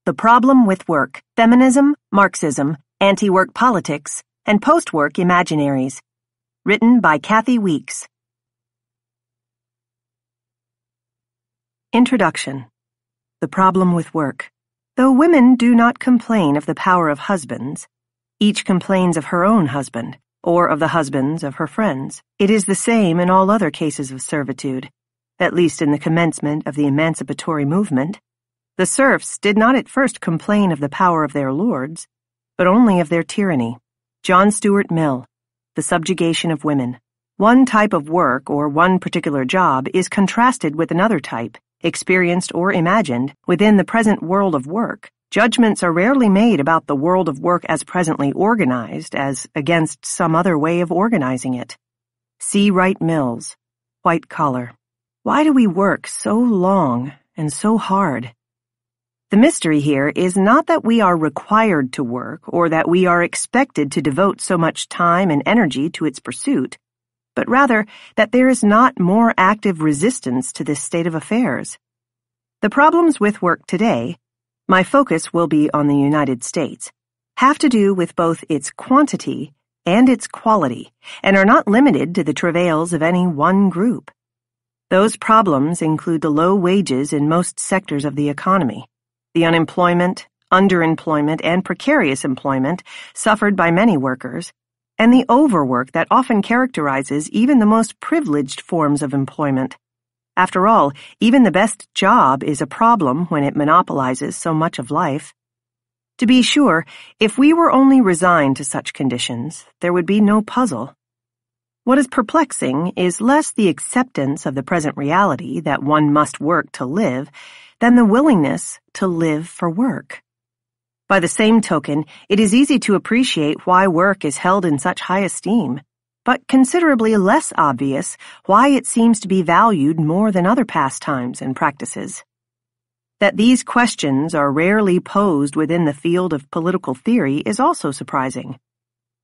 The Problem with Work, Feminism, Marxism, Anti-Work Politics, and Post-Work Imaginaries. Written by Kathi Weeks. Introduction. The Problem with Work. Though women do not complain of the power of husbands, each complains of her own husband, or of the husbands of her friends. It is the same in all other cases of servitude, at least in the commencement of the emancipatory movement. The serfs did not at first complain of the power of their lords, but only of their tyranny. John Stuart Mill, The Subjugation of Women. One type of work or one particular job is contrasted with another type, experienced or imagined, within the present world of work. Judgments are rarely made about the world of work as presently organized as against some other way of organizing it. C. Wright Mills, White Collar. Why do we work so long and so hard? The mystery here is not that we are required to work or that we are expected to devote so much time and energy to its pursuit, but rather that there is not more active resistance to this state of affairs. The problems with work today, my focus will be on the United States, have to do with both its quantity and its quality, and are not limited to the travails of any one group. Those problems include the low wages in most sectors of the economy, the unemployment, underemployment, and precarious employment suffered by many workers, and the overwork that often characterizes even the most privileged forms of employment. After all, even the best job is a problem when it monopolizes so much of life. To be sure, if we were only resigned to such conditions, there would be no puzzle. What is perplexing is less the acceptance of the present reality that one must work to live than the willingness to live for work. By the same token, it is easy to appreciate why work is held in such high esteem, but considerably less obvious why it seems to be valued more than other pastimes and practices. That these questions are rarely posed within the field of political theory is also surprising.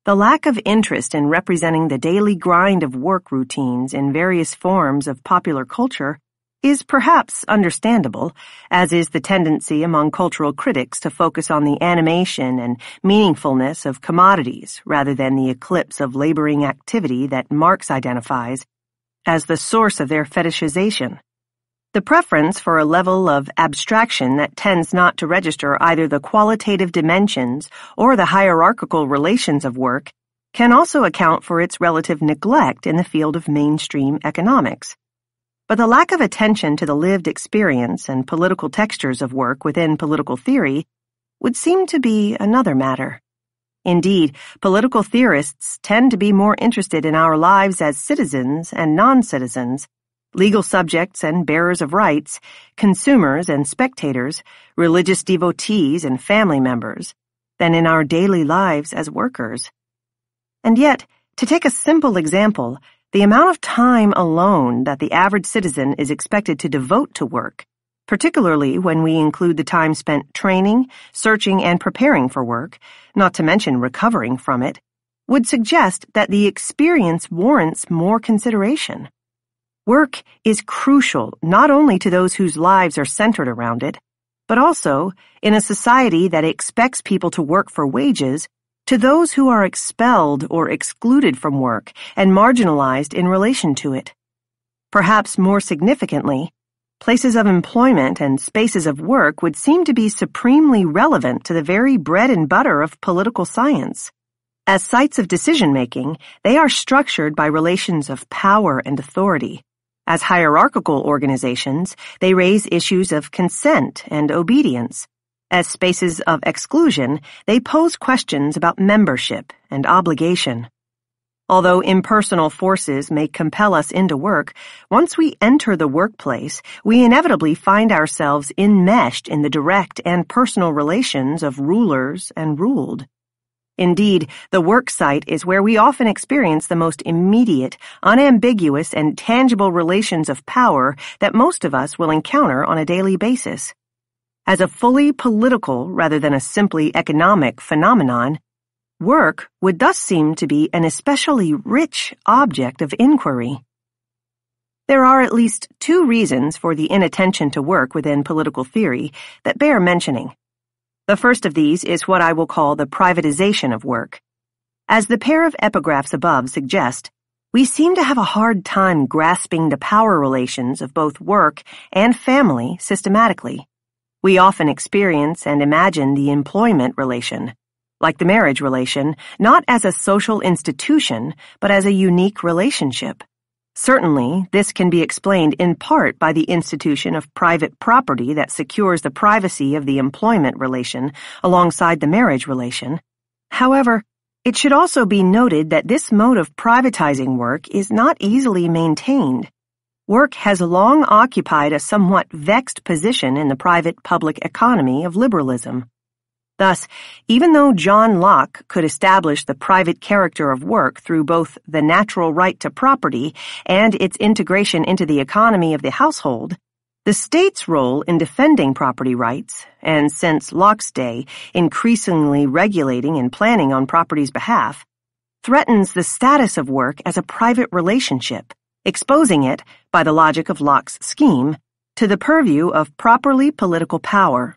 The lack of interest in representing the daily grind of work routines in various forms of popular culture is perhaps understandable, as is the tendency among cultural critics to focus on the animation and meaningfulness of commodities rather than the eclipse of laboring activity that Marx identifies as the source of their fetishization. The preference for a level of abstraction that tends not to register either the qualitative dimensions or the hierarchical relations of work can also account for its relative neglect in the field of mainstream economics. But the lack of attention to the lived experience and political textures of work within political theory would seem to be another matter. Indeed, political theorists tend to be more interested in our lives as citizens and non-citizens, legal subjects and bearers of rights, consumers and spectators, religious devotees and family members, than in our daily lives as workers. And yet, to take a simple example, the amount of time alone that the average citizen is expected to devote to work, particularly when we include the time spent training, searching, and preparing for work, not to mention recovering from it, would suggest that the experience warrants more consideration. Work is crucial not only to those whose lives are centered around it, but also, in a society that expects people to work for wages, to those who are expelled or excluded from work and marginalized in relation to it. Perhaps more significantly, places of employment and spaces of work would seem to be supremely relevant to the very bread and butter of political science. As sites of decision-making, they are structured by relations of power and authority. As hierarchical organizations, they raise issues of consent and obedience. As spaces of exclusion, they pose questions about membership and obligation. Although impersonal forces may compel us into work, once we enter the workplace, we inevitably find ourselves enmeshed in the direct and personal relations of rulers and ruled. Indeed, the work site is where we often experience the most immediate, unambiguous, and tangible relations of power that most of us will encounter on a daily basis. As a fully political rather than a simply economic phenomenon, work would thus seem to be an especially rich object of inquiry. There are at least two reasons for the inattention to work within political theory that bear mentioning. The first of these is what I will call the privatization of work. As the pair of epigraphs above suggest, we seem to have a hard time grasping the power relations of both work and family systematically. We often experience and imagine the employment relation, like the marriage relation, not as a social institution, but as a unique relationship. Certainly, this can be explained in part by the institution of private property that secures the privacy of the employment relation alongside the marriage relation. However, it should also be noted that this mode of privatizing work is not easily maintained. Work has long occupied a somewhat vexed position in the private-public economy of liberalism. Thus, even though John Locke could establish the private character of work through both the natural right to property and its integration into the economy of the household, the state's role in defending property rights, and since Locke's day, increasingly regulating and planning on property's behalf, threatens the status of work as a private relationship, exposing it, by the logic of Locke's scheme, to the purview of properly political power.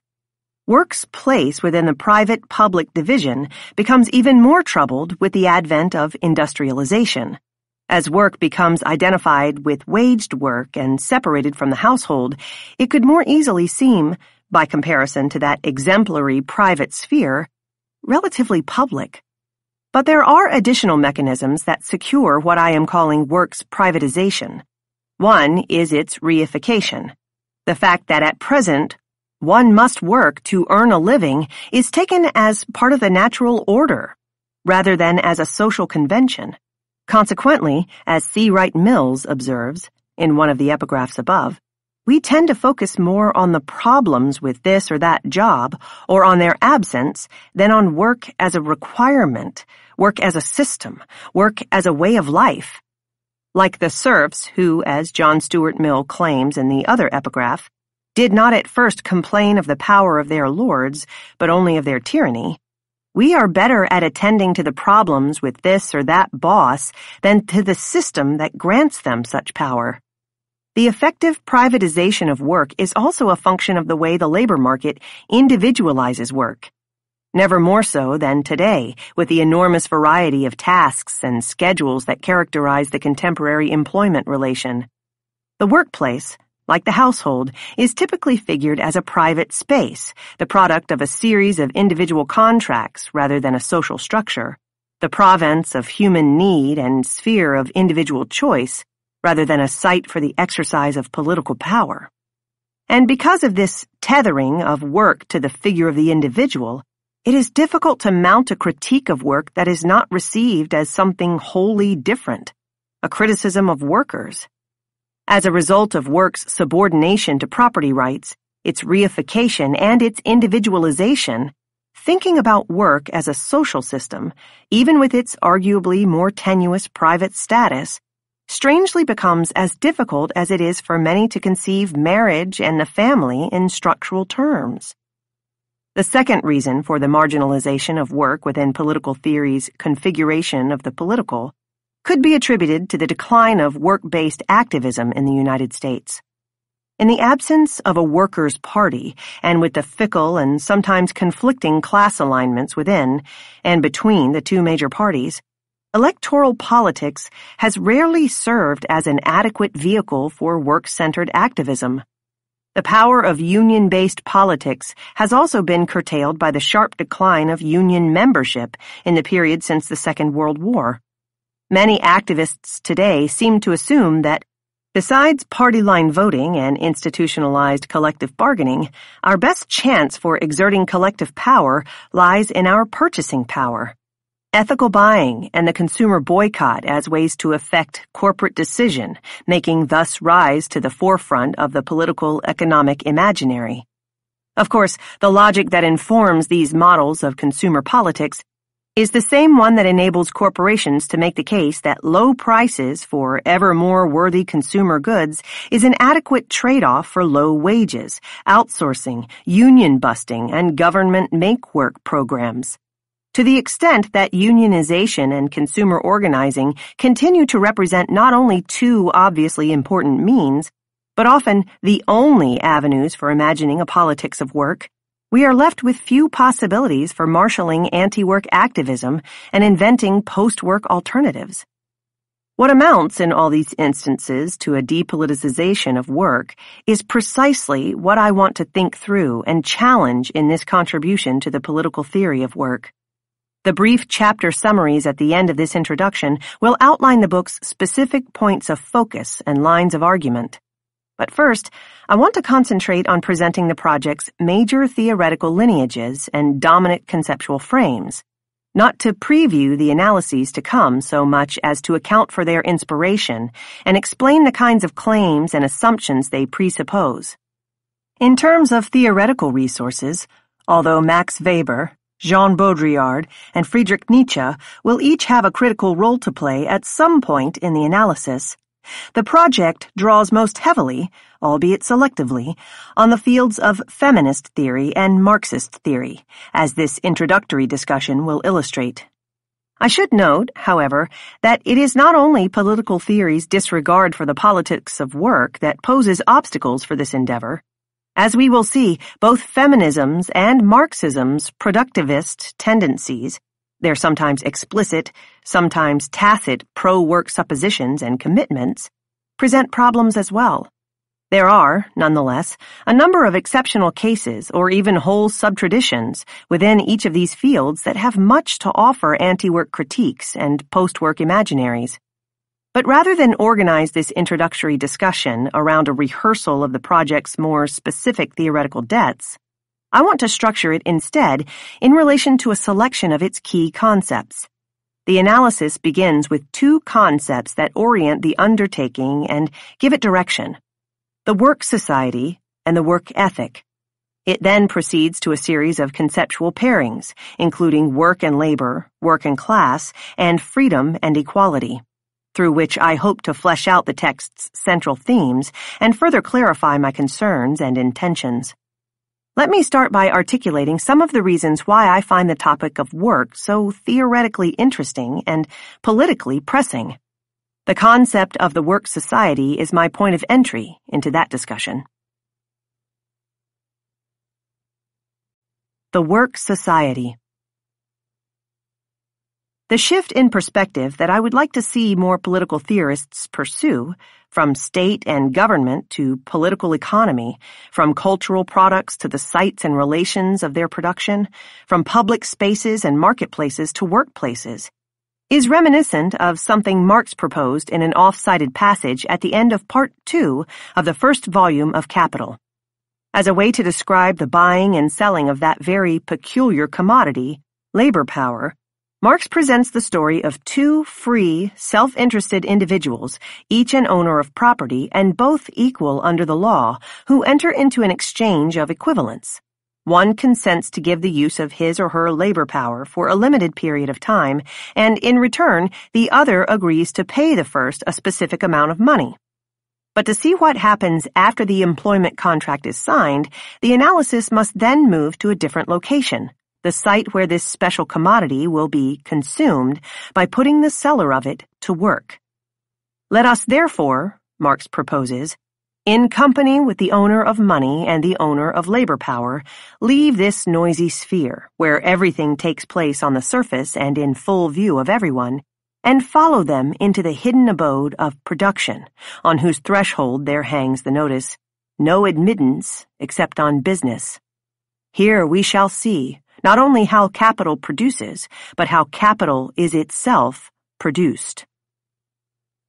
Work's place within the private-public division becomes even more troubled with the advent of industrialization. As work becomes identified with waged work and separated from the household, it could more easily seem, by comparison to that exemplary private sphere, relatively public. But there are additional mechanisms that secure what I am calling work's privatization. One is its reification. The fact that at present, one must work to earn a living is taken as part of the natural order, rather than as a social convention. Consequently, as C. Wright Mills observes, in one of the epigraphs above, we tend to focus more on the problems with this or that job, or on their absence, than on work as a requirement, work as a system, work as a way of life. Like the serfs who, as John Stuart Mill claims in the other epigraph, did not at first complain of the power of their lords, but only of their tyranny, we are better at attending to the problems with this or that boss than to the system that grants them such power. The effective privatization of work is also a function of the way the labor market individualizes work. Never more so than today, with the enormous variety of tasks and schedules that characterize the contemporary employment relation. The workplace, like the household, is typically figured as a private space, the product of a series of individual contracts rather than a social structure, the province of human need and sphere of individual choice rather than a site for the exercise of political power. And because of this tethering of work to the figure of the individual, it is difficult to mount a critique of work that is not received as something wholly different, a criticism of workers. As a result of work's subordination to property rights, its reification, and its individualization, thinking about work as a social system, even with its arguably more tenuous private status, strangely becomes as difficult as it is for many to conceive marriage and the family in structural terms. The second reason for the marginalization of work within political theory's configuration of the political could be attributed to the decline of work-based activism in the United States. In the absence of a workers' party, and with the fickle and sometimes conflicting class alignments within and between the two major parties, electoral politics has rarely served as an adequate vehicle for work-centered activism. The power of union-based politics has also been curtailed by the sharp decline of union membership in the period since the Second World War. Many activists today seem to assume that, besides party-line voting and institutionalized collective bargaining, our best chance for exerting collective power lies in our purchasing power. Ethical buying and the consumer boycott as ways to effect corporate decision, making thus rise to the forefront of the political economic imaginary. Of course, the logic that informs these models of consumer politics is the same one that enables corporations to make the case that low prices for ever more worthy consumer goods is an adequate trade-off for low wages, outsourcing, union busting, and government make-work programs. To the extent that unionization and consumer organizing continue to represent not only two obviously important means, but often the only avenues for imagining a politics of work, we are left with few possibilities for marshaling anti-work activism and inventing post-work alternatives. What amounts in all these instances to a depoliticization of work is precisely what I want to think through and challenge in this contribution to the political theory of work. The brief chapter summaries at the end of this introduction will outline the book's specific points of focus and lines of argument. But first, I want to concentrate on presenting the project's major theoretical lineages and dominant conceptual frames, not to preview the analyses to come so much as to account for their inspiration and explain the kinds of claims and assumptions they presuppose. In terms of theoretical resources, although Max Weber, Jean Baudrillard, and Friedrich Nietzsche will each have a critical role to play at some point in the analysis, the project draws most heavily, albeit selectively, on the fields of feminist theory and Marxist theory, as this introductory discussion will illustrate. I should note, however, that it is not only political theory's disregard for the politics of work that poses obstacles for this endeavor. As we will see, both feminism's and Marxism's productivist tendencies, their sometimes explicit, sometimes tacit pro-work suppositions and commitments, present problems as well. There are, nonetheless, a number of exceptional cases or even whole subtraditions within each of these fields that have much to offer anti-work critiques and post-work imaginaries. But rather than organize this introductory discussion around a rehearsal of the project's more specific theoretical debts, I want to structure it instead in relation to a selection of its key concepts. The analysis begins with two concepts that orient the undertaking and give it direction: the work society and the work ethic. It then proceeds to a series of conceptual pairings, including work and labor, work and class, and freedom and equality, through which I hope to flesh out the text's central themes and further clarify my concerns and intentions. Let me start by articulating some of the reasons why I find the topic of work so theoretically interesting and politically pressing. The concept of the work society is my point of entry into that discussion. The work society. The shift in perspective that I would like to see more political theorists pursue, from state and government to political economy, from cultural products to the sites and relations of their production, from public spaces and marketplaces to workplaces, is reminiscent of something Marx proposed in an off-cited passage at the end of Part 2 of the first volume of Capital. As a way to describe the buying and selling of that very peculiar commodity, labor power, Marx presents the story of two free, self-interested individuals, each an owner of property and both equal under the law, who enter into an exchange of equivalence. One consents to give the use of his or her labor power for a limited period of time, and in return, the other agrees to pay the first a specific amount of money. But to see what happens after the employment contract is signed, the analysis must then move to a different location, the site where this special commodity will be consumed by putting the seller of it to work. Let us therefore, Marx proposes, in company with the owner of money and the owner of labor power, leave this noisy sphere, where everything takes place on the surface and in full view of everyone, and follow them into the hidden abode of production, on whose threshold there hangs the notice, "No admittance except on business." Here we shall see not only how capital produces, but how capital is itself produced.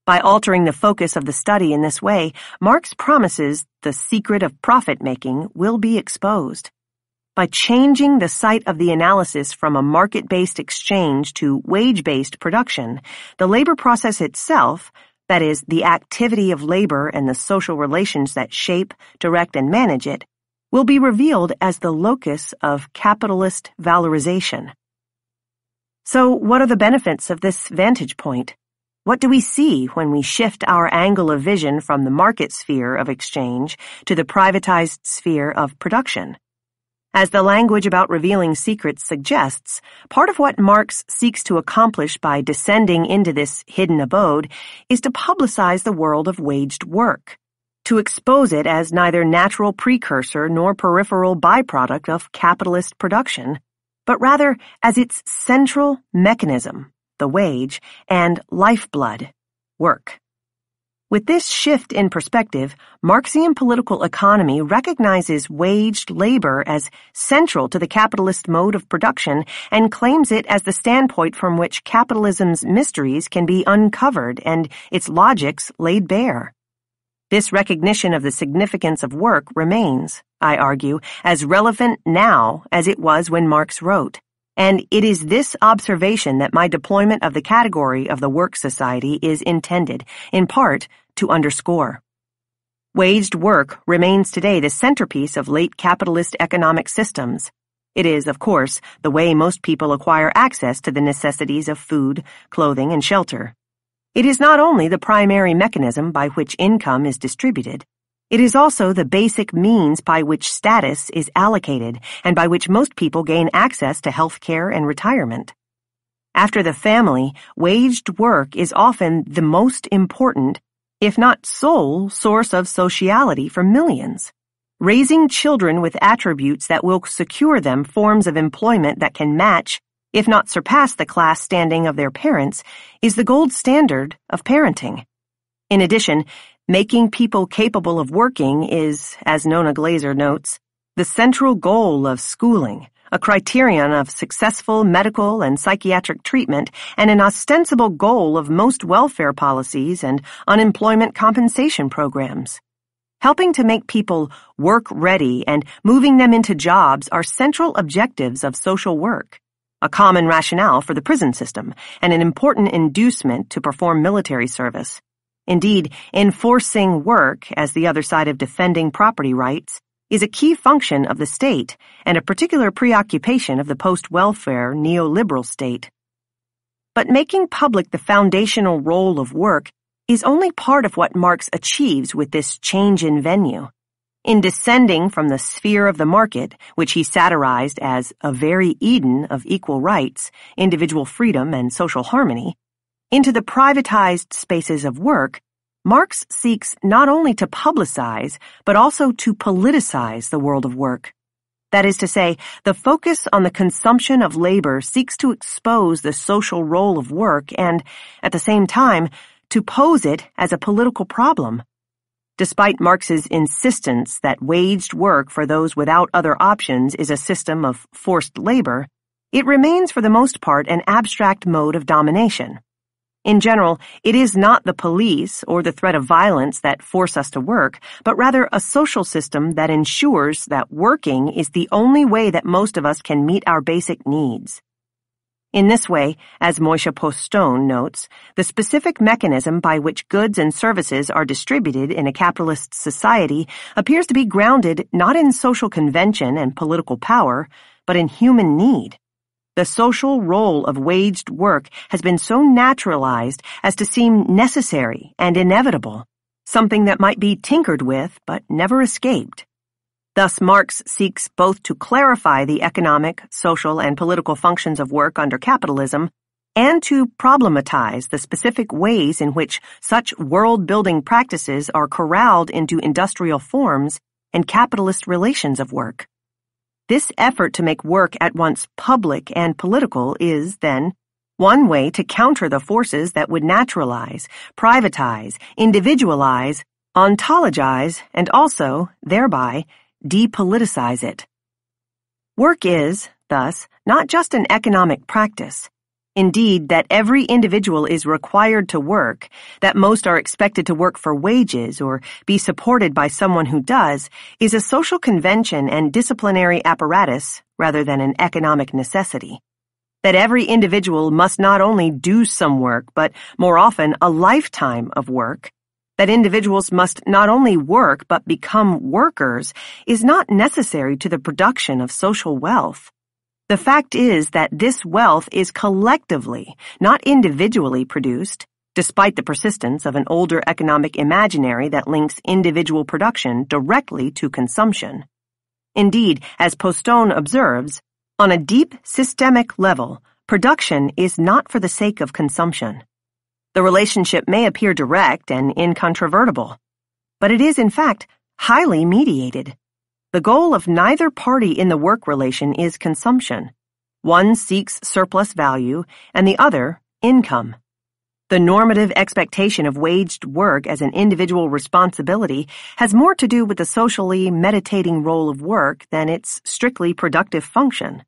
By altering the focus of the study in this way, Marx promises the secret of profit-making will be exposed. By changing the site of the analysis from a market-based exchange to wage-based production, the labor process itself, that is, the activity of labor and the social relations that shape, direct, and manage it, will be revealed as the locus of capitalist valorization. So, what are the benefits of this vantage point? What do we see when we shift our angle of vision from the market sphere of exchange to the privatized sphere of production? As the language about revealing secrets suggests, part of what Marx seeks to accomplish by descending into this hidden abode is to publicize the world of waged work, to expose it as neither natural precursor nor peripheral byproduct of capitalist production, but rather as its central mechanism, the wage, and lifeblood, work. With this shift in perspective, Marxian political economy recognizes waged labor as central to the capitalist mode of production and claims it as the standpoint from which capitalism's mysteries can be uncovered and its logics laid bare. This recognition of the significance of work remains, I argue, as relevant now as it was when Marx wrote. And it is this observation that my deployment of the category of the work society is intended, in part, to underscore. Waged work remains today the centerpiece of late capitalist economic systems. It is, of course, the way most people acquire access to the necessities of food, clothing, and shelter. It is not only the primary mechanism by which income is distributed, it is also the basic means by which status is allocated and by which most people gain access to health care and retirement. After the family, waged work is often the most important, if not sole, source of sociality for millions. Raising children with attributes that will secure them forms of employment that can match, if not surpass the class standing of their parents, is the gold standard of parenting. In addition, making people capable of working is, as Nona Glaser notes, the central goal of schooling, a criterion of successful medical and psychiatric treatment, and an ostensible goal of most welfare policies and unemployment compensation programs. Helping to make people work-ready and moving them into jobs are central objectives of social work, a common rationale for the prison system, and an important inducement to perform military service. Indeed, enforcing work, as the other side of defending property rights, is a key function of the state and a particular preoccupation of the post-welfare neoliberal state. But making public the foundational role of work is only part of what Marx achieves with this change in venue. In descending from the sphere of the market, which he satirized as a very Eden of equal rights, individual freedom, and social harmony, into the privatized spaces of work, Marx seeks not only to publicize, but also to politicize the world of work. That is to say, the focus on the consumption of labor seeks to expose the social role of work and, at the same time, to pose it as a political problem. Despite Marx's insistence that waged work for those without other options is a system of forced labor, it remains for the most part an abstract mode of domination. In general, it is not the police or the threat of violence that force us to work, but rather a social system that ensures that working is the only way that most of us can meet our basic needs. In this way, as Moishe Postone notes, the specific mechanism by which goods and services are distributed in a capitalist society appears to be grounded not in social convention and political power, but in human need. The social role of waged work has been so naturalized as to seem necessary and inevitable, something that might be tinkered with but never escaped. Thus, Marx seeks both to clarify the economic, social, and political functions of work under capitalism and to problematize the specific ways in which such world-building practices are corralled into industrial forms and capitalist relations of work. This effort to make work at once public and political is, then, one way to counter the forces that would naturalize, privatize, individualize, ontologize, and also, thereby, depoliticize it. Work is, thus, not just an economic practice. Indeed, that every individual is required to work, that most are expected to work for wages or be supported by someone who does, is a social convention and disciplinary apparatus rather than an economic necessity. That every individual must not only do some work, but more often a lifetime of work, that individuals must not only work but become workers, is not necessary to the production of social wealth. The fact is that this wealth is collectively, not individually produced, despite the persistence of an older economic imaginary that links individual production directly to consumption. Indeed, as Postone observes, on a deep systemic level, production is not for the sake of consumption. The relationship may appear direct and incontrovertible. but it is, in fact, highly mediated. The goal of neither party in the work relation is consumption. One seeks surplus value, and the other, income. The normative expectation of waged work as an individual responsibility has more to do with the socially meditating role of work than its strictly productive function.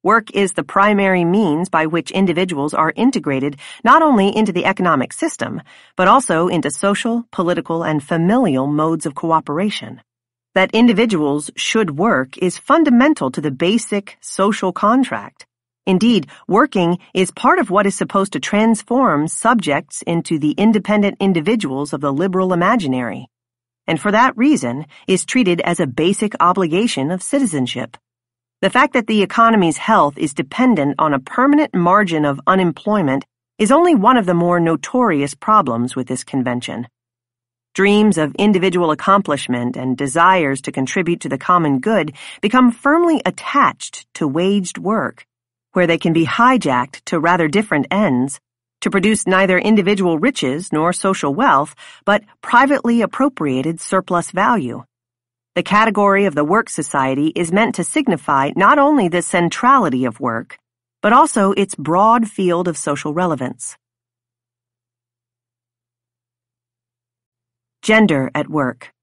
Work is the primary means by which individuals are integrated not only into the economic system, but also into social, political, and familial modes of cooperation. That individuals should work is fundamental to the basic social contract. Indeed, working is part of what is supposed to transform subjects into the independent individuals of the liberal imaginary, and for that reason is treated as a basic obligation of citizenship. The fact that the economy's health is dependent on a permanent margin of unemployment is only one of the more notorious problems with this convention. Dreams of individual accomplishment and desires to contribute to the common good become firmly attached to waged work, where they can be hijacked to rather different ends, to produce neither individual riches nor social wealth, but privately appropriated surplus value. The category of the work society is meant to signify not only the centrality of work, but also its broad field of social relevance. Gender at work.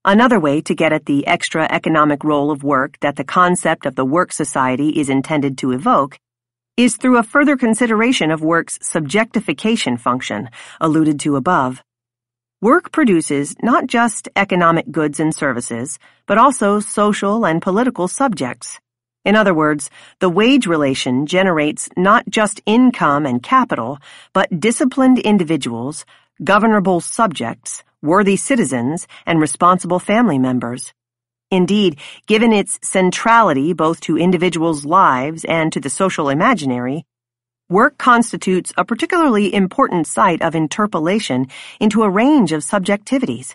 Another way to get at the extra economic role of work that the concept of the work society is intended to evoke is through a further consideration of work's subjectification function, alluded to above. Work produces not just economic goods and services, but also social and political subjects. In other words, the wage relation generates not just income and capital, but disciplined individuals, governable subjects, worthy citizens, and responsible family members. Indeed, given its centrality both to individuals' lives and to the social imaginary, work constitutes a particularly important site of interpolation into a range of subjectivities.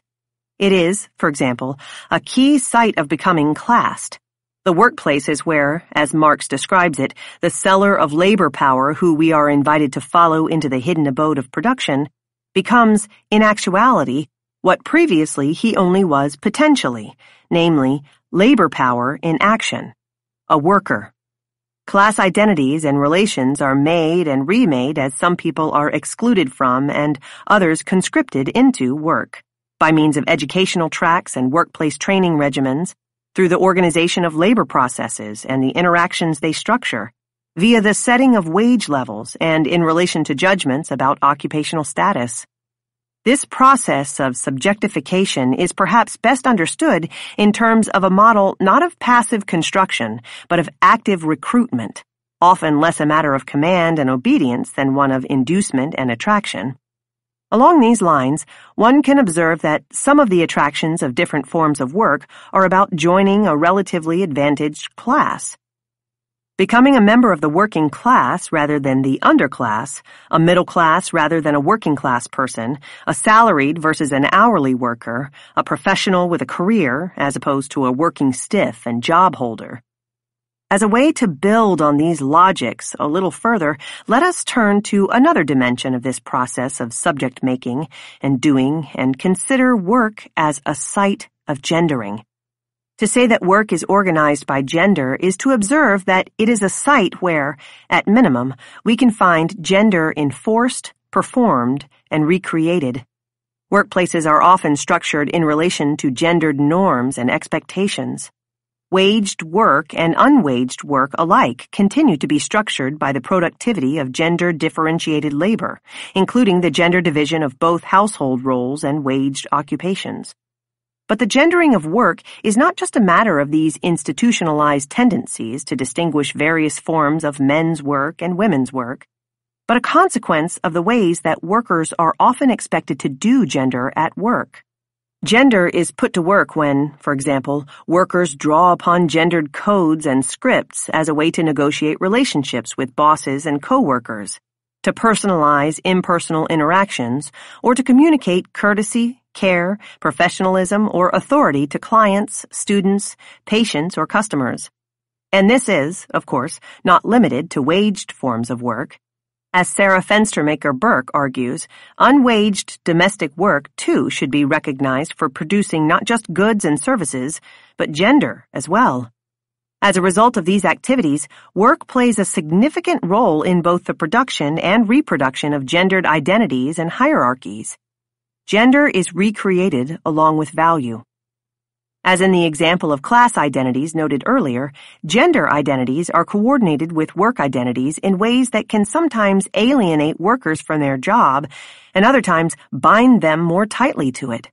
It is, for example, a key site of becoming classed. The workplace is where, as Marx describes it, the seller of labor power who we are invited to follow into the hidden abode of production becomes, in actuality, what previously he only was potentially, namely, labor power in action, a worker. Class identities and relations are made and remade as some people are excluded from and others conscripted into work, by means of educational tracks and workplace training regimens, through the organization of labor processes and the interactions they structure, via the setting of wage levels and in relation to judgments about occupational status. This process of subjectification is perhaps best understood in terms of a model not of passive construction, but of active recruitment, often less a matter of command and obedience than one of inducement and attraction. Along these lines, one can observe that some of the attractions of different forms of work are about joining a relatively advantaged class. Becoming a member of the working class rather than the underclass, a middle class rather than a working class person, a salaried versus an hourly worker, a professional with a career as opposed to a working stiff and job holder. As a way to build on these logics a little further, let us turn to another dimension of this process of subject making and doing and consider work as a site of gendering. To say that work is organized by gender is to observe that it is a site where, at minimum, we can find gender enforced, performed, and recreated. Workplaces are often structured in relation to gendered norms and expectations. Waged work and unwaged work alike continue to be structured by the productivity of gender-differentiated labor, including the gender division of both household roles and waged occupations. But the gendering of work is not just a matter of these institutionalized tendencies to distinguish various forms of men's work and women's work, but a consequence of the ways that workers are often expected to do gender at work. Gender is put to work when, for example, workers draw upon gendered codes and scripts as a way to negotiate relationships with bosses and co-workers, to personalize impersonal interactions, or to communicate courtesy, care, professionalism, or authority to clients, students, patients, or customers. And this is, of course, not limited to waged forms of work. As Sarah Fenstermaker-Burke argues, unwaged domestic work, too, should be recognized for producing not just goods and services, but gender as well. As a result of these activities, work plays a significant role in both the production and reproduction of gendered identities and hierarchies. Gender is recreated along with value. As in the example of class identities noted earlier, gender identities are coordinated with work identities in ways that can sometimes alienate workers from their job and other times bind them more tightly to it.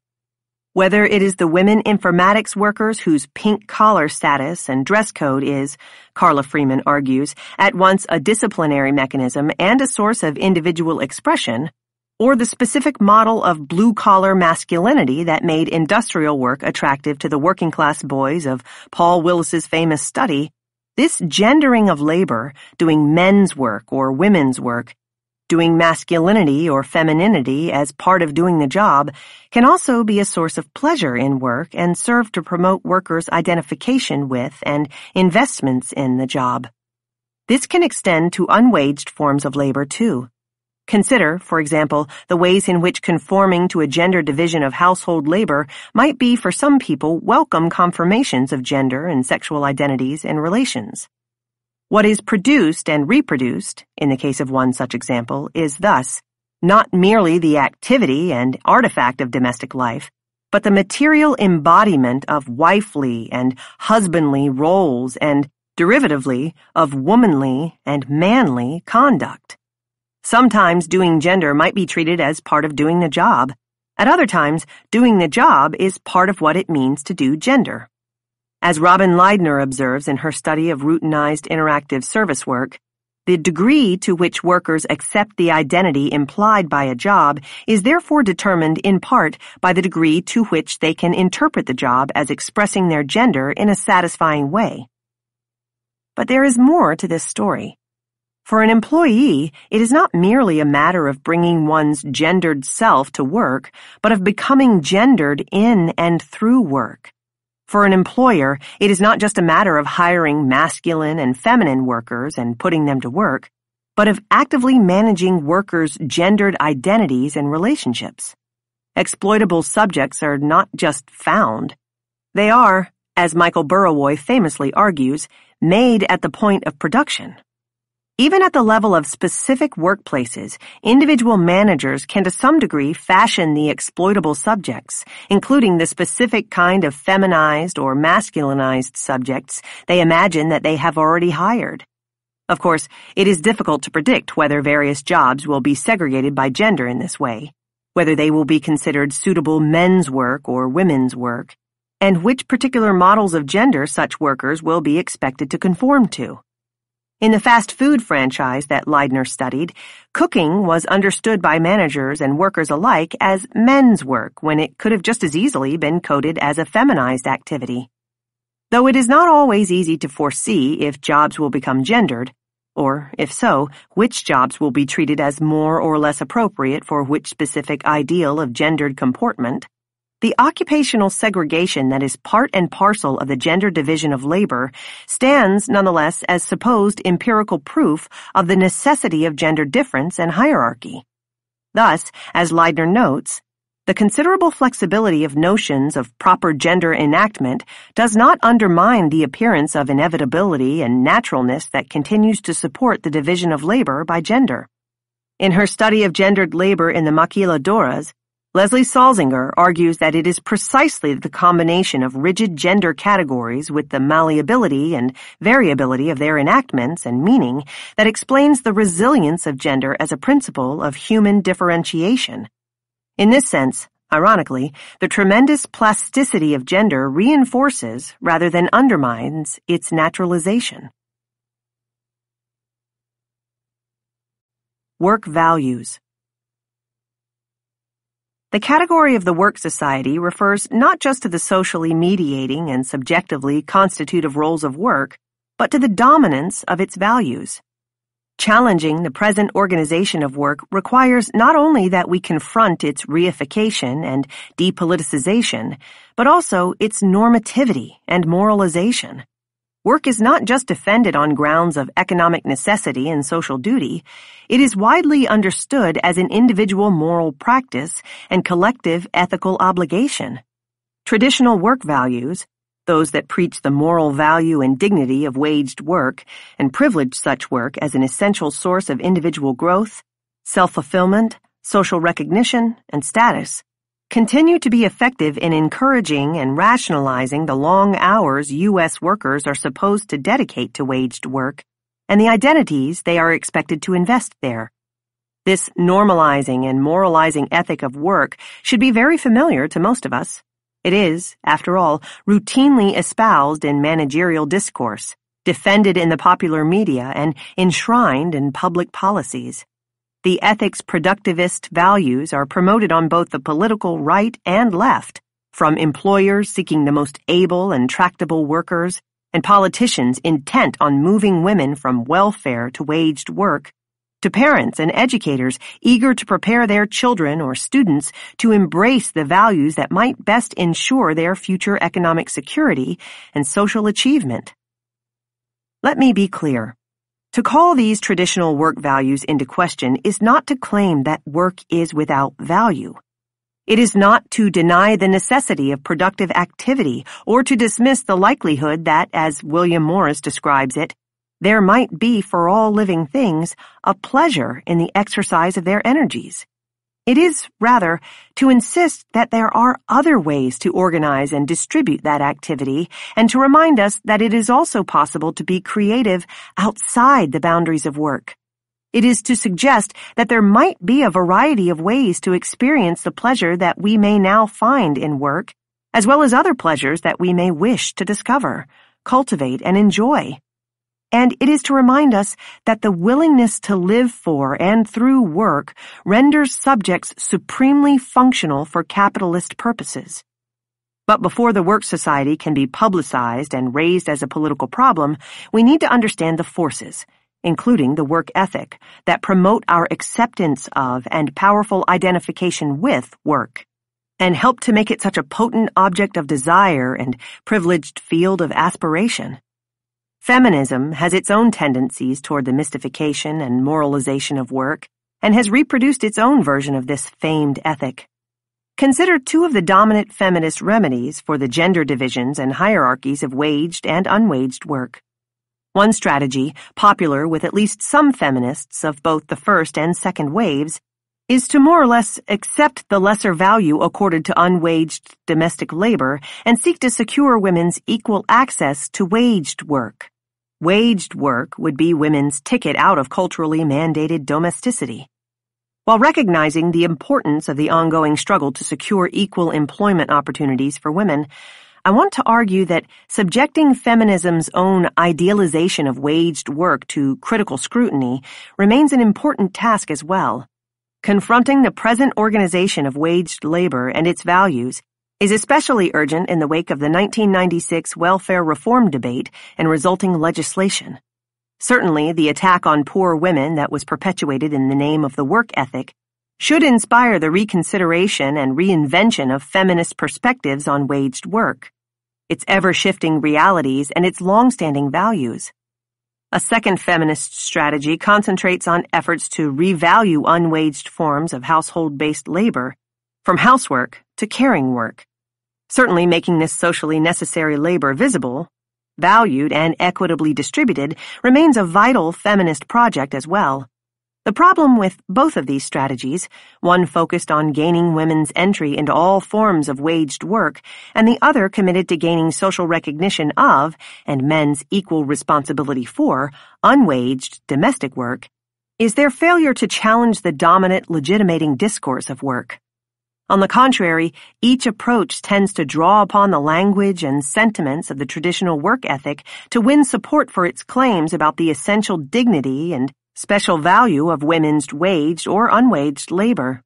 Whether it is the women informatics workers whose pink collar status and dress code is, Carla Freeman argues, at once a disciplinary mechanism and a source of individual expression, or the specific model of blue-collar masculinity that made industrial work attractive to the working-class boys of Paul Willis's famous study, this gendering of labor, doing men's work or women's work, doing masculinity or femininity as part of doing the job, can also be a source of pleasure in work and serve to promote workers' identification with and investments in the job. This can extend to unwaged forms of labor, too. Consider, for example, the ways in which conforming to a gender division of household labor might be for some people welcome confirmations of gender and sexual identities and relations. What is produced and reproduced, in the case of one such example, is thus not merely the activity and artifact of domestic life, but the material embodiment of wifely and husbandly roles and, derivatively, of womanly and manly conduct. Sometimes doing gender might be treated as part of doing the job. At other times, doing the job is part of what it means to do gender. As Robin Leidner observes in her study of routinized interactive service work, the degree to which workers accept the identity implied by a job is therefore determined in part by the degree to which they can interpret the job as expressing their gender in a satisfying way. But there is more to this story. For an employee, it is not merely a matter of bringing one's gendered self to work, but of becoming gendered in and through work. For an employer, it is not just a matter of hiring masculine and feminine workers and putting them to work, but of actively managing workers' gendered identities and relationships. Exploitable subjects are not just found. They are, as Michael Burawoy famously argues, made at the point of production. Even at the level of specific workplaces, individual managers can to some degree fashion the exploitable subjects, including the specific kind of feminized or masculinized subjects they imagine that they have already hired. Of course, it is difficult to predict whether various jobs will be segregated by gender in this way, whether they will be considered suitable men's work or women's work, and which particular models of gender such workers will be expected to conform to. In the fast food franchise that Leidner studied, cooking was understood by managers and workers alike as men's work when it could have just as easily been coded as a feminized activity. Though it is not always easy to foresee if jobs will become gendered, or, if so, which jobs will be treated as more or less appropriate for which specific ideal of gendered comportment, the occupational segregation that is part and parcel of the gender division of labor stands, nonetheless, as supposed empirical proof of the necessity of gender difference and hierarchy. Thus, as Leidner notes, the considerable flexibility of notions of proper gender enactment does not undermine the appearance of inevitability and naturalness that continues to support the division of labor by gender. In her study of gendered labor in the maquiladoras, Leslie Salzinger argues that it is precisely the combination of rigid gender categories with the malleability and variability of their enactments and meaning that explains the resilience of gender as a principle of human differentiation. In this sense, ironically, the tremendous plasticity of gender reinforces rather than undermines its naturalization. Work values. The category of the work society refers not just to the socially mediating and subjectively constitutive roles of work, but to the dominance of its values. Challenging the present organization of work requires not only that we confront its reification and depoliticization, but also its normativity and moralization. Work is not just defended on grounds of economic necessity and social duty. It is widely understood as an individual moral practice and collective ethical obligation. Traditional work values, those that preach the moral value and dignity of waged work and privilege such work as an essential source of individual growth, self-fulfillment, social recognition, and status, continue to be effective in encouraging and rationalizing the long hours U.S. workers are supposed to dedicate to waged work and the identities they are expected to invest there. This normalizing and moralizing ethic of work should be very familiar to most of us. It is, after all, routinely espoused in managerial discourse, defended in the popular media, and enshrined in public policies. The ethics productivist values are promoted on both the political right and left, from employers seeking the most able and tractable workers, and politicians intent on moving women from welfare to waged work, to parents and educators eager to prepare their children or students to embrace the values that might best ensure their future economic security and social achievement. Let me be clear. To call these traditional work values into question is not to claim that work is without value. It is not to deny the necessity of productive activity or to dismiss the likelihood that, as William Morris describes it, there might be for all living things a pleasure in the exercise of their energies. It is, rather, to insist that there are other ways to organize and distribute that activity and to remind us that it is also possible to be creative outside the boundaries of work. It is to suggest that there might be a variety of ways to experience the pleasure that we may now find in work, as well as other pleasures that we may wish to discover, cultivate, and enjoy. And it is to remind us that the willingness to live for and through work renders subjects supremely functional for capitalist purposes. But before the work society can be publicized and raised as a political problem, we need to understand the forces, including the work ethic, that promote our acceptance of and powerful identification with work, and help to make it such a potent object of desire and privileged field of aspiration. Feminism has its own tendencies toward the mystification and moralization of work, and has reproduced its own version of this famed ethic. Consider two of the dominant feminist remedies for the gender divisions and hierarchies of waged and unwaged work. One strategy, popular with at least some feminists of both the first and second waves, is to more or less accept the lesser value accorded to unwaged domestic labor and seek to secure women's equal access to waged work. Waged work would be women's ticket out of culturally mandated domesticity. While recognizing the importance of the ongoing struggle to secure equal employment opportunities for women, I want to argue that subjecting feminism's own idealization of waged work to critical scrutiny remains an important task as well. Confronting the present organization of waged labor and its values is especially urgent in the wake of the 1996 welfare reform debate and resulting legislation. Certainly, the attack on poor women that was perpetuated in the name of the work ethic should inspire the reconsideration and reinvention of feminist perspectives on waged work, its ever-shifting realities, and its long-standing values. A second feminist strategy concentrates on efforts to revalue unwaged forms of household-based labor, from housework to caring work. Certainly making this socially necessary labor visible, valued, and equitably distributed remains a vital feminist project as well. The problem with both of these strategies, one focused on gaining women's entry into all forms of waged work, and the other committed to gaining social recognition of, and men's equal responsibility for, unwaged domestic work, is their failure to challenge the dominant legitimating discourse of work. On the contrary, each approach tends to draw upon the language and sentiments of the traditional work ethic to win support for its claims about the essential dignity and special value of women's waged or unwaged labor.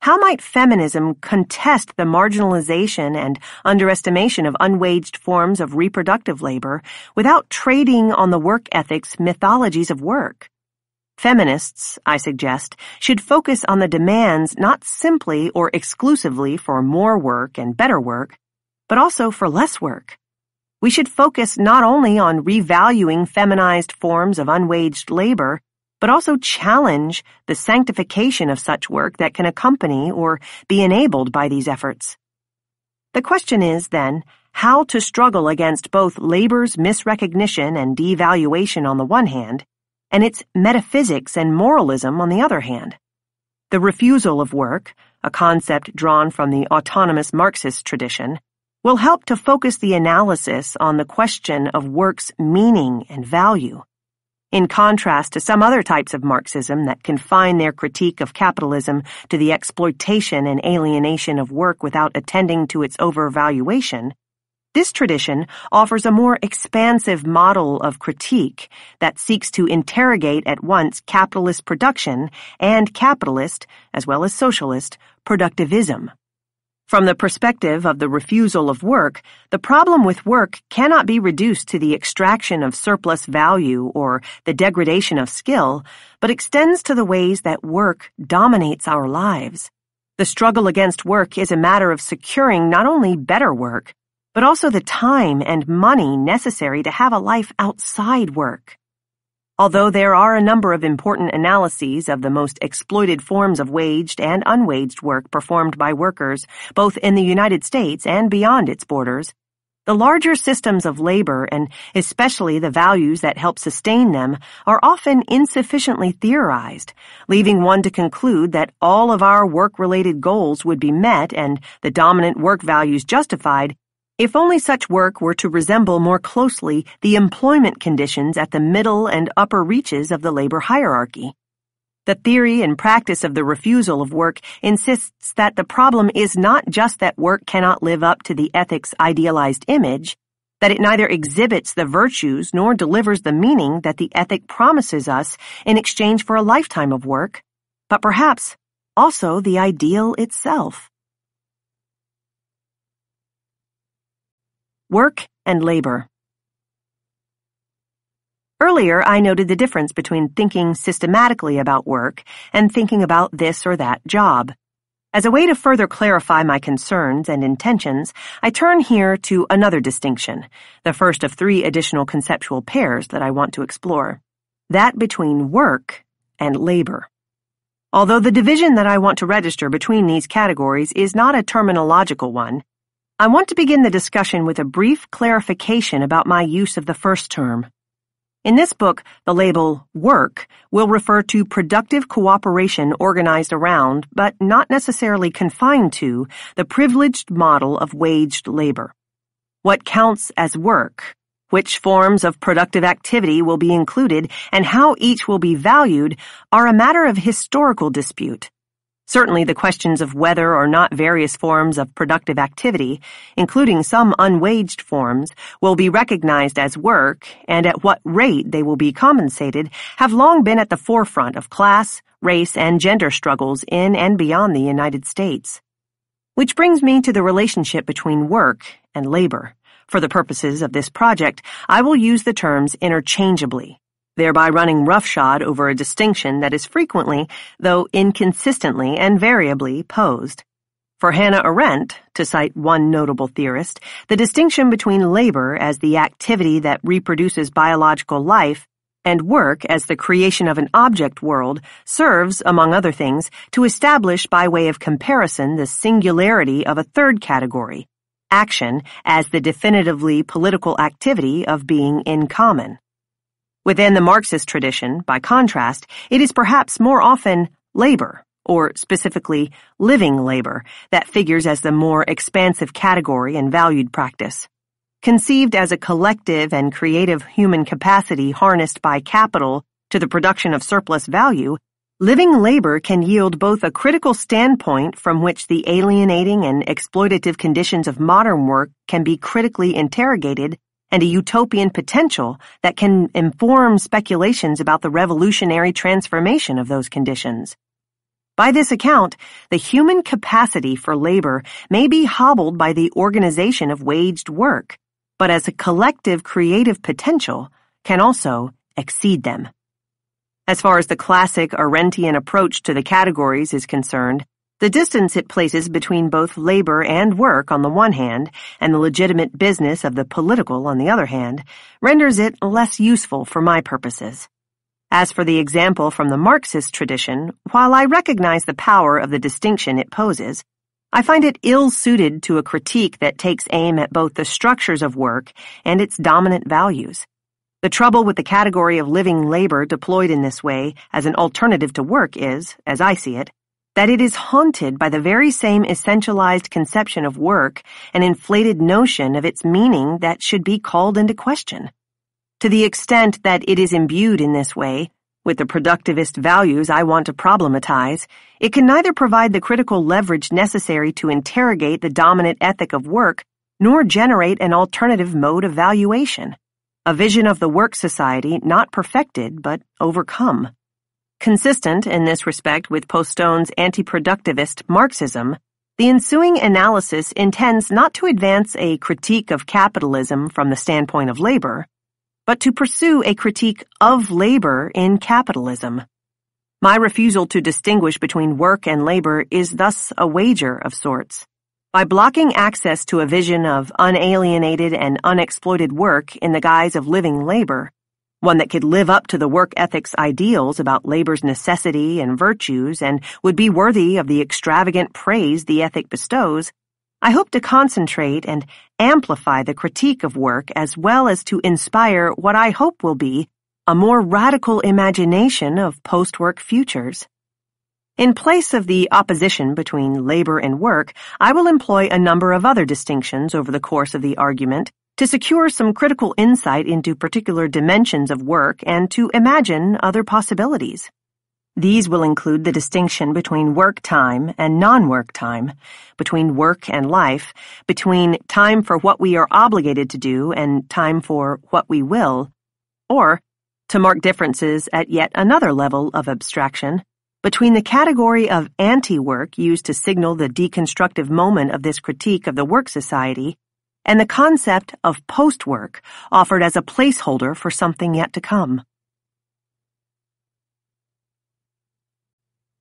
How might feminism contest the marginalization and underestimation of unwaged forms of reproductive labor without trading on the work ethic's mythologies of work? Feminists, I suggest, should focus on the demands not simply or exclusively for more work and better work, but also for less work. we should focus not only on revaluing feminized forms of unwaged labor, but also challenge the sanctification of such work that can accompany or be enabled by these efforts. The question is, then, how to struggle against both labor's misrecognition and devaluation on the one hand, and its metaphysics and moralism on the other hand. The refusal of work, a concept drawn from the autonomous Marxist tradition, will help to focus the analysis on the question of work's meaning and value. In contrast to some other types of Marxism that confine their critique of capitalism to the exploitation and alienation of work without attending to its overvaluation, this tradition offers a more expansive model of critique that seeks to interrogate at once capitalist production and capitalist, as well as socialist, productivism. From the perspective of the refusal of work, the problem with work cannot be reduced to the extraction of surplus value or the degradation of skill, but extends to the ways that work dominates our lives. The struggle against work is a matter of securing not only better work, but also the time and money necessary to have a life outside work. Although there are a number of important analyses of the most exploited forms of waged and unwaged work performed by workers, both in the United States and beyond its borders, the larger systems of labor, and especially the values that help sustain them, are often insufficiently theorized, leaving one to conclude that all of our work-related goals would be met and the dominant work values justified if only such work were to resemble more closely the employment conditions at the middle and upper reaches of the labor hierarchy. The theory and practice of the refusal of work insists that the problem is not just that work cannot live up to the ethic's idealized image, that it neither exhibits the virtues nor delivers the meaning that the ethic promises us in exchange for a lifetime of work, but perhaps also the ideal itself. Work and labor. Earlier, I noted the difference between thinking systematically about work and thinking about this or that job. As a way to further clarify my concerns and intentions, I turn here to another distinction, the first of 3 additional conceptual pairs that I want to explore, that between work and labor. Although the division that I want to register between these categories is not a terminological one, I want to begin the discussion with a brief clarification about my use of the first term. In this book, the label work will refer to productive cooperation organized around, but not necessarily confined to, the privileged model of waged labor. What counts as work, which forms of productive activity will be included, and how each will be valued are a matter of historical dispute. Certainly the questions of whether or not various forms of productive activity, including some unwaged forms, will be recognized as work and at what rate they will be compensated have long been at the forefront of class, race, and gender struggles in and beyond the United States. Which brings me to the relationship between work and labor. For the purposes of this project, I will use the terms interchangeably, thereby running roughshod over a distinction that is frequently, though inconsistently and variably, posed. For Hannah Arendt, to cite one notable theorist, the distinction between labor as the activity that reproduces biological life and work as the creation of an object world serves, among other things, to establish by way of comparison the singularity of a third category, action as the definitively political activity of being in common. Within the Marxist tradition, by contrast, it is perhaps more often labor, or specifically living labor, that figures as the more expansive category and valued practice. Conceived as a collective and creative human capacity harnessed by capital to the production of surplus value, living labor can yield both a critical standpoint from which the alienating and exploitative conditions of modern work can be critically interrogated and a utopian potential that can inform speculations about the revolutionary transformation of those conditions. By this account, the human capacity for labor may be hobbled by the organization of waged work, but as a collective creative potential can also exceed them. As far as the classic Arendtian approach to the categories is concerned, The distance it places between both labor and work on the one hand, and the legitimate business of the political on the other hand, renders it less useful for my purposes. As for the example from the Marxist tradition, while I recognize the power of the distinction it poses, I find it ill-suited to a critique that takes aim at both the structures of work and its dominant values. The trouble with the category of living labor deployed in this way as an alternative to work is, as I see it, that it is haunted by the very same essentialized conception of work and inflated notion of its meaning that should be called into question. To the extent that it is imbued in this way, with the productivist values I want to problematize, it can neither provide the critical leverage necessary to interrogate the dominant ethic of work, nor generate an alternative mode of valuation, a vision of the work society not perfected but overcome. Consistent in this respect with Postone's anti-productivist Marxism, the ensuing analysis intends not to advance a critique of capitalism from the standpoint of labor, but to pursue a critique of labor in capitalism. My refusal to distinguish between work and labor is thus a wager of sorts. By blocking access to a vision of unalienated and unexploited work in the guise of living labor, one that could live up to the work ethics ideals about labor's necessity and virtues and would be worthy of the extravagant praise the ethic bestows, I hope to concentrate and amplify the critique of work as well as to inspire what I hope will be a more radical imagination of post-work futures. In place of the opposition between labor and work, I will employ a number of other distinctions over the course of the argument to secure some critical insight into particular dimensions of work and to imagine other possibilities. These will include the distinction between work time and non-work time, between work and life, between time for what we are obligated to do and time for what we will, or, to mark differences at yet another level of abstraction, between the category of anti-work used to signal the deconstructive moment of this critique of the work society and the concept of post-work offered as a placeholder for something yet to come.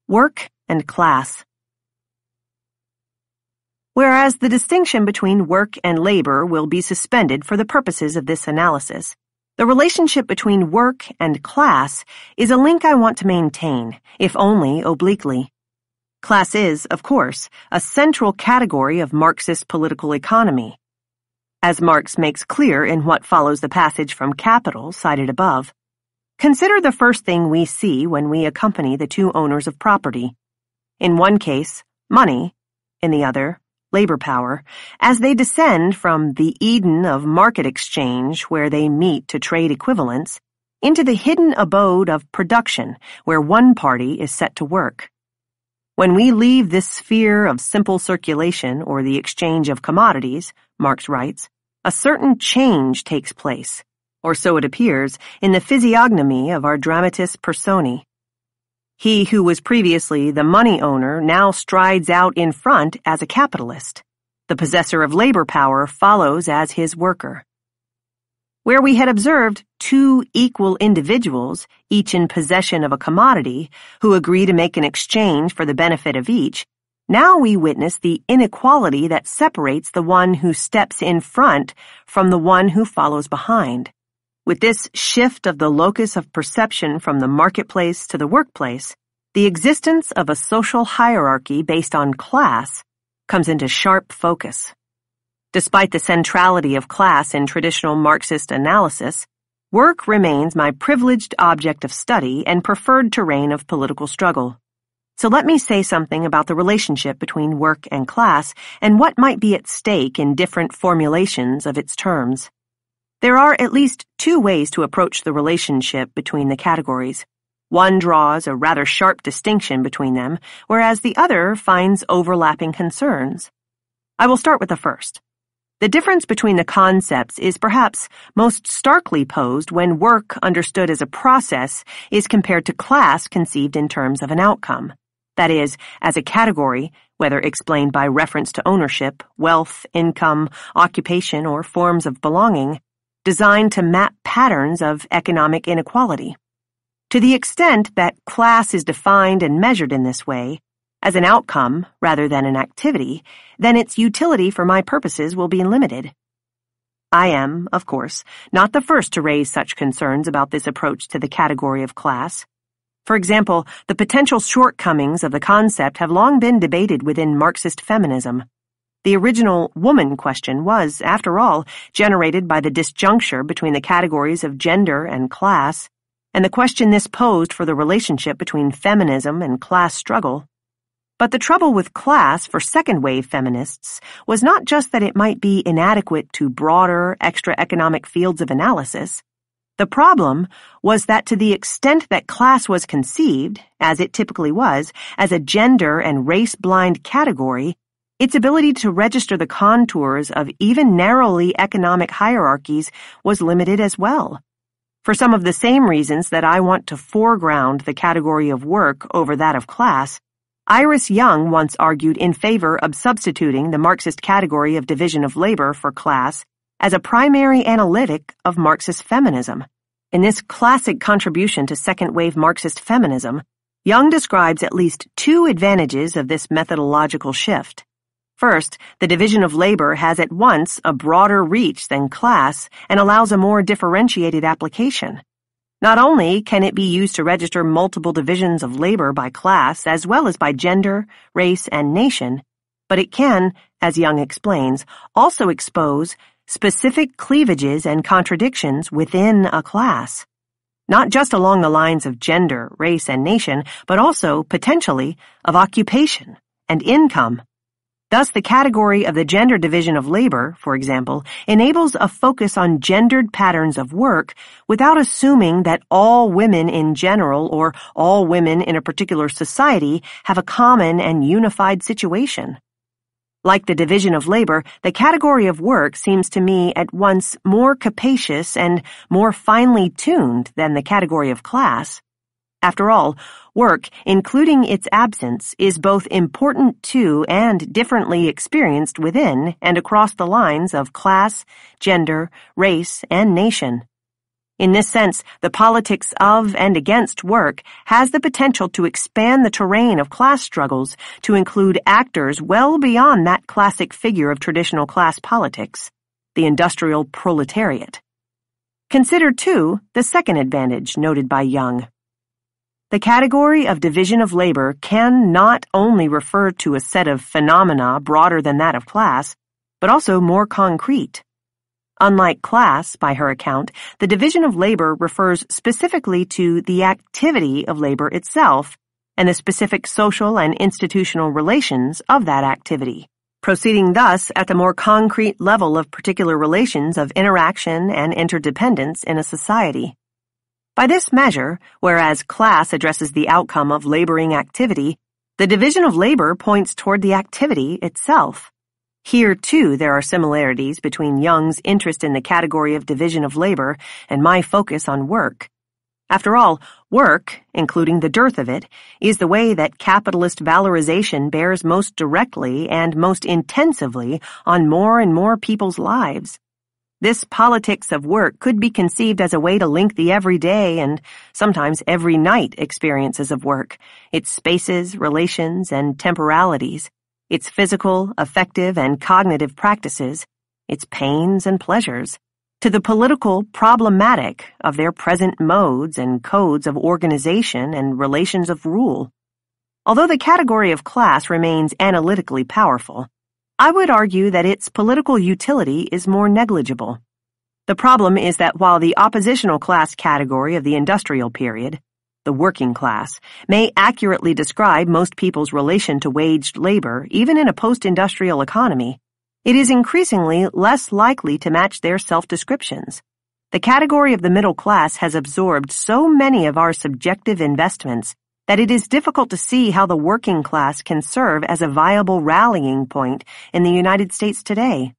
Work and class. Whereas the distinction between work and labor will be suspended for the purposes of this analysis, the relationship between work and class is a link I want to maintain, if only obliquely. Class is, of course, a central category of Marxist political economy. As Marx makes clear in what follows the passage from Capital cited above, consider the first thing we see when we accompany the two owners of property. In one case, money, in the other, labor power, as they descend from the Eden of market exchange where they meet to trade equivalents, into the hidden abode of production where one party is set to work. When we leave this sphere of simple circulation or the exchange of commodities, Marx writes, a certain change takes place, or so it appears, in the physiognomy of our dramatis personae. He who was previously the money owner now strides out in front as a capitalist. The possessor of labor power follows as his worker. Where we had observed two equal individuals, each in possession of a commodity, who agree to make an exchange for the benefit of each, now we witness the inequality that separates the one who steps in front from the one who follows behind. With this shift of the locus of perception from the marketplace to the workplace, the existence of a social hierarchy based on class comes into sharp focus. Despite the centrality of class in traditional Marxist analysis, work remains my privileged object of study and preferred terrain of political struggle. So let me say something about the relationship between work and class and what might be at stake in different formulations of its terms. There are at least two ways to approach the relationship between the categories. One draws a rather sharp distinction between them, whereas the other finds overlapping concerns. I will start with the first. The difference between the concepts is perhaps most starkly posed when work understood as a process is compared to class conceived in terms of an outcome. That is, as a category, whether explained by reference to ownership, wealth, income, occupation, or forms of belonging, designed to map patterns of economic inequality. To the extent that class is defined and measured in this way, as an outcome rather than an activity, then its utility for my purposes will be limited. I am, of course, not the first to raise such concerns about this approach to the category of class. For example, the potential shortcomings of the concept have long been debated within Marxist feminism. The original woman question was, after all, generated by the disjuncture between the categories of gender and class, and the question this posed for the relationship between feminism and class struggle. But the trouble with class for second-wave feminists was not just that it might be inadequate to broader, extra-economic fields of analysis. The problem was that to the extent that class was conceived, as it typically was, as a gender and race-blind category, its ability to register the contours of even narrowly economic hierarchies was limited as well. For some of the same reasons that I want to foreground the category of work over that of class, Iris Young once argued in favor of substituting the Marxist category of division of labor for class as a primary analytic of Marxist feminism. In this classic contribution to second-wave Marxist feminism, Young describes at least two advantages of this methodological shift. First, the division of labor has at once a broader reach than class and allows a more differentiated application. Not only can it be used to register multiple divisions of labor by class as well as by gender, race, and nation, but it can, as Young explains, also expose specific cleavages and contradictions within a class, not just along the lines of gender, race, and nation, but also, potentially, of occupation and income. Thus, the category of the gender division of labor, for example, enables a focus on gendered patterns of work without assuming that all women in general or all women in a particular society have a common and unified situation. Like the division of labor, the category of work seems to me at once more capacious and more finely tuned than the category of class. After all, work, including its absence, is both important to and differently experienced within and across the lines of class, gender, race, and nation. In this sense, the politics of and against work has the potential to expand the terrain of class struggles to include actors well beyond that classic figure of traditional class politics, the industrial proletariat. Consider, too, the second advantage noted by Young. The category of division of labor can not only refer to a set of phenomena broader than that of class, but also more concrete. Unlike class, by her account, the division of labor refers specifically to the activity of labor itself and the specific social and institutional relations of that activity, proceeding thus at the more concrete level of particular relations of interaction and interdependence in a society. By this measure, whereas class addresses the outcome of laboring activity, the division of labor points toward the activity itself. Here, too, there are similarities between Young's interest in the category of division of labor and my focus on work. After all, work, including the dearth of it, is the way that capitalist valorization bears most directly and most intensively on more and more people's lives. This politics of work could be conceived as a way to link the everyday and sometimes every night experiences of work, its spaces, relations, and temporalities, its physical, affective, and cognitive practices, its pains and pleasures, to the political problematic of their present modes and codes of organization and relations of rule. Although the category of class remains analytically powerful, I would argue that its political utility is more negligible. The problem is that while the oppositional class category of the industrial period, the working class, may accurately describe most people's relation to waged labor, even in a post-industrial economy, it is increasingly less likely to match their self-descriptions. The category of the middle class has absorbed so many of our subjective investments that it is difficult to see how the working class can serve as a viable rallying point in the United States today.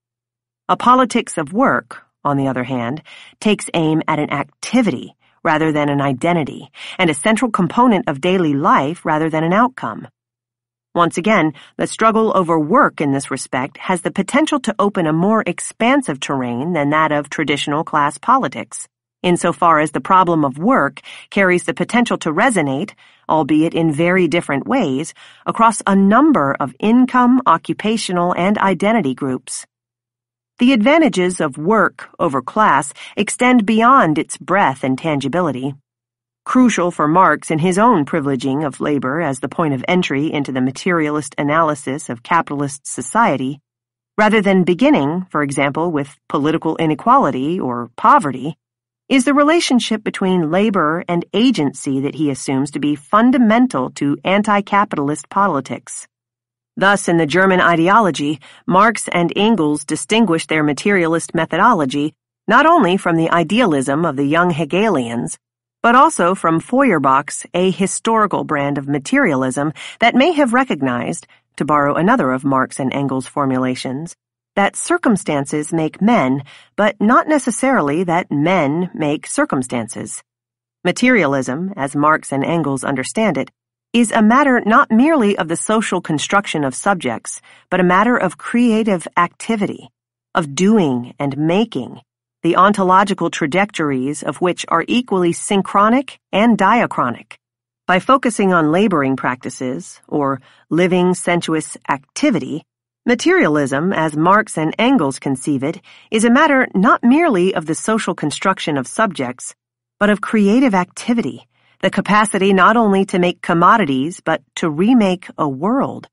A politics of work, on the other hand, takes aim at an activity rather than an identity, and a central component of daily life rather than an outcome. Once again, the struggle over work in this respect has the potential to open a more expansive terrain than that of traditional class politics. insofar as the problem of work carries the potential to resonate, albeit in very different ways, across a number of income, occupational, and identity groups. The advantages of work over class extend beyond its breadth and tangibility. Crucial for Marx in his own privileging of labor as the point of entry into the materialist analysis of capitalist society, rather than beginning, for example, with political inequality or poverty, is the relationship between labor and agency that he assumes to be fundamental to anti-capitalist politics. Thus, in the German ideology, Marx and Engels distinguished their materialist methodology not only from the idealism of the young Hegelians, but also from Feuerbach's ahistorical brand of materialism that may have recognized, to borrow another of Marx and Engels' formulations, that circumstances make men, but not necessarily that men make circumstances. Materialism, as Marx and Engels understand it, is a matter not merely of the social construction of subjects, but a matter of creative activity, of doing and making, the ontological trajectories of which are equally synchronic and diachronic. By focusing on laboring practices, or living sensuous activity, materialism, as Marx and Engels conceive it, is a matter not merely of the social construction of subjects, but of creative activity, the capacity not only to make commodities, but to remake a world.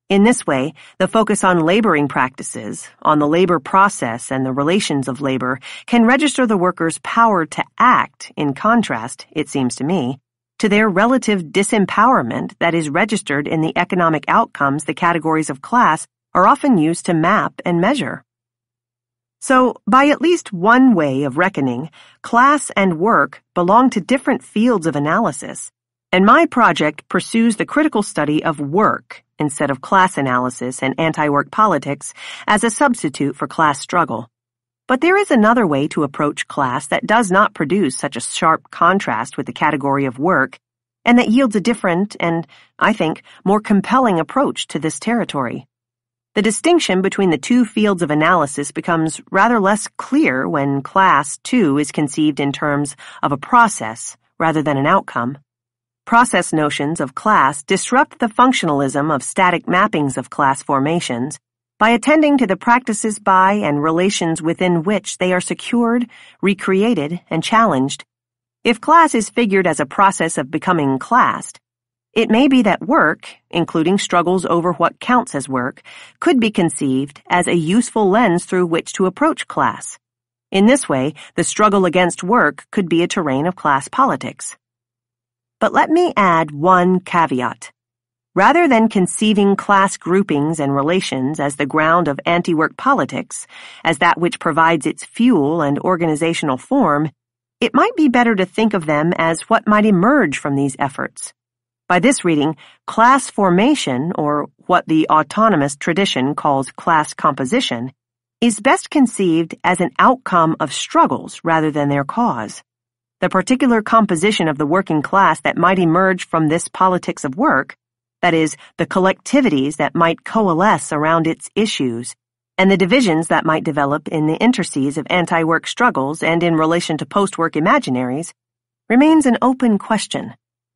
In this way, the focus on laboring practices, on the labor process and the relations of labor, can register the workers' power to act, in contrast, it seems to me, to their relative disempowerment that is registered in the economic outcomes the categories of class are often used to map and measure. So, by at least one way of reckoning, class and work belong to different fields of analysis, and my project pursues the critical study of work instead of class analysis and anti-work politics as a substitute for class struggle. But there is another way to approach class that does not produce such a sharp contrast with the category of work, and that yields a different and, I think, more compelling approach to this territory. The distinction between the two fields of analysis becomes rather less clear when class, too, is conceived in terms of a process rather than an outcome. Process notions of class disrupt the functionalism of static mappings of class formations by attending to the practices by and relations within which they are secured, recreated, and challenged. If class is figured as a process of becoming classed, it may be that work, including struggles over what counts as work, could be conceived as a useful lens through which to approach class. In this way, the struggle against work could be a terrain of class politics. But let me add one caveat. Rather than conceiving class groupings and relations as the ground of anti-work politics, as that which provides its fuel and organizational form, it might be better to think of them as what might emerge from these efforts. By this reading, class formation, or what the autonomous tradition calls class composition, is best conceived as an outcome of struggles rather than their cause. The particular composition of the working class that might emerge from this politics of work, that is, the collectivities that might coalesce around its issues, and the divisions that might develop in the interstices of anti-work struggles and in relation to post-work imaginaries, remains an open question.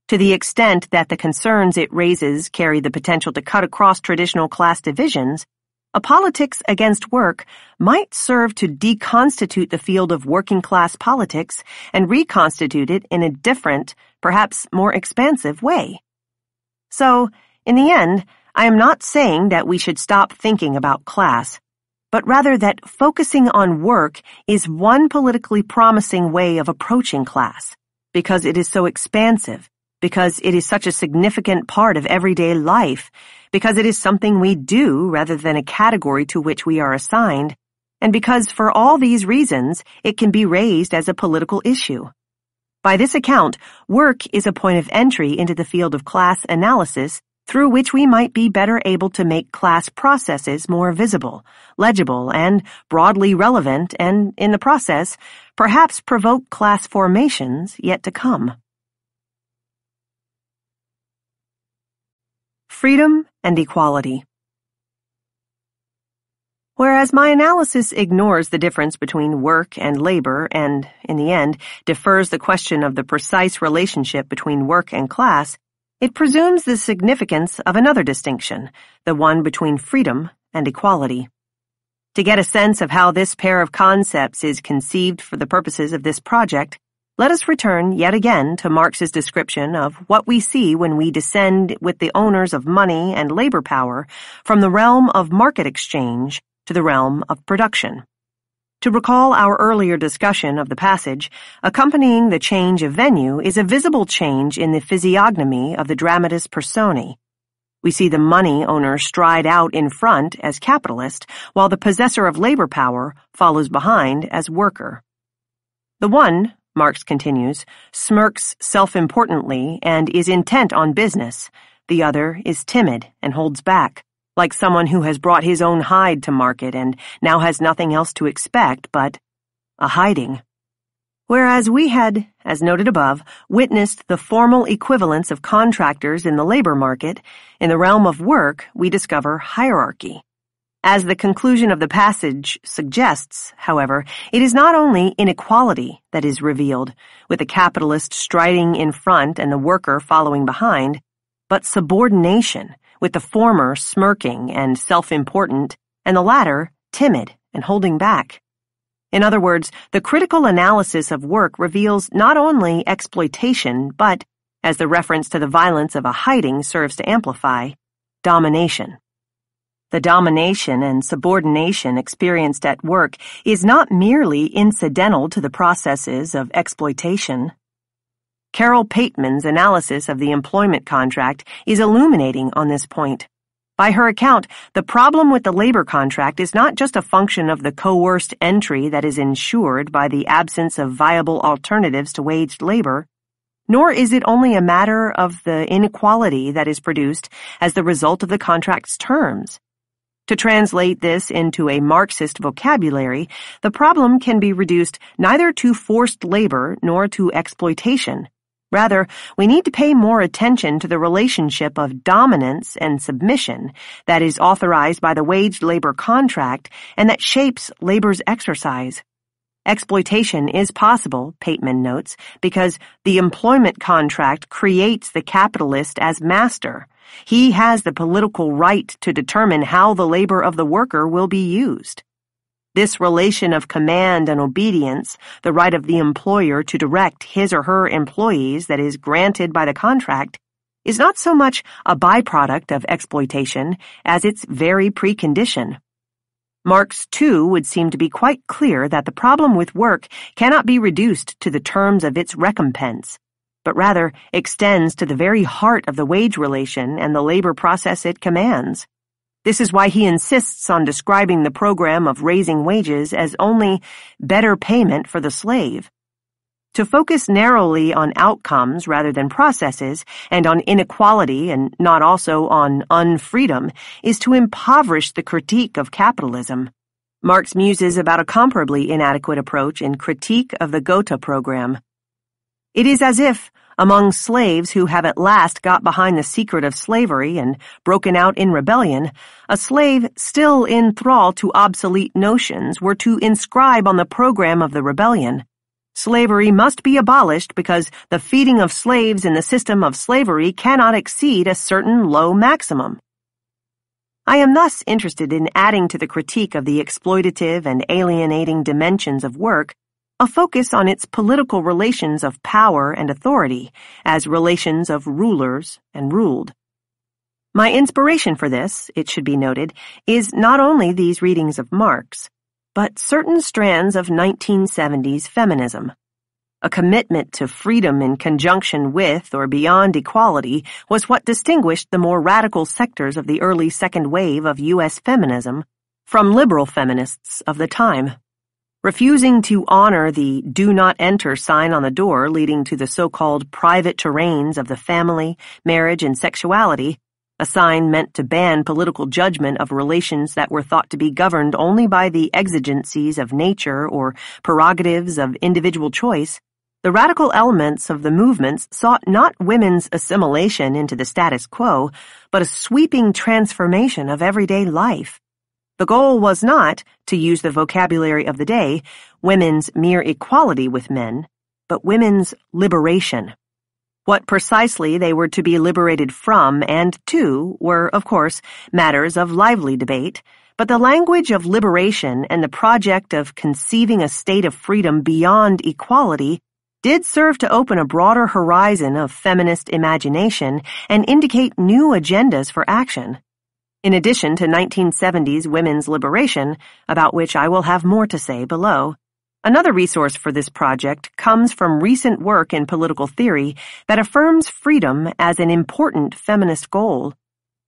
To the extent that the concerns it raises carry the potential to cut across traditional class divisions, a politics against work might serve to deconstitute the field of working-class politics and reconstitute it in a different, perhaps more expansive way. So, in the end, I am not saying that we should stop thinking about class, but rather that focusing on work is one politically promising way of approaching class, because it is so expansive, because it is such a significant part of everyday life, because it is something we do rather than a category to which we are assigned, and because for all these reasons it can be raised as a political issue. By this account, work is a point of entry into the field of class analysis through which we might be better able to make class processes more visible, legible, and broadly relevant, and, in the process, perhaps provoke class formations yet to come. Freedom and equality. Whereas my analysis ignores the difference between work and labor and, in the end, defers the question of the precise relationship between work and class, it presumes the significance of another distinction, the one between freedom and equality. To get a sense of how this pair of concepts is conceived for the purposes of this project, let us return yet again to Marx's description of what we see when we descend with the owners of money and labor power from the realm of market exchange to the realm of production. To recall our earlier discussion of the passage, accompanying the change of venue is a visible change in the physiognomy of the dramatis personae. We see the money owner stride out in front as capitalist, while the possessor of labor power follows behind as worker. The one, Marx continues, smirks self-importantly and is intent on business. The other is timid and holds back, like someone who has brought his own hide to market and now has nothing else to expect but a hiding. Whereas we had, as noted above, witnessed the formal equivalence of contractors in the labor market, in the realm of work we discover hierarchy. As the conclusion of the passage suggests, however, it is not only inequality that is revealed, with the capitalist striding in front and the worker following behind, but subordination, with the former smirking and self-important, and the latter timid and holding back. In other words, the critical analysis of work reveals not only exploitation, but, as the reference to the violence of a hiding serves to amplify, domination. The domination and subordination experienced at work is not merely incidental to the processes of exploitation. Carol Pateman's analysis of the employment contract is illuminating on this point. By her account, the problem with the labor contract is not just a function of the coerced entry that is ensured by the absence of viable alternatives to waged labor, nor is it only a matter of the inequality that is produced as the result of the contract's terms. To translate this into a Marxist vocabulary, the problem can be reduced neither to forced labor nor to exploitation. Rather, we need to pay more attention to the relationship of dominance and submission that is authorized by the waged labor contract and that shapes labor's exercise. Exploitation is possible, Pateman notes, because the employment contract creates the capitalist as master. He has the political right to determine how the labor of the worker will be used. This relation of command and obedience, the right of the employer to direct his or her employees that is granted by the contract, is not so much a byproduct of exploitation as its very precondition. Marx, too, would seem to be quite clear that the problem with work cannot be reduced to the terms of its recompense, but rather extends to the very heart of the wage relation and the labor process it commands. This is why he insists on describing the program of raising wages as only better payment for the slave. To focus narrowly on outcomes rather than processes, and on inequality and not also on unfreedom, is to impoverish the critique of capitalism. Marx muses about a comparably inadequate approach in Critique of the Gotha program. It is as if, among slaves who have at last got behind the secret of slavery and broken out in rebellion, a slave still in thrall to obsolete notions were to inscribe on the program of the rebellion, "Slavery must be abolished because the feeding of slaves in the system of slavery cannot exceed a certain low maximum." I am thus interested in adding to the critique of the exploitative and alienating dimensions of work a focus on its political relations of power and authority as relations of rulers and ruled. My inspiration for this, it should be noted, is not only these readings of Marx, but certain strands of 1970s feminism. A commitment to freedom in conjunction with or beyond equality was what distinguished the more radical sectors of the early second wave of U.S. feminism from liberal feminists of the time. Refusing to honor the "do not enter" sign on the door leading to the so-called private terrains of the family, marriage, and sexuality, a sign meant to ban political judgment of relations that were thought to be governed only by the exigencies of nature or prerogatives of individual choice, the radical elements of the movements sought not women's assimilation into the status quo, but a sweeping transformation of everyday life. The goal was not, to use the vocabulary of the day, women's mere equality with men, but women's liberation. What precisely they were to be liberated from and to were, of course, matters of lively debate, but the language of liberation and the project of conceiving a state of freedom beyond equality did serve to open a broader horizon of feminist imagination and indicate new agendas for action. In addition to 1970s women's liberation, about which I will have more to say below, another resource for this project comes from recent work in political theory that affirms freedom as an important feminist goal.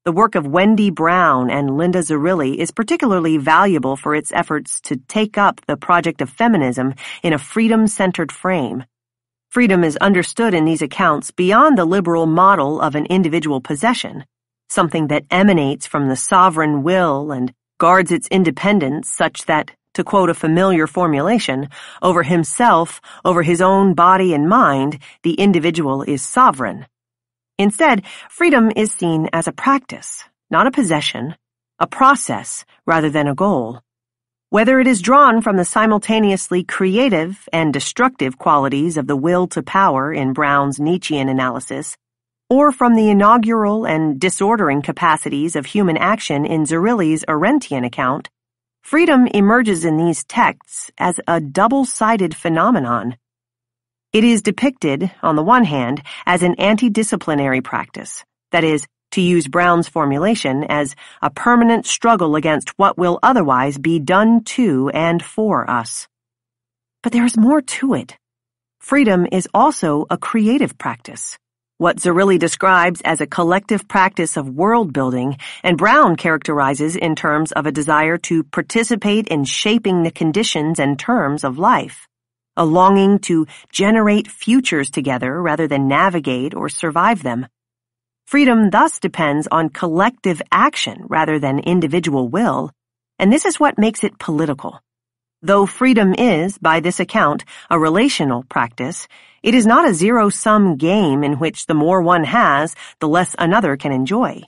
The work of Wendy Brown and Linda Zerilli is particularly valuable for its efforts to take up the project of feminism in a freedom-centered frame. Freedom is understood in these accounts beyond the liberal model of an individual possession, something that emanates from the sovereign will and guards its independence such that, to quote a familiar formulation, over himself, over his own body and mind, the individual is sovereign. Instead, freedom is seen as a practice, not a possession, a process rather than a goal. Whether it is drawn from the simultaneously creative and destructive qualities of the will to power in Brown's Nietzschean analysis, or from the inaugural and disordering capacities of human action in Zerilli's Arendtian account, freedom emerges in these texts as a double-sided phenomenon. It is depicted, on the one hand, as an anti-disciplinary practice, that is, to use Brown's formulation, as a permanent struggle against what will otherwise be done to and for us. But there is more to it. Freedom is also a creative practice, what Zerilli describes as a collective practice of world-building, and Brown characterizes in terms of a desire to participate in shaping the conditions and terms of life, a longing to generate futures together rather than navigate or survive them. Freedom thus depends on collective action rather than individual will, and this is what makes it political. Though freedom is, by this account, a relational practice, it is not a zero-sum game in which the more one has, the less another can enjoy.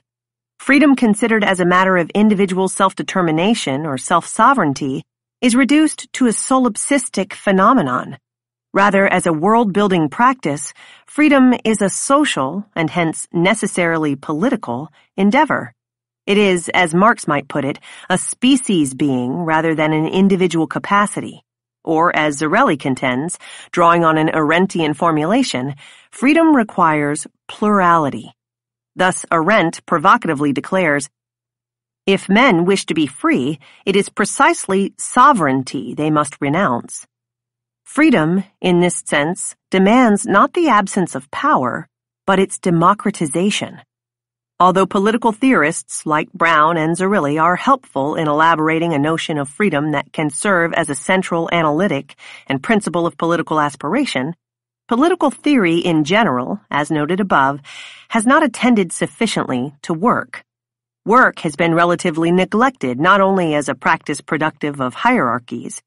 Freedom considered as a matter of individual self-determination or self-sovereignty is reduced to a solipsistic phenomenon. Rather, as a world-building practice, freedom is a social, and hence necessarily political, endeavor. It is, as Marx might put it, a species being rather than an individual capacity. Or, as Zerilli contends, drawing on an Arendtian formulation, freedom requires plurality. Thus, Arendt provocatively declares, "If men wish to be free, it is precisely sovereignty they must renounce." Freedom, in this sense, demands not the absence of power, but its democratization. Although political theorists like Brown and Zerilli are helpful in elaborating a notion of freedom that can serve as a central analytic and principle of political aspiration, political theory in general, as noted above, has not attended sufficiently to work. Work has been relatively neglected not only as a practice productive of hierarchies,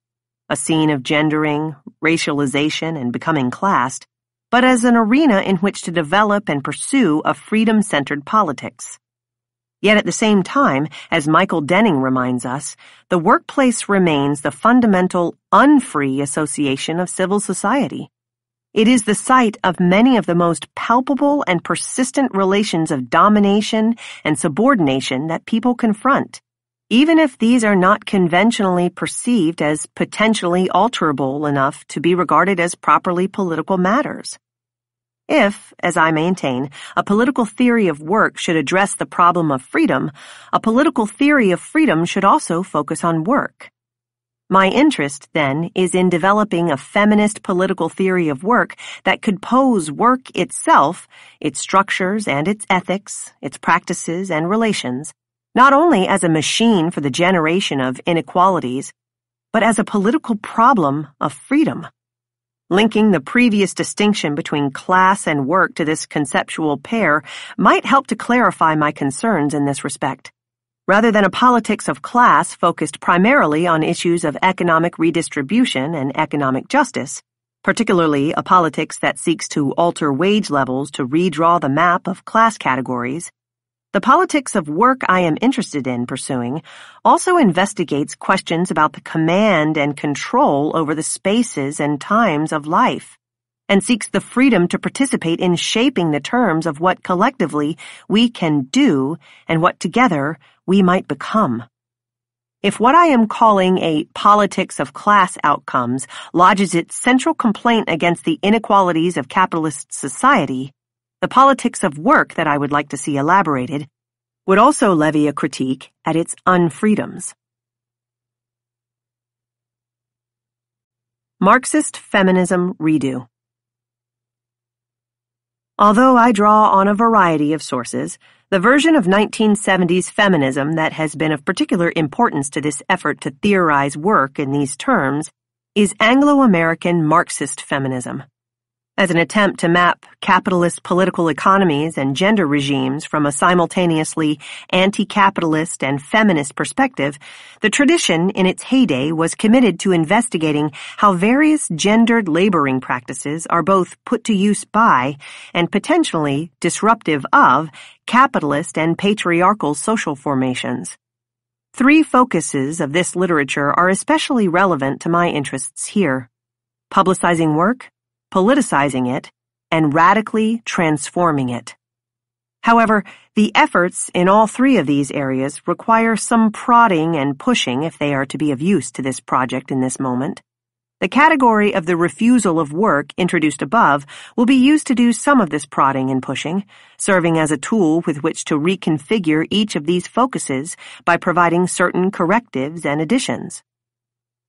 a scene of gendering, racialization, and becoming classed, but as an arena in which to develop and pursue a freedom-centered politics. Yet at the same time, as Michael Denning reminds us, the workplace remains the fundamental unfree association of civil society. It is the site of many of the most palpable and persistent relations of domination and subordination that people confront, even if these are not conventionally perceived as potentially alterable enough to be regarded as properly political matters. If, as I maintain, a political theory of work should address the problem of freedom, a political theory of freedom should also focus on work. My interest, then, is in developing a feminist political theory of work that could pose work itself, its structures and its ethics, its practices and relations, not only as a machine for the generation of inequalities, but as a political problem of freedom. Linking the previous distinction between class and work to this conceptual pair might help to clarify my concerns in this respect. Rather than a politics of class focused primarily on issues of economic redistribution and economic justice, particularly a politics that seeks to alter wage levels to redraw the map of class categories, The politics of work I am interested in pursuing also investigates questions about the command and control over the spaces and times of life, and seeks the freedom to participate in shaping the terms of what collectively we can do and what together we might become. If what I am calling a politics of class outcomes lodges its central complaint against the inequalities of capitalist society, the politics of work that I would like to see elaborated would also levy a critique at its unfreedoms. Marxist Feminism Redo. Although I draw on a variety of sources, the version of 1970s feminism that has been of particular importance to this effort to theorize work in these terms is Anglo-American Marxist feminism. As an attempt to map capitalist political economies and gender regimes from a simultaneously anti-capitalist and feminist perspective, the tradition in its heyday was committed to investigating how various gendered laboring practices are both put to use by and potentially disruptive of capitalist and patriarchal social formations. Three focuses of this literature are especially relevant to my interests here: publicizing work, politicizing it, and radically transforming it. However, the efforts in all three of these areas require some prodding and pushing if they are to be of use to this project in this moment. The category of the refusal of work introduced above will be used to do some of this prodding and pushing, serving as a tool with which to reconfigure each of these focuses by providing certain correctives and additions.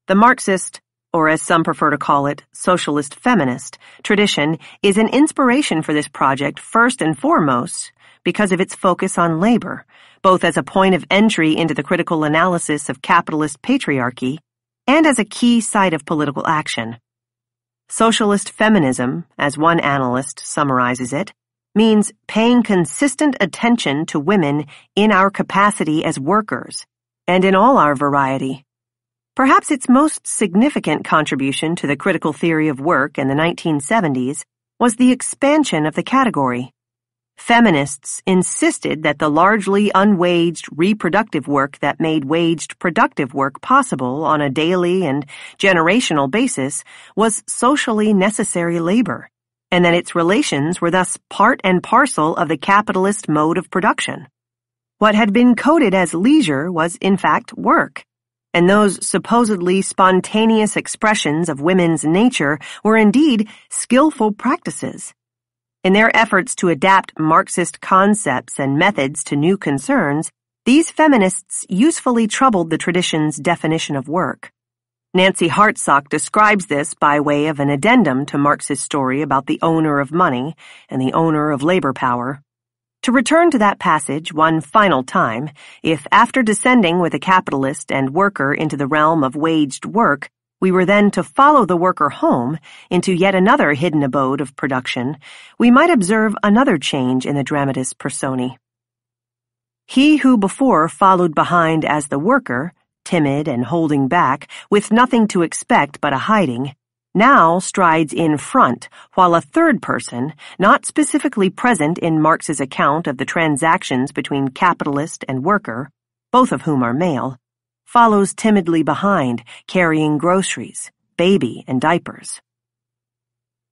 The Marxist, or as some prefer to call it, socialist feminist, tradition is an inspiration for this project first and foremost because of its focus on labor, both as a point of entry into the critical analysis of capitalist patriarchy and as a key site of political action. Socialist feminism, as one analyst summarizes it, means paying consistent attention to women in our capacity as workers, and in all our variety. Perhaps its most significant contribution to the critical theory of work in the 1970s was the expansion of the category. Feminists insisted that the largely unwaged reproductive work that made waged productive work possible on a daily and generational basis was socially necessary labor, and that its relations were thus part and parcel of the capitalist mode of production. What had been coded as leisure was in fact work, and those supposedly spontaneous expressions of women's nature were indeed skillful practices. In their efforts to adapt Marxist concepts and methods to new concerns, these feminists usefully troubled the tradition's definition of work. Nancy Hartsock describes this by way of an addendum to Marx's story about the owner of money and the owner of labor power. To return to that passage one final time, if after descending with a capitalist and worker into the realm of waged work, we were then to follow the worker home into yet another hidden abode of production, we might observe another change in the dramatis personae. He who before followed behind as the worker, timid and holding back, with nothing to expect but a hiding, now strides in front, while a third person, not specifically present in Marx's account of the transactions between capitalist and worker, both of whom are male, follows timidly behind, carrying groceries, baby, and diapers.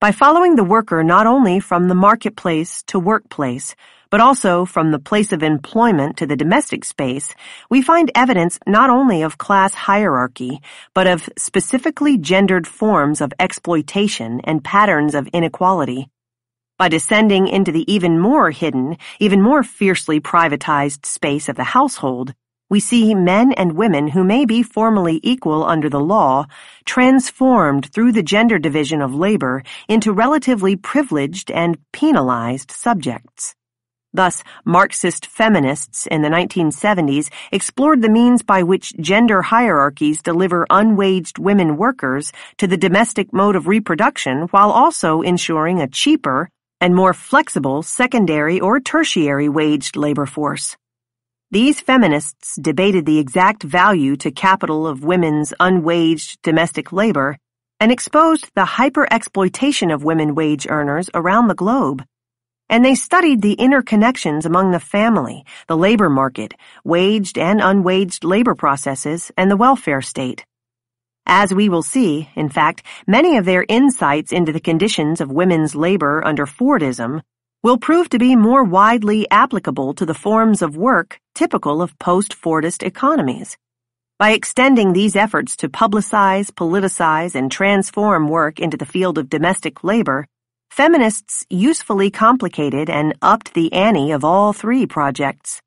By following the worker not only from the marketplace to workplace, but also from the place of employment to the domestic space, we find evidence not only of class hierarchy, but of specifically gendered forms of exploitation and patterns of inequality. By descending into the even more hidden, even more fiercely privatized space of the household, we see men and women who may be formally equal under the law transformed through the gender division of labor into relatively privileged and penalized subjects. Thus, Marxist feminists in the 1970s explored the means by which gender hierarchies deliver unwaged women workers to the domestic mode of reproduction while also ensuring a cheaper and more flexible secondary or tertiary waged labor force. These feminists debated the exact value to capital of women's unwaged domestic labor and exposed the hyper-exploitation of women wage earners around the globe. and they studied the interconnections among the family, the labor market, waged and unwaged labor processes, and the welfare state. As we will see, in fact, many of their insights into the conditions of women's labor under Fordism will prove to be more widely applicable to the forms of work typical of post-Fordist economies. By extending these efforts to publicize, politicize, and transform work into the field of domestic labor, feminists usefully complicated and upped the ante of all three projects.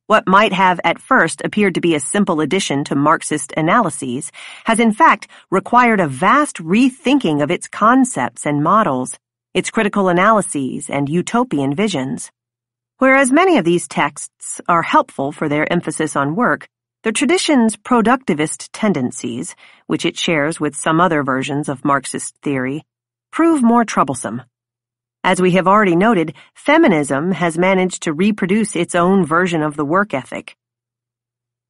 What might have at first appeared to be a simple addition to Marxist analyses has in fact required a vast rethinking of its concepts and models, its critical analyses and utopian visions. Whereas many of these texts are helpful for their emphasis on work, the tradition's productivist tendencies, which it shares with some other versions of Marxist theory, prove more troublesome. As we have already noted, feminism has managed to reproduce its own version of the work ethic.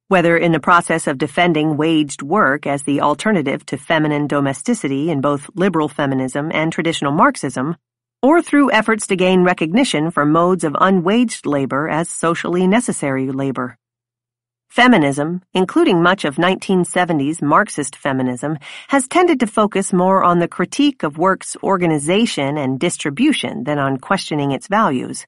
Whether in the process of defending waged work as the alternative to feminine domesticity in both liberal feminism and traditional Marxism, or through efforts to gain recognition for modes of unwaged labor as socially necessary labor. Feminism, including much of 1970s Marxist feminism, has tended to focus more on the critique of work's organization and distribution than on questioning its values.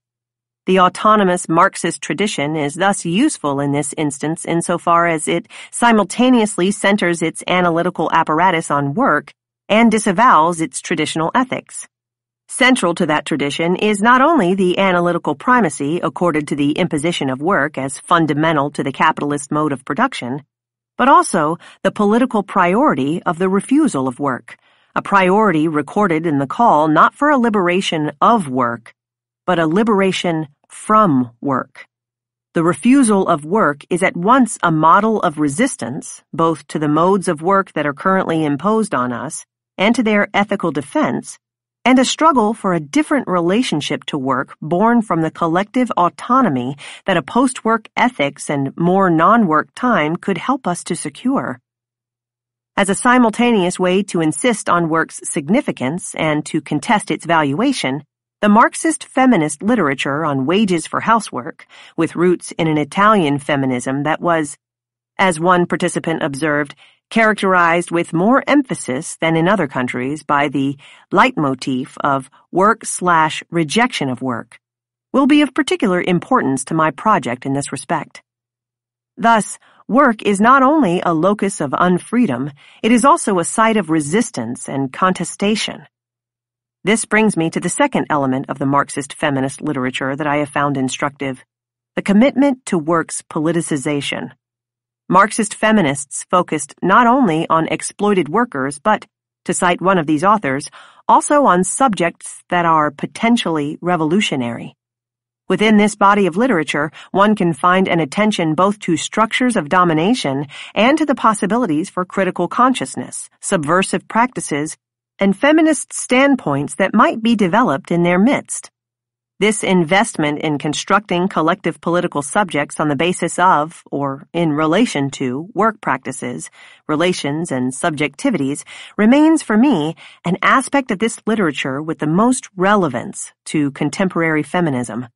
The autonomous Marxist tradition is thus useful in this instance insofar as it simultaneously centers its analytical apparatus on work and disavows its traditional ethics. Central to that tradition is not only the analytical primacy accorded to the imposition of work as fundamental to the capitalist mode of production, but also the political priority of the refusal of work, a priority recorded in the call not for a liberation of work, but a liberation from work. The refusal of work is at once a model of resistance, both to the modes of work that are currently imposed on us and to their ethical defense, and a struggle for a different relationship to work born from the collective autonomy that a post-work ethics and more non-work time could help us to secure. As a simultaneous way to insist on work's significance and to contest its valuation, the Marxist feminist literature on wages for housework, with roots in an Italian feminism that was, as one participant observed, characterized with more emphasis than in other countries by the leitmotif of work/rejection of work, will be of particular importance to my project in this respect. Thus, work is not only a locus of unfreedom, it is also a site of resistance and contestation. This brings me to the second element of the Marxist feminist literature that I have found instructive, the commitment to work's politicization. Marxist feminists focused not only on exploited workers, but, to cite one of these authors, also on subjects that are potentially revolutionary. Within this body of literature, one can find an attention both to structures of domination and to the possibilities for critical consciousness, subversive practices, and feminist standpoints that might be developed in their midst. This investment in constructing collective political subjects on the basis of, or in relation to, work practices, relations, and subjectivities remains for me an aspect of this literature with the most relevance to contemporary feminism.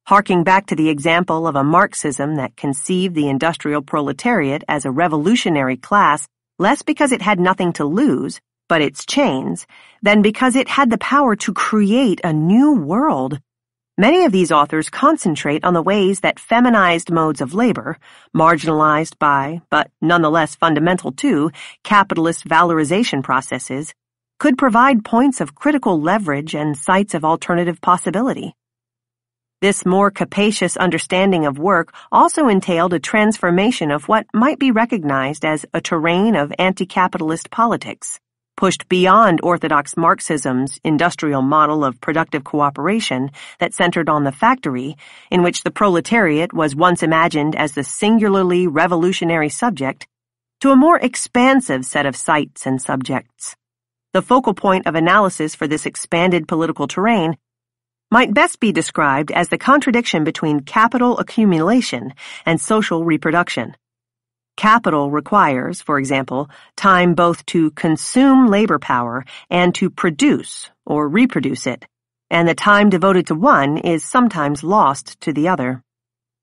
Harking back to the example of a Marxism that conceived the industrial proletariat as a revolutionary class less because it had nothing to lose, but its chains, than because it had the power to create a new world. Many of these authors concentrate on the ways that feminized modes of labor, marginalized by, but nonetheless fundamental to, capitalist valorization processes, could provide points of critical leverage and sites of alternative possibility. This more capacious understanding of work also entailed a transformation of what might be recognized as a terrain of anti-capitalist politics, pushed beyond orthodox Marxism's industrial model of productive cooperation that centered on the factory, in which the proletariat was once imagined as the singularly revolutionary subject, to a more expansive set of sites and subjects. The focal point of analysis for this expanded political terrain might best be described as the contradiction between capital accumulation and social reproduction. Capital requires, for example, time both to consume labor power and to produce or reproduce it. and the time devoted to one is sometimes lost to the other.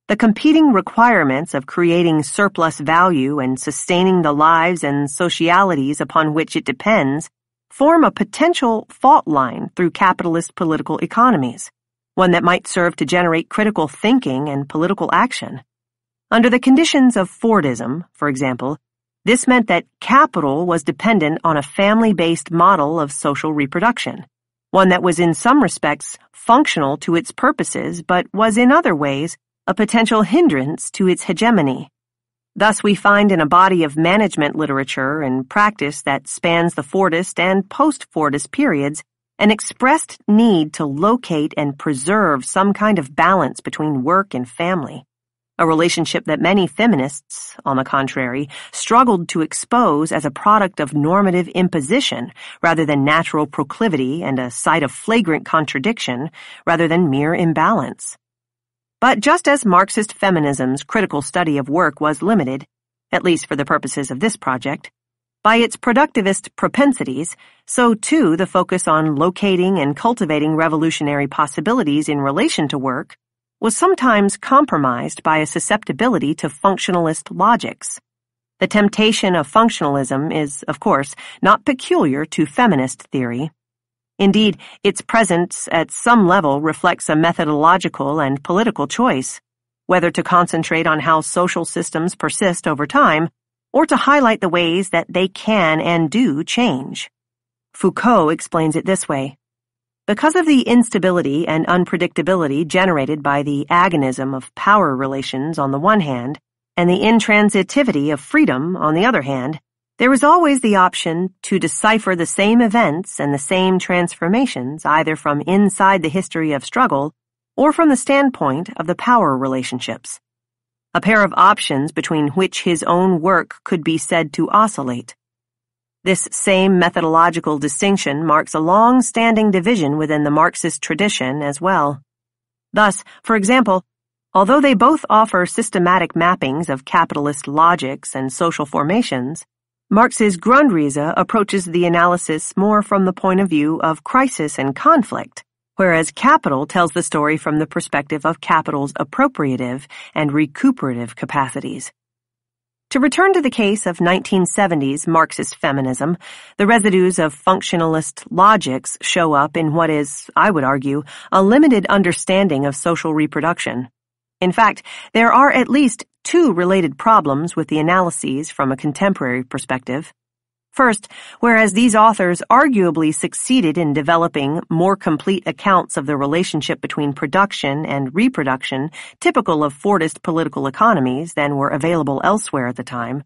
The competing requirements of creating surplus value and sustaining the lives and socialities upon which it depends form a potential fault line through capitalist political economies, one that might serve to generate critical thinking and political action. Under the conditions of Fordism, for example, this meant that capital was dependent on a family-based model of social reproduction, one that was in some respects functional to its purposes but was in other ways a potential hindrance to its hegemony. Thus, we find in a body of management literature and practice that spans the Fordist and post-Fordist periods an expressed need to locate and preserve some kind of balance between work and family, a relationship that many feminists, on the contrary, struggled to expose as a product of normative imposition rather than natural proclivity and a site of flagrant contradiction rather than mere imbalance. But just as Marxist feminism's critical study of work was limited, at least for the purposes of this project, by its productivist propensities, so too the focus on locating and cultivating revolutionary possibilities in relation to work was sometimes compromised by a susceptibility to functionalist logics. The temptation of functionalism is, of course, not peculiar to feminist theory. Indeed, its presence at some level reflects a methodological and political choice, whether to concentrate on how social systems persist over time or to highlight the ways that they can and do change. Foucault explains it this way. Because of the instability and unpredictability generated by the agonism of power relations on the one hand, and the intransitivity of freedom on the other hand, there is always the option to decipher the same events and the same transformations either from inside the history of struggle or from the standpoint of the power relationships. A pair of options between which his own work could be said to oscillate. This same methodological distinction marks a long-standing division within the Marxist tradition as well. Thus, for example, although they both offer systematic mappings of capitalist logics and social formations, Marx's Grundrisse approaches the analysis more from the point of view of crisis and conflict, whereas Capital tells the story from the perspective of capital's appropriative and recuperative capacities. To return to the case of 1970s Marxist feminism, the residues of functionalist logics show up in what is, I would argue, a limited understanding of social reproduction. In fact, there are at least two related problems with the analyses from a contemporary perspective. First, whereas these authors arguably succeeded in developing more complete accounts of the relationship between production and reproduction typical of Fordist political economies than were available elsewhere at the time,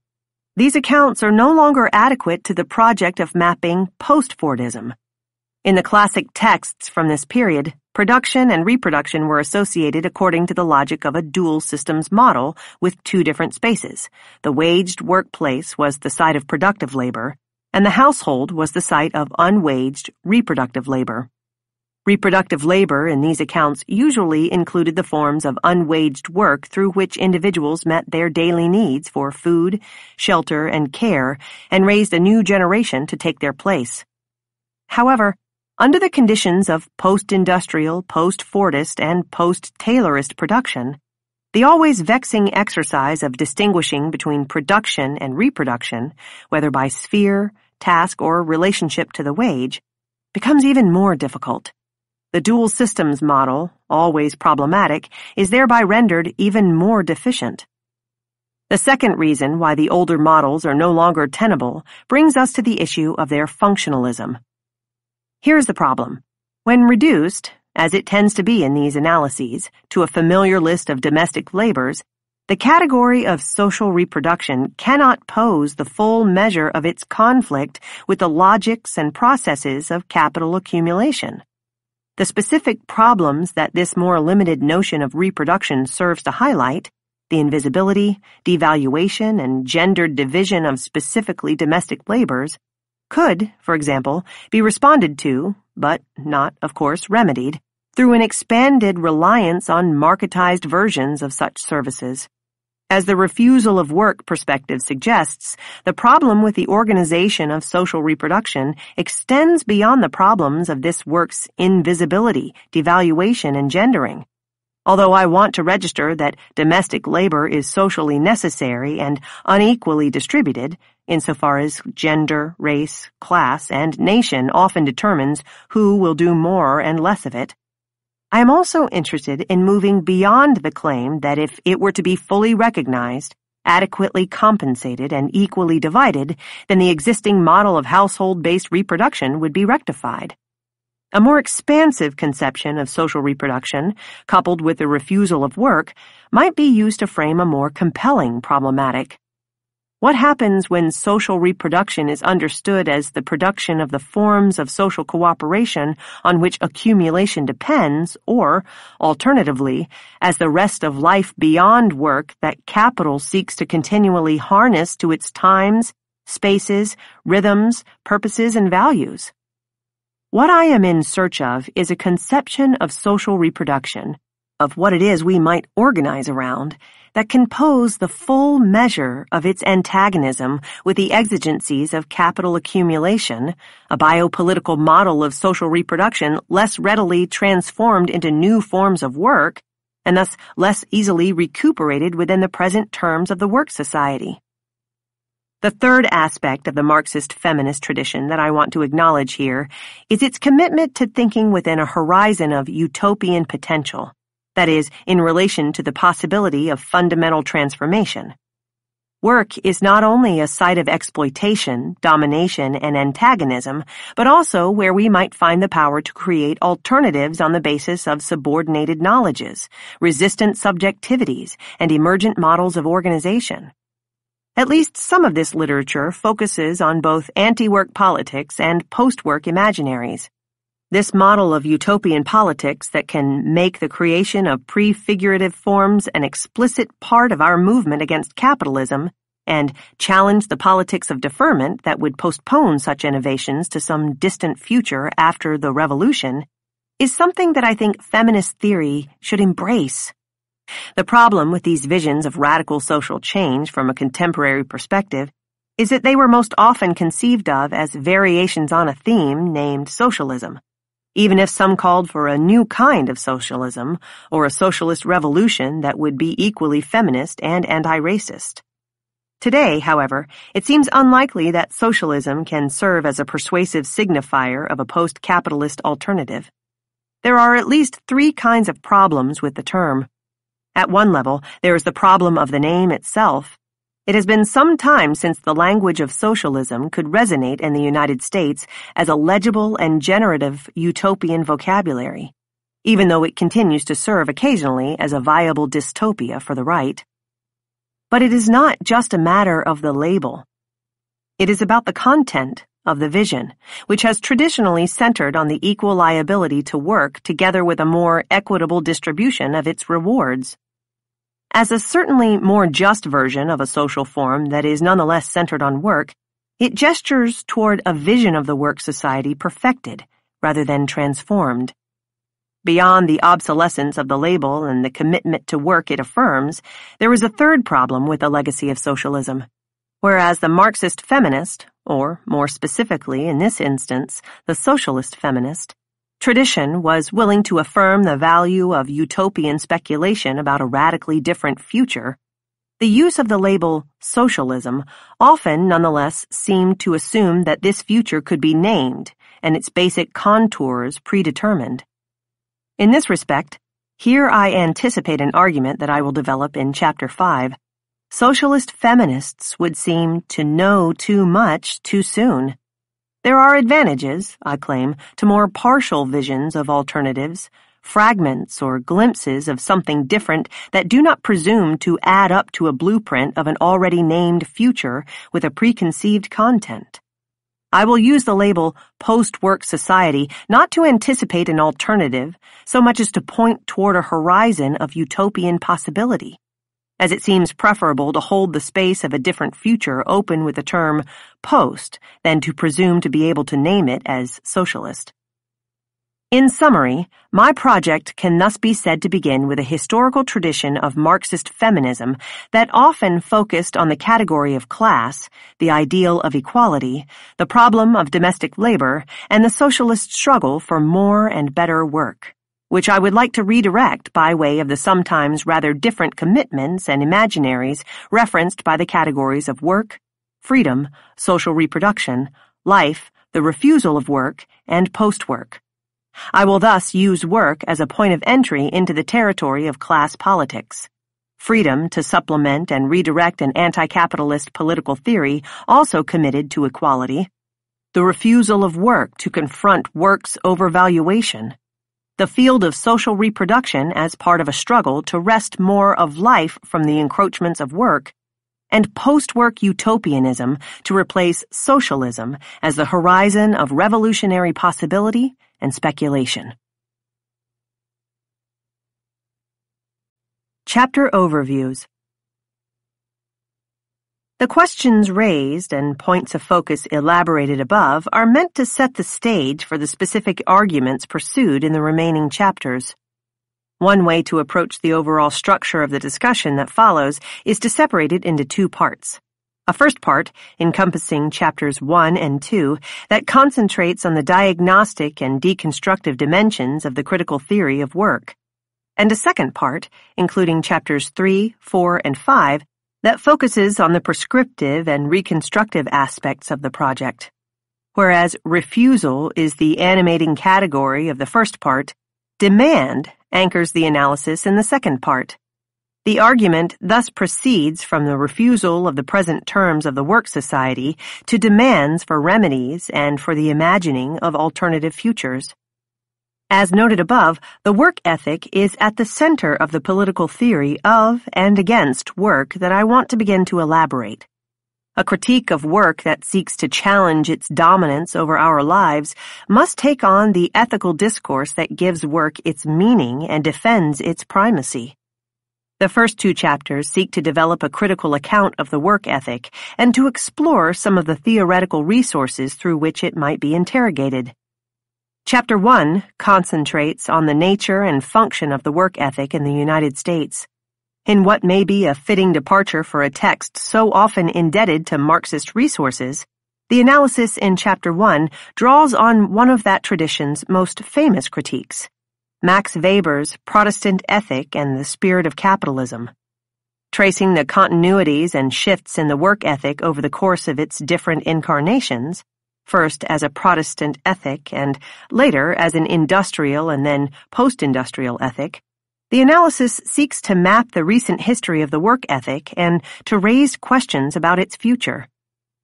these accounts are no longer adequate to the project of mapping post-Fordism. In the classic texts from this period, production and reproduction were associated according to the logic of a dual systems model with two different spaces. The waged workplace was the site of productive labor, and the household was the site of unwaged reproductive labor. Reproductive labor in these accounts usually included the forms of unwaged work through which individuals met their daily needs for food, shelter, and care, and raised a new generation to take their place. However, under the conditions of post-industrial, post-Fordist, and post-Taylorist production, the always vexing exercise of distinguishing between production and reproduction, whether by sphere, task, or relationship to the wage, becomes even more difficult. The dual systems model, always problematic, is thereby rendered even more deficient. The second reason why the older models are no longer tenable brings us to the issue of their functionalism. Here's the problem. When reduced, as it tends to be in these analyses, to a familiar list of domestic labors, the category of social reproduction cannot pose the full measure of its conflict with the logics and processes of capital accumulation. The specific problems that this more limited notion of reproduction serves to highlight, the invisibility, devaluation, and gendered division of specifically domestic labors, could, for example, be responded to, but not, of course, remedied, through an expanded reliance on marketized versions of such services. As the refusal of work perspective suggests, the problem with the organization of social reproduction extends beyond the problems of this work's invisibility, devaluation, and gendering. Although I want to register that domestic labor is socially necessary and unequally distributed, insofar as gender, race, class, and nation often determines who will do more and less of it, I am also interested in moving beyond the claim that if it were to be fully recognized, adequately compensated, and equally divided, then the existing model of household-based reproduction would be rectified. A more expansive conception of social reproduction, coupled with the refusal of work, might be used to frame a more compelling problematic. What happens when social reproduction is understood as the production of the forms of social cooperation on which accumulation depends, or, alternatively, as the rest of life beyond work that capital seeks to continually harness to its times, spaces, rhythms, purposes, and values? What I am in search of is a conception of social reproduction, of what it is we might organize around, that can pose the full measure of its antagonism with the exigencies of capital accumulation, a biopolitical model of social reproduction less readily transformed into new forms of work, and thus less easily recuperated within the present terms of the work society. The third aspect of the Marxist feminist tradition that I want to acknowledge here is its commitment to thinking within a horizon of utopian potential, that is, in relation to the possibility of fundamental transformation. Work is not only a site of exploitation, domination, and antagonism, but also where we might find the power to create alternatives on the basis of subordinated knowledges, resistant subjectivities, and emergent models of organization. At least some of this literature focuses on both anti-work politics and post-work imaginaries. This model of utopian politics that can make the creation of prefigurative forms an explicit part of our movement against capitalism and challenge the politics of deferment that would postpone such innovations to some distant future after the revolution is something that I think feminist theory should embrace. The problem with these visions of radical social change from a contemporary perspective is that they were most often conceived of as variations on a theme named socialism, even if some called for a new kind of socialism or a socialist revolution that would be equally feminist and anti-racist. Today, however, it seems unlikely that socialism can serve as a persuasive signifier of a post-capitalist alternative. There are at least three kinds of problems with the term. At one level, there is the problem of the name itself. It has been some time since the language of socialism could resonate in the United States as a legible and generative utopian vocabulary, even though it continues to serve occasionally as a viable dystopia for the right. But it is not just a matter of the label. It is about the content of the vision, which has traditionally centered on the equal liability to work together with a more equitable distribution of its rewards. As a certainly more just version of a social form that is nonetheless centered on work, it gestures toward a vision of the work society perfected rather than transformed. Beyond the obsolescence of the label and the commitment to work it affirms, there is a third problem with the legacy of socialism. Whereas the Marxist feminist, or more specifically in this instance, the socialist feminist, tradition was willing to affirm the value of utopian speculation about a radically different future, the use of the label socialism often nonetheless seemed to assume that this future could be named and its basic contours predetermined. In this respect, here I anticipate an argument that I will develop in Chapter 5. Socialist feminists would seem to know too much too soon. There are advantages, I claim, to more partial visions of alternatives, fragments or glimpses of something different that do not presume to add up to a blueprint of an already named future with a preconceived content. I will use the label post-work society not to anticipate an alternative so much as to point toward a horizon of utopian possibility, as it seems preferable to hold the space of a different future open with the term post than to presume to be able to name it as socialist. In summary, my project can thus be said to begin with a historical tradition of Marxist feminism that often focused on the category of class, the ideal of equality, the problem of domestic labor, and the socialist struggle for more and better work, which I would like to redirect by way of the sometimes rather different commitments and imaginaries referenced by the categories of work, freedom, social reproduction, life, the refusal of work, and post-work. I will thus use work as a point of entry into the territory of class politics. Freedom to supplement and redirect an anti-capitalist political theory also committed to equality. The refusal of work to confront work's overvaluation. The field of social reproduction as part of a struggle to wrest more of life from the encroachments of work, and post-work utopianism to replace socialism as the horizon of revolutionary possibility and speculation. Chapter Overviews. The questions raised and points of focus elaborated above are meant to set the stage for the specific arguments pursued in the remaining chapters. One way to approach the overall structure of the discussion that follows is to separate it into two parts. A first part, encompassing chapters 1 and 2, that concentrates on the diagnostic and deconstructive dimensions of the critical theory of work. And a second part, including chapters 3, 4, and 5, that focuses on the prescriptive and reconstructive aspects of the project. Whereas refusal is the animating category of the first part, demand anchors the analysis in the second part. The argument thus proceeds from the refusal of the present terms of the work society to demands for remedies and for the imagining of alternative futures. As noted above, the work ethic is at the center of the political theory of and against work that I want to begin to elaborate. A critique of work that seeks to challenge its dominance over our lives must take on the ethical discourse that gives work its meaning and defends its primacy. The first two chapters seek to develop a critical account of the work ethic and to explore some of the theoretical resources through which it might be interrogated. Chapter 1 concentrates on the nature and function of the work ethic in the United States. In what may be a fitting departure for a text so often indebted to Marxist resources, the analysis in Chapter 1 draws on one of that tradition's most famous critiques, Max Weber's Protestant Ethic and the Spirit of Capitalism. Tracing the continuities and shifts in the work ethic over the course of its different incarnations, first as a Protestant ethic and later as an industrial and then post-industrial ethic, the analysis seeks to map the recent history of the work ethic and to raise questions about its future.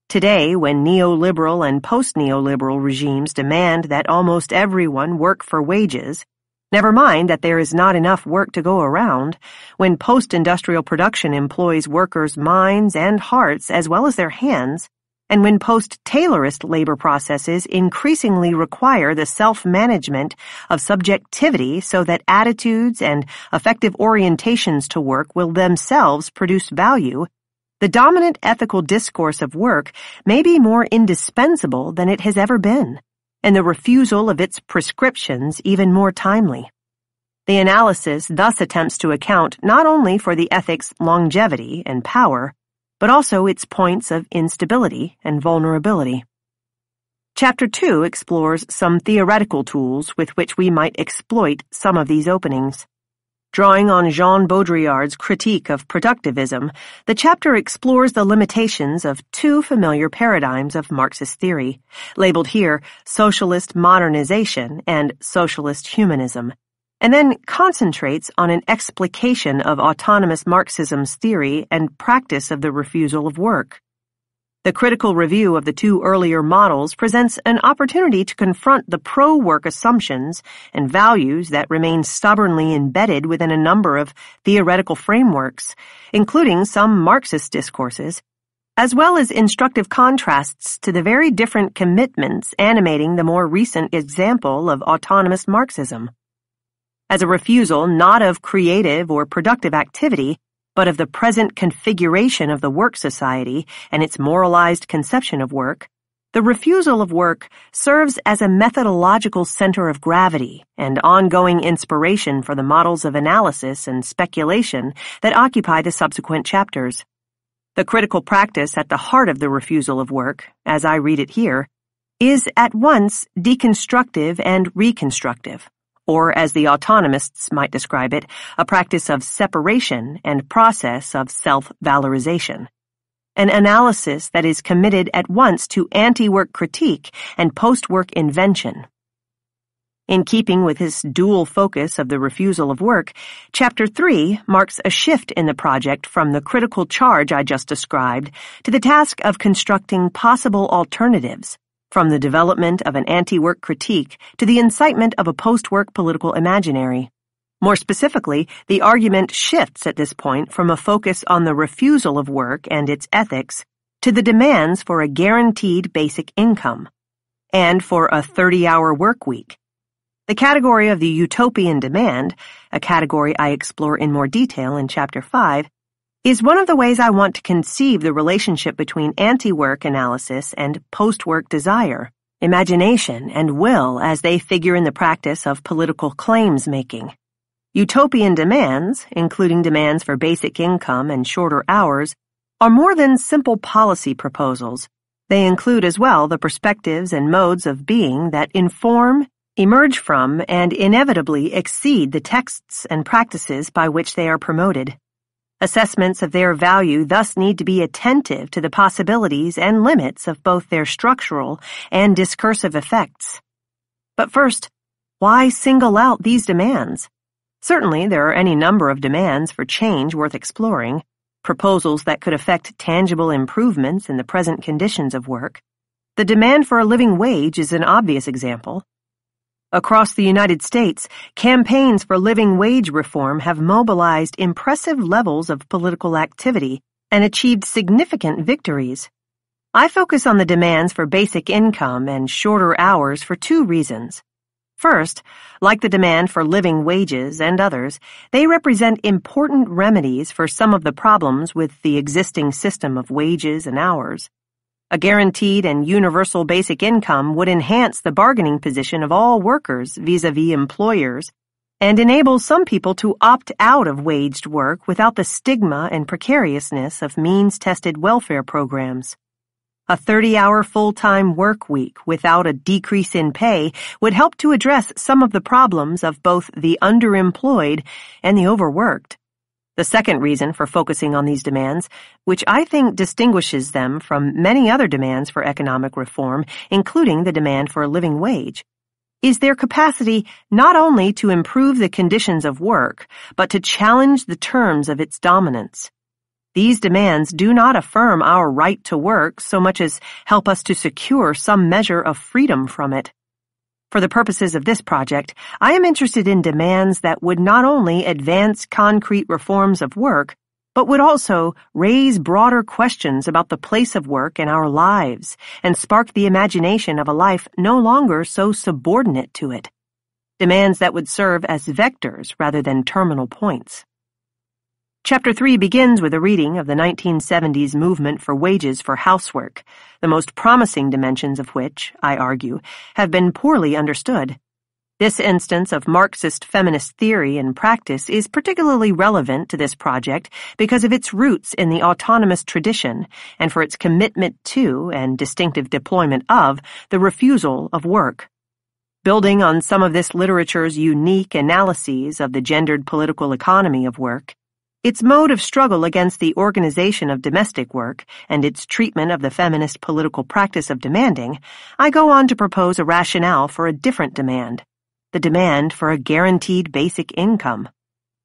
Today, when neoliberal and post-neoliberal regimes demand that almost everyone work for wages, never mind that there is not enough work to go around, when post-industrial production employs workers' minds and hearts as well as their hands, and when post-Taylorist labor processes increasingly require the self-management of subjectivity so that attitudes and effective orientations to work will themselves produce value, the dominant ethical discourse of work may be more indispensable than it has ever been, and the refusal of its prescriptions even more timely. The analysis thus attempts to account not only for the ethic's longevity and power, but also its points of instability and vulnerability. Chapter 2 explores some theoretical tools with which we might exploit some of these openings. Drawing on Jean Baudrillard's critique of productivism, the chapter explores the limitations of two familiar paradigms of Marxist theory, labeled here socialist modernization and socialist humanism, and then concentrates on an explication of autonomous Marxism's theory and practice of the refusal of work. The critical review of the two earlier models presents an opportunity to confront the pro-work assumptions and values that remain stubbornly embedded within a number of theoretical frameworks, including some Marxist discourses, as well as instructive contrasts to the very different commitments animating the more recent example of autonomous Marxism. As a refusal not of creative or productive activity, but of the present configuration of the work society and its moralized conception of work, The refusal of work serves as a methodological center of gravity and ongoing inspiration for the models of analysis and speculation that occupy the subsequent chapters. The critical practice at the heart of the refusal of work, as I read it here, is at once deconstructive and reconstructive, or as the autonomists might describe it, a practice of separation and process of self-valorization. An analysis that is committed at once to anti-work critique and post-work invention. In keeping with this dual focus of the refusal of work, Chapter 3 marks a shift in the project from the critical charge I just described to the task of constructing possible alternatives, from the development of an anti-work critique to the incitement of a post-work political imaginary. More specifically, the argument shifts at this point from a focus on the refusal of work and its ethics to the demands for a guaranteed basic income and for a 30-hour work week. The category of the utopian demand, a category I explore in more detail in Chapter 5, is one of the ways I want to conceive the relationship between anti-work analysis and post-work desire, imagination, and will as they figure in the practice of political claims making. Utopian demands, including demands for basic income and shorter hours, are more than simple policy proposals. They include as well the perspectives and modes of being that inform, emerge from, and inevitably exceed the texts and practices by which they are promoted. Assessments of their value thus need to be attentive to the possibilities and limits of both their structural and discursive effects. But first, why single out these demands? Certainly, there are any number of demands for change worth exploring, proposals that could affect tangible improvements in the present conditions of work. The demand for a living wage is an obvious example. Across the United States, campaigns for living wage reform have mobilized impressive levels of political activity and achieved significant victories. I focus on the demands for basic income and shorter hours for two reasons. First, like the demand for living wages and others, they represent important remedies for some of the problems with the existing system of wages and hours. A guaranteed and universal basic income would enhance the bargaining position of all workers vis-à-vis employers and enable some people to opt out of waged work without the stigma and precariousness of means-tested welfare programs. A 30-hour full-time work week without a decrease in pay would help to address some of the problems of both the underemployed and the overworked. The second reason for focusing on these demands, which I think distinguishes them from many other demands for economic reform, including the demand for a living wage, is their capacity not only to improve the conditions of work, but to challenge the terms of its dominance. These demands do not affirm our right to work so much as help us to secure some measure of freedom from it. For the purposes of this project, I am interested in demands that would not only advance concrete reforms of work, but would also raise broader questions about the place of work in our lives and spark the imagination of a life no longer so subordinate to it. Demands that would serve as vectors rather than terminal points. Chapter 3 begins with a reading of the 1970s movement for wages for housework, the most promising dimensions of which, I argue, have been poorly understood. This instance of Marxist feminist theory and practice is particularly relevant to this project because of its roots in the autonomous tradition and for its commitment to and distinctive deployment of the refusal of work. Building on some of this literature's unique analyses of the gendered political economy of work, its mode of struggle against the organization of domestic work, and its treatment of the feminist political practice of demanding, I go on to propose a rationale for a different demand, the demand for a guaranteed basic income.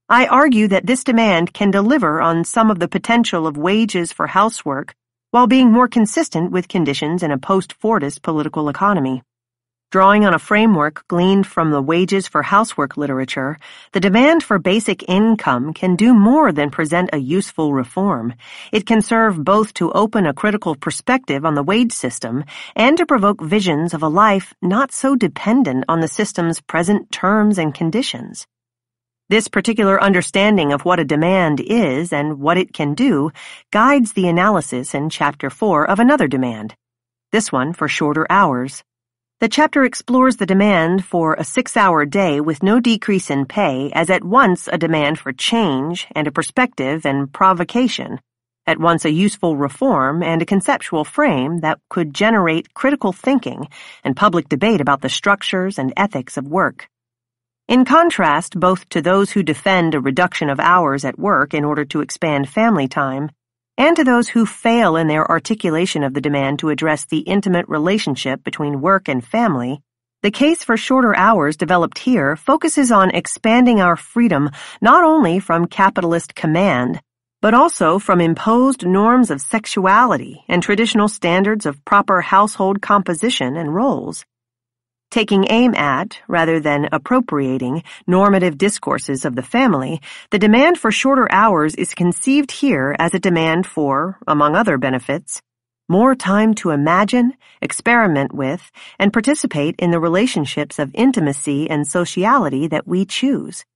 I argue that this demand can deliver on some of the potential of wages for housework while being more consistent with conditions in a post-Fordist political economy. Drawing on a framework gleaned from the wages for housework literature, the demand for basic income can do more than present a useful reform. It can serve both to open a critical perspective on the wage system and to provoke visions of a life not so dependent on the system's present terms and conditions. This particular understanding of what a demand is and what it can do guides the analysis in Chapter 4 of another demand, this one for shorter hours. The chapter explores the demand for a 6-hour day with no decrease in pay as at once a demand for change and a perspective and provocation, at once a useful reform and a conceptual frame that could generate critical thinking and public debate about the structures and ethics of work. In contrast, both to those who defend a reduction of hours at work in order to expand family time, and to those who fail in their articulation of the demand to address the intimate relationship between work and family, the case for shorter hours developed here focuses on expanding our freedom not only from capitalist command, but also from imposed norms of sexuality and traditional standards of proper household composition and roles. Taking aim at, rather than appropriating, normative discourses of the family, the demand for shorter hours is conceived here as a demand for, among other benefits, more time to imagine, experiment with, and participate in the relationships of intimacy and sociality that we choose.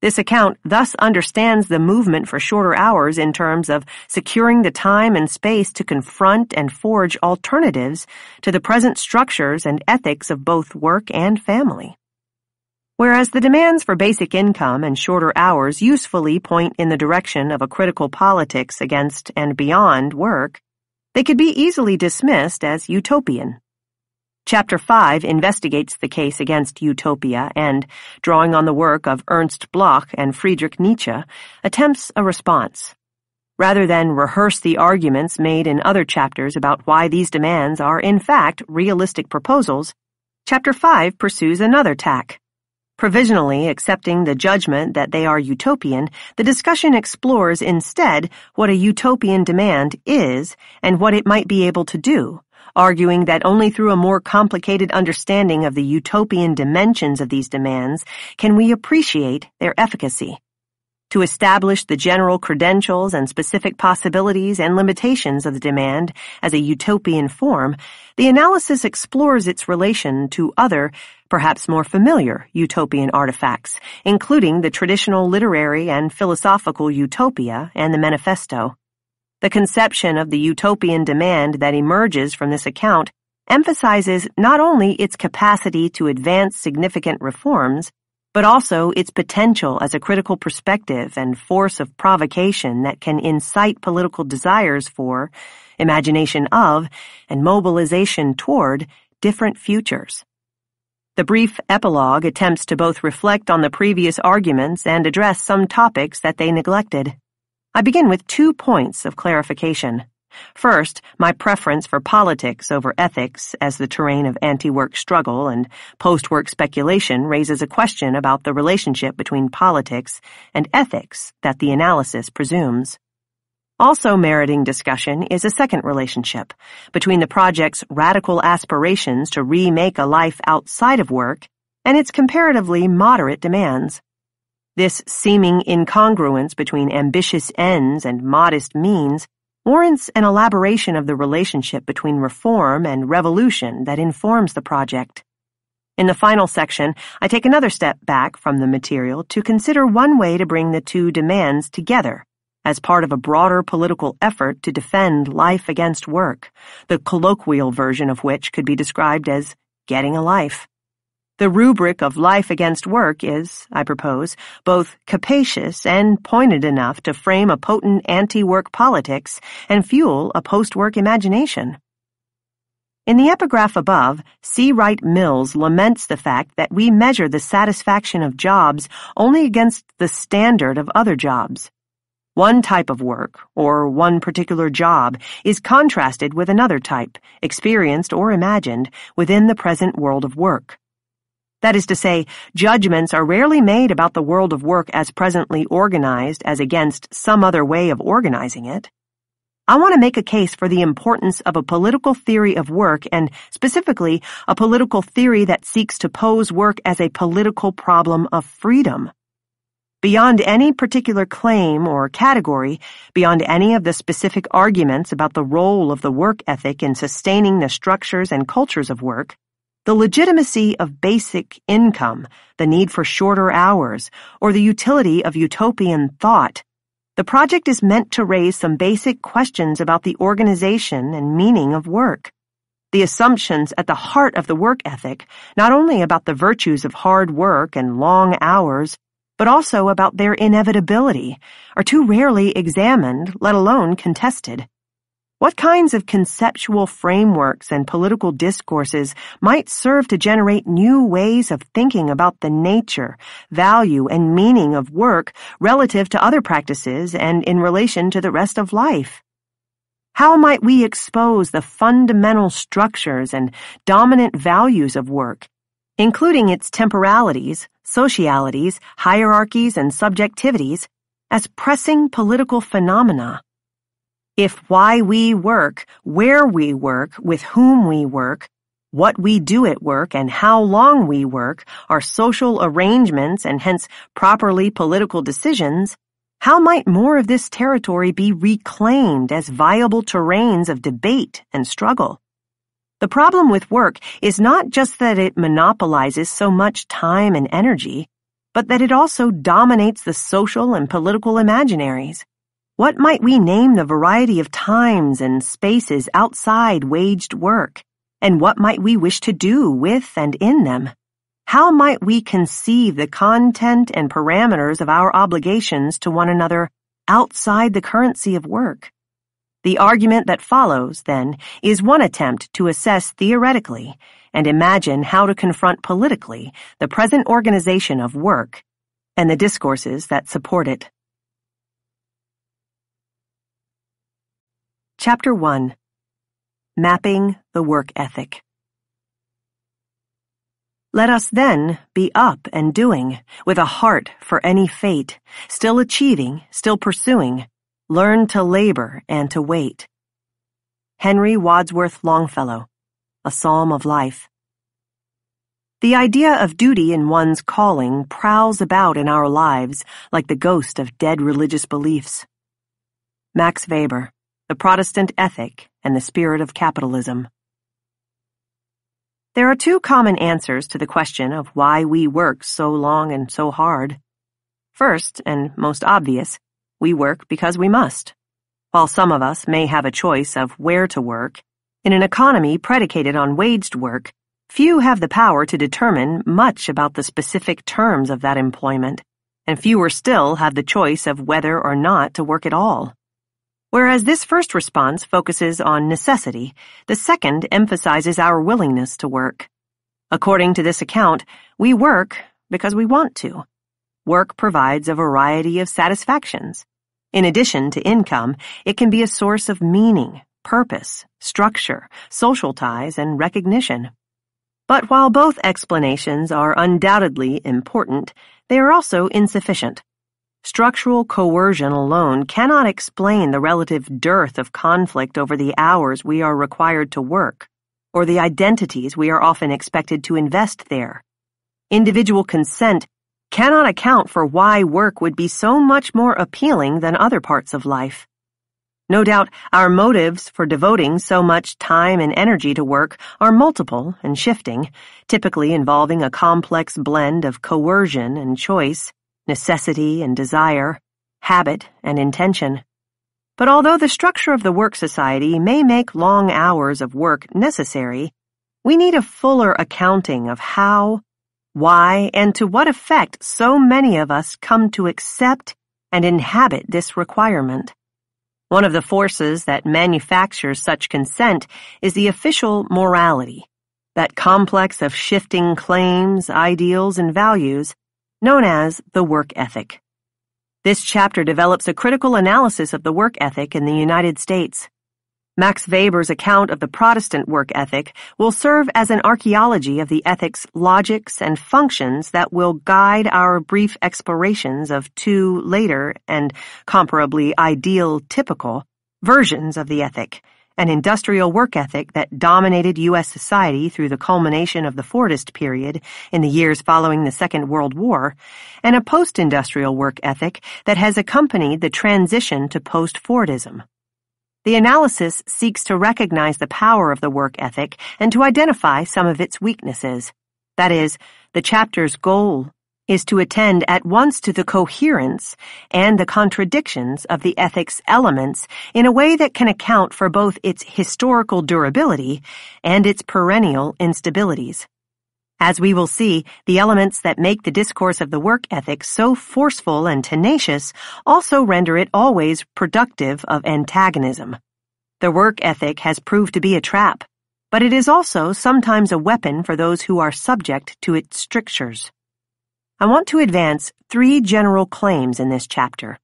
This account thus understands the movement for shorter hours in terms of securing the time and space to confront and forge alternatives to the present structures and ethics of both work and family. Whereas the demands for basic income and shorter hours usefully point in the direction of a critical politics against and beyond work, they could be easily dismissed as utopian. Chapter 5 investigates the case against utopia and, drawing on the work of Ernst Bloch and Friedrich Nietzsche, attempts a response. Rather than rehearse the arguments made in other chapters about why these demands are in fact realistic proposals, Chapter 5 pursues another tack. Provisionally accepting the judgment that they are utopian, the discussion explores instead what a utopian demand is and what it might be able to do, arguing that only through a more complicated understanding of the utopian dimensions of these demands can we appreciate their efficacy. To establish the general credentials and specific possibilities and limitations of the demand as a utopian form, the analysis explores its relation to other, perhaps more familiar, utopian artifacts, including the traditional literary and philosophical utopia and the manifesto. The conception of the utopian demand that emerges from this account emphasizes not only its capacity to advance significant reforms, but also its potential as a critical perspective and force of provocation that can incite political desires for, imagination of, and mobilization toward different futures. The brief epilogue attempts to both reflect on the previous arguments and address some topics that they neglected. I begin with 2 points of clarification. First, my preference for politics over ethics as the terrain of anti-work struggle and post-work speculation raises a question about the relationship between politics and ethics that the analysis presumes. Also meriting discussion is a second relationship between the project's radical aspirations to remake a life outside of work and its comparatively moderate demands. This seeming incongruence between ambitious ends and modest means warrants an elaboration of the relationship between reform and revolution that informs the project. In the final section, I take another step back from the material to consider one way to bring the two demands together as part of a broader political effort to defend life against work, the colloquial version of which could be described as getting a life. The rubric of life against work is, I propose, both capacious and pointed enough to frame a potent anti-work politics and fuel a post-work imagination. In the epigraph above, C. Wright Mills laments the fact that we measure the satisfaction of jobs only against the standard of other jobs. One type of work, or one particular job, is contrasted with another type, experienced or imagined, within the present world of work. That is to say, judgments are rarely made about the world of work as presently organized as against some other way of organizing it. I want to make a case for the importance of a political theory of work and, specifically, a political theory that seeks to pose work as a political problem of freedom. Beyond any particular claim or category, beyond any of the specific arguments about the role of the work ethic in sustaining the structures and cultures of work, the legitimacy of basic income, the need for shorter hours, or the utility of utopian thought, the project is meant to raise some basic questions about the organization and meaning of work. the assumptions at the heart of the work ethic, not only about the virtues of hard work and long hours, but also about their inevitability, are too rarely examined, let alone contested. What kinds of conceptual frameworks and political discourses might serve to generate new ways of thinking about the nature, value, and meaning of work relative to other practices and in relation to the rest of life? How might we expose the fundamental structures and dominant values of work, including its temporalities, socialities, hierarchies, and subjectivities, as pressing political phenomena? If why we work, where we work, with whom we work, what we do at work, and how long we work are social arrangements and hence properly political decisions, how might more of this territory be reclaimed as viable terrains of debate and struggle? The problem with work is not just that it monopolizes so much time and energy, but that it also dominates the social and political imaginaries. What might we name the variety of times and spaces outside waged work, and what might we wish to do with and in them? How might we conceive the content and parameters of our obligations to one another outside the currency of work? The argument that follows, then, is one attempt to assess theoretically and imagine how to confront politically the present organization of work and the discourses that support it. Chapter 1. Mapping the Work Ethic. Let us then be up and doing, with a heart for any fate, still achieving, still pursuing, learn to labor and to wait. Henry Wadsworth Longfellow, A Psalm of Life. The idea of duty in one's calling prowls about in our lives like the ghost of dead religious beliefs. Max Weber, The Protestant Ethic and the Spirit of Capitalism. There are two common answers to the question of why we work so long and so hard. First, and most obvious, we work because we must. While some of us may have a choice of where to work, in an economy predicated on waged work, few have the power to determine much about the specific terms of that employment, and fewer still have the choice of whether or not to work at all. Whereas this first response focuses on necessity, the second emphasizes our willingness to work. According to this account, we work because we want to. Work provides a variety of satisfactions. In addition to income, it can be a source of meaning, purpose, structure, social ties, and recognition. But while both explanations are undoubtedly important, they are also insufficient. Structural coercion alone cannot explain the relative dearth of conflict over the hours we are required to work, or the identities we are often expected to invest there. Individual consent cannot account for why work would be so much more appealing than other parts of life. No doubt our motives for devoting so much time and energy to work are multiple and shifting, typically involving a complex blend of coercion and choice, necessity and desire, habit and intention. But although the structure of the work society may make long hours of work necessary, we need a fuller accounting of how, why, and to what effect so many of us come to accept and inhabit this requirement. One of the forces that manufactures such consent is the official morality, that complex of shifting claims, ideals, and values known as the work ethic. This chapter develops a critical analysis of the work ethic in the United States. Max Weber's account of the Protestant work ethic will serve as an archaeology of the ethic's logics and functions that will guide our brief explorations of two later and comparably ideal typical versions of the ethic, an industrial work ethic that dominated U.S. society through the culmination of the Fordist period in the years following the Second World War, and a post-industrial work ethic that has accompanied the transition to post-Fordism. The analysis seeks to recognize the power of the work ethic and to identify some of its weaknesses. That is, the chapter's goal is to attend at once to the coherence and the contradictions of the ethics elements in a way that can account for both its historical durability and its perennial instabilities. As we will see, the elements that make the discourse of the work ethic so forceful and tenacious also render it always productive of antagonism. The work ethic has proved to be a trap, but it is also sometimes a weapon for those who are subject to its strictures. I want to advance 3 general claims in this chapter.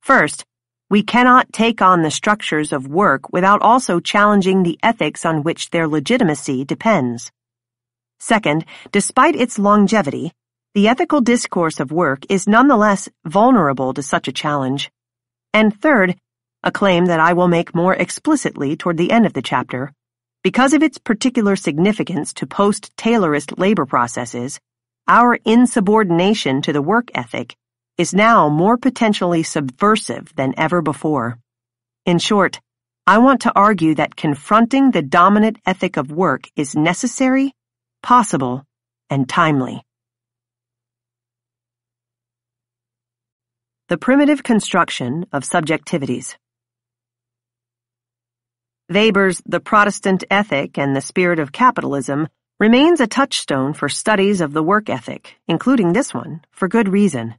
First, we cannot take on the structures of work without also challenging the ethics on which their legitimacy depends. Second, despite its longevity, the ethical discourse of work is nonetheless vulnerable to such a challenge. And third, a claim that I will make more explicitly toward the end of the chapter, because of its particular significance to post-Taylorist labor processes, our insubordination to the work ethic is now more potentially subversive than ever before. In short, I want to argue that confronting the dominant ethic of work is necessary, possible, and timely. The primitive construction of subjectivities. Weber's The Protestant Ethic and the Spirit of Capitalism remains a touchstone for studies of the work ethic, including this one, for good reason.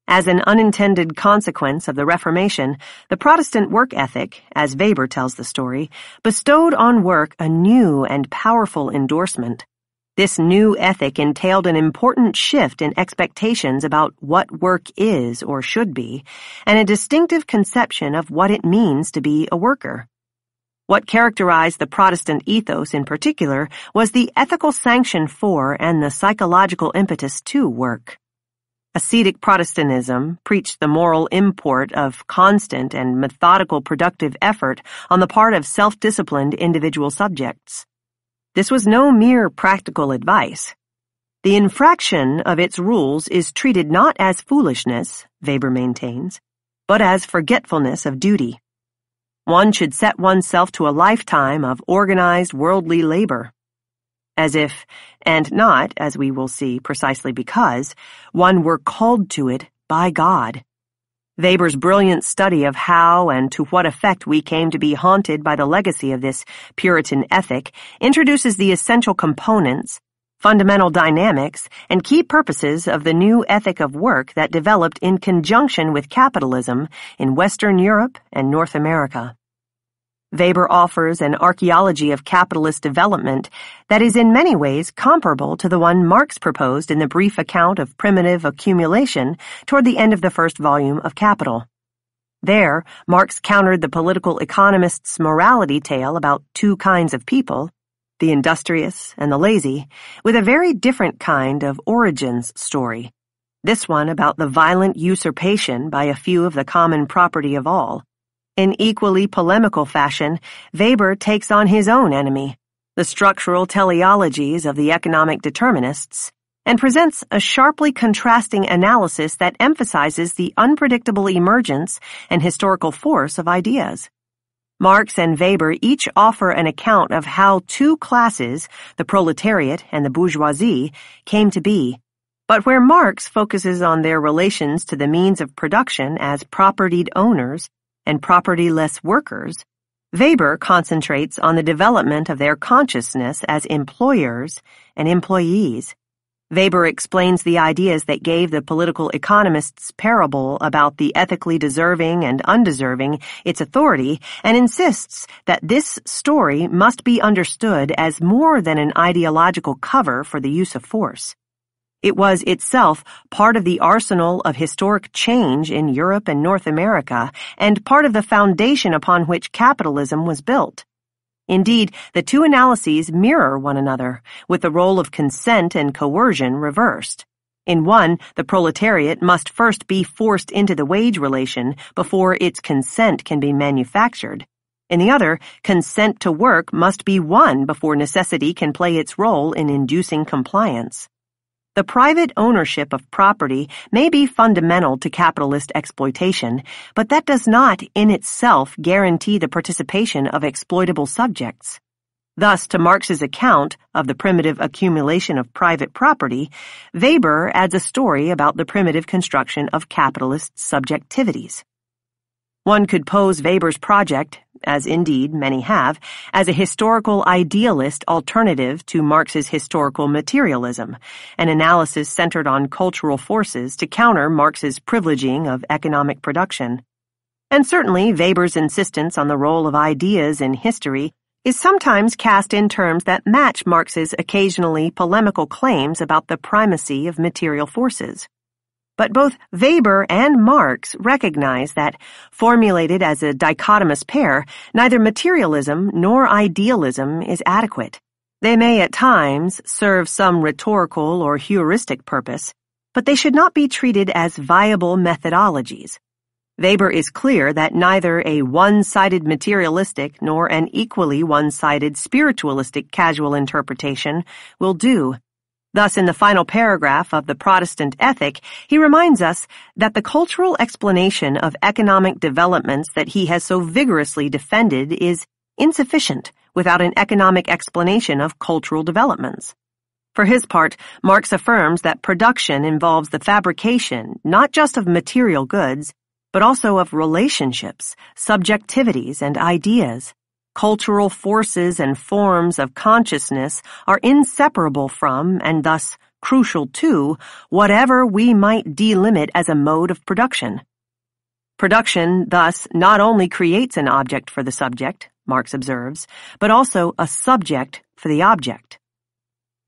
As an unintended consequence of the Reformation, the Protestant work ethic, as Weber tells the story, bestowed on work a new and powerful endorsement. This new ethic entailed an important shift in expectations about what work is or should be, and a distinctive conception of what it means to be a worker. What characterized the Protestant ethos in particular was the ethical sanction for and the psychological impetus to work. Ascetic Protestantism preached the moral import of constant and methodical productive effort on the part of self-disciplined individual subjects. This was no mere practical advice. The infraction of its rules is treated not as foolishness, Weber maintains, but as forgetfulness of duty. One should set oneself to a lifetime of organized worldly labor. As if, and not, as we will see precisely because, one were called to it by God. Weber's brilliant study of how and to what effect we came to be haunted by the legacy of this Puritan ethic introduces the essential components, fundamental dynamics, and key purposes of the new ethic of work that developed in conjunction with capitalism in Western Europe and North America. Weber offers an archaeology of capitalist development that is in many ways comparable to the one Marx proposed in the brief account of primitive accumulation toward the end of the first volume of Capital. There, Marx countered the political economist's morality tale about 2 kinds of people, the industrious and the lazy, with a very different kind of origins story, this one about the violent usurpation by a few of the common property of all. In equally polemical fashion, Weber takes on his own enemy, the structural teleologies of the economic determinists, and presents a sharply contrasting analysis that emphasizes the unpredictable emergence and historical force of ideas. Marx and Weber each offer an account of how 2 classes, the proletariat and the bourgeoisie, came to be, but where Marx focuses on their relations to the means of production as propertied owners and propertyless workers, Weber concentrates on the development of their consciousness as employers and employees. Weber explains the ideas that gave the political economist's parable about the ethically deserving and undeserving its authority and insists that this story must be understood as more than an ideological cover for the use of force. It was itself part of the arsenal of historic change in Europe and North America, and part of the foundation upon which capitalism was built. Indeed, the 2 analyses mirror one another, with the role of consent and coercion reversed. In one, the proletariat must first be forced into the wage relation before its consent can be manufactured. In the other, consent to work must be won before necessity can play its role in inducing compliance. The private ownership of property may be fundamental to capitalist exploitation, but that does not, in itself, guarantee the participation of exploitable subjects. Thus, to Marx's account of the primitive accumulation of private property, Weber adds a story about the primitive construction of capitalist subjectivities. One could pose Weber's project, as indeed many have, as a historical idealist alternative to Marx's historical materialism, an analysis centered on cultural forces to counter Marx's privileging of economic production. And certainly Weber's insistence on the role of ideas in history is sometimes cast in terms that match Marx's occasionally polemical claims about the primacy of material forces. But both Weber and Marx recognize that, formulated as a dichotomous pair, neither materialism nor idealism is adequate. They may at times serve some rhetorical or heuristic purpose, but they should not be treated as viable methodologies. Weber is clear that neither a one-sided materialistic nor an equally one-sided spiritualistic casual interpretation will do. Thus, in the final paragraph of the Protestant Ethic, he reminds us that the cultural explanation of economic developments that he has so vigorously defended is insufficient without an economic explanation of cultural developments. For his part, Marx affirms that production involves the fabrication not just of material goods, but also of relationships, subjectivities, and ideas. Cultural forces and forms of consciousness are inseparable from, and thus crucial to, whatever we might delimit as a mode of production. Production, thus, not only creates an object for the subject, Marx observes, but also a subject for the object.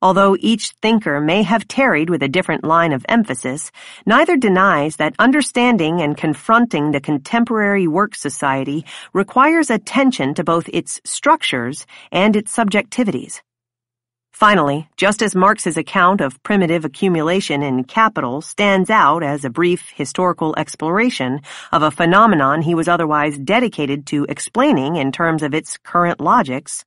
Although each thinker may have tarried with a different line of emphasis, neither denies that understanding and confronting the contemporary work society requires attention to both its structures and its subjectivities. Finally, just as Marx's account of primitive accumulation in capital stands out as a brief historical exploration of a phenomenon he was otherwise dedicated to explaining in terms of its current logics,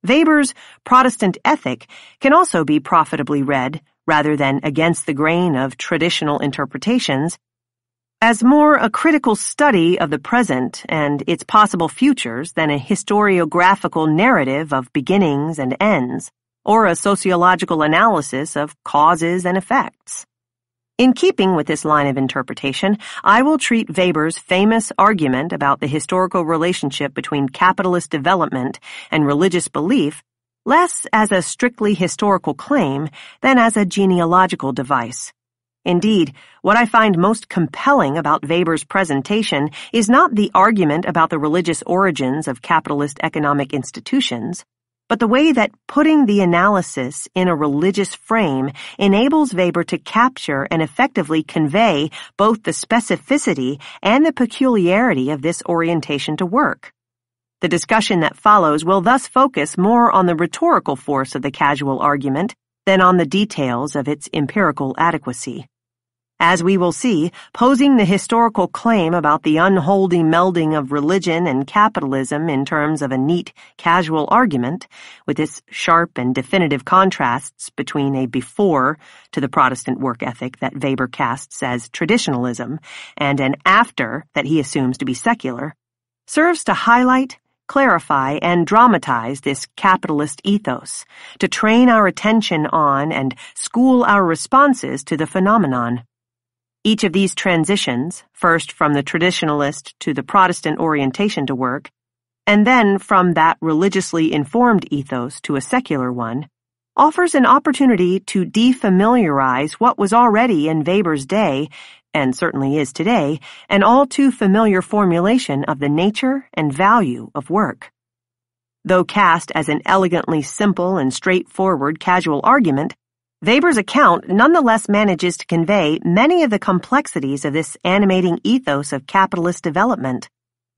Weber's Protestant Ethic can also be profitably read, rather than against the grain of traditional interpretations, as more a critical study of the present and its possible futures than a historiographical narrative of beginnings and ends, or a sociological analysis of causes and effects. In keeping with this line of interpretation, I will treat Weber's famous argument about the historical relationship between capitalist development and religious belief less as a strictly historical claim than as a genealogical device. Indeed, what I find most compelling about Weber's presentation is not the argument about the religious origins of capitalist economic institutions, but the way that putting the analysis in a religious frame enables Weber to capture and effectively convey both the specificity and the peculiarity of this orientation to work. The discussion that follows will thus focus more on the rhetorical force of the casual argument than on the details of its empirical adequacy. As we will see, posing the historical claim about the unholy melding of religion and capitalism in terms of a neat, casual argument, with its sharp and definitive contrasts between a before to the Protestant work ethic that Weber casts as traditionalism and an after that he assumes to be secular, serves to highlight, clarify, and dramatize this capitalist ethos, to train our attention on and school our responses to the phenomenon. Each of these transitions, first from the traditionalist to the Protestant orientation to work, and then from that religiously informed ethos to a secular one, offers an opportunity to defamiliarize what was already in Weber's day, and certainly is today, an all too familiar formulation of the nature and value of work. Though cast as an elegantly simple and straightforward casual argument, Weber's account nonetheless manages to convey many of the complexities of this animating ethos of capitalist development.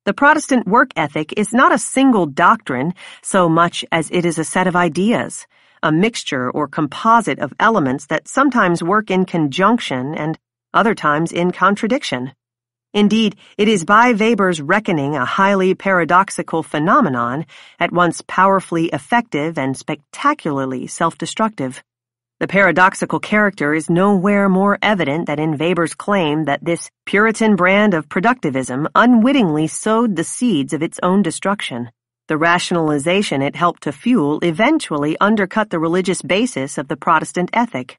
The Protestant work ethic is not a single doctrine so much as it is a set of ideas, a mixture or composite of elements that sometimes work in conjunction and other times in contradiction. Indeed, it is by Weber's reckoning a highly paradoxical phenomenon, at once powerfully effective and spectacularly self-destructive. The paradoxical character is nowhere more evident than in Weber's claim that this Puritan brand of productivism unwittingly sowed the seeds of its own destruction. The rationalization it helped to fuel eventually undercut the religious basis of the Protestant ethic.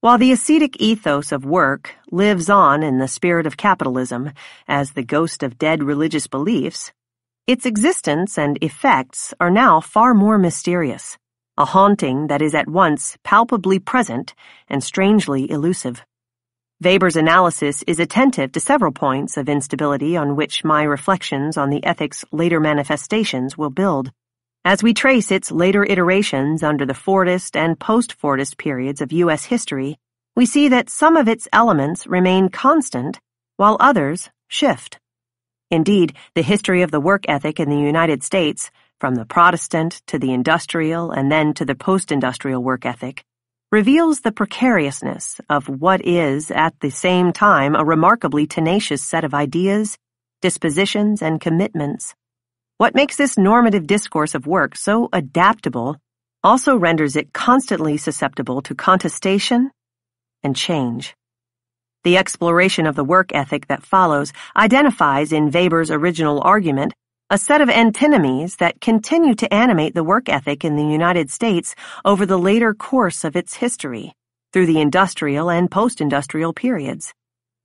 While the ascetic ethos of work lives on in the spirit of capitalism as the ghost of dead religious beliefs, its existence and effects are now far more mysterious, a haunting that is at once palpably present and strangely elusive. Weber's analysis is attentive to several points of instability on which my reflections on the ethic's later manifestations will build. As we trace its later iterations under the Fordist and post-Fordist periods of U.S. history, we see that some of its elements remain constant, while others shift. Indeed, the history of the work ethic in the United States, from the Protestant to the industrial and then to the post-industrial work ethic, reveals the precariousness of what is, at the same time, a remarkably tenacious set of ideas, dispositions, and commitments. What makes this normative discourse of work so adaptable also renders it constantly susceptible to contestation and change. The exploration of the work ethic that follows identifies in Weber's original argument a set of antinomies that continue to animate the work ethic in the United States over the later course of its history, through the industrial and post-industrial periods.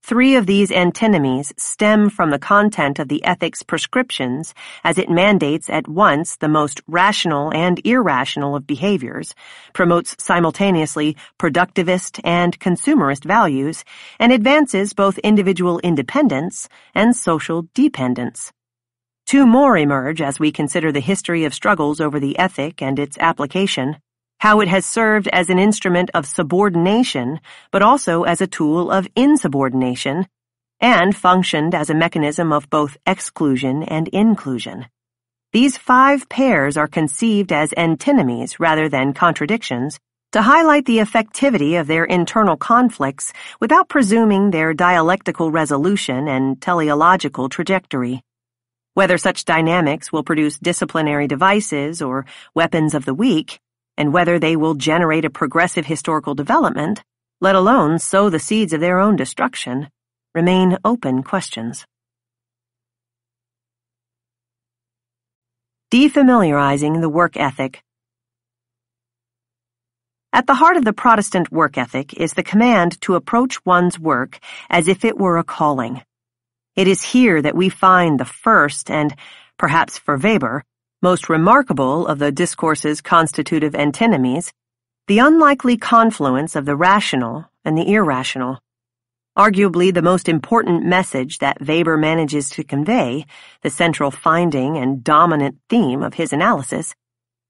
3 of these antinomies stem from the content of the ethic's prescriptions as it mandates at once the most rational and irrational of behaviors, promotes simultaneously productivist and consumerist values, and advances both individual independence and social dependence. 2 more emerge as we consider the history of struggles over the ethic and its application, how it has served as an instrument of subordination, but also as a tool of insubordination, and functioned as a mechanism of both exclusion and inclusion. These 5 pairs are conceived as antinomies rather than contradictions to highlight the effectivity of their internal conflicts without presuming their dialectical resolution and teleological trajectory. Whether such dynamics will produce disciplinary devices or weapons of the weak, and whether they will generate a progressive historical development, let alone sow the seeds of their own destruction, remain open questions. Defamiliarizing the work ethic. At the heart of the Protestant work ethic is the command to approach one's work as if it were a calling. It is here that we find the first and, perhaps for Weber, most remarkable of the discourse's constitutive antinomies, the unlikely confluence of the rational and the irrational. Arguably the most important message that Weber manages to convey, the central finding and dominant theme of his analysis,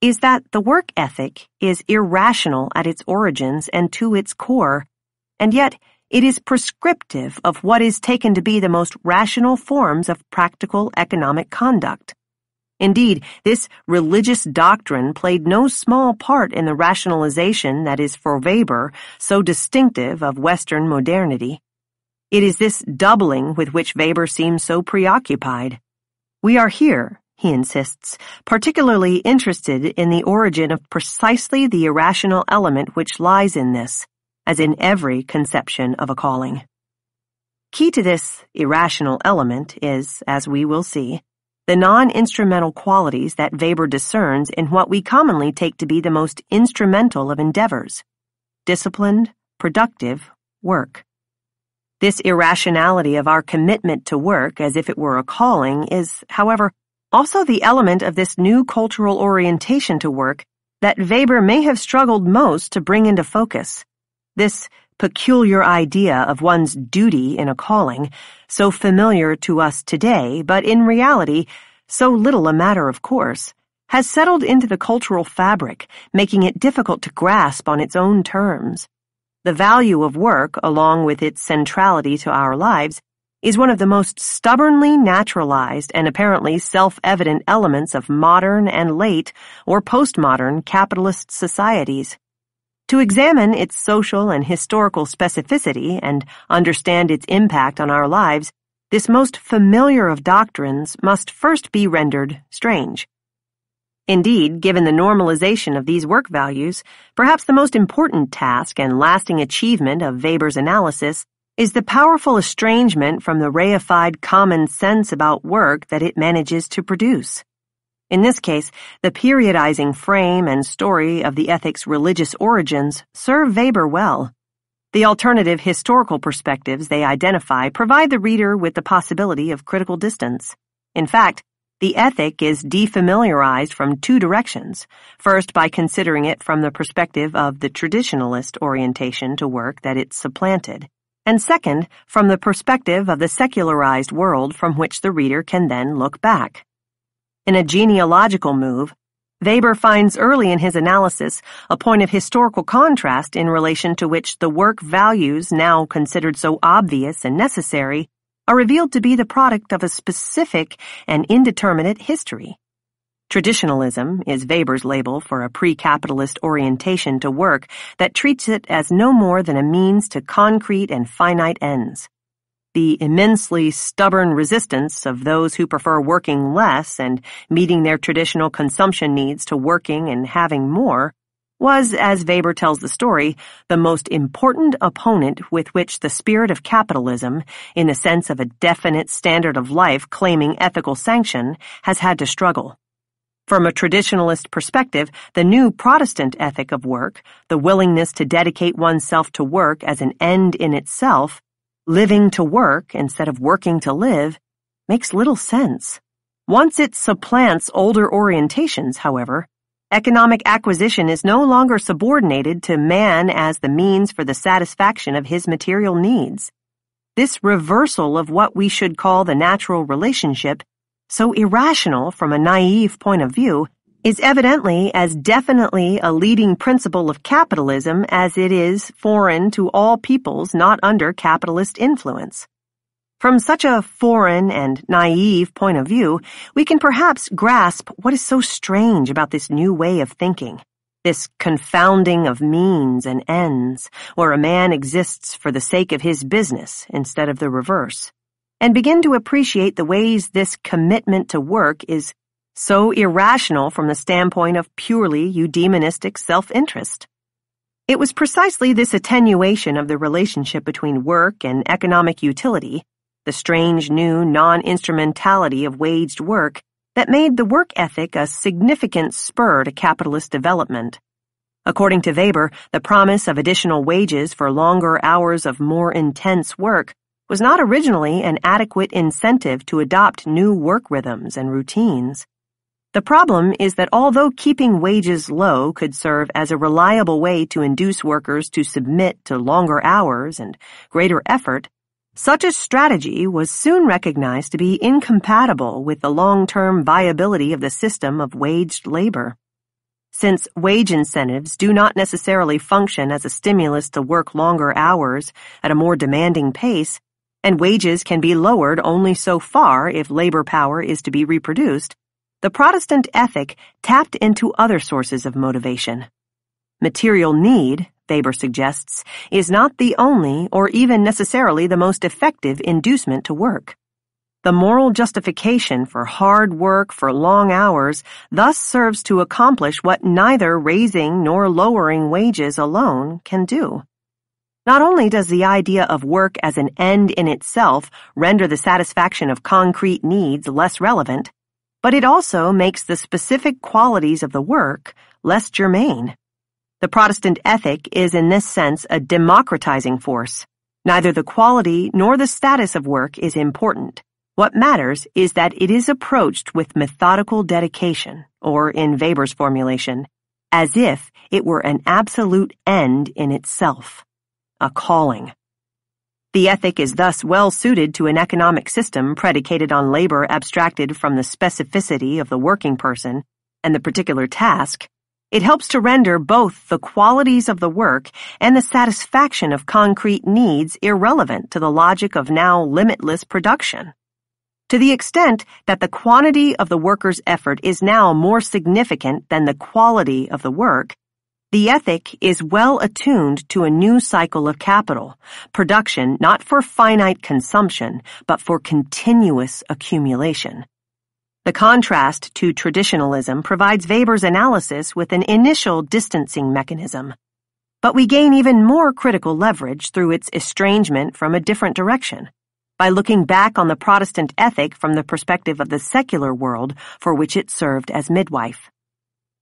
is that the work ethic is irrational at its origins and to its core, and yet it is prescriptive of what is taken to be the most rational forms of practical economic conduct. Indeed, this religious doctrine played no small part in the rationalization that is for Weber so distinctive of Western modernity. It is this doubling with which Weber seems so preoccupied. We are here, he insists, particularly interested in the origin of precisely the irrational element which lies in this, as in every conception of a calling. Key to this irrational element is, as we will see, the non-instrumental qualities that Weber discerns in what we commonly take to be the most instrumental of endeavors: disciplined, productive work. This irrationality of our commitment to work as if it were a calling is, however, also the element of this new cultural orientation to work that Weber may have struggled most to bring into focus. This peculiar idea of one's duty in a calling, so familiar to us today, but in reality so little a matter of course, has settled into the cultural fabric, making it difficult to grasp on its own terms. The value of work, along with its centrality to our lives, is one of the most stubbornly naturalized and apparently self-evident elements of modern and late or postmodern capitalist societies. To examine its social and historical specificity and understand its impact on our lives, this most familiar of doctrines must first be rendered strange. Indeed, given the normalization of these work values, perhaps the most important task and lasting achievement of Weber's analysis is the powerful estrangement from the reified common sense about work that it manages to produce. In this case, the periodizing frame and story of the ethic's religious origins serve Weber well. The alternative historical perspectives they identify provide the reader with the possibility of critical distance. In fact, the ethic is defamiliarized from two directions. First, by considering it from the perspective of the traditionalist orientation to work that it supplanted, and second, from the perspective of the secularized world from which the reader can then look back. In a genealogical move, Weber finds early in his analysis a point of historical contrast in relation to which the work values now considered so obvious and necessary are revealed to be the product of a specific and indeterminate history. Traditionalism is Weber's label for a pre-capitalist orientation to work that treats it as no more than a means to concrete and finite ends. The immensely stubborn resistance of those who prefer working less and meeting their traditional consumption needs to working and having more was, as Weber tells the story, the most important opponent with which the spirit of capitalism, in the sense of a definite standard of life claiming ethical sanction, has had to struggle. From a traditionalist perspective, the new Protestant ethic of work, the willingness to dedicate oneself to work as an end in itself, living to work instead of working to live, makes little sense. Once it supplants older orientations, however, economic acquisition is no longer subordinated to man as the means for the satisfaction of his material needs. This reversal of what we should call the natural relationship, so irrational from a naive point of view, is evidently as definitely a leading principle of capitalism as it is foreign to all peoples not under capitalist influence. From such a foreign and naive point of view, we can perhaps grasp what is so strange about this new way of thinking, this confounding of means and ends, where a man exists for the sake of his business instead of the reverse, and begin to appreciate the ways this commitment to work is so irrational from the standpoint of purely eudaimonistic self-interest. It was precisely this attenuation of the relationship between work and economic utility, the strange new non-instrumentality of waged work, that made the work ethic a significant spur to capitalist development. According to Weber, the promise of additional wages for longer hours of more intense work was not originally an adequate incentive to adopt new work rhythms and routines. The problem is that although keeping wages low could serve as a reliable way to induce workers to submit to longer hours and greater effort, such a strategy was soon recognized to be incompatible with the long-term viability of the system of waged labor. Since wage incentives do not necessarily function as a stimulus to work longer hours at a more demanding pace, and wages can be lowered only so far if labor power is to be reproduced, the Protestant ethic tapped into other sources of motivation. Material need, Weber suggests, is not the only or even necessarily the most effective inducement to work. The moral justification for hard work for long hours thus serves to accomplish what neither raising nor lowering wages alone can do. Not only does the idea of work as an end in itself render the satisfaction of concrete needs less relevant, but it also makes the specific qualities of the work less germane. The Protestant ethic is in this sense a democratizing force. Neither the quality nor the status of work is important. What matters is that it is approached with methodical dedication, or in Weber's formulation, as if it were an absolute end in itself, a calling. The ethic is thus well suited to an economic system predicated on labor abstracted from the specificity of the working person and the particular task. It helps to render both the qualities of the work and the satisfaction of concrete needs irrelevant to the logic of now limitless production. To the extent that the quantity of the worker's effort is now more significant than the quality of the work, the ethic is well attuned to a new cycle of capital, production not for finite consumption, but for continuous accumulation. The contrast to traditionalism provides Weber's analysis with an initial distancing mechanism, but we gain even more critical leverage through its estrangement from a different direction. by looking back on the Protestant ethic from the perspective of the secular world for which it served as midwife.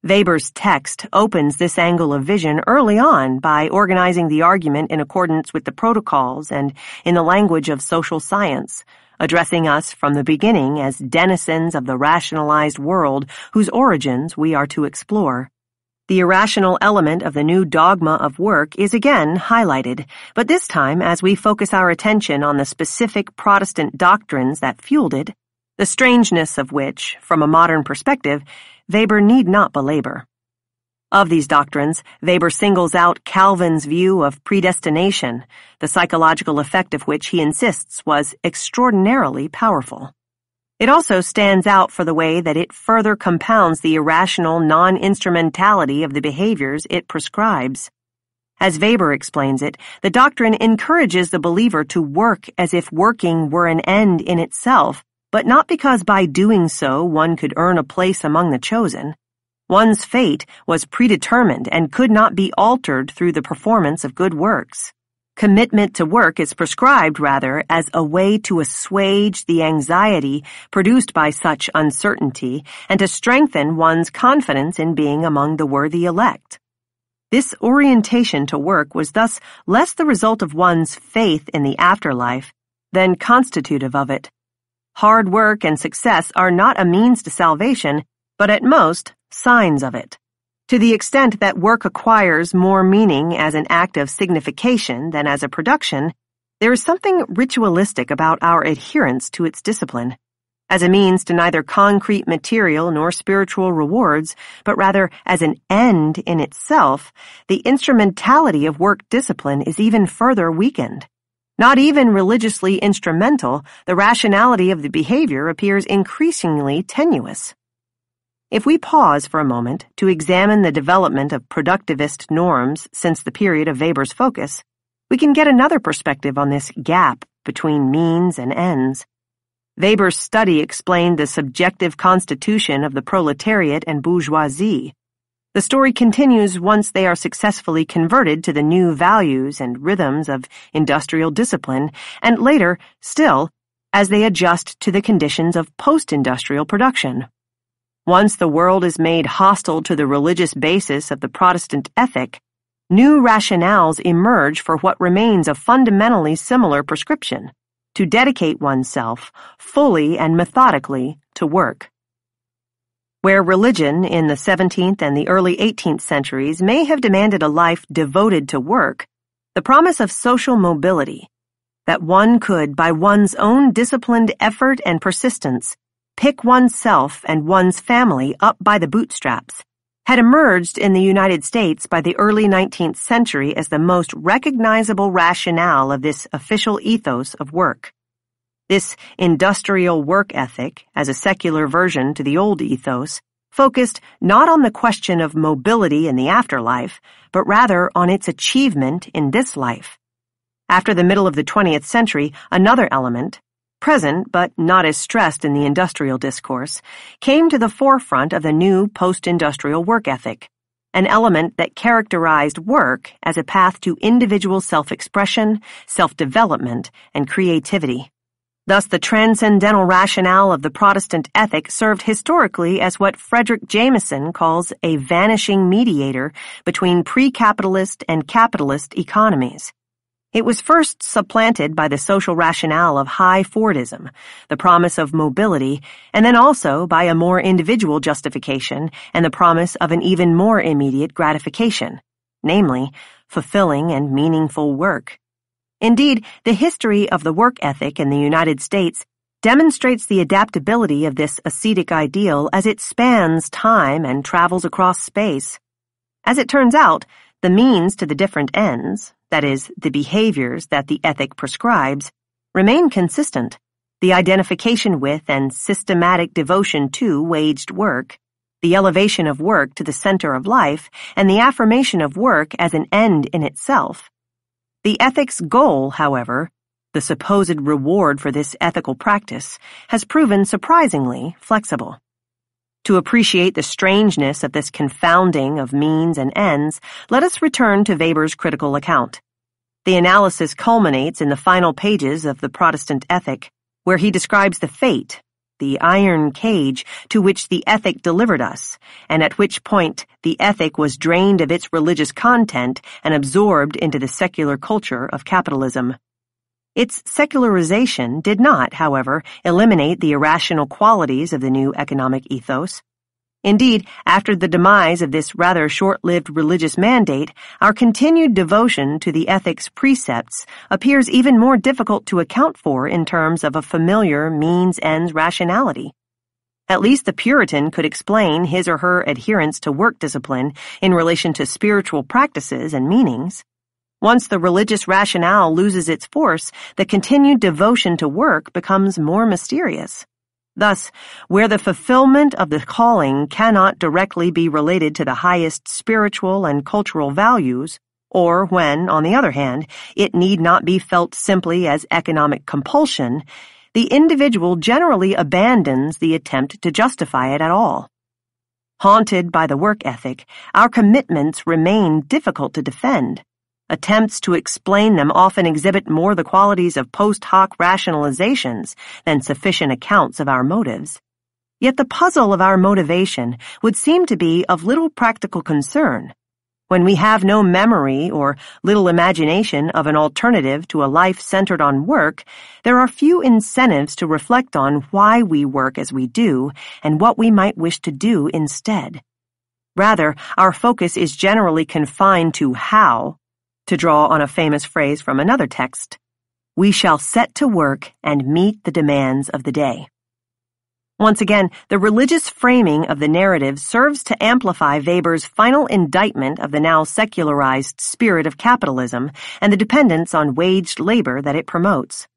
Weber's text opens this angle of vision early on by organizing the argument in accordance with the protocols and in the language of social science, addressing us from the beginning as denizens of the rationalized world whose origins we are to explore. The irrational element of the new dogma of work is again highlighted, but this time as we focus our attention on the specific Protestant doctrines that fueled it, the strangeness of which, from a modern perspective, Weber need not belabor. Of these doctrines, Weber singles out Calvin's view of predestination, the psychological effect of which he insists was extraordinarily powerful. It also stands out for the way that it further compounds the irrational non-instrumentality of the behaviors it prescribes. As Weber explains it, the doctrine encourages the believer to work as if working were an end in itself, but not because by doing so one could earn a place among the chosen. One's fate was predetermined and could not be altered through the performance of good works. Commitment to work is prescribed, rather, as a way to assuage the anxiety produced by such uncertainty and to strengthen one's confidence in being among the worthy elect. This orientation to work was thus less the result of one's faith in the afterlife than constitutive of it. Hard work and success are not a means to salvation, but at most, signs of it. To the extent that work acquires more meaning as an act of signification than as a production, there is something ritualistic about our adherence to its discipline, as a means to neither concrete material nor spiritual rewards, but rather as an end in itself. The instrumentality of work discipline is even further weakened. Not even religiously instrumental, the rationality of the behavior appears increasingly tenuous. If we pause for a moment to examine the development of productivist norms since the period of Weber's focus, we can get another perspective on this gap between means and ends. Weber's study explained the subjective constitution of the proletariat and bourgeoisie. The story continues once they are successfully converted to the new values and rhythms of industrial discipline, and later, still, as they adjust to the conditions of post-industrial production. Once the world is made hostile to the religious basis of the Protestant ethic, new rationales emerge for what remains a fundamentally similar prescription: to dedicate oneself fully and methodically to work. Where religion in the 17th and the early 18th centuries may have demanded a life devoted to work, the promise of social mobility, that one could, by one's own disciplined effort and persistence, pick oneself and one's family up by the bootstraps, had emerged in the United States by the early 19th century as the most recognizable rationale of this official ethos of work. This industrial work ethic, as a secular version to the old ethos, focused not on the question of mobility in the afterlife, but rather on its achievement in this life. After the middle of the 20th century, another element, present but not as stressed in the industrial discourse, came to the forefront of the new post-industrial work ethic, an element that characterized work as a path to individual self-expression, self-development, and creativity. Thus, the transcendental rationale of the Protestant ethic served historically as what Frederick Jameson calls a vanishing mediator between pre-capitalist and capitalist economies. It was first supplanted by the social rationale of high Fordism, the promise of mobility, and then also by a more individual justification and the promise of an even more immediate gratification, namely, fulfilling and meaningful work. Indeed, the history of the work ethic in the United States demonstrates the adaptability of this ascetic ideal as it spans time and travels across space. As it turns out, the means to the different ends, that is, the behaviors that the ethic prescribes, remain consistent: the identification with and systematic devotion to waged work, the elevation of work to the center of life, and the affirmation of work as an end in itself. The ethic's goal, however, the supposed reward for this ethical practice, has proven surprisingly flexible. To appreciate the strangeness of this confounding of means and ends, let us return to Weber's critical account. The analysis culminates in the final pages of the Protestant ethic, where he describes the fate, the iron cage to which the ethic delivered us, and at which point the ethic was drained of its religious content and absorbed into the secular culture of capitalism. Its secularization did not, however, eliminate the irrational qualities of the new economic ethos. Indeed, after the demise of this rather short-lived religious mandate, our continued devotion to the ethic's precepts appears even more difficult to account for in terms of a familiar means-ends rationality. At least the Puritan could explain his or her adherence to work discipline in relation to spiritual practices and meanings. Once the religious rationale loses its force, the continued devotion to work becomes more mysterious. Thus, where the fulfillment of the calling cannot directly be related to the highest spiritual and cultural values, or when, on the other hand, it need not be felt simply as economic compulsion, the individual generally abandons the attempt to justify it at all. Haunted by the work ethic, our commitments remain difficult to defend. Attempts to explain them often exhibit more the qualities of post hoc rationalizations than sufficient accounts of our motives. Yet the puzzle of our motivation would seem to be of little practical concern. When we have no memory or little imagination of an alternative to a life centered on work, there are few incentives to reflect on why we work as we do and what we might wish to do instead. Rather, our focus is generally confined to how. To draw on a famous phrase from another text, we shall set to work and meet the demands of the day. Once again, the religious framing of the narrative serves to amplify Weber's final indictment of the now secularized spirit of capitalism and the dependence on waged labor that it promotes.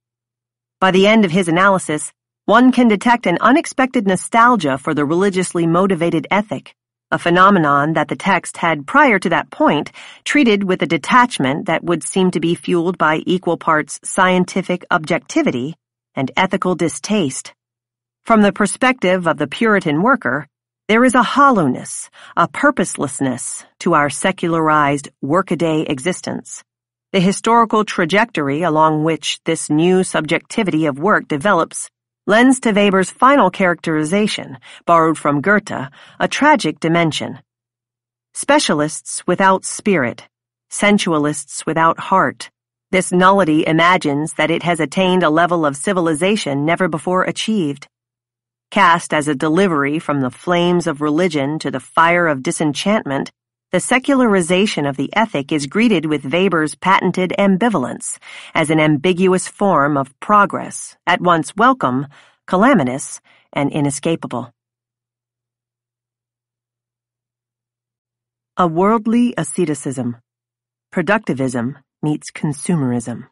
By the end of his analysis, one can detect an unexpected nostalgia for the religiously motivated ethic, a phenomenon that the text had prior to that point treated with a detachment that would seem to be fueled by equal parts scientific objectivity and ethical distaste. From the perspective of the Puritan worker, there is a hollowness, a purposelessness to our secularized workaday existence. The historical trajectory along which this new subjectivity of work develops lends to Weber's final characterization, borrowed from Goethe, a tragic dimension. Specialists without spirit, sensualists without heart, this nullity imagines that it has attained a level of civilization never before achieved. Cast as a delivery from the flames of religion to the fire of disenchantment, the secularization of the ethic is greeted with Weber's patented ambivalence as an ambiguous form of progress, at once welcome, calamitous, and inescapable. A worldly asceticism. Productivism meets consumerism.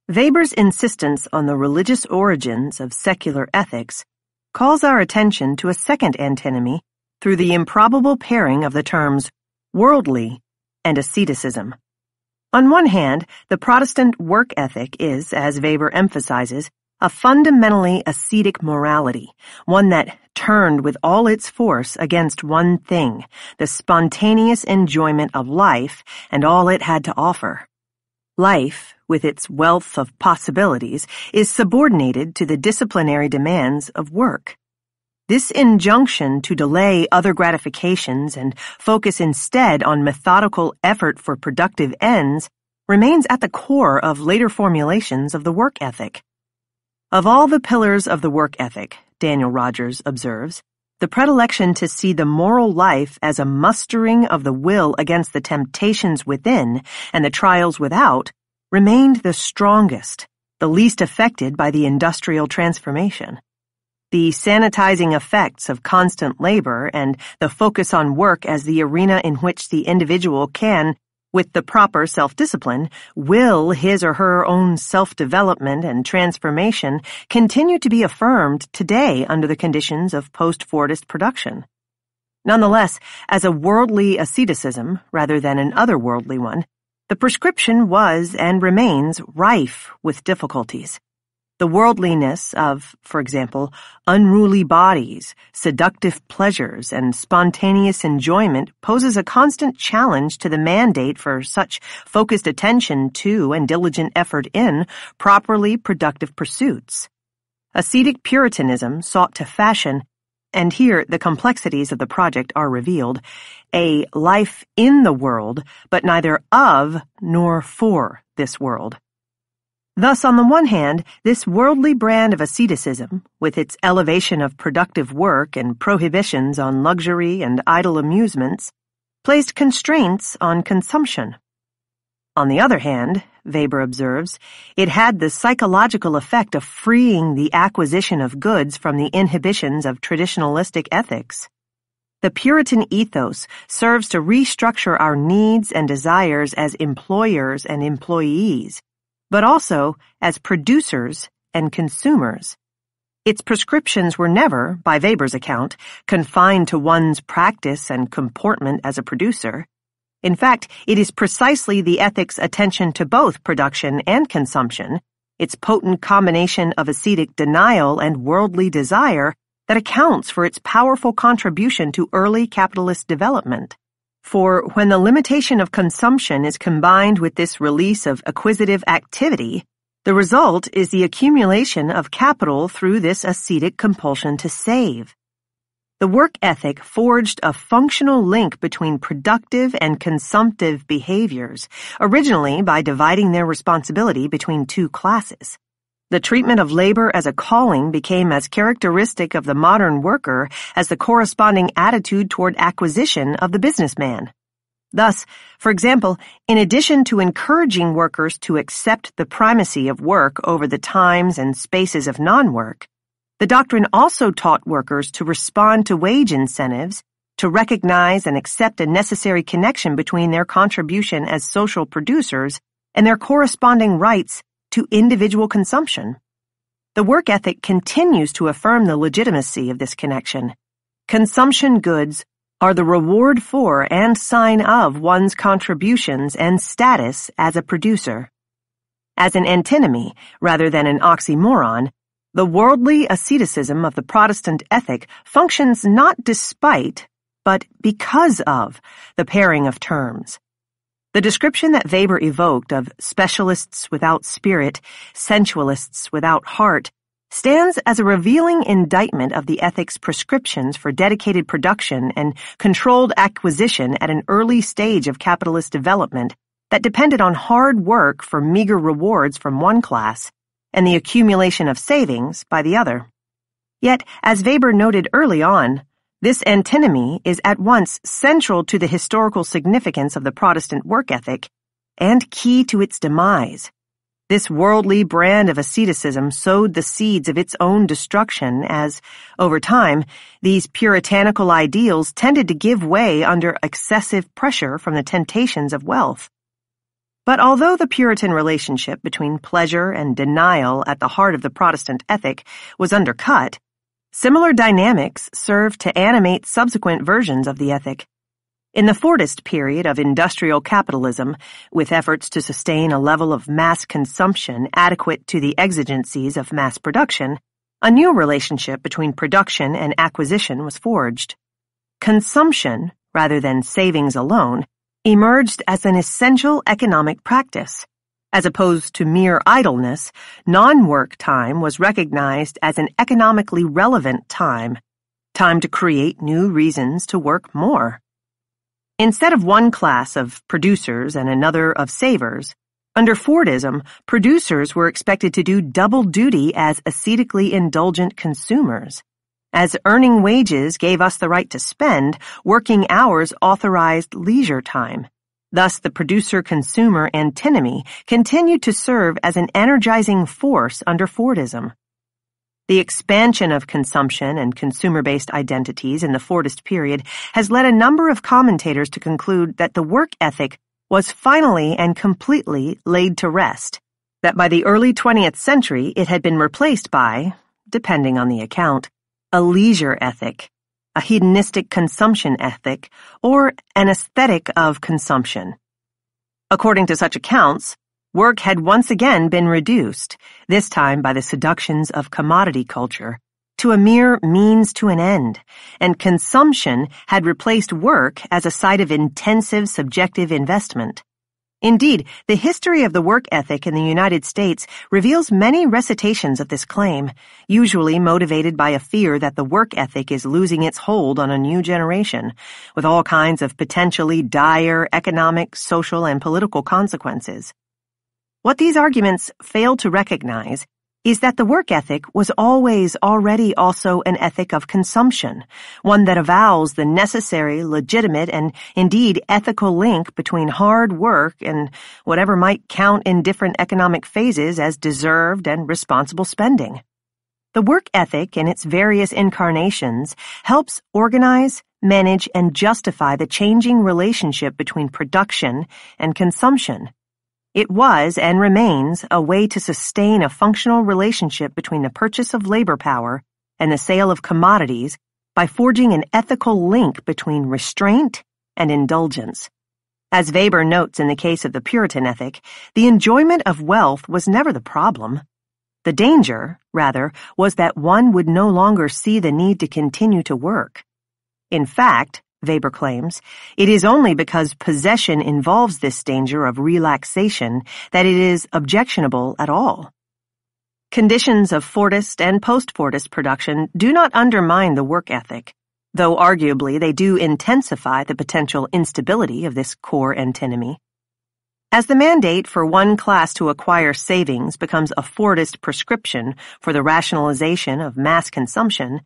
Weber's insistence on the religious origins of secular ethics calls our attention to a second antinomy through the improbable pairing of the terms worldly and asceticism. On one hand, the Protestant work ethic is, as Weber emphasizes, a fundamentally ascetic morality, one that turned with all its force against one thing, the spontaneous enjoyment of life and all it had to offer. Life, with its wealth of possibilities, is subordinated to the disciplinary demands of work. This injunction to delay other gratifications and focus instead on methodical effort for productive ends remains at the core of later formulations of the work ethic. Of all the pillars of the work ethic, Daniel Rogers observes, the predilection to see the moral life as a mustering of the will against the temptations within and the trials without remained the strongest, the least affected by the industrial transformation. The sanitizing effects of constant labor and the focus on work as the arena in which the individual can, with the proper self-discipline, will his or her own self-development and transformation continue to be affirmed today under the conditions of post-Fordist production. Nonetheless, as a worldly asceticism rather than an otherworldly one, the prescription was and remains rife with difficulties. The worldliness of, for example, unruly bodies, seductive pleasures, and spontaneous enjoyment poses a constant challenge to the mandate for such focused attention to and diligent effort in properly productive pursuits. Ascetic Puritanism sought to fashion, and here the complexities of the project are revealed, a life in the world, but neither of nor for this world. Thus, on the one hand, this worldly brand of asceticism, with its elevation of productive work and prohibitions on luxury and idle amusements, placed constraints on consumption. On the other hand, Weber observes, it had the psychological effect of freeing the acquisition of goods from the inhibitions of traditionalistic ethics. The Puritan ethos serves to restructure our needs and desires as employers and employees, but also as producers and consumers. Its prescriptions were never, by Weber's account, confined to one's practice and comportment as a producer. In fact, it is precisely the ethic's attention to both production and consumption, its potent combination of ascetic denial and worldly desire, that accounts for its powerful contribution to early capitalist development. For when the limitation of consumption is combined with this release of acquisitive activity, the result is the accumulation of capital through this ascetic compulsion to save. The work ethic forged a functional link between productive and consumptive behaviors, originally by dividing their responsibility between two classes. The treatment of labor as a calling became as characteristic of the modern worker as the corresponding attitude toward acquisition of the businessman. Thus, for example, in addition to encouraging workers to accept the primacy of work over the times and spaces of non-work, the doctrine also taught workers to respond to wage incentives, to recognize and accept a necessary connection between their contribution as social producers and their corresponding rights to individual consumption. The work ethic continues to affirm the legitimacy of this connection. Consumption goods are the reward for and sign of one's contributions and status as a producer. As an antinomy, rather than an oxymoron, the worldly asceticism of the Protestant ethic functions not despite, but because of, the pairing of terms. The description that Weber evoked of specialists without spirit, sensualists without heart, stands as a revealing indictment of the ethic's prescriptions for dedicated production and controlled acquisition at an early stage of capitalist development that depended on hard work for meager rewards from one class and the accumulation of savings by the other. Yet, as Weber noted early on, this antinomy is at once central to the historical significance of the Protestant work ethic and key to its demise. This worldly brand of asceticism sowed the seeds of its own destruction as, over time, these puritanical ideals tended to give way under excessive pressure from the temptations of wealth. But although the Puritan relationship between pleasure and denial at the heart of the Protestant ethic was undercut, similar dynamics served to animate subsequent versions of the ethic. In the Fordist period of industrial capitalism, with efforts to sustain a level of mass consumption adequate to the exigencies of mass production, a new relationship between production and acquisition was forged. Consumption, rather than savings alone, emerged as an essential economic practice. As opposed to mere idleness, non-work time was recognized as an economically relevant time to create new reasons to work more. Instead of one class of producers and another of savers, under Fordism, producers were expected to do double duty as ascetically indulgent consumers. As earning wages gave us the right to spend, working hours authorized leisure time. Thus, the producer-consumer antinomy continued to serve as an energizing force under Fordism. The expansion of consumption and consumer-based identities in the Fordist period has led a number of commentators to conclude that the work ethic was finally and completely laid to rest, that by the early 20th century it had been replaced by, depending on the account, a leisure ethic, a hedonistic consumption ethic, or an aesthetic of consumption. According to such accounts, Work had once again been reduced, this time by the seductions of commodity culture, to a mere means to an end, and consumption had replaced work as a site of intensive subjective investment. Indeed, the history of the work ethic in the United States reveals many recitations of this claim, usually motivated by a fear that the work ethic is losing its hold on a new generation, with all kinds of potentially dire economic, social, and political consequences. What these arguments fail to recognize is that the work ethic was always already also an ethic of consumption, one that avows the necessary, legitimate, and indeed ethical link between hard work and whatever might count in different economic phases as deserved and responsible spending. The work ethic in its various incarnations helps organize, manage, and justify the changing relationship between production and consumption. It was and remains a way to sustain a functional relationship between the purchase of labor power and the sale of commodities by forging an ethical link between restraint and indulgence. As Weber notes in the case of the Puritan ethic, the enjoyment of wealth was never the problem. The danger, rather, was that one would no longer see the need to continue to work. In fact, Weber claims, it is only because possession involves this danger of relaxation that it is objectionable at all. Conditions of Fordist and post-Fordist production do not undermine the work ethic, though arguably they do intensify the potential instability of this core antinomy. As the mandate for one class to acquire savings becomes a Fordist prescription for the rationalization of mass consumption,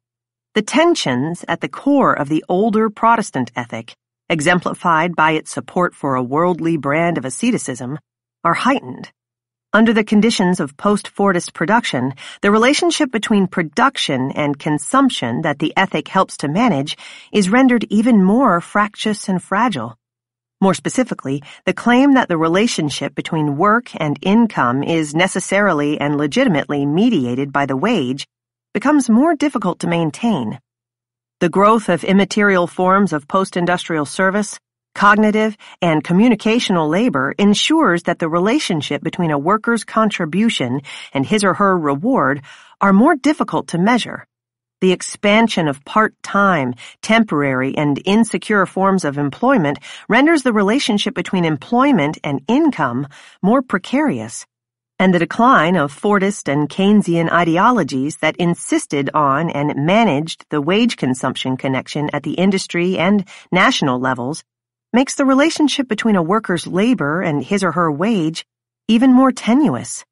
the tensions at the core of the older Protestant ethic, exemplified by its support for a worldly brand of asceticism, are heightened. Under the conditions of post-Fordist production, the relationship between production and consumption that the ethic helps to manage is rendered even more fractious and fragile. More specifically, the claim that the relationship between work and income is necessarily and legitimately mediated by the wage becomes more difficult to maintain. The growth of immaterial forms of post-industrial service, cognitive, and communicational labor ensures that the relationship between a worker's contribution and his or her reward are more difficult to measure. The expansion of part-time, temporary, and insecure forms of employment renders the relationship between employment and income more precarious, and the decline of Fordist and Keynesian ideologies that insisted on and managed the wage consumption connection at the industry and national levels makes the relationship between a worker's labor and his or her wage even more tenuous.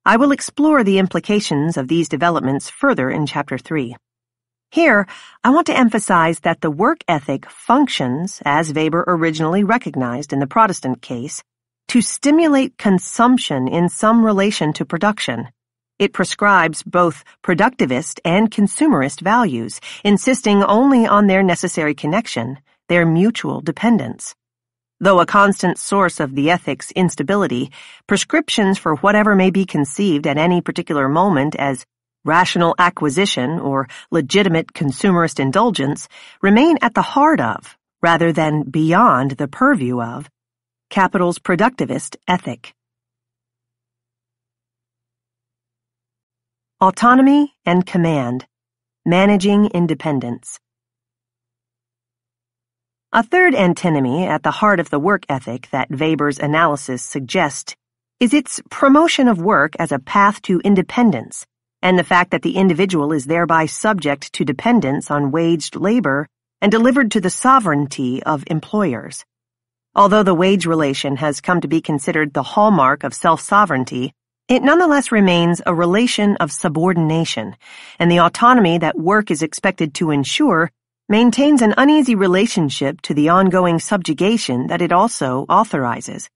I will explore the implications of these developments further in Chapter 3. Here, I want to emphasize that the work ethic functions, as Weber originally recognized in the Protestant case, to stimulate consumption in some relation to production. It prescribes both productivist and consumerist values, insisting only on their necessary connection, their mutual dependence. Though a constant source of the ethic's instability, prescriptions for whatever may be conceived at any particular moment as rational acquisition or legitimate consumerist indulgence remain at the heart of, rather than beyond the purview of, capital's productivist ethic. Autonomy and command, managing independence. A third antinomy at the heart of the work ethic that Weber's analysis suggests is its promotion of work as a path to independence, and the fact that the individual is thereby subject to dependence on waged labor and delivered to the sovereignty of employers. Although the wage relation has come to be considered the hallmark of self-sovereignty, it nonetheless remains a relation of subordination, and the autonomy that work is expected to ensure maintains an uneasy relationship to the ongoing subjugation that it also authorizes.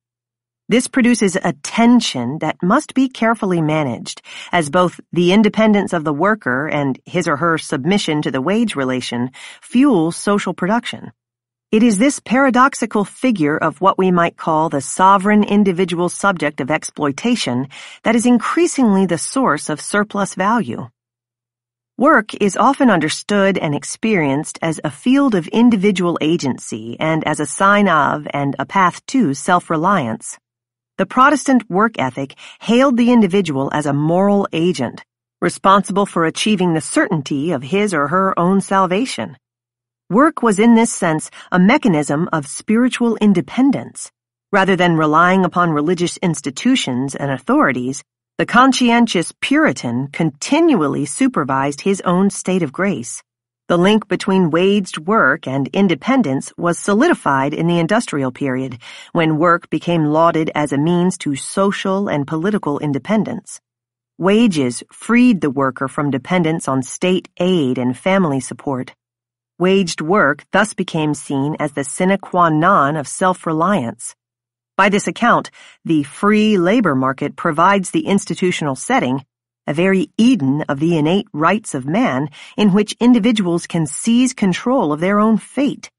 This produces a tension that must be carefully managed, as both the independence of the worker and his or her submission to the wage relation fuel social production. It is this paradoxical figure of what we might call the sovereign individual subject of exploitation that is increasingly the source of surplus value. Work is often understood and experienced as a field of individual agency and as a sign of and a path to self-reliance. the Protestant work ethic hailed the individual as a moral agent, responsible for achieving the certainty of his or her own salvation. Work was in this sense a mechanism of spiritual independence. Rather than relying upon religious institutions and authorities, the conscientious Puritan continually supervised his own state of grace. The link between waged work and independence was solidified in the industrial period, when work became lauded as a means to social and political independence. Wages freed the worker from dependence on state aid and family support. Waged work thus became seen as the sine qua non of self-reliance. By this account, the free labor market provides the institutional setting, a very Eden of the innate rights of man, in which individuals can seize control of their own fate.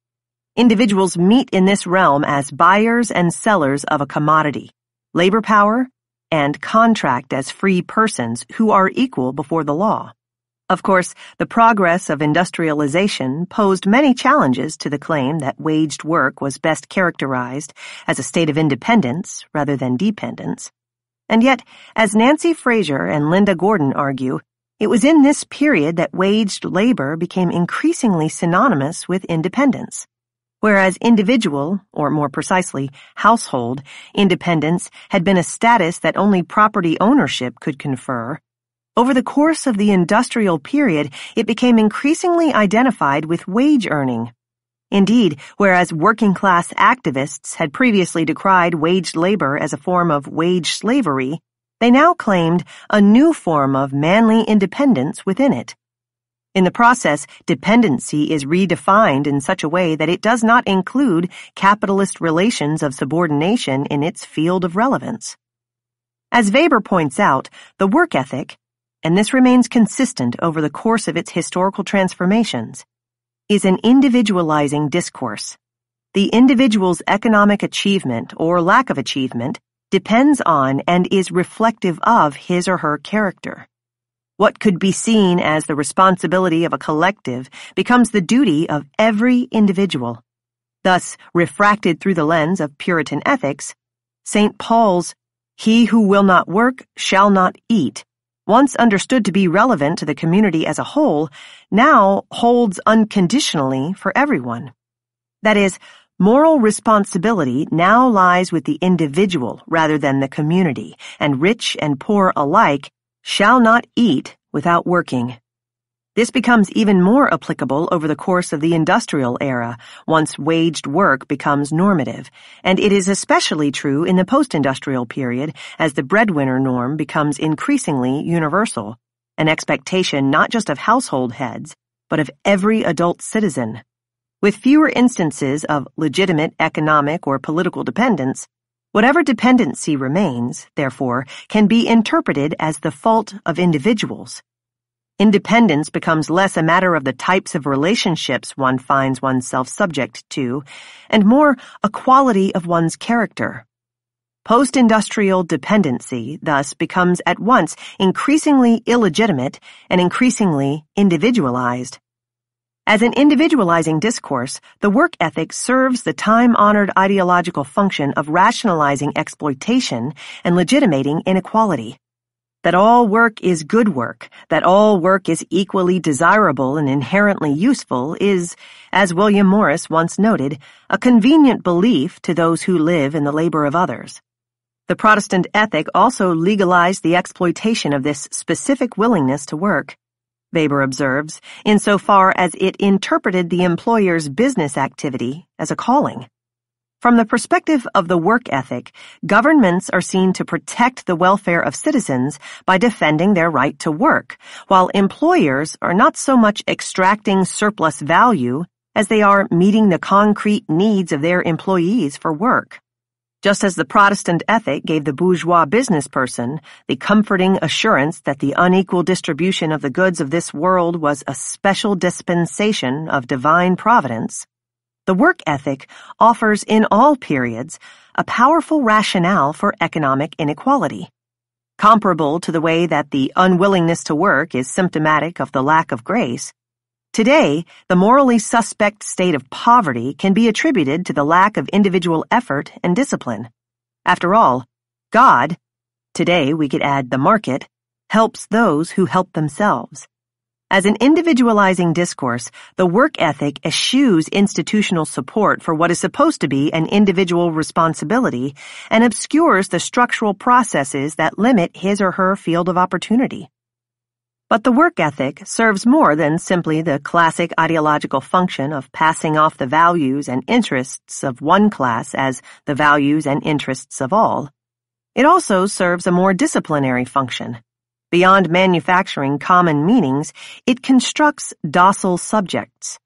Individuals meet in this realm as buyers and sellers of a commodity, labor power, and contract as free persons who are equal before the law. Of course, the progress of industrialization posed many challenges to the claim that waged work was best characterized as a state of independence rather than dependence. And yet, as Nancy Fraser and Linda Gordon argue, it was in this period that waged labor became increasingly synonymous with independence. Whereas individual, or more precisely, household, independence had been a status that only property ownership could confer, over the course of the industrial period, it became increasingly identified with wage earning. Indeed, whereas working-class activists had previously decried waged labor as a form of wage slavery, they now claimed a new form of manly independence within it. In the process, dependency is redefined in such a way that it does not include capitalist relations of subordination in its field of relevance. As Weber points out, the work ethic, and this remains consistent over the course of its historical transformations, is an individualizing discourse. The individual's economic achievement or lack of achievement depends on and is reflective of his or her character. What could be seen as the responsibility of a collective becomes the duty of every individual. Thus, refracted through the lens of Puritan ethics, St. Paul's "He who will not work shall not eat," once understood to be relevant to the community as a whole, now holds unconditionally for everyone. That is, moral responsibility now lies with the individual rather than the community, and rich and poor alike shall not eat without working. This becomes even more applicable over the course of the industrial era, once waged work becomes normative, and it is especially true in the post-industrial period as the breadwinner norm becomes increasingly universal, an expectation not just of household heads, but of every adult citizen. With fewer instances of legitimate economic or political dependence, whatever dependency remains, therefore, can be interpreted as the fault of individuals. Independence becomes less a matter of the types of relationships one finds oneself subject to, and more a quality of one's character. Post-industrial dependency, thus, becomes at once increasingly illegitimate and increasingly individualized. As an individualizing discourse, the work ethic serves the time-honored ideological function of rationalizing exploitation and legitimating inequality. That all work is good work, that all work is equally desirable and inherently useful is, as William Morris once noted, a convenient belief to those who live in the labor of others. The Protestant ethic also legalized the exploitation of this specific willingness to work, Weber observes, insofar as it interpreted the employer's business activity as a calling. From the perspective of the work ethic, governments are seen to protect the welfare of citizens by defending their right to work, while employers are not so much extracting surplus value as they are meeting the concrete needs of their employees for work. Just as the Protestant ethic gave the bourgeois business person the comforting assurance that the unequal distribution of the goods of this world was a special dispensation of divine providence, the work ethic offers in all periods a powerful rationale for economic inequality. Comparable to the way that the unwillingness to work is symptomatic of the lack of grace, today the morally suspect state of poverty can be attributed to the lack of individual effort and discipline. After all, God, today we could add the market, helps those who help themselves. As an individualizing discourse, the work ethic eschews institutional support for what is supposed to be an individual responsibility and obscures the structural processes that limit his or her field of opportunity. But the work ethic serves more than simply the classic ideological function of passing off the values and interests of one class as the values and interests of all. It also serves a more disciplinary function. Beyond manufacturing common meanings, it constructs docile subjects.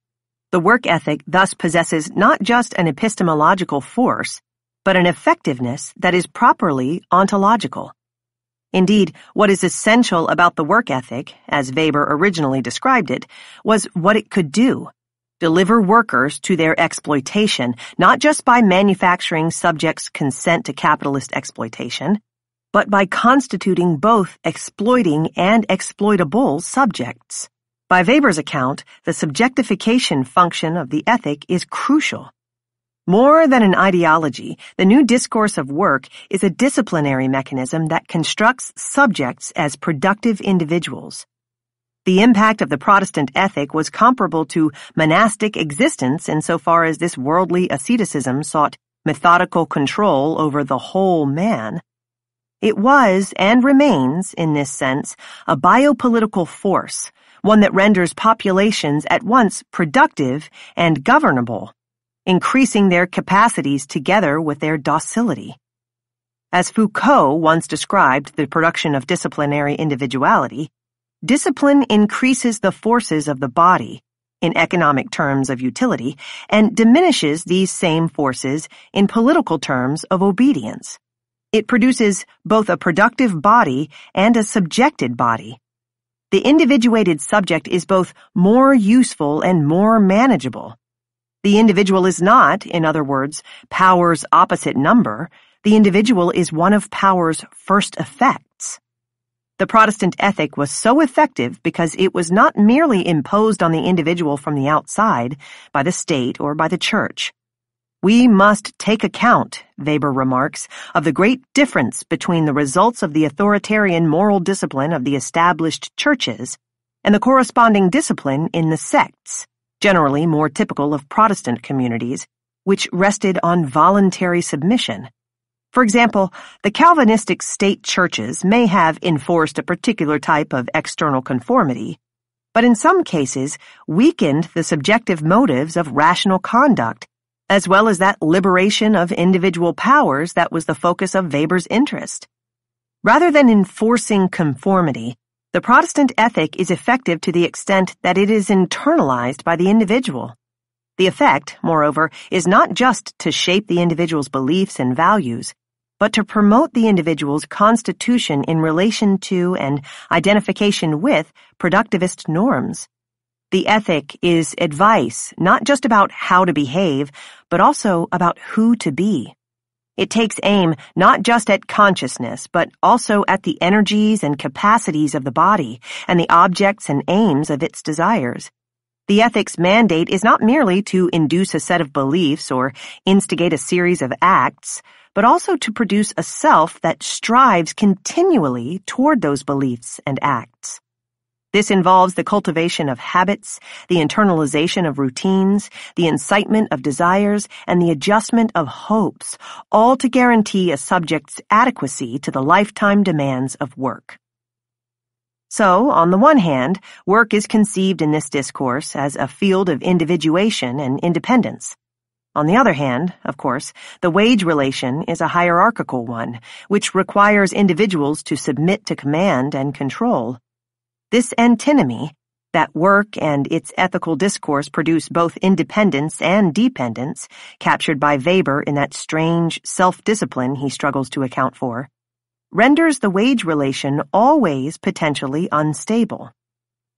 The work ethic thus possesses not just an epistemological force, but an effectiveness that is properly ontological. Indeed, what is essential about the work ethic, as Weber originally described it, was what it could do: deliver workers to their exploitation, not just by manufacturing subjects' consent to capitalist exploitation, but by constituting both exploiting and exploitable subjects. By Weber's account, the subjectification function of the ethic is crucial. More than an ideology, the new discourse of work is a disciplinary mechanism that constructs subjects as productive individuals. The impact of the Protestant ethic was comparable to monastic existence insofar as this worldly asceticism sought methodical control over the whole man. It was, and remains, in this sense, a biopolitical force, one that renders populations at once productive and governable, increasing their capacities together with their docility. As Foucault once described the production of disciplinary individuality, discipline increases the forces of the body, in economic terms of utility, and diminishes these same forces in political terms of obedience. It produces both a productive body and a subjected body. The individuated subject is both more useful and more manageable. The individual is not, in other words, power's opposite number. The individual is one of power's first effects. The Protestant ethic was so effective because it was not merely imposed on the individual from the outside, by the state or by the church. We must take account, Weber remarks, of the great difference between the results of the authoritarian moral discipline of the established churches and the corresponding discipline in the sects, generally more typical of Protestant communities, which rested on voluntary submission. For example, the Calvinistic state churches may have enforced a particular type of external conformity, but in some cases weakened the subjective motives of rational conduct, as well as that liberation of individual powers that was the focus of Weber's interest. Rather than enforcing conformity, the Protestant ethic is effective to the extent that it is internalized by the individual. The effect, moreover, is not just to shape the individual's beliefs and values, but to promote the individual's constitution in relation to and identification with productivist norms. The ethic is advice, not just about how to behave, but also about who to be. It takes aim not just at consciousness, but also at the energies and capacities of the body and the objects and aims of its desires. The ethic's mandate is not merely to induce a set of beliefs or instigate a series of acts, but also to produce a self that strives continually toward those beliefs and acts. This involves the cultivation of habits, the internalization of routines, the incitement of desires, and the adjustment of hopes, all to guarantee a subject's adequacy to the lifetime demands of work. So, on the one hand, work is conceived in this discourse as a field of individuation and independence. On the other hand, of course, the wage relation is a hierarchical one, which requires individuals to submit to command and control. This antinomy, that work and its ethical discourse produce both independence and dependence, captured by Weber in that strange self-discipline he struggles to account for, renders the wage relation always potentially unstable.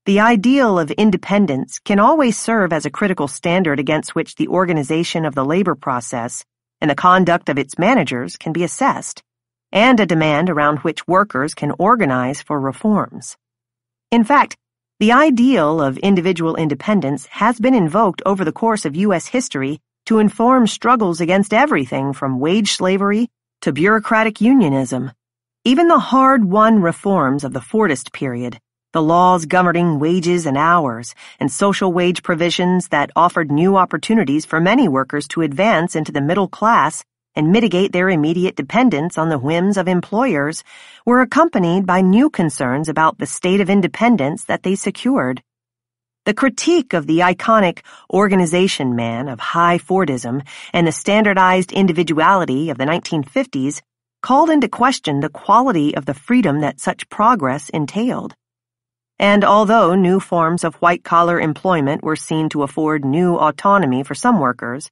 The ideal of independence can always serve as a critical standard against which the organization of the labor process and the conduct of its managers can be assessed, and a demand around which workers can organize for reforms. In fact, the ideal of individual independence has been invoked over the course of U.S. history to inform struggles against everything from wage slavery to bureaucratic unionism. Even the hard-won reforms of the Fordist period, the laws governing wages and hours, and social wage provisions that offered new opportunities for many workers to advance into the middle class and mitigate their immediate dependence on the whims of employers, were accompanied by new concerns about the state of independence that they secured. The critique of the iconic organization man of high Fordism and the standardized individuality of the 1950s called into question the quality of the freedom that such progress entailed. And although new forms of white-collar employment were seen to afford new autonomy for some workers,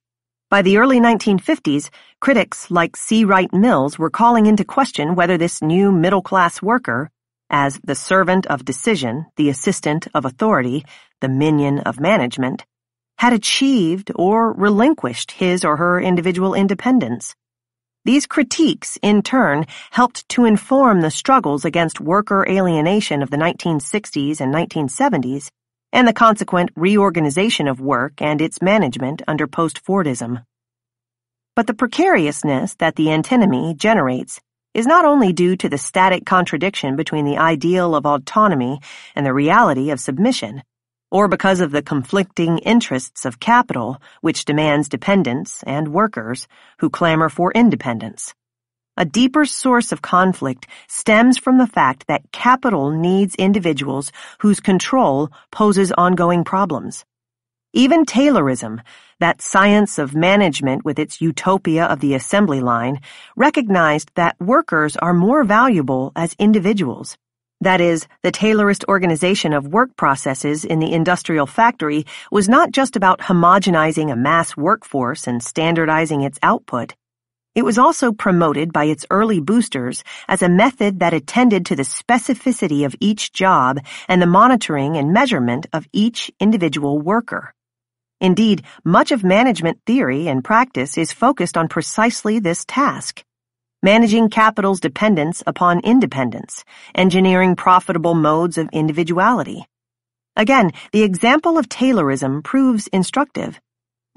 by the early 1950s, critics like C. Wright Mills were calling into question whether this new middle-class worker, as the servant of decision, the assistant of authority, the minion of management, had achieved or relinquished his or her individual independence. These critiques, in turn, helped to inform the struggles against worker alienation of the 1960s and 1970s, and the consequent reorganization of work and its management under post-Fordism. But the precariousness that the antinomy generates is not only due to the static contradiction between the ideal of autonomy and the reality of submission, or because of the conflicting interests of capital, which demands dependence, and workers, who clamor for independence. A deeper source of conflict stems from the fact that capital needs individuals whose control poses ongoing problems. Even Taylorism, that science of management with its utopia of the assembly line, recognized that workers are more valuable as individuals. That is, the Taylorist organization of work processes in the industrial factory was not just about homogenizing a mass workforce and standardizing its output. It was also promoted by its early boosters as a method that attended to the specificity of each job and the monitoring and measurement of each individual worker. Indeed, much of management theory and practice is focused on precisely this task: managing capital's dependence upon independence, engineering profitable modes of individuality. Again, the example of Taylorism proves instructive.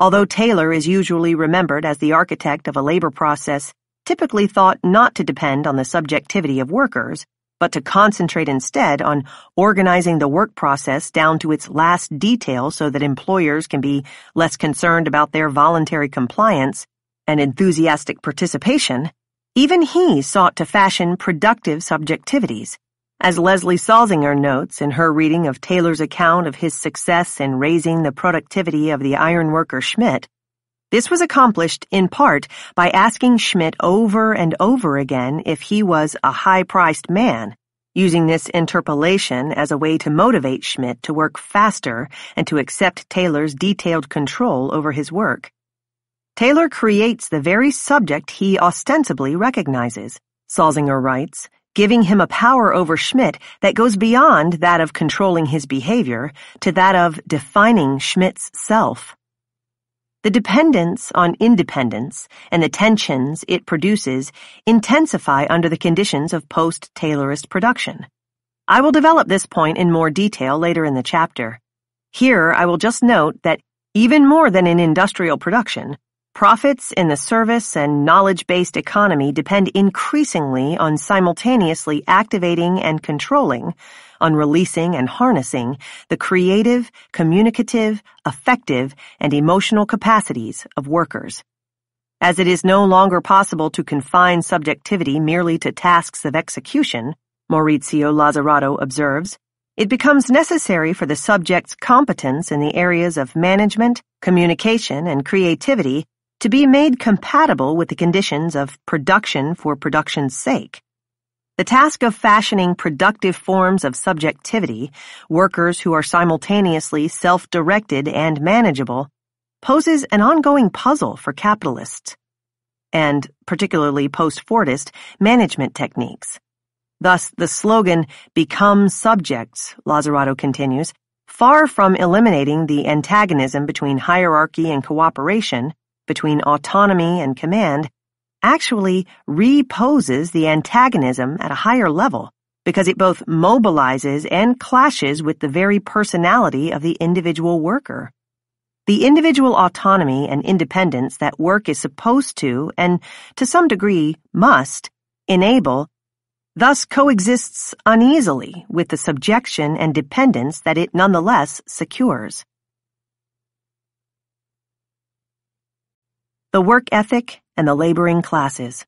Although Taylor is usually remembered as the architect of a labor process typically thought not to depend on the subjectivity of workers, but to concentrate instead on organizing the work process down to its last detail so that employers can be less concerned about their voluntary compliance and enthusiastic participation, even he sought to fashion productive subjectivities. As Leslie Salzinger notes in her reading of Taylor's account of his success in raising the productivity of the ironworker Schmidt, this was accomplished in part by asking Schmidt over and over again if he was a high-priced man, using this interpolation as a way to motivate Schmidt to work faster and to accept Taylor's detailed control over his work. Taylor creates the very subject he ostensibly recognizes, Salzinger writes, giving him a power over Schmidt that goes beyond that of controlling his behavior to that of defining Schmidt's self. The dependence on independence and the tensions it produces intensify under the conditions of post-Taylorist production. I will develop this point in more detail later in the chapter. Here I will just note that even more than in industrial production, profits in the service and knowledge-based economy depend increasingly on simultaneously activating and controlling, on releasing and harnessing the creative, communicative, affective, and emotional capacities of workers. As it is no longer possible to confine subjectivity merely to tasks of execution, Maurizio Lazzarato observes, it becomes necessary for the subject's competence in the areas of management, communication, and creativity to be made compatible with the conditions of production for production's sake. The task of fashioning productive forms of subjectivity, workers who are simultaneously self-directed and manageable, poses an ongoing puzzle for capitalists, and particularly post-Fordist management techniques. Thus, the slogan, "Become subjects," Lazzarato continues, far from eliminating the antagonism between hierarchy and cooperation, between autonomy and command, actually reposes the antagonism at a higher level because it both mobilizes and clashes with the very personality of the individual worker. the individual autonomy and independence that work is supposed to, and to some degree must, enable, thus coexists uneasily with the subjection and dependence that it nonetheless secures. The work ethic and the laboring classes.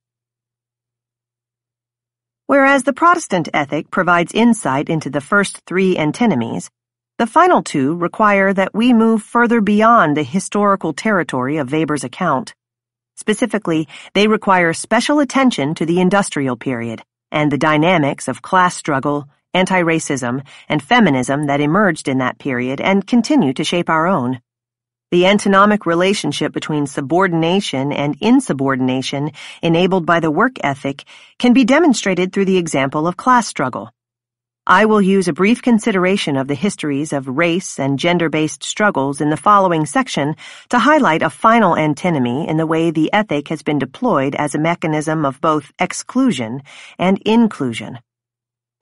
Whereas the Protestant ethic provides insight into the first three antinomies, the final two require that we move further beyond the historical territory of Weber's account. Specifically, they require special attention to the industrial period and the dynamics of class struggle, anti-racism, and feminism that emerged in that period and continue to shape our own. The antinomic relationship between subordination and insubordination enabled by the work ethic can be demonstrated through the example of class struggle. I will use a brief consideration of the histories of race and gender-based struggles in the following section to highlight a final antinomy in the way the ethic has been deployed as a mechanism of both exclusion and inclusion.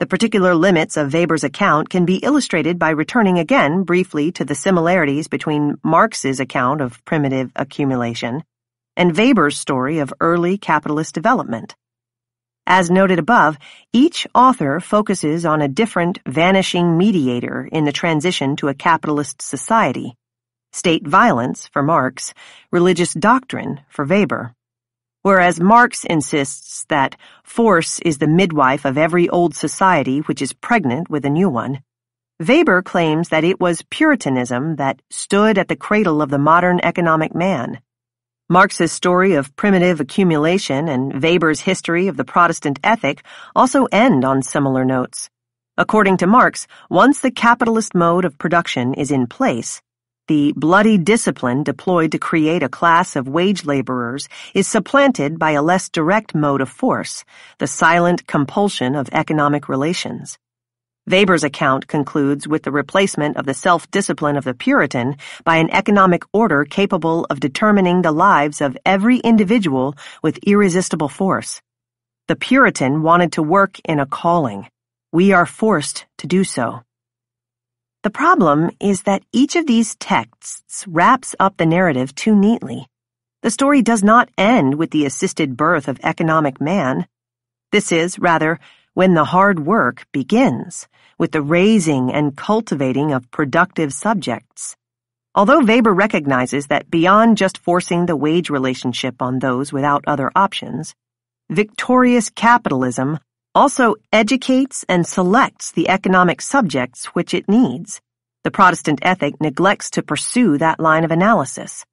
The particular limits of Weber's account can be illustrated by returning again briefly to the similarities between Marx's account of primitive accumulation and Weber's story of early capitalist development. As noted above, each author focuses on a different vanishing mediator in the transition to a capitalist society: state violence for Marx, religious doctrine for Weber. Whereas Marx insists that force is the midwife of every old society which is pregnant with a new one, Weber claims that it was Puritanism that stood at the cradle of the modern economic man. Marx's story of primitive accumulation and Weber's history of the Protestant ethic also end on similar notes. According to Marx, once the capitalist mode of production is in place, the bloody discipline deployed to create a class of wage laborers is supplanted by a less direct mode of force, the silent compulsion of economic relations. Weber's account concludes with the replacement of the self-discipline of the Puritan by an economic order capable of determining the lives of every individual with irresistible force. The Puritan wanted to work in a calling. We are forced to do so. The problem is that each of these texts wraps up the narrative too neatly. The story does not end with the assisted birth of economic man. This is, rather, when the hard work begins, with the raising and cultivating of productive subjects. Although Weber recognizes that beyond just forcing the wage relationship on those without other options, victorious capitalism also educates and selects the economic subjects which it needs. The Protestant ethic neglects to pursue that line of analysis.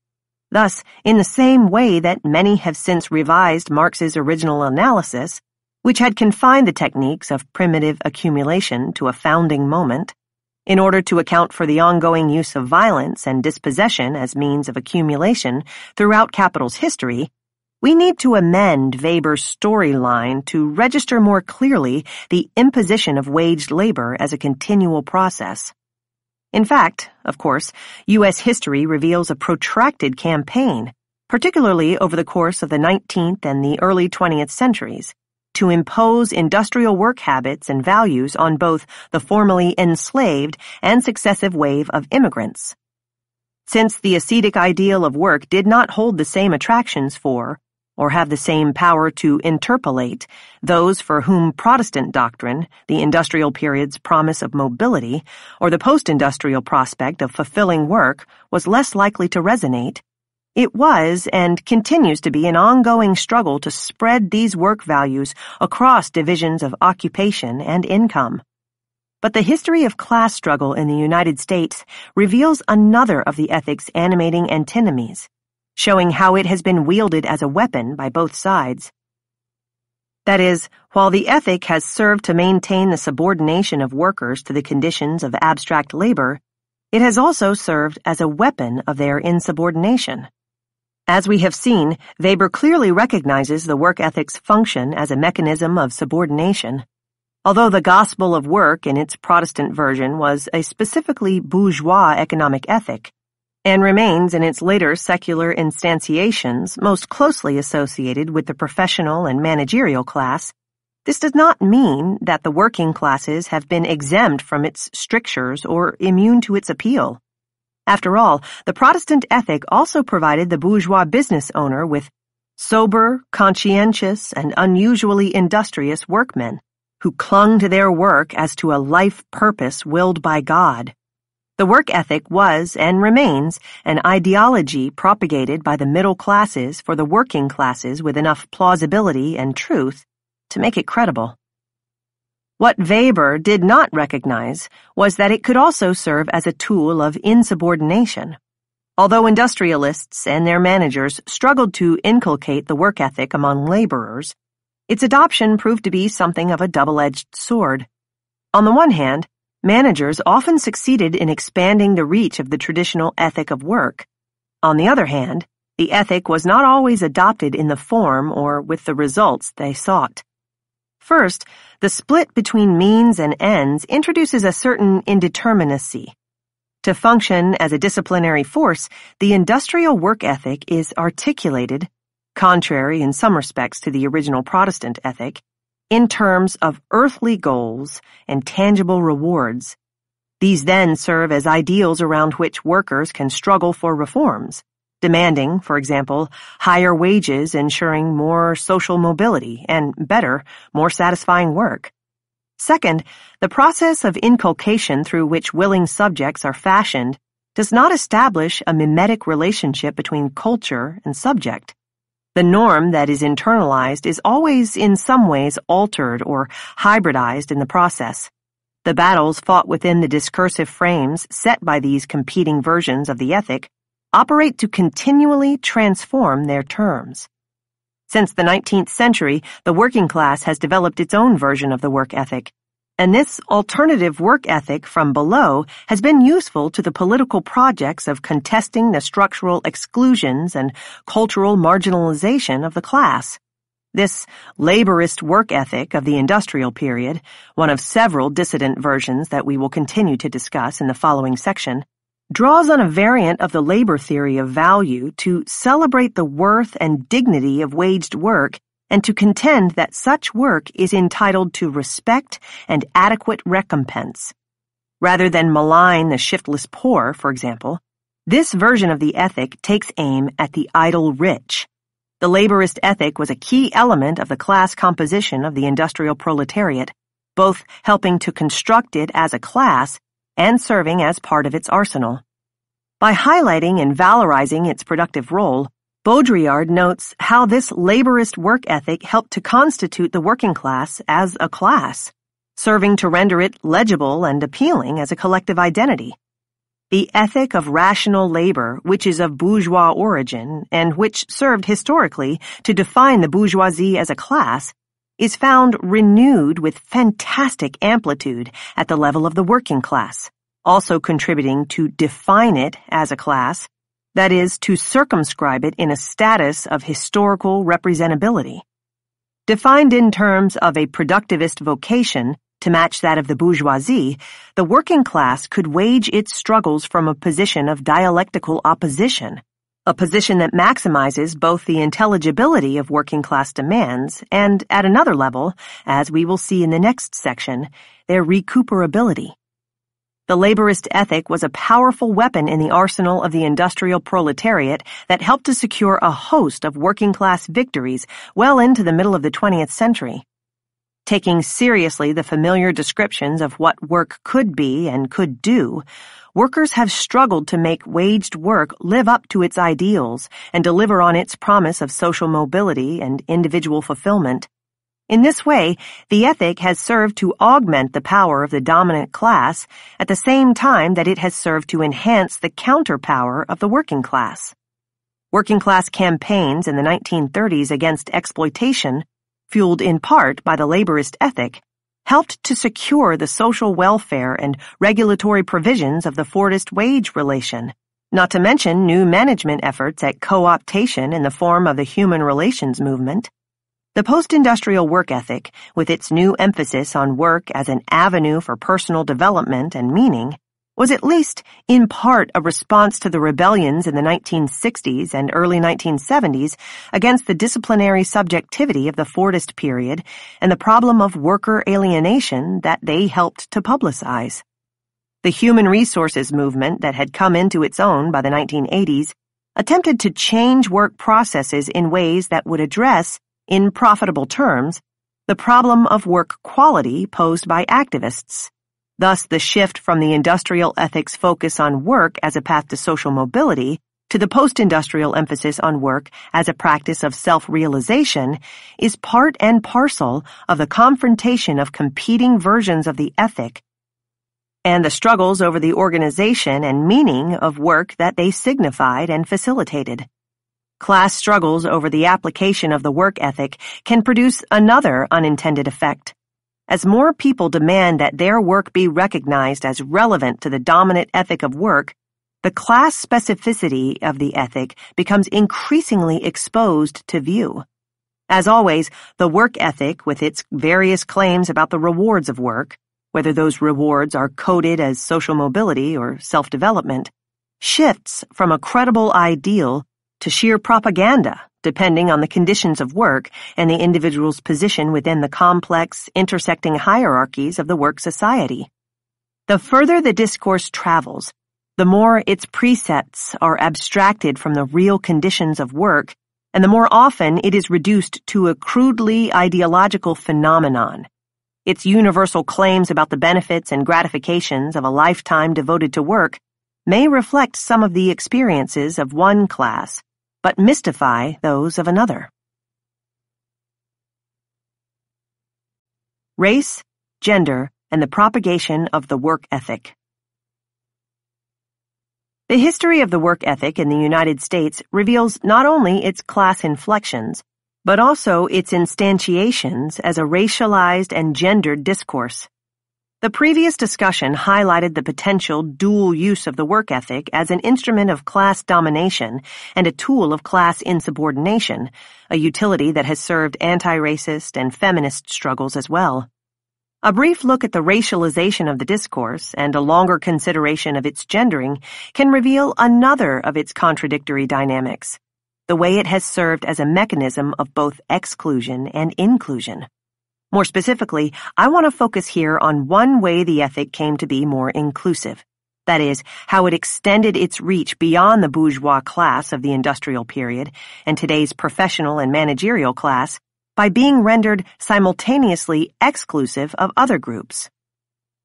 Thus, in the same way that many have since revised Marx's original analysis, which had confined the techniques of primitive accumulation to a founding moment, in order to account for the ongoing use of violence and dispossession as means of accumulation throughout capital's history, we need to amend Weber's storyline to register more clearly the imposition of waged labor as a continual process. In fact, of course, U.S. history reveals a protracted campaign, particularly over the course of the 19th and the early 20th centuries, to impose industrial work habits and values on both the formerly enslaved and successive wave of immigrants. Since the ascetic ideal of work did not hold the same attractions for, or have the same power to interpolate, those for whom Protestant doctrine, the industrial period's promise of mobility, or the post-industrial prospect of fulfilling work was less likely to resonate, it was and continues to be an ongoing struggle to spread these work values across divisions of occupation and income. But the history of class struggle in the United States reveals another of the ethic's animating antinomies, showing how it has been wielded as a weapon by both sides. That is, while the ethic has served to maintain the subordination of workers to the conditions of abstract labor, it has also served as a weapon of their insubordination. As we have seen, Weber clearly recognizes the work ethic's function as a mechanism of subordination. Although the gospel of work in its Protestant version was a specifically bourgeois economic ethic, and remains in its later secular instantiations most closely associated with the professional and managerial class, this does not mean that the working classes have been exempt from its strictures or immune to its appeal. After all, the Protestant ethic also provided the bourgeois business owner with sober, conscientious, and unusually industrious workmen who clung to their work as to a life purpose willed by God. The work ethic was and remains an ideology propagated by the middle classes for the working classes with enough plausibility and truth to make it credible. What Weber did not recognize was that it could also serve as a tool of insubordination. Although industrialists and their managers struggled to inculcate the work ethic among laborers, its adoption proved to be something of a double-edged sword. On the one hand, managers often succeeded in expanding the reach of the traditional ethic of work. On the other hand, the ethic was not always adopted in the form or with the results they sought. First, the split between means and ends introduces a certain indeterminacy. To function as a disciplinary force, the industrial work ethic is articulated, contrary in some respects to the original Protestant ethic, in terms of earthly goals and tangible rewards. These then serve as ideals around which workers can struggle for reforms, demanding, for example, higher wages ensuring more social mobility and better, more satisfying work. Second, the process of inculcation through which willing subjects are fashioned does not establish a mimetic relationship between culture and subject. The norm that is internalized is always in some ways altered or hybridized in the process. The battles fought within the discursive frames set by these competing versions of the ethic operate to continually transform their terms. Since the 19th century, the working class has developed its own version of the work ethic, and this alternative work ethic from below has been useful to the political projects of contesting the structural exclusions and cultural marginalization of the class. This laborist work ethic of the industrial period, one of several dissident versions that we will continue to discuss in the following section, draws on a variant of the labor theory of value to celebrate the worth and dignity of waged work and to contend that such work is entitled to respect and adequate recompense. Rather than malign the shiftless poor, for example, this version of the ethic takes aim at the idle rich. The laborist ethic was a key element of the class composition of the industrial proletariat, both helping to construct it as a class and serving as part of its arsenal. By highlighting and valorizing its productive role, Baudrillard notes how this laborist work ethic helped to constitute the working class as a class, serving to render it legible and appealing as a collective identity. The ethic of rational labor, which is of bourgeois origin and which served historically to define the bourgeoisie as a class, is found renewed with fantastic amplitude at the level of the working class, also contributing to define it as a class, that is, to circumscribe it in a status of historical representability. Defined in terms of a productivist vocation to match that of the bourgeoisie, the working class could wage its struggles from a position of dialectical opposition, a position that maximizes both the intelligibility of working class demands and, at another level, as we will see in the next section, their recuperability. The laborist ethic was a powerful weapon in the arsenal of the industrial proletariat that helped to secure a host of working-class victories well into the middle of the 20th century. Taking seriously the familiar descriptions of what work could be and could do, workers have struggled to make waged work live up to its ideals and deliver on its promise of social mobility and individual fulfillment. In this way, the ethic has served to augment the power of the dominant class at the same time that it has served to enhance the counterpower of the working class. Working class campaigns in the 1930s against exploitation, fueled in part by the laborist ethic, helped to secure the social welfare and regulatory provisions of the Fordist wage relation, not to mention new management efforts at co-optation in the form of the human relations movement. The post-industrial work ethic, with its new emphasis on work as an avenue for personal development and meaning, was at least in part a response to the rebellions in the 1960s and early 1970s against the disciplinary subjectivity of the Fordist period and the problem of worker alienation that they helped to publicize. The human resources movement that had come into its own by the 1980s attempted to change work processes in ways that would address, in profitable terms, the problem of work quality posed by activists. Thus, the shift from the industrial ethics focus on work as a path to social mobility to the post-industrial emphasis on work as a practice of self-realization is part and parcel of the confrontation of competing versions of the ethic and the struggles over the organization and meaning of work that they signified and facilitated. Class struggles over the application of the work ethic can produce another unintended effect. As more people demand that their work be recognized as relevant to the dominant ethic of work, the class specificity of the ethic becomes increasingly exposed to view. As always, the work ethic, with its various claims about the rewards of work, whether those rewards are coded as social mobility or self-development, shifts from a credible ideal to sheer propaganda, depending on the conditions of work and the individual's position within the complex, intersecting hierarchies of the work society. The further the discourse travels, the more its precepts are abstracted from the real conditions of work, and the more often it is reduced to a crudely ideological phenomenon. Its universal claims about the benefits and gratifications of a lifetime devoted to work may reflect some of the experiences of one class, but mystify those of another. Race, gender, and the propagation of the work ethic. The history of the work ethic in the United States reveals not only its class inflections, but also its instantiations as a racialized and gendered discourse. The previous discussion highlighted the potential dual use of the work ethic as an instrument of class domination and a tool of class insubordination, a utility that has served anti-racist and feminist struggles as well. A brief look at the racialization of the discourse and a longer consideration of its gendering can reveal another of its contradictory dynamics, the way it has served as a mechanism of both exclusion and inclusion. More specifically, I want to focus here on one way the ethic came to be more inclusive. That is, how it extended its reach beyond the bourgeois class of the industrial period and today's professional and managerial class by being rendered simultaneously exclusive of other groups.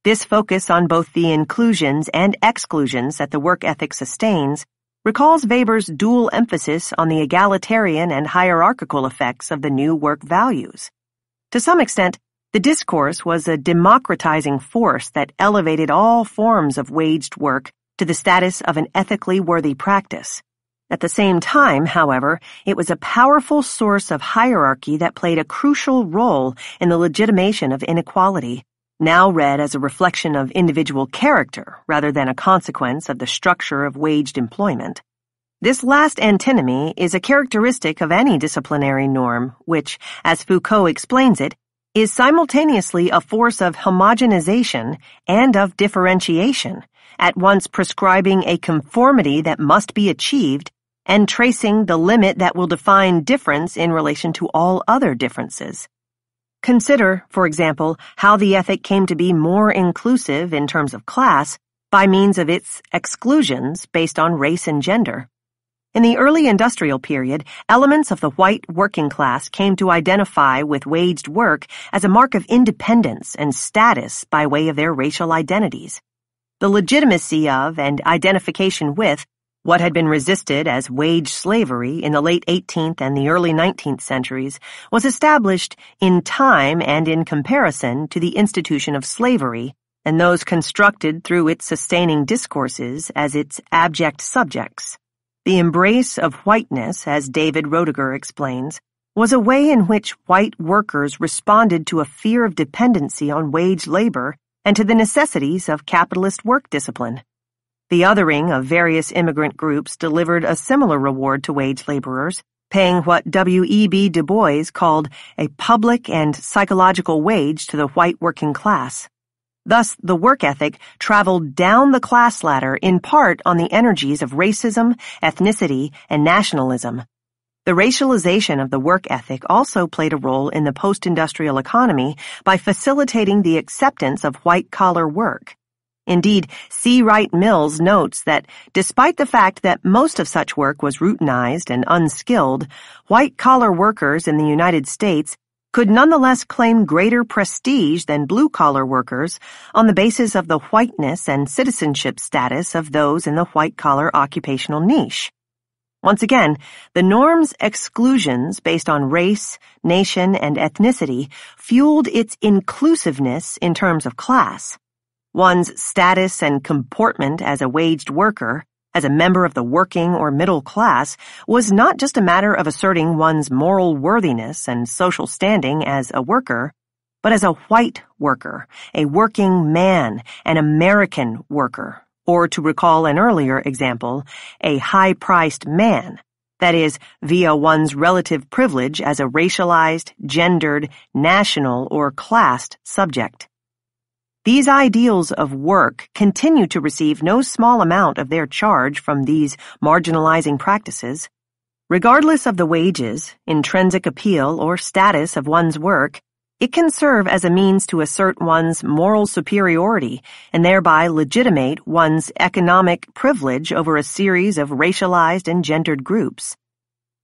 This focus on both the inclusions and exclusions that the work ethic sustains recalls Weber's dual emphasis on the egalitarian and hierarchical effects of the new work values. To some extent, the discourse was a democratizing force that elevated all forms of waged work to the status of an ethically worthy practice. At the same time, however, it was a powerful source of hierarchy that played a crucial role in the legitimation of inequality, now read as a reflection of individual character rather than a consequence of the structure of waged employment. This last antinomy is a characteristic of any disciplinary norm, which, as Foucault explains it, is simultaneously a force of homogenization and of differentiation, at once prescribing a conformity that must be achieved and tracing the limit that will define difference in relation to all other differences. Consider, for example, how the ethic came to be more inclusive in terms of class by means of its exclusions based on race and gender. In the early industrial period, elements of the white working class came to identify with waged work as a mark of independence and status by way of their racial identities. The legitimacy of and identification with what had been resisted as wage slavery in the late 18th and the early 19th centuries was established in time and in comparison to the institution of slavery and those constructed through its sustaining discourses as its abject subjects. The embrace of whiteness, as David Roediger explains, was a way in which white workers responded to a fear of dependency on wage labor and to the necessities of capitalist work discipline. The othering of various immigrant groups delivered a similar reward to wage laborers, paying what W.E.B. Du Bois called a public and psychological wage to the white working class. Thus, the work ethic traveled down the class ladder in part on the energies of racism, ethnicity, and nationalism. The racialization of the work ethic also played a role in the post-industrial economy by facilitating the acceptance of white-collar work. Indeed, C. Wright Mills notes that despite the fact that most of such work was routinized and unskilled, white-collar workers in the United States could nonetheless claim greater prestige than blue-collar workers on the basis of the whiteness and citizenship status of those in the white-collar occupational niche. Once again, the norm's exclusions based on race, nation, and ethnicity fueled its inclusiveness in terms of class. One's status and comportment as a waged worker, as a member of the working or middle class, was not just a matter of asserting one's moral worthiness and social standing as a worker, but as a white worker, a working man, an American worker, or to recall an earlier example, a high-priced man, that is, via one's relative privilege as a racialized, gendered, national, or classed subject. These ideals of work continue to receive no small amount of their charge from these marginalizing practices. Regardless of the wages, intrinsic appeal, or status of one's work, it can serve as a means to assert one's moral superiority and thereby legitimate one's economic privilege over a series of racialized and gendered groups.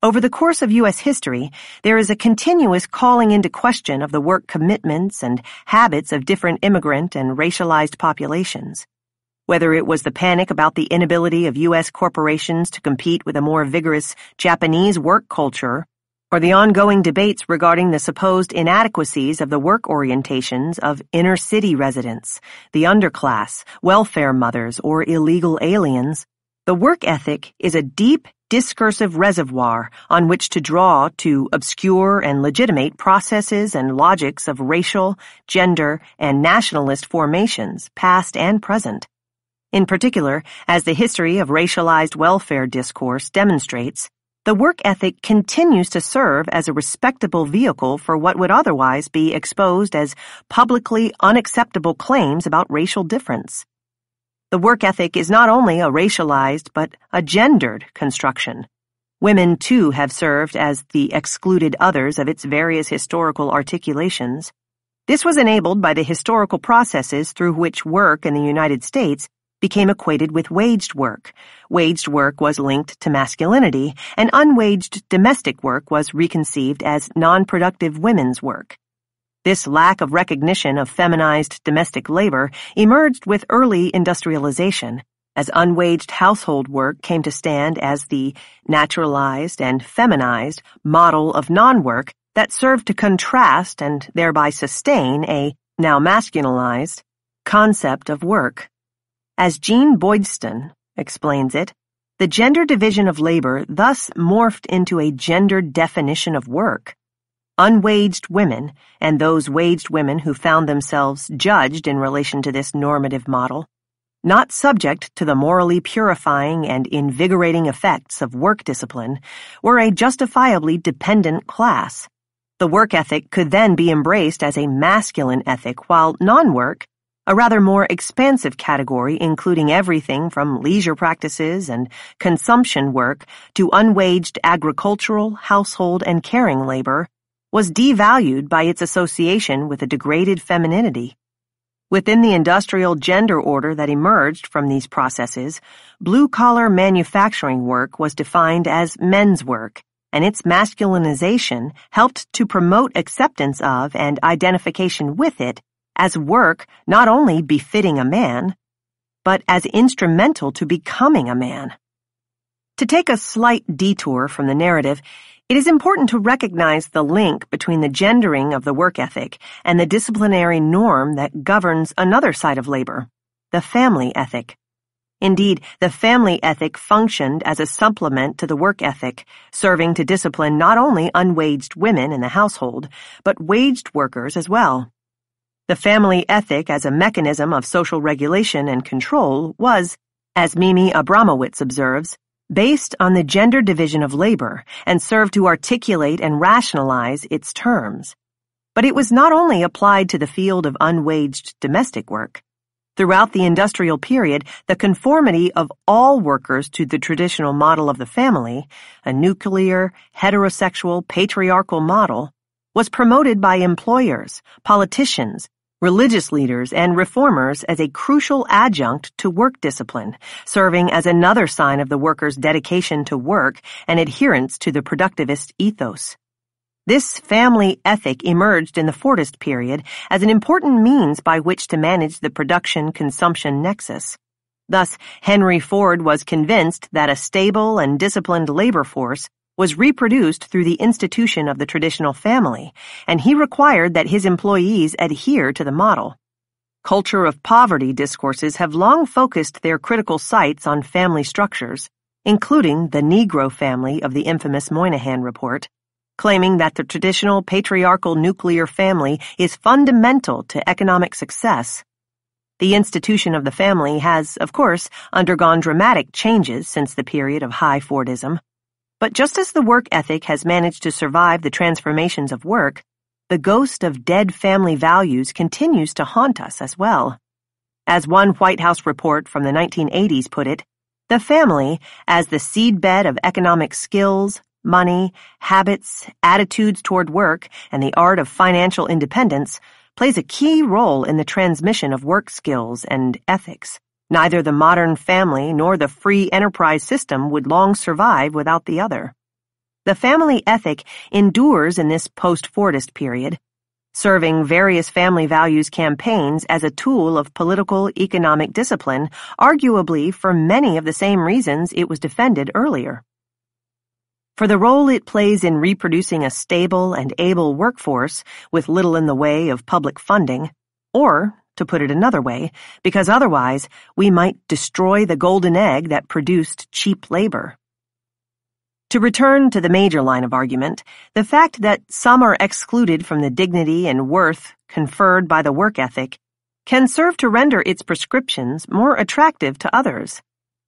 Over the course of U.S. history, there is a continuous calling into question of the work commitments and habits of different immigrant and racialized populations. Whether it was the panic about the inability of U.S. corporations to compete with a more vigorous Japanese work culture, or the ongoing debates regarding the supposed inadequacies of the work orientations of inner-city residents, the underclass, welfare mothers, or illegal aliens, the work ethic is a deep, discursive reservoir on which to draw to obscure and legitimate processes and logics of racial, gender, and nationalist formations, past and present. In particular, as the history of racialized welfare discourse demonstrates, the work ethic continues to serve as a respectable vehicle for what would otherwise be exposed as publicly unacceptable claims about racial difference. The work ethic is not only a racialized but a gendered construction. Women, too, have served as the excluded others of its various historical articulations. This was enabled by the historical processes through which work in the United States became equated with waged work. Waged work was linked to masculinity, and unwaged domestic work was reconceived as non-productive women's work. This lack of recognition of feminized domestic labor emerged with early industrialization, as unwaged household work came to stand as the naturalized and feminized model of non-work that served to contrast and thereby sustain a, now masculinized, concept of work. As Jean Boydston explains it, the gender division of labor thus morphed into a gendered definition of work. Unwaged women, and those waged women who found themselves judged in relation to this normative model, not subject to the morally purifying and invigorating effects of work discipline, were a justifiably dependent class. The work ethic could then be embraced as a masculine ethic, while non-work, a rather more expansive category including everything from leisure practices and consumption work to unwaged agricultural, household, and caring labor, was devalued by its association with a degraded femininity. Within the industrial gender order that emerged from these processes, blue-collar manufacturing work was defined as men's work, and its masculinization helped to promote acceptance of and identification with it as work not only befitting a man, but as instrumental to becoming a man. To take a slight detour from the narrative, it is important to recognize the link between the gendering of the work ethic and the disciplinary norm that governs another side of labor, the family ethic. Indeed, the family ethic functioned as a supplement to the work ethic, serving to discipline not only unwaged women in the household, but waged workers as well. The family ethic as a mechanism of social regulation and control was, as Mimi Abramowitz observes, based on the gender division of labor and served to articulate and rationalize its terms. But it was not only applied to the field of unwaged domestic work. Throughout the industrial period, the conformity of all workers to the traditional model of the family, a nuclear, heterosexual, patriarchal model, was promoted by employers, politicians, religious leaders, and reformers as a crucial adjunct to work discipline, serving as another sign of the workers' dedication to work and adherence to the productivist ethos. This family ethic emerged in the Fordist period as an important means by which to manage the production-consumption nexus. Thus, Henry Ford was convinced that a stable and disciplined labor force was reproduced through the institution of the traditional family, and he required that his employees adhere to the model. Culture of poverty discourses have long focused their critical sights on family structures, including the Negro family of the infamous Moynihan Report, claiming that the traditional patriarchal nuclear family is fundamental to economic success. The institution of the family has, of course, undergone dramatic changes since the period of high Fordism. But just as the work ethic has managed to survive the transformations of work, the ghost of dead family values continues to haunt us as well. As one White House report from the 1980s put it, the family, as the seedbed of economic skills, money, habits, attitudes toward work, and the art of financial independence, plays a key role in the transmission of work skills and ethics. Neither the modern family nor the free enterprise system would long survive without the other. The family ethic endures in this post-Fordist period, serving various family values campaigns as a tool of political economic discipline, arguably for many of the same reasons it was defended earlier. For the role it plays in reproducing a stable and able workforce with little in the way of public funding, or, to put it another way, because otherwise we might destroy the golden egg that produced cheap labor. To return to the major line of argument, the fact that some are excluded from the dignity and worth conferred by the work ethic can serve to render its prescriptions more attractive to others.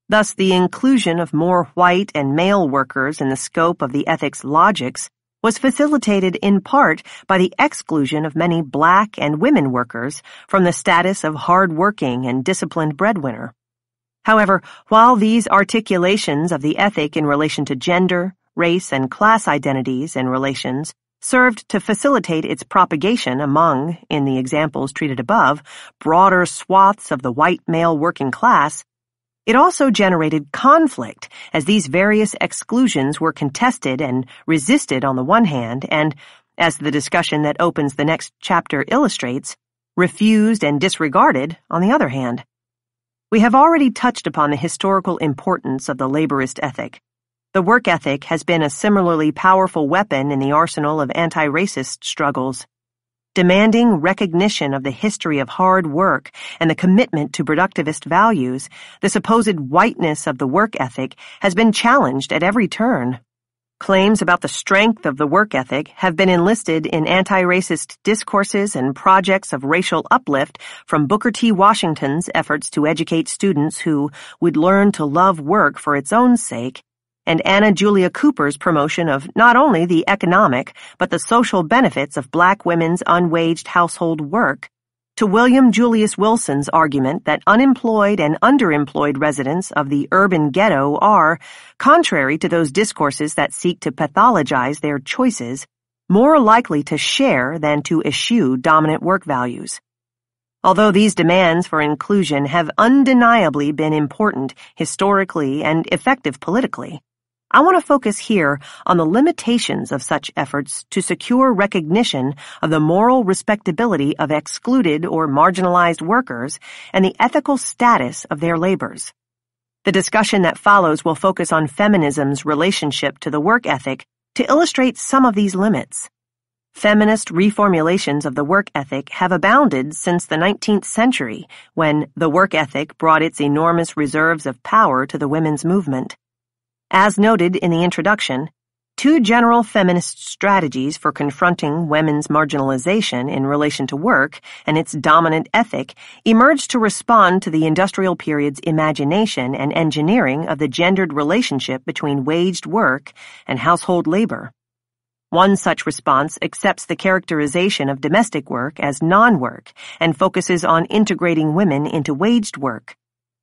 Thus, the inclusion of more white and male workers in the scope of the ethic's logics was facilitated in part by the exclusion of many black and women workers from the status of hard-working and disciplined breadwinner. However, while these articulations of the ethic in relation to gender, race, and class identities and relations served to facilitate its propagation among, in the examples treated above, broader swaths of the white male working class, it also generated conflict as these various exclusions were contested and resisted on the one hand and, as the discussion that opens the next chapter illustrates, refused and disregarded on the other hand. We have already touched upon the historical importance of the laborist ethic. The work ethic has been a similarly powerful weapon in the arsenal of anti-racist struggles. Demanding recognition of the history of hard work and the commitment to productivist values, the supposed whiteness of the work ethic has been challenged at every turn. Claims about the strength of the work ethic have been enlisted in anti-racist discourses and projects of racial uplift from Booker T. Washington's efforts to educate students who would learn to love work for its own sake, and Anna Julia Cooper's promotion of not only the economic but the social benefits of black women's unwaged household work, to William Julius Wilson's argument that unemployed and underemployed residents of the urban ghetto are, contrary to those discourses that seek to pathologize their choices, more likely to share than to eschew dominant work values. Although these demands for inclusion have undeniably been important historically and effective politically, I want to focus here on the limitations of such efforts to secure recognition of the moral respectability of excluded or marginalized workers and the ethical status of their labors. The discussion that follows will focus on feminism's relationship to the work ethic to illustrate some of these limits. Feminist reformulations of the work ethic have abounded since the 19th century, when the work ethic brought its enormous reserves of power to the women's movement. As noted in the introduction, two general feminist strategies for confronting women's marginalization in relation to work and its dominant ethic emerged to respond to the industrial period's imagination and engineering of the gendered relationship between waged work and household labor. One such response accepts the characterization of domestic work as non-work and focuses on integrating women into waged work.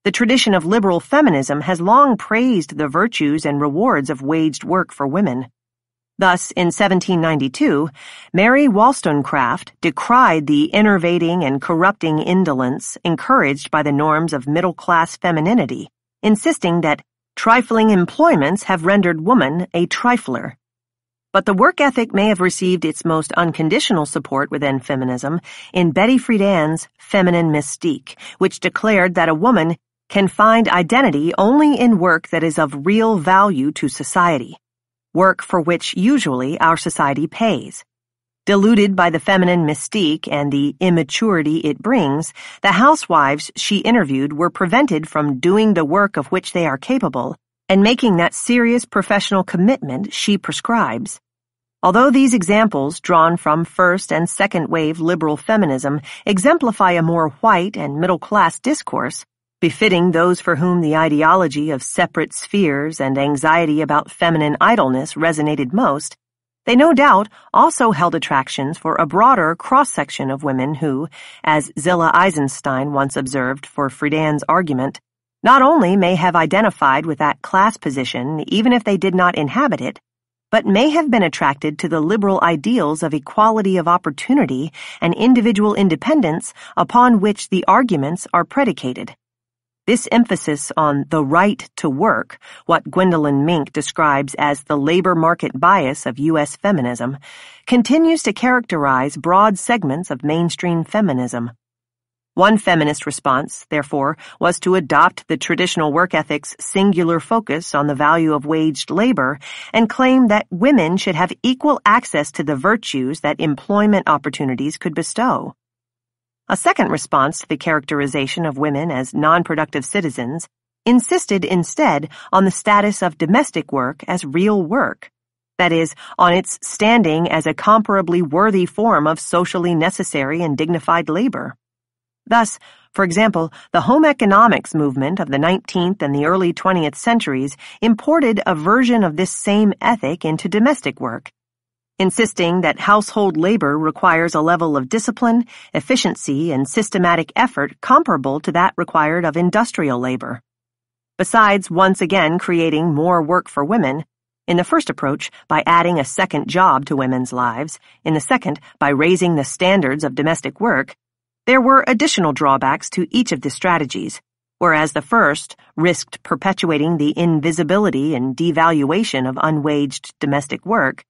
The tradition of liberal feminism has long praised the virtues and rewards of waged work for women. Thus, in 1792, Mary Wollstonecraft decried the enervating and corrupting indolence encouraged by the norms of middle-class femininity, insisting that trifling employments have rendered woman a trifler. But the work ethic may have received its most unconditional support within feminism in Betty Friedan's Feminine Mystique, which declared that a woman can find identity only in work that is of real value to society, work for which usually our society pays. Deluded by the feminine mystique and the immaturity it brings, the housewives she interviewed were prevented from doing the work of which they are capable and making that serious professional commitment she prescribes. Although these examples, drawn from first and second wave liberal feminism, exemplify a more white and middle-class discourse, befitting those for whom the ideology of separate spheres and anxiety about feminine idleness resonated most, they no doubt also held attractions for a broader cross-section of women who, as Zillah Eisenstein once observed for Friedan's argument, not only may have identified with that class position even if they did not inhabit it, but may have been attracted to the liberal ideals of equality of opportunity and individual independence upon which the arguments are predicated. This emphasis on the right to work, what Gwendolyn Mink describes as the labor market bias of U.S. feminism, continues to characterize broad segments of mainstream feminism. One feminist response, therefore, was to adopt the traditional work ethic's singular focus on the value of waged labor and claim that women should have equal access to the virtues that employment opportunities could bestow. A second response to the characterization of women as non-productive citizens insisted instead on the status of domestic work as real work, that is, on its standing as a comparably worthy form of socially necessary and dignified labor. Thus, for example, the home economics movement of the 19th and the early 20th centuries imported a version of this same ethic into domestic work, insisting that household labor requires a level of discipline, efficiency, and systematic effort comparable to that required of industrial labor. Besides once again creating more work for women, in the first approach by adding a second job to women's lives, in the second by raising the standards of domestic work, there were additional drawbacks to each of the strategies. Whereas the first risked perpetuating the invisibility and devaluation of unwaged domestic work,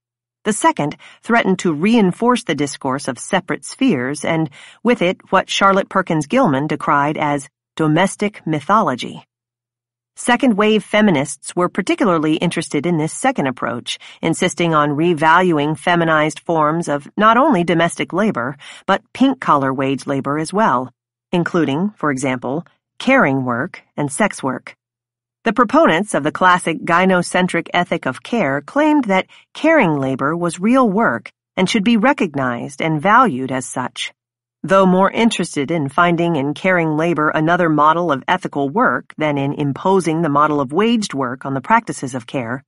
the second threatened to reinforce the discourse of separate spheres and, with it, what Charlotte Perkins Gilman decried as domestic mythology. Second-wave feminists were particularly interested in this second approach, insisting on revaluing feminized forms of not only domestic labor, but pink-collar wage labor as well, including, for example, caring work and sex work. The proponents of the classic gynocentric ethic of care claimed that caring labor was real work and should be recognized and valued as such. Though more interested in finding in caring labor another model of ethical work than in imposing the model of waged work on the practices of care,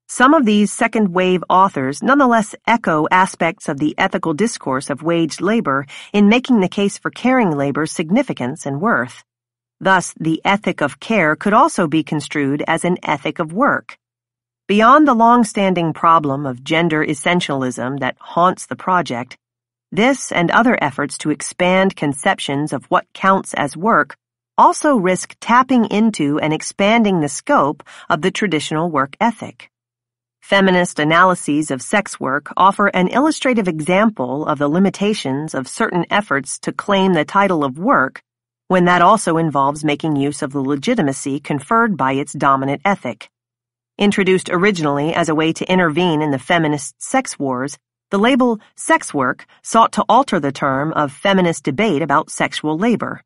some of these second-wave authors nonetheless echo aspects of the ethical discourse of waged labor in making the case for caring labor's significance and worth. Thus, the ethic of care could also be construed as an ethic of work. Beyond the long-standing problem of gender essentialism that haunts the project, this and other efforts to expand conceptions of what counts as work also risk tapping into and expanding the scope of the traditional work ethic. Feminist analyses of sex work offer an illustrative example of the limitations of certain efforts to claim the title of work when that also involves making use of the legitimacy conferred by its dominant ethic. Introduced originally as a way to intervene in the feminist sex wars, the label sex work sought to alter the term of feminist debate about sexual labor.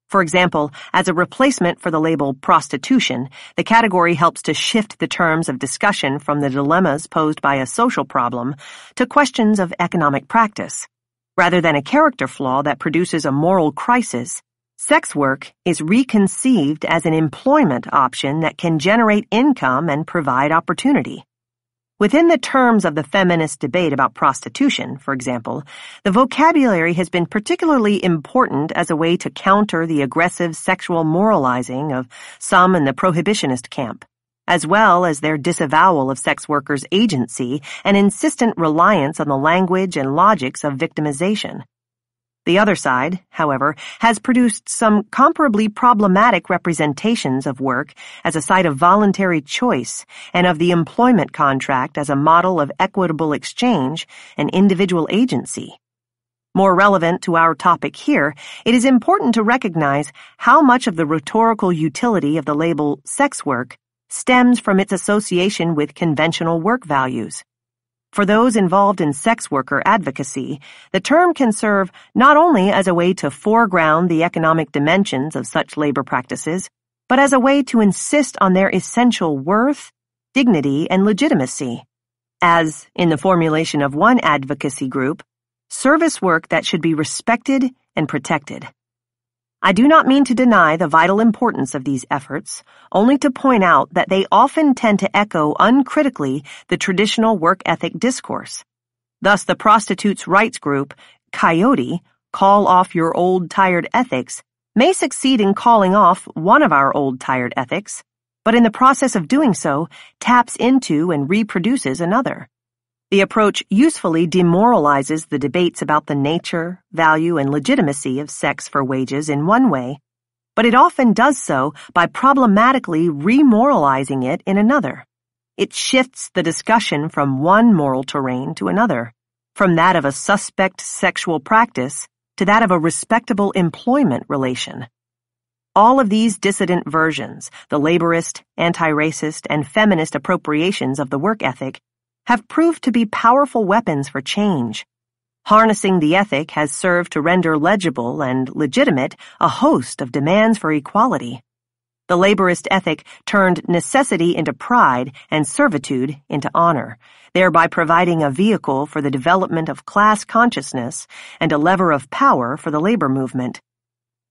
For example, as a replacement for the label prostitution, the category helps to shift the terms of discussion from the dilemmas posed by a social problem to questions of economic practice. Rather than a character flaw that produces a moral crisis, sex work is reconceived as an employment option that can generate income and provide opportunity. Within the terms of the feminist debate about prostitution, for example, the vocabulary has been particularly important as a way to counter the aggressive sexual moralizing of some in the prohibitionist camp. as well as their disavowal of sex workers' agency and insistent reliance on the language and logics of victimization. The other side, however, has produced some comparably problematic representations of work as a site of voluntary choice and of the employment contract as a model of equitable exchange and individual agency. More relevant to our topic here, it is important to recognize how much of the rhetorical utility of the label sex work stems from its association with conventional work values. For those involved in sex worker advocacy, the term can serve not only as a way to foreground the economic dimensions of such labor practices, but as a way to insist on their essential worth, dignity, and legitimacy. As, in the formulation of one advocacy group, service work that should be respected and protected. I do not mean to deny the vital importance of these efforts, only to point out that they often tend to echo uncritically the traditional work ethic discourse. Thus, the prostitutes' rights group, Coyote, Call Off Your Old Tired Ethics, may succeed in calling off one of our old tired ethics, but in the process of doing so, taps into and reproduces another. The approach usefully demoralizes the debates about the nature, value, and legitimacy of sex for wages in one way, but it often does so by problematically remoralizing it in another. It shifts the discussion from one moral terrain to another, from that of a suspect sexual practice to that of a respectable employment relation. All of these dissident versions, the laborist, anti-racist, and feminist appropriations of the work ethic, have proved to be powerful weapons for change. Harnessing the ethic has served to render legible and legitimate a host of demands for equality. The laborist ethic turned necessity into pride and servitude into honor, thereby providing a vehicle for the development of class consciousness and a lever of power for the labor movement.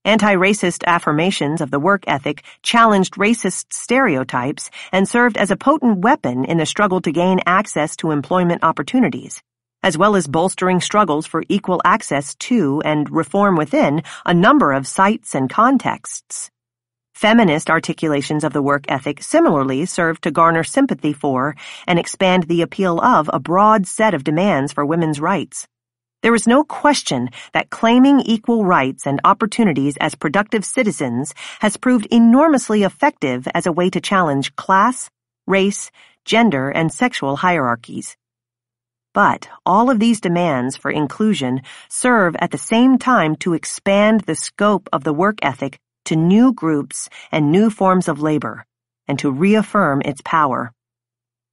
Anti-racist affirmations of the work ethic challenged racist stereotypes and served as a potent weapon in the struggle to gain access to employment opportunities, as well as bolstering struggles for equal access to and reform within a number of sites and contexts. Feminist articulations of the work ethic similarly served to garner sympathy for and expand the appeal of a broad set of demands for women's rights. There is no question that claiming equal rights and opportunities as productive citizens has proved enormously effective as a way to challenge class, race, gender, and sexual hierarchies. But all of these demands for inclusion serve at the same time to expand the scope of the work ethic to new groups and new forms of labor, and to reaffirm its power.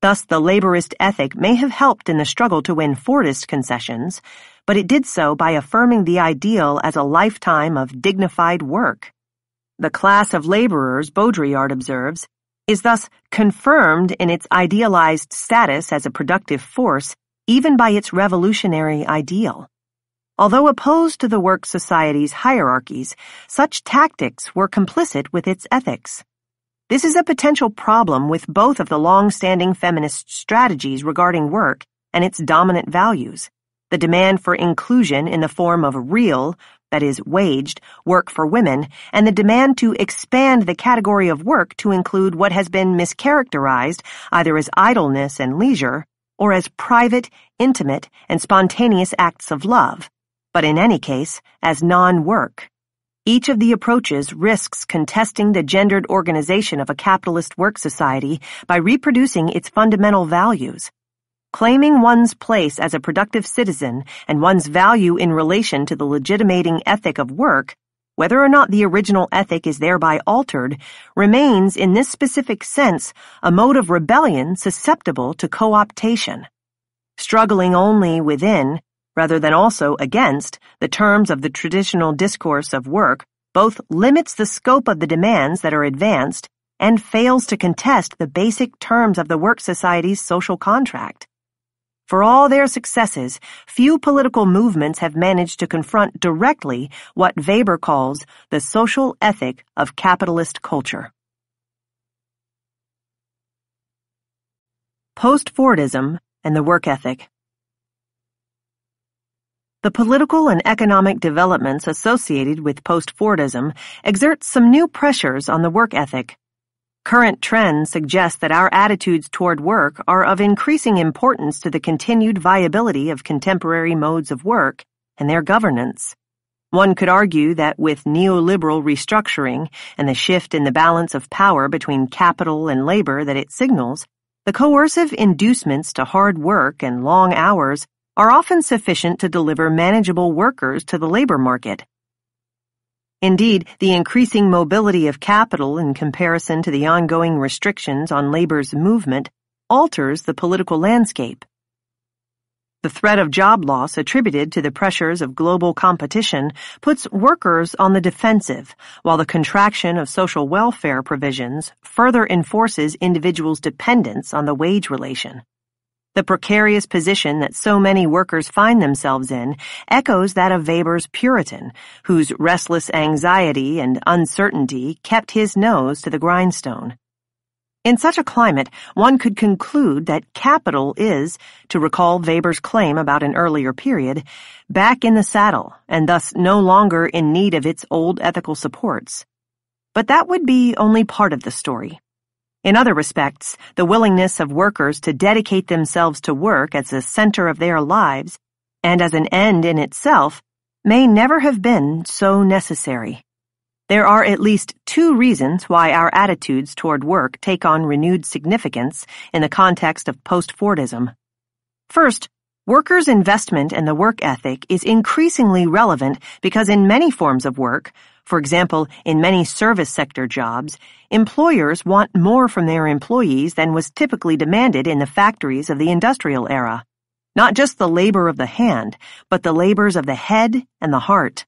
Thus, the laborist ethic may have helped in the struggle to win Fordist concessions, but it did so by affirming the ideal as a lifetime of dignified work. The class of laborers, Baudrillard observes, is thus confirmed in its idealized status as a productive force even by its revolutionary ideal. Although opposed to the work society's hierarchies, such tactics were complicit with its ethics. This is a potential problem with both of the long-standing feminist strategies regarding work and its dominant values, the demand for inclusion in the form of real, that is, waged, work for women, and the demand to expand the category of work to include what has been mischaracterized either as idleness and leisure or as private, intimate, and spontaneous acts of love, but in any case, as non-work. Each of the approaches risks contesting the gendered organization of a capitalist work society by reproducing its fundamental values. Claiming one's place as a productive citizen and one's value in relation to the legitimating ethic of work, whether or not the original ethic is thereby altered, remains, in this specific sense, a mode of rebellion susceptible to co-optation. Struggling only within, rather than also against, the terms of the traditional discourse of work, both limits the scope of the demands that are advanced and fails to contest the basic terms of the work society's social contract. For all their successes, few political movements have managed to confront directly what Weber calls the social ethic of capitalist culture. Post-Fordism and the work ethic. The political and economic developments associated with post-Fordism exert some new pressures on the work ethic. Current trends suggest that our attitudes toward work are of increasing importance to the continued viability of contemporary modes of work and their governance. One could argue that with neoliberal restructuring and the shift in the balance of power between capital and labor that it signals, the coercive inducements to hard work and long hours are often sufficient to deliver manageable workers to the labor market. Indeed, the increasing mobility of capital in comparison to the ongoing restrictions on labor's movement alters the political landscape. The threat of job loss attributed to the pressures of global competition puts workers on the defensive, while the contraction of social welfare provisions further enforces individuals' dependence on the wage relation. The precarious position that so many workers find themselves in echoes that of Weber's Puritan, whose restless anxiety and uncertainty kept his nose to the grindstone. In such a climate, one could conclude that capital is, to recall Weber's claim about an earlier period, back in the saddle and thus no longer in need of its old ethical supports. But that would be only part of the story. In other respects, the willingness of workers to dedicate themselves to work as the center of their lives and as an end in itself may never have been so necessary. There are at least two reasons why our attitudes toward work take on renewed significance in the context of post-Fordism. First, workers' investment in the work ethic is increasingly relevant because in many forms of work, for example, in many service sector jobs, employers want more from their employees than was typically demanded in the factories of the industrial era. Not just the labor of the hand, but the labors of the head and the heart.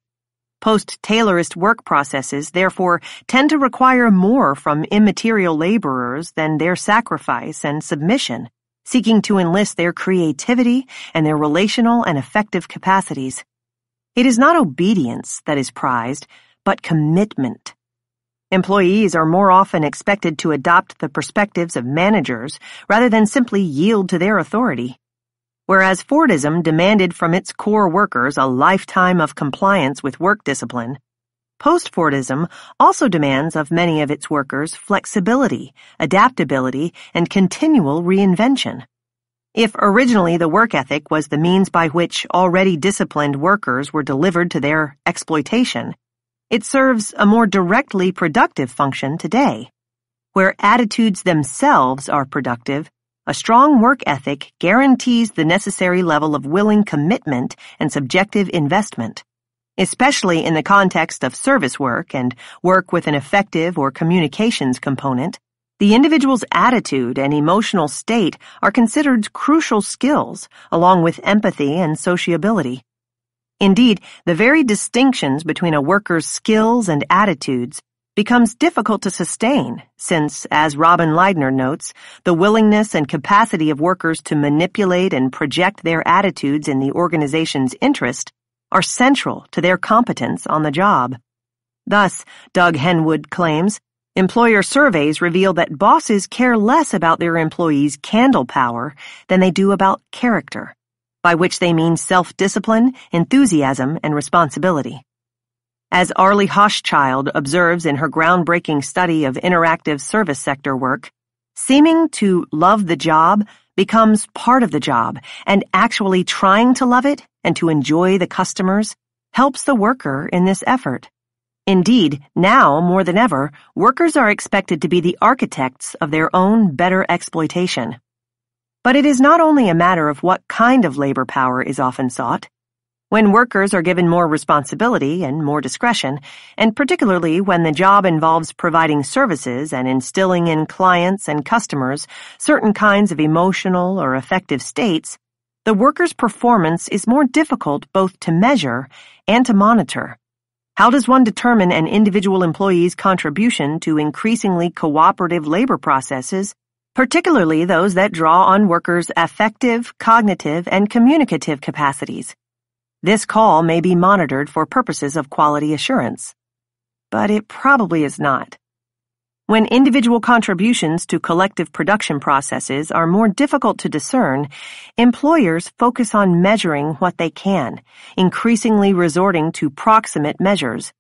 Post-Taylorist work processes, therefore, tend to require more from immaterial laborers than their sacrifice and submission, seeking to enlist their creativity and their relational and affective capacities. It is not obedience that is prized, but commitment. Employees are more often expected to adopt the perspectives of managers rather than simply yield to their authority. Whereas Fordism demanded from its core workers a lifetime of compliance with work discipline, Post-Fordism also demands of many of its workers flexibility, adaptability, and continual reinvention. If originally the work ethic was the means by which already disciplined workers were delivered to their exploitation, it serves a more directly productive function today. Where attitudes themselves are productive, a strong work ethic guarantees the necessary level of willing commitment and subjective investment. Especially in the context of service work and work with an affective or communications component, the individual's attitude and emotional state are considered crucial skills, along with empathy and sociability. Indeed, the very distinctions between a worker's skills and attitudes becomes difficult to sustain since, as Robin Leidner notes, the willingness and capacity of workers to manipulate and project their attitudes in the organization's interest are central to their competence on the job. Thus, Doug Henwood claims, employer surveys reveal that bosses care less about their employees' candle power than they do about character, by which they mean self-discipline, enthusiasm, and responsibility. As Arlie Hochschild observes in her groundbreaking study of interactive service sector work, seeming to love the job becomes part of the job, and actually trying to love it and to enjoy the customers helps the worker in this effort. Indeed, now more than ever, workers are expected to be the architects of their own better exploitation. But it is not only a matter of what kind of labor power is often sought. When workers are given more responsibility and more discretion, and particularly when the job involves providing services and instilling in clients and customers certain kinds of emotional or affective states, the worker's performance is more difficult both to measure and to monitor. How does one determine an individual employee's contribution to increasingly cooperative labor processes, particularly those that draw on workers' affective, cognitive, and communicative capacities? This call may be monitored for purposes of quality assurance, but it probably is not. When individual contributions to collective production processes are more difficult to discern, employers focus on measuring what they can, increasingly resorting to proximate measures.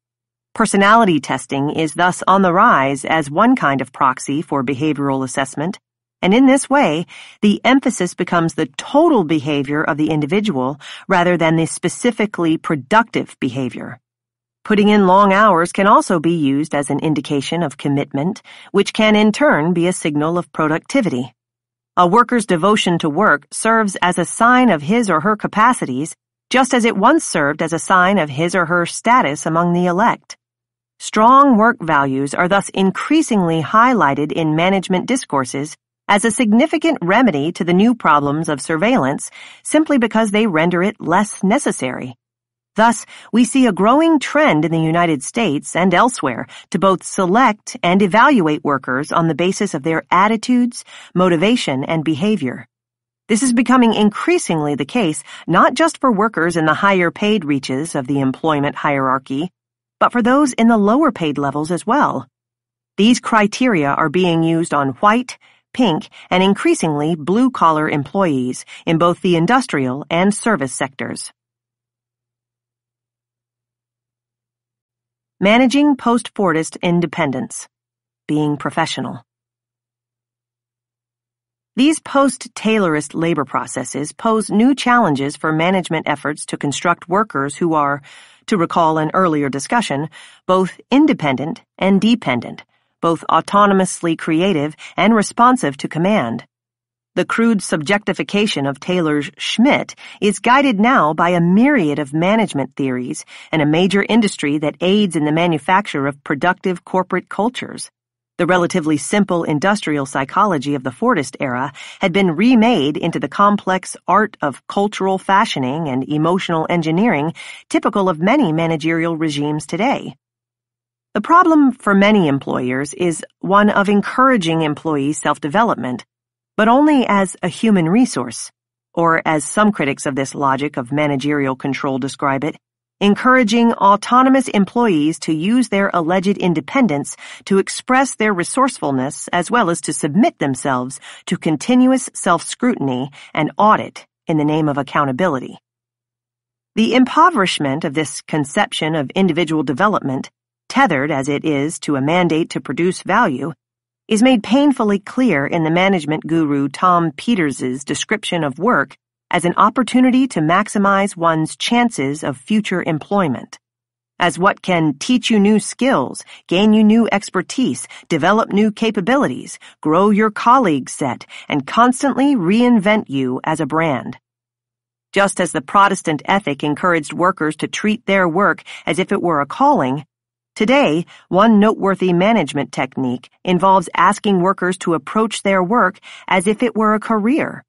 Personality testing is thus on the rise as one kind of proxy for behavioral assessment, and in this way, the emphasis becomes the total behavior of the individual rather than the specifically productive behavior. Putting in long hours can also be used as an indication of commitment, which can in turn be a signal of productivity. A worker's devotion to work serves as a sign of his or her capacities, just as it once served as a sign of his or her status among the elect. Strong work values are thus increasingly highlighted in management discourses as a significant remedy to the new problems of surveillance simply because they render it less necessary. Thus, we see a growing trend in the United States and elsewhere to both select and evaluate workers on the basis of their attitudes, motivation, and behavior. This is becoming increasingly the case not just for workers in the higher paid reaches of the employment hierarchy, but for those in the lower paid levels as well. These criteria are being used on white, pink, and increasingly blue-collar employees in both the industrial and service sectors. Managing post-Fordist independence. Being professional. These post-Taylorist labor processes pose new challenges for management efforts to construct workers who are, to recall an earlier discussion, both independent and dependent, both autonomously creative and responsive to command. The crude subjectification of Taylor's Schmidt is guided now by a myriad of management theories and a major industry that aids in the manufacture of productive corporate cultures. The relatively simple industrial psychology of the Fordist era had been remade into the complex art of cultural fashioning and emotional engineering typical of many managerial regimes today. The problem for many employers is one of encouraging employee self-development, but only as a human resource, or as some critics of this logic of managerial control describe it, encouraging autonomous employees to use their alleged independence to express their resourcefulness as well as to submit themselves to continuous self-scrutiny and audit in the name of accountability. The impoverishment of this conception of individual development, tethered as it is to a mandate to produce value, is made painfully clear in the management guru Tom Peters's description of work as an opportunity to maximize one's chances of future employment, as what can teach you new skills, gain you new expertise, develop new capabilities, grow your colleague set, and constantly reinvent you as a brand. Just as the Protestant ethic encouraged workers to treat their work as if it were a calling, today, one noteworthy management technique involves asking workers to approach their work as if it were a career.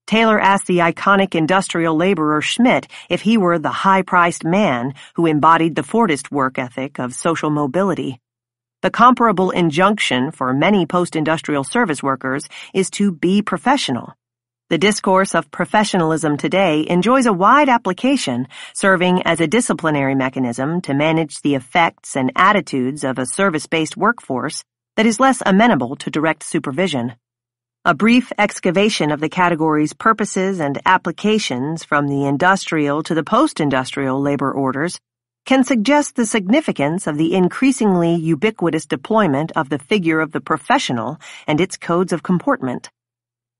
Taylor asked the iconic industrial laborer Schmidt if he were the high-priced man who embodied the Fordist work ethic of social mobility. The comparable injunction for many post-industrial service workers is to be professional. The discourse of professionalism today enjoys a wide application, serving as a disciplinary mechanism to manage the effects and attitudes of a service-based workforce that is less amenable to direct supervision. A brief excavation of the category's purposes and applications from the industrial to the post-industrial labor orders can suggest the significance of the increasingly ubiquitous deployment of the figure of the professional and its codes of comportment.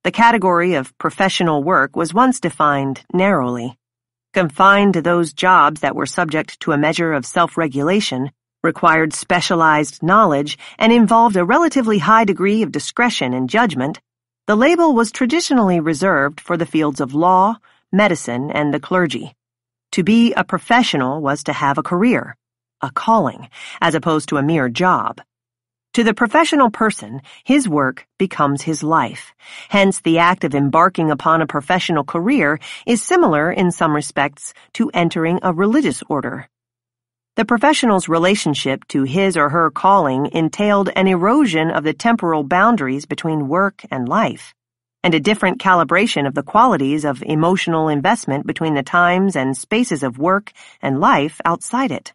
The category of professional work was once defined narrowly, confined to those jobs that were subject to a measure of self-regulation, required specialized knowledge, and involved a relatively high degree of discretion and judgment. The label was traditionally reserved for the fields of law, medicine, and the clergy. To be a professional was to have a career, a calling, as opposed to a mere job. To the professional person, his work becomes his life. Hence, the act of embarking upon a professional career is similar in some respects to entering a religious order. The professional's relationship to his or her calling entailed an erosion of the temporal boundaries between work and life, and a different calibration of the qualities of emotional investment between the times and spaces of work and life outside it.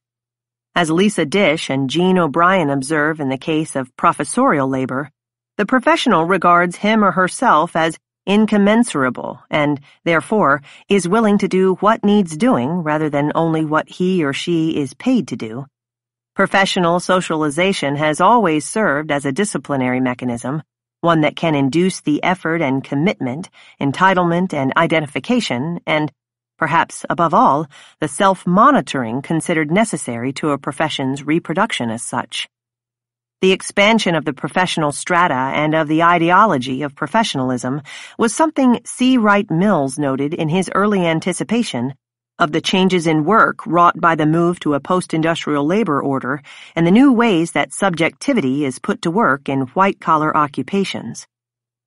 As Lisa Dish and Jean O'Brien observe in the case of professorial labor, the professional regards him or herself as incommensurable and, therefore, is willing to do what needs doing rather than only what he or she is paid to do. Professional socialization has always served as a disciplinary mechanism, one that can induce the effort and commitment, entitlement and identification, and, perhaps above all, the self-monitoring considered necessary to a profession's reproduction as such. The expansion of the professional strata and of the ideology of professionalism was something C. Wright Mills noted in his early anticipation of the changes in work wrought by the move to a post-industrial labor order and the new ways that subjectivity is put to work in white-collar occupations.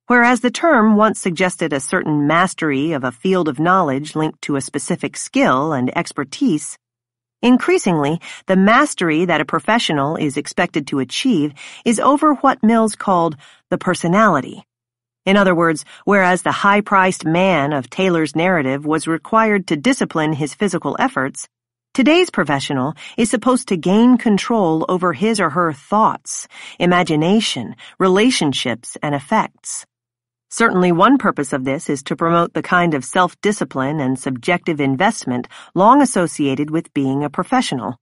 Whereas the term once suggested a certain mastery of a field of knowledge linked to a specific skill and expertise, increasingly, the mastery that a professional is expected to achieve is over what Mills called the personality. In other words, whereas the high-priced man of Taylor's narrative was required to discipline his physical efforts, today's professional is supposed to gain control over his or her thoughts, imagination, relationships, and effects. Certainly one purpose of this is to promote the kind of self-discipline and subjective investment long associated with being a professional.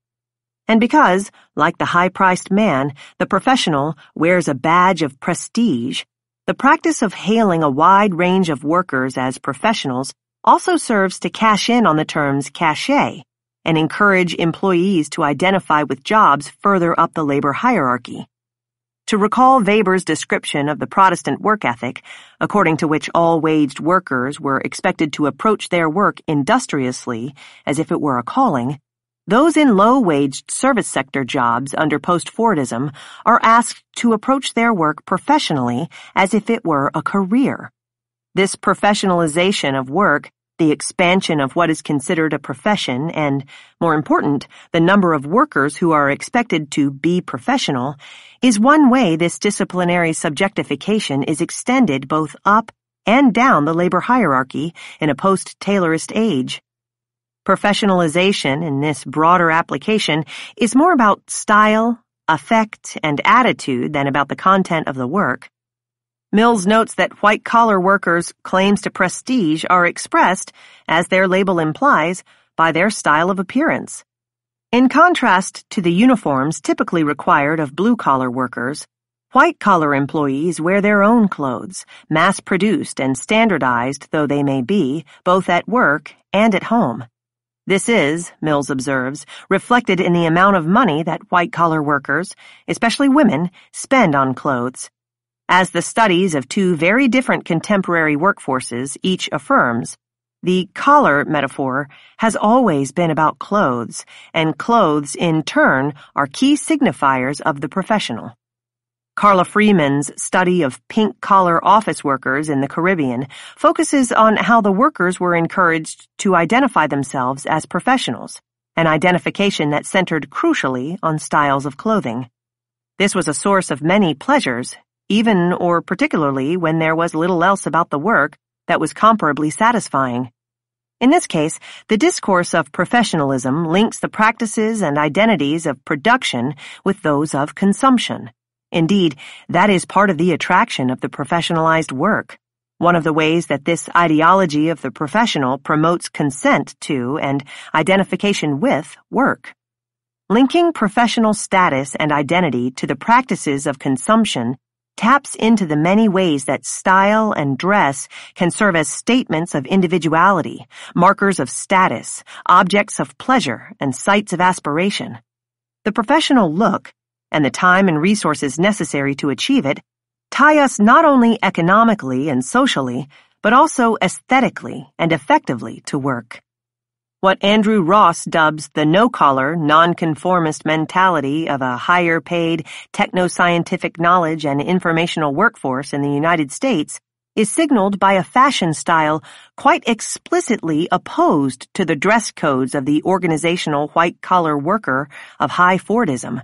And because, like the high-priced man, the professional wears a badge of prestige, the practice of hailing a wide range of workers as professionals also serves to cash in on the term's cachet and encourage employees to identify with jobs further up the labor hierarchy. To recall Weber's description of the Protestant work ethic, according to which all waged workers were expected to approach their work industriously as if it were a calling, those in low-waged service sector jobs under post-Fordism are asked to approach their work professionally as if it were a career. This professionalization of work, the expansion of what is considered a profession and, more important, the number of workers who are expected to be professional, is one way this disciplinary subjectification is extended both up and down the labor hierarchy in a post-Taylorist age. Professionalization in this broader application is more about style, affect, and attitude than about the content of the work. Mills notes that white-collar workers' claims to prestige are expressed, as their label implies, by their style of appearance. In contrast to the uniforms typically required of blue-collar workers, white-collar employees wear their own clothes, mass-produced and standardized though they may be, both at work and at home. This is, Mills observes, reflected in the amount of money that white-collar workers, especially women, spend on clothes. As the studies of two very different contemporary workforces each affirms, the collar metaphor has always been about clothes, and clothes, in turn, are key signifiers of the professional. Carla Freeman's study of pink-collar office workers in the Caribbean focuses on how the workers were encouraged to identify themselves as professionals, an identification that centered crucially on styles of clothing. This was a source of many pleasures, even or particularly when there was little else about the work that was comparably satisfying. In this case, the discourse of professionalism links the practices and identities of production with those of consumption. Indeed, that is part of the attraction of the professionalized work, one of the ways that this ideology of the professional promotes consent to and identification with work. Linking professional status and identity to the practices of consumption taps into the many ways that style and dress can serve as statements of individuality, markers of status, objects of pleasure, and sites of aspiration. The professional look, and the time and resources necessary to achieve it, tie us not only economically and socially, but also aesthetically and effectively to work. What Andrew Ross dubs the no-collar, nonconformist mentality of a higher-paid, techno-scientific knowledge and informational workforce in the United States is signaled by a fashion style quite explicitly opposed to the dress codes of the organizational white-collar worker of high Fordism.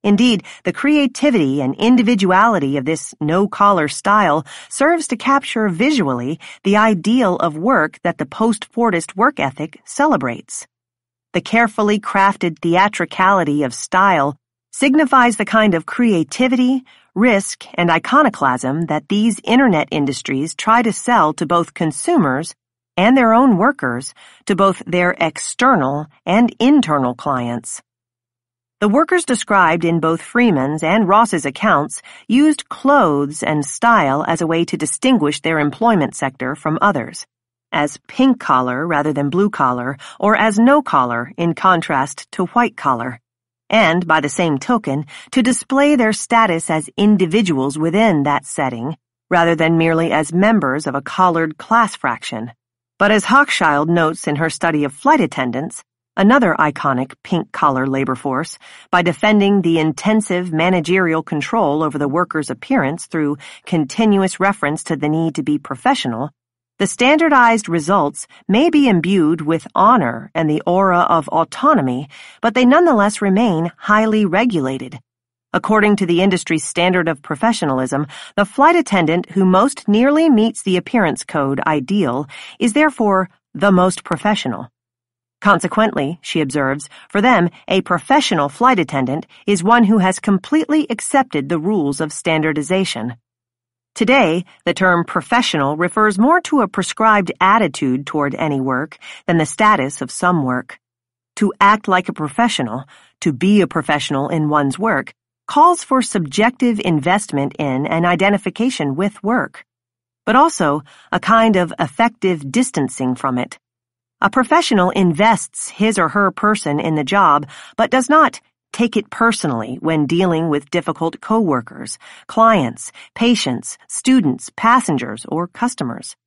Indeed, the creativity and individuality of this no-collar style serves to capture visually the ideal of work that the post-Fordist work ethic celebrates. The carefully crafted theatricality of style signifies the kind of creativity, risk, and iconoclasm that these internet industries try to sell to both consumers and their own workers, to both their external and internal clients. The workers described in both Freeman's and Ross's accounts used clothes and style as a way to distinguish their employment sector from others, as pink collar rather than blue collar, or as no collar in contrast to white collar, and, by the same token, to display their status as individuals within that setting, rather than merely as members of a collared class fraction. But as Hochschild notes in her study of flight attendants, another iconic pink-collar labor force, by defending the intensive managerial control over the worker's appearance through continuous reference to the need to be professional, the standardized results may be imbued with honor and the aura of autonomy, but they nonetheless remain highly regulated. According to the industry's standard of professionalism, the flight attendant who most nearly meets the appearance code ideal is therefore the most professional. Consequently, she observes, for them, a professional flight attendant is one who has completely accepted the rules of standardization. Today, the term professional refers more to a prescribed attitude toward any work than the status of some work. To act like a professional, to be a professional in one's work, calls for subjective investment in and identification with work, but also a kind of affective distancing from it. A professional invests his or her person in the job, but does not take it personally when dealing with difficult coworkers, clients, patients, students, passengers, or customers.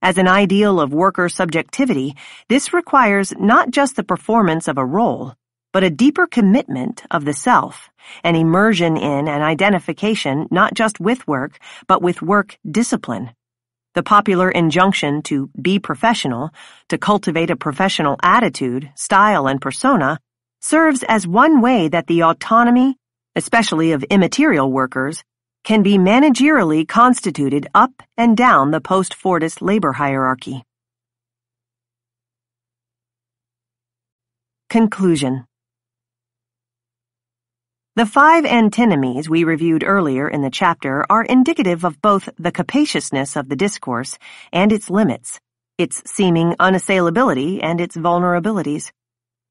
As an ideal of worker subjectivity, this requires not just the performance of a role, but a deeper commitment of the self, an immersion in and identification not just with work, but with work discipline. The popular injunction to be professional, to cultivate a professional attitude, style, and persona, serves as one way that the autonomy, especially of immaterial workers, can be managerially constituted up and down the post-Fordist labor hierarchy. Conclusion. The 5 antinomies we reviewed earlier in the chapter are indicative of both the capaciousness of the discourse and its limits, its seeming unassailability and its vulnerabilities.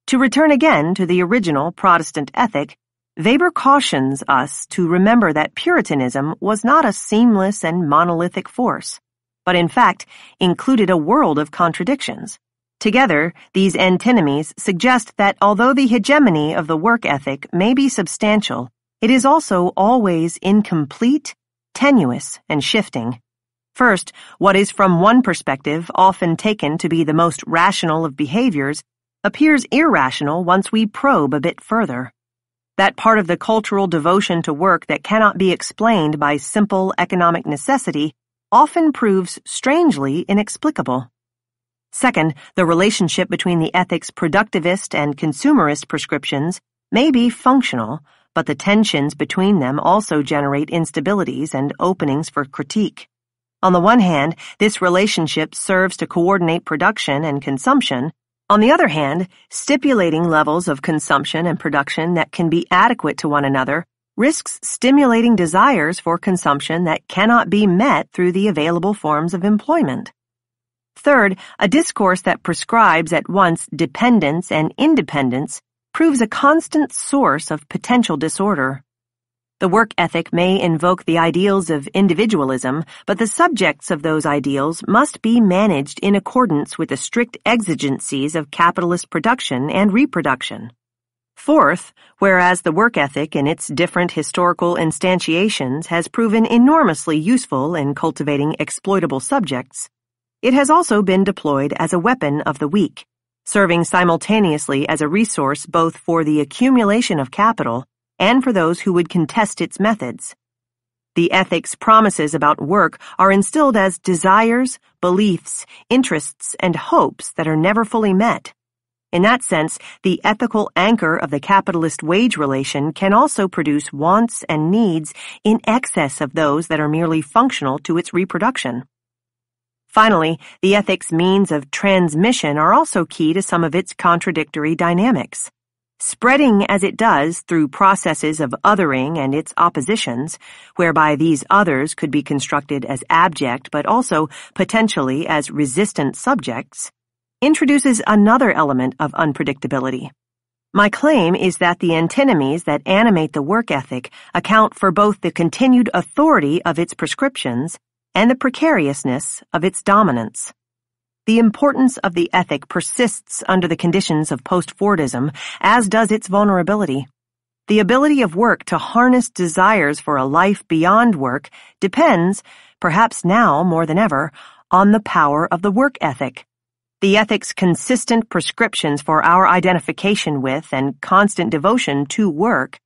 To return again to the original Protestant ethic, Weber cautions us to remember that Puritanism was not a seamless and monolithic force, but in fact included a world of contradictions. Together, these antinomies suggest that although the hegemony of the work ethic may be substantial, it is also always incomplete, tenuous, and shifting. First, what is from one perspective often taken to be the most rational of behaviors appears irrational once we probe a bit further. That part of the cultural devotion to work that cannot be explained by simple economic necessity often proves strangely inexplicable. Second, the relationship between the ethic's productivist and consumerist prescriptions may be functional, but the tensions between them also generate instabilities and openings for critique. On the one hand, this relationship serves to coordinate production and consumption. On the other hand, stipulating levels of consumption and production that can be adequate to one another risks stimulating desires for consumption that cannot be met through the available forms of employment. Third, a discourse that prescribes at once dependence and independence proves a constant source of potential disorder. The work ethic may invoke the ideals of individualism, but the subjects of those ideals must be managed in accordance with the strict exigencies of capitalist production and reproduction. Fourth, whereas the work ethic in its different historical instantiations has proven enormously useful in cultivating exploitable subjects, it has also been deployed as a weapon of the weak, serving simultaneously as a resource both for the accumulation of capital and for those who would contest its methods. The ethic's promises about work are instilled as desires, beliefs, interests, and hopes that are never fully met. In that sense, the ethical anchor of the capitalist wage relation can also produce wants and needs in excess of those that are merely functional to its reproduction. Finally, the ethic's means of transmission are also key to some of its contradictory dynamics. Spreading as it does through processes of othering and its oppositions, whereby these others could be constructed as abject but also potentially as resistant subjects, introduces another element of unpredictability. My claim is that the antinomies that animate the work ethic account for both the continued authority of its prescriptions and the precariousness of its dominance. The importance of the ethic persists under the conditions of post-Fordism, as does its vulnerability. The ability of work to harness desires for a life beyond work depends, perhaps now more than ever, on the power of the work ethic. The ethic's consistent prescriptions for our identification with and constant devotion to work,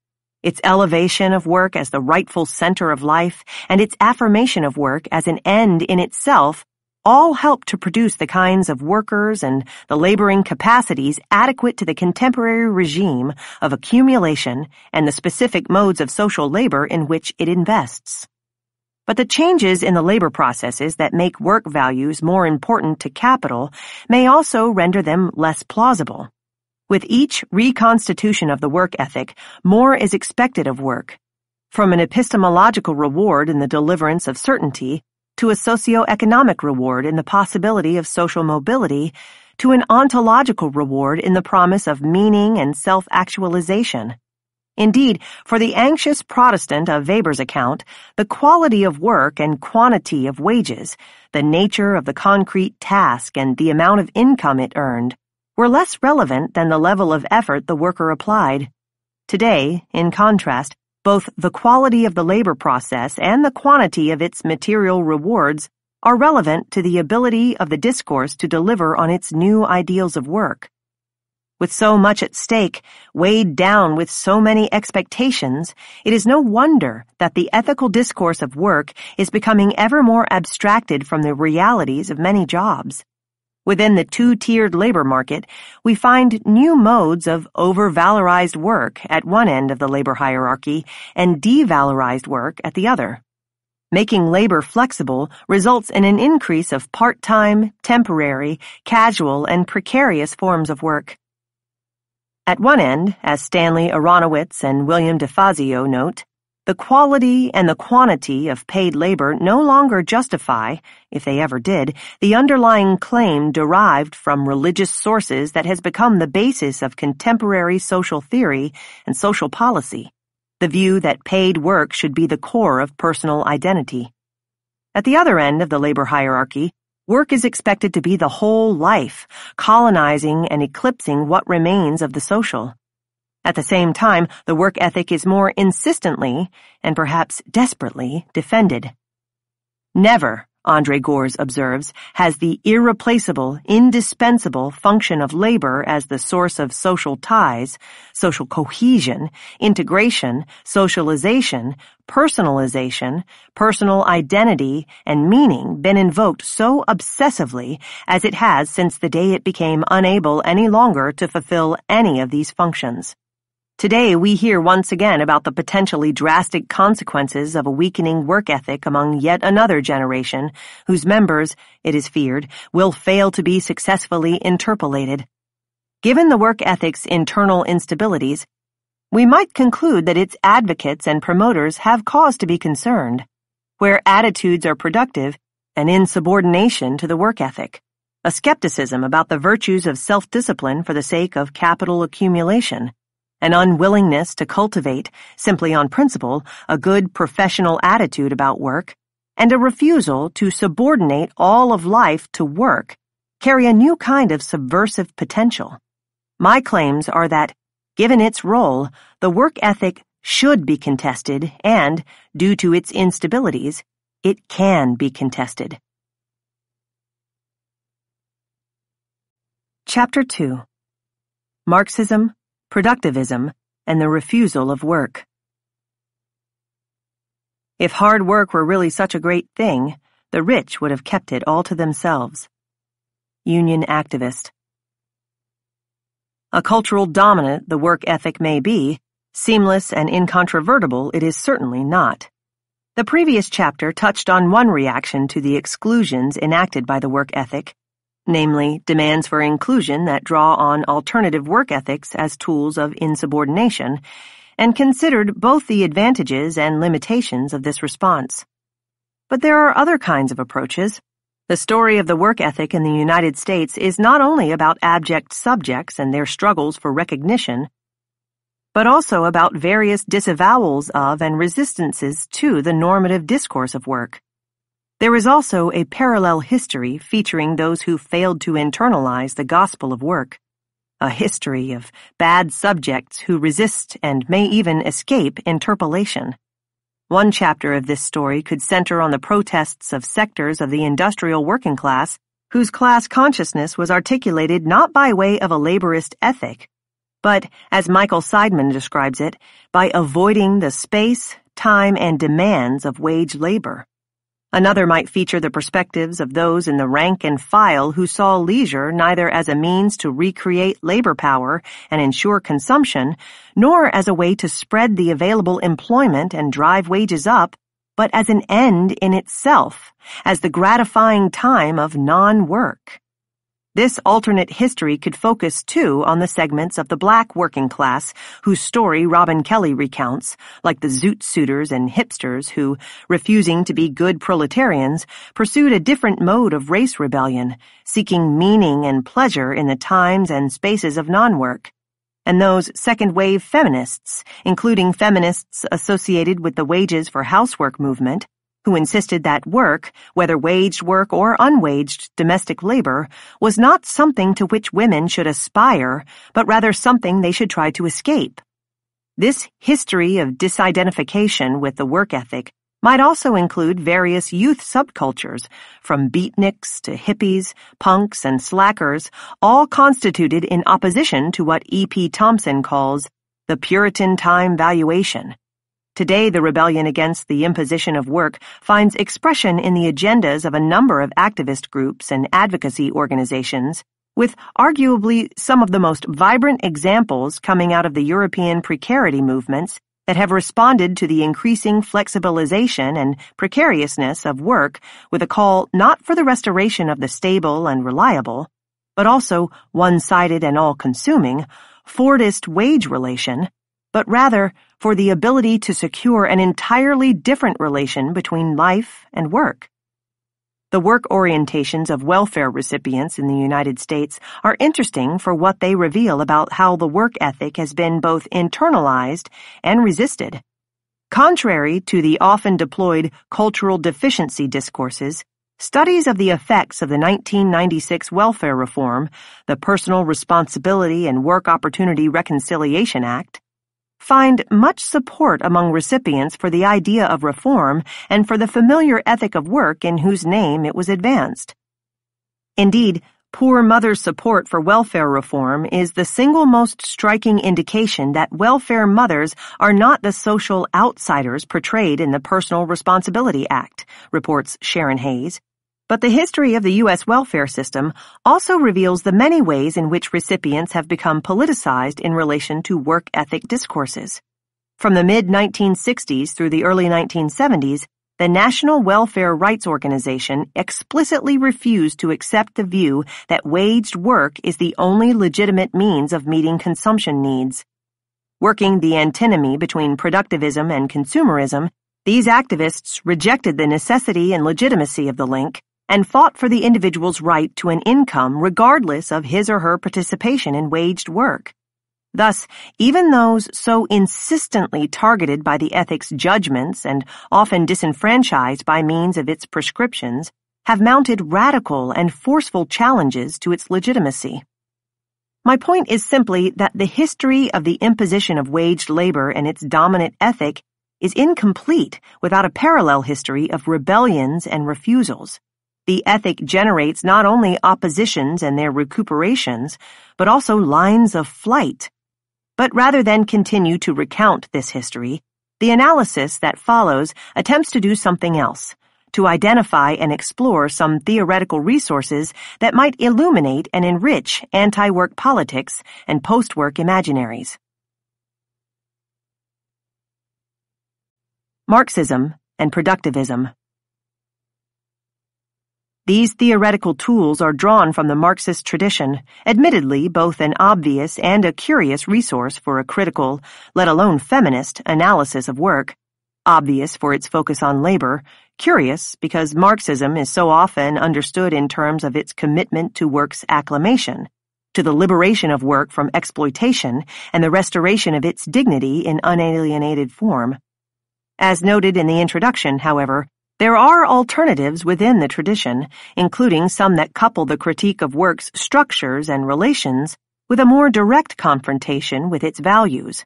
its elevation of work as the rightful center of life, and its affirmation of work as an end in itself all help to produce the kinds of workers and the laboring capacities adequate to the contemporary regime of accumulation and the specific modes of social labor in which it invests. But the changes in the labor processes that make work values more important to capital may also render them less plausible. With each reconstitution of the work ethic, more is expected of work, from an epistemological reward in the deliverance of certainty to a socio-economic reward in the possibility of social mobility, to an ontological reward in the promise of meaning and self-actualization. Indeed, for the anxious Protestant of Weber's account, the quality of work and quantity of wages, the nature of the concrete task and the amount of income it earned, were less relevant than the level of effort the worker applied. Today, in contrast, both the quality of the labor process and the quantity of its material rewards are relevant to the ability of the discourse to deliver on its new ideals of work. With so much at stake, weighed down with so many expectations, it is no wonder that the ethical discourse of work is becoming ever more abstracted from the realities of many jobs. Within the two-tiered labor market, we find new modes of over-valorized work at one end of the labor hierarchy and devalorized work at the other. Making labor flexible results in an increase of part-time, temporary, casual, and precarious forms of work. At one end, as Stanley Aronowitz and William DeFazio note, the quality and the quantity of paid labor no longer justify, if they ever did, the underlying claim derived from religious sources that has become the basis of contemporary social theory and social policy, the view that paid work should be the core of personal identity. At the other end of the labor hierarchy, work is expected to be the whole life, colonizing and eclipsing what remains of the social. At the same time, the work ethic is more insistently, and perhaps desperately, defended. Never, Andre Gors observes, has the irreplaceable, indispensable function of labor as the source of social ties, social cohesion, integration, socialization, personalization, personal identity, and meaning been invoked so obsessively as it has since the day it became unable any longer to fulfill any of these functions. Today, we hear once again about the potentially drastic consequences of a weakening work ethic among yet another generation, whose members, it is feared, will fail to be successfully interpolated. Given the work ethic's internal instabilities, we might conclude that its advocates and promoters have cause to be concerned, where attitudes are productive, an insubordination to the work ethic, a skepticism about the virtues of self-discipline for the sake of capital accumulation, an unwillingness to cultivate, simply on principle, a good professional attitude about work, and a refusal to subordinate all of life to work, carry a new kind of subversive potential. My claims are that, given its role, the work ethic should be contested and, due to its instabilities, it can be contested. Chapter 2. Marxism, Productivism, and the Refusal of Work. If hard work were really such a great thing, the rich would have kept it all to themselves. Union activist. A cultural dominant the work ethic may be, seamless and incontrovertible it is certainly not. The previous chapter touched on one reaction to the exclusions enacted by the work ethic, namely demands for inclusion that draw on alternative work ethics as tools of insubordination, and considered both the advantages and limitations of this response. But there are other kinds of approaches. The story of the work ethic in the United States is not only about abject subjects and their struggles for recognition, but also about various disavowals of and resistances to the normative discourse of work. There is also a parallel history featuring those who failed to internalize the gospel of work, a history of bad subjects who resist and may even escape interpolation. One chapter of this story could center on the protests of sectors of the industrial working class whose class consciousness was articulated not by way of a laborist ethic, but, as Michael Seidman describes it, by avoiding the space, time, and demands of wage labor. Another might feature the perspectives of those in the rank and file who saw leisure neither as a means to recreate labor power and ensure consumption, nor as a way to spread the available employment and drive wages up, but as an end in itself, as the gratifying time of non-work. This alternate history could focus, too, on the segments of the black working class whose story Robin Kelley recounts, like the zoot suiters and hipsters who, refusing to be good proletarians, pursued a different mode of race rebellion, seeking meaning and pleasure in the times and spaces of non-work. And those second-wave feminists, including feminists associated with the wages for housework movement, who insisted that work, whether waged work or unwaged domestic labor, was not something to which women should aspire, but rather something they should try to escape. This history of disidentification with the work ethic might also include various youth subcultures, from beatniks to hippies, punks, and slackers, all constituted in opposition to what E.P. Thompson calls the Puritan time valuation. Today, the rebellion against the imposition of work finds expression in the agendas of a number of activist groups and advocacy organizations, with arguably some of the most vibrant examples coming out of the European precarity movements that have responded to the increasing flexibilization and precariousness of work with a call not for the restoration of the stable and reliable, but also one-sided and all-consuming, Fordist wage relation, but rather for the ability to secure an entirely different relation between life and work. The work orientations of welfare recipients in the United States are interesting for what they reveal about how the work ethic has been both internalized and resisted. Contrary to the often deployed cultural deficiency discourses, studies of the effects of the 1996 welfare reform, the Personal Responsibility and Work Opportunity Reconciliation Act, find much support among recipients for the idea of reform and for the familiar ethic of work in whose name it was advanced. Indeed, poor mothers' support for welfare reform is the single most striking indication that welfare mothers are not the social outsiders portrayed in the Personal Responsibility Act, reports Sharon Hayes. But the history of the U.S. welfare system also reveals the many ways in which recipients have become politicized in relation to work ethic discourses. From the mid-1960s through the early 1970s, the National Welfare Rights Organization explicitly refused to accept the view that waged work is the only legitimate means of meeting consumption needs. Working the antinomy between productivism and consumerism, these activists rejected the necessity and legitimacy of the link and fought for the individual's right to an income regardless of his or her participation in waged work. Thus, even those so insistently targeted by the ethics judgments and often disenfranchised by means of its prescriptions have mounted radical and forceful challenges to its legitimacy. My point is simply that the history of the imposition of waged labor and its dominant ethic is incomplete without a parallel history of rebellions and refusals. The ethic generates not only oppositions and their recuperations, but also lines of flight. But rather than continue to recount this history, the analysis that follows attempts to do something else, to identify and explore some theoretical resources that might illuminate and enrich anti-work politics and post-work imaginaries. Marxism and productivism. These theoretical tools are drawn from the Marxist tradition, admittedly both an obvious and a curious resource for a critical, let alone feminist, analysis of work. Obvious for its focus on labor, curious because Marxism is so often understood in terms of its commitment to work's acclamation, to the liberation of work from exploitation and the restoration of its dignity in unalienated form. As noted in the introduction, however, there are alternatives within the tradition, including some that couple the critique of work's structures and relations with a more direct confrontation with its values.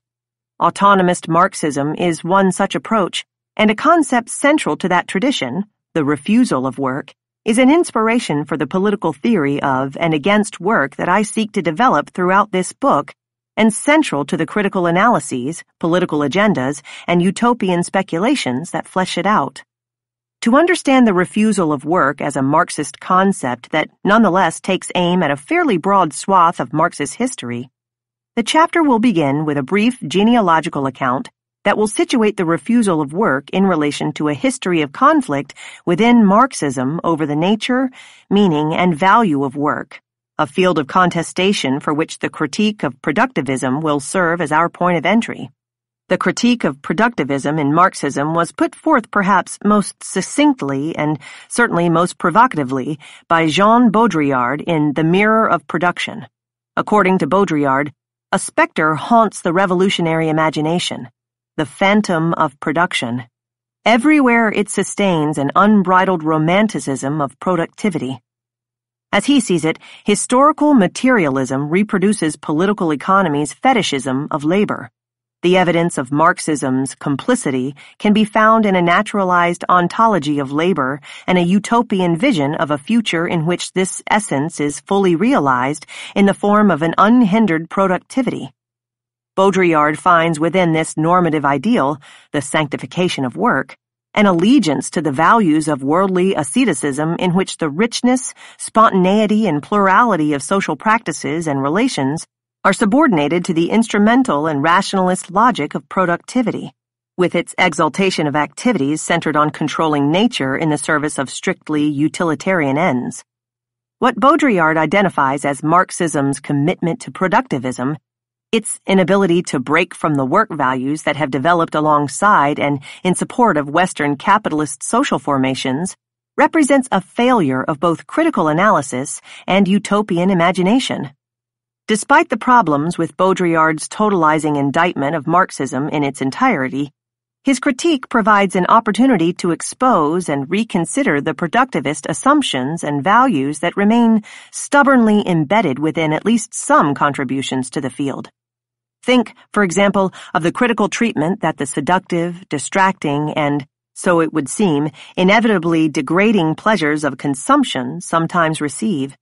Autonomist Marxism is one such approach, and a concept central to that tradition, the refusal of work, is an inspiration for the political theory of and against work that I seek to develop throughout this book, and central to the critical analyses, political agendas, and utopian speculations that flesh it out. To understand the refusal of work as a Marxist concept that nonetheless takes aim at a fairly broad swath of Marxist history, the chapter will begin with a brief genealogical account that will situate the refusal of work in relation to a history of conflict within Marxism over the nature, meaning, and value of work, a field of contestation for which the critique of productivism will serve as our point of entry. The critique of productivism in Marxism was put forth perhaps most succinctly and certainly most provocatively by Jean Baudrillard in The Mirror of Production. According to Baudrillard, a specter haunts the revolutionary imagination, the phantom of production. Everywhere it sustains an unbridled romanticism of productivity. As he sees it, historical materialism reproduces political economy's fetishism of labor. The evidence of Marxism's complicity can be found in a naturalized ontology of labor and a utopian vision of a future in which this essence is fully realized in the form of an unhindered productivity. Baudrillard finds within this normative ideal, the sanctification of work, an allegiance to the values of worldly asceticism in which the richness, spontaneity, and plurality of social practices and relations are subordinated to the instrumental and rationalist logic of productivity, with its exaltation of activities centered on controlling nature in the service of strictly utilitarian ends. What Baudrillard identifies as Marxism's commitment to productivism, its inability to break from the work values that have developed alongside and in support of Western capitalist social formations, represents a failure of both critical analysis and utopian imagination. Despite the problems with Baudrillard's totalizing indictment of Marxism in its entirety, his critique provides an opportunity to expose and reconsider the productivist assumptions and values that remain stubbornly embedded within at least some contributions to the field. Think, for example, of the critical treatment that the seductive, distracting, and, so it would seem, inevitably degrading pleasures of consumption sometimes receive.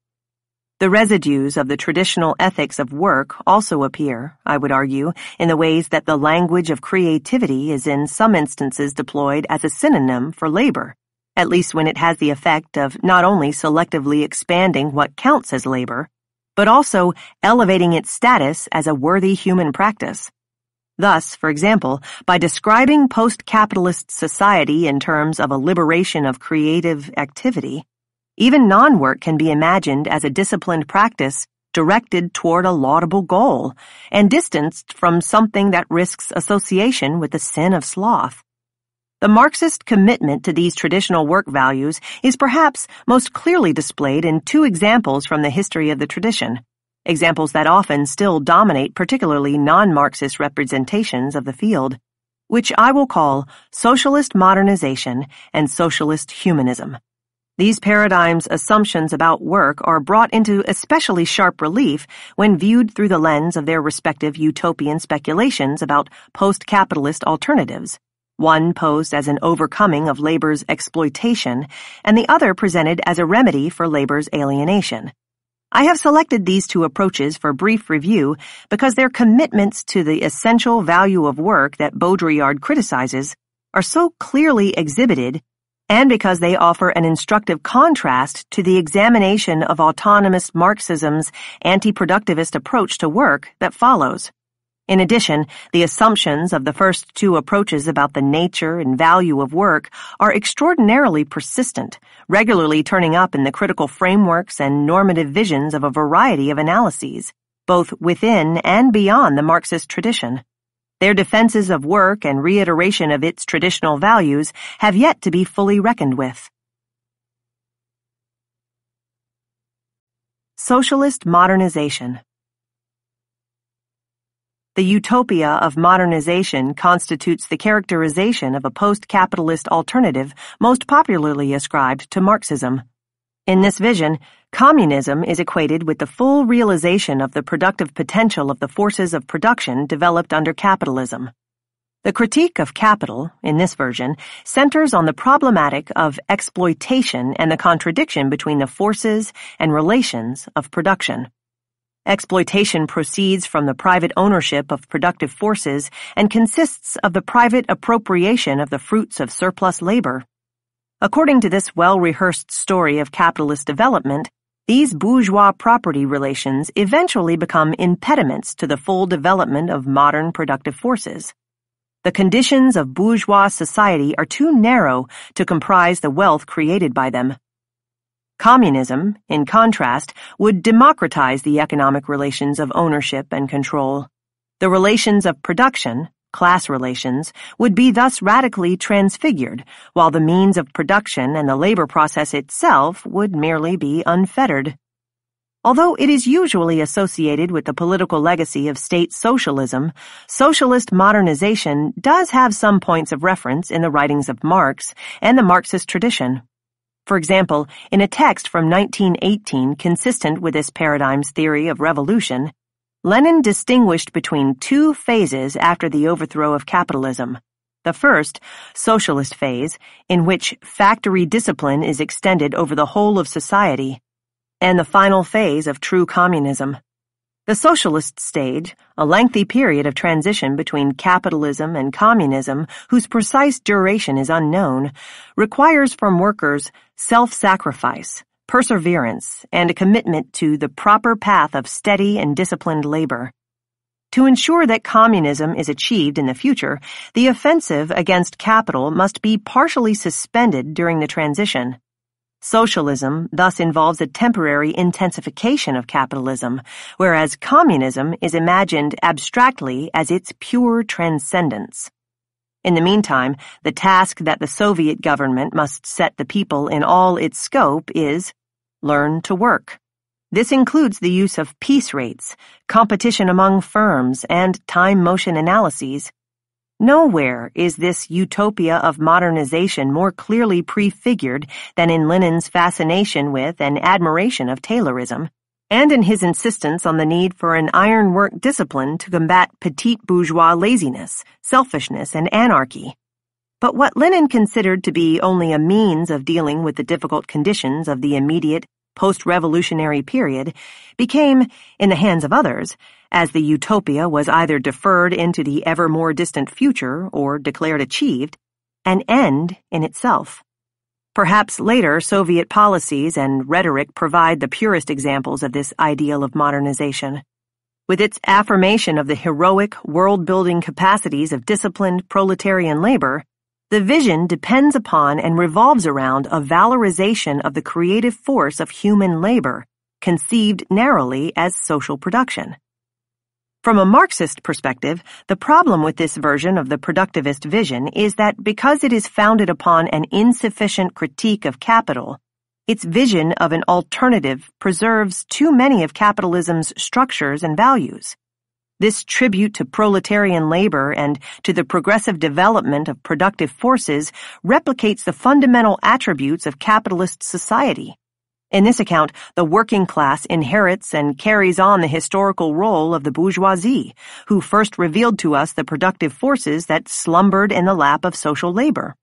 The residues of the traditional ethics of work also appear, I would argue, in the ways that the language of creativity is in some instances deployed as a synonym for labor, at least when it has the effect of not only selectively expanding what counts as labor, but also elevating its status as a worthy human practice. Thus, for example, by describing post-capitalist society in terms of a liberation of creative activity, even non-work can be imagined as a disciplined practice directed toward a laudable goal and distanced from something that risks association with the sin of sloth. The Marxist commitment to these traditional work values is perhaps most clearly displayed in two examples from the history of the tradition, examples that often still dominate particularly non-Marxist representations of the field, which I will call socialist modernization and socialist humanism. These paradigms' assumptions about work are brought into especially sharp relief when viewed through the lens of their respective utopian speculations about post-capitalist alternatives, one posed as an overcoming of labor's exploitation and the other presented as a remedy for labor's alienation. I have selected these two approaches for brief review because their commitments to the essential value of work that Baudrillard criticizes are so clearly exhibited, and because they offer an instructive contrast to the examination of autonomous Marxism's anti-productivist approach to work that follows. In addition, the assumptions of the first two approaches about the nature and value of work are extraordinarily persistent, regularly turning up in the critical frameworks and normative visions of a variety of analyses, both within and beyond the Marxist tradition. Their defenses of work and reiteration of its traditional values have yet to be fully reckoned with. Socialist modernization. The utopia of modernization constitutes the characterization of a post-capitalist alternative most popularly ascribed to Marxism. In this vision, communism is equated with the full realization of the productive potential of the forces of production developed under capitalism. The critique of capital, in this version, centers on the problematic of exploitation and the contradiction between the forces and relations of production. Exploitation proceeds from the private ownership of productive forces and consists of the private appropriation of the fruits of surplus labor. According to this well-rehearsed story of capitalist development, these bourgeois property relations eventually become impediments to the full development of modern productive forces. The conditions of bourgeois society are too narrow to comprise the wealth created by them. Communism, in contrast, would democratize the economic relations of ownership and control. The relations of production, class relations, would be thus radically transfigured, while the means of production and the labor process itself would merely be unfettered. Although it is usually associated with the political legacy of state socialism, socialist modernization does have some points of reference in the writings of Marx and the Marxist tradition. For example, in a text from 1918 consistent with this paradigm's theory of revolution, Lenin distinguished between two phases after the overthrow of capitalism. The first, socialist phase, in which factory discipline is extended over the whole of society, and the final phase of true communism. The socialist stage, a lengthy period of transition between capitalism and communism whose precise duration is unknown, requires from workers self-sacrifice, perseverance, and a commitment to the proper path of steady and disciplined labor. To ensure that communism is achieved in the future, the offensive against capital must be partially suspended during the transition. Socialism thus involves a temporary intensification of capitalism, whereas communism is imagined abstractly as its pure transcendence. In the meantime, the task that the Soviet government must set the people in all its scope is learn to work. This includes the use of piece rates, competition among firms, and time-motion analyses. Nowhere is this utopia of modernization more clearly prefigured than in Lenin's fascination with and admiration of Taylorism, and in his insistence on the need for an ironwork discipline to combat petite bourgeois laziness, selfishness, and anarchy. But what Lenin considered to be only a means of dealing with the difficult conditions of the immediate, post-revolutionary period became, in the hands of others, as the utopia was either deferred into the ever more distant future or declared achieved, an end in itself. Perhaps later Soviet policies and rhetoric provide the purest examples of this ideal of modernization. With its affirmation of the heroic, world-building capacities of disciplined proletarian labor, the vision depends upon and revolves around a valorization of the creative force of human labor, conceived narrowly as social production. From a Marxist perspective, the problem with this version of the productivist vision is that because it is founded upon an insufficient critique of capital, its vision of an alternative preserves too many of capitalism's structures and values. This tribute to proletarian labor and to the progressive development of productive forces replicates the fundamental attributes of capitalist society. In this account, the working class inherits and carries on the historical role of the bourgeoisie, who first revealed to us the productive forces that slumbered in the lap of social labor.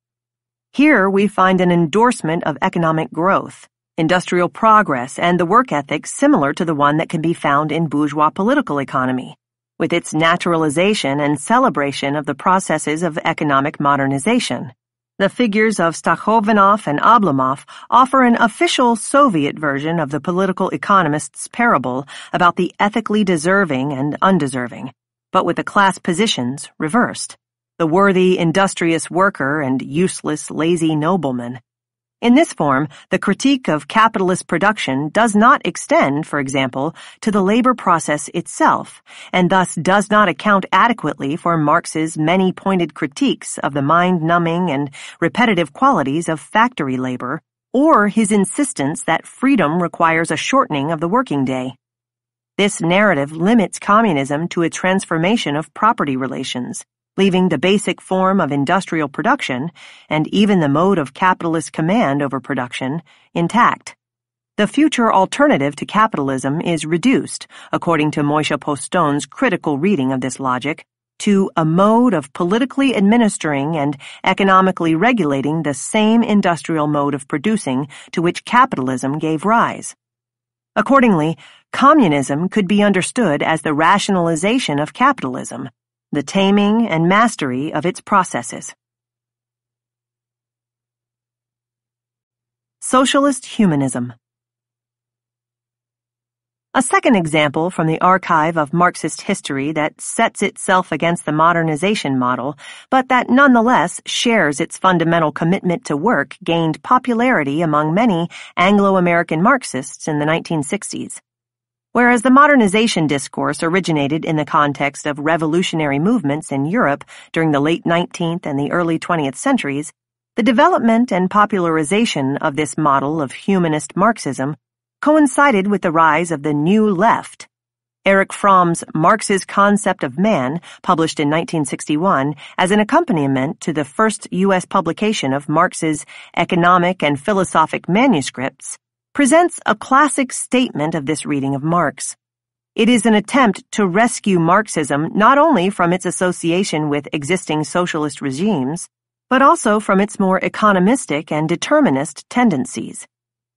Here we find an endorsement of economic growth, industrial progress, and the work ethic similar to the one that can be found in bourgeois political economy, with its naturalization and celebration of the processes of economic modernization. The figures of Stakhanov and Oblomov offer an official Soviet version of the political economist's parable about the ethically deserving and undeserving, but with the class positions reversed: the worthy, industrious worker and useless, lazy nobleman. In this form, the critique of capitalist production does not extend, for example, to the labor process itself, and thus does not account adequately for Marx's many-pointed critiques of the mind-numbing and repetitive qualities of factory labor, or his insistence that freedom requires a shortening of the working day. This narrative limits communism to a transformation of property relations, leaving the basic form of industrial production, and even the mode of capitalist command over production, intact. The future alternative to capitalism is reduced, according to Moishe Poston's critical reading of this logic, to a mode of politically administering and economically regulating the same industrial mode of producing to which capitalism gave rise. Accordingly, communism could be understood as the rationalization of capitalism, the taming and mastery of its processes. Socialist humanism. A second example from the archive of Marxist history that sets itself against the modernization model, but that nonetheless shares its fundamental commitment to work, gained popularity among many Anglo-American Marxists in the 1960s. Whereas the modernization discourse originated in the context of revolutionary movements in Europe during the late 19th and the early 20th centuries, the development and popularization of this model of humanist Marxism coincided with the rise of the New Left. Erich Fromm's Marx's Concept of Man, published in 1961 as an accompaniment to the first U.S. publication of Marx's economic and philosophic manuscripts, presents a classic statement of this reading of Marx. It is an attempt to rescue Marxism not only from its association with existing socialist regimes, but also from its more economistic and determinist tendencies.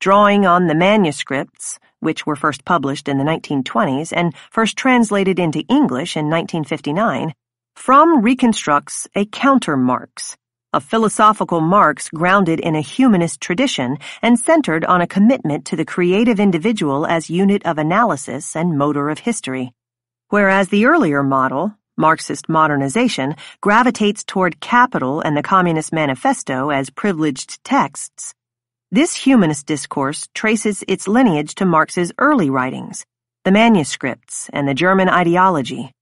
Drawing on the manuscripts, which were first published in the 1920s and first translated into English in 1959, Fromm reconstructs a counter-Marx, a philosophical Marx grounded in a humanist tradition and centered on a commitment to the creative individual as unit of analysis and motor of history. Whereas the earlier model, Marxist modernization, gravitates toward capital and the Communist Manifesto as privileged texts, this humanist discourse traces its lineage to Marx's early writings, the manuscripts, and the German ideology.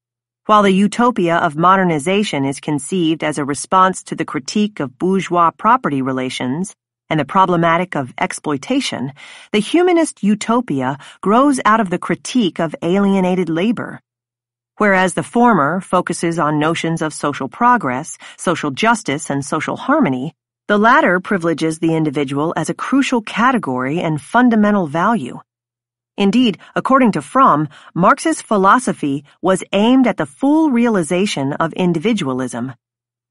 While the utopia of modernization is conceived as a response to the critique of bourgeois property relations and the problematic of exploitation, the humanist utopia grows out of the critique of alienated labor. Whereas the former focuses on notions of social progress, social justice, and social harmony, the latter privileges the individual as a crucial category and fundamental value. Indeed, according to Fromm, Marx's philosophy was aimed at the full realization of individualism.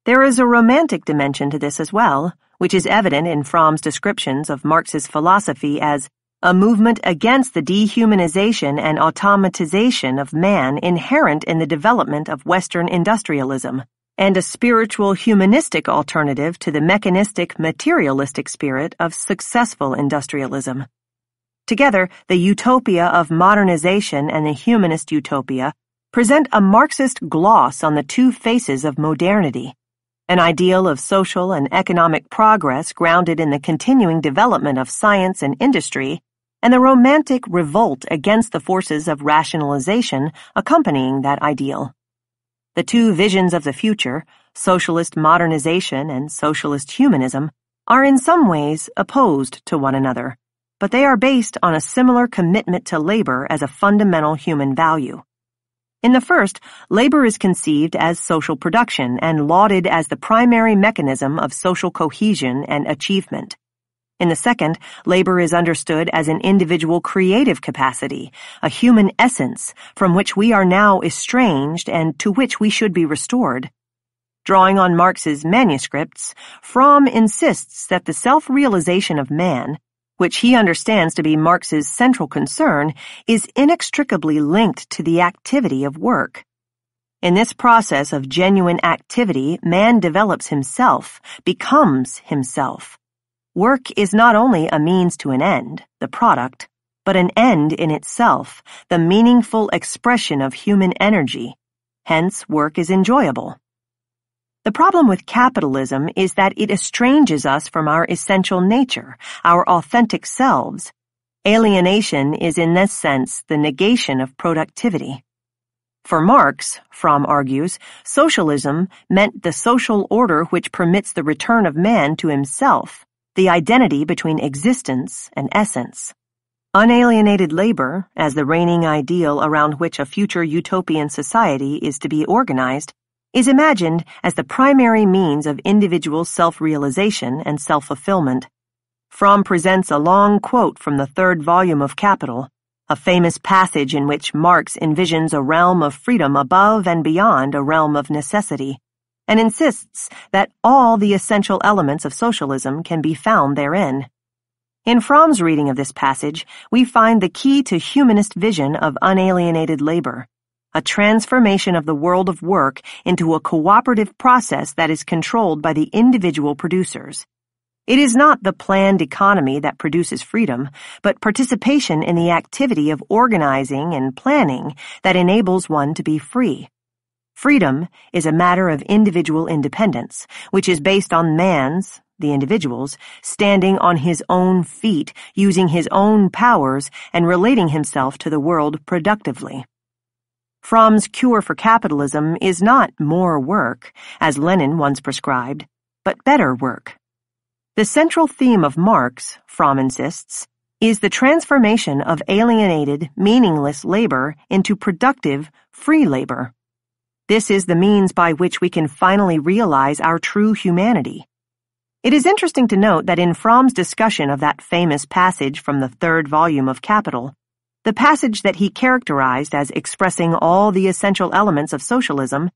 There is a romantic dimension to this as well, which is evident in Fromm's descriptions of Marx's philosophy as a movement against the dehumanization and automatization of man inherent in the development of Western industrialism, and a spiritual humanistic alternative to the mechanistic materialistic spirit of successful industrialism. Together, the utopia of modernization and the humanist utopia present a Marxist gloss on the two faces of modernity, an ideal of social and economic progress grounded in the continuing development of science and industry, and the romantic revolt against the forces of rationalization accompanying that ideal. The two visions of the future, socialist modernization and socialist humanism, are in some ways opposed to one another, but they are based on a similar commitment to labor as a fundamental human value. In the first, labor is conceived as social production and lauded as the primary mechanism of social cohesion and achievement. In the second, labor is understood as an individual creative capacity, a human essence from which we are now estranged and to which we should be restored. Drawing on Marx's manuscripts, Fromm insists that the self-realization of man, which he understands to be Marx's central concern, is inextricably linked to the activity of work. In this process of genuine activity, man develops himself, becomes himself. Work is not only a means to an end, the product, but an end in itself, the meaningful expression of human energy. Hence, work is enjoyable. The problem with capitalism is that it estranges us from our essential nature, our authentic selves. Alienation is in this sense the negation of productivity. For Marx, Fromm argues, socialism meant the social order which permits the return of man to himself, the identity between existence and essence. Unalienated labor, as the reigning ideal around which a future utopian society is to be organized, is imagined as the primary means of individual self-realization and self-fulfillment. Fromm presents a long quote from the third volume of Capital, a famous passage in which Marx envisions a realm of freedom above and beyond a realm of necessity, and insists that all the essential elements of socialism can be found therein. In Fromm's reading of this passage, we find the key to humanist vision of unalienated labor, a transformation of the world of work into a cooperative process that is controlled by the individual producers. It is not the planned economy that produces freedom, but participation in the activity of organizing and planning that enables one to be free. Freedom is a matter of individual independence, which is based on man's, the individual's, standing on his own feet, using his own powers, and relating himself to the world productively. Fromm's cure for capitalism is not more work, as Lenin once prescribed, but better work. The central theme of Marx, Fromm insists, is the transformation of alienated, meaningless labor into productive, free labor. This is the means by which we can finally realize our true humanity. It is interesting to note that in Fromm's discussion of that famous passage from the third volume of Capital, the passage that he characterized as expressing all the essential elements of socialism,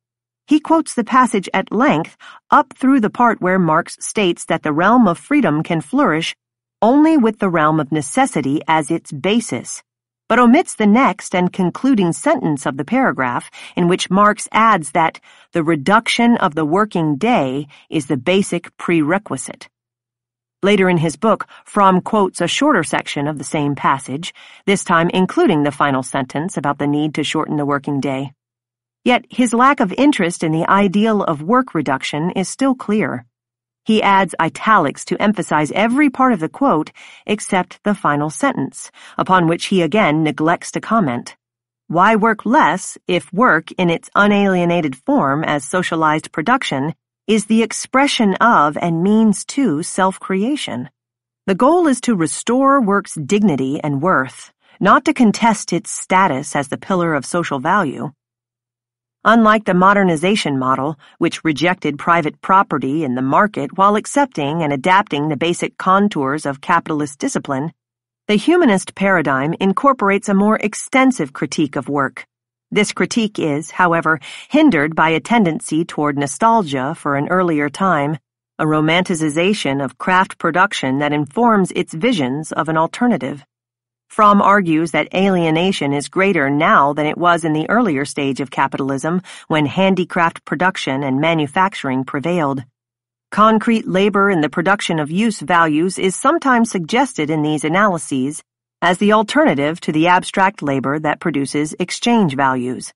he quotes the passage at length up through the part where Marx states that the realm of freedom can flourish only with the realm of necessity as its basis, but omits the next and concluding sentence of the paragraph in which Marx adds that the reduction of the working day is the basic prerequisite. Later in his book, Fromm quotes a shorter section of the same passage, this time including the final sentence about the need to shorten the working day. Yet his lack of interest in the ideal of work reduction is still clear. He adds italics to emphasize every part of the quote except the final sentence, upon which he again neglects to comment. Why work less if work in its unalienated form as socialized production is the expression of and means to self-creation? The goal is to restore work's dignity and worth, not to contest its status as the pillar of social value. Unlike the modernization model, which rejected private property in the market while accepting and adapting the basic contours of capitalist discipline, the humanist paradigm incorporates a more extensive critique of work. This critique is, however, hindered by a tendency toward nostalgia for an earlier time, a romanticization of craft production that informs its visions of an alternative. Fromm argues that alienation is greater now than it was in the earlier stage of capitalism when handicraft production and manufacturing prevailed. Concrete labor in the production of use values is sometimes suggested in these analyses as the alternative to the abstract labor that produces exchange values.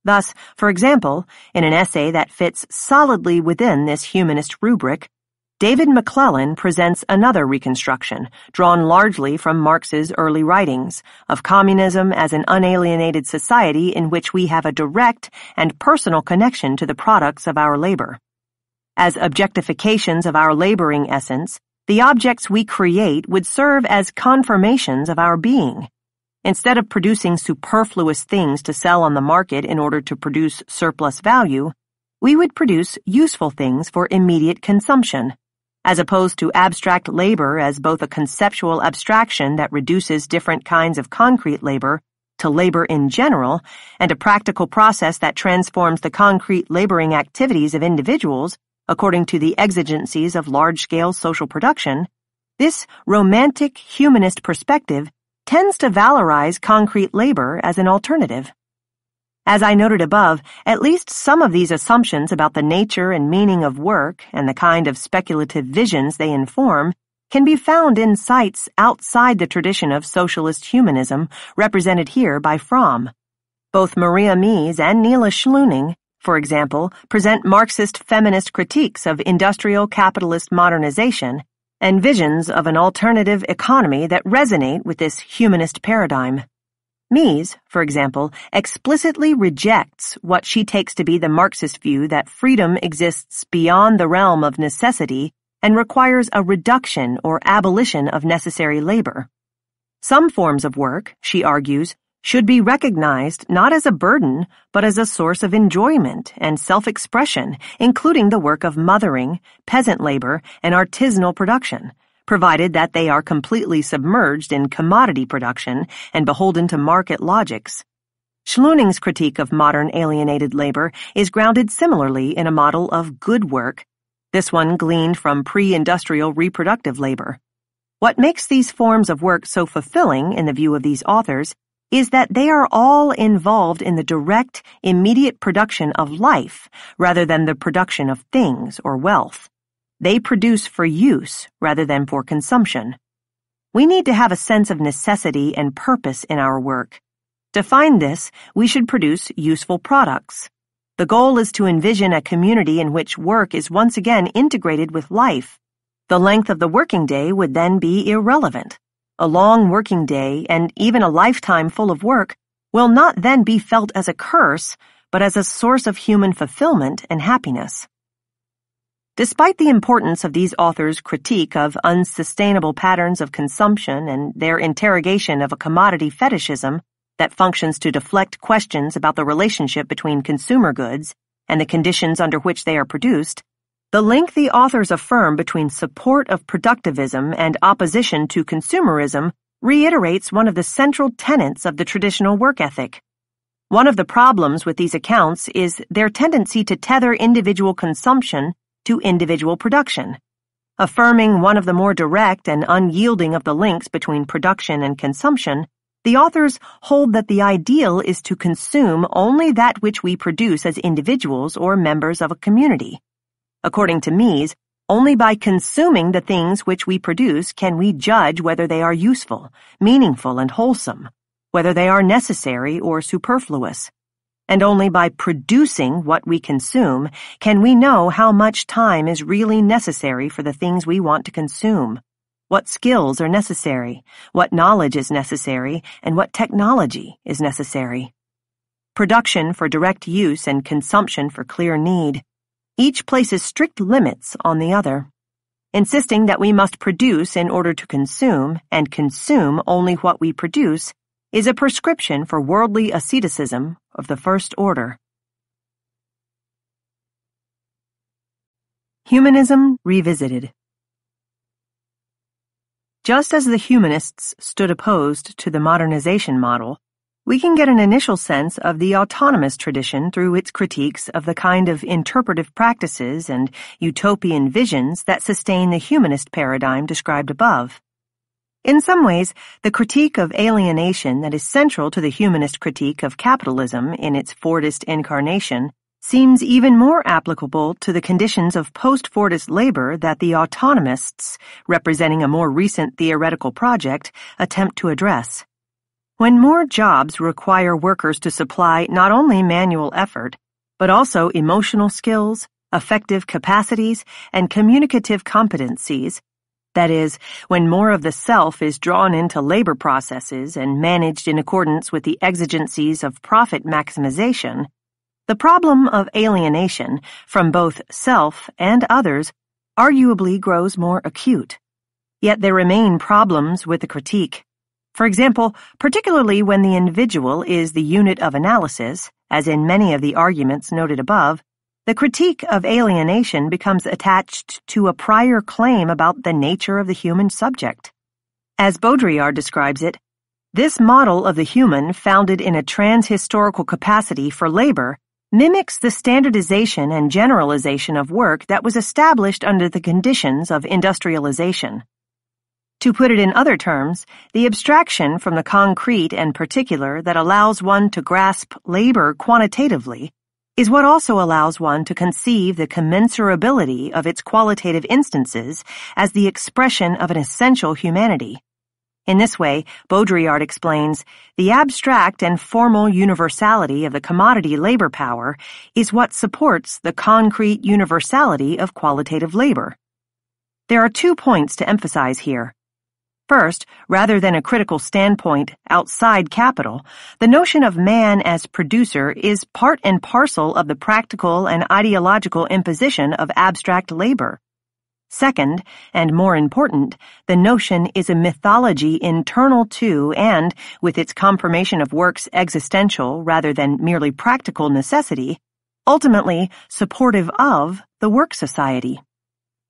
Thus, for example, in an essay that fits solidly within this humanist rubric, David McClellan presents another reconstruction, drawn largely from Marx's early writings, of communism as an unalienated society in which we have a direct and personal connection to the products of our labor. As objectifications of our laboring essence, the objects we create would serve as confirmations of our being. Instead of producing superfluous things to sell on the market in order to produce surplus value, we would produce useful things for immediate consumption, as opposed to abstract labor as both a conceptual abstraction that reduces different kinds of concrete labor to labor in general and a practical process that transforms the concrete laboring activities of individuals according to the exigencies of large-scale social production. This romantic humanist perspective tends to valorize concrete labor as an alternative. As I noted above, at least some of these assumptions about the nature and meaning of work and the kind of speculative visions they inform can be found in sites outside the tradition of socialist humanism represented here by Fromm. Both Maria Mies and Nela Schluning, for example, present Marxist feminist critiques of industrial capitalist modernization and visions of an alternative economy that resonate with this humanist paradigm. Mies, for example, explicitly rejects what she takes to be the Marxist view that freedom exists beyond the realm of necessity and requires a reduction or abolition of necessary labor. Some forms of work, she argues, should be recognized not as a burden, but as a source of enjoyment and self-expression, including the work of mothering, peasant labor, and artisanal production, provided that they are completely submerged in commodity production and beholden to market logics. Schluning's critique of modern alienated labor is grounded similarly in a model of good work, this one gleaned from pre-industrial reproductive labor. What makes these forms of work so fulfilling in the view of these authors is that they are all involved in the direct, immediate production of life rather than the production of things or wealth. They produce for use rather than for consumption. We need to have a sense of necessity and purpose in our work. To find this, we should produce useful products. The goal is to envision a community in which work is once again integrated with life. The length of the working day would then be irrelevant. A long working day and even a lifetime full of work will not then be felt as a curse, but as a source of human fulfillment and happiness. Despite the importance of these authors' critique of unsustainable patterns of consumption and their interrogation of a commodity fetishism that functions to deflect questions about the relationship between consumer goods and the conditions under which they are produced, the link the authors affirm between support of productivism and opposition to consumerism reiterates one of the central tenets of the traditional work ethic. One of the problems with these accounts is their tendency to tether individual consumption to individual production. Affirming one of the more direct and unyielding of the links between production and consumption, the authors hold that the ideal is to consume only that which we produce as individuals or members of a community. According to Mies, only by consuming the things which we produce can we judge whether they are useful, meaningful, and wholesome, whether they are necessary or superfluous. And only by producing what we consume can we know how much time is really necessary for the things we want to consume, what skills are necessary, what knowledge is necessary, and what technology is necessary. Production for direct use and consumption for clear need. Each places strict limits on the other, insisting that we must produce in order to consume and consume only what we produce is a prescription for worldly asceticism of the first order. Humanism Revisited. Just as the humanists stood opposed to the modernization model, we can get an initial sense of the autonomous tradition through its critiques of the kind of interpretive practices and utopian visions that sustain the humanist paradigm described above. In some ways, the critique of alienation that is central to the humanist critique of capitalism in its Fordist incarnation seems even more applicable to the conditions of post-Fordist labor that the autonomists, representing a more recent theoretical project, attempt to address. When more jobs require workers to supply not only manual effort, but also emotional skills, affective capacities, and communicative competencies, that is, when more of the self is drawn into labor processes and managed in accordance with the exigencies of profit maximization, the problem of alienation from both self and others arguably grows more acute. Yet there remain problems with the critique. For example, particularly when the individual is the unit of analysis, as in many of the arguments noted above, the critique of alienation becomes attached to a prior claim about the nature of the human subject. As Baudrillard describes it, this model of the human founded in a transhistorical capacity for labor mimics the standardization and generalization of work that was established under the conditions of industrialization. To put it in other terms, the abstraction from the concrete and particular that allows one to grasp labor quantitatively is what also allows one to conceive the commensurability of its qualitative instances as the expression of an essential humanity. In this way, Baudrillard explains, the abstract and formal universality of the commodity labor power is what supports the concrete universality of qualitative labor. There are 2 points to emphasize here. First, rather than a critical standpoint outside capital, the notion of man as producer is part and parcel of the practical and ideological imposition of abstract labor. Second, and more important, the notion is a mythology internal to and, with its confirmation of work's existential rather than merely practical necessity, ultimately supportive of the work society.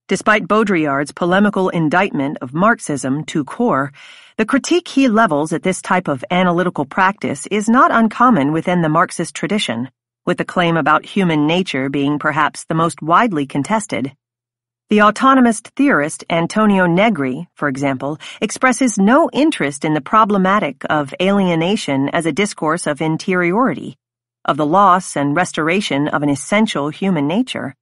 Despite Baudrillard's polemical indictment of Marxism tout court, the critique he levels at this type of analytical practice is not uncommon within the Marxist tradition, with the claim about human nature being perhaps the most widely contested. The autonomist theorist Antonio Negri, for example, expresses no interest in the problematic of alienation as a discourse of interiority, of the loss and restoration of an essential human nature.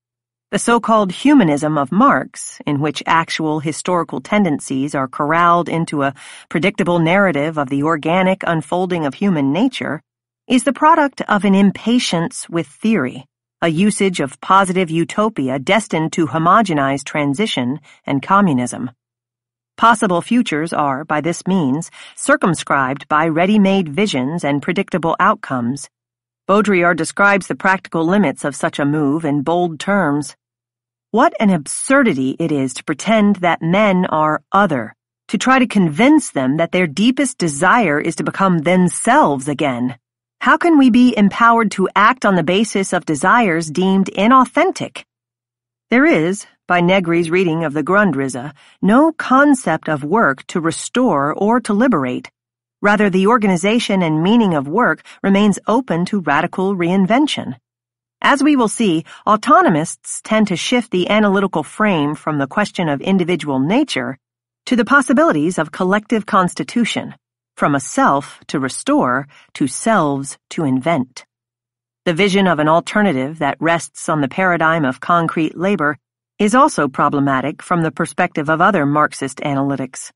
The so-called humanism of Marx, in which actual historical tendencies are corralled into a predictable narrative of the organic unfolding of human nature, is the product of an impatience with theory, a usage of positive utopia destined to homogenize transition and communism. Possible futures are, by this means, circumscribed by ready-made visions and predictable outcomes. Baudrillard describes the practical limits of such a move in bold terms. What an absurdity it is to pretend that men are other, to try to convince them that their deepest desire is to become themselves again. How can we be empowered to act on the basis of desires deemed inauthentic? There is, by Negri's reading of the Grundrisse, no concept of work to restore or to liberate. Rather, the organization and meaning of work remains open to radical reinvention. As we will see, autonomists tend to shift the analytical frame from the question of individual nature to the possibilities of collective constitution, from a self to restore to selves to invent. The vision of an alternative that rests on the paradigm of concrete labor is also problematic from the perspective of other Marxist analytics.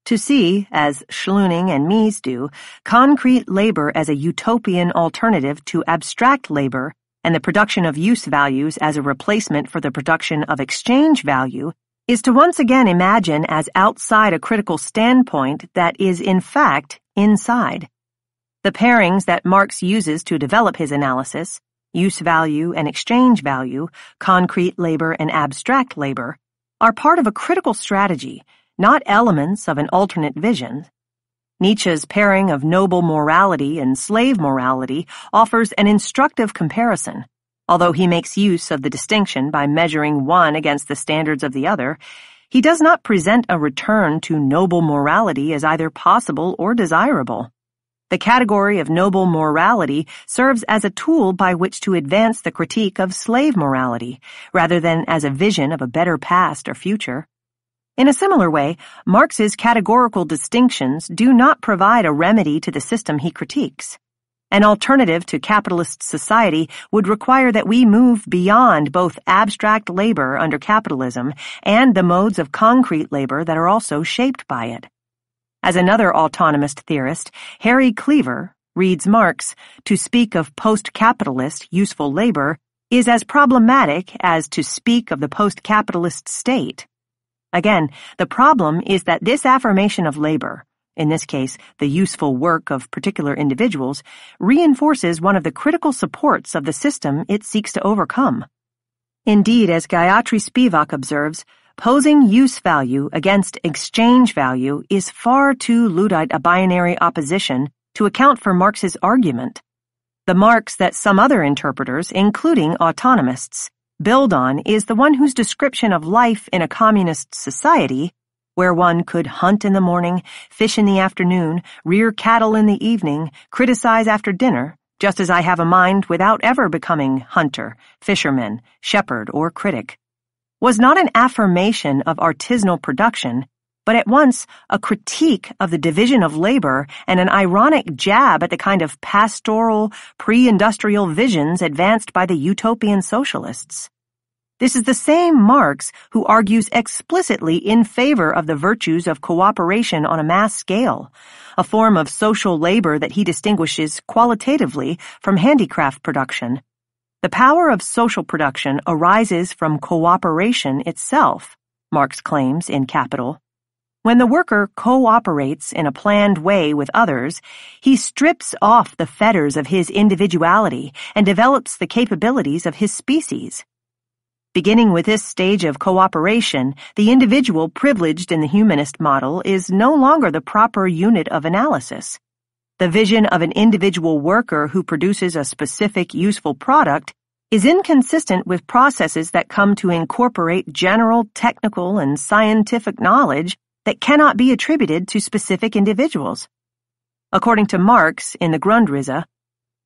To see, as Schluning and Mies do, concrete labor as a utopian alternative to abstract labor and the production of use values as a replacement for the production of exchange value is to once again imagine as outside a critical standpoint that is in fact inside. The pairings that Marx uses to develop his analysis, use value and exchange value, concrete labor and abstract labor, are part of a critical strategy, not elements of an alternate vision. Nietzsche's pairing of noble morality and slave morality offers an instructive comparison. Although he makes use of the distinction by measuring one against the standards of the other, he does not present a return to noble morality as either possible or desirable. The category of noble morality serves as a tool by which to advance the critique of slave morality, rather than as a vision of a better past or future. In a similar way, Marx's categorical distinctions do not provide a remedy to the system he critiques. An alternative to capitalist society would require that we move beyond both abstract labor under capitalism and the modes of concrete labor that are also shaped by it. As another autonomist theorist, Harry Cleaver, reads Marx, to speak of post-capitalist useful labor is as problematic as to speak of the post-capitalist state. Again, the problem is that this affirmation of labor, in this case, the useful work of particular individuals, reinforces one of the critical supports of the system it seeks to overcome. Indeed, as Gayatri Spivak observes, posing use value against exchange value is far too Luddite a binary opposition to account for Marx's argument. The Marx that some other interpreters, including autonomists, build on is the one whose description of life in a communist society, where one could hunt in the morning, fish in the afternoon, rear cattle in the evening, criticize after dinner, just as I have a mind without ever becoming hunter, fisherman, shepherd, or critic, was not an affirmation of artisanal production, but at once a critique of the division of labor and an ironic jab at the kind of pastoral, pre-industrial visions advanced by the utopian socialists. This is the same Marx who argues explicitly in favor of the virtues of cooperation on a mass scale, a form of social labor that he distinguishes qualitatively from handicraft production. The power of social production arises from cooperation itself, Marx claims in Capital. When the worker cooperates in a planned way with others, he strips off the fetters of his individuality and develops the capabilities of his species. Beginning with this stage of cooperation, the individual privileged in the humanist model is no longer the proper unit of analysis. The vision of an individual worker who produces a specific useful product is inconsistent with processes that come to incorporate general technical and scientific knowledge that cannot be attributed to specific individuals. According to Marx in the Grundrisse,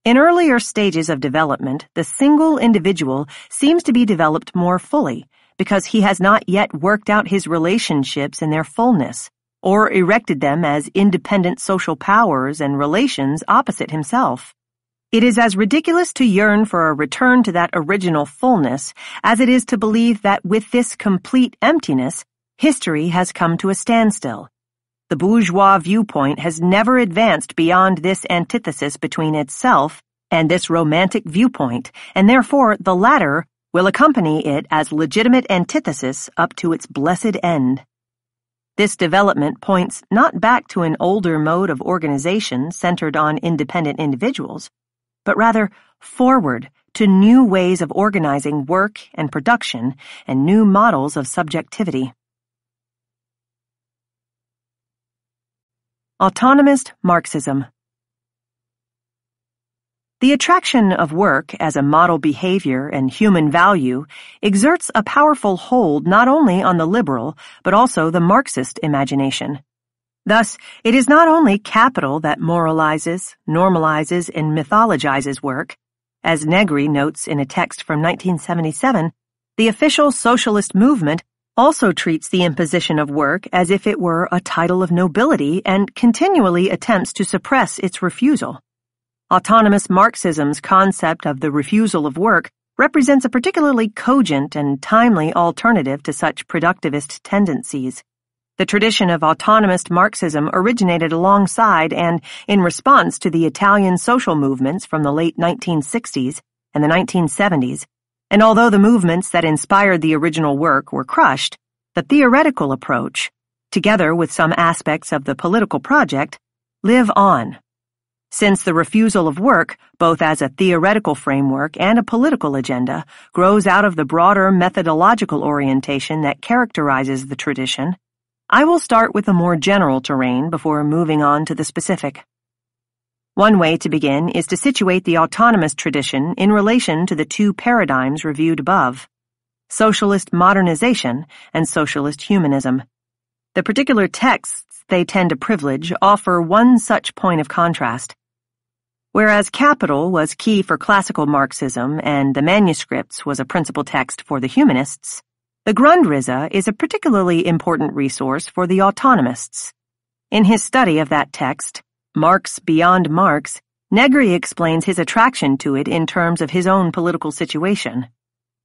in earlier stages of development, the single individual seems to be developed more fully because he has not yet worked out his relationships in their fullness, or erected them as independent social powers and relations opposite himself. It is as ridiculous to yearn for a return to that original fullness as it is to believe that with this complete emptiness, history has come to a standstill. The bourgeois viewpoint has never advanced beyond this antithesis between itself and this romantic viewpoint, and therefore the latter will accompany it as legitimate antithesis up to its blessed end. This development points not back to an older mode of organization centered on independent individuals, but rather forward to new ways of organizing work and production and new models of subjectivity. Autonomist Marxism. The attraction of work as a model behavior and human value exerts a powerful hold not only on the liberal, but also the Marxist imagination. Thus, it is not only capital that moralizes, normalizes, and mythologizes work. As Negri notes in a text from 1977, the official socialist movement also treats the imposition of work as if it were a title of nobility and continually attempts to suppress its refusal. Autonomous Marxism's concept of the refusal of work represents a particularly cogent and timely alternative to such productivist tendencies. The tradition of autonomist Marxism originated alongside and in response to the Italian social movements from the late 1960s and the 1970s, and although the movements that inspired the original work were crushed, the theoretical approach, together with some aspects of the political project, live on. Since the refusal of work, both as a theoretical framework and a political agenda, grows out of the broader methodological orientation that characterizes the tradition, I will start with the more general terrain before moving on to the specific. One way to begin is to situate the autonomous tradition in relation to the two paradigms reviewed above, socialist modernization and socialist humanism. The particular texts they tend to privilege offer one such point of contrast. Whereas Capital was key for classical Marxism and the manuscripts was a principal text for the humanists, the Grundrisse is a particularly important resource for the autonomists. In his study of that text, Marx Beyond Marx, Negri explains his attraction to it in terms of his own political situation.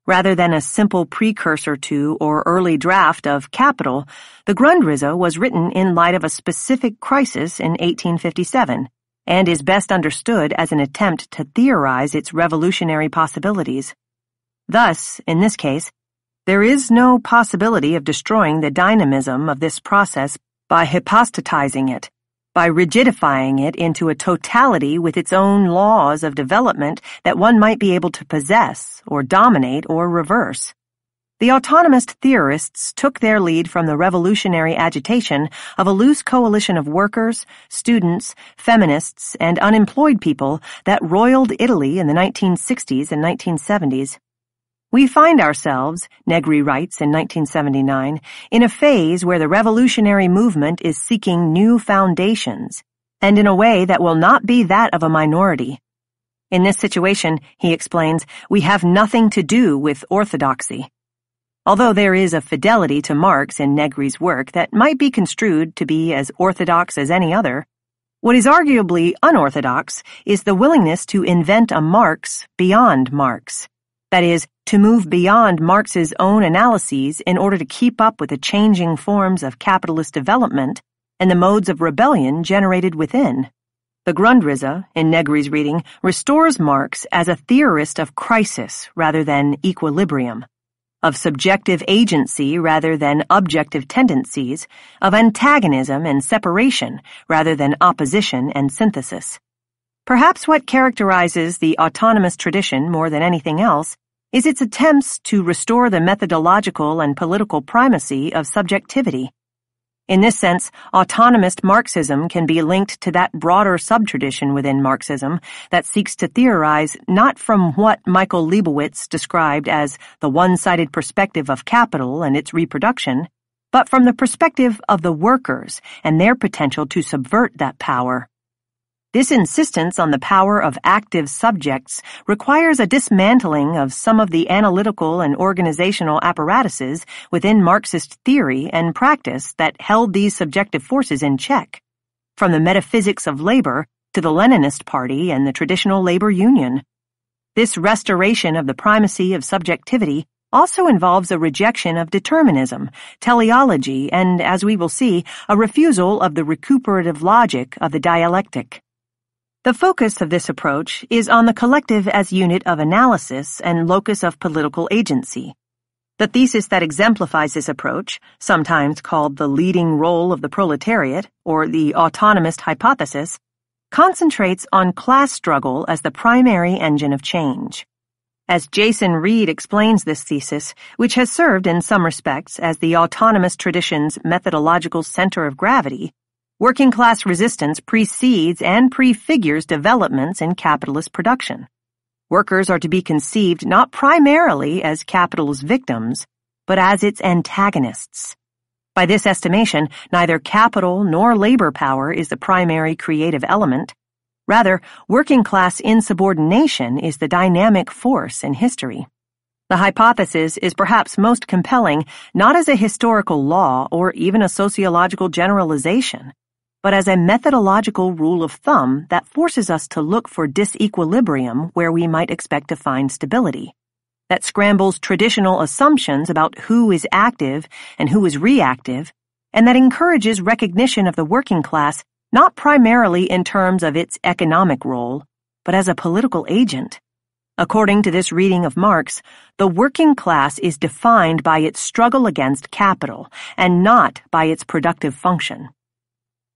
Rather than a simple precursor to or early draft of Capital, the Grundrisse was written in light of a specific crisis in 1857, and is best understood as an attempt to theorize its revolutionary possibilities. Thus, in this case, there is no possibility of destroying the dynamism of this process by hypostatizing it, by rigidifying it into a totality with its own laws of development that one might be able to possess or dominate or reverse. The autonomist theorists took their lead from the revolutionary agitation of a loose coalition of workers, students, feminists, and unemployed people that roiled Italy in the 1960s and 1970s. We find ourselves, Negri writes in 1979, in a phase where the revolutionary movement is seeking new foundations, and in a way that will not be that of a minority. In this situation, he explains, we have nothing to do with orthodoxy. Although there is a fidelity to Marx in Negri's work that might be construed to be as orthodox as any other, what is arguably unorthodox is the willingness to invent a Marx beyond Marx. That is, to move beyond Marx's own analyses in order to keep up with the changing forms of capitalist development and the modes of rebellion generated within. The Grundrisse, in Negri's reading, restores Marx as a theorist of crisis rather than equilibrium, of subjective agency rather than objective tendencies, of antagonism and separation rather than opposition and synthesis. Perhaps what characterizes the autonomous tradition more than anything else is its attempts to restore the methodological and political primacy of subjectivity. In this sense, autonomist Marxism can be linked to that broader subtradition within Marxism that seeks to theorize not from what Michael Leibowitz described as the one-sided perspective of capital and its reproduction, but from the perspective of the workers and their potential to subvert that power. This insistence on the power of active subjects requires a dismantling of some of the analytical and organizational apparatuses within Marxist theory and practice that held these subjective forces in check, from the metaphysics of labor to the Leninist Party and the traditional labor union. This restoration of the primacy of subjectivity also involves a rejection of determinism, teleology, and, as we will see, a refusal of the recuperative logic of the dialectic. The focus of this approach is on the collective as unit of analysis and locus of political agency. The thesis that exemplifies this approach, sometimes called the leading role of the proletariat or the autonomist hypothesis, concentrates on class struggle as the primary engine of change. As Jason Reed explains this thesis, which has served in some respects as the autonomous tradition's methodological center of gravity, working-class resistance precedes and prefigures developments in capitalist production. Workers are to be conceived not primarily as capital's victims, but as its antagonists. By this estimation, neither capital nor labor power is the primary creative element. Rather, working-class insubordination is the dynamic force in history. The hypothesis is perhaps most compelling not as a historical law or even a sociological generalization, but as a methodological rule of thumb that forces us to look for disequilibrium where we might expect to find stability, that scrambles traditional assumptions about who is active and who is reactive, and that encourages recognition of the working class not primarily in terms of its economic role, but as a political agent. According to this reading of Marx, the working class is defined by its struggle against capital and not by its productive function.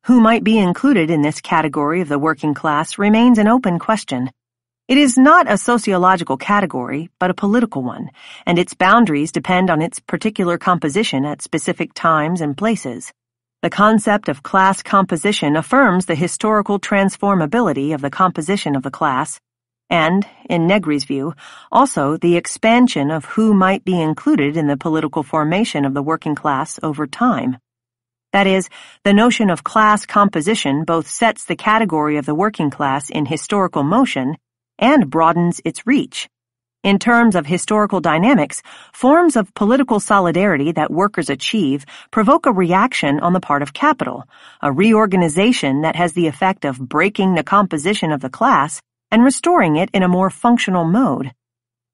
Who might be included in this category of the working class remains an open question. It is not a sociological category, but a political one, and its boundaries depend on its particular composition at specific times and places. The concept of class composition affirms the historical transformability of the composition of the class, and, in Negri's view, also the expansion of who might be included in the political formation of the working class over time. That is, the notion of class composition both sets the category of the working class in historical motion and broadens its reach. In terms of historical dynamics, forms of political solidarity that workers achieve provoke a reaction on the part of capital, a reorganization that has the effect of breaking the composition of the class and restoring it in a more functional mode.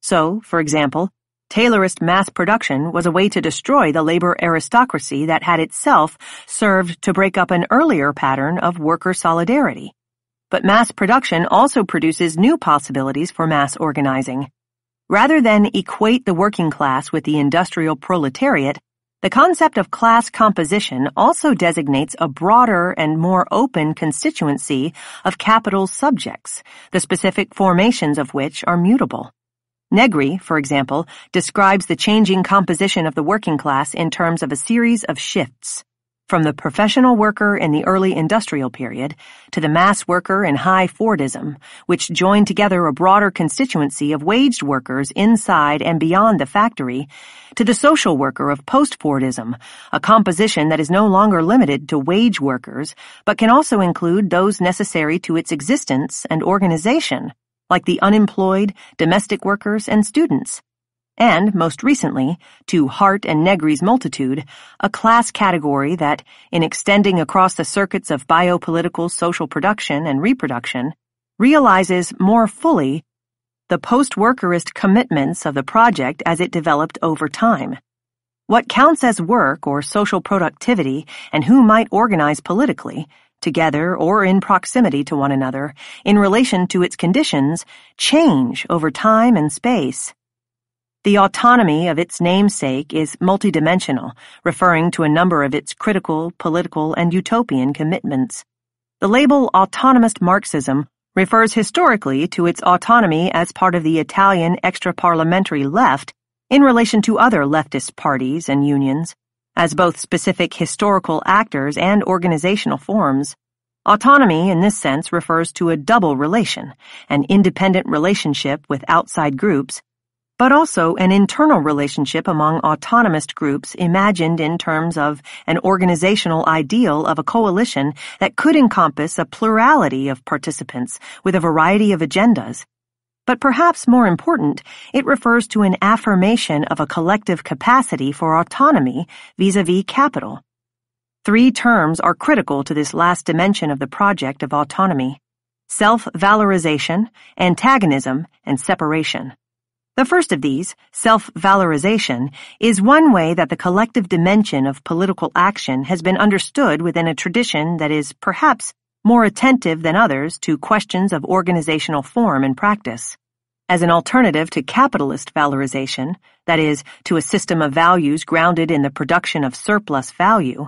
So, for example, Taylorist mass production was a way to destroy the labor aristocracy that had itself served to break up an earlier pattern of worker solidarity. But mass production also produces new possibilities for mass organizing. Rather than equate the working class with the industrial proletariat, the concept of class composition also designates a broader and more open constituency of capital's subjects, the specific formations of which are mutable. Negri, for example, describes the changing composition of the working class in terms of a series of shifts, from the professional worker in the early industrial period to the mass worker in high Fordism, which joined together a broader constituency of waged workers inside and beyond the factory, to the social worker of post-Fordism, a composition that is no longer limited to wage workers, but can also include those necessary to its existence and organization, like the unemployed, domestic workers, and students. And, most recently, to Hart and Negri's multitude, a class category that, in extending across the circuits of biopolitical social production and reproduction, realizes more fully the post-workerist commitments of the project as it developed over time. What counts as work or social productivity and who might organize politically, together or in proximity to one another, in relation to its conditions, change over time and space. The autonomy of its namesake is multidimensional, referring to a number of its critical, political, and utopian commitments. The label autonomist Marxism refers historically to its autonomy as part of the Italian extra-parliamentary left in relation to other leftist parties and unions, as both specific historical actors and organizational forms. Autonomy, in this sense, refers to a double relation, an independent relationship with outside groups, but also an internal relationship among autonomist groups imagined in terms of an organizational ideal of a coalition that could encompass a plurality of participants with a variety of agendas. But perhaps more important, it refers to an affirmation of a collective capacity for autonomy vis-à-vis capital. Three terms are critical to this last dimension of the project of autonomy: self-valorization, antagonism, and separation. The first of these, self-valorization, is one way that the collective dimension of political action has been understood within a tradition that is perhaps more attentive than others to questions of organizational form and practice. As an alternative to capitalist valorization, that is, to a system of values grounded in the production of surplus value,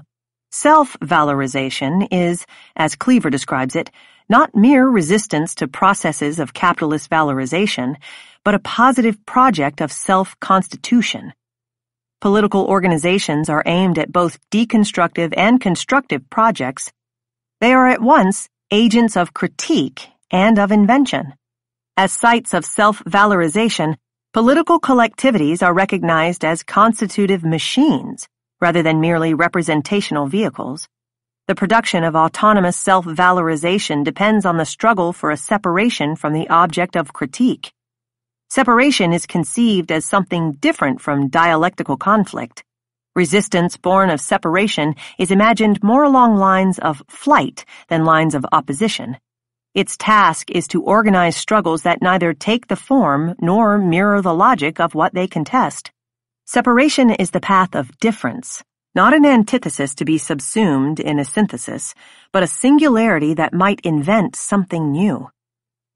self-valorization is, as Cleaver describes it, not mere resistance to processes of capitalist valorization, but a positive project of self-constitution. Political organizations are aimed at both deconstructive and constructive projects. They are at once agents of critique and of invention. As sites of self-valorization, political collectivities are recognized as constitutive machines rather than merely representational vehicles. The production of autonomous self-valorization depends on the struggle for a separation from the object of critique. Separation is conceived as something different from dialectical conflict. Resistance born of separation is imagined more along lines of flight than lines of opposition. Its task is to organize struggles that neither take the form nor mirror the logic of what they contest. Separation is the path of difference, not an antithesis to be subsumed in a synthesis, but a singularity that might invent something new.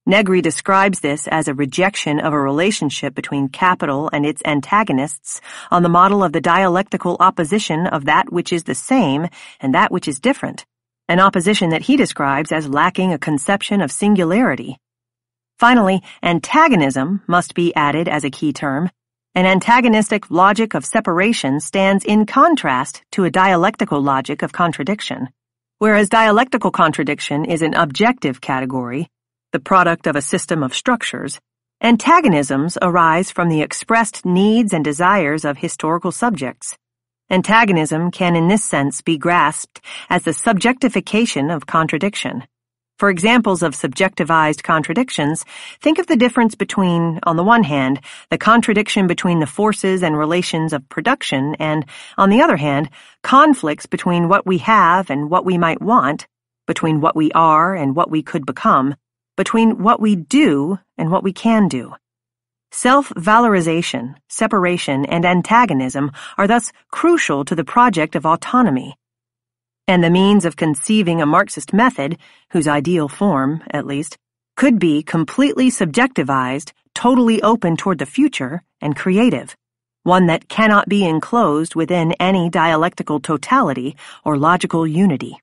Negri describes this as a rejection of a relationship between capital and its antagonists on the model of the dialectical opposition of that which is the same and that which is different, an opposition that he describes as lacking a conception of singularity. Finally, antagonism must be added as a key term. An antagonistic logic of separation stands in contrast to a dialectical logic of contradiction. Whereas dialectical contradiction is an objective category, the product of a system of structures, antagonisms arise from the expressed needs and desires of historical subjects. Antagonism can in this sense be grasped as the subjectification of contradiction. For examples of subjectivized contradictions, think of the difference between, on the one hand, the contradiction between the forces and relations of production and, on the other hand, conflicts between what we have and what we might want, between what we are and what we could become, between what we do and what we can do. Self-valorization, separation, and antagonism are thus crucial to the project of autonomy. And the means of conceiving a Marxist method, whose ideal form, at least, could be completely subjectivized, totally open toward the future, and creative, one that cannot be enclosed within any dialectical totality or logical unity.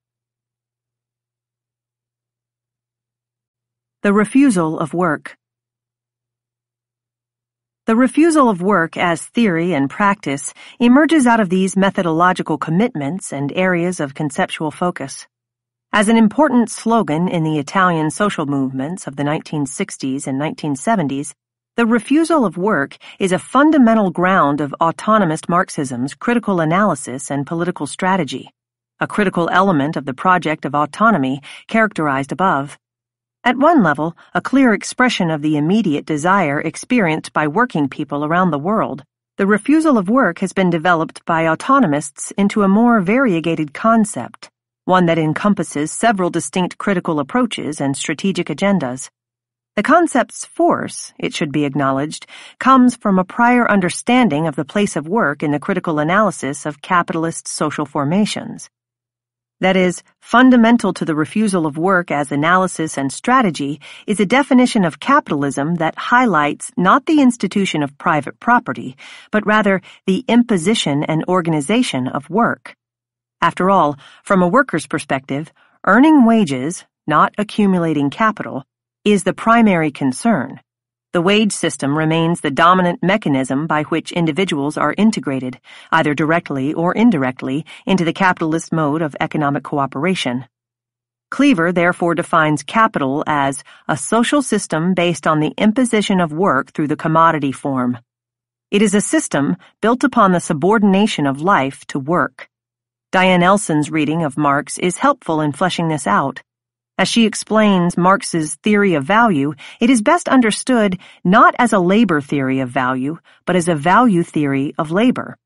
The refusal of work. The refusal of work as theory and practice emerges out of these methodological commitments and areas of conceptual focus. As an important slogan in the Italian social movements of the 1960s and 1970s, the refusal of work is a fundamental ground of autonomist Marxism's critical analysis and political strategy, a critical element of the project of autonomy characterized above. At one level, a clear expression of the immediate desire experienced by working people around the world, the refusal of work has been developed by autonomists into a more variegated concept, one that encompasses several distinct critical approaches and strategic agendas. The concept's force, it should be acknowledged, comes from a prior understanding of the place of work in the critical analysis of capitalist social formations. That is, fundamental to the refusal of work as analysis and strategy is a definition of capitalism that highlights not the institution of private property, but rather the imposition and organization of work. After all, from a worker's perspective, earning wages, not accumulating capital, is the primary concern. The wage system remains the dominant mechanism by which individuals are integrated, either directly or indirectly, into the capitalist mode of economic cooperation. Cleaver therefore defines capital as a social system based on the imposition of work through the commodity form. It is a system built upon the subordination of life to work. Diane Elson's reading of Marx is helpful in fleshing this out. As she explains Marx's theory of value, it is best understood not as a labor theory of value, but as a value theory of labor.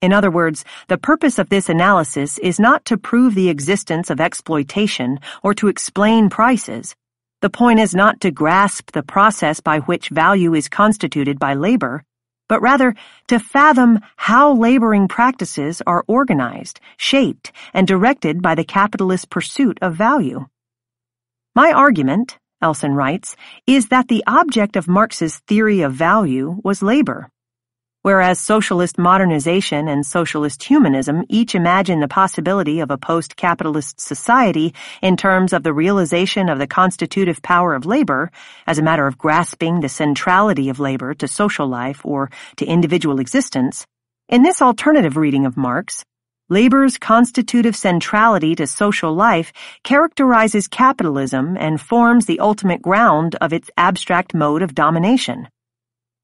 In other words, the purpose of this analysis is not to prove the existence of exploitation or to explain prices. The point is not to grasp the process by which value is constituted by labor, but rather to fathom how laboring practices are organized, shaped, and directed by the capitalist pursuit of value. My argument, Elson writes, is that the object of Marx's theory of value was labor. Whereas socialist modernization and socialist humanism each imagine the possibility of a post-capitalist society in terms of the realization of the constitutive power of labor as a matter of grasping the centrality of labor to social life or to individual existence, in this alternative reading of Marx, labor's constitutive centrality to social life characterizes capitalism and forms the ultimate ground of its abstract mode of domination.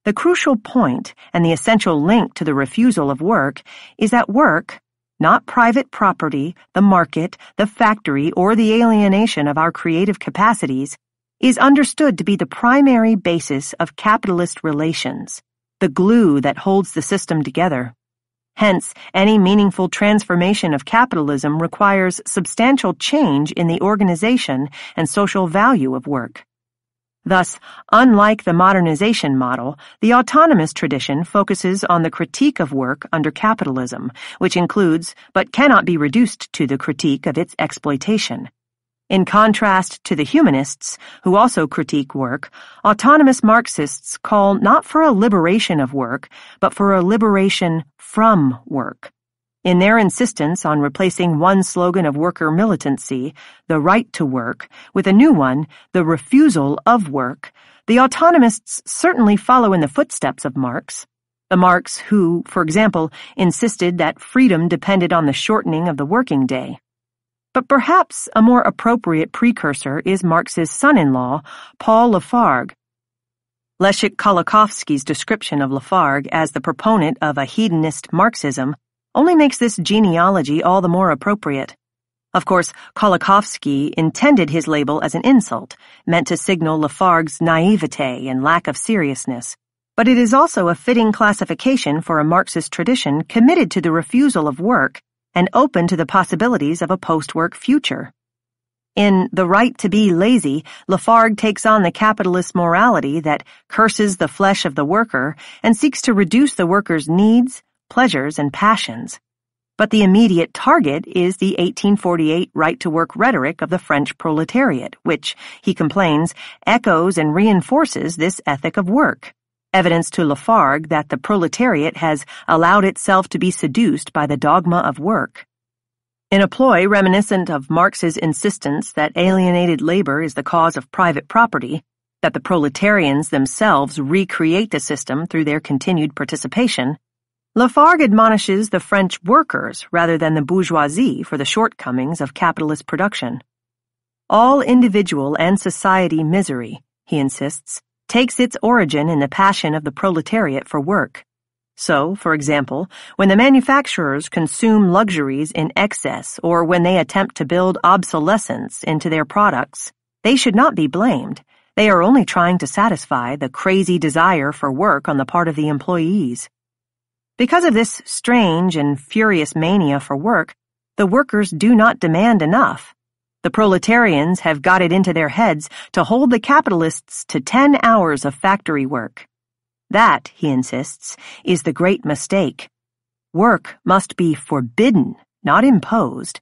The crucial point and the essential link to the refusal of work is that work, not private property, the market, the factory, or the alienation of our creative capacities, is understood to be the primary basis of capitalist relations, the glue that holds the system together. Hence, any meaningful transformation of capitalism requires substantial change in the organization and social value of work. Thus, unlike the modernization model, the autonomous tradition focuses on the critique of work under capitalism, which includes but cannot be reduced to the critique of its exploitation. In contrast to the humanists, who also critique work, autonomous Marxists call not for a liberation of work, but for a liberation from work. In their insistence on replacing one slogan of worker militancy, the right to work, with a new one, the refusal of work, the autonomists certainly follow in the footsteps of Marx. The Marx who, for example, insisted that freedom depended on the shortening of the working day. But perhaps a more appropriate precursor is Marx's son-in-law, Paul Lafargue. Leszek Kolakowski's description of Lafargue as the proponent of a hedonist Marxism only makes this genealogy all the more appropriate. Of course, Kolakowski intended his label as an insult, meant to signal Lafargue's naivete and lack of seriousness. But it is also a fitting classification for a Marxist tradition committed to the refusal of work and open to the possibilities of a post-work future. In The Right to Be Lazy, Lafargue takes on the capitalist morality that curses the flesh of the worker and seeks to reduce the worker's needs, pleasures, and passions. But the immediate target is the 1848 right-to-work rhetoric of the French proletariat, which, he complains, echoes and reinforces this ethic of work. Evidence to Lafargue that the proletariat has allowed itself to be seduced by the dogma of work. In a ploy reminiscent of Marx's insistence that alienated labor is the cause of private property, that the proletarians themselves recreate the system through their continued participation, Lafargue admonishes the French workers rather than the bourgeoisie for the shortcomings of capitalist production. All individual and society misery, he insists, takes its origin in the passion of the proletariat for work. So, for example, when the manufacturers consume luxuries in excess or when they attempt to build obsolescence into their products, they should not be blamed. They are only trying to satisfy the crazy desire for work on the part of the employees. Because of this strange and furious mania for work, the workers do not demand enough. The proletarians have got it into their heads to hold the capitalists to 10 hours of factory work. That, he insists, is the great mistake. Work must be forbidden, not imposed.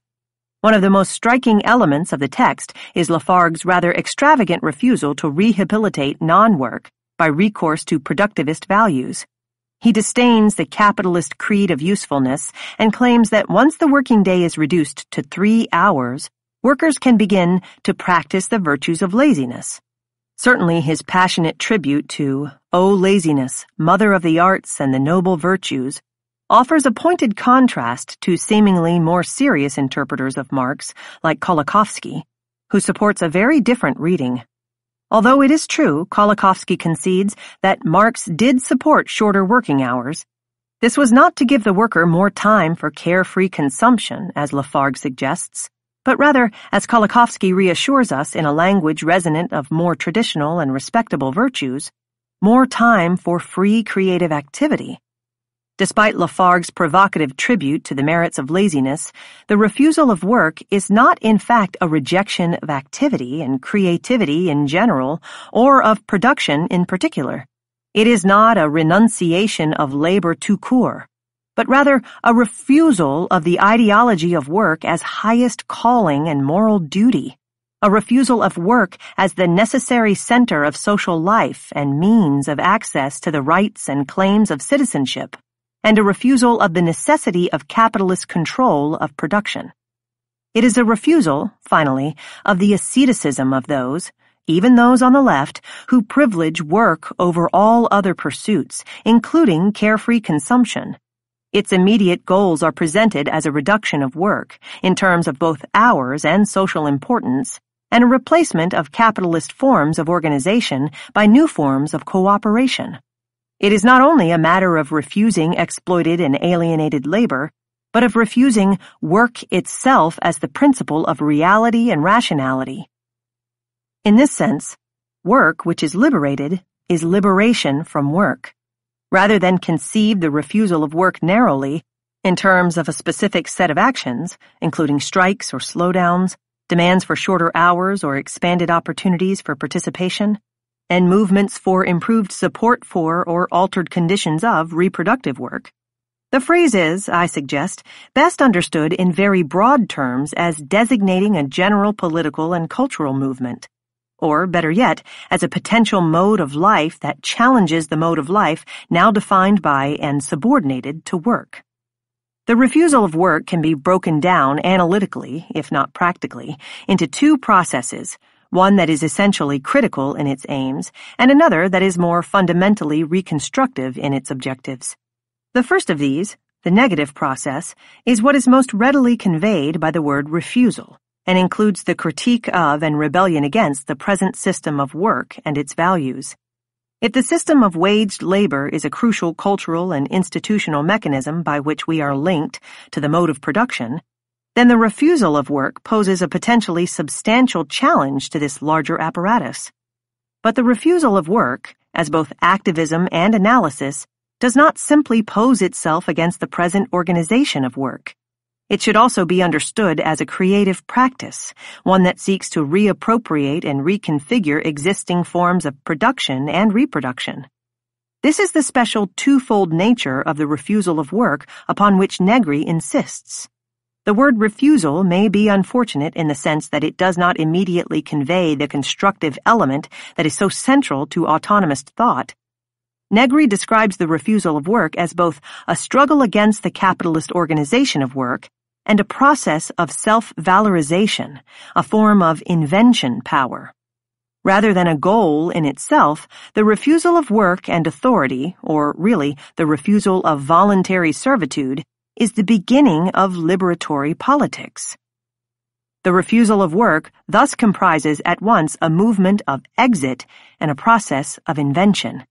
One of the most striking elements of the text is Lafargue's rather extravagant refusal to rehabilitate non-work by recourse to productivist values. He disdains the capitalist creed of usefulness and claims that once the working day is reduced to 3 hours, workers can begin to practice the virtues of laziness. Certainly his passionate tribute to "O laziness, mother of the arts and the noble virtues," offers a pointed contrast to seemingly more serious interpreters of Marx, like Kolakowski, who supports a very different reading. Although it is true, Kolakowski concedes that Marx did support shorter working hours, this was not to give the worker more time for carefree consumption, as Lafargue suggests, but rather, as Kolakowski reassures us in a language resonant of more traditional and respectable virtues, more time for free creative activity. Despite Lafargue's provocative tribute to the merits of laziness, the refusal of work is not in fact a rejection of activity and creativity in general, or of production in particular. It is not a renunciation of labor tout court, but rather a refusal of the ideology of work as highest calling and moral duty, a refusal of work as the necessary center of social life and means of access to the rights and claims of citizenship, and a refusal of the necessity of capitalist control of production. It is a refusal, finally, of the asceticism of those, even those on the left, who privilege work over all other pursuits, including carefree consumption. Its immediate goals are presented as a reduction of work, in terms of both hours and social importance, and a replacement of capitalist forms of organization by new forms of cooperation. It is not only a matter of refusing exploited and alienated labor, but of refusing work itself as the principle of reality and rationality. In this sense, work which is liberated is liberation from work. Rather than conceive the refusal of work narrowly, in terms of a specific set of actions, including strikes or slowdowns, demands for shorter hours or expanded opportunities for participation, and movements for improved support for or altered conditions of reproductive work, the phrase is, I suggest, best understood in very broad terms as designating a general political and cultural movement, or, better yet, as a potential mode of life that challenges the mode of life now defined by and subordinated to work. The refusal of work can be broken down analytically, if not practically, into two processes, one that is essentially critical in its aims, and another that is more fundamentally reconstructive in its objectives. The first of these, the negative process, is what is most readily conveyed by the word refusal, and includes the critique of and rebellion against the present system of work and its values. If the system of waged labor is a crucial cultural and institutional mechanism by which we are linked to the mode of production, then the refusal of work poses a potentially substantial challenge to this larger apparatus. But the refusal of work, as both activism and analysis, does not simply pose itself against the present organization of work. It should also be understood as a creative practice, one that seeks to reappropriate and reconfigure existing forms of production and reproduction. This is the special twofold nature of the refusal of work upon which Negri insists. The word refusal may be unfortunate in the sense that it does not immediately convey the constructive element that is so central to autonomist thought. Negri describes the refusal of work as both a struggle against the capitalist organization of work and a process of self-valorization, a form of invention power. Rather than a goal in itself, the refusal of work and authority, or really the refusal of voluntary servitude, is the beginning of liberatory politics. The refusal of work thus comprises at once a movement of exit and a process of invention.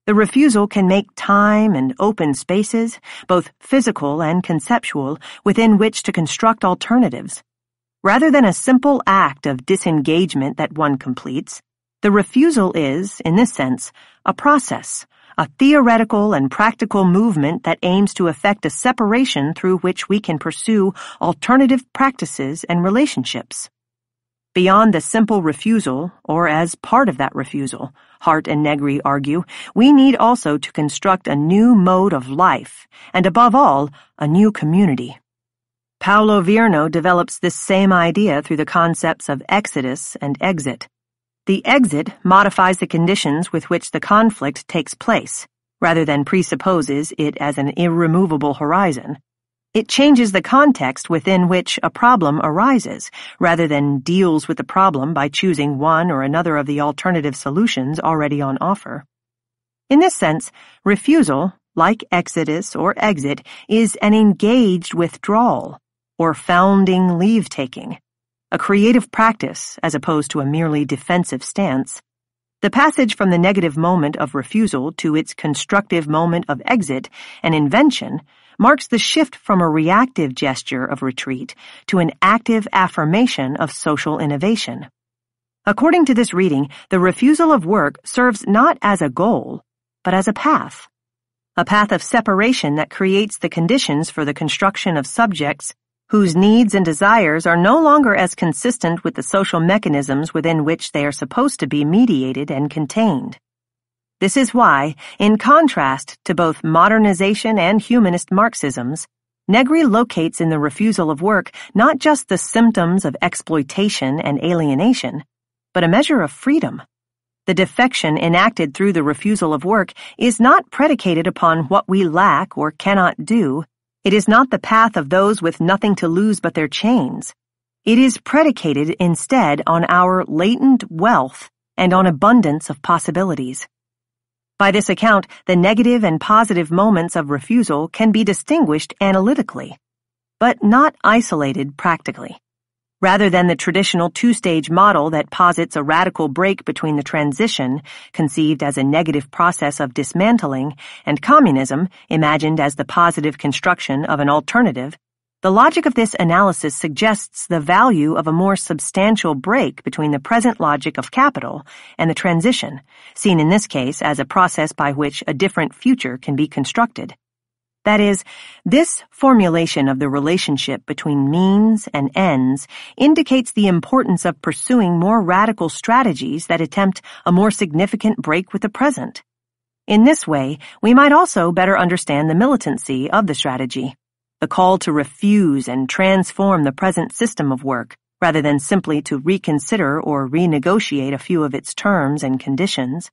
The refusal can make time and open spaces, both physical and conceptual, within which to construct alternatives. Rather than a simple act of disengagement that one completes, the refusal is, in this sense, a process, a theoretical and practical movement that aims to effect a separation through which we can pursue alternative practices and relationships. Beyond the simple refusal, or as part of that refusal, Hart and Negri argue, we need also to construct a new mode of life, and above all, a new community. Paulo Virno develops this same idea through the concepts of exodus and exit. The exit modifies the conditions with which the conflict takes place, rather than presupposes it as an irremovable horizon. It changes the context within which a problem arises, rather than deals with the problem by choosing one or another of the alternative solutions already on offer. In this sense, refusal, like exodus or exit, is an engaged withdrawal, or founding leave-taking, a creative practice as opposed to a merely defensive stance. The passage from the negative moment of refusal to its constructive moment of exit and invention marks the shift from a reactive gesture of retreat to an active affirmation of social innovation. According to this reading, the refusal of work serves not as a goal, but as a path of separation that creates the conditions for the construction of subjects whose needs and desires are no longer as consistent with the social mechanisms within which they are supposed to be mediated and contained. This is why, in contrast to both modernization and humanist Marxisms, Negri locates in the refusal of work not just the symptoms of exploitation and alienation, but a measure of freedom. The defection enacted through the refusal of work is not predicated upon what we lack or cannot do. It is not the path of those with nothing to lose but their chains. It is predicated instead on our latent wealth and on abundance of possibilities. By this account, the negative and positive moments of refusal can be distinguished analytically, but not isolated practically. Rather than the traditional two-stage model that posits a radical break between the transition, conceived as a negative process of dismantling, and communism, imagined as the positive construction of an alternative, the logic of this analysis suggests the value of a more substantial break between the present logic of capital and the transition, seen in this case as a process by which a different future can be constructed. That is, this formulation of the relationship between means and ends indicates the importance of pursuing more radical strategies that attempt a more significant break with the present. In this way, we might also better understand the militancy of the strategy, the call to refuse and transform the present system of work, rather than simply to reconsider or renegotiate a few of its terms and conditions.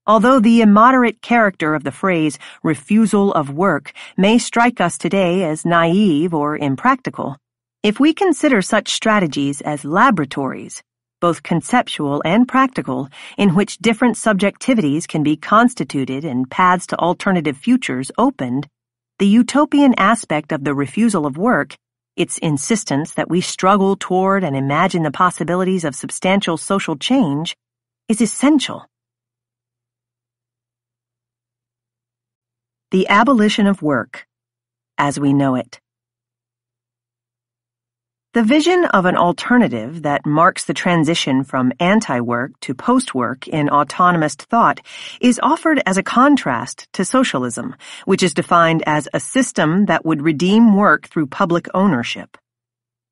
Although the immoderate character of the phrase refusal of work may strike us today as naive or impractical, if we consider such strategies as laboratories, both conceptual and practical, in which different subjectivities can be constituted and paths to alternative futures opened, the utopian aspect of the refusal of work, its insistence that we struggle toward and imagine the possibilities of substantial social change, is essential. The abolition of work, as we know it. The vision of an alternative that marks the transition from anti-work to post-work in autonomous thought is offered as a contrast to socialism, which is defined as a system that would redeem work through public ownership.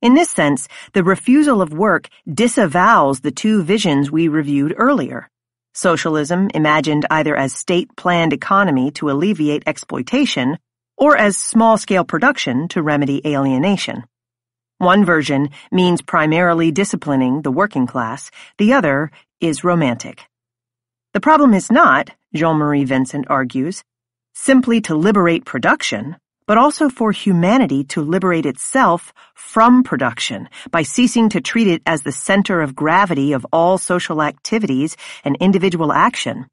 In this sense, the refusal of work disavows the two visions we reviewed earlier. Socialism imagined either as state-planned economy to alleviate exploitation or as small-scale production to remedy alienation. One version means primarily disciplining the working class, the other is romantic. The problem is not, Jean-Marie Vincent argues, simply to liberate production, but also for humanity to liberate itself from production by ceasing to treat it as the center of gravity of all social activities and individual action.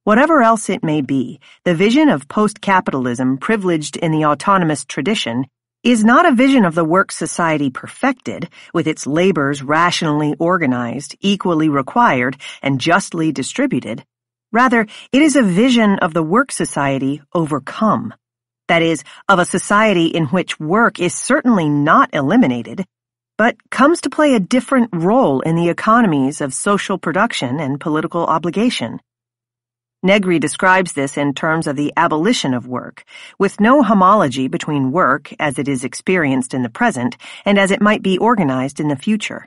Whatever else it may be, the vision of post-capitalism privileged in the autonomous tradition is not a vision of the work society perfected, with its labors rationally organized, equally required, and justly distributed. Rather, it is a vision of the work society overcome. That is, of a society in which work is certainly not eliminated, but comes to play a different role in the economies of social production and political obligation. Negri describes this in terms of the abolition of work, with no homology between work as it is experienced in the present and as it might be organized in the future.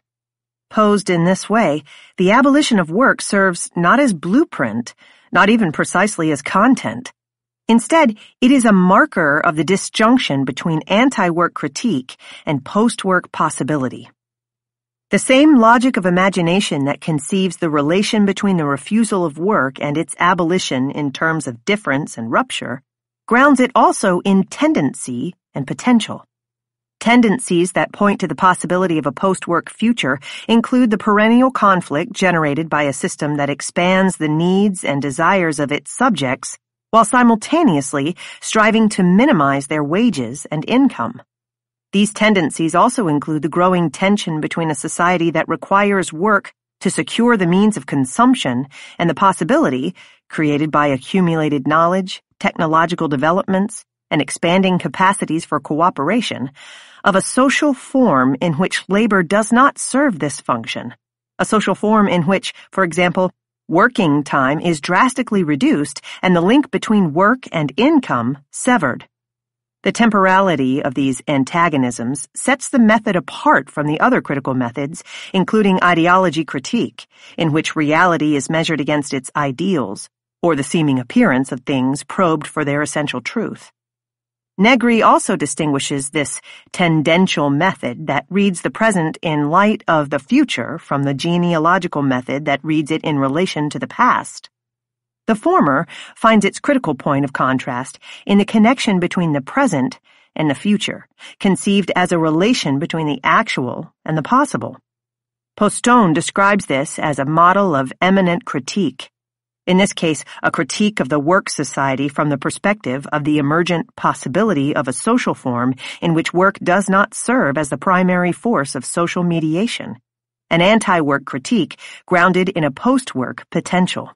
Posed in this way, the abolition of work serves not as blueprint, not even precisely as content. Instead, it is a marker of the disjunction between anti-work critique and post-work possibility. The same logic of imagination that conceives the relation between the refusal of work and its abolition in terms of difference and rupture grounds it also in tendency and potential. Tendencies that point to the possibility of a post-work future include the perennial conflict generated by a system that expands the needs and desires of its subjects while simultaneously striving to minimize their wages and income. These tendencies also include the growing tension between a society that requires work to secure the means of consumption and the possibility, created by accumulated knowledge, technological developments, and expanding capacities for cooperation, of a social form in which labor does not serve this function, a social form in which, for example, working time is drastically reduced and the link between work and income severed. The temporality of these antagonisms sets the method apart from the other critical methods, including ideology critique, in which reality is measured against its ideals, or the seeming appearance of things probed for their essential truth. Negri also distinguishes this tendential method that reads the present in light of the future from the genealogical method that reads it in relation to the past. The former finds its critical point of contrast in the connection between the present and the future, conceived as a relation between the actual and the possible. Postone describes this as a model of eminent critique, in this case a critique of the work society from the perspective of the emergent possibility of a social form in which work does not serve as the primary force of social mediation, an anti-work critique grounded in a post-work potential.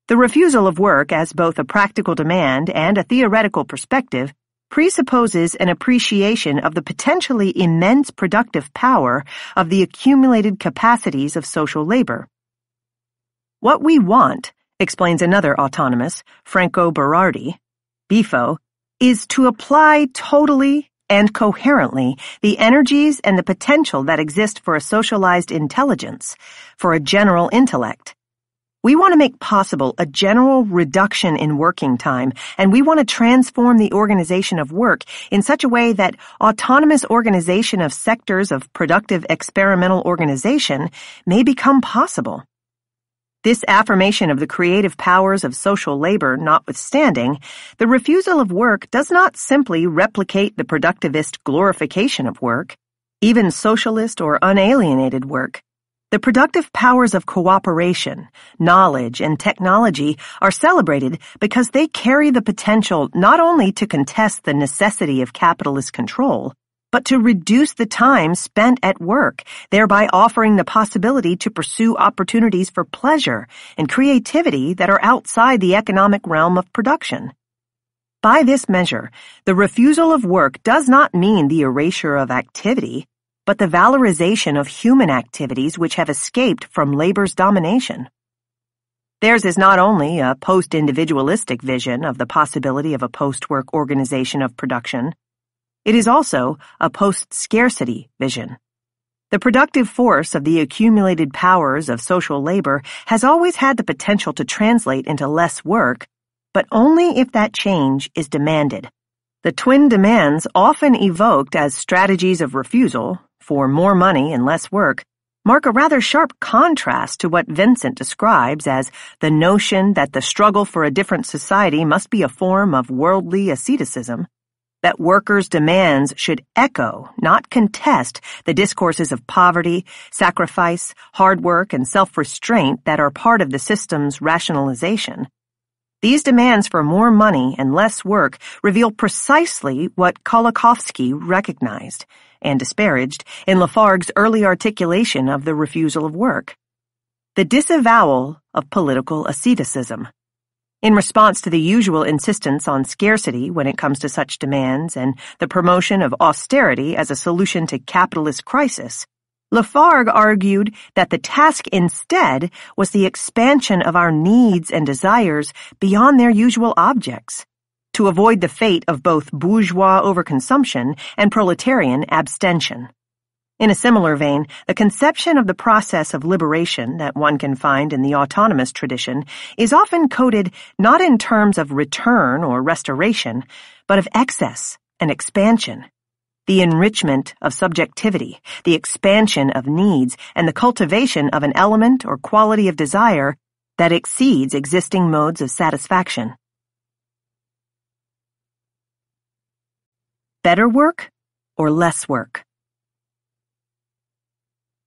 The refusal of work as both a practical demand and a theoretical perspective presupposes an appreciation of the potentially immense productive power of the accumulated capacities of social labor. What we want, explains another autonomous, Franco Berardi, Bifo, is to apply totally and coherently the energies and the potential that exist for a socialized intelligence, for a general intellect. We want to make possible a general reduction in working time, and we want to transform the organization of work in such a way that autonomous organization of sectors of productive experimental organization may become possible. This affirmation of the creative powers of social labor notwithstanding, the refusal of work does not simply replicate the productivist glorification of work, even socialist or unalienated work. The productive powers of cooperation, knowledge, and technology are celebrated because they carry the potential not only to contest the necessity of capitalist control, but to reduce the time spent at work, thereby offering the possibility to pursue opportunities for pleasure and creativity that are outside the economic realm of production. By this measure, the refusal of work does not mean the erasure of activity, but the valorization of human activities which have escaped from labor's domination. Theirs is not only a post-individualistic vision of the possibility of a post-work organization of production, it is also a post-scarcity vision. The productive force of the accumulated powers of social labor has always had the potential to translate into less work, but only if that change is demanded. The twin demands often evoked as strategies of refusal, for more money and less work, mark a rather sharp contrast to what Vincent describes as the notion that the struggle for a different society must be a form of worldly asceticism, that workers' demands should echo, not contest, the discourses of poverty, sacrifice, hard work, and self-restraint that are part of the system's rationalization. These demands for more money and less work reveal precisely what Kolakowski recognized and disparaged in Lafargue's early articulation of the refusal of work: the disavowal of political asceticism. In response to the usual insistence on scarcity when it comes to such demands and the promotion of austerity as a solution to capitalist crisis, Lafargue argued that the task instead was the expansion of our needs and desires beyond their usual objects, to avoid the fate of both bourgeois overconsumption and proletarian abstention. In a similar vein, the conception of the process of liberation that one can find in the autonomous tradition is often coded not in terms of return or restoration, but of excess and expansion. The enrichment of subjectivity, the expansion of needs, and the cultivation of an element or quality of desire that exceeds existing modes of satisfaction. better work or less work?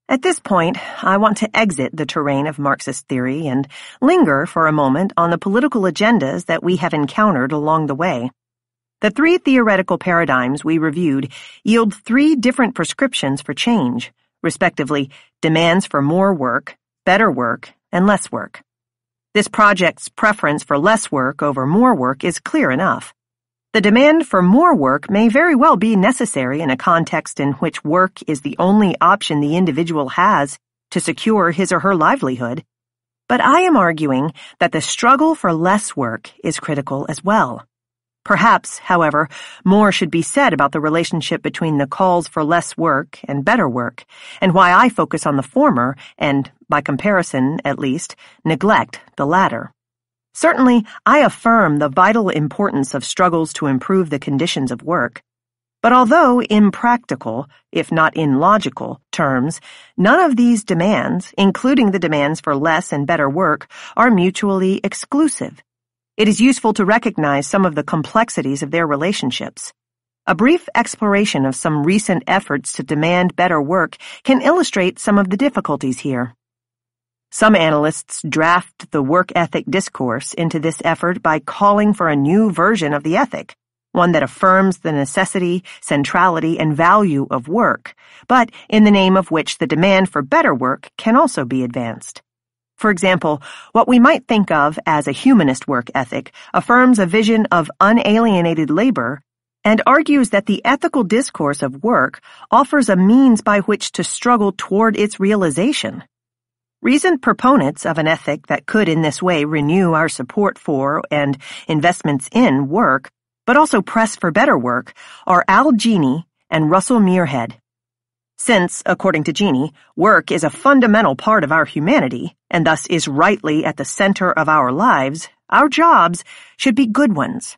At this point, I want to exit the terrain of Marxist theory and linger for a moment on the political agendas that we have encountered along the way. The three theoretical paradigms we reviewed yield three different prescriptions for change, respectively, demands for more work, better work, and less work. This project's preference for less work over more work is clear enough. The demand for more work may very well be necessary in a context in which work is the only option the individual has to secure his or her livelihood, but I am arguing that the struggle for less work is critical as well. Perhaps, however, more should be said about the relationship between the calls for less work and better work, and why I focus on the former and, by comparison at least, neglect the latter. Certainly, I affirm the vital importance of struggles to improve the conditions of work, but although impractical, if not in logical, terms, none of these demands, including the demands for less and better work, are mutually exclusive. It is useful to recognize some of the complexities of their relationships. A brief exploration of some recent efforts to demand better work can illustrate some of the difficulties here. Some analysts draft the work ethic discourse into this effort by calling for a new version of the ethic, one that affirms the necessity, centrality, and value of work, but in the name of which the demand for better work can also be advanced. For example, what we might think of as a humanist work ethic affirms a vision of unalienated labor and argues that the ethical discourse of work offers a means by which to struggle toward its realization. Recent proponents of an ethic that could in this way renew our support for and investments in work, but also press for better work, are Al Gini and Russell Muirhead. Since, according to Gini, work is a fundamental part of our humanity, and thus is rightly at the center of our lives, our jobs should be good ones.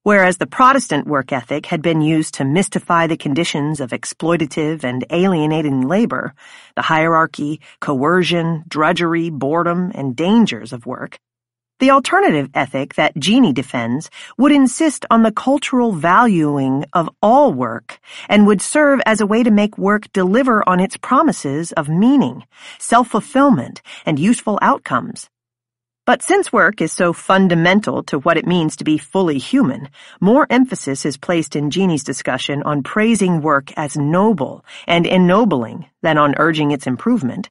Whereas the Protestant work ethic had been used to mystify the conditions of exploitative and alienating labor, the hierarchy, coercion, drudgery, boredom, and dangers of work, the alternative ethic that Gini defends would insist on the cultural valuing of all work and would serve as a way to make work deliver on its promises of meaning, self-fulfillment, and useful outcomes. But since work is so fundamental to what it means to be fully human, more emphasis is placed in Gini's discussion on praising work as noble and ennobling than on urging its improvement.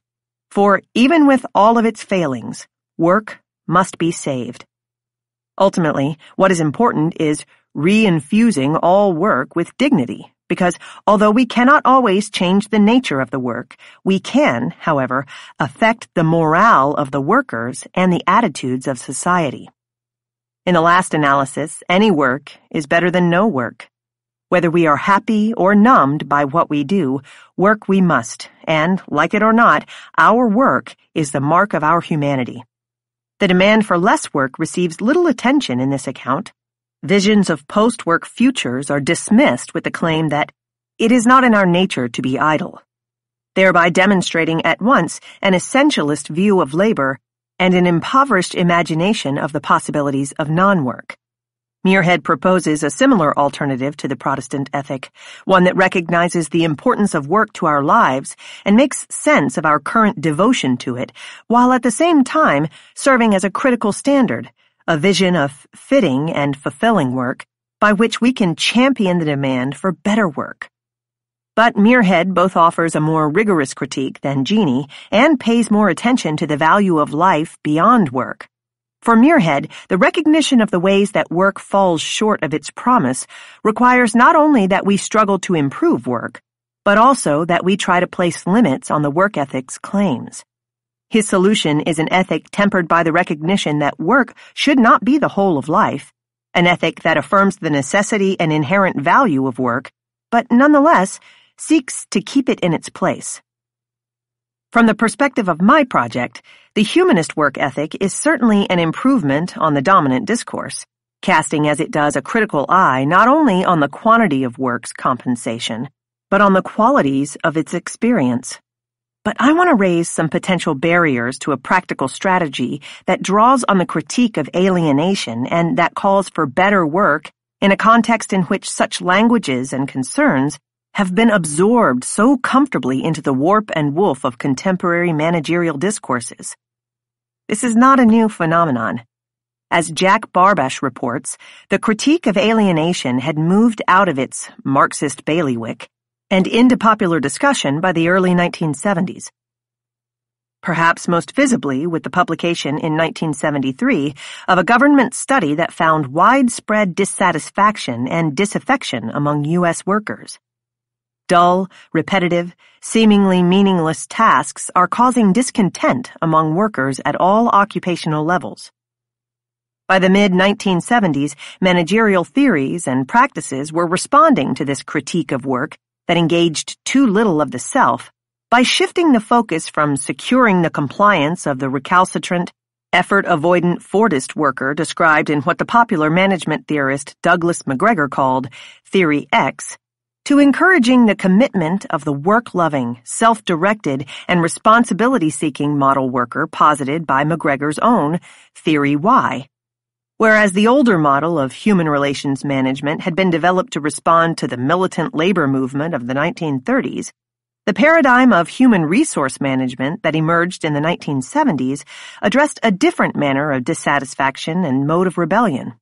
For even with all of its failings, work must be saved. Ultimately, what is important is reinfusing all work with dignity, because although we cannot always change the nature of the work, we can, however, affect the morale of the workers and the attitudes of society. In the last analysis, any work is better than no work. Whether we are happy or numbed by what we do, work we must, and, like it or not, our work is the mark of our humanity. The demand for less work receives little attention in this account. Visions of post-work futures are dismissed with the claim that it is not in our nature to be idle, thereby demonstrating at once an essentialist view of labor and an impoverished imagination of the possibilities of non-work. Muirhead proposes a similar alternative to the Protestant ethic, one that recognizes the importance of work to our lives and makes sense of our current devotion to it, while at the same time serving as a critical standard, a vision of fitting and fulfilling work by which we can champion the demand for better work. But Muirhead both offers a more rigorous critique than Gini and pays more attention to the value of life beyond work. For Muirhead, the recognition of the ways that work falls short of its promise requires not only that we struggle to improve work, but also that we try to place limits on the work ethic's claims. His solution is an ethic tempered by the recognition that work should not be the whole of life, an ethic that affirms the necessity and inherent value of work, but nonetheless seeks to keep it in its place. From the perspective of my project, the humanist work ethic is certainly an improvement on the dominant discourse, casting as it does a critical eye not only on the quantity of work's compensation, but on the qualities of its experience. But I want to raise some potential barriers to a practical strategy that draws on the critique of alienation and that calls for better work in a context in which such languages and concerns have been absorbed so comfortably into the warp and woof of contemporary managerial discourses. This is not a new phenomenon. As Jack Barbash reports, the critique of alienation had moved out of its Marxist bailiwick and into popular discussion by the early 1970s. Perhaps most visibly with the publication in 1973 of a government study that found widespread dissatisfaction and disaffection among U.S. workers. Dull, repetitive, seemingly meaningless tasks are causing discontent among workers at all occupational levels. By the mid-1970s, managerial theories and practices were responding to this critique of work that engaged too little of the self by shifting the focus from securing the compliance of the recalcitrant, effort-avoidant Fordist worker described in what the popular management theorist Douglas McGregor called Theory X, to encouraging the commitment of the work-loving, self-directed, and responsibility-seeking model worker posited by McGregor's own Theory Y. Whereas the older model of human relations management had been developed to respond to the militant labor movement of the 1930s, the paradigm of human resource management that emerged in the 1970s addressed a different manner of dissatisfaction and mode of rebellion.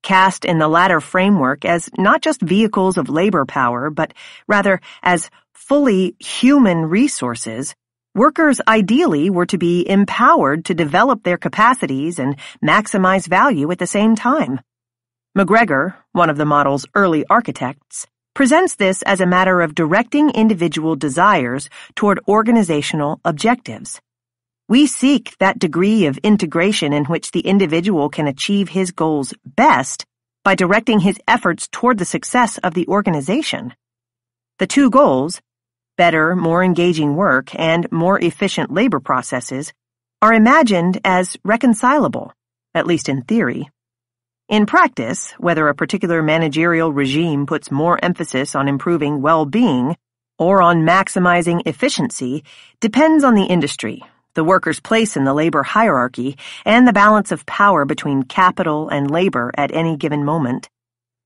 Cast in the latter framework as not just vehicles of labor power, but rather as fully human resources, workers ideally were to be empowered to develop their capacities and maximize value at the same time. McGregor, one of the model's early architects, presents this as a matter of directing individual desires toward organizational objectives. We seek that degree of integration in which the individual can achieve his goals best by directing his efforts toward the success of the organization. The two goals, better, more engaging work and more efficient labor processes, are imagined as reconcilable, at least in theory. In practice, whether a particular managerial regime puts more emphasis on improving well-being or on maximizing efficiency depends on the industry, the worker's place in the labor hierarchy, and the balance of power between capital and labor at any given moment.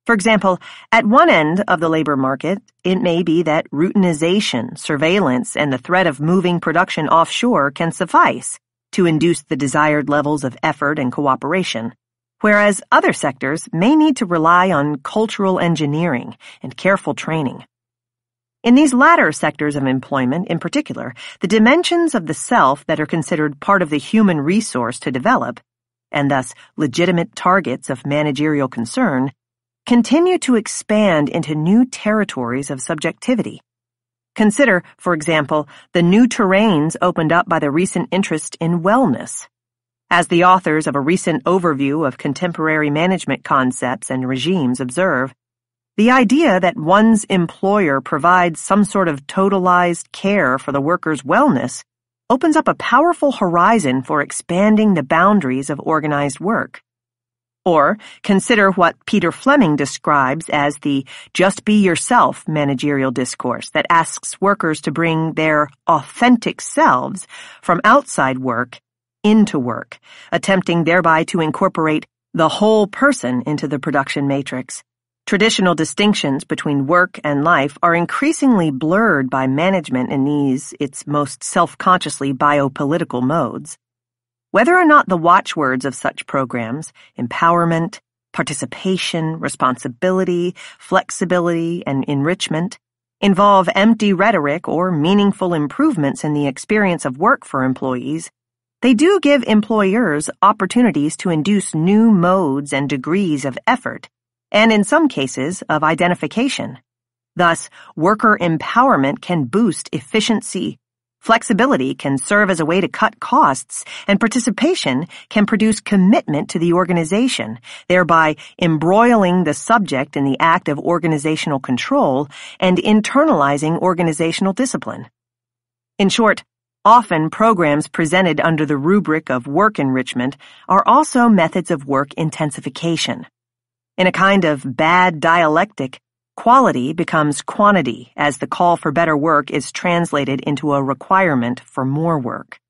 For example, at one end of the labor market, it may be that routinization, surveillance, and the threat of moving production offshore can suffice to induce the desired levels of effort and cooperation, whereas other sectors may need to rely on cultural engineering and careful training. In these latter sectors of employment, in particular, the dimensions of the self that are considered part of the human resource to develop, and thus legitimate targets of managerial concern, continue to expand into new territories of subjectivity. Consider, for example, the new terrains opened up by the recent interest in wellness. As the authors of a recent overview of contemporary management concepts and regimes observe, the idea that one's employer provides some sort of totalized care for the worker's wellness opens up a powerful horizon for expanding the boundaries of organized work. Or consider what Peter Fleming describes as the just be yourself managerial discourse that asks workers to bring their authentic selves from outside work into work, attempting thereby to incorporate the whole person into the production matrix. Traditional distinctions between work and life are increasingly blurred by management in these, its most self-consciously biopolitical modes. Whether or not the watchwords of such programs, empowerment, participation, responsibility, flexibility, and enrichment, involve empty rhetoric or meaningful improvements in the experience of work for employees, they do give employers opportunities to induce new modes and degrees of effort, and in some cases of identification. Thus, worker empowerment can boost efficiency, flexibility can serve as a way to cut costs, and participation can produce commitment to the organization, thereby embroiling the subject in the act of organizational control and internalizing organizational discipline. In short, often programs presented under the rubric of work enrichment are also methods of work intensification. In a kind of bad dialectic, quality becomes quantity as the call for better work is translated into a requirement for more work.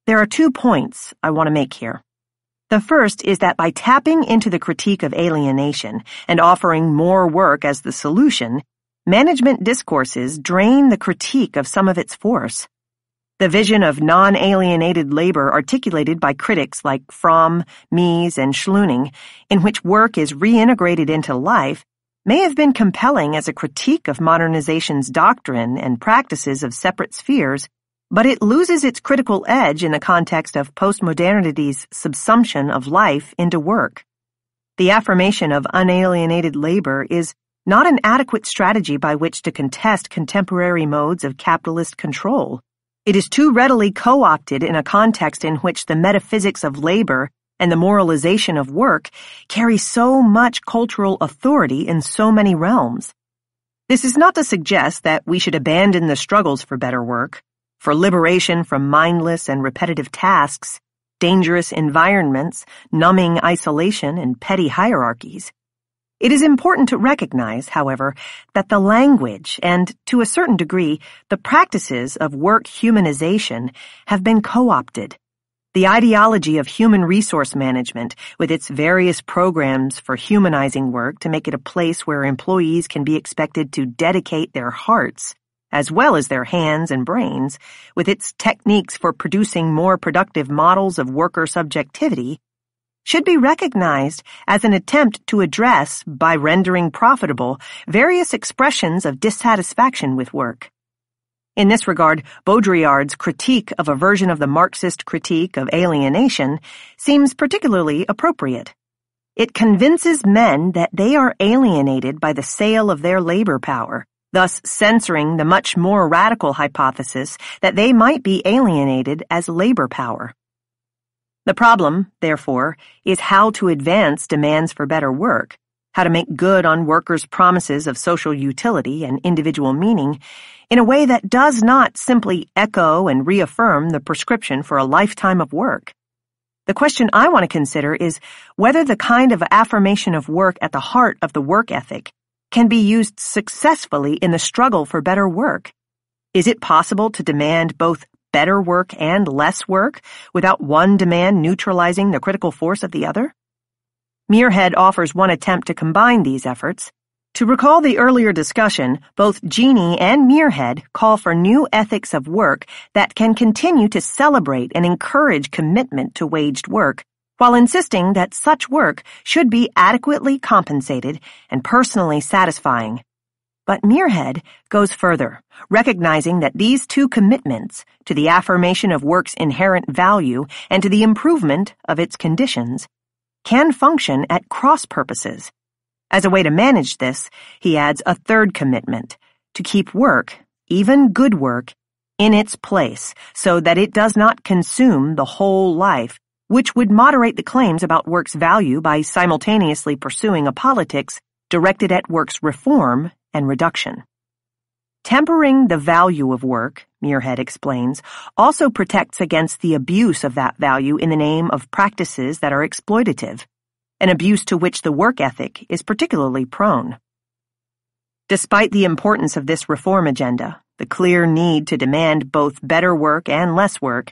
There are 2 points I want to make here. The first is that by tapping into the critique of alienation and offering more work as the solution, management discourses drain the critique of some of its force. The vision of non-alienated labor articulated by critics like Fromm, Mies, and Schluning, in which work is reintegrated into life, may have been compelling as a critique of modernization's doctrine and practices of separate spheres, but it loses its critical edge in the context of postmodernity's subsumption of life into work. The affirmation of unalienated labor is not an adequate strategy by which to contest contemporary modes of capitalist control. It is too readily co-opted in a context in which the metaphysics of labor and the moralization of work carry so much cultural authority in so many realms. This is not to suggest that we should abandon the struggles for better work, for liberation from mindless and repetitive tasks, dangerous environments, numbing isolation, and petty hierarchies. It is important to recognize, however, that the language and, to a certain degree, the practices of work humanization have been co-opted. The ideology of human resource management, with its various programs for humanizing work to make it a place where employees can be expected to dedicate their hearts, as well as their hands and brains, with its techniques for producing more productive models of worker subjectivity, should be recognized as an attempt to address, by rendering profitable, various expressions of dissatisfaction with work. In this regard, Baudrillard's critique of a version of the Marxist critique of alienation seems particularly appropriate. It convinces men that they are alienated by the sale of their labor power, thus censoring the much more radical hypothesis that they might be alienated as labor power. The problem, therefore, is how to advance demands for better work, how to make good on workers' promises of social utility and individual meaning in a way that does not simply echo and reaffirm the prescription for a lifetime of work. The question I want to consider is whether the kind of affirmation of work at the heart of the work ethic can be used successfully in the struggle for better work. Is it possible to demand both better work and less work without one demand neutralizing the critical force of the other? Muirhead offers one attempt to combine these efforts. To recall the earlier discussion, both Genie and Muirhead call for new ethics of work that can continue to celebrate and encourage commitment to waged work, while insisting that such work should be adequately compensated and personally satisfying. But Muirhead goes further, recognizing that these two commitments to the affirmation of work's inherent value and to the improvement of its conditions can function at cross purposes. As a way to manage this, he adds a third commitment, to keep work, even good work, in its place so that it does not consume the whole life, which would moderate the claims about work's value by simultaneously pursuing a politics directed at work's reform and reduction. Tempering the value of work, Muirhead explains, also protects against the abuse of that value in the name of practices that are exploitative, an abuse to which the work ethic is particularly prone. Despite the importance of this reform agenda, the clear need to demand both better work and less work,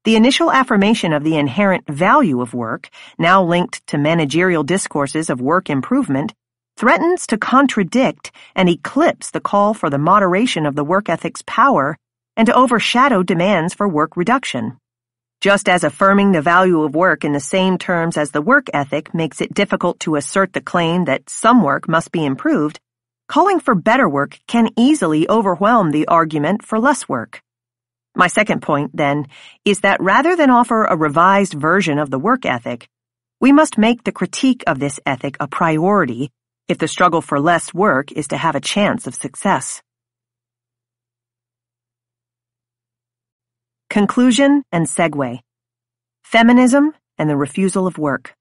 the initial affirmation of the inherent value of work, now linked to managerial discourses of work improvement, threatens to contradict and eclipse the call for the moderation of the work ethic's power and to overshadow demands for work reduction. Just as affirming the value of work in the same terms as the work ethic makes it difficult to assert the claim that some work must be improved, calling for better work can easily overwhelm the argument for less work. My second point, then, is that rather than offer a revised version of the work ethic, we must make the critique of this ethic a priority if the struggle for less work is to have a chance of success. Conclusion and segue. Feminism and the refusal of work.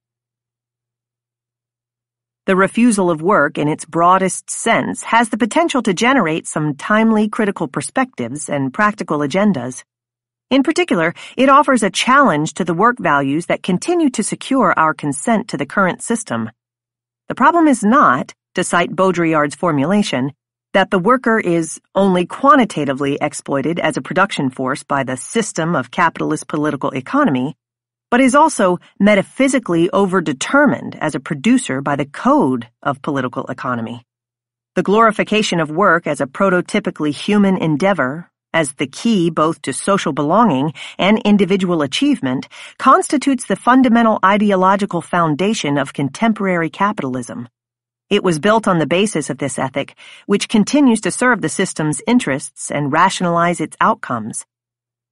The refusal of work in its broadest sense has the potential to generate some timely critical perspectives and practical agendas. In particular, it offers a challenge to the work values that continue to secure our consent to the current system. The problem is not, to cite Baudrillard's formulation, that the worker is only quantitatively exploited as a production force by the system of capitalist political economy, but is also metaphysically overdetermined as a producer by the code of political economy. The glorification of work as a prototypically human endeavor, as the key both to social belonging and individual achievement, constitutes the fundamental ideological foundation of contemporary capitalism. It was built on the basis of this ethic, which continues to serve the system's interests and rationalize its outcomes.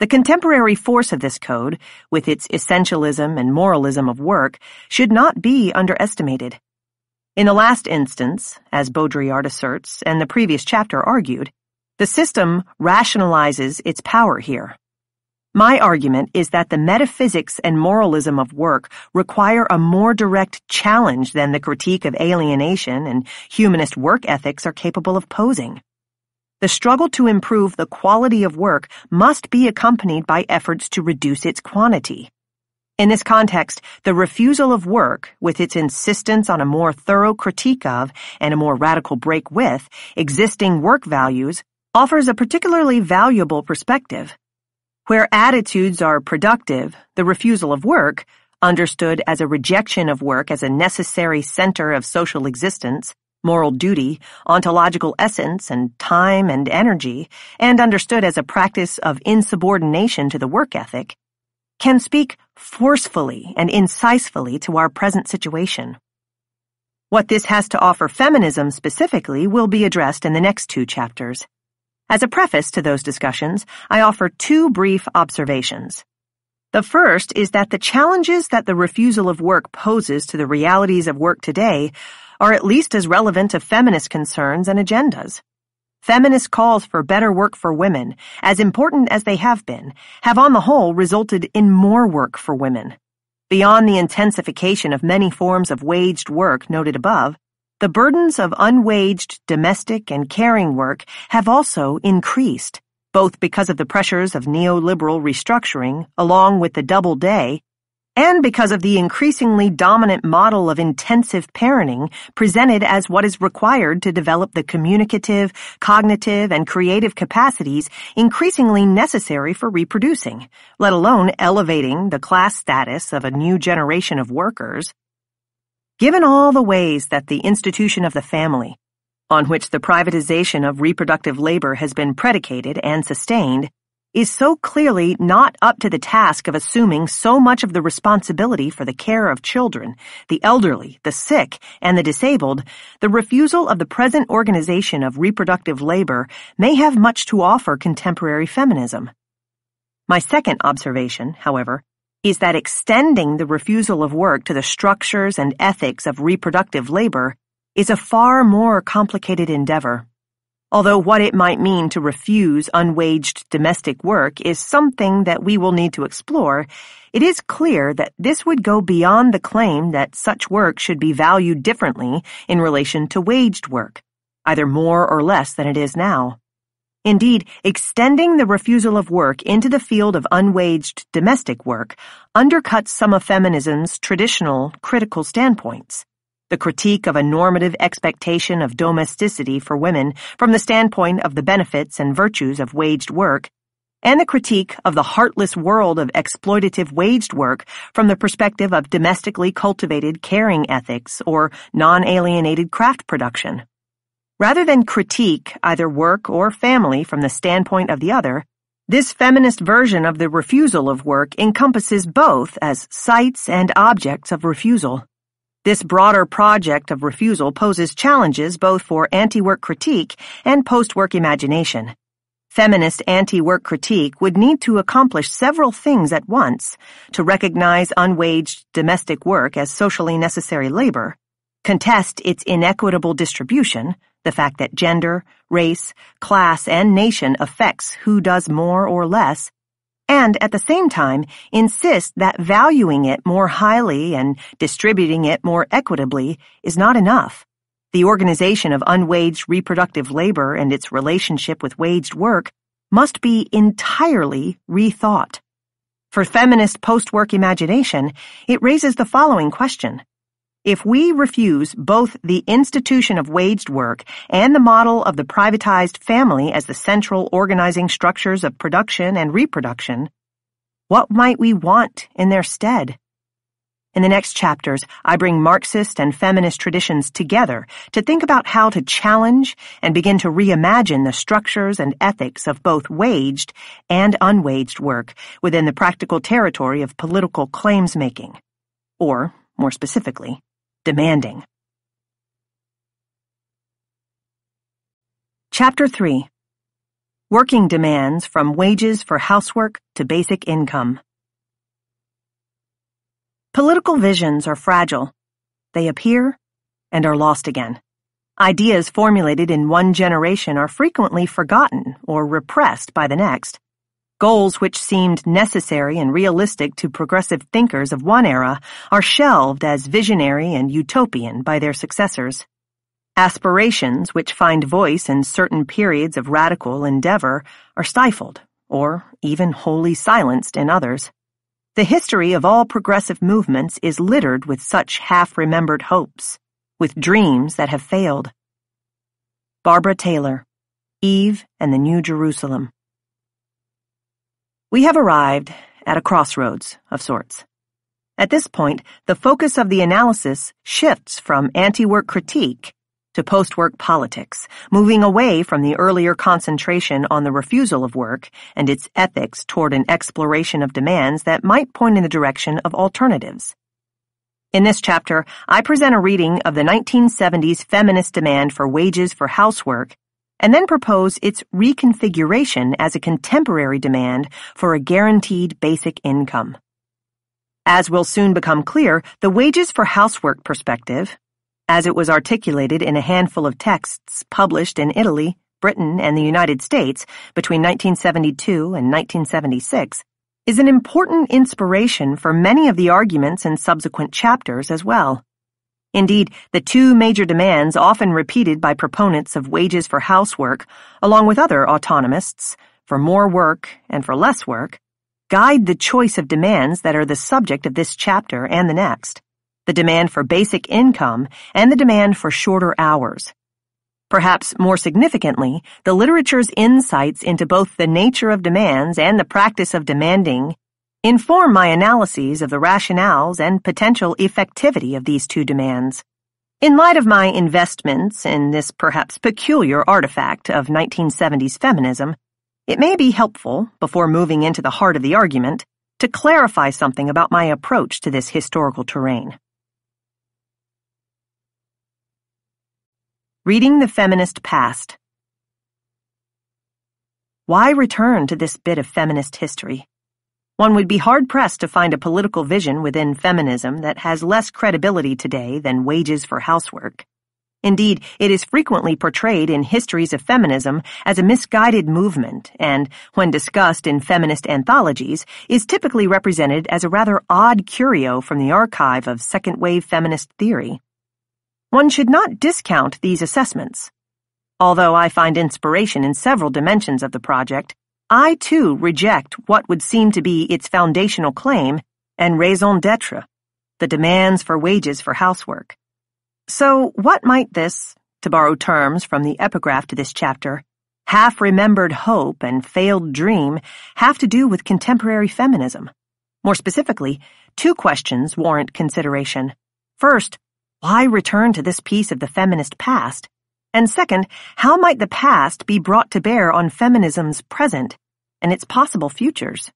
The contemporary force of this code, with its essentialism and moralism of work, should not be underestimated. In the last instance, as Baudrillard asserts and the previous chapter argued, the system rationalizes its power here. My argument is that the metaphysics and moralism of work require a more direct challenge than the critique of alienation and humanist work ethics are capable of posing. The struggle to improve the quality of work must be accompanied by efforts to reduce its quantity. In this context, the refusal of work, with its insistence on a more thorough critique of and a more radical break with existing work values, offers a particularly valuable perspective. Where attitudes are productive, the refusal of work, understood as a rejection of work as a necessary center of social existence, moral duty, ontological essence, and time and energy, and understood as a practice of insubordination to the work ethic, can speak forcefully and incisively to our present situation. What this has to offer feminism specifically will be addressed in the next 2 chapters. As a preface to those discussions, I offer 2 brief observations. The first is that the challenges that the refusal of work poses to the realities of work today are at least as relevant to feminist concerns and agendas. Feminist calls for better work for women, as important as they have been, have on the whole resulted in more work for women. Beyond the intensification of many forms of waged work noted above, the burdens of unwaged domestic and caring work have also increased, both because of the pressures of neoliberal restructuring, along with the double day, and because of the increasingly dominant model of intensive parenting presented as what is required to develop the communicative, cognitive, and creative capacities increasingly necessary for reproducing, let alone elevating the class status of a new generation of workers. Given all the ways that the institution of the family, on which the privatization of reproductive labor has been predicated and sustained, is so clearly not up to the task of assuming so much of the responsibility for the care of children, the elderly, the sick, and the disabled, the refusal of the present organization of reproductive labor may have much to offer contemporary feminism. My second observation, however, is that extending the refusal of work to the structures and ethics of reproductive labor is a far more complicated endeavor. Although what it might mean to refuse unwaged domestic work is something that we will need to explore, it is clear that this would go beyond the claim that such work should be valued differently in relation to waged work, either more or less than it is now. Indeed, extending the refusal of work into the field of unwaged domestic work undercuts some of feminism's traditional critical standpoints. The critique of a normative expectation of domesticity for women from the standpoint of the benefits and virtues of waged work, and the critique of the heartless world of exploitative waged work from the perspective of domestically cultivated caring ethics or non-alienated craft production. Rather than critique either work or family from the standpoint of the other, this feminist version of the refusal of work encompasses both as sites and objects of refusal. This broader project of refusal poses challenges both for anti-work critique and post-work imagination. Feminist anti-work critique would need to accomplish several things at once: to recognize unwaged domestic work as socially necessary labor, contest its inequitable distribution, the fact that gender, race, class, and nation affects who does more or less, and at the same time insist that valuing it more highly and distributing it more equitably is not enough. The organization of unwaged reproductive labor and its relationship with waged work must be entirely rethought. For feminist post-work imagination, it raises the following question. If we refuse both the institution of waged work and the model of the privatized family as the central organizing structures of production and reproduction, What might we want in their stead? In the next chapters, I bring Marxist and feminist traditions together to think about how to challenge and begin to reimagine the structures and ethics of both waged and unwaged work within the practical territory of political claims-making, or, more specifically, demanding. Chapter 3. Working Demands from Wages for Housework to Basic Income. Political visions are fragile. They appear and are lost again. Ideas formulated in one generation are frequently forgotten or repressed by the next. Goals which seemed necessary and realistic to progressive thinkers of one era are shelved as visionary and utopian by their successors. Aspirations which find voice in certain periods of radical endeavor are stifled or even wholly silenced in others. The history of all progressive movements is littered with such half-remembered hopes, with dreams that have failed. Barbara Taylor, Eve and the New Jerusalem. We have arrived at a crossroads of sorts. At this point, the focus of the analysis shifts from anti-work critique to post-work politics, moving away from the earlier concentration on the refusal of work and its ethics toward an exploration of demands that might point in the direction of alternatives. In this chapter, I present a reading of the 1970s feminist demand for wages for housework and then propose its reconfiguration as a contemporary demand for a guaranteed basic income. As will soon become clear, the wages for housework perspective, as it was articulated in a handful of texts published in Italy, Britain, and the United States between 1972 and 1976, is an important inspiration for many of the arguments in subsequent chapters as well. Indeed, the two major demands often repeated by proponents of wages for housework, along with other autonomists, for more work and for less work, guide the choice of demands that are the subject of this chapter and the next. The demand for basic income, and the demand for shorter hours. Perhaps more significantly, the literature's insights into both the nature of demands and the practice of demanding inform my analyses of the rationales and potential effectivity of these two demands. In light of my investments in this perhaps peculiar artifact of 1970s feminism, it may be helpful, before moving into the heart of the argument, to clarify something about my approach to this historical terrain. Reading the Feminist Past. Why return to this bit of feminist history? One would be hard-pressed to find a political vision within feminism that has less credibility today than wages for housework. Indeed, it is frequently portrayed in histories of feminism as a misguided movement and, when discussed in feminist anthologies, is typically represented as a rather odd curio from the archive of second-wave feminist theory. One should not discount these assessments. Although I find inspiration in several dimensions of the project, I too reject what would seem to be its foundational claim and raison d'etre, the demands for wages for housework. So what might this, to borrow terms from the epigraph to this chapter, half-remembered hope and failed dream have to do with contemporary feminism? More specifically, two questions warrant consideration. First, why return to this piece of the feminist past? And second, how might the past be brought to bear on feminism's present and its possible futures?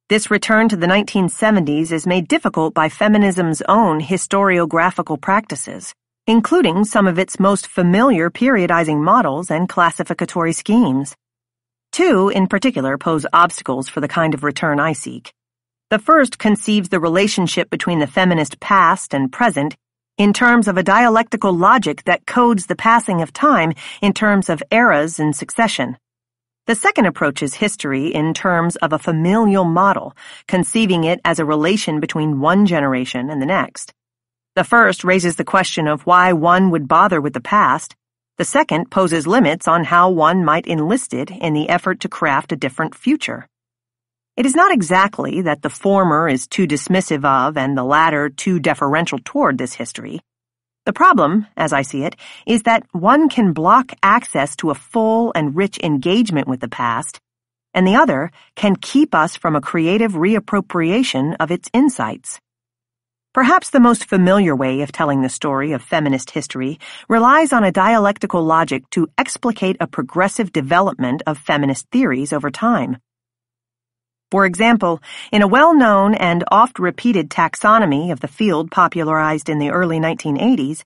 This return to the 1970s is made difficult by feminism's own historiographical practices, including some of its most familiar periodizing models and classificatory schemes. Two, in particular, pose obstacles for the kind of return I seek. The first conceives the relationship between the feminist past and present in terms of a dialectical logic that codes the passing of time in terms of eras in succession. The second approaches history in terms of a familial model, conceiving it as a relation between one generation and the next. The first raises the question of why one would bother with the past. The second poses limits on how one might enlist it in the effort to craft a different future. It is not exactly that the former is too dismissive of and the latter too deferential toward this history. The problem, as I see it, is that one can block access to a full and rich engagement with the past and the other can keep us from a creative reappropriation of its insights. Perhaps the most familiar way of telling the story of feminist history relies on a dialectical logic to explicate a progressive development of feminist theories over time. For example, in a well-known and oft-repeated taxonomy of the field popularized in the early 1980s,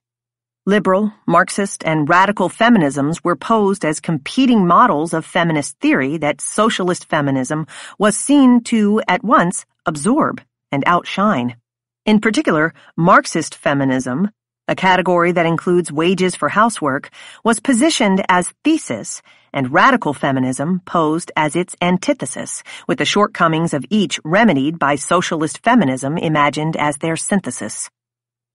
liberal, Marxist, and radical feminisms were posed as competing models of feminist theory that socialist feminism was seen to, at once, absorb and outshine. In particular, Marxist feminism, a category that includes wages for housework, was positioned as thesis, and radical feminism posed as its antithesis, with the shortcomings of each remedied by socialist feminism imagined as their synthesis.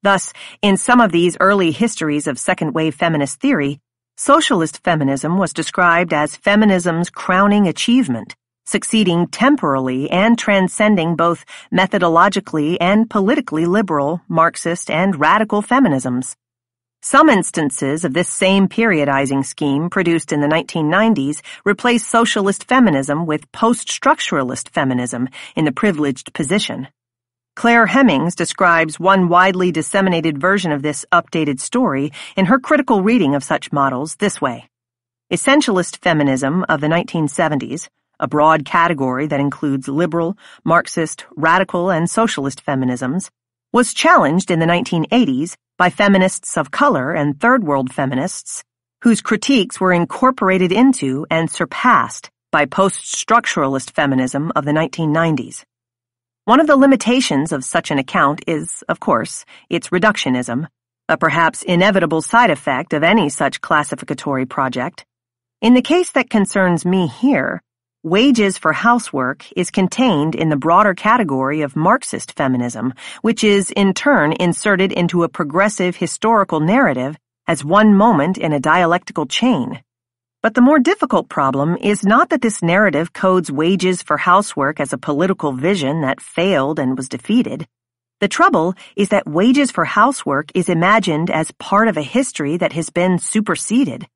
Thus, in some of these early histories of second-wave feminist theory, socialist feminism was described as feminism's crowning achievement, succeeding temporally and transcending both methodologically and politically liberal, Marxist, and radical feminisms. Some instances of this same periodizing scheme produced in the 1990s replaced socialist feminism with post-structuralist feminism in the privileged position. Claire Hemmings describes one widely disseminated version of this updated story in her critical reading of such models this way. Essentialist feminism of the 1970s, a broad category that includes liberal, Marxist, radical, and socialist feminisms, was challenged in the 1980s by feminists of color and third-world feminists, whose critiques were incorporated into and surpassed by post-structuralist feminism of the 1990s. One of the limitations of such an account is, of course, its reductionism, a perhaps inevitable side effect of any such classificatory project. In the case that concerns me here, wages for housework is contained in the broader category of Marxist feminism, which is, in turn, inserted into a progressive historical narrative as one moment in a dialectical chain. But the more difficult problem is not that this narrative codes wages for housework as a political vision that failed and was defeated. The trouble is that wages for housework is imagined as part of a history that has been superseded.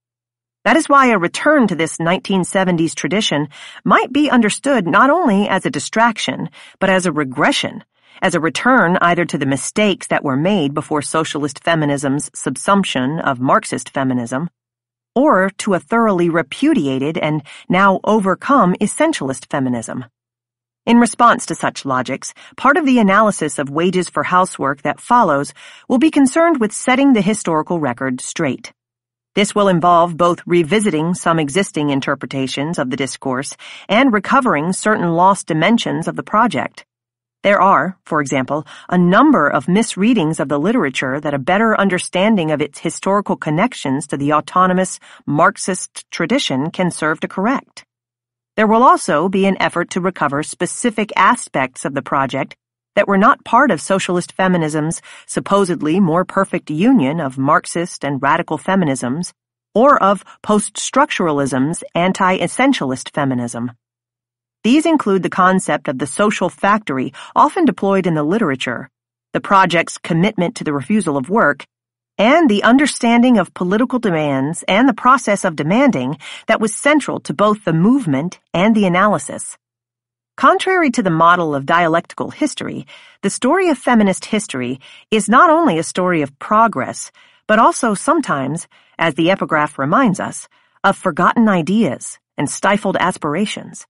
That is why a return to this 1970s tradition might be understood not only as a distraction, but as a regression, as a return either to the mistakes that were made before socialist feminism's subsumption of Marxist feminism, or to a thoroughly repudiated and now overcome essentialist feminism. In response to such logics, part of the analysis of wages for housework that follows will be concerned with setting the historical record straight. This will involve both revisiting some existing interpretations of the discourse and recovering certain lost dimensions of the project. There are, for example, a number of misreadings of the literature that a better understanding of its historical connections to the autonomous Marxist tradition can serve to correct. There will also be an effort to recover specific aspects of the project that were not part of socialist feminism's supposedly more perfect union of Marxist and radical feminisms, or of post-structuralism's anti-essentialist feminism. These include the concept of the social factory often deployed in the literature, the project's commitment to the refusal of work, and the understanding of political demands and the process of demanding that was central to both the movement and the analysis. Contrary to the model of dialectical history, the story of feminist history is not only a story of progress, but also sometimes, as the epigraph reminds us, of forgotten ideas and stifled aspirations.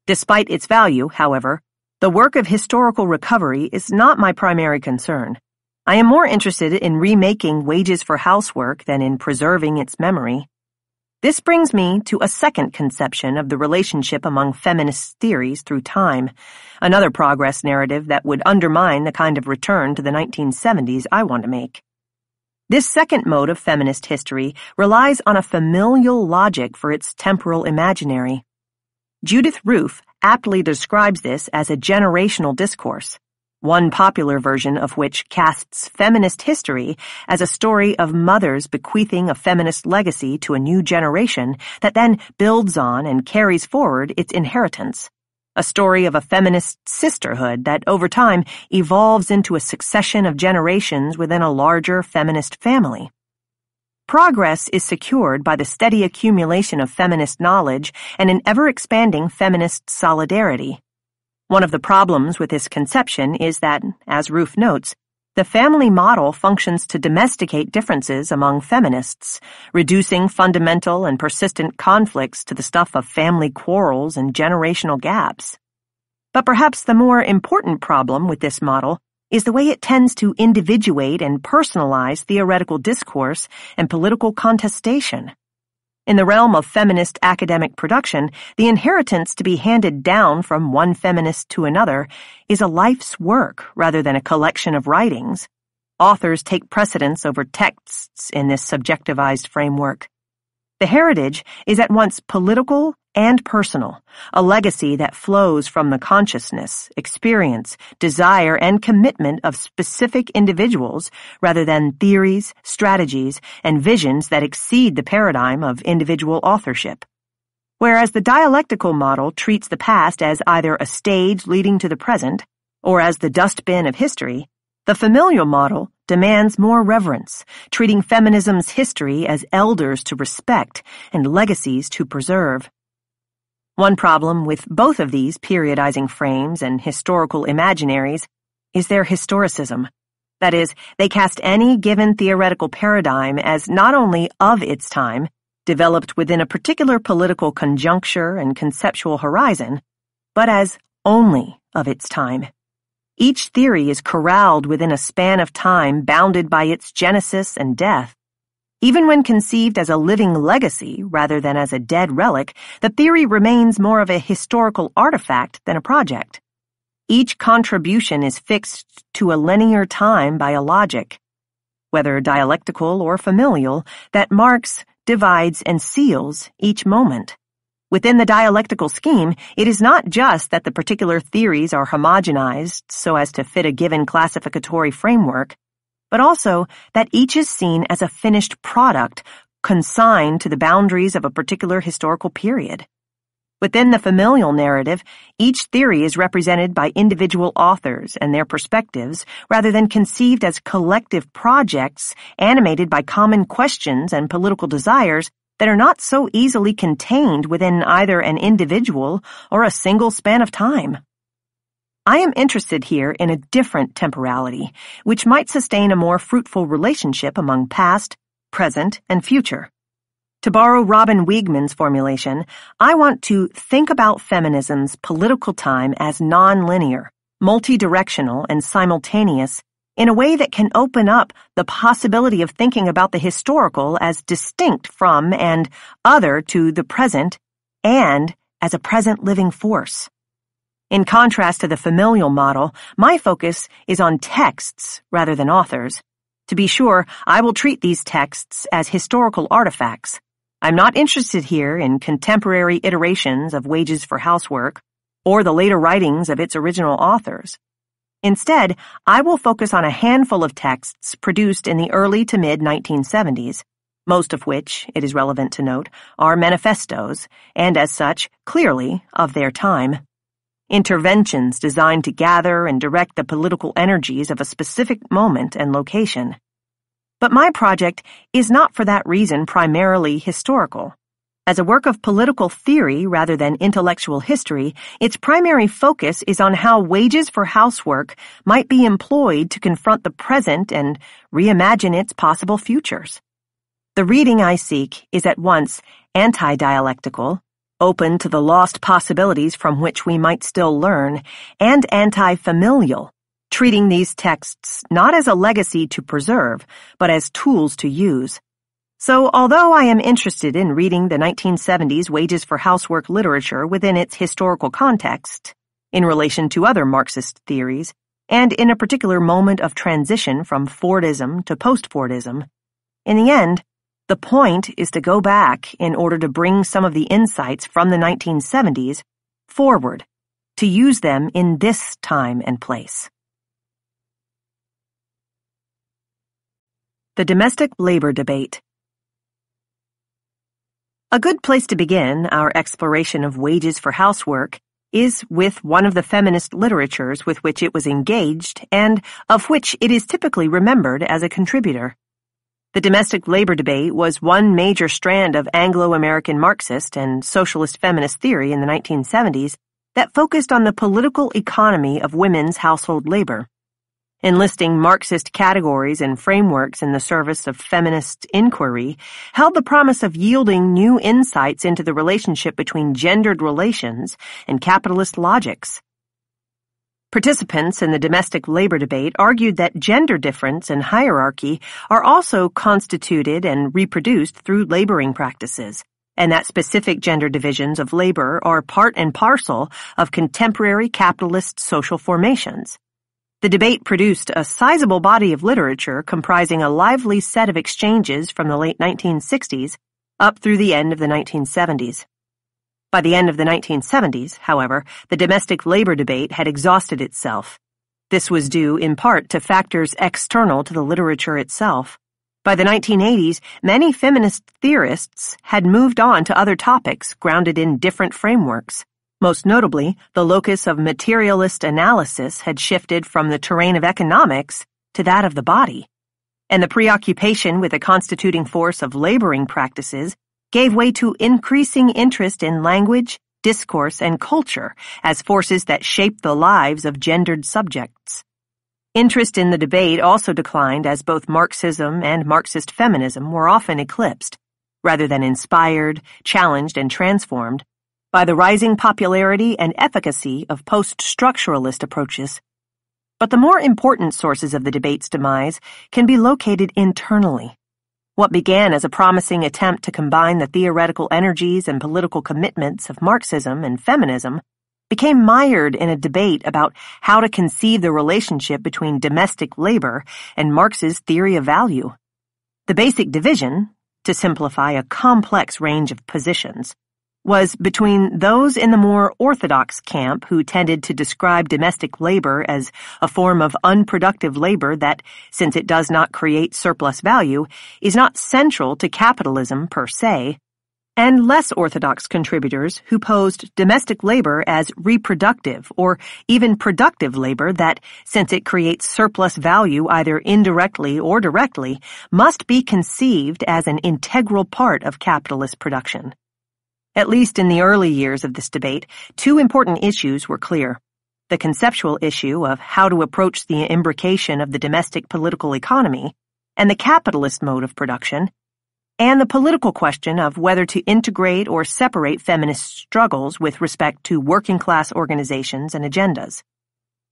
Despite its value, however, the work of historical recovery is not my primary concern. I am more interested in remaking wages for housework than in preserving its memory. This brings me to a second conception of the relationship among feminist theories through time, another progress narrative that would undermine the kind of return to the 1970s I want to make. This second mode of feminist history relies on a familial logic for its temporal imaginary. Judith Roof aptly describes this as a generational discourse, one popular version of which casts feminist history as a story of mothers bequeathing a feminist legacy to a new generation that then builds on and carries forward its inheritance, a story of a feminist sisterhood that over time evolves into a succession of generations within a larger feminist family. progress is secured by the steady accumulation of feminist knowledge and an ever-expanding feminist solidarity. One of the problems with this conception is that, as Ruth notes, the family model functions to domesticate differences among feminists, reducing fundamental and persistent conflicts to the stuff of family quarrels and generational gaps. But perhaps the more important problem with this model is the way it tends to individuate and personalize theoretical discourse and political contestation. In the realm of feminist academic production, the inheritance to be handed down from one feminist to another is a life's work rather than a collection of writings. Authors take precedence over texts in this subjectivized framework. The heritage is at once political and personal, a legacy that flows from the consciousness, experience, desire, and commitment of specific individuals rather than theories, strategies, and visions that exceed the paradigm of individual authorship. Whereas the dialectical model treats the past as either a stage leading to the present or as the dustbin of history, the familial model demands more reverence, treating feminism's history as elders to respect and legacies to preserve. One problem with both of these periodizing frames and historical imaginaries is their historicism. That is, they cast any given theoretical paradigm as not only of its time, developed within a particular political conjuncture and conceptual horizon, but as only of its time. Each theory is corralled within a span of time bounded by its genesis and death. Even when conceived as a living legacy rather than as a dead relic, the theory remains more of a historical artifact than a project. Each contribution is fixed to a linear time by a logic, whether dialectical or familial, that marks, divides, and seals each moment. Within the dialectical scheme, it is not just that the particular theories are homogenized so as to fit a given classificatory framework, but also that each is seen as a finished product consigned to the boundaries of a particular historical period. Within the familial narrative, each theory is represented by individual authors and their perspectives rather than conceived as collective projects animated by common questions and political desires that are not so easily contained within either an individual or a single span of time. I am interested here in a different temporality, which might sustain a more fruitful relationship among past, present, and future. To borrow Robin Wiegman's formulation, I want to think about feminism's political time as non-linear, multi-directional, and simultaneous in a way that can open up the possibility of thinking about the historical as distinct from and other to the present and as a present living force. In contrast to the familial model, my focus is on texts rather than authors. To be sure, I will treat these texts as historical artifacts. I'm not interested here in contemporary iterations of Wages for Housework or the later writings of its original authors. Instead, I will focus on a handful of texts produced in the early to mid-1970s, most of which, it is relevant to note, are manifestos, and as such, clearly of their time. Interventions designed to gather and direct the political energies of a specific moment and location. But my project is not for that reason primarily historical. As a work of political theory rather than intellectual history, its primary focus is on how wages for housework might be employed to confront the present and reimagine its possible futures. The reading I seek is at once anti-dialectical, open to the lost possibilities from which we might still learn, and anti-familial, treating these texts not as a legacy to preserve, but as tools to use. So, although I am interested in reading the 1970s Wages for Housework literature within its historical context, in relation to other Marxist theories, and in a particular moment of transition from Fordism to post-Fordism, in the end, the point is to go back in order to bring some of the insights from the 1970s forward, to use them in this time and place. The domestic labor debate. A good place to begin our exploration of wages for housework is with one of the feminist literatures with which it was engaged and of which it is typically remembered as a contributor. The domestic labor debate was one major strand of Anglo-American Marxist and socialist feminist theory in the 1970s that focused on the political economy of women's household labor. Enlisting Marxist categories and frameworks in the service of feminist inquiry held the promise of yielding new insights into the relationship between gendered relations and capitalist logics. Participants in the domestic labor debate argued that gender difference and hierarchy are also constituted and reproduced through laboring practices, and that specific gender divisions of labor are part and parcel of contemporary capitalist social formations. The debate produced a sizable body of literature comprising a lively set of exchanges from the late 1960s up through the end of the 1970s. By the end of the 1970s, however, the domestic labor debate had exhausted itself. This was due in part to factors external to the literature itself. By the 1980s, many feminist theorists had moved on to other topics grounded in different frameworks. Most notably, the locus of materialist analysis had shifted from the terrain of economics to that of the body, and the preoccupation with the constituting force of laboring practices gave way to increasing interest in language, discourse, and culture as forces that shape the lives of gendered subjects. Interest in the debate also declined as both Marxism and Marxist feminism were often eclipsed, rather than inspired, challenged, and transformed, by the rising popularity and efficacy of post-structuralist approaches. But the more important sources of the debate's demise can be located internally. What began as a promising attempt to combine the theoretical energies and political commitments of Marxism and feminism became mired in a debate about how to conceive the relationship between domestic labor and Marx's theory of value. The basic division, to simplify a complex range of positions, was between those in the more orthodox camp who tended to describe domestic labor as a form of unproductive labor that, since it does not create surplus value, is not central to capitalism per se, and less orthodox contributors who posed domestic labor as reproductive or even productive labor that, since it creates surplus value either indirectly or directly, must be conceived as an integral part of capitalist production. At least in the early years of this debate, two important issues were clear: the conceptual issue of how to approach the imbrication of the domestic political economy and the capitalist mode of production, and the political question of whether to integrate or separate feminist struggles with respect to working-class organizations and agendas.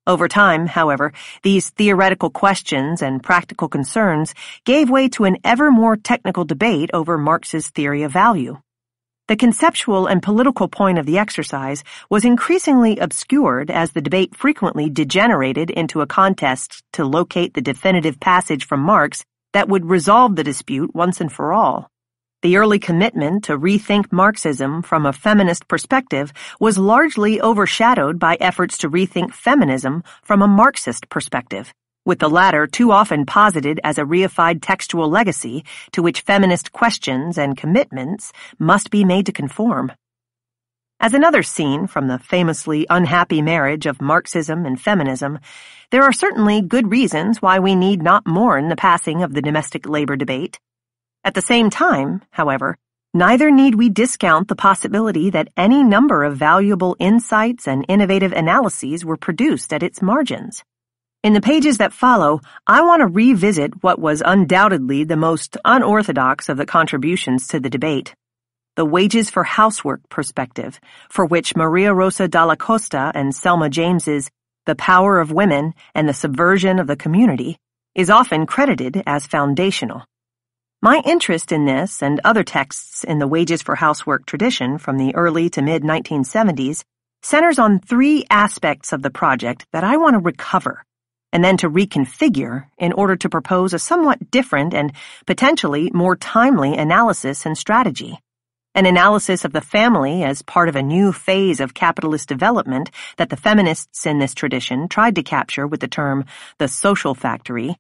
Over time, however, these theoretical questions and practical concerns gave way to an ever more technical debate over Marx's theory of value. The conceptual and political point of the exercise was increasingly obscured as the debate frequently degenerated into a contest to locate the definitive passage from Marx that would resolve the dispute once and for all. The early commitment to rethink Marxism from a feminist perspective was largely overshadowed by efforts to rethink feminism from a Marxist perspective, with the latter too often posited as a reified textual legacy to which feminist questions and commitments must be made to conform. As another scene from the famously unhappy marriage of Marxism and feminism, there are certainly good reasons why we need not mourn the passing of the domestic labor debate. At the same time, however, neither need we discount the possibility that any number of valuable insights and innovative analyses were produced at its margins. In the pages that follow, I want to revisit what was undoubtedly the most unorthodox of the contributions to the debate: the wages for housework perspective, for which Maria Rosa Dalla Costa and Selma James's The Power of Women and the Subversion of the Community is often credited as foundational. My interest in this and other texts in the wages for housework tradition from the early to mid-1970s centers on three aspects of the project that I want to recover and then to reconfigure in order to propose a somewhat different and potentially more timely analysis and strategy. An analysis of the family as part of a new phase of capitalist development that the feminists in this tradition tried to capture with the term the social factory,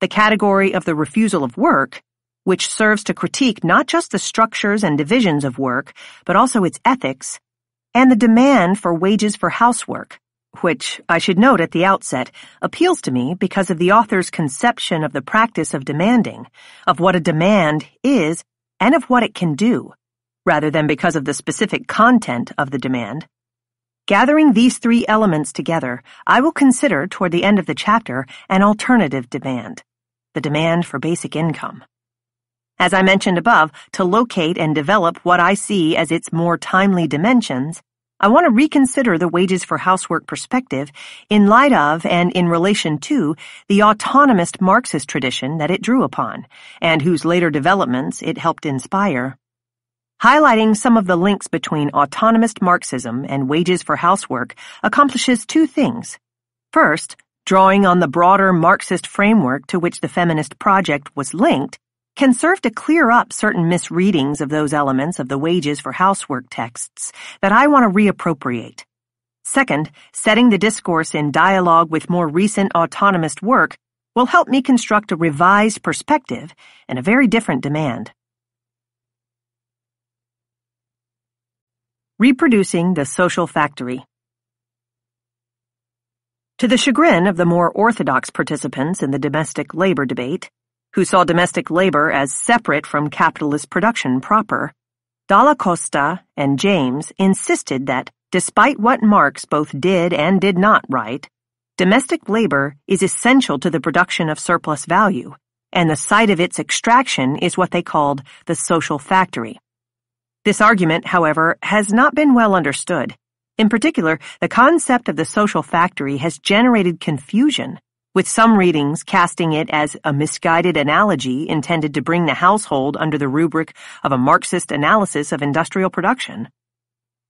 the category of the refusal of work, which serves to critique not just the structures and divisions of work, but also its ethics, and the demand for wages for housework, which, I should note at the outset, appeals to me because of the author's conception of the practice of demanding, of what a demand is, and of what it can do, rather than because of the specific content of the demand. Gathering these three elements together, I will consider, toward the end of the chapter, an alternative demand, the demand for basic income. As I mentioned above, to locate and develop what I see as its more timely dimensions, I want to reconsider the wages for housework perspective in light of and in relation to the autonomist Marxist tradition that it drew upon, and whose later developments it helped inspire. Highlighting some of the links between autonomist Marxism and wages for housework accomplishes two things. First, drawing on the broader Marxist framework to which the feminist project was linked, can serve to clear up certain misreadings of those elements of the wages for housework texts that I want to reappropriate. Second, setting the discourse in dialogue with more recent autonomist work will help me construct a revised perspective and a very different demand. Reproducing the social factory. To the chagrin of the more orthodox participants in the domestic labor debate, who saw domestic labor as separate from capitalist production proper, Dalla Costa and James insisted that, despite what Marx both did and did not write, domestic labor is essential to the production of surplus value, and the site of its extraction is what they called the social factory. This argument, however, has not been well understood. In particular, the concept of the social factory has generated confusion, with some readings casting it as a misguided analogy intended to bring the household under the rubric of a Marxist analysis of industrial production.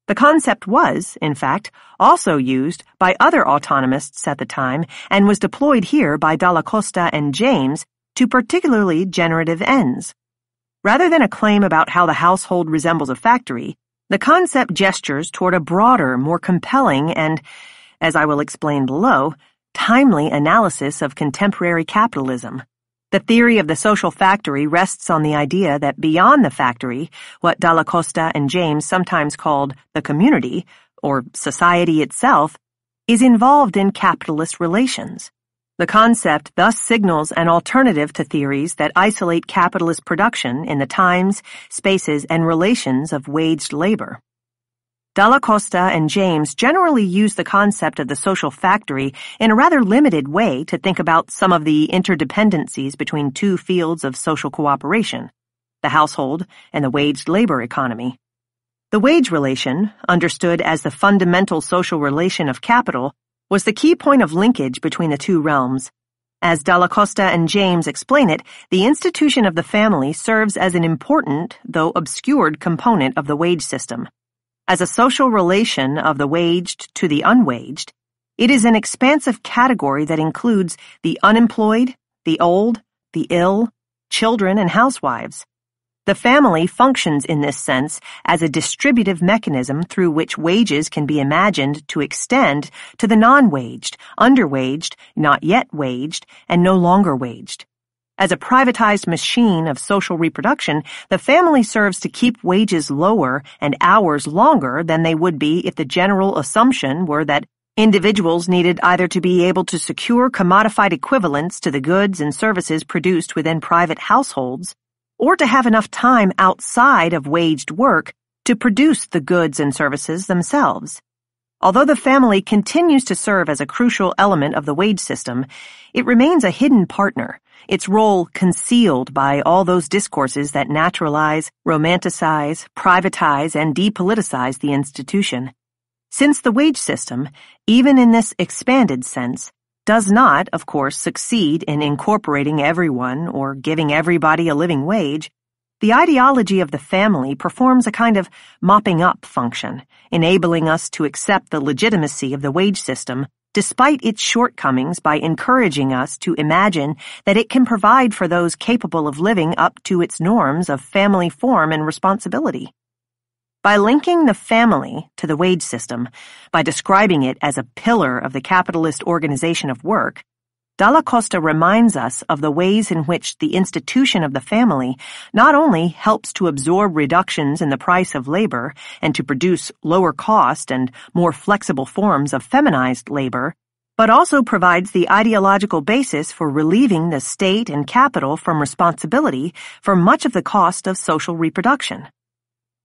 The concept was, in fact, also used by other autonomists at the time and was deployed here by Dalla Costa and James to particularly generative ends. Rather than a claim about how the household resembles a factory, the concept gestures toward a broader, more compelling and, as I will explain below, timely analysis of contemporary capitalism. The theory of the social factory rests on the idea that beyond the factory, what Dalla Costa and James sometimes called the community, or society itself, is involved in capitalist relations. The concept thus signals an alternative to theories that isolate capitalist production in the times, spaces, and relations of waged labor. Dalla Costa and James generally use the concept of the social factory in a rather limited way to think about some of the interdependencies between two fields of social cooperation, the household and the waged labor economy. The wage relation, understood as the fundamental social relation of capital, was the key point of linkage between the two realms. As Dalla Costa and James explain it, the institution of the family serves as an important, though obscured, component of the wage system. As a social relation of the waged to the unwaged, it is an expansive category that includes the unemployed, the old, the ill, children, and housewives. The family functions in this sense as a distributive mechanism through which wages can be imagined to extend to the non-waged, underwaged, not yet waged, and no longer waged. As a privatized machine of social reproduction, the family serves to keep wages lower and hours longer than they would be if the general assumption were that individuals needed either to be able to secure commodified equivalents to the goods and services produced within private households, or to have enough time outside of waged work to produce the goods and services themselves. Although the family continues to serve as a crucial element of the wage system, it remains a hidden partner, its role concealed by all those discourses that naturalize, romanticize, privatize, and depoliticize the institution. Since the wage system, even in this expanded sense, does not, of course, succeed in incorporating everyone or giving everybody a living wage, the ideology of the family performs a kind of mopping up function, enabling us to accept the legitimacy of the wage system despite its shortcomings by encouraging us to imagine that it can provide for those capable of living up to its norms of family form and responsibility. By linking the family to the wage system, by describing it as a pillar of the capitalist organization of work, Dalla Costa reminds us of the ways in which the institution of the family not only helps to absorb reductions in the price of labor and to produce lower cost and more flexible forms of feminized labor, but also provides the ideological basis for relieving the state and capital from responsibility for much of the cost of social reproduction.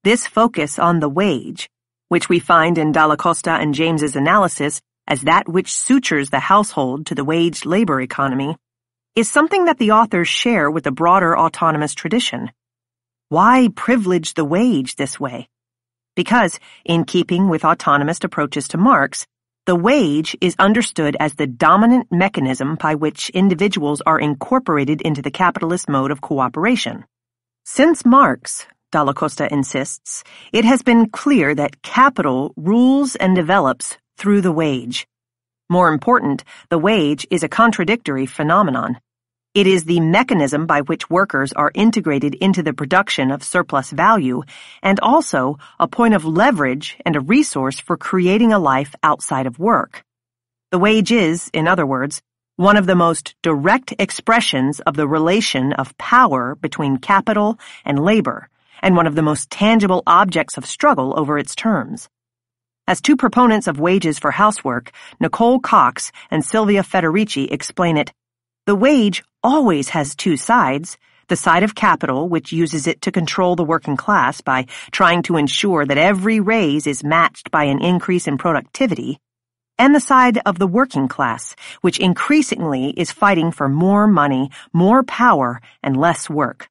This focus on the wage, which we find in Dalla Costa and James's analysis as that which sutures the household to the waged labor economy, is something that the authors share with the broader autonomous tradition. Why privilege the wage this way? Because, in keeping with autonomist approaches to Marx, the wage is understood as the dominant mechanism by which individuals are incorporated into the capitalist mode of cooperation. Since Marx, Dalla Costa insists, it has been clear that capital rules and develops through the wage. More important, the wage is a contradictory phenomenon. It is the mechanism by which workers are integrated into the production of surplus value and also a point of leverage and a resource for creating a life outside of work. The wage is, in other words, one of the most direct expressions of the relation of power between capital and labor, and one of the most tangible objects of struggle over its terms. As two proponents of wages for housework, Nicole Cox and Sylvia Federici explain it, the wage always has two sides, the side of capital, which uses it to control the working class by trying to ensure that every raise is matched by an increase in productivity, and the side of the working class, which increasingly is fighting for more money, more power, and less work.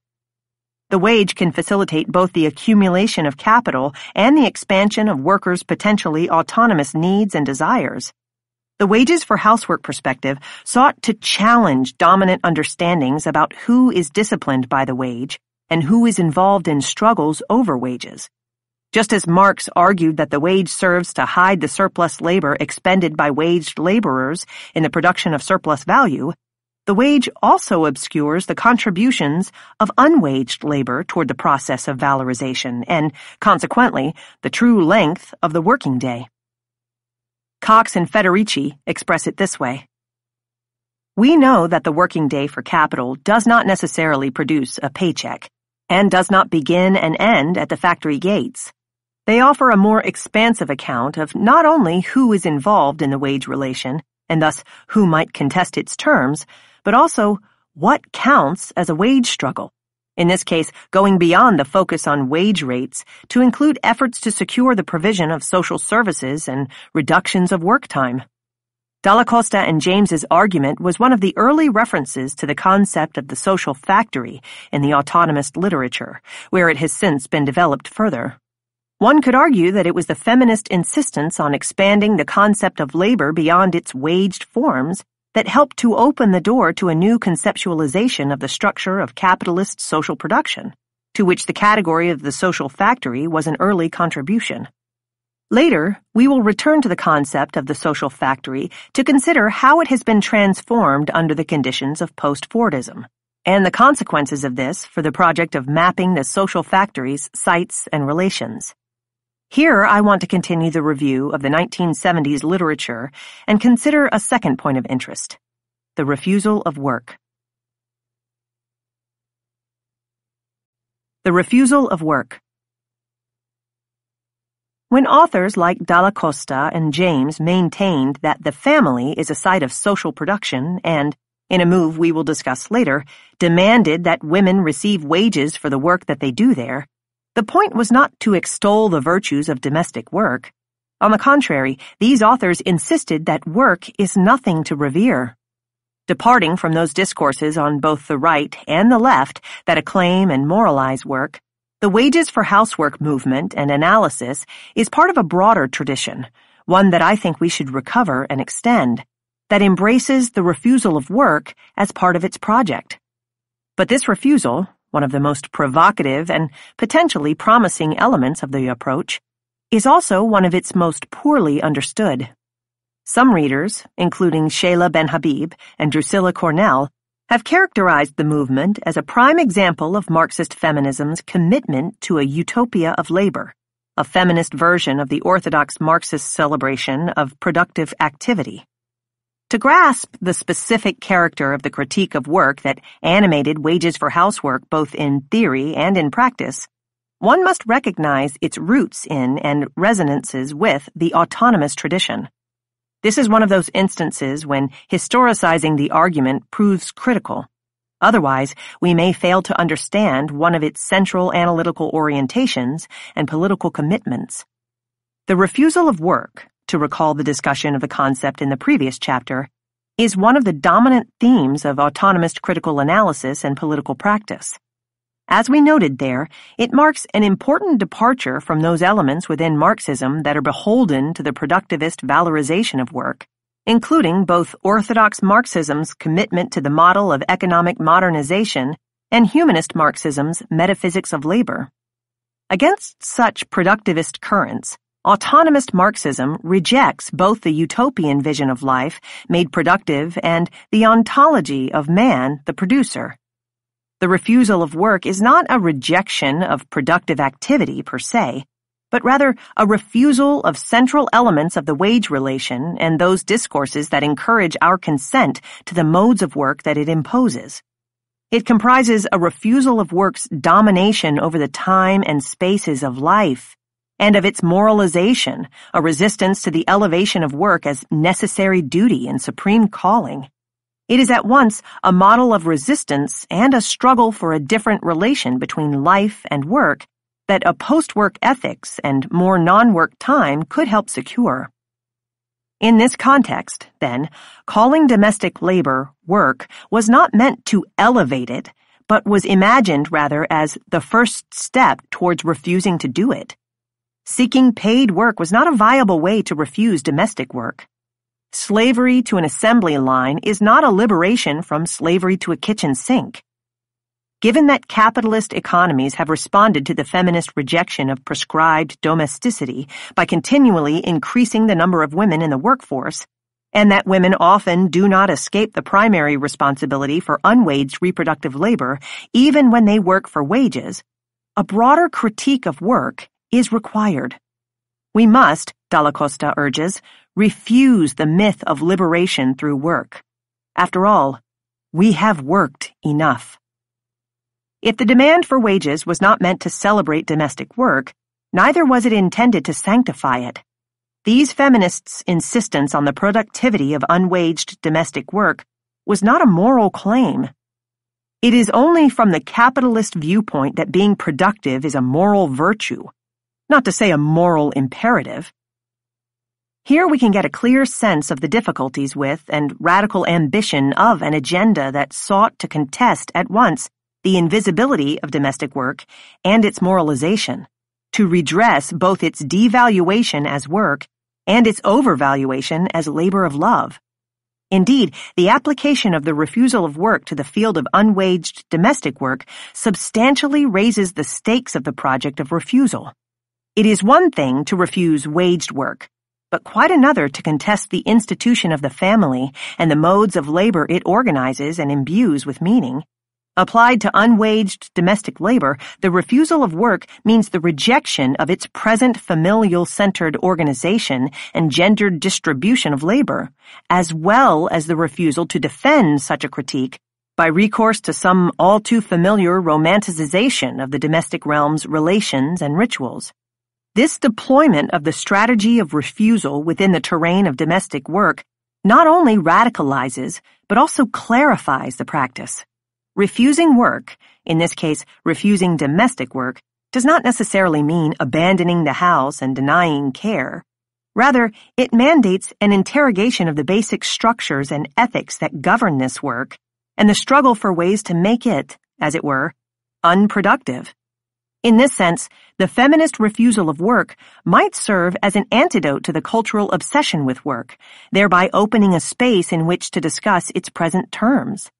The wage can facilitate both the accumulation of capital and the expansion of workers' potentially autonomous needs and desires. The wages for housework perspective sought to challenge dominant understandings about who is disciplined by the wage and who is involved in struggles over wages. Just as Marx argued that the wage serves to hide the surplus labor expended by waged laborers in the production of surplus value, the wage also obscures the contributions of unwaged labor toward the process of valorization and, consequently, the true length of the working day. Cox and Federici express it this way. We know that the working day for capital does not necessarily produce a paycheck and does not begin and end at the factory gates. They offer a more expansive account of not only who is involved in the wage relation, and thus who might contest its terms, but also what counts as a wage struggle, in this case going beyond the focus on wage rates to include efforts to secure the provision of social services and reductions of work time. Dalla Costa and James's argument was one of the early references to the concept of the social factory in the autonomist literature, where it has since been developed further. One could argue that it was the feminist insistence on expanding the concept of labor beyond its waged forms that helped to open the door to a new conceptualization of the structure of capitalist social production, to which the category of the social factory was an early contribution. Later, we will return to the concept of the social factory to consider how it has been transformed under the conditions of post-Fordism, and the consequences of this for the project of mapping the social factory's sites and relations. Here, I want to continue the review of the 1970s literature and consider a second point of interest, the refusal of work. The refusal of work. When authors like Dalla Costa and James maintained that the family is a site of social production and, in a move we will discuss later, demanded that women receive wages for the work that they do there, the point was not to extol the virtues of domestic work. On the contrary, these authors insisted that work is nothing to revere. Departing from those discourses on both the right and the left that acclaim and moralize work, the wages for housework movement and analysis is part of a broader tradition, one that I think we should recover and extend, that embraces the refusal of work as part of its project. But this refusal, one of the most provocative and potentially promising elements of the approach, is also one of its most poorly understood. Some readers, including Shayla Ben-Habib and Drusilla Cornell, have characterized the movement as a prime example of Marxist feminism's commitment to a utopia of labor, a feminist version of the orthodox Marxist celebration of productive activity. To grasp the specific character of the critique of work that animated wages for housework both in theory and in practice, one must recognize its roots in and resonances with the autonomous tradition. This is one of those instances when historicizing the argument proves critical. Otherwise, we may fail to understand one of its central analytical orientations and political commitments. The refusal of work, to recall the discussion of the concept in the previous chapter, is one of the dominant themes of autonomist critical analysis and political practice. As we noted there, it marks an important departure from those elements within Marxism that are beholden to the productivist valorization of work, including both orthodox Marxism's commitment to the model of economic modernization and humanist Marxism's metaphysics of labor. Against such productivist currents, autonomist Marxism rejects both the utopian vision of life made productive and the ontology of man, the producer. The refusal of work is not a rejection of productive activity per se, but rather a refusal of central elements of the wage relation and those discourses that encourage our consent to the modes of work that it imposes. It comprises a refusal of work's domination over the time and spaces of life, and of its moralization, a resistance to the elevation of work as necessary duty and supreme calling. It is at once a model of resistance and a struggle for a different relation between life and work that a post-work ethics and more non-work time could help secure. In this context, then, calling domestic labor work was not meant to elevate it, but was imagined rather as the first step towards refusing to do it. Seeking paid work was not a viable way to refuse domestic work. Slavery to an assembly line is not a liberation from slavery to a kitchen sink. Given that capitalist economies have responded to the feminist rejection of prescribed domesticity by continually increasing the number of women in the workforce, and that women often do not escape the primary responsibility for unwaged reproductive labor even when they work for wages, a broader critique of work is required. We must, Dalla Costa urges, refuse the myth of liberation through work. After all, we have worked enough. If the demand for wages was not meant to celebrate domestic work, neither was it intended to sanctify it. These feminists' insistence on the productivity of unwaged domestic work was not a moral claim. It is only from the capitalist viewpoint that being productive is a moral virtue, not to say a moral imperative. Here we can get a clear sense of the difficulties with and radical ambition of an agenda that sought to contest at once the invisibility of domestic work and its moralization, to redress both its devaluation as work and its overvaluation as labor of love. Indeed, the application of the refusal of work to the field of unwaged domestic work substantially raises the stakes of the project of refusal. It is one thing to refuse waged work, but quite another to contest the institution of the family and the modes of labor it organizes and imbues with meaning. Applied to unwaged domestic labor, the refusal of work means the rejection of its present familial-centered organization and gendered distribution of labor, as well as the refusal to defend such a critique by recourse to some all-too-familiar romanticization of the domestic realm's relations and rituals. This deployment of the strategy of refusal within the terrain of domestic work not only radicalizes, but also clarifies the practice. Refusing work, in this case refusing domestic work, does not necessarily mean abandoning the house and denying care. Rather, it mandates an interrogation of the basic structures and ethics that govern this work, and the struggle for ways to make it, as it were, unproductive. In this sense, the feminist refusal of work might serve as an antidote to the cultural obsession with work, thereby opening a space in which to discuss its present terms.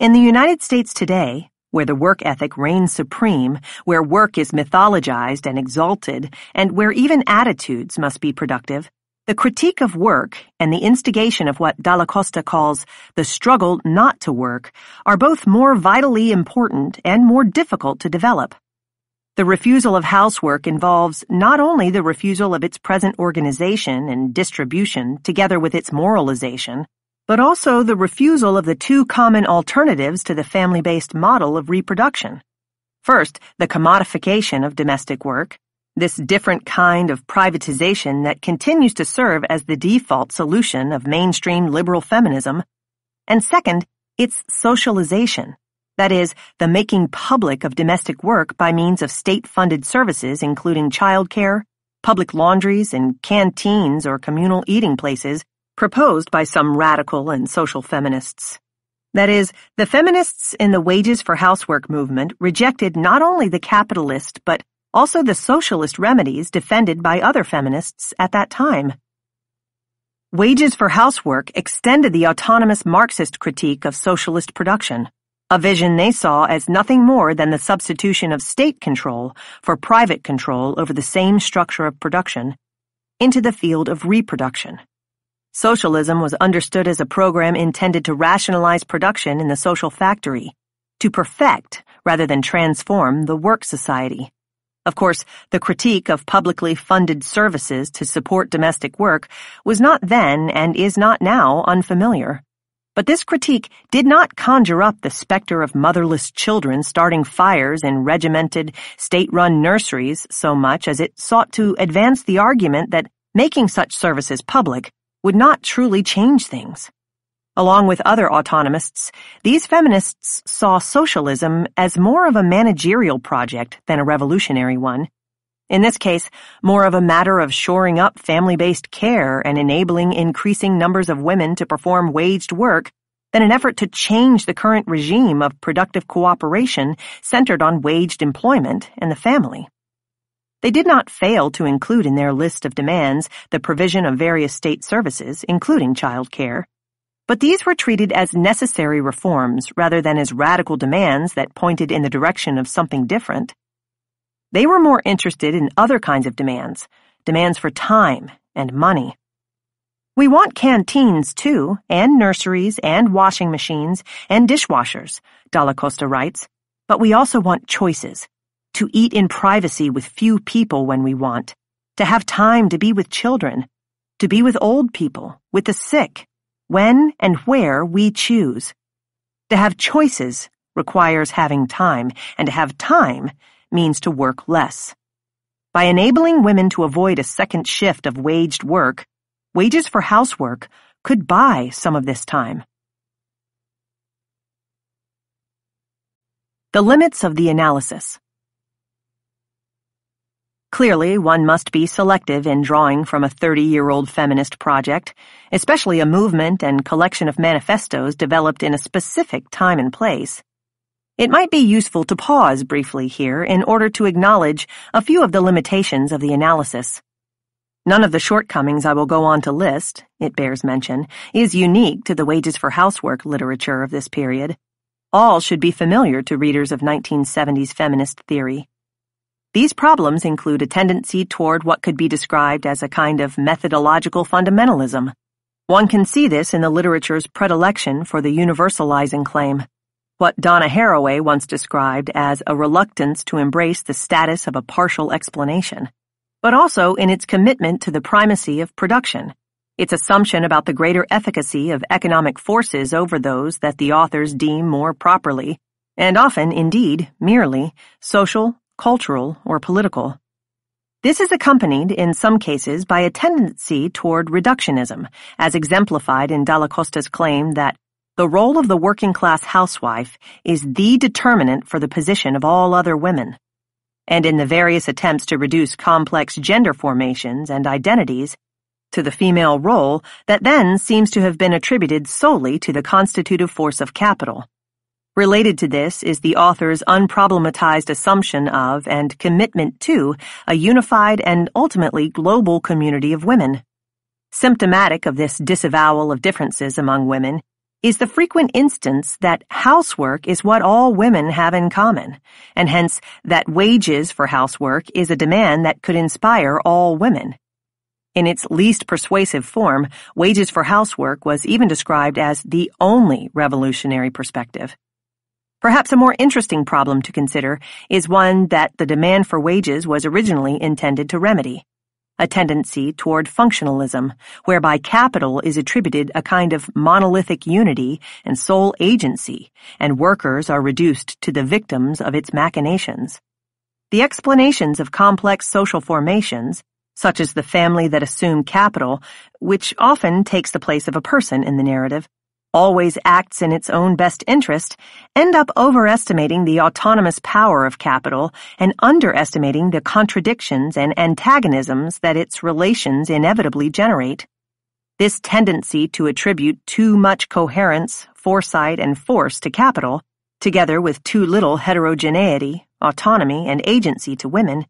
In the United States today, where the work ethic reigns supreme, where work is mythologized and exalted, and where even attitudes must be productive, the critique of work and the instigation of what Dalla Costa calls the struggle not to work are both more vitally important and more difficult to develop. The refusal of housework involves not only the refusal of its present organization and distribution together with its moralization, but also the refusal of the two common alternatives to the family-based model of reproduction. First, the commodification of domestic work, this different kind of privatization that continues to serve as the default solution of mainstream liberal feminism, and second, its socialization, that is, the making public of domestic work by means of state-funded services including childcare, public laundries, and canteens or communal eating places proposed by some radical and social feminists. That is, the feminists in the wages for housework movement rejected not only the capitalist but also the socialist remedies defended by other feminists at that time. Wages for housework extended the autonomous Marxist critique of socialist production, a vision they saw as nothing more than the substitution of state control for private control over the same structure of production, into the field of reproduction. Socialism was understood as a program intended to rationalize production in the social factory, to perfect rather than transform the work society. Of course, the critique of publicly funded services to support domestic work was not then and is not now unfamiliar. But this critique did not conjure up the specter of motherless children starting fires in regimented, state-run nurseries so much as it sought to advance the argument that making such services public would not truly change things. Along with other autonomists, these feminists saw socialism as more of a managerial project than a revolutionary one. In this case, more of a matter of shoring up family-based care and enabling increasing numbers of women to perform waged work than an effort to change the current regime of productive cooperation centered on waged employment and the family. They did not fail to include in their list of demands the provision of various state services, including child care. But these were treated as necessary reforms rather than as radical demands that pointed in the direction of something different. They were more interested in other kinds of demands for time and money. We want canteens, too, and nurseries, and washing machines, and dishwashers, Dalla Costa writes, but we also want choices, to eat in privacy with few people when we want, to have time to be with children, to be with old people, with the sick, when and where we choose. To have choices requires having time, and to have time means to work less. By enabling women to avoid a second shift of waged work, wages for housework could buy some of this time. The limits of the analysis. Clearly, one must be selective in drawing from a 30-year-old feminist project, especially a movement and collection of manifestos developed in a specific time and place. It might be useful to pause briefly here in order to acknowledge a few of the limitations of the analysis. None of the shortcomings I will go on to list, it bears mention, is unique to the wages for housework literature of this period. All should be familiar to readers of 1970s feminist theory. These problems include a tendency toward what could be described as a kind of methodological fundamentalism. One can see this in the literature's predilection for the universalizing claim, what Donna Haraway once described as a reluctance to embrace the status of a partial explanation, but also in its commitment to the primacy of production, its assumption about the greater efficacy of economic forces over those that the authors deem more properly, and often, indeed, merely, social, cultural, or political. This is accompanied, in some cases, by a tendency toward reductionism, as exemplified in Dalla Costa's claim that the role of the working-class housewife is the determinant for the position of all other women, and in the various attempts to reduce complex gender formations and identities to the female role that then seems to have been attributed solely to the constitutive force of capital. Related to this is the author's unproblematized assumption of and commitment to a unified and ultimately global community of women. Symptomatic of this disavowal of differences among women is the frequent instance that housework is what all women have in common, and hence that wages for housework is a demand that could inspire all women. In its least persuasive form, wages for housework was even described as the only revolutionary perspective. Perhaps a more interesting problem to consider is one that the demand for wages was originally intended to remedy, a tendency toward functionalism, whereby capital is attributed a kind of monolithic unity and sole agency, and workers are reduced to the victims of its machinations. The explanations of complex social formations, such as the family that assume capital, which often takes the place of a person in the narrative, always acts in its own best interest, end up overestimating the autonomous power of capital and underestimating the contradictions and antagonisms that its relations inevitably generate. This tendency to attribute too much coherence, foresight, and force to capital, together with too little heterogeneity, autonomy, and agency to women,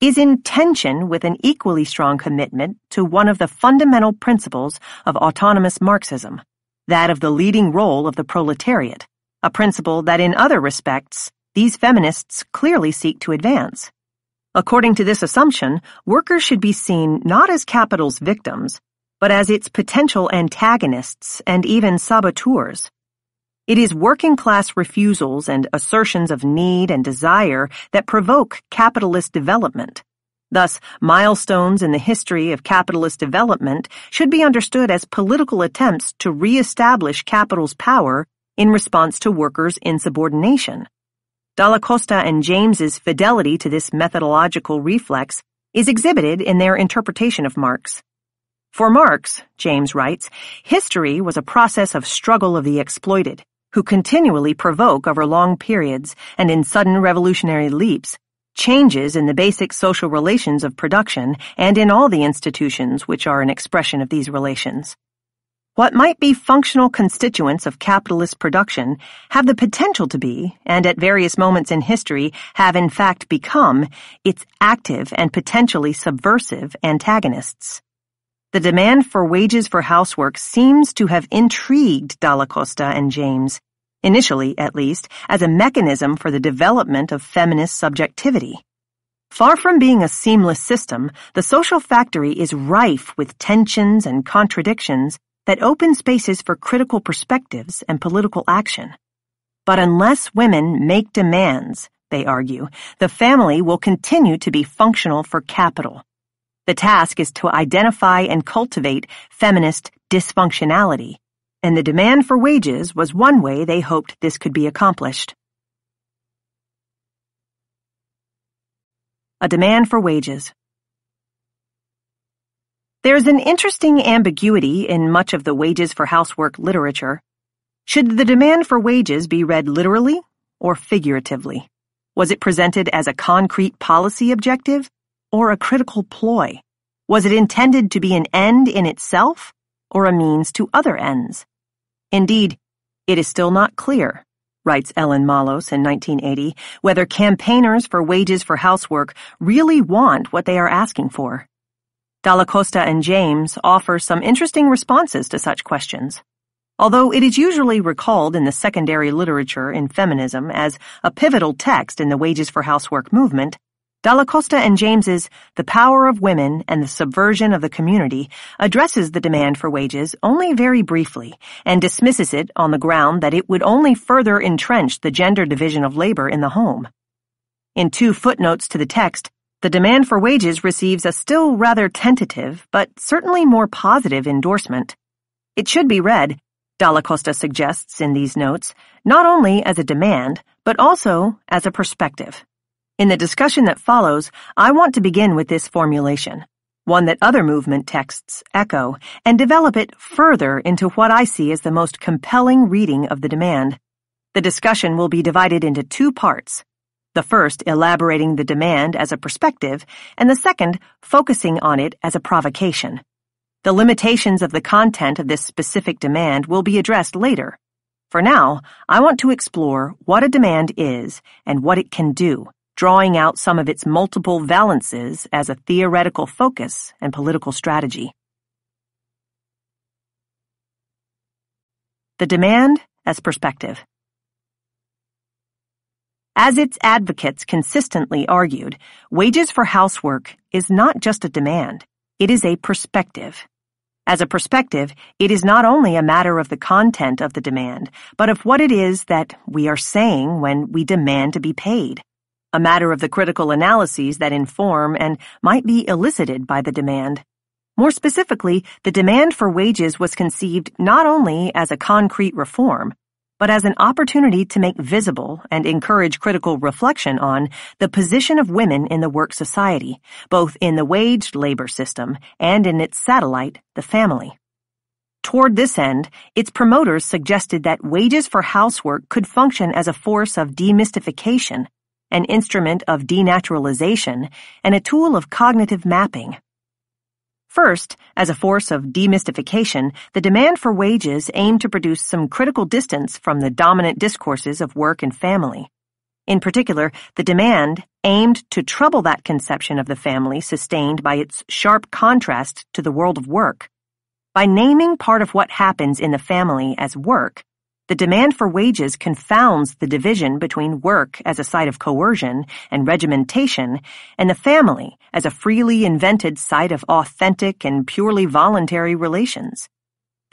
is in tension with an equally strong commitment to one of the fundamental principles of autonomous Marxism, that of the leading role of the proletariat, a principle that in other respects these feminists clearly seek to advance. According to this assumption, workers should be seen not as capital's victims, but as its potential antagonists and even saboteurs. It is working-class refusals and assertions of need and desire that provoke capitalist development. Thus, milestones in the history of capitalist development should be understood as political attempts to re-establish capital's power in response to workers' insubordination. Dalla Costa and James's fidelity to this methodological reflex is exhibited in their interpretation of Marx. For Marx, James writes, history was a process of struggle of the exploited, who continually provoke over long periods and in sudden revolutionary leaps changes in the basic social relations of production and in all the institutions which are an expression of these relations. What might be functional constituents of capitalist production have the potential to be, and at various moments in history have in fact become, its active and potentially subversive antagonists. The demand for wages for housework seems to have intrigued Dalla Costa and James, initially, at least, as a mechanism for the development of feminist subjectivity. Far from being a seamless system, the social factory is rife with tensions and contradictions that open spaces for critical perspectives and political action. But unless women make demands, they argue, the family will continue to be functional for capital. The task is to identify and cultivate feminist dysfunctionality, and the demand for wages was one way they hoped this could be accomplished. A demand for wages. There's an interesting ambiguity in much of the wages for housework literature. Should the demand for wages be read literally or figuratively? Was it presented as a concrete policy objective or a critical ploy? Was it intended to be an end in itself or a means to other ends? Indeed, it is still not clear, writes Ellen Malos in 1980, whether campaigners for wages for housework really want what they are asking for. Dalla Costa and James offer some interesting responses to such questions. Although it is usually recalled in the secondary literature in feminism as a pivotal text in the wages for housework movement, Dalla Costa and James's The Power of Women and the Subversion of the Community addresses the demand for wages only very briefly and dismisses it on the ground that it would only further entrench the gender division of labor in the home. In 2 footnotes to the text, the demand for wages receives a still rather tentative but certainly more positive endorsement. It should be read, Dalla Costa suggests in these notes, not only as a demand, but also as a perspective. In the discussion that follows, I want to begin with this formulation, one that other movement texts echo, and develop it further into what I see as the most compelling reading of the demand. The discussion will be divided into 2 parts, the first elaborating the demand as a perspective, and the second focusing on it as a provocation. The limitations of the content of this specific demand will be addressed later. For now, I want to explore what a demand is and what it can do, drawing out some of its multiple valences as a theoretical focus and political strategy. The demand as perspective. As its advocates consistently argued, wages for housework is not just a demand, it is a perspective. As a perspective, it is not only a matter of the content of the demand, but of what it is that we are saying when we demand to be paid. a matter of the critical analyses that inform and might be elicited by the demand. More specifically, the demand for wages was conceived not only as a concrete reform, but as an opportunity to make visible and encourage critical reflection on the position of women in the work society, both in the waged labor system and in its satellite, the family. Toward this end, its promoters suggested that wages for housework could function as a force of demystification, an instrument of denaturalization, and a tool of cognitive mapping. First, as a force of demystification, the demand for wages aimed to produce some critical distance from the dominant discourses of work and family. In particular, the demand aimed to trouble that conception of the family sustained by its sharp contrast to the world of work. By naming part of what happens in the family as work, the demand for wages confounds the division between work as a site of coercion and regimentation and the family as a freely invented site of authentic and purely voluntary relations.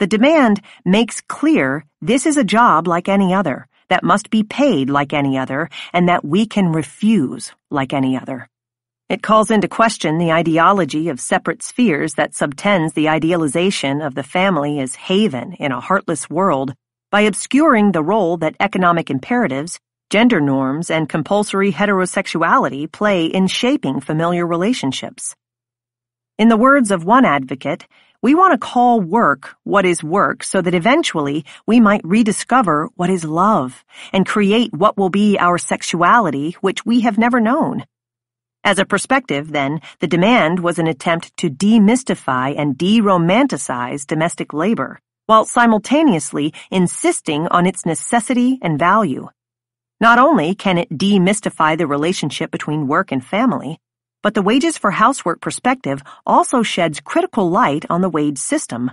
The demand makes clear this is a job like any other, that must be paid like any other, and that we can refuse like any other. It calls into question the ideology of separate spheres that subtends the idealization of the family as haven in a heartless world, by obscuring the role that economic imperatives, gender norms, and compulsory heterosexuality play in shaping familiar relationships. In the words of one advocate, we want to call work what is work so that eventually we might rediscover what is love and create what will be our sexuality which we have never known. As a perspective, then, the demand was an attempt to demystify and de-romanticize domestic labor, while simultaneously insisting on its necessity and value. Not only can it demystify the relationship between work and family, but the wages for housework perspective also sheds critical light on the wage system.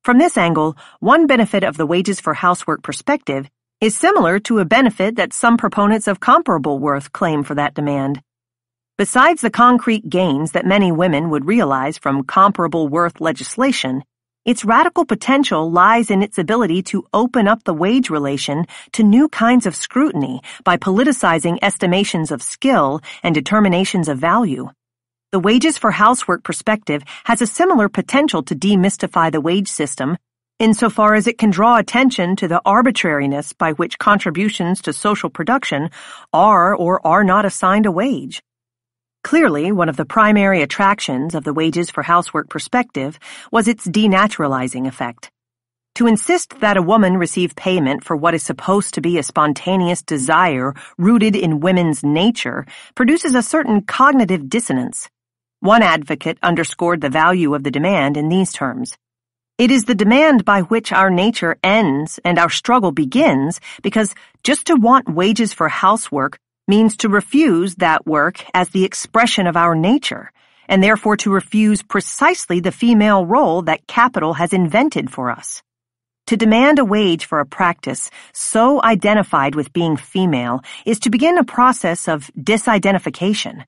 From this angle, one benefit of the wages for housework perspective is similar to a benefit that some proponents of comparable worth claim for that demand. Besides the concrete gains that many women would realize from comparable worth legislation, its radical potential lies in its ability to open up the wage relation to new kinds of scrutiny by politicizing estimations of skill and determinations of value. The wages for housework perspective has a similar potential to demystify the wage system insofar as it can draw attention to the arbitrariness by which contributions to social production are or are not assigned a wage. Clearly, one of the primary attractions of the wages for housework perspective was its denaturalizing effect. To insist that a woman receive payment for what is supposed to be a spontaneous desire rooted in women's nature produces a certain cognitive dissonance. One advocate underscored the value of the demand in these terms. It is the demand by which our nature ends and our struggle begins, because just to want wages for housework means to refuse that work as the expression of our nature, and therefore to refuse precisely the female role that capital has invented for us. To demand a wage for a practice so identified with being female is to begin a process of disidentification.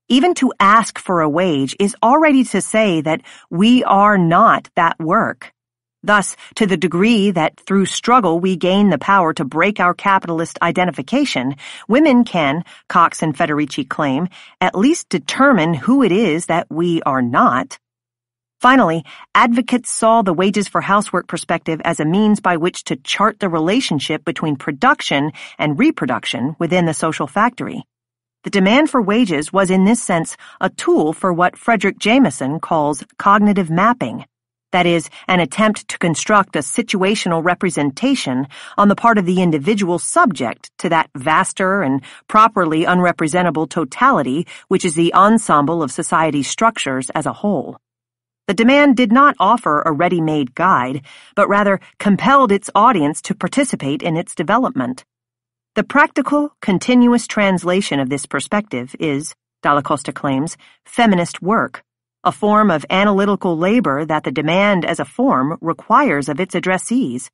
Even to ask for a wage is already to say that we are not that work. Thus, to the degree that through struggle we gain the power to break our capitalist identification, women can, Cox and Federici claim, at least determine who it is that we are not. Finally, advocates saw the wages for housework perspective as a means by which to chart the relationship between production and reproduction within the social factory. The demand for wages was in this sense a tool for what Frederick Jameson calls cognitive mapping. That is, an attempt to construct a situational representation on the part of the individual subject to that vaster and properly unrepresentable totality which is the ensemble of society's structures as a whole. The demand did not offer a ready-made guide, but rather compelled its audience to participate in its development. The practical, continuous translation of this perspective is, Dalla Costa claims, feminist work, a form of analytical labor that the demand as a form requires of its addressees.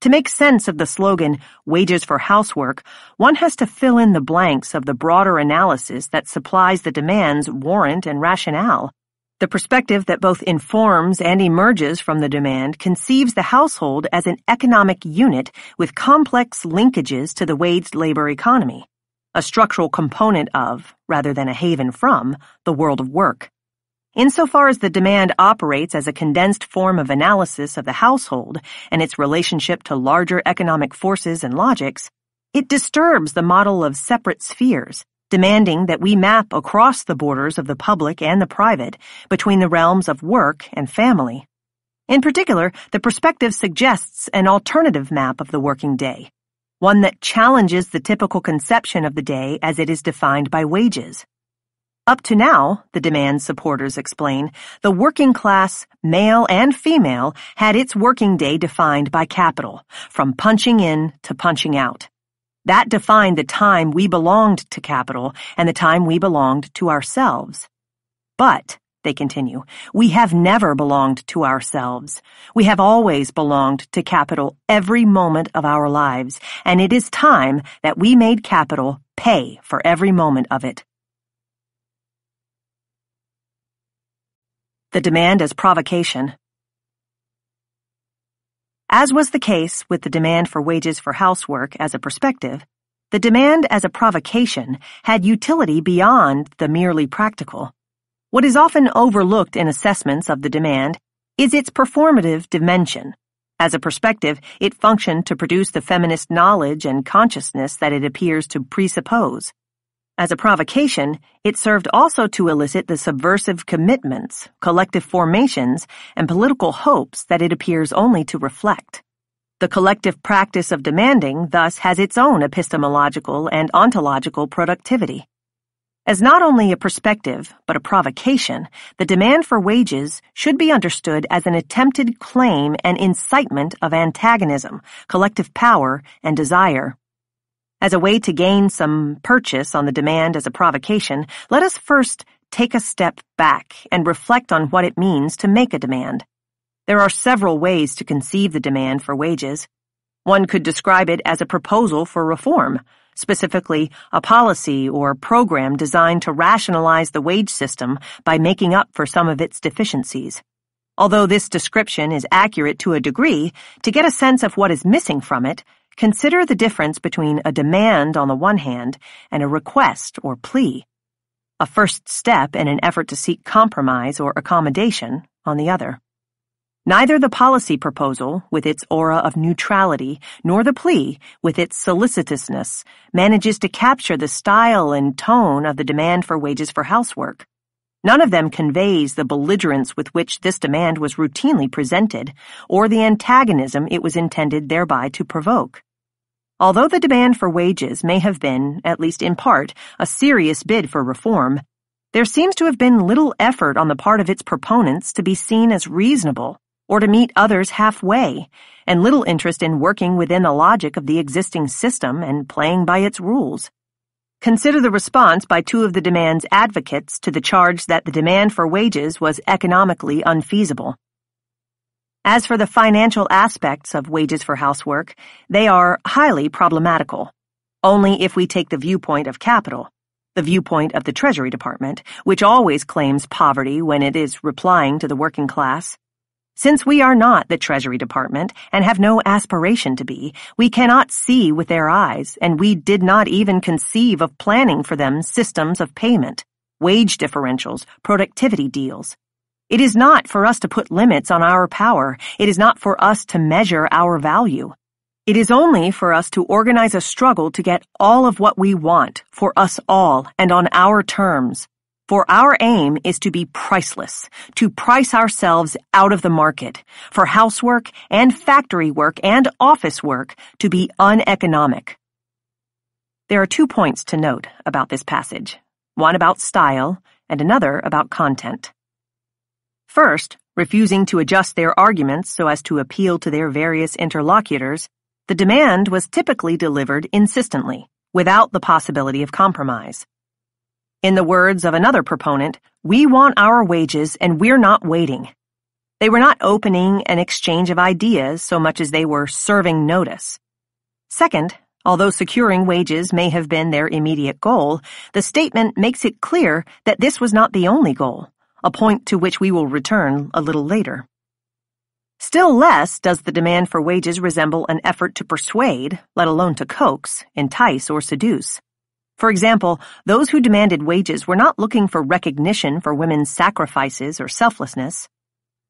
To make sense of the slogan, wages for housework, one has to fill in the blanks of the broader analysis that supplies the demand's warrant and rationale. The perspective that both informs and emerges from the demand conceives the household as an economic unit with complex linkages to the waged labor economy. a structural component of, rather than a haven from, the world of work. Insofar as the demand operates as a condensed form of analysis of the household and its relationship to larger economic forces and logics, it disturbs the model of separate spheres, demanding that we map across the borders of the public and the private between the realms of work and family. In particular, the perspective suggests an alternative map of the working day, one that challenges the typical conception of the day as it is defined by wages. Up to now, the demand supporters explain, the working class, male and female, had its working day defined by capital, from punching in to punching out. That defined the time we belonged to capital and the time we belonged to ourselves. But, they continue, we have never belonged to ourselves. We have always belonged to capital every moment of our lives, and it is time that we made capital pay for every moment of it. The demand as provocation. As was the case with the demand for wages for housework as a perspective, the demand as a provocation had utility beyond the merely practical. What is often overlooked in assessments of the demand is its performative dimension. As a perspective, it functioned to produce the feminist knowledge and consciousness that it appears to presuppose. As a provocation, it served also to elicit the subversive commitments, collective formations, and political hopes that it appears only to reflect. The collective practice of demanding thus has its own epistemological and ontological productivity. As not only a perspective, but a provocation, the demand for wages should be understood as an attempted claim and incitement of antagonism, collective power, and desire. As a way to gain some purchase on the demand as a provocation, let us first take a step back and reflect on what it means to make a demand. There are several ways to conceive the demand for wages. One could describe it as a proposal for reform, specifically a policy or program designed to rationalize the wage system by making up for some of its deficiencies. Although this description is accurate to a degree, to get a sense of what is missing from it, consider the difference between a demand on the one hand and a request or plea, a first step in an effort to seek compromise or accommodation on the other. Neither the policy proposal, with its aura of neutrality, nor the plea, with its solicitousness, manages to capture the style and tone of the demand for wages for housework. None of them conveys the belligerence with which this demand was routinely presented, or the antagonism it was intended thereby to provoke. Although the demand for wages may have been, at least in part, a serious bid for reform, there seems to have been little effort on the part of its proponents to be seen as reasonable, or to meet others halfway, and little interest in working within the logic of the existing system and playing by its rules. Consider the response by two of the demand's advocates to the charge that the demand for wages was economically unfeasible. As for the financial aspects of wages for housework, they are highly problematical, only if we take the viewpoint of capital, the viewpoint of the Treasury Department, which always claims poverty when it is replying to the working class. Since we are not the Treasury Department and have no aspiration to be, we cannot see with their eyes, and we did not even conceive of planning for them systems of payment, wage differentials, productivity deals. It is not for us to put limits on our power. It is not for us to measure our value. It is only for us to organize a struggle to get all of what we want, for us all, and on our terms. For our aim is to be priceless, to price ourselves out of the market, for housework and factory work and office work to be uneconomic. There are 2 points to note about this passage, one about style and another about content. First, refusing to adjust their arguments so as to appeal to their various interlocutors, the demand was typically delivered insistently, without the possibility of compromise. In the words of another proponent, we want our wages and we're not waiting. They were not opening an exchange of ideas so much as they were serving notice. Second, although securing wages may have been their immediate goal, the statement makes it clear that this was not the only goal, a point to which we will return a little later. Still less does the demand for wages resemble an effort to persuade, let alone to coax, entice, or seduce. For example, those who demanded wages were not looking for recognition for women's sacrifices or selflessness.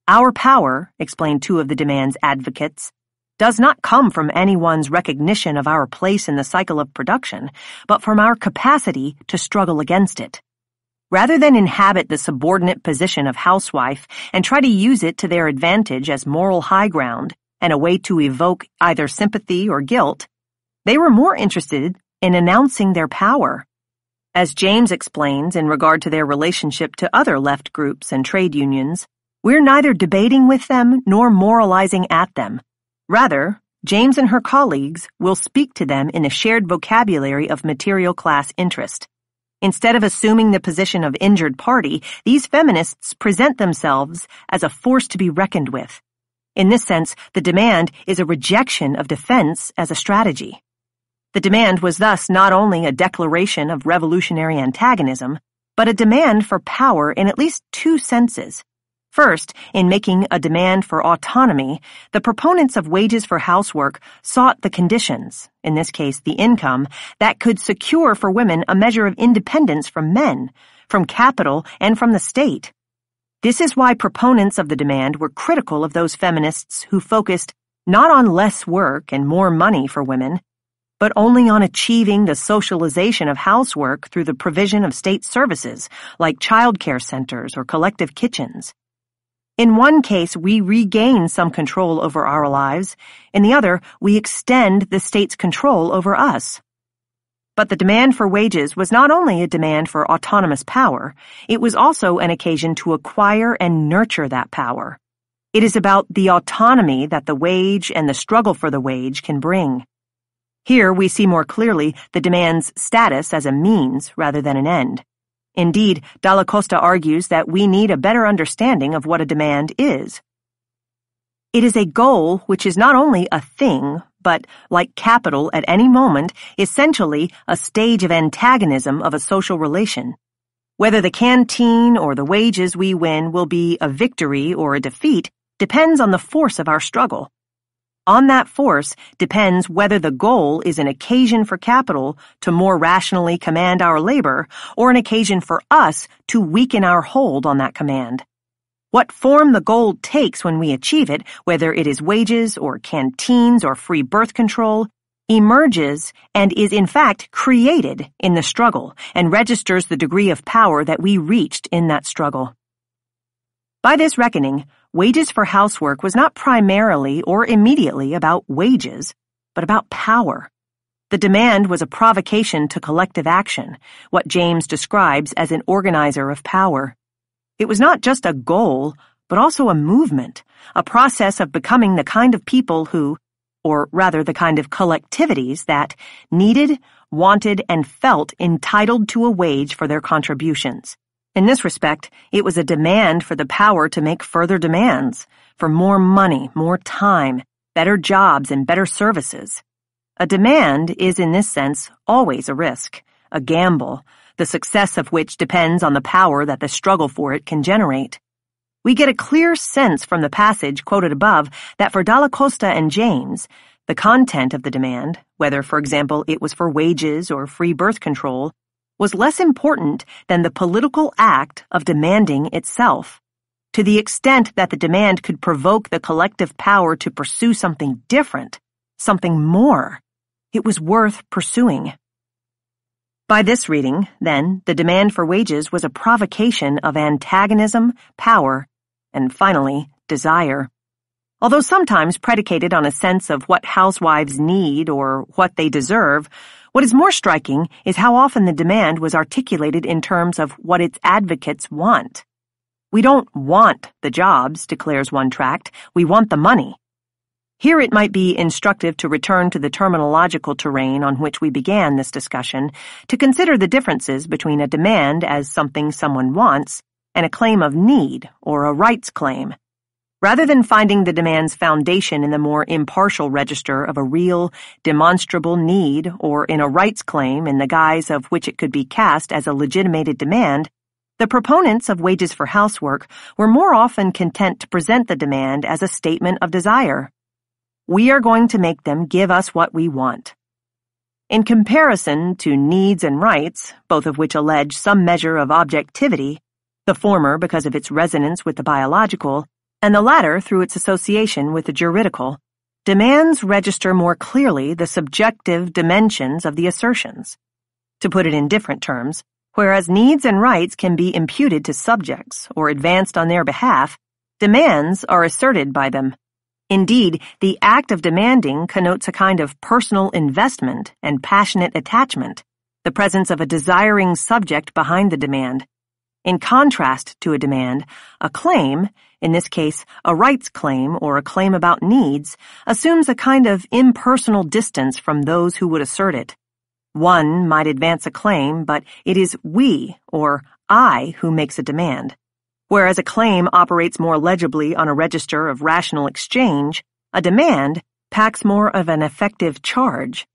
Our power, explained two of the demand's advocates, does not come from anyone's recognition of our place in the cycle of production, but from our capacity to struggle against it. Rather than inhabit the subordinate position of housewife and try to use it to their advantage as moral high ground and a way to evoke either sympathy or guilt, they were more interested in announcing their power. As James explains in regard to their relationship to other left groups and trade unions, we're neither debating with them nor moralizing at them. Rather, James and her colleagues will speak to them in a shared vocabulary of material class interest. Instead of assuming the position of injured party, these feminists present themselves as a force to be reckoned with. In this sense, the demand is a rejection of defense as a strategy. The demand was thus not only a declaration of revolutionary antagonism, but a demand for power in at least two senses. First, in making a demand for autonomy, the proponents of wages for housework sought the conditions, in this case the income, that could secure for women a measure of independence from men, from capital, and from the state. This is why proponents of the demand were critical of those feminists who focused not on less work and more money for women, but only on achieving the socialization of housework through the provision of state services like childcare centers or collective kitchens. In one case, we regain some control over our lives. In the other, we extend the state's control over us. But the demand for wages was not only a demand for autonomous power, it was also an occasion to acquire and nurture that power. It is about the autonomy that the wage and the struggle for the wage can bring. Here we see more clearly the demand's status as a means rather than an end. Indeed, Dalla Costa argues that we need a better understanding of what a demand is. It is a goal which is not only a thing, but, like capital at any moment, essentially a stage of antagonism of a social relation. Whether the canteen or the wages we win will be a victory or a defeat depends on the force of our struggle. On that force depends whether the goal is an occasion for capital to more rationally command our labor or an occasion for us to weaken our hold on that command. What form the goal takes when we achieve it, whether it is wages or canteens or free birth control, emerges and is in fact created in the struggle and registers the degree of power that we reached in that struggle. By this reckoning, wages for housework was not primarily or immediately about wages, but about power. The demand was a provocation to collective action, what James describes as an organizer of power. It was not just a goal, but also a movement, a process of becoming the kind of people who, or rather the kind of collectivities that, needed, wanted, and felt entitled to a wage for their contributions. In this respect, it was a demand for the power to make further demands, for more money, more time, better jobs, and better services. A demand is, in this sense, always a risk, a gamble, the success of which depends on the power that the struggle for it can generate. We get a clear sense from the passage quoted above that for Dalla Costa and James, the content of the demand, whether, for example, it was for wages or free birth control, was less important than the political act of demanding itself. To the extent that the demand could provoke the collective power to pursue something different, something more, it was worth pursuing. By this reading, then, the demand for wages was a provocation of antagonism, power, and finally, desire. Although sometimes predicated on a sense of what housewives need or what they deserve, what is more striking is how often the demand was articulated in terms of what its advocates want. We don't want the jobs, declares one tract, we want the money. Here it might be instructive to return to the terminological terrain on which we began this discussion to consider the differences between a demand as something someone wants and a claim of need or a rights claim. Rather than finding the demand's foundation in the more impartial register of a real, demonstrable need or in a rights claim in the guise of which it could be cast as a legitimated demand, the proponents of wages for housework were more often content to present the demand as a statement of desire. We are going to make them give us what we want. In comparison to needs and rights, both of which allege some measure of objectivity, the former because of its resonance with the biological, and the latter through its association with the juridical, demands register more clearly the subjective dimensions of the assertions. To put it in different terms, whereas needs and rights can be imputed to subjects or advanced on their behalf, demands are asserted by them. Indeed, the act of demanding connotes a kind of personal investment and passionate attachment, the presence of a desiring subject behind the demand. In contrast to a demand, a claim, in this case a rights claim or a claim about needs, assumes a kind of impersonal distance from those who would assert it. One might advance a claim, but it is we, or I, who makes a demand. Whereas a claim operates more legibly on a register of rational exchange, a demand packs more of an effective charge.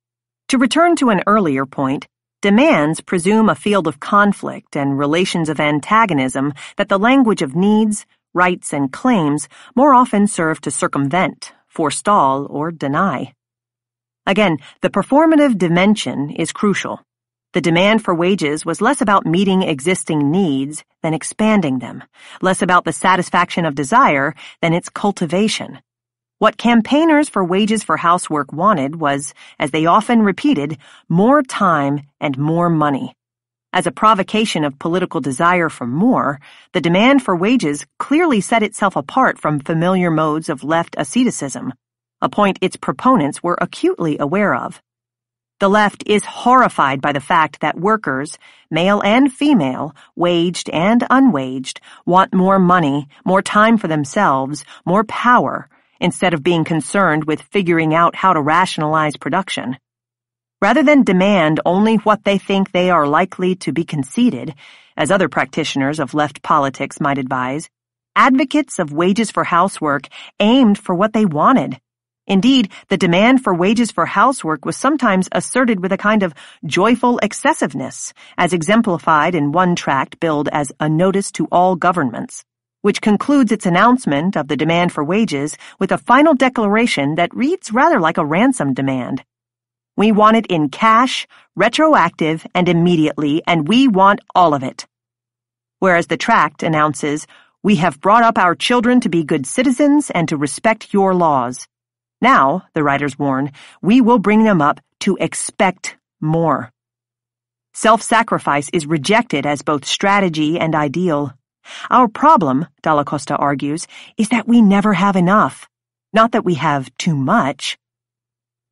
To return to an earlier point, demands presume a field of conflict and relations of antagonism that the language of needs, rights, and claims more often serve to circumvent, forestall, or deny. Again, the performative dimension is crucial. The demand for wages was less about meeting existing needs than expanding them, less about the satisfaction of desire than its cultivation. What campaigners for wages for housework wanted was, as they often repeated, more time and more money. As a provocation of political desire for more, the demand for wages clearly set itself apart from familiar modes of left asceticism, a point its proponents were acutely aware of. The left is horrified by the fact that workers, male and female, waged and unwaged, want more money, more time for themselves, more power, instead of being concerned with figuring out how to rationalize production. Rather than demand only what they think they are likely to be conceded, as other practitioners of left politics might advise, advocates of wages for housework aimed for what they wanted. Indeed, the demand for wages for housework was sometimes asserted with a kind of joyful excessiveness, as exemplified in one tract billed as a notice to all governments, which concludes its announcement of the demand for wages with a final declaration that reads rather like a ransom demand. We want it in cash, retroactive, and immediately, and we want all of it. Whereas the tract announces, we have brought up our children to be good citizens and to respect your laws. Now, the writers warn, we will bring them up to expect more. Self-sacrifice is rejected as both strategy and ideal. Our problem, Dalla Costa argues, is that we never have enough, not that we have too much.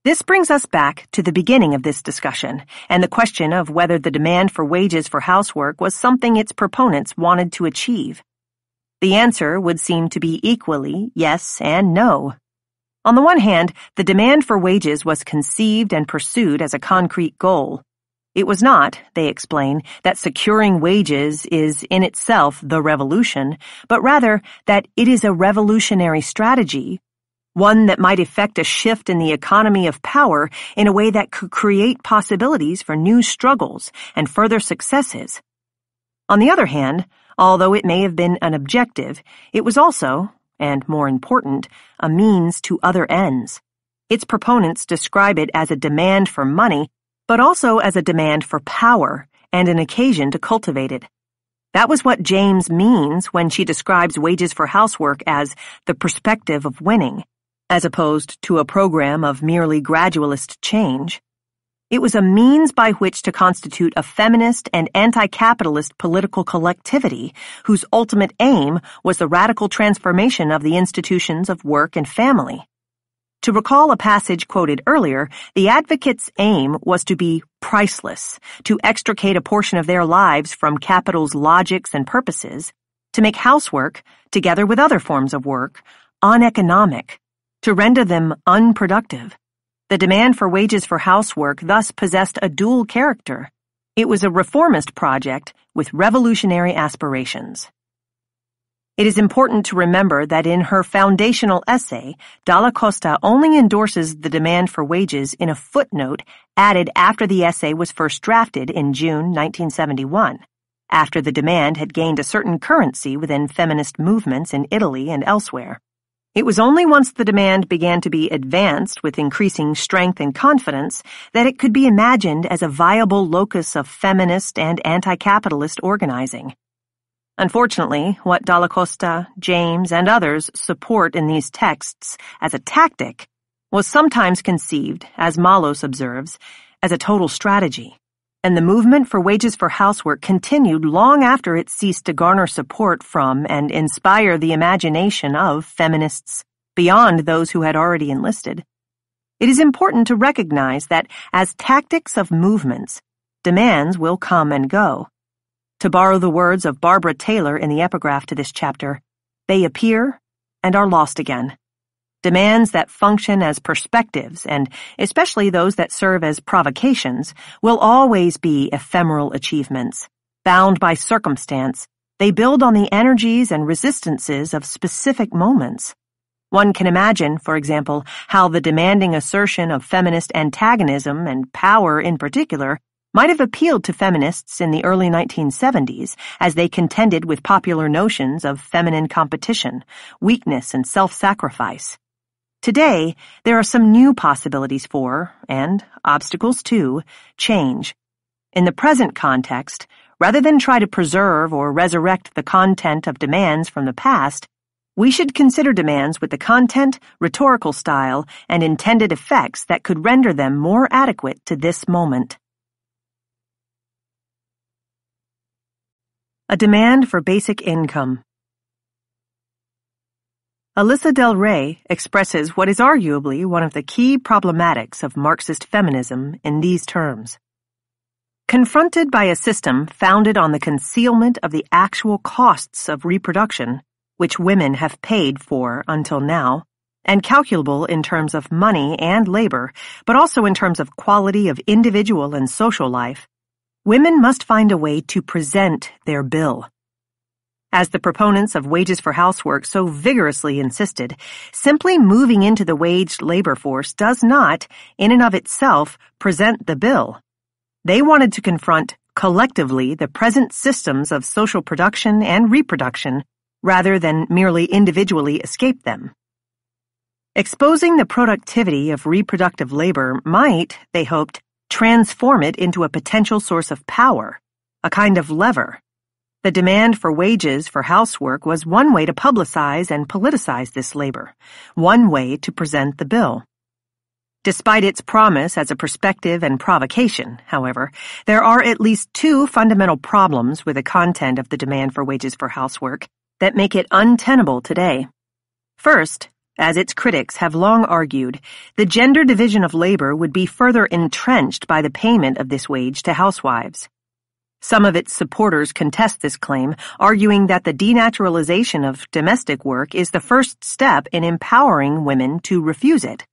This brings us back to the beginning of this discussion and the question of whether the demand for wages for housework was something its proponents wanted to achieve. The answer would seem to be equally yes and no. On the one hand, the demand for wages was conceived and pursued as a concrete goal. It was not, they explain, that securing wages is in itself the revolution, but rather that it is a revolutionary strategy, one that might effect a shift in the economy of power in a way that could create possibilities for new struggles and further successes. On the other hand, although it may have been an objective, it was also, and more important, a means to other ends. Its proponents describe it as a demand for money, but also as a demand for power and an occasion to cultivate it. That was what James means when she describes wages for housework as the perspective of winning, as opposed to a program of merely gradualist change. It was a means by which to constitute a feminist and anti-capitalist political collectivity whose ultimate aim was the radical transformation of the institutions of work and family. To recall a passage quoted earlier, the advocates' aim was to be priceless, to extricate a portion of their lives from capital's logics and purposes, to make housework, together with other forms of work, uneconomic, to render them unproductive. The demand for wages for housework thus possessed a dual character. It was a reformist project with revolutionary aspirations. It is important to remember that in her foundational essay, Dalla Costa only endorses the demand for wages in a footnote added after the essay was first drafted in June 1971, after the demand had gained a certain currency within feminist movements in Italy and elsewhere. It was only once the demand began to be advanced with increasing strength and confidence that it could be imagined as a viable locus of feminist and anti-capitalist organizing. Unfortunately, what Dalla Costa, James, and others support in these texts as a tactic was sometimes conceived, as Malos observes, as a total strategy, and the movement for wages for housework continued long after it ceased to garner support from and inspire the imagination of feminists beyond those who had already enlisted. It is important to recognize that as tactics of movements, demands will come and go. To borrow the words of Barbara Taylor in the epigraph to this chapter, they appear and are lost again. Demands that function as perspectives, and especially those that serve as provocations, will always be ephemeral achievements. Bound by circumstance, they build on the energies and resistances of specific moments. One can imagine, for example, how the demanding assertion of feminist antagonism and power in particular might have appealed to feminists in the early 1970s as they contended with popular notions of feminine competition, weakness, and self-sacrifice. Today, there are some new possibilities for, and obstacles to, change. In the present context, rather than try to preserve or resurrect the content of demands from the past, we should consider demands with the content, rhetorical style, and intended effects that could render them more adequate to this moment. A demand for basic income. Alyssa Del Rey expresses what is arguably one of the key problematics of Marxist feminism in these terms. Confronted by a system founded on the concealment of the actual costs of reproduction, which women have paid for until now, and calculable in terms of money and labor, but also in terms of quality of individual and social life, women must find a way to present their bill. As the proponents of wages for housework so vigorously insisted, simply moving into the waged labor force does not, in and of itself, present the bill. They wanted to confront collectively the present systems of social production and reproduction rather than merely individually escape them. Exposing the productivity of reproductive labor might, they hoped, transform it into a potential source of power, a kind of lever. The demand for wages for housework was one way to publicize and politicize this labor, one way to present the bill. Despite its promise as a perspective and provocation, however, there are at least two fundamental problems with the content of the demand for wages for housework that make it untenable today. First, as its critics have long argued, the gender division of labor would be further entrenched by the payment of this wage to housewives. Some of its supporters contest this claim, arguing that the denaturalization of domestic work is the first step in empowering women to refuse it.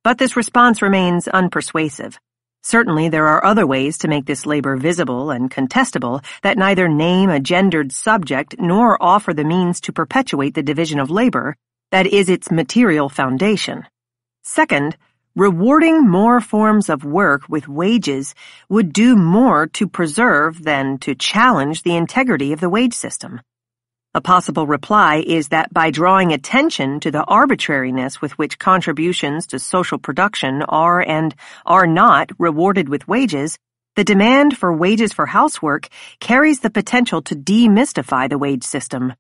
But this response remains unpersuasive. Certainly there are other ways to make this labor visible and contestable that neither name a gendered subject nor offer the means to perpetuate the division of labor that is its material foundation. Second, rewarding more forms of work with wages would do more to preserve than to challenge the integrity of the wage system. A possible reply is that by drawing attention to the arbitrariness with which contributions to social production are and are not rewarded with wages, the demand for wages for housework carries the potential to demystify the wage system.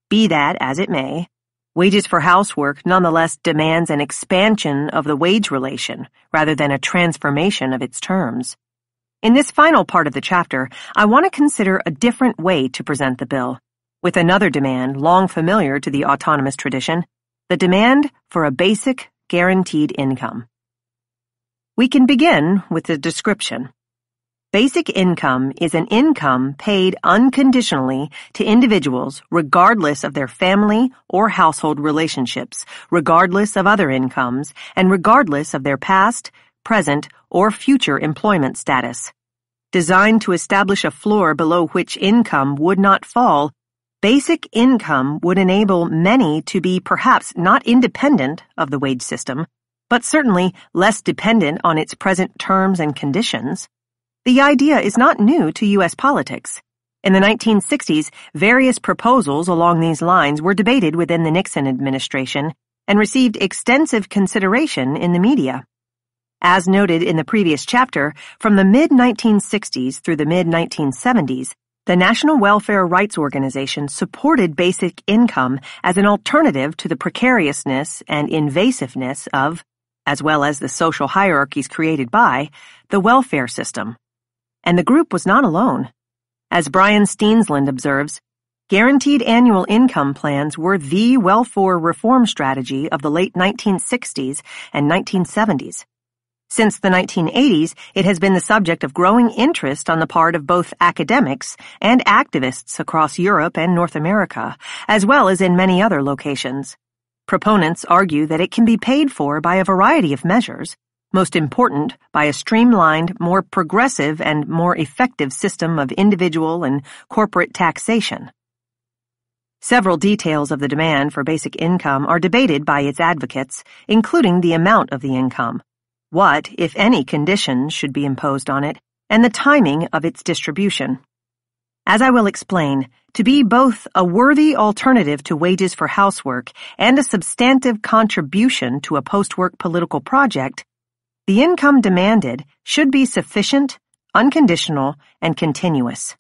Be that as it may, wages for housework nonetheless demands an expansion of the wage relation rather than a transformation of its terms. In this final part of the chapter, I want to consider a different way to present the bill, with another demand long familiar to the autonomous tradition, the demand for a basic, guaranteed income. We can begin with the description. Basic income is an income paid unconditionally to individuals regardless of their family or household relationships, regardless of other incomes, and regardless of their past, present, or future employment status. Designed to establish a floor below which income would not fall, basic income would enable many to be perhaps not independent of the wage system, but certainly less dependent on its present terms and conditions. The idea is not new to U.S. politics. In the 1960s, various proposals along these lines were debated within the Nixon administration and received extensive consideration in the media. As noted in the previous chapter, from the mid-1960s through the mid-1970s, the National Welfare Rights Organization supported basic income as an alternative to the precariousness and invasiveness of, as well as the social hierarchies created by, the welfare system. And the group was not alone. As Brian Steensland observes, guaranteed annual income plans were the welfare reform strategy of the late 1960s and 1970s. Since the 1980s, it has been the subject of growing interest on the part of both academics and activists across Europe and North America, as well as in many other locations. Proponents argue that it can be paid for by a variety of measures, most important by a streamlined, more progressive, and more effective system of individual and corporate taxation. Several details of the demand for basic income are debated by its advocates, including the amount of the income, what, if any, conditions should be imposed on it, and the timing of its distribution. As I will explain, to be both a worthy alternative to wages for housework and a substantive contribution to a post-work political project, the income demanded should be sufficient, unconditional, and continuous.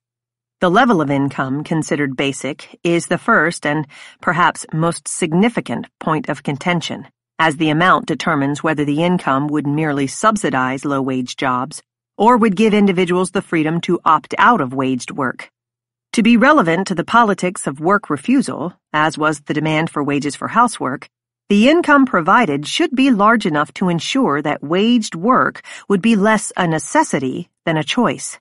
The level of income considered basic is the first and perhaps most significant point of contention, as the amount determines whether the income would merely subsidize low-wage jobs or would give individuals the freedom to opt out of waged work. To be relevant to the politics of work refusal, as was the demand for wages for housework, the income provided should be large enough to ensure that waged work would be less a necessity than a choice.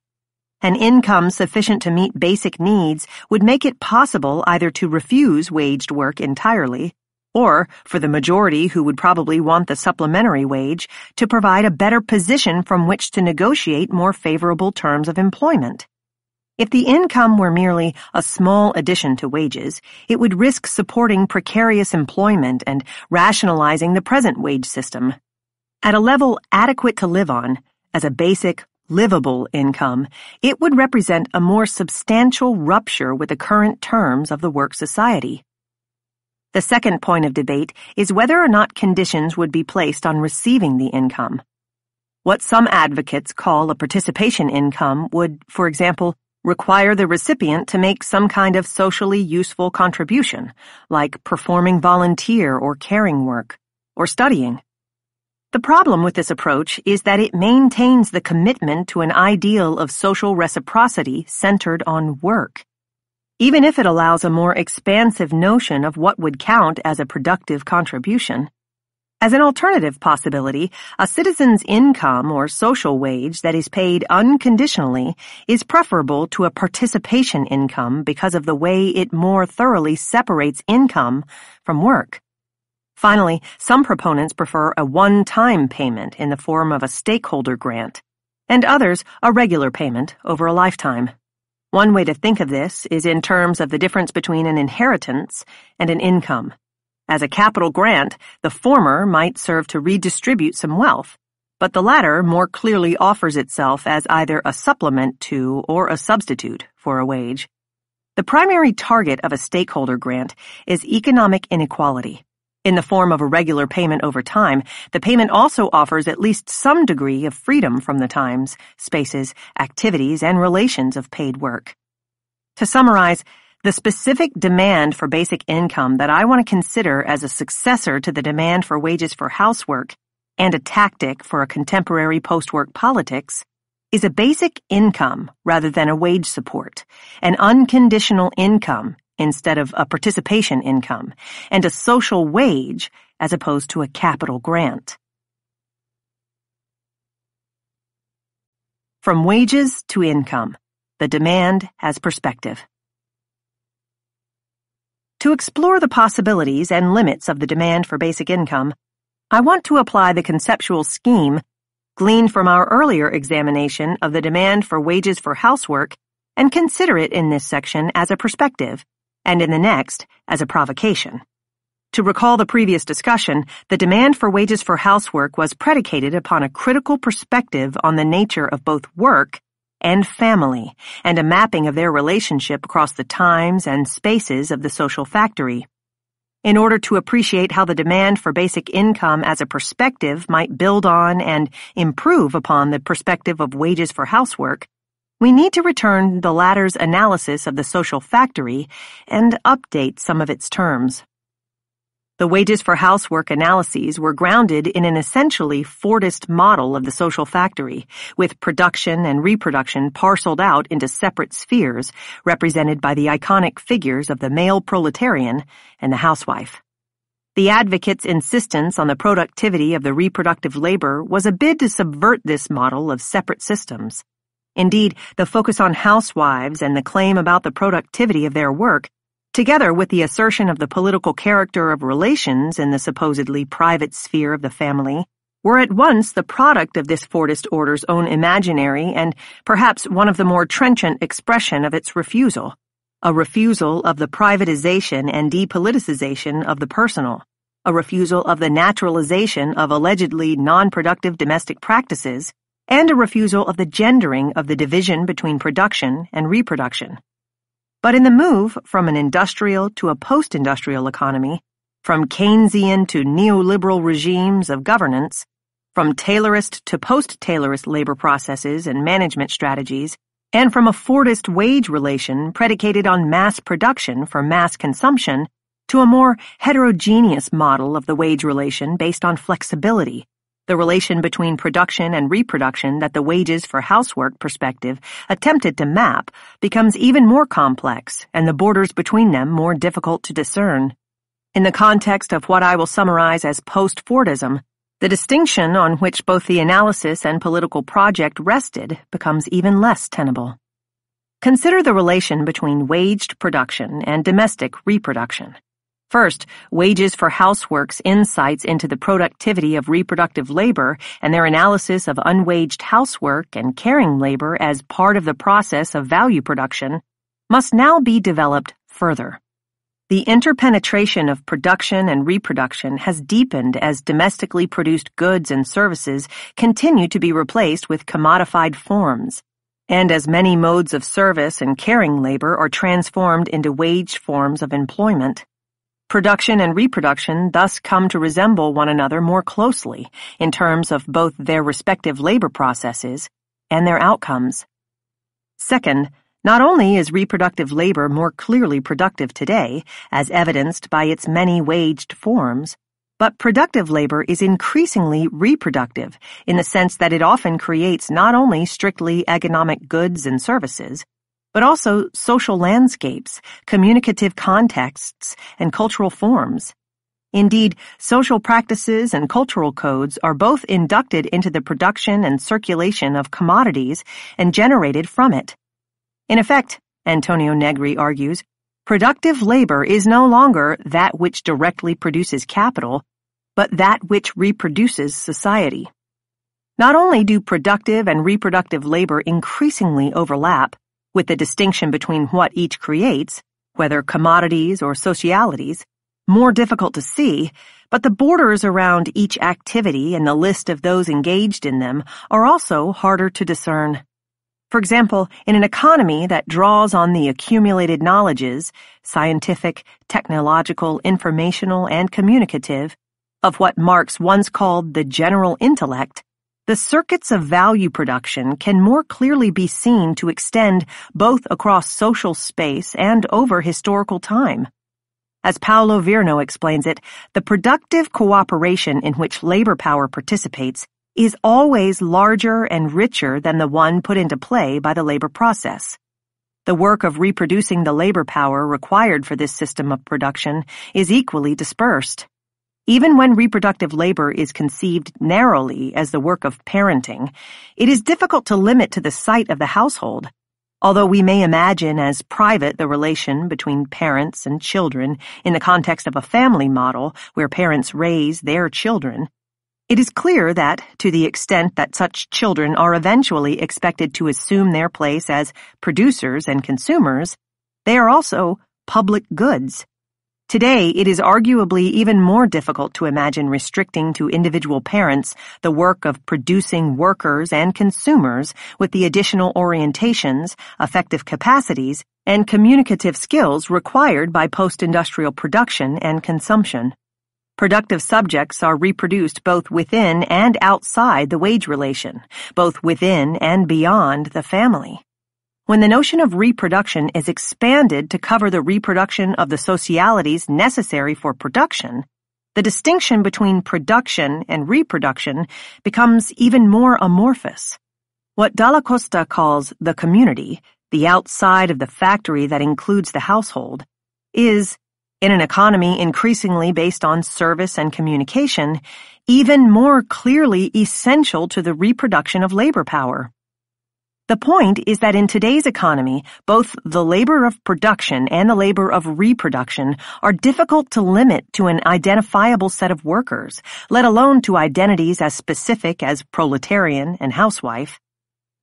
An income sufficient to meet basic needs would make it possible either to refuse waged work entirely, or, for the majority who would probably want the supplementary wage, to provide a better position from which to negotiate more favorable terms of employment. If the income were merely a small addition to wages, it would risk supporting precarious employment and rationalizing the present wage system. At a level adequate to live on, as a basic, livable income, it would represent a more substantial rupture with the current terms of the work society. The second point of debate is whether or not conditions would be placed on receiving the income. What some advocates call a participation income would, for example, require the recipient to make some kind of socially useful contribution, like performing volunteer or caring work, or studying. The problem with this approach is that it maintains the commitment to an ideal of social reciprocity centered on work, even if it allows a more expansive notion of what would count as a productive contribution. As an alternative possibility, a citizen's income or social wage that is paid unconditionally is preferable to a participation income because of the way it more thoroughly separates income from work. Finally, some proponents prefer a one-time payment in the form of a stakeholder grant, and others a regular payment over a lifetime. One way to think of this is in terms of the difference between an inheritance and an income. As a capital grant, the former might serve to redistribute some wealth, but the latter more clearly offers itself as either a supplement to or a substitute for a wage. The primary target of a stakeholder grant is economic inequality. In the form of a regular payment over time, the payment also offers at least some degree of freedom from the times, spaces, activities, and relations of paid work. To summarize, the specific demand for basic income that I want to consider as a successor to the demand for wages for housework and a tactic for a contemporary post-work politics is a basic income rather than a wage support, an unconditional income instead of a participation income, and a social wage as opposed to a capital grant. From wages to income, the demand has perspective. To explore the possibilities and limits of the demand for basic income, I want to apply the conceptual scheme gleaned from our earlier examination of the demand for wages for housework and consider it in this section as a perspective, and in the next as a provocation. To recall the previous discussion, the demand for wages for housework was predicated upon a critical perspective on the nature of both work and family, and a mapping of their relationship across the times and spaces of the social factory. In order to appreciate how the demand for basic income as a perspective might build on and improve upon the perspective of wages for housework, we need to return the latter's analysis of the social factory and update some of its terms. The wages for housework analyses were grounded in an essentially Fordist model of the social factory, with production and reproduction parceled out into separate spheres represented by the iconic figures of the male proletarian and the housewife. The advocates' insistence on the productivity of the reproductive labor was a bid to subvert this model of separate systems. Indeed, the focus on housewives and the claim about the productivity of their work, together with the assertion of the political character of relations in the supposedly private sphere of the family, were at once the product of this Fordist order's own imaginary and perhaps one of the more trenchant expression of its refusal, a refusal of the privatization and depoliticization of the personal, a refusal of the naturalization of allegedly non-productive domestic practices, and a refusal of the gendering of the division between production and reproduction. But in the move from an industrial to a post-industrial economy, from Keynesian to neoliberal regimes of governance, from Taylorist to post-Taylorist labor processes and management strategies, and from a Fordist wage relation predicated on mass production for mass consumption to a more heterogeneous model of the wage relation based on flexibility, the relation between production and reproduction that the wages for housework perspective attempted to map becomes even more complex and the borders between them more difficult to discern. In the context of what I will summarize as post-Fordism, the distinction on which both the analysis and political project rested becomes even less tenable. Consider the relation between waged production and domestic reproduction. First, wages for housework's insights into the productivity of reproductive labor and their analysis of unwaged housework and caring labor as part of the process of value production must now be developed further. The interpenetration of production and reproduction has deepened as domestically produced goods and services continue to be replaced with commodified forms, and as many modes of service and caring labor are transformed into waged forms of employment. Production and reproduction thus come to resemble one another more closely in terms of both their respective labor processes and their outcomes. Second, not only is reproductive labor more clearly productive today, as evidenced by its many waged forms, but productive labor is increasingly reproductive in the sense that it often creates not only strictly economic goods and services, but also social landscapes, communicative contexts, and cultural forms. Indeed, social practices and cultural codes are both inducted into the production and circulation of commodities and generated from it. In effect, Antonio Negri argues, productive labor is no longer that which directly produces capital, but that which reproduces society. Not only do productive and reproductive labor increasingly overlap, with the distinction between what each creates, whether commodities or socialities, more difficult to see, but the borders around each activity and the list of those engaged in them are also harder to discern. For example, in an economy that draws on the accumulated knowledges, scientific, technological, informational, and communicative, of what Marx once called the general intellect, the circuits of value production can more clearly be seen to extend both across social space and over historical time. As Paulo Virno explains it, the productive cooperation in which labor power participates is always larger and richer than the one put into play by the labor process. The work of reproducing the labor power required for this system of production is equally dispersed. Even when reproductive labor is conceived narrowly as the work of parenting, it is difficult to limit to the site of the household. Although we may imagine as private the relation between parents and children in the context of a family model where parents raise their children, it is clear that, to the extent that such children are eventually expected to assume their place as producers and consumers, they are also public goods. Today, it is arguably even more difficult to imagine restricting to individual parents the work of producing workers and consumers with the additional orientations, affective capacities, and communicative skills required by post-industrial production and consumption. Productive subjects are reproduced both within and outside the wage relation, both within and beyond the family. When the notion of reproduction is expanded to cover the reproduction of the socialities necessary for production, the distinction between production and reproduction becomes even more amorphous. What Dalla Costa calls the community, the outside of the factory that includes the household, is, in an economy increasingly based on service and communication, even more clearly essential to the reproduction of labor power. The point is that in today's economy, both the labor of production and the labor of reproduction are difficult to limit to an identifiable set of workers, let alone to identities as specific as proletarian and housewife.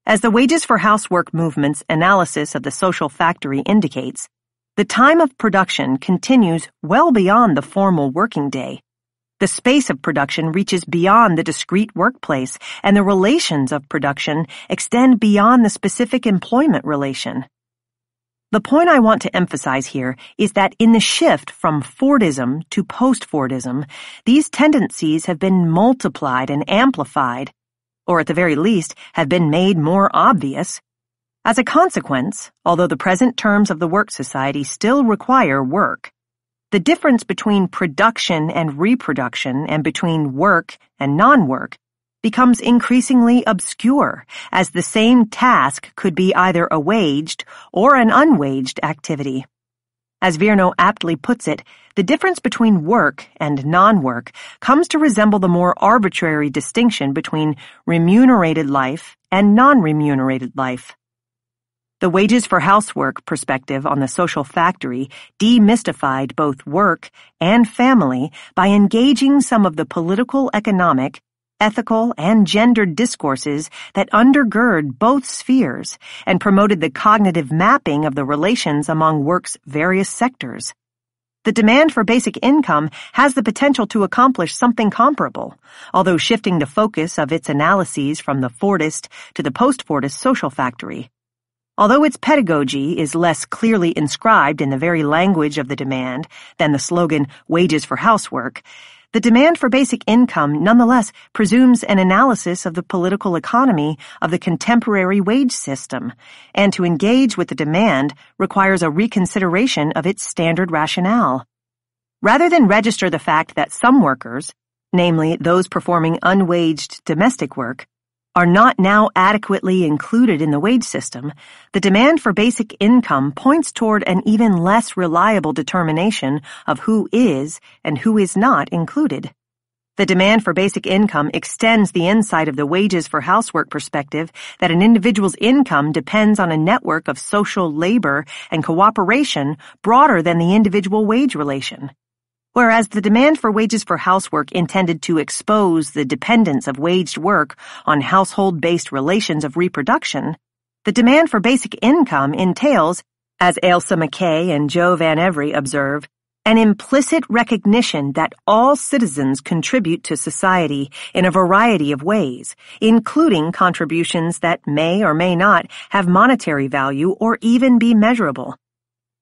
As the Wages for Housework movement's analysis of the social factory indicates, the time of production continues well beyond the formal working day. The space of production reaches beyond the discrete workplace, and the relations of production extend beyond the specific employment relation. The point I want to emphasize here is that in the shift from Fordism to post-Fordism, these tendencies have been multiplied and amplified, or at the very least have been made more obvious. As a consequence, although the present terms of the work society still require work, the difference between production and reproduction and between work and non-work becomes increasingly obscure, as the same task could be either a waged or an unwaged activity. As Virno aptly puts it, the difference between work and non-work comes to resemble the more arbitrary distinction between remunerated life and non-remunerated life. The Wages for Housework perspective on the social factory demystified both work and family by engaging some of the political, economic, ethical, and gendered discourses that undergird both spheres and promoted the cognitive mapping of the relations among work's various sectors. The demand for basic income has the potential to accomplish something comparable, although shifting the focus of its analyses from the Fordist to the post-Fordist social factory. Although its pedagogy is less clearly inscribed in the very language of the demand than the slogan Wages for Housework, the demand for basic income nonetheless presumes an analysis of the political economy of the contemporary wage system, and to engage with the demand requires a reconsideration of its standard rationale. Rather than register the fact that some workers, namely those performing unwaged domestic work, are not now adequately included in the wage system, the demand for basic income points toward an even less reliable determination of who is and who is not included. The demand for basic income extends the insight of the Wages for Housework perspective that an individual's income depends on a network of social labor and cooperation broader than the individual wage relation. Whereas the demand for Wages for Housework intended to expose the dependence of waged work on household-based relations of reproduction, the demand for basic income entails, as Ailsa McKay and Joe Van Every observe, an implicit recognition that all citizens contribute to society in a variety of ways, including contributions that may or may not have monetary value or even be measurable.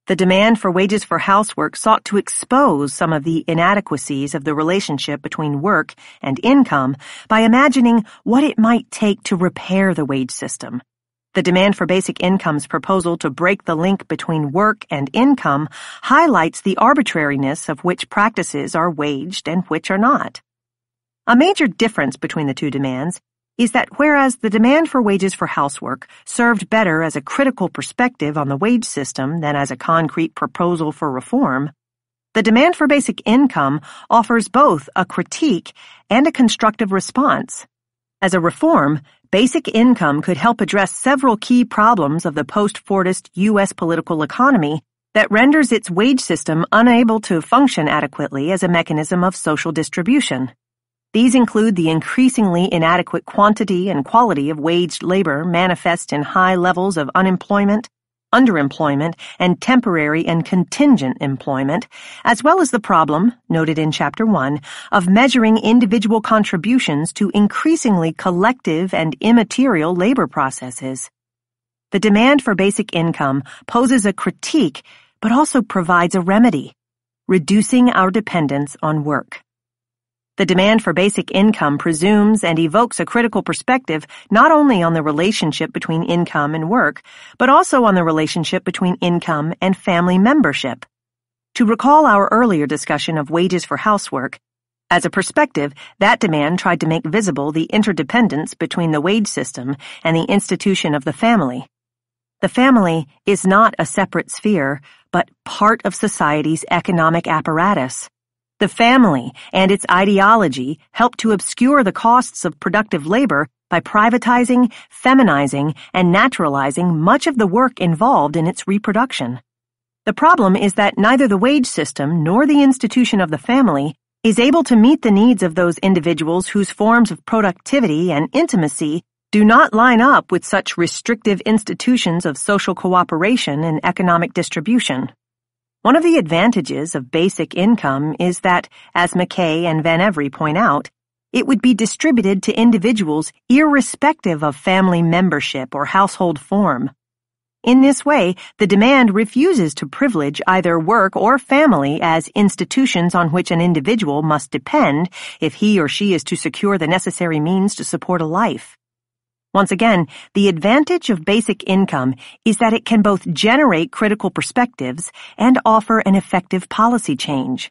The demand for Wages for Housework sought to expose some of the inadequacies of the relationship between work and income by imagining what it might take to repair the wage system. The demand for basic income's proposal to break the link between work and income highlights the arbitrariness of which practices are waged and which are not. A major difference between the two demands is that whereas the demand for Wages for Housework served better as a critical perspective on the wage system than as a concrete proposal for reform, the demand for basic income offers both a critique and a constructive response. As a reform, basic income could help address several key problems of the post-Fordist U.S. political economy that renders its wage system unable to function adequately as a mechanism of social distribution. These include the increasingly inadequate quantity and quality of waged labor manifest in high levels of unemployment, underemployment, and temporary and contingent employment, as well as the problem, noted in Chapter 1, of measuring individual contributions to increasingly collective and immaterial labor processes. The demand for basic income poses a critique, but also provides a remedy, reducing our dependence on work. The demand for basic income presumes and evokes a critical perspective not only on the relationship between income and work, but also on the relationship between income and family membership. To recall our earlier discussion of wages for housework, as a perspective, that demand tried to make visible the interdependence between the wage system and the institution of the family. The family is not a separate sphere, but part of society's economic apparatus. The family and its ideology help to obscure the costs of productive labor by privatizing, feminizing, and naturalizing much of the work involved in its reproduction. The problem is that neither the wage system nor the institution of the family is able to meet the needs of those individuals whose forms of productivity and intimacy do not line up with such restrictive institutions of social cooperation and economic distribution. One of the advantages of basic income is that, as McKay and Van Every point out, it would be distributed to individuals irrespective of family membership or household form. In this way, the demand refuses to privilege either work or family as institutions on which an individual must depend if he or she is to secure the necessary means to support a life. Once again, the advantage of basic income is that it can both generate critical perspectives and offer an effective policy change.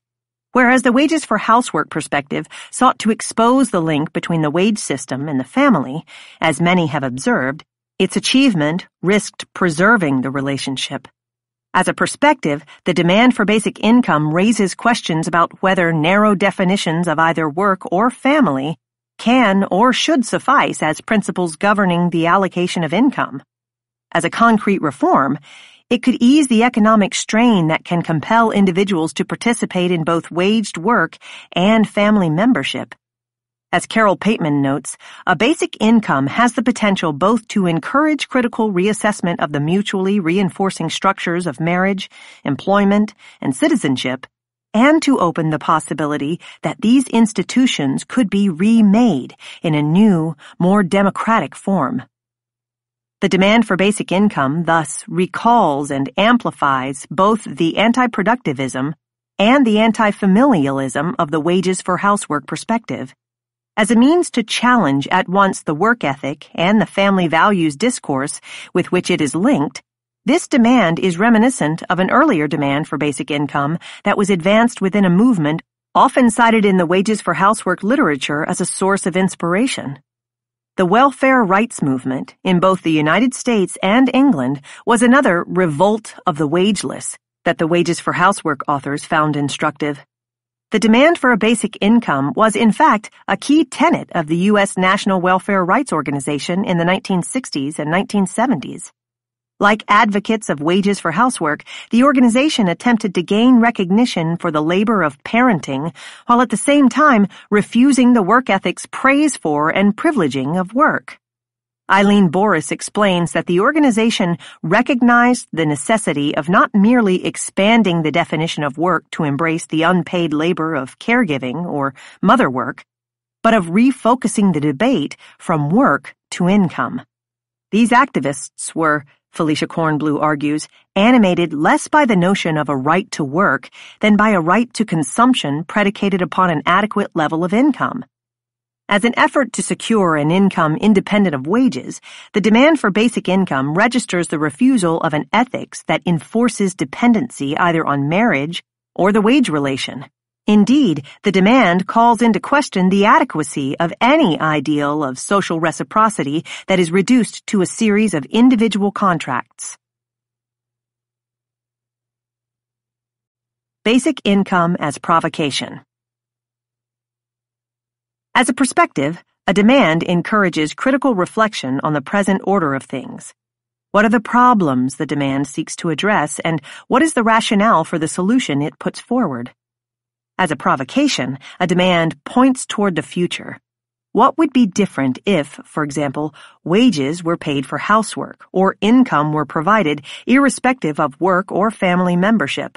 Whereas the wages for housework perspective sought to expose the link between the wage system and the family, as many have observed, its achievement risked preserving the relationship. As a perspective, the demand for basic income raises questions about whether narrow definitions of either work or family can or should suffice as principles governing the allocation of income. As a concrete reform, it could ease the economic strain that can compel individuals to participate in both waged work and family membership. As Carol Pateman notes, a basic income has the potential both to encourage critical reassessment of the mutually reinforcing structures of marriage, employment, and citizenship, and to open the possibility that these institutions could be remade in a new, more democratic form. The demand for basic income thus recalls and amplifies both the anti-productivism and the anti-familialism of the wages for housework perspective. As a means to challenge at once the work ethic and the family values discourse with which it is linked, this demand is reminiscent of an earlier demand for basic income that was advanced within a movement often cited in the wages for housework literature as a source of inspiration. The welfare rights movement in both the United States and England was another revolt of the wageless that the wages for housework authors found instructive. The demand for a basic income was, in fact, a key tenet of the U.S. National Welfare Rights Organization in the 1960s and 1970s. Like advocates of wages for housework, the organization attempted to gain recognition for the labor of parenting, while at the same time refusing the work ethic's praise for and privileging of work. Eileen Boris explains that the organization recognized the necessity of not merely expanding the definition of work to embrace the unpaid labor of caregiving or mother work, but of refocusing the debate from work to income. These activists were, Felicia Kornblue argues, animated less by the notion of a right to work than by a right to consumption predicated upon an adequate level of income. As an effort to secure an income independent of wages, the demand for basic income registers the refusal of an ethics that enforces dependency either on marriage or the wage relation. Indeed, the demand calls into question the adequacy of any ideal of social reciprocity that is reduced to a series of individual contracts. Basic income as provocation. As a perspective, a demand encourages critical reflection on the present order of things. What are the problems the demand seeks to address, and what is the rationale for the solution it puts forward? As a provocation, a demand points toward the future. What would be different if, for example, wages were paid for housework or income were provided irrespective of work or family membership?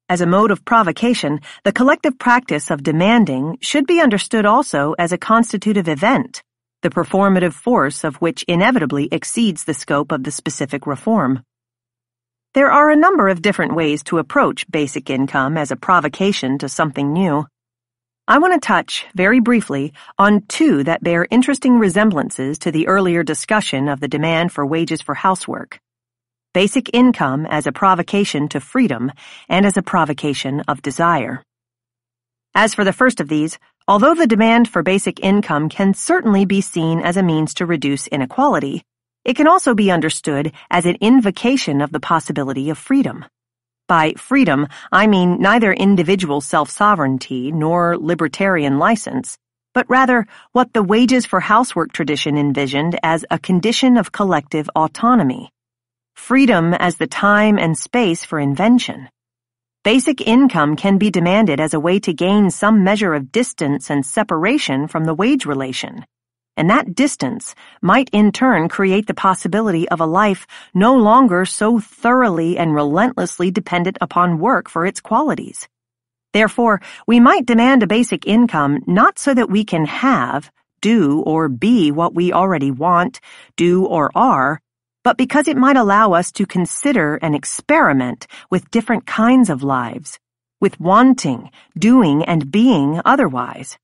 As a mode of provocation, the collective practice of demanding should be understood also as a constitutive event, the performative force of which inevitably exceeds the scope of the specific reform. There are a number of different ways to approach basic income as a provocation to something new. I want to touch, very briefly, on two that bear interesting resemblances to the earlier discussion of the demand for wages for housework: basic income as a provocation to freedom and as a provocation of desire. As for the first of these, although the demand for basic income can certainly be seen as a means to reduce inequality, it can also be understood as an invocation of the possibility of freedom. By freedom, I mean neither individual self-sovereignty nor libertarian license, but rather what the wages for housework tradition envisioned as a condition of collective autonomy. Freedom as the time and space for invention. Basic income can be demanded as a way to gain some measure of distance and separation from the wage relation, and that distance might in turn create the possibility of a life no longer so thoroughly and relentlessly dependent upon work for its qualities. Therefore, we might demand a basic income not so that we can have, do, or be what we already want, do, or are, but because it might allow us to consider and experiment with different kinds of lives, with wanting, doing, and being otherwise.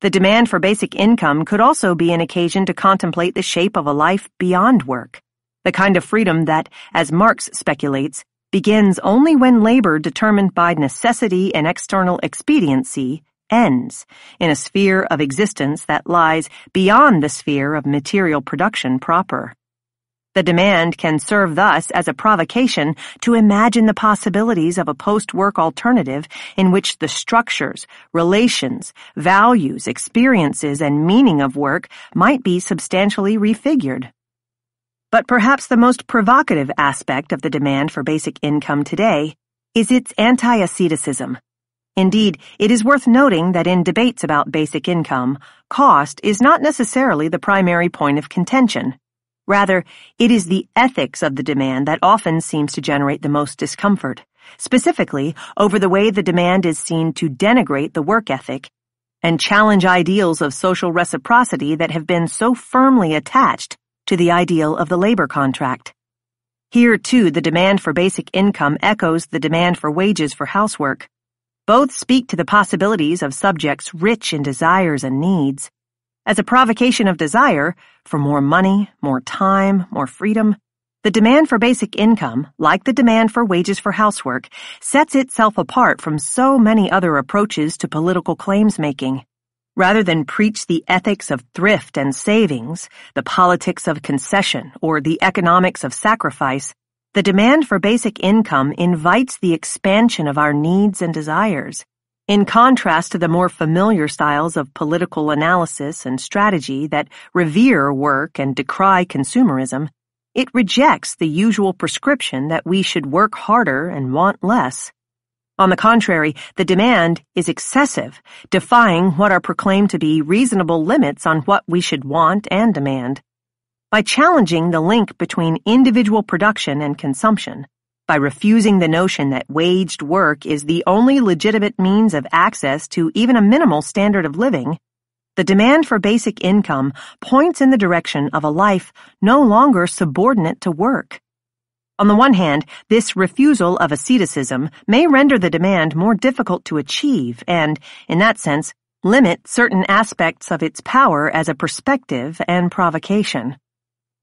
The demand for basic income could also be an occasion to contemplate the shape of a life beyond work, the kind of freedom that, as Marx speculates, begins only when labor determined by necessity and external expediency ends in a sphere of existence that lies beyond the sphere of material production proper. The demand can serve thus as a provocation to imagine the possibilities of a post-work alternative in which the structures, relations, values, experiences, and meaning of work might be substantially refigured. But perhaps the most provocative aspect of the demand for basic income today is its anti-asceticism. Indeed, it is worth noting that in debates about basic income, cost is not necessarily the primary point of contention. Rather, it is the ethics of the demand that often seems to generate the most discomfort, specifically over the way the demand is seen to denigrate the work ethic and challenge ideals of social reciprocity that have been so firmly attached to the ideal of the labor contract. Here, too, the demand for basic income echoes the demand for wages for housework. Both speak to the possibilities of subjects rich in desires and needs. As a provocation of desire for more money, more time, more freedom, the demand for basic income, like the demand for wages for housework, sets itself apart from so many other approaches to political claims-making. Rather than preach the ethics of thrift and savings, the politics of concession, or the economics of sacrifice, the demand for basic income invites the expansion of our needs and desires. In contrast to the more familiar styles of political analysis and strategy that revere work and decry consumerism, it rejects the usual prescription that we should work harder and want less. On the contrary, the demand is excessive, defying what are proclaimed to be reasonable limits on what we should want and demand. By challenging the link between individual production and consumption, by refusing the notion that waged work is the only legitimate means of access to even a minimal standard of living, the demand for basic income points in the direction of a life no longer subordinate to work. On the one hand, this refusal of asceticism may render the demand more difficult to achieve and, in that sense, limit certain aspects of its power as a perspective and provocation.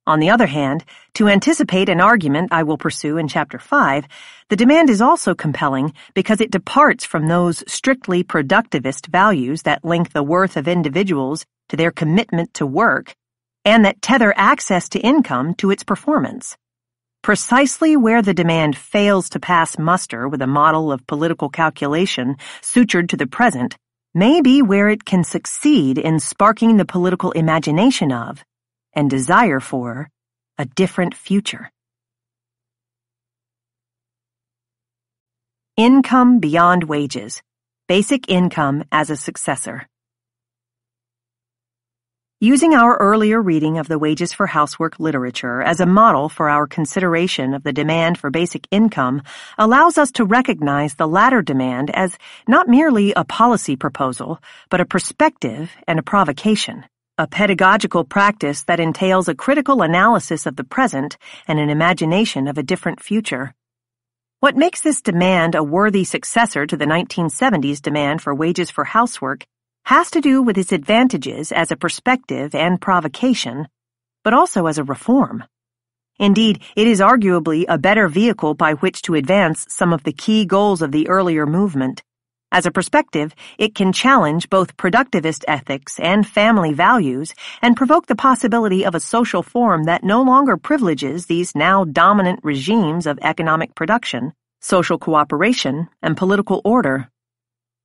On the other hand, to anticipate an argument I will pursue in Chapter 5, the demand is also compelling because it departs from those strictly productivist values that link the worth of individuals to their commitment to work and that tether access to income to its performance. Precisely where the demand fails to pass muster with a model of political calculation sutured to the present may be where it can succeed in sparking the political imagination of and desire for a different future. Income beyond wages. Basic income as a successor. Using our earlier reading of the wages for housework literature as a model for our consideration of the demand for basic income allows us to recognize the latter demand as not merely a policy proposal, but a perspective and a provocation, a pedagogical practice that entails a critical analysis of the present and an imagination of a different future. What makes this demand a worthy successor to the 1970s demand for wages for housework has to do with its advantages as a perspective and provocation, but also as a reform. Indeed, it is arguably a better vehicle by which to advance some of the key goals of the earlier movement. As a perspective, it can challenge both productivist ethics and family values and provoke the possibility of a social form that no longer privileges these now dominant regimes of economic production, social cooperation, and political order.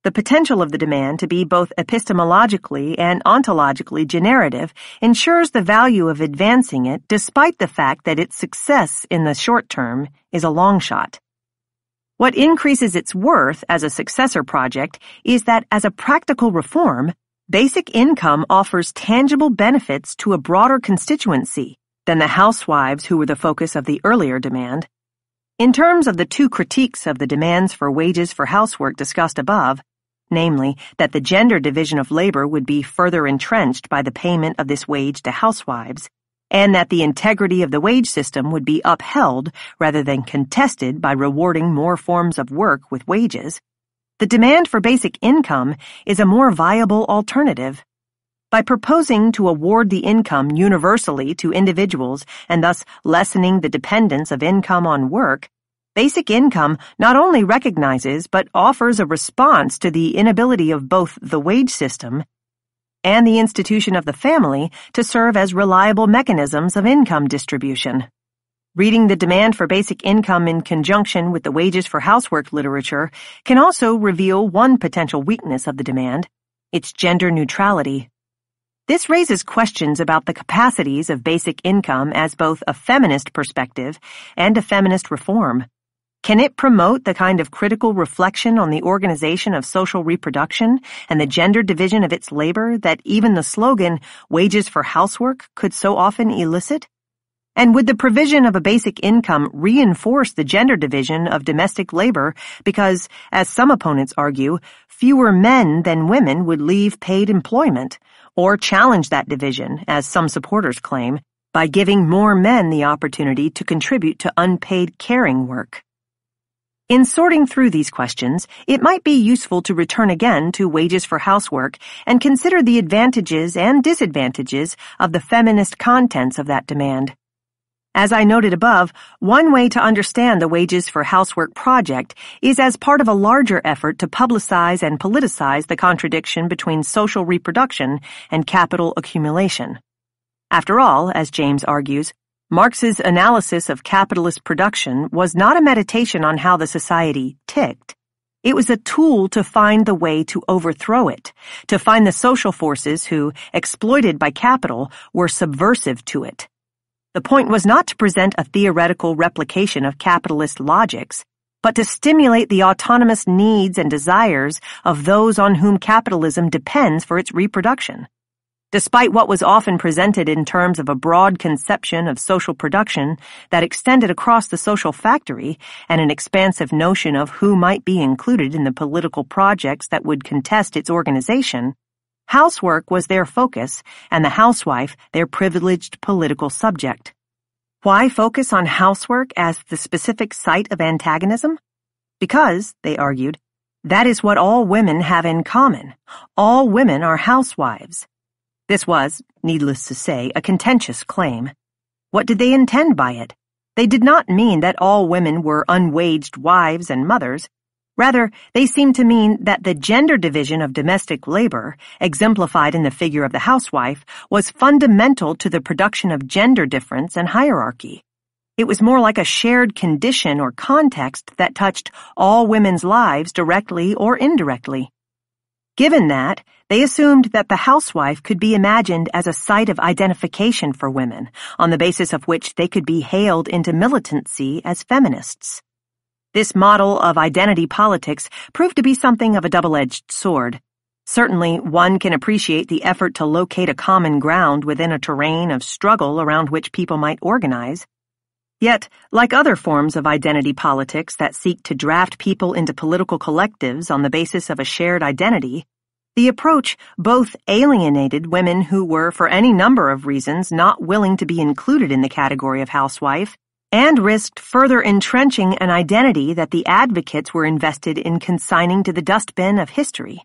The potential of the demand to be both epistemologically and ontologically generative ensures the value of advancing it despite the fact that its success in the short term is a long shot. What increases its worth as a successor project is that as a practical reform, basic income offers tangible benefits to a broader constituency than the housewives who were the focus of the earlier demand. In terms of the two critiques of the demands for wages for housework discussed above, namely that the gender division of labor would be further entrenched by the payment of this wage to housewives, and that the integrity of the wage system would be upheld rather than contested by rewarding more forms of work with wages, the demand for basic income is a more viable alternative. By proposing to award the income universally to individuals and thus lessening the dependence of income on work, basic income not only recognizes but offers a response to the inability of both the wage system and the institution of the family to serve as reliable mechanisms of income distribution. Reading the demand for basic income in conjunction with the wages for housework literature can also reveal one potential weakness of the demand, its gender neutrality. This raises questions about the capacities of basic income as both a feminist perspective and a feminist reform. Can it promote the kind of critical reflection on the organization of social reproduction and the gender division of its labor that even the slogan, wages for housework, could so often elicit? And would the provision of a basic income reinforce the gender division of domestic labor because, as some opponents argue, fewer men than women would leave paid employment, or challenge that division, as some supporters claim, by giving more men the opportunity to contribute to unpaid caring work? In sorting through these questions, it might be useful to return again to wages for housework and consider the advantages and disadvantages of the feminist contents of that demand. As I noted above, one way to understand the wages for housework project is as part of a larger effort to publicize and politicize the contradiction between social reproduction and capital accumulation. After all, as James argues, Marx's analysis of capitalist production was not a meditation on how the society ticked. It was a tool to find the way to overthrow it, to find the social forces who, exploited by capital, were subversive to it. The point was not to present a theoretical replication of capitalist logics, but to stimulate the autonomous needs and desires of those on whom capitalism depends for its reproduction. Despite what was often presented in terms of a broad conception of social production that extended across the social factory and an expansive notion of who might be included in the political projects that would contest its organization, housework was their focus and the housewife their privileged political subject. Why focus on housework as the specific site of antagonism? Because, they argued, that is what all women have in common. All women are housewives. This was, needless to say, a contentious claim. What did they intend by it? They did not mean that all women were unwaged wives and mothers. Rather, they seemed to mean that the gender division of domestic labor, exemplified in the figure of the housewife, was fundamental to the production of gender difference and hierarchy. It was more like a shared condition or context that touched all women's lives directly or indirectly. Given that, they assumed that the housewife could be imagined as a site of identification for women, on the basis of which they could be hailed into militancy as feminists. This model of identity politics proved to be something of a double-edged sword. Certainly, one can appreciate the effort to locate a common ground within a terrain of struggle around which people might organize. Yet, like other forms of identity politics that seek to draft people into political collectives on the basis of a shared identity, the approach both alienated women who were, for any number of reasons, not willing to be included in the category of housewife, and risked further entrenching an identity that the advocates were invested in consigning to the dustbin of history.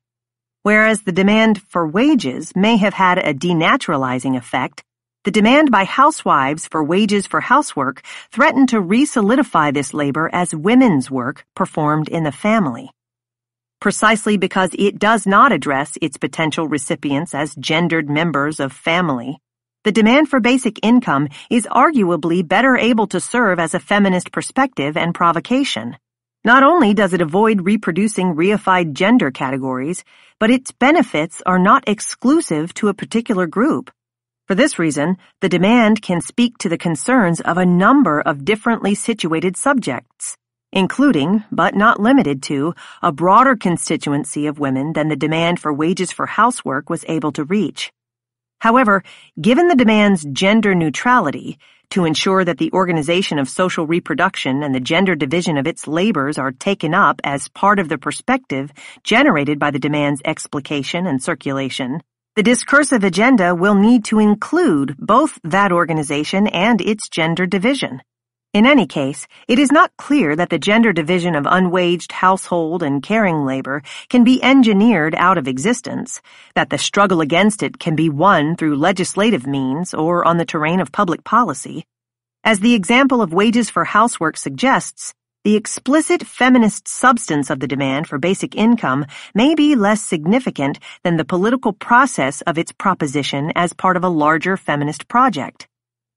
Whereas the demand for wages may have had a denaturalizing effect, the demand by housewives for wages for housework threatened to re-solidify this labor as women's work performed in the family. Precisely because it does not address its potential recipients as gendered members of family, the demand for basic income is arguably better able to serve as a feminist perspective and provocation. Not only does it avoid reproducing reified gender categories, but its benefits are not exclusive to a particular group. For this reason, the demand can speak to the concerns of a number of differently situated subjects, including, but not limited to, a broader constituency of women than the demand for wages for housework was able to reach. However, given the demand's gender neutrality, to ensure that the organization of social reproduction and the gender division of its labors are taken up as part of the perspective generated by the demand's explication and circulation, the discursive agenda will need to include both that organization and its gender division. In any case, it is not clear that the gender division of unwaged household and caring labor can be engineered out of existence, that the struggle against it can be won through legislative means or on the terrain of public policy. As the example of wages for housework suggests, the explicit feminist substance of the demand for basic income may be less significant than the political process of its proposition as part of a larger feminist project.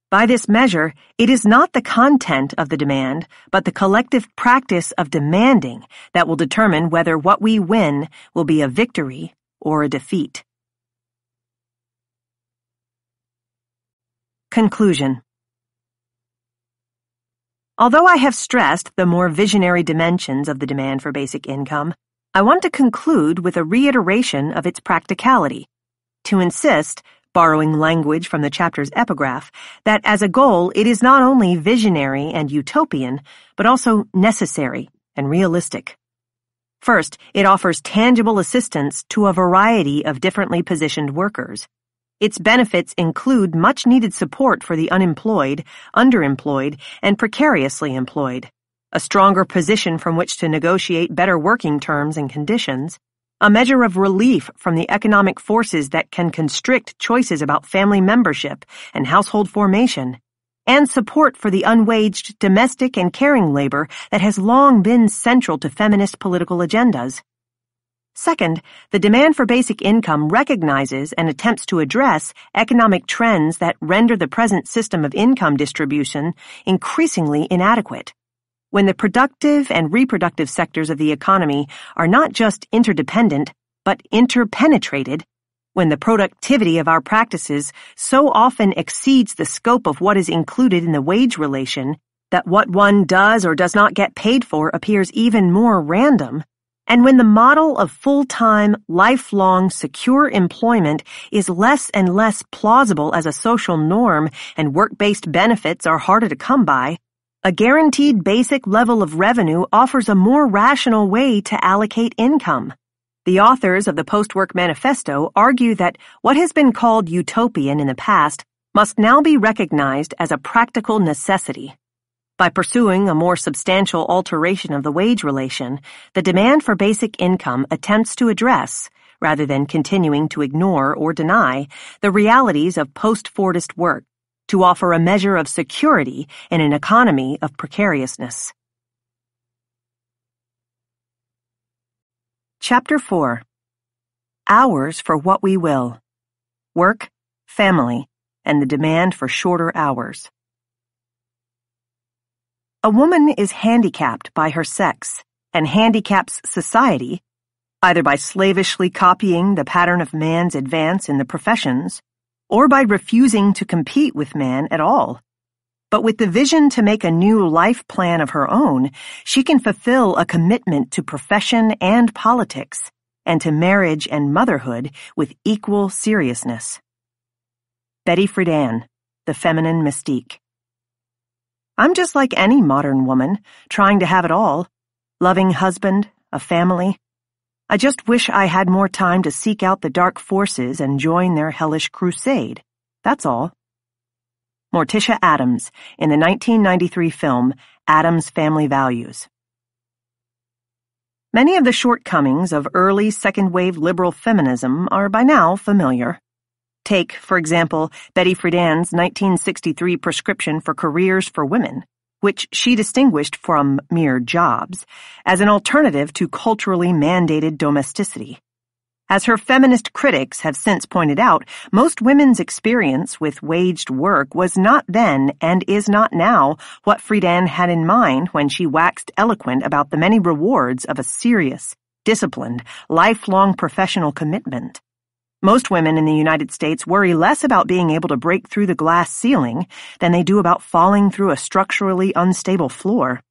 By this measure, it is not the content of the demand, but the collective practice of demanding that will determine whether what we win will be a victory or a defeat. Conclusion. Although I have stressed the more visionary dimensions of the demand for basic income, I want to conclude with a reiteration of its practicality, to insist, borrowing language from the chapter's epigraph, that as a goal it is not only visionary and utopian, but also necessary and realistic. First, it offers tangible assistance to a variety of differently positioned workers. Its benefits include much-needed support for the unemployed, underemployed, and precariously employed, a stronger position from which to negotiate better working terms and conditions, a measure of relief from the economic forces that can constrict choices about family membership and household formation, and support for the unwaged domestic and caring labor that has long been central to feminist political agendas. Second, the demand for basic income recognizes and attempts to address economic trends that render the present system of income distribution increasingly inadequate. When the productive and reproductive sectors of the economy are not just interdependent, but interpenetrated, when the productivity of our practices so often exceeds the scope of what is included in the wage relation that what one does or does not get paid for appears even more random, and when the model of full-time, lifelong, secure employment is less and less plausible as a social norm and work-based benefits are harder to come by, a guaranteed basic level of revenue offers a more rational way to allocate income. The authors of the Post-Work Manifesto argue that what has been called utopian in the past must now be recognized as a practical necessity. By pursuing a more substantial alteration of the wage relation, the demand for basic income attempts to address, rather than continuing to ignore or deny, the realities of post-Fordist work, to offer a measure of security in an economy of precariousness. Chapter 4. Hours for What We Will. Work, Family, and the Demand for Shorter Hours. A woman is handicapped by her sex and handicaps society, either by slavishly copying the pattern of man's advance in the professions, or by refusing to compete with man at all. But with the vision to make a new life plan of her own, she can fulfill a commitment to profession and politics, and to marriage and motherhood with equal seriousness. Betty Friedan, The Feminine Mystique. I'm just like any modern woman, trying to have it all. Loving husband, a family. I just wish I had more time to seek out the dark forces and join their hellish crusade. That's all. Morticia Addams, in the 1993 film Addams Family Values. Many of the shortcomings of early second-wave liberal feminism are by now familiar. Take, for example, Betty Friedan's 1963 prescription for careers for women, which she distinguished from mere jobs, as an alternative to culturally mandated domesticity. As her feminist critics have since pointed out, most women's experience with waged work was not then and is not now what Friedan had in mind when she waxed eloquent about the many rewards of a serious, disciplined, lifelong professional commitment. Most women in the United States worry less about being able to break through the glass ceiling than they do about falling through a structurally unstable floor.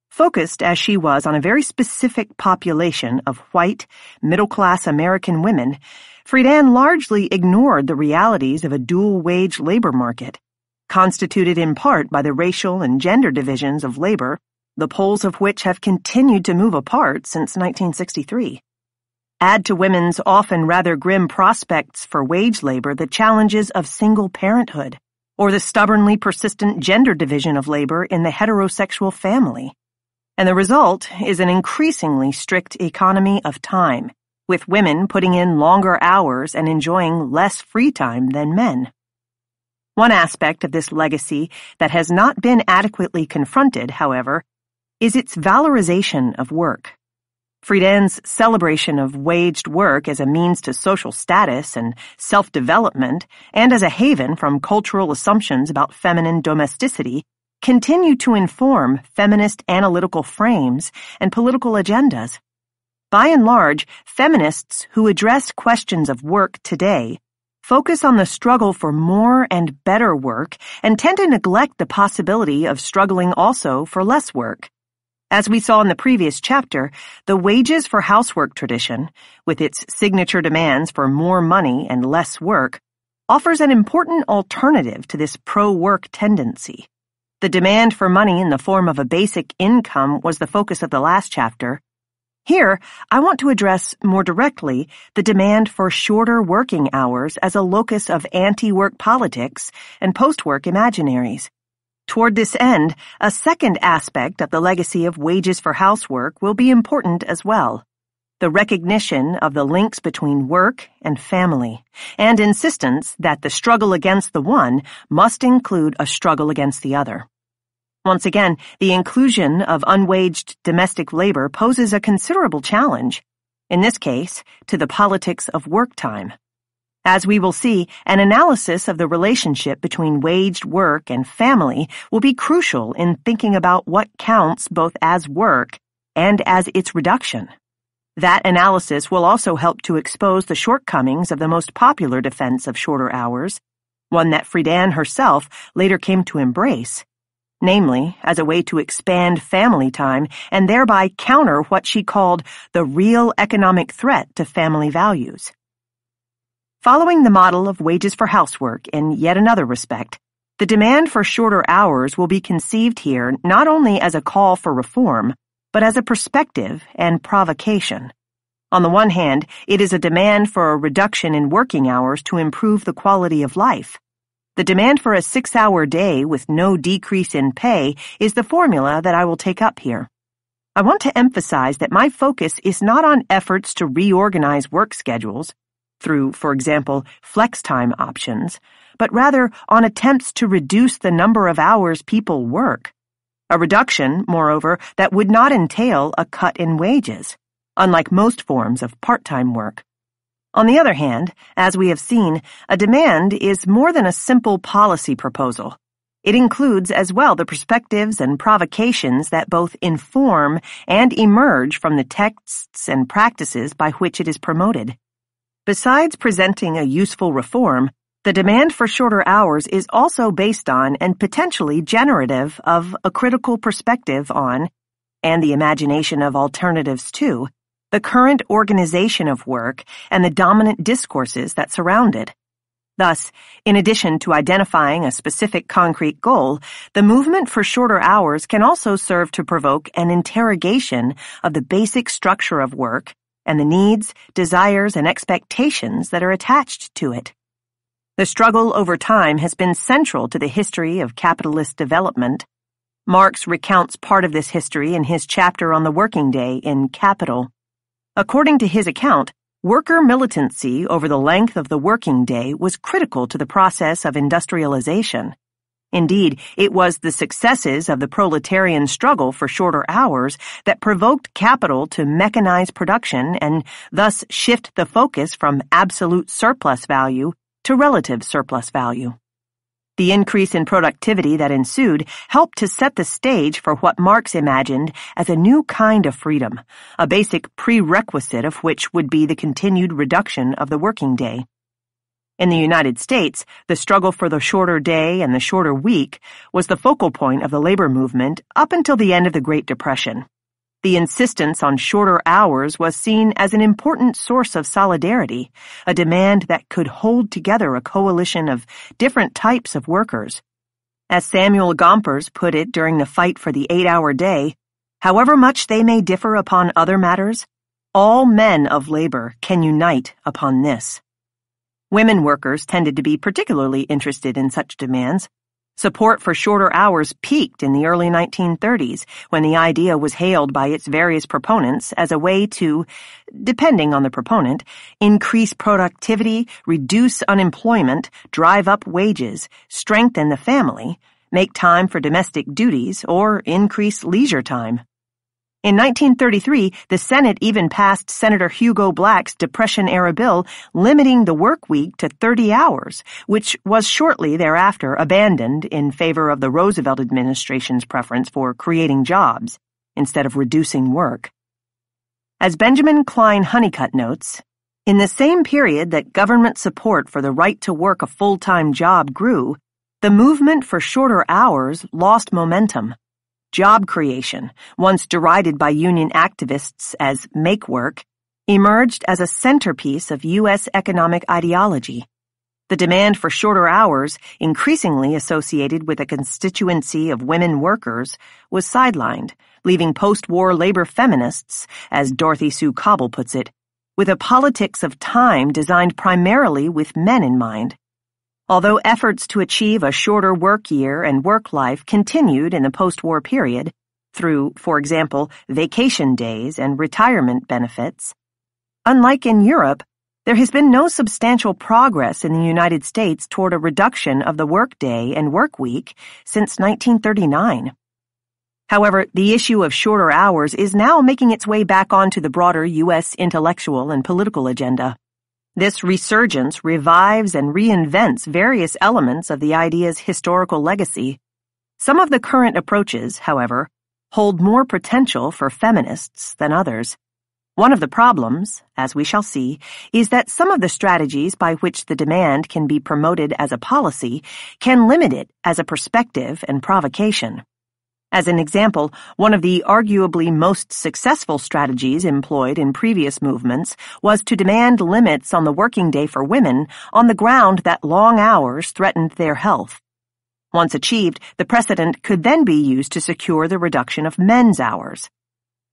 Focused as she was on a very specific population of white, middle-class American women, Friedan largely ignored the realities of a dual-wage labor market, constituted in part by the racial and gender divisions of labor, the poles of which have continued to move apart since 1963. Add to women's often rather grim prospects for wage labor the challenges of single parenthood, or the stubbornly persistent gender division of labor in the heterosexual family. And the result is an increasingly strict economy of time, with women putting in longer hours and enjoying less free time than men. One aspect of this legacy that has not been adequately confronted, however, is its valorization of work. Friedan's celebration of waged work as a means to social status and self-development, and as a haven from cultural assumptions about feminine domesticity, continue to inform feminist analytical frames and political agendas. By and large, feminists who address questions of work today focus on the struggle for more and better work and tend to neglect the possibility of struggling also for less work. As we saw in the previous chapter, the wages for housework tradition, with its signature demands for more money and less work, offers an important alternative to this pro-work tendency. The demand for money in the form of a basic income was the focus of the last chapter. Here, I want to address more directly the demand for shorter working hours as a locus of anti-work politics and post-work imaginaries. Toward this end, a second aspect of the legacy of wages for housework will be important as well: the recognition of the links between work and family, and insistence that the struggle against the one must include a struggle against the other. Once again, the inclusion of unwaged domestic labor poses a considerable challenge, in this case, to the politics of work time. As we will see, an analysis of the relationship between waged work and family will be crucial in thinking about what counts both as work and as its reduction. That analysis will also help to expose the shortcomings of the most popular defense of shorter hours, one that Friedan herself later came to embrace, namely as a way to expand family time and thereby counter what she called the real economic threat to family values. Following the model of wages for housework in yet another respect, the demand for shorter hours will be conceived here not only as a call for reform, but as a perspective and provocation. On the one hand, it is a demand for a reduction in working hours to improve the quality of life. The demand for a 6-hour day with no decrease in pay is the formula that I will take up here. I want to emphasize that my focus is not on efforts to reorganize work schedules, through, for example, flex time options, but rather on attempts to reduce the number of hours people work. A reduction, moreover, that would not entail a cut in wages, unlike most forms of part-time work. On the other hand, as we have seen, a demand is more than a simple policy proposal. It includes as well the perspectives and provocations that both inform and emerge from the texts and practices by which it is promoted. Besides presenting a useful reform, the demand for shorter hours is also based on and potentially generative of a critical perspective on, and the imagination of alternatives to, the current organization of work, and the dominant discourses that surround it. Thus, in addition to identifying a specific concrete goal, the movement for shorter hours can also serve to provoke an interrogation of the basic structure of work and the needs, desires, and expectations that are attached to it. The struggle over time has been central to the history of capitalist development. Marx recounts part of this history in his chapter on the working day in Capital. According to his account, worker militancy over the length of the working day was critical to the process of industrialization. Indeed, it was the successes of the proletarian struggle for shorter hours that provoked capital to mechanize production and thus shift the focus from absolute surplus value to relative surplus value. The increase in productivity that ensued helped to set the stage for what Marx imagined as a new kind of freedom, a basic prerequisite of which would be the continued reduction of the working day. In the United States, the struggle for the shorter day and the shorter week was the focal point of the labor movement up until the end of the Great Depression. The insistence on shorter hours was seen as an important source of solidarity, a demand that could hold together a coalition of different types of workers. As Samuel Gompers put it during the fight for the 8-hour day, however much they may differ upon other matters, all men of labor can unite upon this. Women workers tended to be particularly interested in such demands. Support for shorter hours peaked in the early 1930s, when the idea was hailed by its various proponents as a way to, depending on the proponent, increase productivity, reduce unemployment, drive up wages, strengthen the family, make time for domestic duties, or increase leisure time. In 1933, the Senate even passed Senator Hugo Black's Depression-era bill limiting the work week to 30 hours, which was shortly thereafter abandoned in favor of the Roosevelt administration's preference for creating jobs instead of reducing work. As Benjamin Klein Honeycutt notes, in the same period that government support for the right to work a full-time job grew, the movement for shorter hours lost momentum. Job creation, once derided by union activists as make work, emerged as a centerpiece of U.S. economic ideology. The demand for shorter hours, increasingly associated with a constituency of women workers, was sidelined, leaving post-war labor feminists, as Dorothy Sue Cobble puts it, with a politics of time designed primarily with men in mind. Although efforts to achieve a shorter work year and work life continued in the post-war period, through, for example, vacation days and retirement benefits, unlike in Europe, there has been no substantial progress in the United States toward a reduction of the workday and work week since 1939. However, the issue of shorter hours is now making its way back onto the broader U.S. intellectual and political agenda. This resurgence revives and reinvents various elements of the idea's historical legacy. Some of the current approaches, however, hold more potential for feminists than others. One of the problems, as we shall see, is that some of the strategies by which the demand can be promoted as a policy can limit it as a perspective and provocation. As an example, one of the arguably most successful strategies employed in previous movements was to demand limits on the working day for women on the ground that long hours threatened their health. Once achieved, the precedent could then be used to secure the reduction of men's hours.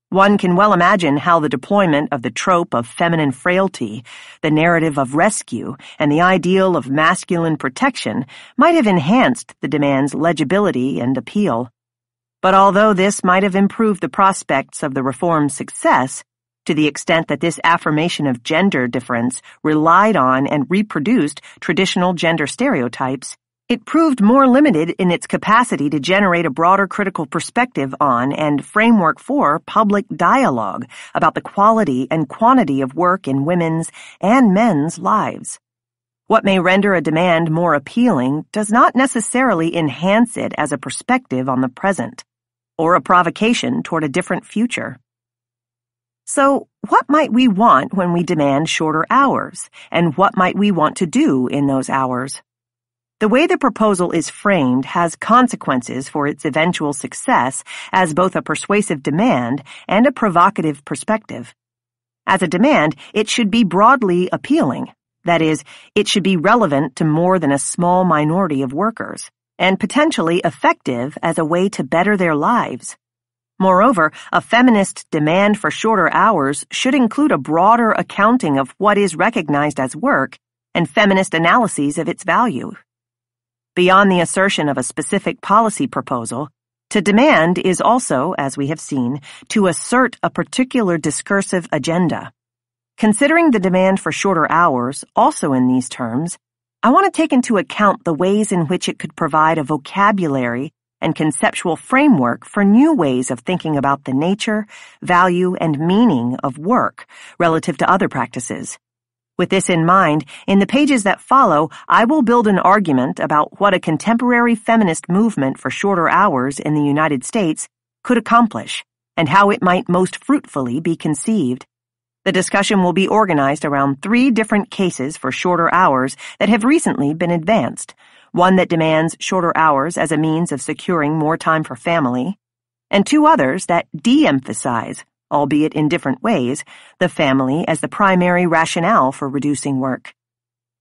One can well imagine how the deployment of the trope of feminine frailty, the narrative of rescue, and the ideal of masculine protection might have enhanced the demand's legibility and appeal. But although this might have improved the prospects of the reform's success, to the extent that this affirmation of gender difference relied on and reproduced traditional gender stereotypes, it proved more limited in its capacity to generate a broader critical perspective on and framework for public dialogue about the quality and quantity of work in women's and men's lives. What may render a demand more appealing does not necessarily enhance it as a perspective on the present, or a provocation toward a different future. So, what might we want when we demand shorter hours, and what might we want to do in those hours? The way the proposal is framed has consequences for its eventual success as both a persuasive demand and a provocative perspective. As a demand, it should be broadly appealing. That is, it should be relevant to more than a small minority of workers, and potentially effective as a way to better their lives. Moreover, a feminist demand for shorter hours should include a broader accounting of what is recognized as work and feminist analyses of its value. Beyond the assertion of a specific policy proposal, to demand is also, as we have seen, to assert a particular discursive agenda. Considering the demand for shorter hours, also in these terms, I want to take into account the ways in which it could provide a vocabulary and conceptual framework for new ways of thinking about the nature, value, and meaning of work relative to other practices. With this in mind, in the pages that follow, I will build an argument about what a contemporary feminist movement for shorter hours in the United States could accomplish, and how it might most fruitfully be conceived. The discussion will be organized around 3 different cases for shorter hours that have recently been advanced. One that demands shorter hours as a means of securing more time for family, and 2 others that de-emphasize, albeit in different ways, the family as the primary rationale for reducing work.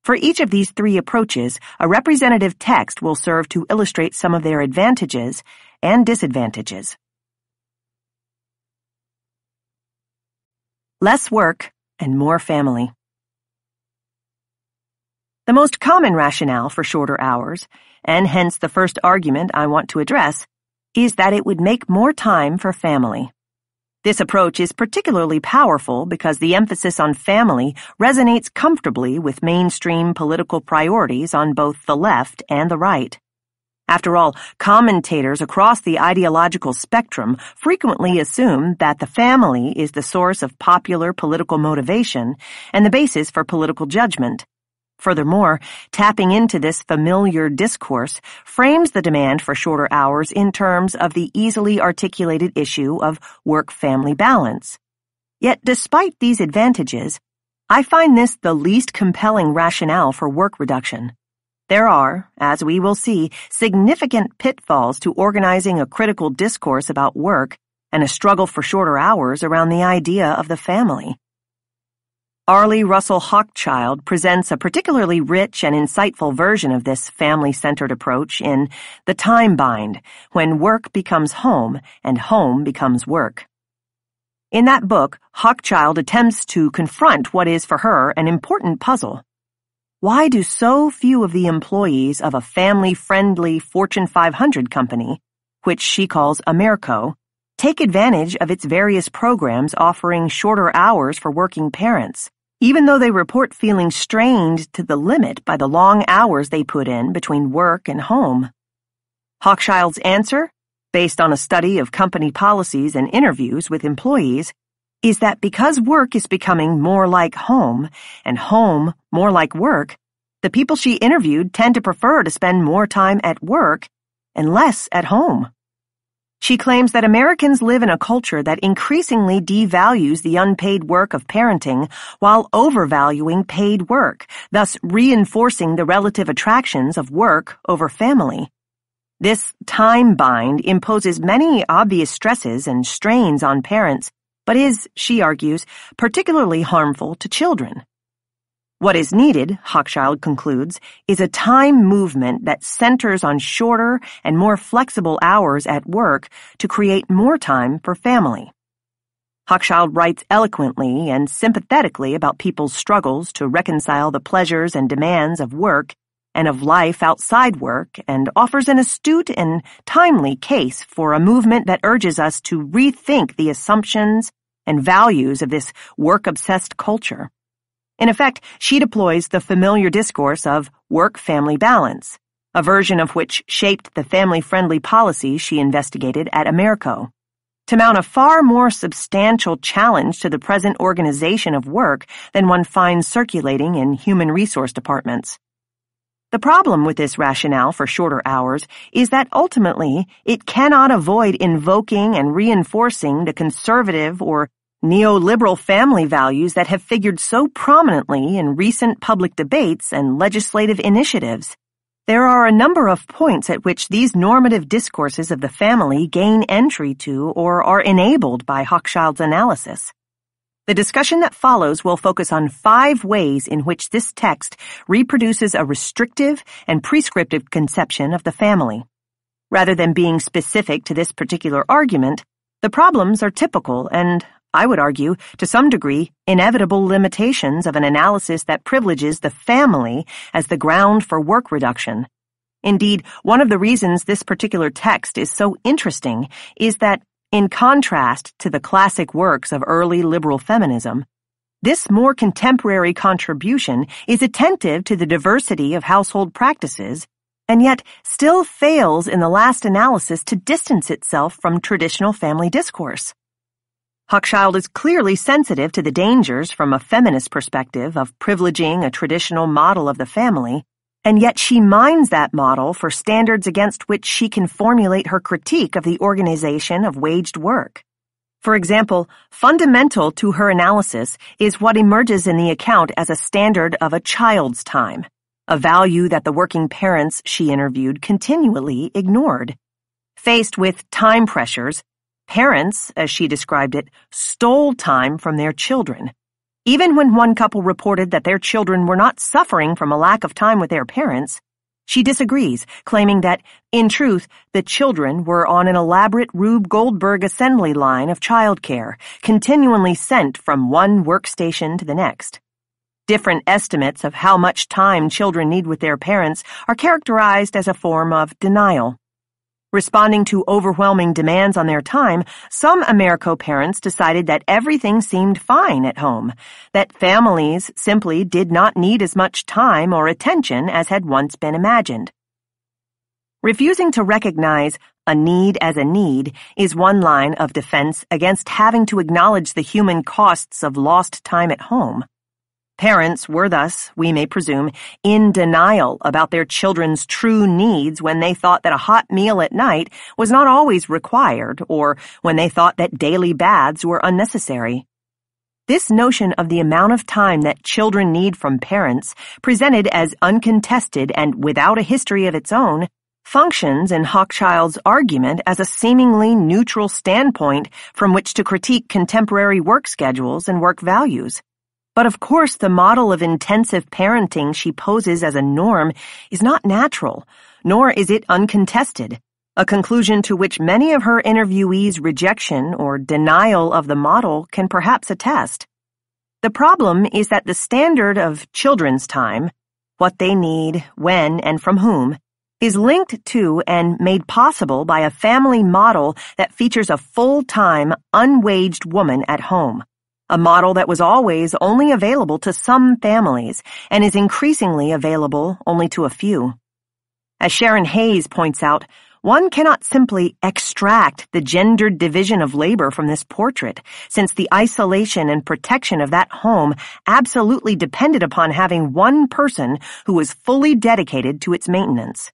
For each of these 3 approaches, a representative text will serve to illustrate some of their advantages and disadvantages. Less work and more family. The most common rationale for shorter hours, and hence the first argument I want to address, is that it would make more time for family. This approach is particularly powerful because the emphasis on family resonates comfortably with mainstream political priorities on both the left and the right. After all, commentators across the ideological spectrum frequently assume that the family is the source of popular political motivation and the basis for political judgment. Furthermore, tapping into this familiar discourse frames the demand for shorter hours in terms of the easily articulated issue of work-family balance. Yet, despite these advantages, I find this the least compelling rationale for work reduction. There are, as we will see, significant pitfalls to organizing a critical discourse about work and a struggle for shorter hours around the idea of the family. Arlie Russell Hochschild presents a particularly rich and insightful version of this family-centered approach in The Time Bind, When Work Becomes Home and Home Becomes Work. In that book, Hochschild attempts to confront what is for her an important puzzle. Why do so few of the employees of a family-friendly Fortune 500 company, which she calls Amerco, take advantage of its various programs offering shorter hours for working parents, even though they report feeling strained to the limit by the long hours they put in between work and home? Hochschild's answer, based on a study of company policies and interviews with employees, is that because work is becoming more like home and home more like work, the people she interviewed tend to prefer to spend more time at work and less at home. She claims that Americans live in a culture that increasingly devalues the unpaid work of parenting while overvaluing paid work, thus reinforcing the relative attractions of work over family. This time bind imposes many obvious stresses and strains on parents, but is, she argues, particularly harmful to children. What is needed, Hochschild concludes, is a time movement that centers on shorter and more flexible hours at work to create more time for family. Hochschild writes eloquently and sympathetically about people's struggles to reconcile the pleasures and demands of work and of life outside work, and offers an astute and timely case for a movement that urges us to rethink the assumptions and values of this work-obsessed culture. In effect, she deploys the familiar discourse of work-family balance, a version of which shaped the family-friendly policies she investigated at Amerco, to mount a far more substantial challenge to the present organization of work than one finds circulating in human resource departments. The problem with this rationale for shorter hours is that ultimately it cannot avoid invoking and reinforcing the conservative or neoliberal family values that have figured so prominently in recent public debates and legislative initiatives. There are a number of points at which these normative discourses of the family gain entry to or are enabled by Hochschild's analysis. The discussion that follows will focus on 5 ways in which this text reproduces a restrictive and prescriptive conception of the family. Rather than being specific to this particular argument, the problems are typical and, I would argue, to some degree, inevitable limitations of an analysis that privileges the family as the ground for work reduction. Indeed, one of the reasons this particular text is so interesting is that, in contrast to the classic works of early liberal feminism, this more contemporary contribution is attentive to the diversity of household practices and yet still fails in the last analysis to distance itself from traditional family discourse. Hochschild is clearly sensitive to the dangers from a feminist perspective of privileging a traditional model of the family, and yet she mines that model for standards against which she can formulate her critique of the organization of waged work. For example, fundamental to her analysis is what emerges in the account as a standard of a child's time, a value that the working parents she interviewed continually ignored. Faced with time pressures, parents, as she described it, stole time from their children. Even when one couple reported that their children were not suffering from a lack of time with their parents, she disagrees, claiming that, in truth, the children were on an elaborate Rube Goldberg assembly line of childcare, continually sent from one workstation to the next. Different estimates of how much time children need with their parents are characterized as a form of denial. Responding to overwhelming demands on their time, some Americo parents decided that everything seemed fine at home, that families simply did not need as much time or attention as had once been imagined. Refusing to recognize a need as a need is one line of defense against having to acknowledge the human costs of lost time at home. Parents were thus, we may presume, in denial about their children's true needs when they thought that a hot meal at night was not always required or when they thought that daily baths were unnecessary. This notion of the amount of time that children need from parents, presented as uncontested and without a history of its own, functions in Hochschild's argument as a seemingly neutral standpoint from which to critique contemporary work schedules and work values. But of course, the model of intensive parenting she poses as a norm is not natural, nor is it uncontested, a conclusion to which many of her interviewees' rejection or denial of the model can perhaps attest. The problem is that the standard of children's time, what they need, when, and from whom, is linked to and made possible by a family model that features a full-time, unwaged woman at home. A model that was always only available to some families and is increasingly available only to a few. As Sharon Hayes points out, one cannot simply extract the gendered division of labor from this portrait, since the isolation and protection of that home absolutely depended upon having one person who was fully dedicated to its maintenance.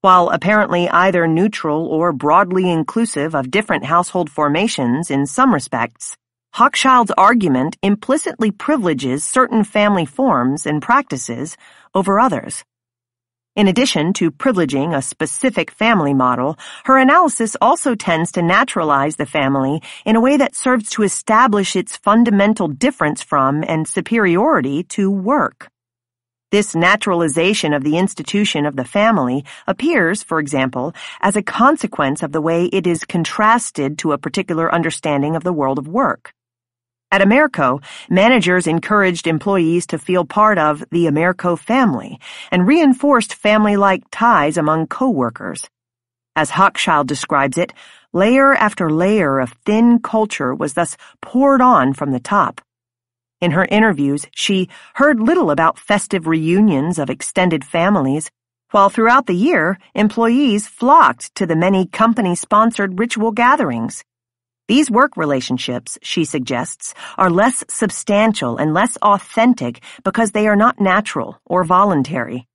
While apparently either neutral or broadly inclusive of different household formations in some respects, Hochschild's argument implicitly privileges certain family forms and practices over others. In addition to privileging a specific family model, her analysis also tends to naturalize the family in a way that serves to establish its fundamental difference from and superiority to work. This naturalization of the institution of the family appears, for example, as a consequence of the way it is contrasted to a particular understanding of the world of work. At Americo, managers encouraged employees to feel part of the Americo family and reinforced family-like ties among co-workers. As Hochschild describes it, layer after layer of thin culture was thus poured on from the top. In her interviews, she heard little about festive reunions of extended families, while throughout the year, employees flocked to the many company-sponsored ritual gatherings. These work relationships, she suggests, are less substantial and less authentic because they are not natural or voluntary.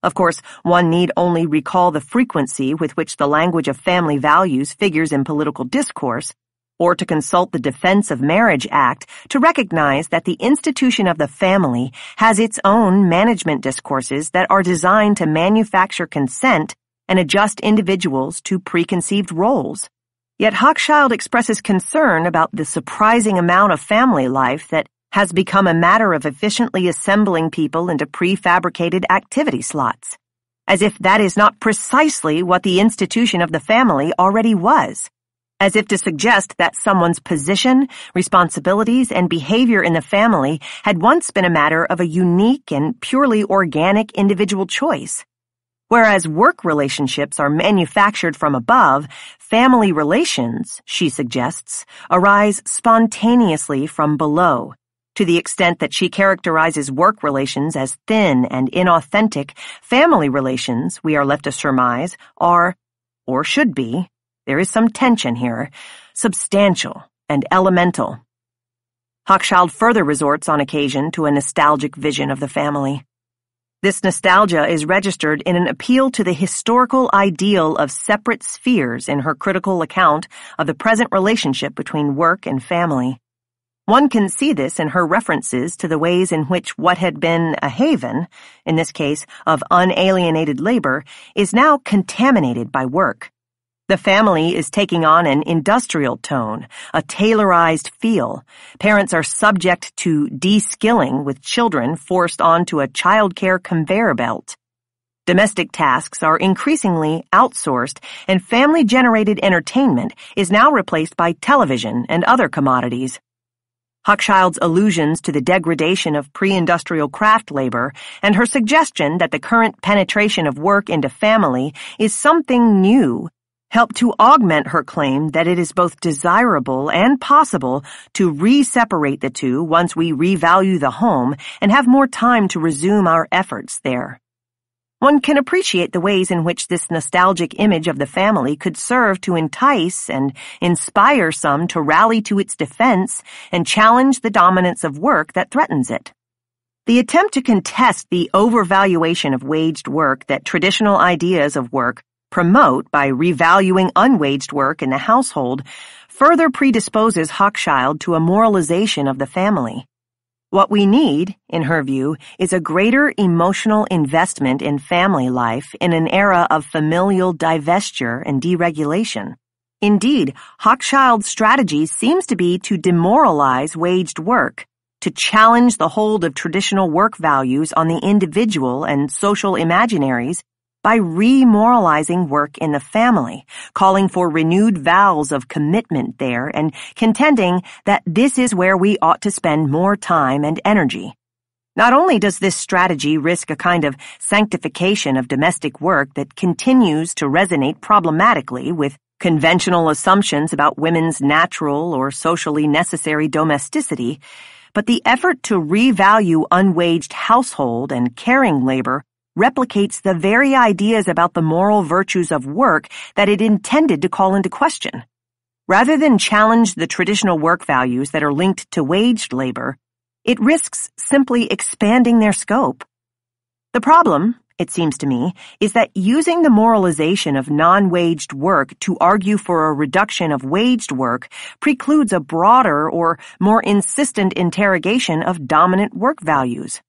Of course, one need only recall the frequency with which the language of family values figures in political discourse, or to consult the Defense of Marriage Act to recognize that the institution of the family has its own management discourses that are designed to manufacture consent and adjust individuals to preconceived roles. Yet Hochschild expresses concern about the surprising amount of family life that has become a matter of efficiently assembling people into prefabricated activity slots, as if that is not precisely what the institution of the family already was, as if to suggest that someone's position, responsibilities, and behavior in the family had once been a matter of a unique and purely organic individual choice. Whereas work relationships are manufactured from above, family relations, she suggests, arise spontaneously from below. To the extent that she characterizes work relations as thin and inauthentic, family relations, we are left to surmise, are, or should be, there is some tension here, substantial and elemental. Hochschild further resorts on occasion to a nostalgic vision of the family. This nostalgia is registered in an appeal to the historical ideal of separate spheres in her critical account of the present relationship between work and family. One can see this in her references to the ways in which what had been a haven, in this case of unalienated labor, is now contaminated by work. The family is taking on an industrial tone, a tailorized feel. Parents are subject to de-skilling, with children forced onto a childcare conveyor belt. Domestic tasks are increasingly outsourced, and family-generated entertainment is now replaced by television and other commodities. Hochschild's allusions to the degradation of pre-industrial craft labor and her suggestion that the current penetration of work into family is something new help to augment her claim that it is both desirable and possible to re-separate the two once we revalue the home and have more time to resume our efforts there. One can appreciate the ways in which this nostalgic image of the family could serve to entice and inspire some to rally to its defense and challenge the dominance of work that threatens it. The attempt to contest the overvaluation of waged work that traditional ideas of work promote by revaluing unwaged work in the household further predisposes Hochschild to a moralization of the family. What we need, in her view, is a greater emotional investment in family life in an era of familial divestiture and deregulation. Indeed, Hochschild's strategy seems to be to demoralize waged work, to challenge the hold of traditional work values on the individual and social imaginaries by remoralizing work in the family, calling for renewed vows of commitment there and contending that this is where we ought to spend more time and energy. Not only does this strategy risk a kind of sanctification of domestic work that continues to resonate problematically with conventional assumptions about women's natural or socially necessary domesticity, but the effort to revalue unwaged household and caring labor replicates the very ideas about the moral virtues of work that it intended to call into question. Rather than challenge the traditional work values that are linked to waged labor, it risks simply expanding their scope. The problem, it seems to me, is that using the moralization of non-waged work to argue for a reduction of waged work precludes a broader or more insistent interrogation of dominant work values.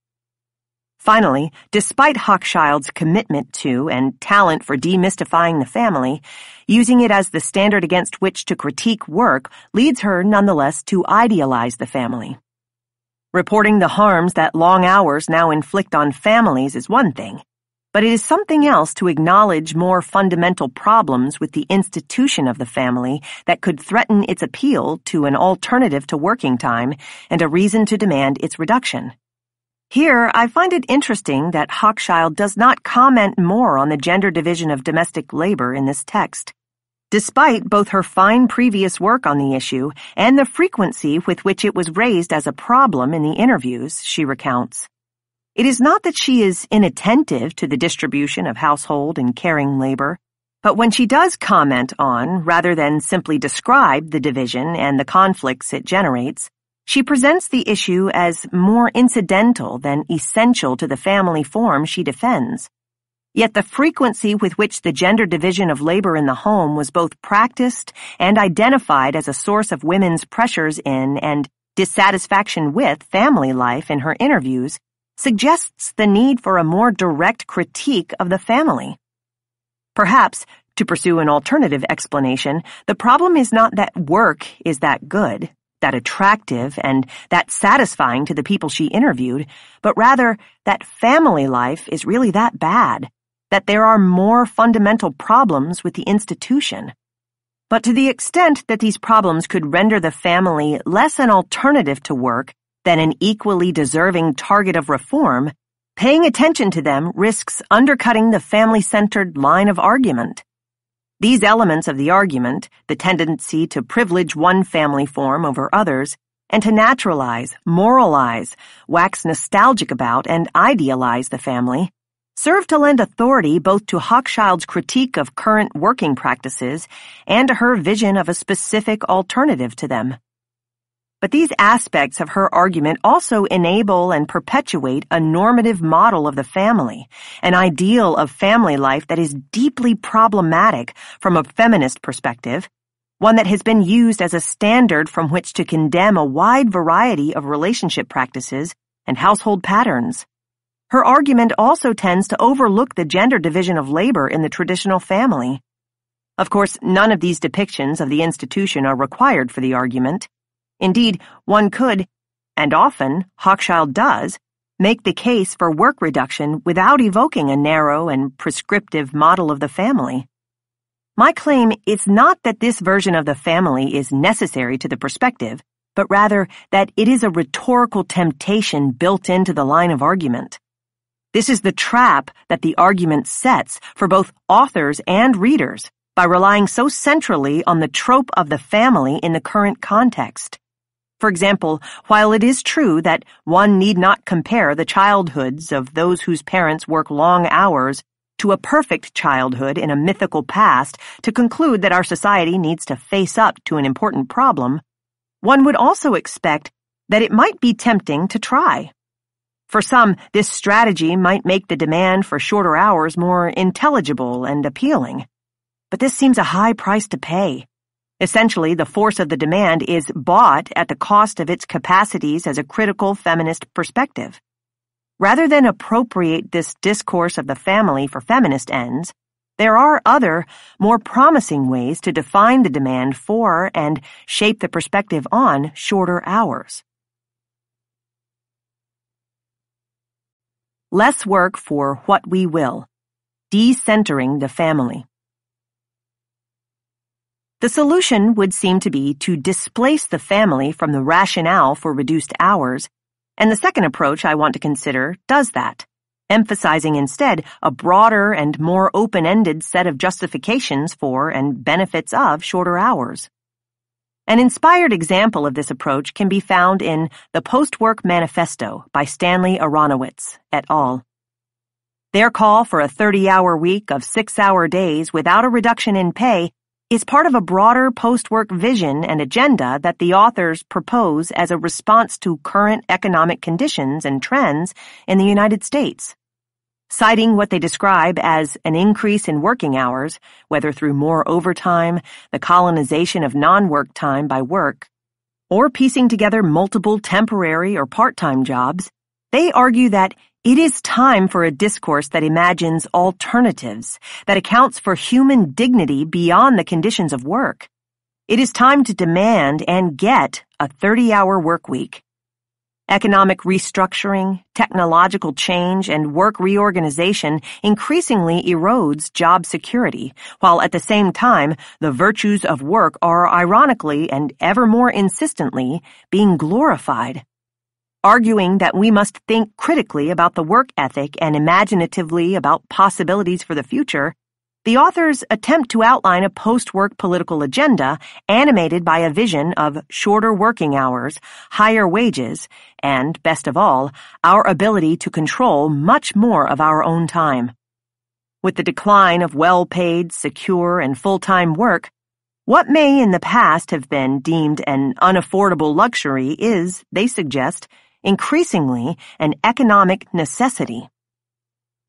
Finally, despite Hochschild's commitment to and talent for demystifying the family, using it as the standard against which to critique work leads her nonetheless to idealize the family. Reporting the harms that long hours now inflict on families is one thing, but it is something else to acknowledge more fundamental problems with the institution of the family that could threaten its appeal to an alternative to working time and a reason to demand its reduction. Here, I find it interesting that Hochschild does not comment more on the gender division of domestic labor in this text. Despite both her fine previous work on the issue and the frequency with which it was raised as a problem in the interviews, she recounts. It is not that she is inattentive to the distribution of household and caring labor, but when she does comment on, rather than simply describe, the division and the conflicts it generates, she presents the issue as more incidental than essential to the family form she defends. Yet the frequency with which the gender division of labor in the home was both practiced and identified as a source of women's pressures in and dissatisfaction with family life in her interviews suggests the need for a more direct critique of the family. Perhaps, To pursue an alternative explanation, the problem is not that work is that good, that attractive, and that satisfying to the people she interviewed, but rather that family life is really that bad, that there are more fundamental problems with the institution. But to the extent that these problems could render the family less an alternative to work than an equally deserving target of reform, paying attention to them risks undercutting the family-centered line of argument. These elements of the argument, the tendency to privilege one family form over others, and to naturalize, moralize, wax nostalgic about, and idealize the family, serve to lend authority both to Hochschild's critique of current working practices and to her vision of a specific alternative to them. But these aspects of her argument also enable and perpetuate a normative model of the family, an ideal of family life that is deeply problematic from a feminist perspective, one that has been used as a standard from which to condemn a wide variety of relationship practices and household patterns. Her argument also tends to overlook the gender division of labor in the traditional family. Of course, none of these depictions of the institution are required for the argument. Indeed, one could, and often Hochschild does, make the case for work reduction without evoking a narrow and prescriptive model of the family. My claim is not that this version of the family is necessary to the perspective, but rather that it is a rhetorical temptation built into the line of argument. This is the trap that the argument sets for both authors and readers by relying so centrally on the trope of the family in the current context. For example, while it is true that one need not compare the childhoods of those whose parents work long hours to a perfect childhood in a mythical past to conclude that our society needs to face up to an important problem, one would also expect that it might be tempting to try. For some, this strategy might make the demand for shorter hours more intelligible and appealing. But this seems a high price to pay. Essentially, the force of the demand is bought at the cost of its capacities as a critical feminist perspective. Rather than appropriate this discourse of the family for feminist ends, there are other, more promising ways to define the demand for and shape the perspective on shorter hours. Less work for what we will. Decentering the family. The solution would seem to be to displace the family from the rationale for reduced hours, and the second approach I want to consider does that, emphasizing instead a broader and more open-ended set of justifications for and benefits of shorter hours. An inspired example of this approach can be found in The Post-Work Manifesto by Stanley Aronowitz et al. Their call for a 30-hour week of 6-hour days without a reduction in pay is part of a broader post-work vision and agenda that the authors propose as a response to current economic conditions and trends in the United States. Citing what they describe as an increase in working hours, whether through more overtime, the colonization of non-work time by work, or piecing together multiple temporary or part-time jobs, they argue that it is time for a discourse that imagines alternatives, that accounts for human dignity beyond the conditions of work. It is time to demand and get a 30-hour work week. Economic restructuring, technological change, and work reorganization increasingly erodes job security, while at the same time, the virtues of work are ironically and ever more insistently being glorified. Arguing that we must think critically about the work ethic and imaginatively about possibilities for the future, the authors attempt to outline a post-work political agenda animated by a vision of shorter working hours, higher wages, and, best of all, our ability to control much more of our own time. With the decline of well-paid, secure, and full-time work, what may in the past have been deemed an unaffordable luxury is, they suggest, increasingly an economic necessity.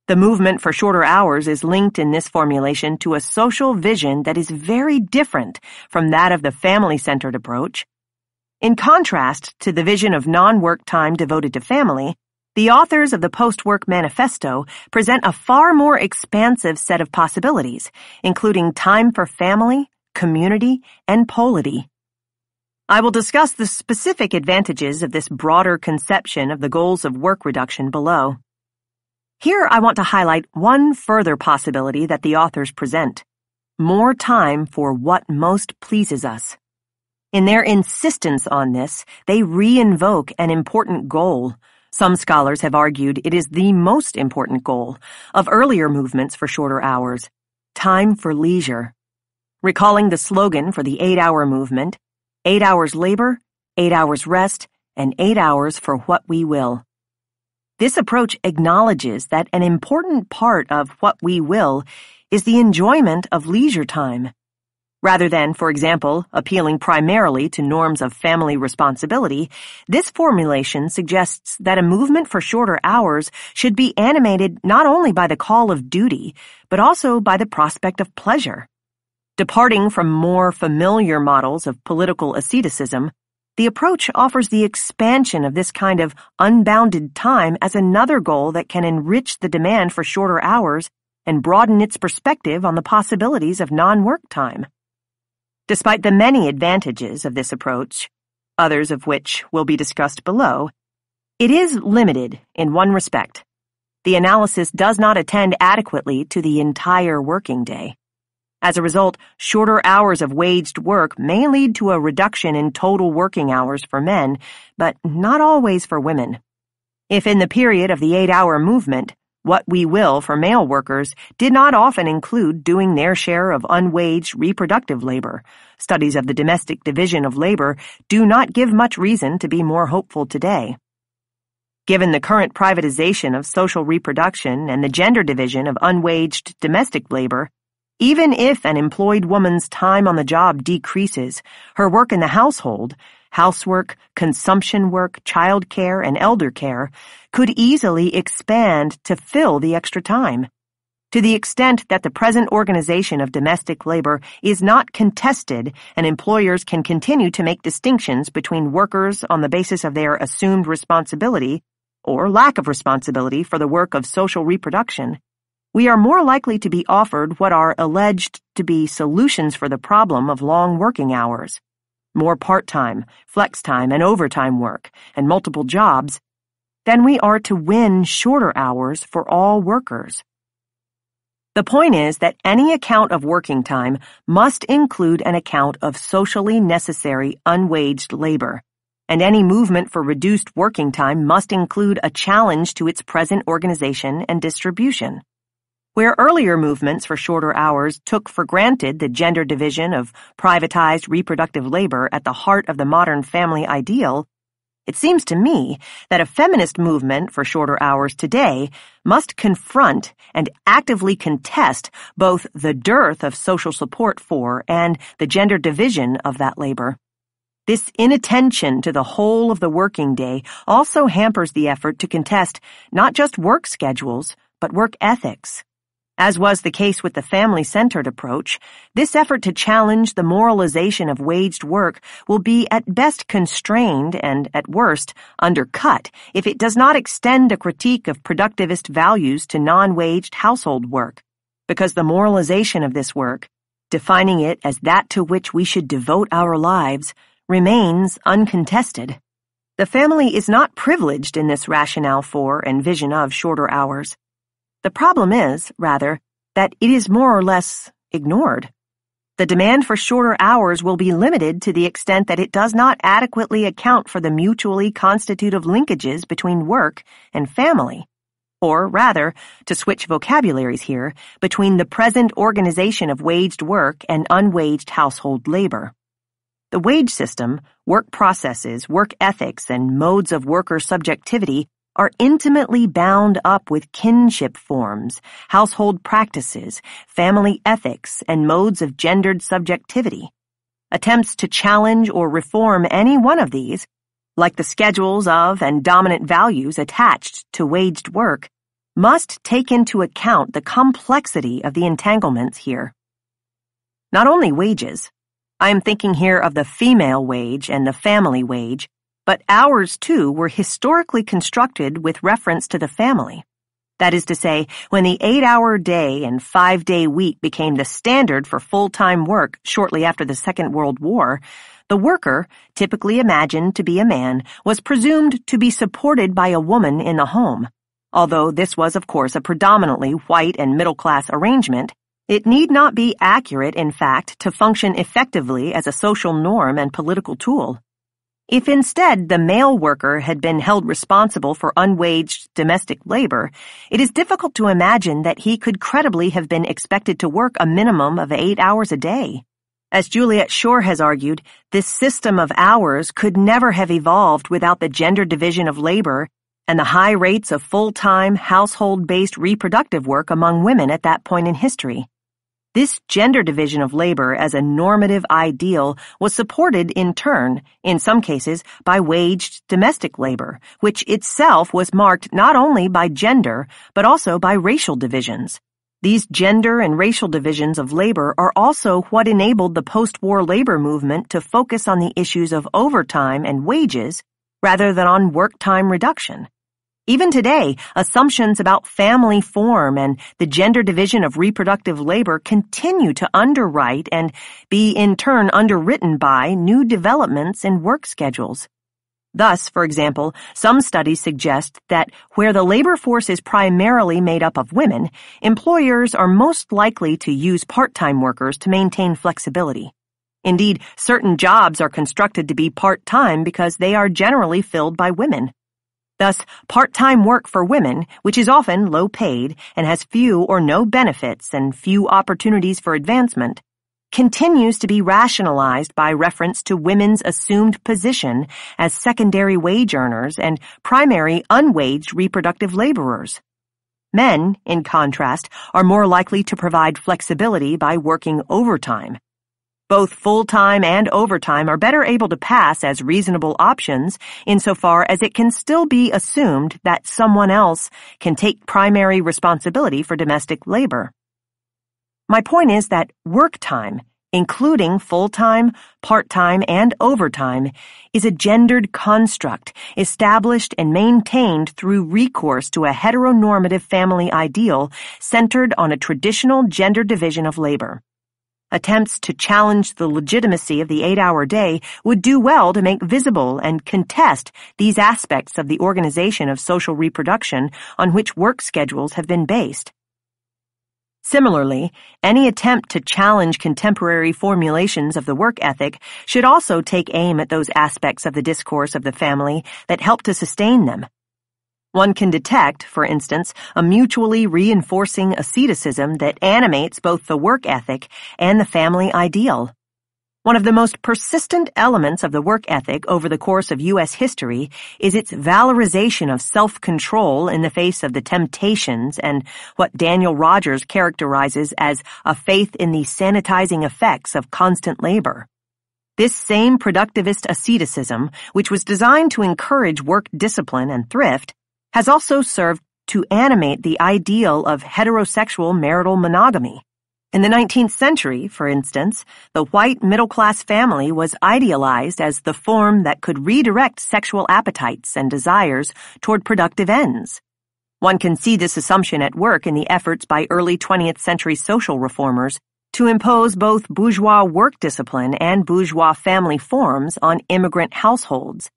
The movement for shorter hours is linked in this formulation to a social vision that is very different from that of the family-centered approach. In contrast to the vision of non-work time devoted to family, The authors of the Post-Work Manifesto present a far more expansive set of possibilities, including time for family, community, and polity. I will discuss the specific advantages of this broader conception of the goals of work reduction below. Here I want to highlight one further possibility that the authors present: more time for what most pleases us. In their insistence on this, they re-invoke an important goal. Some scholars have argued it is the most important goal of earlier movements for shorter hours: time for leisure. Recalling the slogan for the 8-hour movement, 8 hours labor, 8 hours rest, and 8 hours for what we will. This approach acknowledges that an important part of what we will is the enjoyment of leisure time. Rather than, for example, appealing primarily to norms of family responsibility, this formulation suggests that a movement for shorter hours should be animated not only by the call of duty, but also by the prospect of pleasure. Departing from more familiar models of political asceticism, the approach offers the expansion of this kind of unbounded time as another goal that can enrich the demand for shorter hours and broaden its perspective on the possibilities of non-work time. Despite the many advantages of this approach, others of which will be discussed below, it is limited in one respect. The analysis does not attend adequately to the entire working day. As a result, shorter hours of waged work may lead to a reduction in total working hours for men, but not always for women. If in the period of the 8-hour movement, what we will for male workers did not often include doing their share of unwaged reproductive labor, studies of the domestic division of labor do not give much reason to be more hopeful today. Given the current privatization of social reproduction and the gender division of unwaged domestic labor, even if an employed woman's time on the job decreases, her work in the household, housework, consumption work, child care, and elder care, could easily expand to fill the extra time. To the extent that the present organization of domestic labor is not contested and employers can continue to make distinctions between workers on the basis of their assumed responsibility or lack of responsibility for the work of social reproduction, we are more likely to be offered what are alleged to be solutions for the problem of long working hours: more part-time, flex-time, and overtime work, and multiple jobs, than we are to win shorter hours for all workers. The point is that any account of working time must include an account of socially necessary unwaged labor, and any movement for reduced working time must include a challenge to its present organization and distribution. Where earlier movements for shorter hours took for granted the gender division of privatized reproductive labor at the heart of the modern family ideal, it seems to me that a feminist movement for shorter hours today must confront and actively contest both the dearth of social support for and the gender division of that labor. This inattention to the whole of the working day also hampers the effort to contest not just work schedules, but work ethics. As was the case with the family-centered approach, this effort to challenge the moralization of waged work will be at best constrained and, at worst, undercut if it does not extend a critique of productivist values to non-waged household work, because the moralization of this work, defining it as that to which we should devote our lives, remains uncontested. The family is not privileged in this rationale for and vision of shorter hours. The problem is, rather, that it is more or less ignored. The demand for shorter hours will be limited to the extent that it does not adequately account for the mutually constitutive linkages between work and family, or rather, to switch vocabularies here, between the present organization of waged work and unwaged household labor. The wage system, work processes, work ethics, and modes of worker subjectivity are intimately bound up with kinship forms, household practices, family ethics, and modes of gendered subjectivity. Attempts to challenge or reform any one of these, like the schedules of and dominant values attached to waged work, must take into account the complexity of the entanglements here. Not only wages, I am thinking here of the female wage and the family wage, but hours, too, were historically constructed with reference to the family. That is to say, when the 8-hour day and 5-day week became the standard for full-time work shortly after the Second World War, the worker, typically imagined to be a man, was presumed to be supported by a woman in the home. Although this was, of course, a predominantly white and middle-class arrangement, it need not be accurate, in fact, to function effectively as a social norm and political tool. If instead the male worker had been held responsible for unwaged domestic labor, it is difficult to imagine that he could credibly have been expected to work a minimum of 8 hours a day. As Juliet Shore has argued, this system of hours could never have evolved without the gender division of labor and the high rates of full-time, household-based reproductive work among women at that point in history. This gender division of labor as a normative ideal was supported in turn, in some cases, by waged domestic labor, which itself was marked not only by gender, but also by racial divisions. These gender and racial divisions of labor are also what enabled the post-war labor movement to focus on the issues of overtime and wages rather than on work time reduction. Even today, assumptions about family form and the gender division of reproductive labor continue to underwrite and be in turn underwritten by new developments in work schedules. Thus, for example, some studies suggest that where the labor force is primarily made up of women, employers are most likely to use part-time workers to maintain flexibility. Indeed, certain jobs are constructed to be part-time because they are generally filled by women. Thus, part-time work for women, which is often low-paid and has few or no benefits and few opportunities for advancement, continues to be rationalized by reference to women's assumed position as secondary wage earners and primary unwaged reproductive laborers. Men, in contrast, are more likely to provide flexibility by working overtime. Both full-time and overtime are better able to pass as reasonable options insofar as it can still be assumed that someone else can take primary responsibility for domestic labor. My point is that work time, including full-time, part-time, and overtime, is a gendered construct established and maintained through recourse to a heteronormative family ideal centered on a traditional gender division of labor. Attempts to challenge the legitimacy of the 8-hour day would do well to make visible and contest these aspects of the organization of social reproduction on which work schedules have been based. Similarly, any attempt to challenge contemporary formulations of the work ethic should also take aim at those aspects of the discourse of the family that help to sustain them. One can detect, for instance, a mutually reinforcing asceticism that animates both the work ethic and the family ideal. One of the most persistent elements of the work ethic over the course of U.S. history is its valorization of self-control in the face of the temptations and what Daniel Rogers characterizes as a faith in the sanitizing effects of constant labor. This same productivist asceticism, which was designed to encourage work discipline and thrift, has also served to animate the ideal of heterosexual marital monogamy. In the 19th century, for instance, the white middle-class family was idealized as the form that could redirect sexual appetites and desires toward productive ends. One can see this assumption at work in the efforts by early 20th century social reformers to impose both bourgeois work discipline and bourgeois family forms on immigrant households.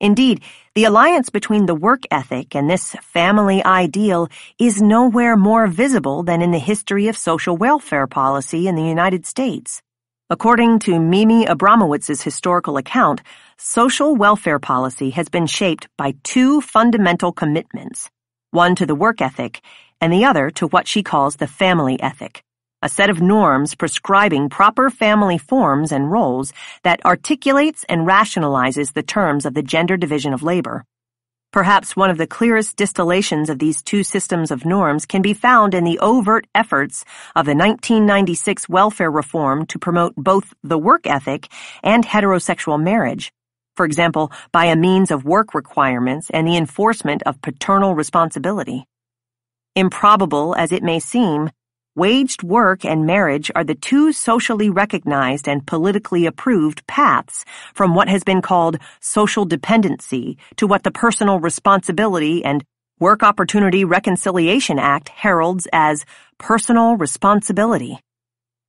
Indeed, the alliance between the work ethic and this family ideal is nowhere more visible than in the history of social welfare policy in the United States. According to Mimi Abramowitz's historical account, social welfare policy has been shaped by two fundamental commitments, one to the work ethic and the other to what she calls the family ethic, a set of norms prescribing proper family forms and roles that articulates and rationalizes the terms of the gender division of labor. Perhaps one of the clearest distillations of these two systems of norms can be found in the overt efforts of the 1996 welfare reform to promote both the work ethic and heterosexual marriage, for example, by a means of work requirements and the enforcement of paternal responsibility. Improbable as it may seem, waged work and marriage are the two socially recognized and politically approved paths from what has been called social dependency to what the Personal Responsibility and Work Opportunity Reconciliation Act heralds as personal responsibility.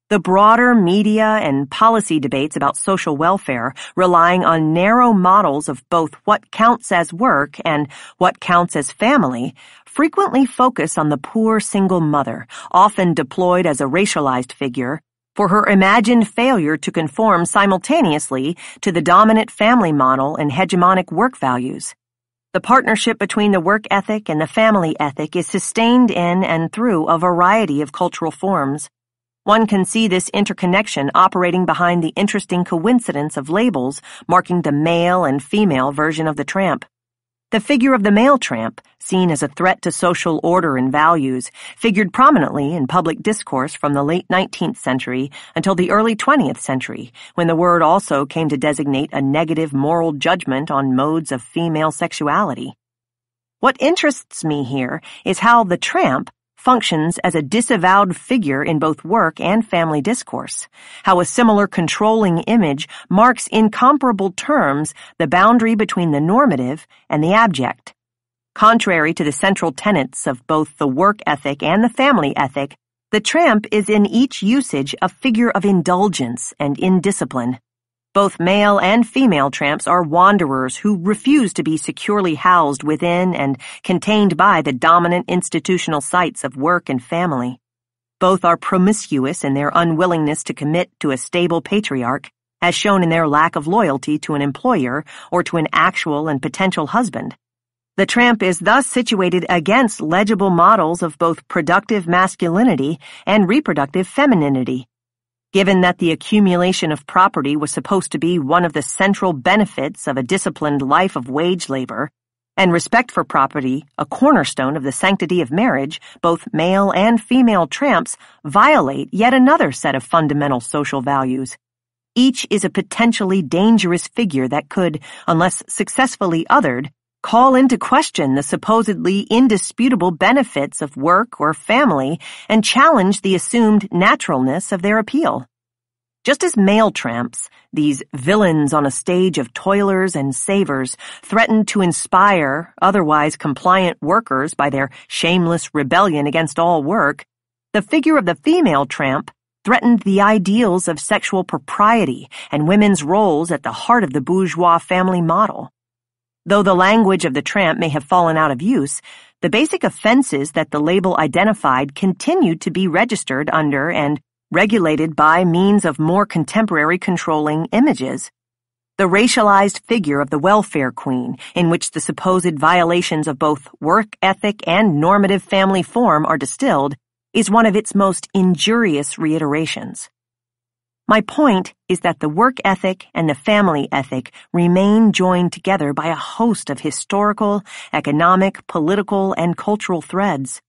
The broader media and policy debates about social welfare, relying on narrow models of both what counts as work and what counts as family, frequently focus on the poor single mother, often deployed as a racialized figure, for her imagined failure to conform simultaneously to the dominant family model and hegemonic work values. The partnership between the work ethic and the family ethic is sustained in and through a variety of cultural forms. One can see this interconnection operating behind the interesting coincidence of labels marking the male and female version of the tramp. The figure of the male tramp, seen as a threat to social order and values, figured prominently in public discourse from the late 19th century until the early 20th century, when the word also came to designate a negative moral judgment on modes of female sexuality. What interests me here is how the tramp functions as a disavowed figure in both work and family discourse, how a similar controlling image marks in comparable terms the boundary between the normative and the abject. Contrary to the central tenets of both the work ethic and the family ethic, the tramp is in each usage a figure of indulgence and indiscipline. Both male and female tramps are wanderers who refuse to be securely housed within and contained by the dominant institutional sites of work and family. Both are promiscuous in their unwillingness to commit to a stable patriarch, as shown in their lack of loyalty to an employer or to an actual and potential husband. The tramp is thus situated against legible models of both productive masculinity and reproductive femininity. Given that the accumulation of property was supposed to be one of the central benefits of a disciplined life of wage labor, and respect for property a cornerstone of the sanctity of marriage, both male and female tramps violate yet another set of fundamental social values. Each is a potentially dangerous figure that could, unless successfully othered, call into question the supposedly indisputable benefits of work or family and challenge the assumed naturalness of their appeal. Just as male tramps, these villains on a stage of toilers and savers, threaten to inspire otherwise compliant workers by their shameless rebellion against all work, the figure of the female tramp threatened the ideals of sexual propriety and women's roles at the heart of the bourgeois family model. Though the language of the tramp may have fallen out of use, the basic offenses that the label identified continued to be registered under and regulated by means of more contemporary controlling images. The racialized figure of the welfare queen, in which the supposed violations of both work ethic and normative family form are distilled, is one of its most injurious reiterations. My point is that the work ethic and the family ethic remain joined together by a host of historical, economic, political, and cultural threads.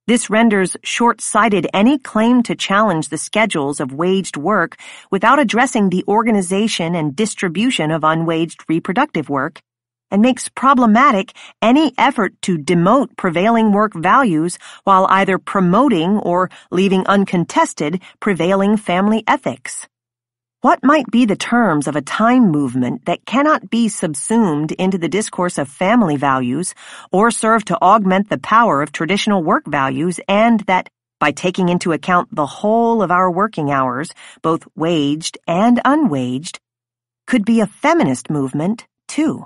This renders short-sighted any claim to challenge the schedules of waged work without addressing the organization and distribution of unwaged reproductive work, and makes problematic any effort to demote prevailing work values while either promoting or leaving uncontested prevailing family ethics. What might be the terms of a time movement that cannot be subsumed into the discourse of family values or serve to augment the power of traditional work values, and that, by taking into account the whole of our working hours, both waged and unwaged, could be a feminist movement, too?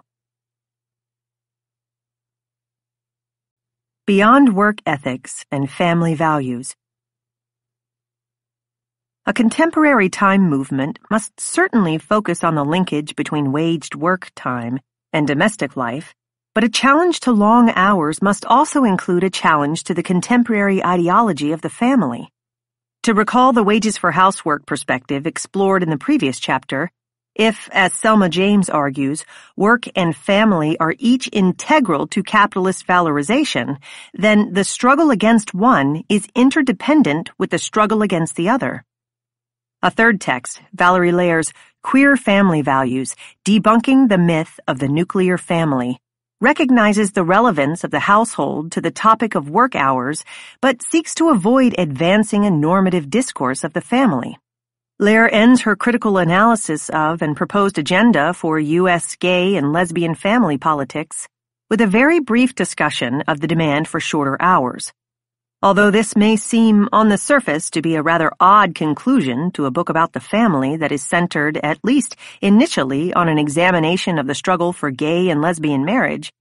Beyond work ethics and family values. A contemporary time movement must certainly focus on the linkage between waged work time and domestic life, but a challenge to long hours must also include a challenge to the contemporary ideology of the family. To recall the wages for housework perspective explored in the previous chapter, if, as Selma James argues, work and family are each integral to capitalist valorization, then the struggle against one is interdependent with the struggle against the other. A third text, Valerie Layer's Queer Family Values, Debunking the Myth of the Nuclear Family, recognizes the relevance of the household to the topic of work hours, but seeks to avoid advancing a normative discourse of the family. Lehr ends her critical analysis of and proposed agenda for U.S. gay and lesbian family politics with a very brief discussion of the demand for shorter hours. Although this may seem on the surface to be a rather odd conclusion to a book about the family that is centered, at least initially, on an examination of the struggle for gay and lesbian marriage,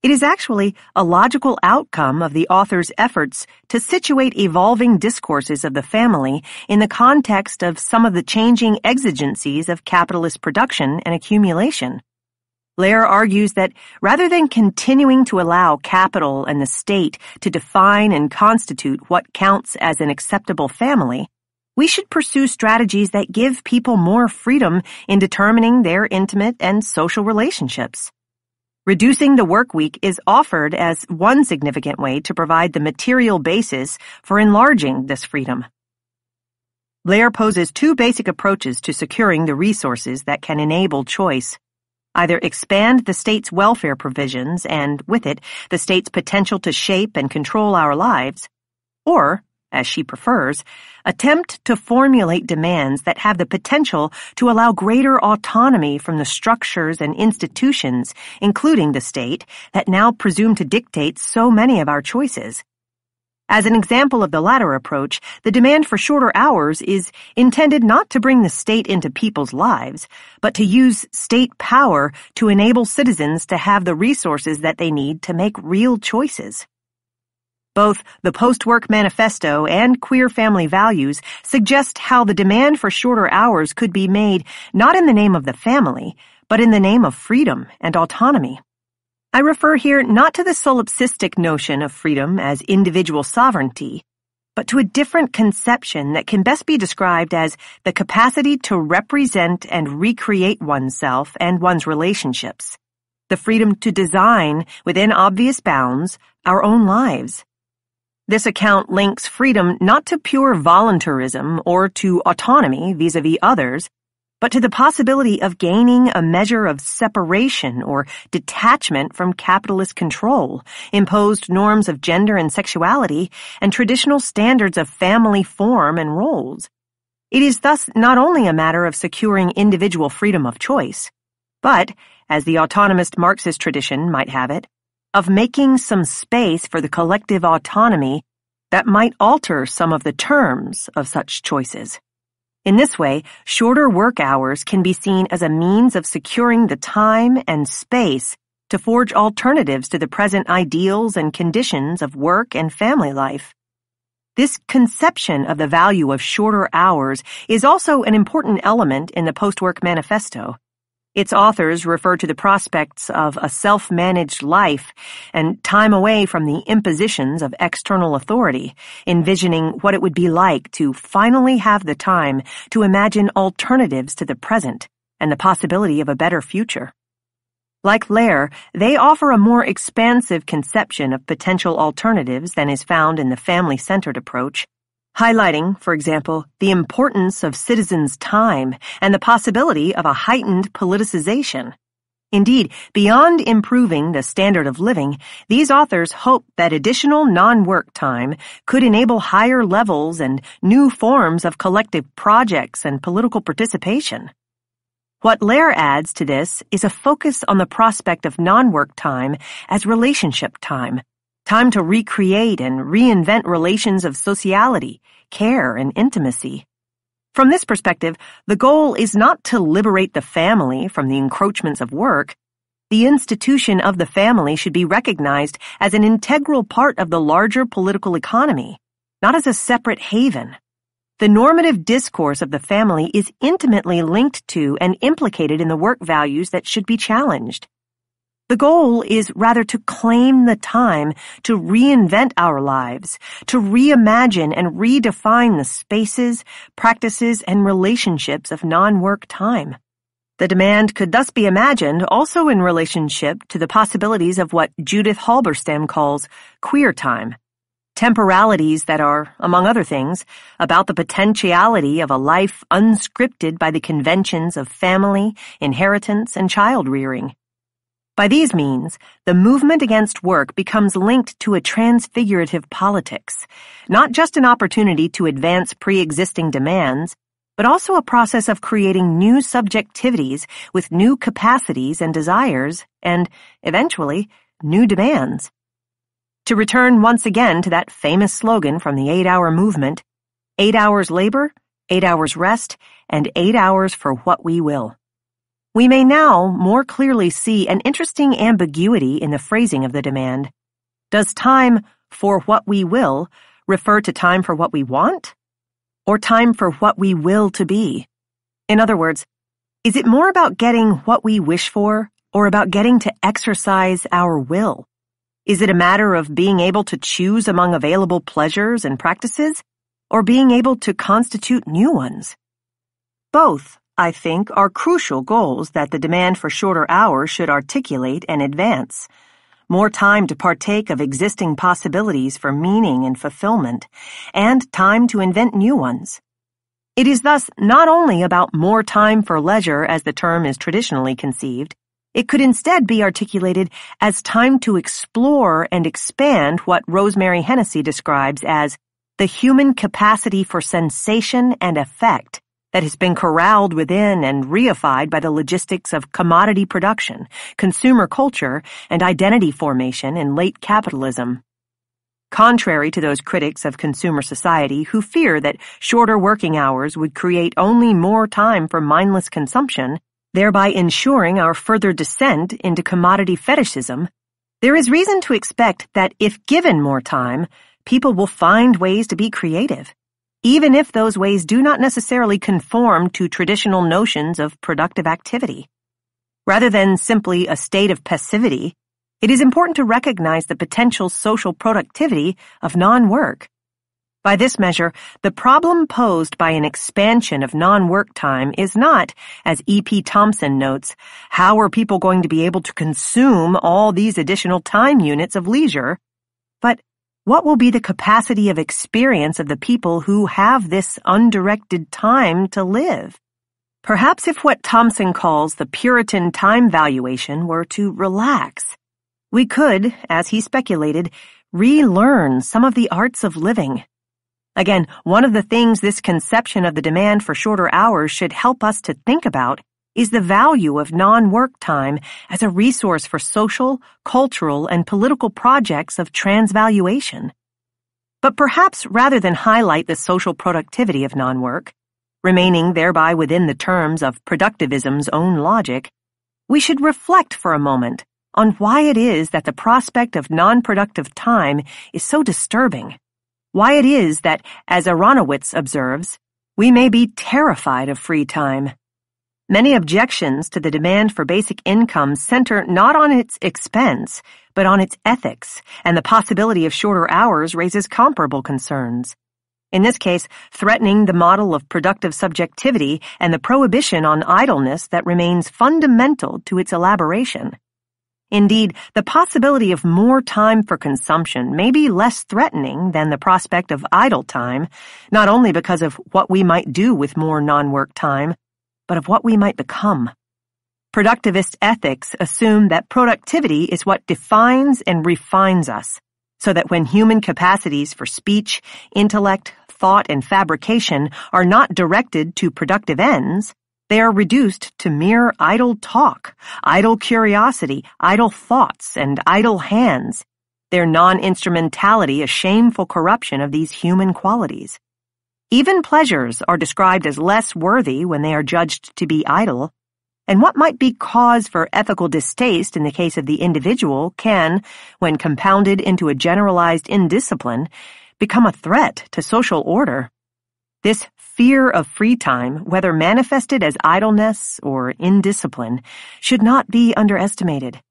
it is actually a logical outcome of the author's efforts to situate evolving discourses of the family in the context of some of the changing exigencies of capitalist production and accumulation. Lehr argues that rather than continuing to allow capital and the state to define and constitute what counts as an acceptable family, we should pursue strategies that give people more freedom in determining their intimate and social relationships. Reducing the work week is offered as one significant way to provide the material basis for enlarging this freedom. Lehr poses two basic approaches to securing the resources that can enable choice. Either expand the state's welfare provisions and, with it, the state's potential to shape and control our lives, or, as she prefers, attempt to formulate demands that have the potential to allow greater autonomy from the structures and institutions, including the state, that now presume to dictate so many of our choices. As an example of the latter approach, the demand for shorter hours is intended not to bring the state into people's lives, but to use state power to enable citizens to have the resources that they need to make real choices. Both the Post-Work Manifesto and Queer Family Values suggest how the demand for shorter hours could be made not in the name of the family, but in the name of freedom and autonomy. I refer here not to the solipsistic notion of freedom as individual sovereignty, but to a different conception that can best be described as the capacity to represent and recreate oneself and one's relationships, the freedom to design, within obvious bounds, our own lives. This account links freedom not to pure voluntarism or to autonomy vis-à-vis others, but to the possibility of gaining a measure of separation or detachment from capitalist control, imposed norms of gender and sexuality, and traditional standards of family form and roles. It is thus not only a matter of securing individual freedom of choice, but, as the autonomist Marxist tradition might have it, of making some space for the collective autonomy that might alter some of the terms of such choices. In this way, shorter work hours can be seen as a means of securing the time and space to forge alternatives to the present ideals and conditions of work and family life. This conception of the value of shorter hours is also an important element in the Post-Work Manifesto. Its authors refer to the prospects of a self-managed life and time away from the impositions of external authority, envisioning what it would be like to finally have the time to imagine alternatives to the present and the possibility of a better future. Like Lehr, they offer a more expansive conception of potential alternatives than is found in the family-centered approach, highlighting, for example, the importance of citizens' time and the possibility of a heightened politicization. Indeed, beyond improving the standard of living, these authors hope that additional non-work time could enable higher levels and new forms of collective projects and political participation. What Lehr adds to this is a focus on the prospect of non-work time as relationship time to recreate and reinvent relations of sociality, care, and intimacy. From this perspective, the goal is not to liberate the family from the encroachments of work. The institution of the family should be recognized as an integral part of the larger political economy, not as a separate haven. The normative discourse of the family is intimately linked to and implicated in the work values that should be challenged. The goal is rather to claim the time to reinvent our lives, to reimagine and redefine the spaces, practices, and relationships of non-work time. The demand could thus be imagined also in relationship to the possibilities of what Judith Halberstam calls queer time, temporalities that are, among other things, about the potentiality of a life unscripted by the conventions of family, inheritance, and child rearing. By these means, the movement against work becomes linked to a transfigurative politics, not just an opportunity to advance pre-existing demands, but also a process of creating new subjectivities with new capacities and desires, and, eventually, new demands. To return once again to that famous slogan from the 8-hour movement, 8 hours labor, 8 hours rest, and 8 hours for what we will. We may now more clearly see an interesting ambiguity in the phrasing of the demand. Does time for what we will refer to time for what we want, or time for what we will to be? In other words, is it more about getting what we wish for, or about getting to exercise our will? Is it a matter of being able to choose among available pleasures and practices, or being able to constitute new ones? Both, I think, are crucial goals that the demand for shorter hours should articulate and advance. More time to partake of existing possibilities for meaning and fulfillment, and time to invent new ones. It is thus not only about more time for leisure as the term is traditionally conceived, it could instead be articulated as time to explore and expand what Rosemary Hennessy describes as the human capacity for sensation and effect that has been corralled within and reified by the logistics of commodity production, consumer culture, and identity formation in late capitalism. Contrary to those critics of consumer society who fear that shorter working hours would create only more time for mindless consumption, thereby ensuring our further descent into commodity fetishism, there is reason to expect that if given more time, people will find ways to be creative, even if those ways do not necessarily conform to traditional notions of productive activity. Rather than simply a state of passivity, it is important to recognize the potential social productivity of non-work. By this measure, the problem posed by an expansion of non-work time is not, as E.P. Thompson notes, how are people going to be able to consume all these additional time units of leisure, but what will be the capacity of experience of the people who have this undirected time to live? Perhaps if what Thompson calls the Puritan time valuation were to relax, we could, as he speculated, relearn some of the arts of living. Again, one of the things this conception of the demand for shorter hours should help us to think about is the value of non-work time as a resource for social, cultural, and political projects of transvaluation. But perhaps rather than highlight the social productivity of non-work, remaining thereby within the terms of productivism's own logic, we should reflect for a moment on why it is that the prospect of non-productive time is so disturbing. Why it is that, as Aronowitz observes, we may be terrified of free time. Many objections to the demand for basic income center not on its expense, but on its ethics, and the possibility of shorter hours raises comparable concerns. In this case, threatening the model of productive subjectivity and the prohibition on idleness that remains fundamental to its elaboration. Indeed, the possibility of more time for consumption may be less threatening than the prospect of idle time, not only because of what we might do with more non-work time, but of what we might become. Productivist ethics assume that productivity is what defines and refines us, so that when human capacities for speech, intellect, thought, and fabrication are not directed to productive ends, they are reduced to mere idle talk, idle curiosity, idle thoughts, and idle hands, their non-instrumentality a shameful corruption of these human qualities. Even pleasures are described as less worthy when they are judged to be idle, and what might be cause for ethical distaste in the case of the individual can, when compounded into a generalized indiscipline, become a threat to social order. This fear of free time, whether manifested as idleness or indiscipline, should not be underestimated.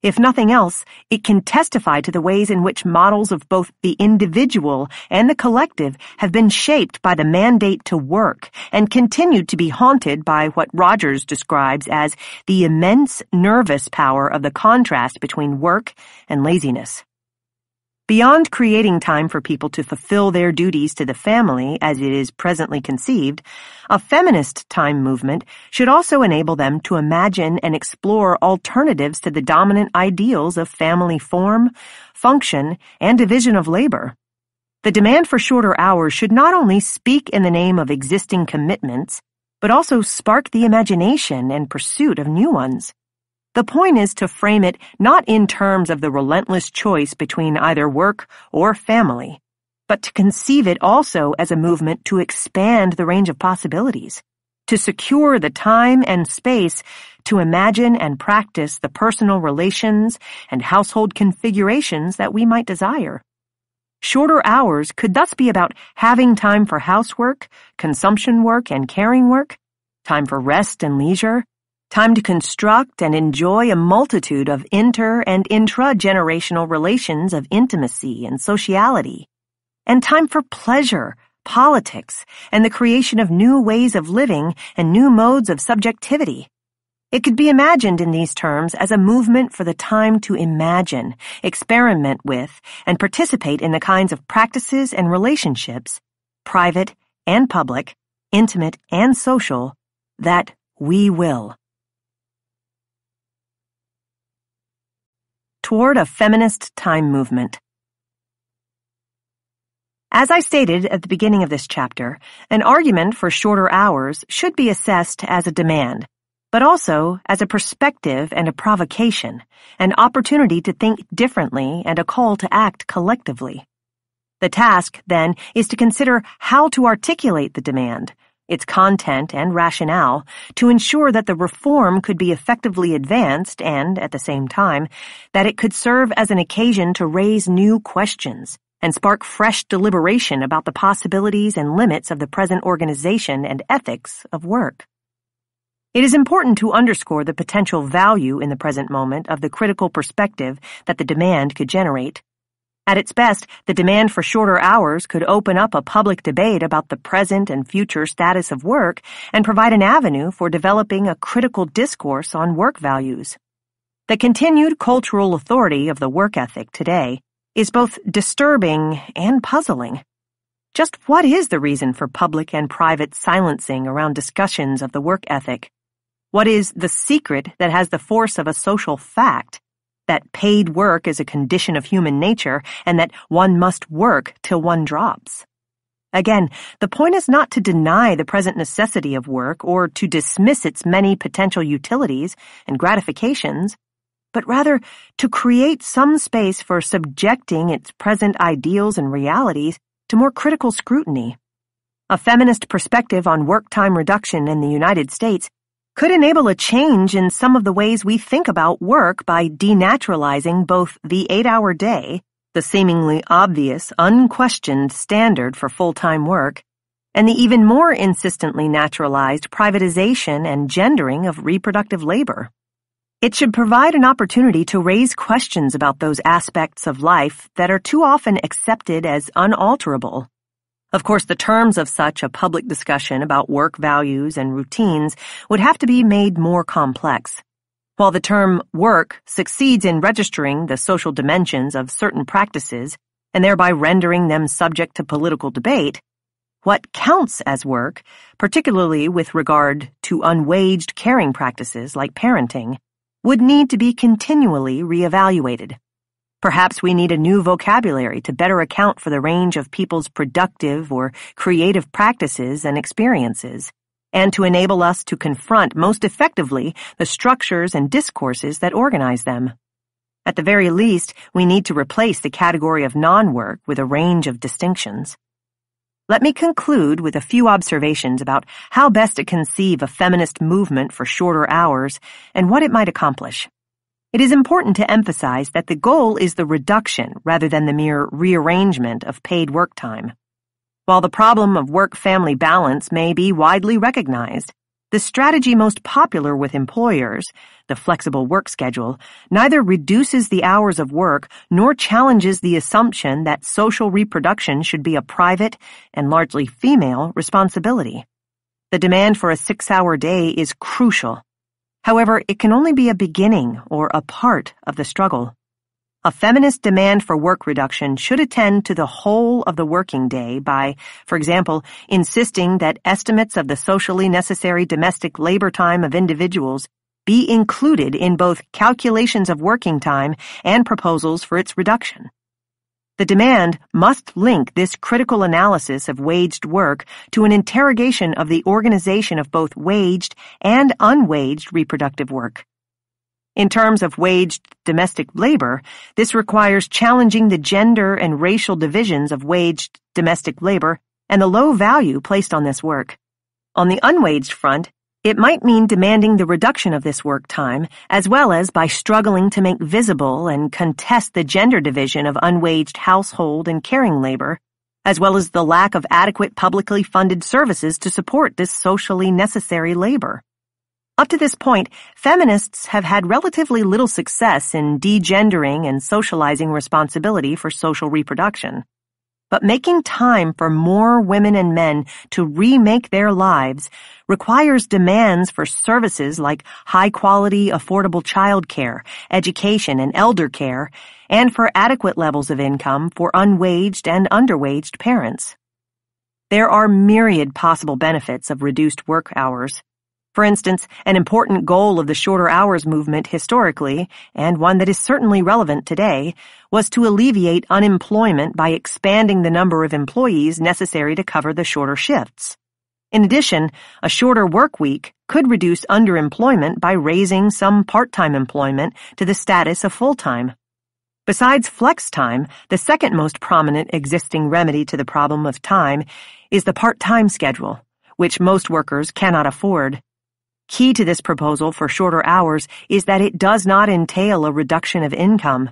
If nothing else, it can testify to the ways in which models of both the individual and the collective have been shaped by the mandate to work and continue to be haunted by what Rogers describes as the immense nervous power of the contrast between work and laziness. Beyond creating time for people to fulfill their duties to the family as it is presently conceived, a feminist time movement should also enable them to imagine and explore alternatives to the dominant ideals of family form, function, and division of labor. The demand for shorter hours should not only speak in the name of existing commitments, but also spark the imagination and pursuit of new ones. The point is to frame it not in terms of the relentless choice between either work or family, but to conceive it also as a movement to expand the range of possibilities, to secure the time and space to imagine and practice the personal relations and household configurations that we might desire. Shorter hours could thus be about having time for housework, consumption work, and caring work, time for rest and leisure, time to construct and enjoy a multitude of inter- and intra-generational relations of intimacy and sociality, and time for pleasure, politics, and the creation of new ways of living and new modes of subjectivity. It could be imagined in these terms as a movement for the time to imagine, experiment with, and participate in the kinds of practices and relationships, private and public, intimate and social, that we will. Toward a feminist time movement. As I stated at the beginning of this chapter, an argument for shorter hours should be assessed as a demand, but also as a perspective and a provocation, an opportunity to think differently and a call to act collectively. The task, then, is to consider how to articulate the demand, its content and rationale, to ensure that the reform could be effectively advanced and, at the same time, that it could serve as an occasion to raise new questions and spark fresh deliberation about the possibilities and limits of the present organization and ethics of work. It is important to underscore the potential value in the present moment of the critical perspective that the demand could generate. At its best, the demand for shorter hours could open up a public debate about the present and future status of work and provide an avenue for developing a critical discourse on work values. The continued cultural authority of the work ethic today is both disturbing and puzzling. Just what is the reason for public and private silencing around discussions of the work ethic? What is the secret that has the force of a social fact? That paid work is a condition of human nature and that one must work till one drops. Again, the point is not to deny the present necessity of work or to dismiss its many potential utilities and gratifications, but rather to create some space for subjecting its present ideals and realities to more critical scrutiny. A feminist perspective on work time reduction in the United States could enable a change in some of the ways we think about work by denaturalizing both the 8-hour day, the seemingly obvious, unquestioned standard for full-time work, and the even more insistently naturalized privatization and gendering of reproductive labor. It should provide an opportunity to raise questions about those aspects of life that are too often accepted as unalterable. Of course, the terms of such a public discussion about work values and routines would have to be made more complex. While the term work succeeds in registering the social dimensions of certain practices and thereby rendering them subject to political debate, what counts as work, particularly with regard to unwaged caring practices like parenting, would need to be continually reevaluated. Perhaps we need a new vocabulary to better account for the range of people's productive or creative practices and experiences, and to enable us to confront most effectively the structures and discourses that organize them. At the very least, we need to replace the category of non-work with a range of distinctions. Let me conclude with a few observations about how best to conceive a feminist movement for shorter hours and what it might accomplish. It is important to emphasize that the goal is the reduction rather than the mere rearrangement of paid work time. While the problem of work-family balance may be widely recognized, the strategy most popular with employers, the flexible work schedule, neither reduces the hours of work nor challenges the assumption that social reproduction should be a private and largely female responsibility. The demand for a 6-hour day is crucial. However, it can only be a beginning or a part of the struggle. A feminist demand for work reduction should attend to the whole of the working day by, for example, insisting that estimates of the socially necessary domestic labor time of individuals be included in both calculations of working time and proposals for its reduction. The demand must link this critical analysis of waged work to an interrogation of the organization of both waged and unwaged reproductive work. In terms of waged domestic labor, this requires challenging the gender and racial divisions of waged domestic labor and the low value placed on this work. On the unwaged front, it might mean demanding the reduction of this work time, as well as by struggling to make visible and contest the gender division of unwaged household and caring labor, as well as the lack of adequate publicly funded services to support this socially necessary labor. Up to this point, feminists have had relatively little success in degendering and socializing responsibility for social reproduction. But making time for more women and men to remake their lives requires demands for services like high-quality, affordable childcare, education, and elder care, and for adequate levels of income for unwaged and underwaged parents. There are myriad possible benefits of reduced work hours. For instance, an important goal of the shorter hours movement historically, and one that is certainly relevant today, was to alleviate unemployment by expanding the number of employees necessary to cover the shorter shifts. In addition, a shorter work week could reduce underemployment by raising some part-time employment to the status of full-time. Besides flex time, the second most prominent existing remedy to the problem of time is the part-time schedule, which most workers cannot afford. Key to this proposal for shorter hours is that it does not entail a reduction of income.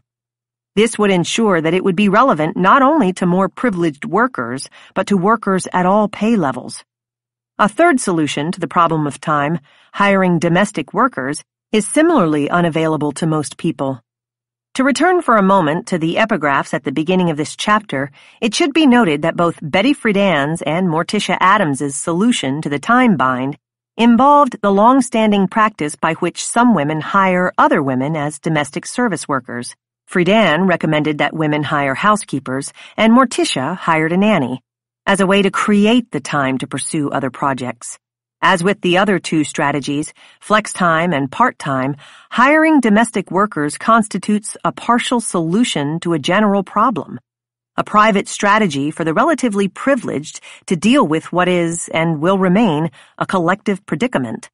This would ensure that it would be relevant not only to more privileged workers, but to workers at all pay levels. A third solution to the problem of time, hiring domestic workers, is similarly unavailable to most people. To return for a moment to the epigraphs at the beginning of this chapter, it should be noted that both Betty Friedan's and Morticia Adams's solution to the time bind involved the long-standing practice by which some women hire other women as domestic service workers. Friedan recommended that women hire housekeepers, and Morticia hired a nanny, as a way to create the time to pursue other projects. As with the other two strategies, flex time and part-time, hiring domestic workers constitutes a partial solution to a general problem, a private strategy for the relatively privileged to deal with what is, and will remain, a collective predicament.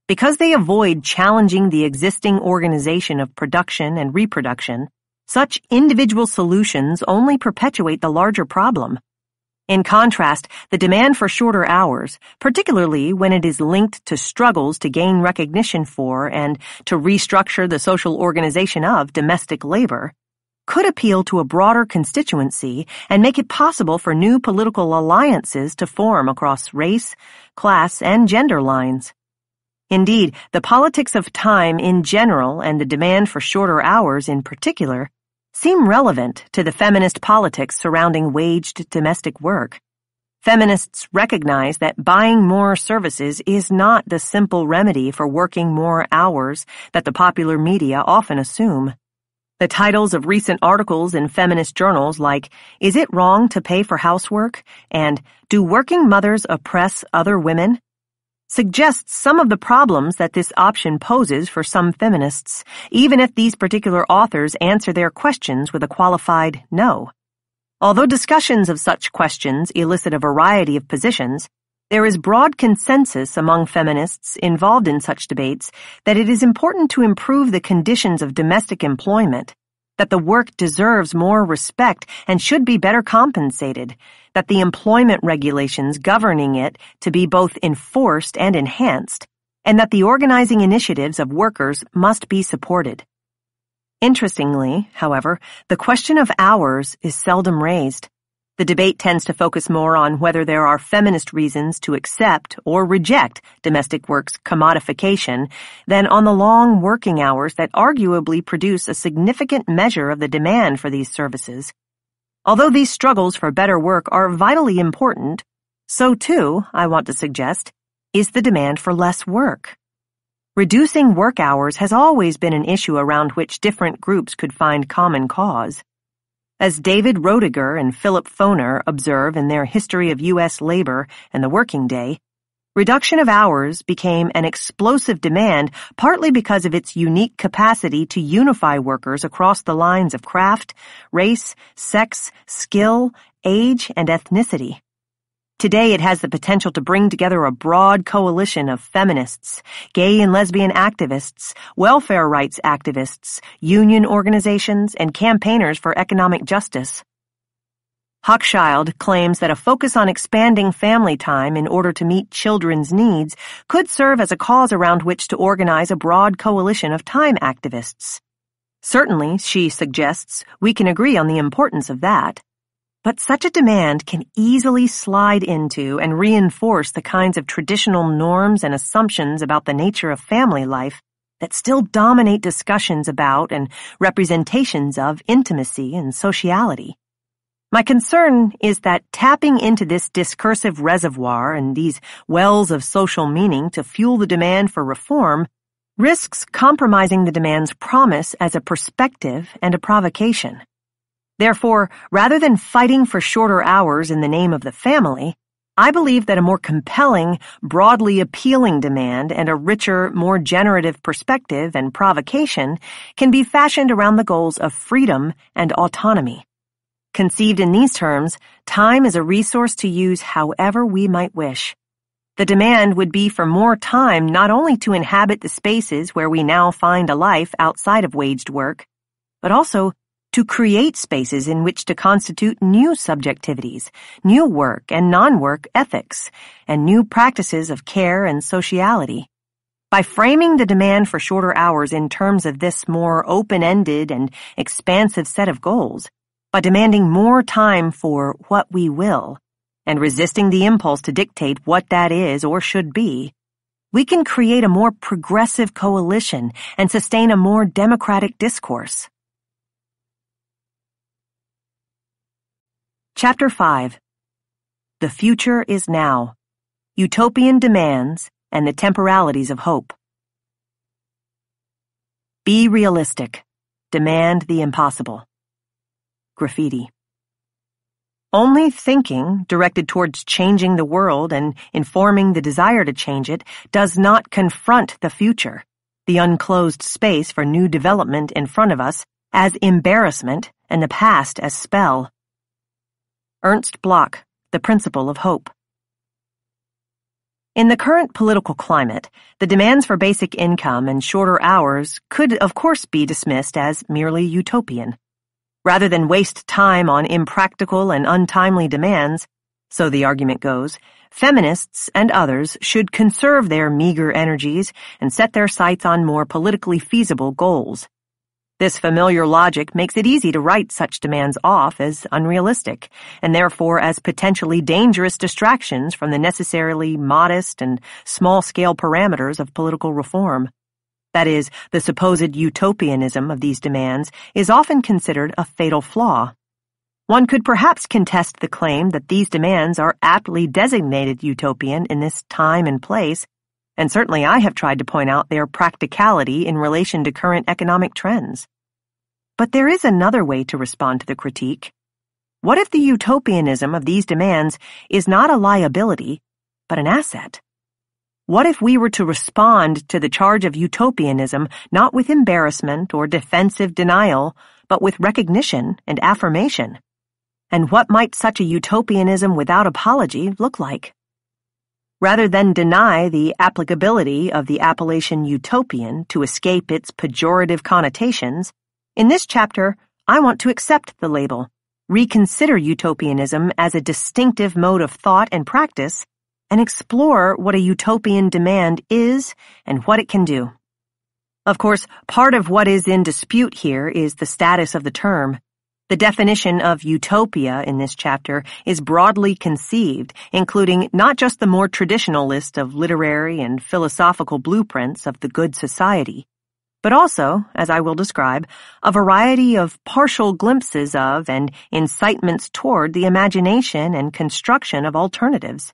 Because they avoid challenging the existing organization of production and reproduction, such individual solutions only perpetuate the larger problem. In contrast, the demand for shorter hours, particularly when it is linked to struggles to gain recognition for and to restructure the social organization of domestic labor, could appeal to a broader constituency and make it possible for new political alliances to form across race, class, and gender lines. Indeed, the politics of time in general and the demand for shorter hours in particular seem relevant to the feminist politics surrounding waged domestic work. Feminists recognize that buying more services is not the simple remedy for working more hours that the popular media often assume. The titles of recent articles in feminist journals like, "Is it wrong to pay for housework?" and "Do working mothers oppress other women?" suggests some of the problems that this option poses for some feminists, even if these particular authors answer their questions with a qualified no. Although discussions of such questions elicit a variety of positions, there is broad consensus among feminists involved in such debates that it is important to improve the conditions of domestic employment, that the work deserves more respect and should be better compensated, that the employment regulations governing it to be both enforced and enhanced, and that the organizing initiatives of workers must be supported. Interestingly, however, the question of hours is seldom raised. The debate tends to focus more on whether there are feminist reasons to accept or reject domestic work's commodification than on the long working hours that arguably produce a significant measure of the demand for these services. Although these struggles for better work are vitally important, so too, I want to suggest, is the demand for less work. Reducing work hours has always been an issue around which different groups could find common cause. As David Roediger and Philip Foner observe in their History of U.S. Labor and the Working Day, reduction of hours became an explosive demand partly because of its unique capacity to unify workers across the lines of craft, race, sex, skill, age, and ethnicity. Today it has the potential to bring together a broad coalition of feminists, gay and lesbian activists, welfare rights activists, union organizations, and campaigners for economic justice. Hochschild claims that a focus on expanding family time in order to meet children's needs could serve as a cause around which to organize a broad coalition of time activists. Certainly, she suggests, we can agree on the importance of that. But such a demand can easily slide into and reinforce the kinds of traditional norms and assumptions about the nature of family life that still dominate discussions about and representations of intimacy and sociality. My concern is that tapping into this discursive reservoir and these wells of social meaning to fuel the demand for reform risks compromising the demand's promise as a perspective and a provocation. Therefore, rather than fighting for shorter hours in the name of the family, I believe that a more compelling, broadly appealing demand and a richer, more generative perspective and provocation can be fashioned around the goals of freedom and autonomy. Conceived in these terms, time is a resource to use however we might wish. The demand would be for more time not only to inhabit the spaces where we now find a life outside of waged work, but also to create spaces in which to constitute new subjectivities, new work and non-work ethics, and new practices of care and sociality. By framing the demand for shorter hours in terms of this more open-ended and expansive set of goals, by demanding more time for what we will, and resisting the impulse to dictate what that is or should be, we can create a more progressive coalition and sustain a more democratic discourse. Chapter 5. The Future is Now. Utopian Demands and the Temporalities of Hope. Be realistic. Demand the impossible. Graffiti. Only thinking directed towards changing the world and informing the desire to change it does not confront the future, the unclosed space for new development in front of us, as embarrassment and the past as spell. Ernst Bloch, The Principle of Hope. In the current political climate, the demands for basic income and shorter hours could, of course, be dismissed as merely utopian. Rather than waste time on impractical and untimely demands, so the argument goes, feminists and others should conserve their meager energies and set their sights on more politically feasible goals. This familiar logic makes it easy to write such demands off as unrealistic, and therefore as potentially dangerous distractions from the necessarily modest and small-scale parameters of political reform. That is, the supposed utopianism of these demands is often considered a fatal flaw. One could perhaps contest the claim that these demands are aptly designated utopian in this time and place, and certainly I have tried to point out their practicality in relation to current economic trends. But there is another way to respond to the critique. What if the utopianism of these demands is not a liability, but an asset? What if we were to respond to the charge of utopianism not with embarrassment or defensive denial, but with recognition and affirmation? And what might such a utopianism without apology look like? Rather than deny the applicability of the appellation utopian to escape its pejorative connotations, in this chapter, I want to accept the label, reconsider utopianism as a distinctive mode of thought and practice, and explore what a utopian demand is and what it can do. Of course, part of what is in dispute here is the status of the term. The definition of utopia in this chapter is broadly conceived, including not just the more traditional list of literary and philosophical blueprints of the good society, but also, as I will describe, a variety of partial glimpses of and incitements toward the imagination and construction of alternatives.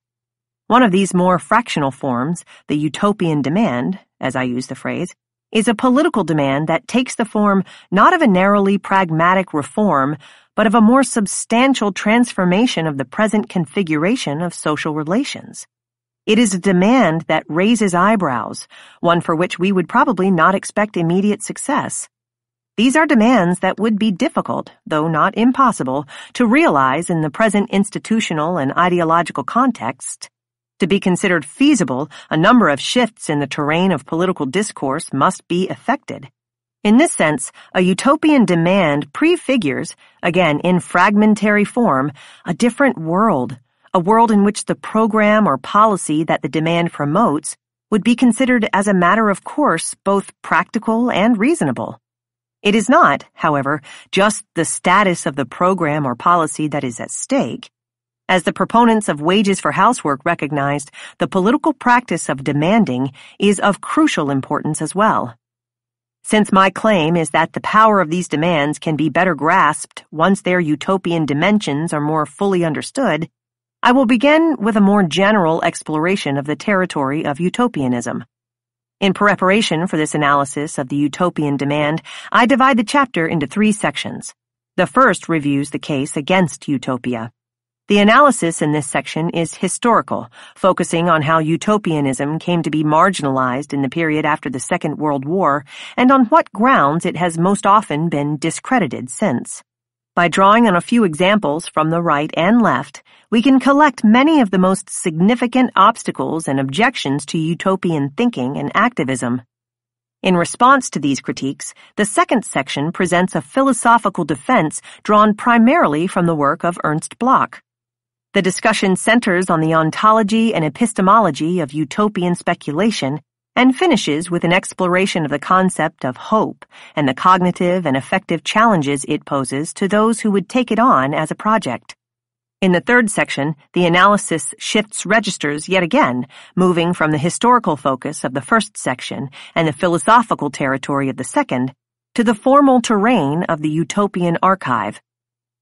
One of these more fractional forms, the utopian demand, as I use the phrase, is a political demand that takes the form not of a narrowly pragmatic reform, but of a more substantial transformation of the present configuration of social relations. It is a demand that raises eyebrows, one for which we would probably not expect immediate success. These are demands that would be difficult, though not impossible, to realize in the present institutional and ideological context. To be considered feasible, a number of shifts in the terrain of political discourse must be effected. In this sense, a utopian demand prefigures, again in fragmentary form, a different world, a world in which the program or policy that the demand promotes would be considered as a matter of course both practical and reasonable. It is not, however, just the status of the program or policy that is at stake. As the proponents of wages for housework recognized, the political practice of demanding is of crucial importance as well. Since my claim is that the power of these demands can be better grasped once their utopian dimensions are more fully understood, I will begin with a more general exploration of the territory of utopianism. In preparation for this analysis of the utopian demand, I divide the chapter into 3 sections. The first reviews the case against utopia. The analysis in this section is historical, focusing on how utopianism came to be marginalized in the period after the Second World War and on what grounds it has most often been discredited since. By drawing on a few examples from the right and left, we can collect many of the most significant obstacles and objections to utopian thinking and activism. In response to these critiques, the second section presents a philosophical defense drawn primarily from the work of Ernst Bloch. The discussion centers on the ontology and epistemology of utopian speculation and finishes with an exploration of the concept of hope and the cognitive and affective challenges it poses to those who would take it on as a project. In the third section, the analysis shifts registers yet again, moving from the historical focus of the first section and the philosophical territory of the second to the formal terrain of the utopian archive.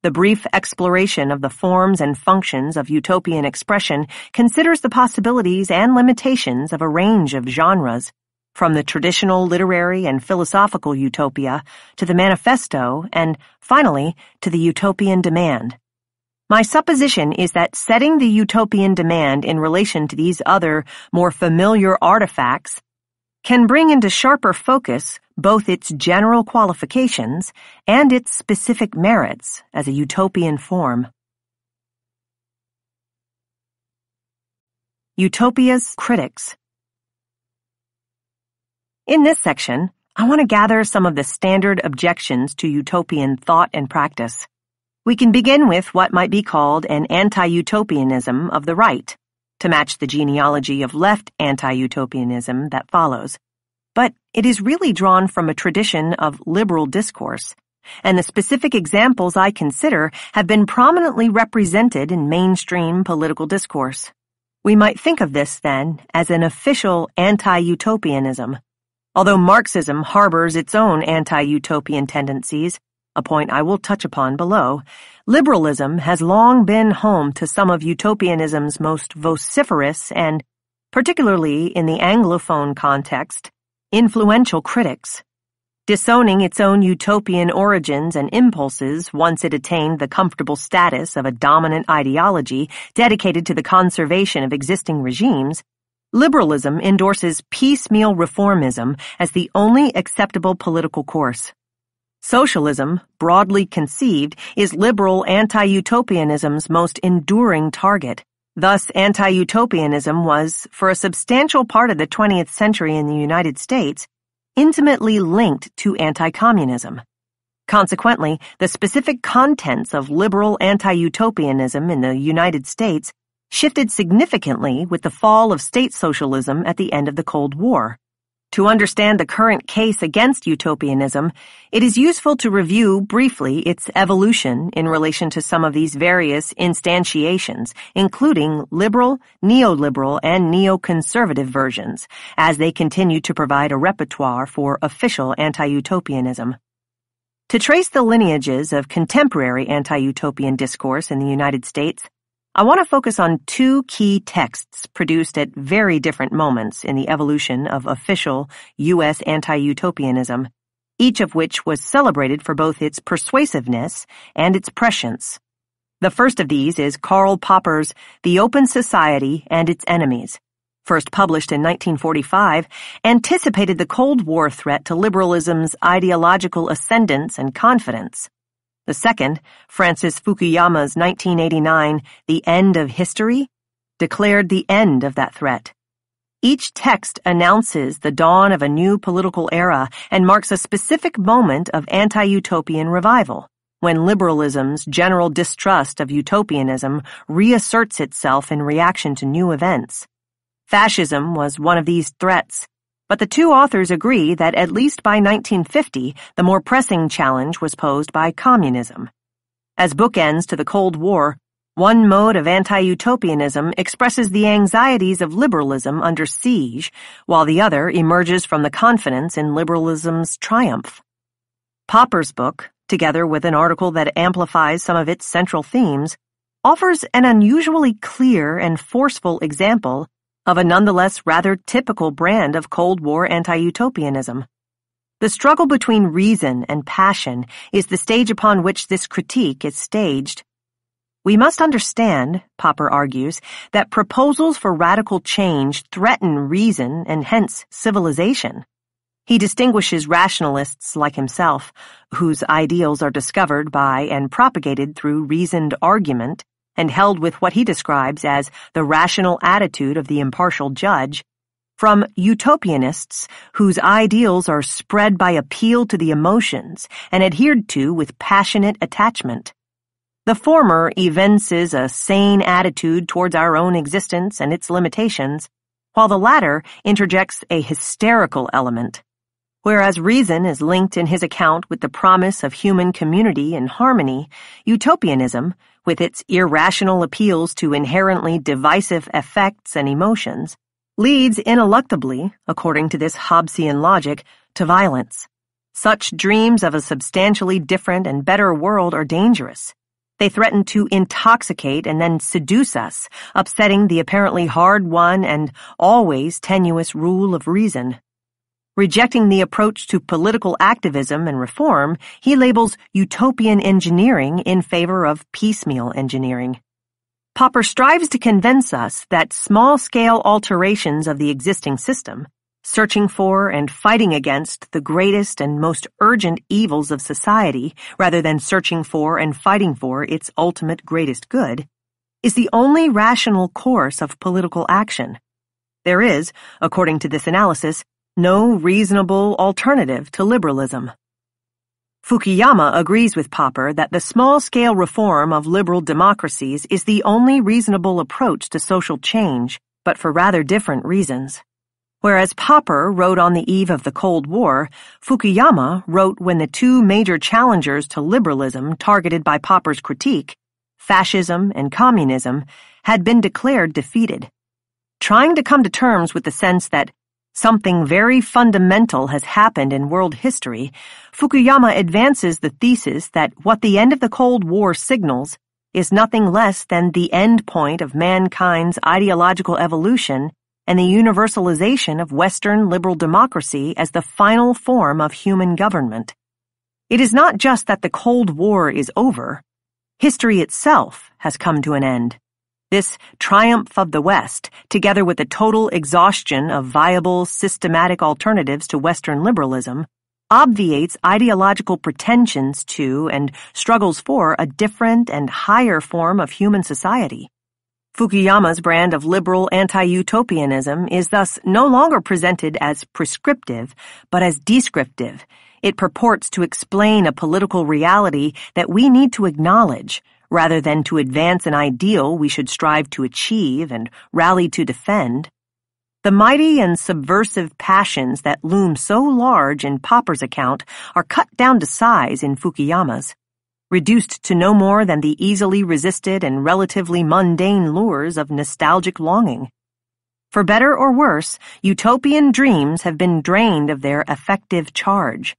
The brief exploration of the forms and functions of utopian expression considers the possibilities and limitations of a range of genres, from the traditional literary and philosophical utopia to the manifesto and, finally, to the utopian demand. My supposition is that setting the utopian demand in relation to these other, more familiar artifacts can bring into sharper focus both its general qualifications and its specific merits as a utopian form. Utopia's critics. In this section, I want to gather some of the standard objections to utopian thought and practice. We can begin with what might be called an anti-utopianism of the right, to match the genealogy of left anti-utopianism that follows. But it is really drawn from a tradition of liberal discourse, and the specific examples I consider have been prominently represented in mainstream political discourse. We might think of this, then, as an official anti-utopianism. Although Marxism harbors its own anti-utopian tendencies, a point I will touch upon below, liberalism has long been home to some of utopianism's most vociferous and, particularly in the Anglophone context, influential critics. Disowning its own utopian origins and impulses once it attained the comfortable status of a dominant ideology dedicated to the conservation of existing regimes, liberalism endorses piecemeal reformism as the only acceptable political course. Socialism, broadly conceived, is liberal anti-utopianism's most enduring target. Thus, anti-utopianism was, for a substantial part of the 20th century in the United States, intimately linked to anti-communism. Consequently, the specific contents of liberal anti-utopianism in the United States shifted significantly with the fall of state socialism at the end of the Cold War. To understand the current case against utopianism, it is useful to review briefly its evolution in relation to some of these various instantiations, including liberal, neoliberal, and neoconservative versions, as they continue to provide a repertoire for official anti-utopianism. To trace the lineages of contemporary anti-utopian discourse in the United States, I want to focus on two key texts produced at very different moments in the evolution of official U.S. anti-utopianism, each of which was celebrated for both its persuasiveness and its prescience. The first of these is Karl Popper's The Open Society and Its Enemies, first published in 1945, anticipated the Cold War threat to liberalism's ideological ascendance and confidence. The second, Francis Fukuyama's 1989 The End of History, declared the end of that threat. Each text announces the dawn of a new political era and marks a specific moment of anti-utopian revival, when liberalism's general distrust of utopianism reasserts itself in reaction to new events. Fascism was one of these threats, but the two authors agree that at least by 1950, the more pressing challenge was posed by communism. As bookends to the Cold War, one mode of anti-utopianism expresses the anxieties of liberalism under siege, while the other emerges from the confidence in liberalism's triumph. Popper's book, together with an article that amplifies some of its central themes, offers an unusually clear and forceful example of a nonetheless rather typical brand of Cold War anti-utopianism. The struggle between reason and passion is the stage upon which this critique is staged. We must understand, Popper argues, that proposals for radical change threaten reason and hence civilization. He distinguishes rationalists like himself, whose ideals are discovered by and propagated through reasoned argument, and held with what he describes as the rational attitude of the impartial judge, from utopianists whose ideals are spread by appeal to the emotions and adhered to with passionate attachment. The former evinces a sane attitude towards our own existence and its limitations, while the latter interjects a hysterical element. Whereas reason is linked in his account with the promise of human community and harmony, utopianism, with its irrational appeals to inherently divisive affects and emotions, leads ineluctably, according to this Hobbesian logic, to violence. Such dreams of a substantially different and better world are dangerous. They threaten to intoxicate and then seduce us, upsetting the apparently hard-won and always tenuous rule of reason. Rejecting the approach to political activism and reform, he labels utopian engineering in favor of piecemeal engineering. Popper strives to convince us that small-scale alterations of the existing system, searching for and fighting against the greatest and most urgent evils of society rather than searching for and fighting for its ultimate greatest good, is the only rational course of political action. There is, according to this analysis, no reasonable alternative to liberalism. Fukuyama agrees with Popper that the small-scale reform of liberal democracies is the only reasonable approach to social change, but for rather different reasons. Whereas Popper wrote on the eve of the Cold War, Fukuyama wrote when the two major challengers to liberalism targeted by Popper's critique, fascism and communism, had been declared defeated. Trying to come to terms with the sense that something very fundamental has happened in world history, Fukuyama advances the thesis that what the end of the Cold War signals is nothing less than the end point of mankind's ideological evolution and the universalization of Western liberal democracy as the final form of human government. It is not just that the Cold War is over. History itself has come to an end. This triumph of the West, together with the total exhaustion of viable, systematic alternatives to Western liberalism, obviates ideological pretensions to and struggles for a different and higher form of human society. Fukuyama's brand of liberal anti-utopianism is thus no longer presented as prescriptive, but as descriptive. It purports to explain a political reality that we need to acknowledge, rather than to advance an ideal we should strive to achieve and rally to defend. The mighty and subversive passions that loom so large in Popper's account are cut down to size in Fukuyama's, reduced to no more than the easily resisted and relatively mundane lures of nostalgic longing. For better or worse, utopian dreams have been drained of their effective charge.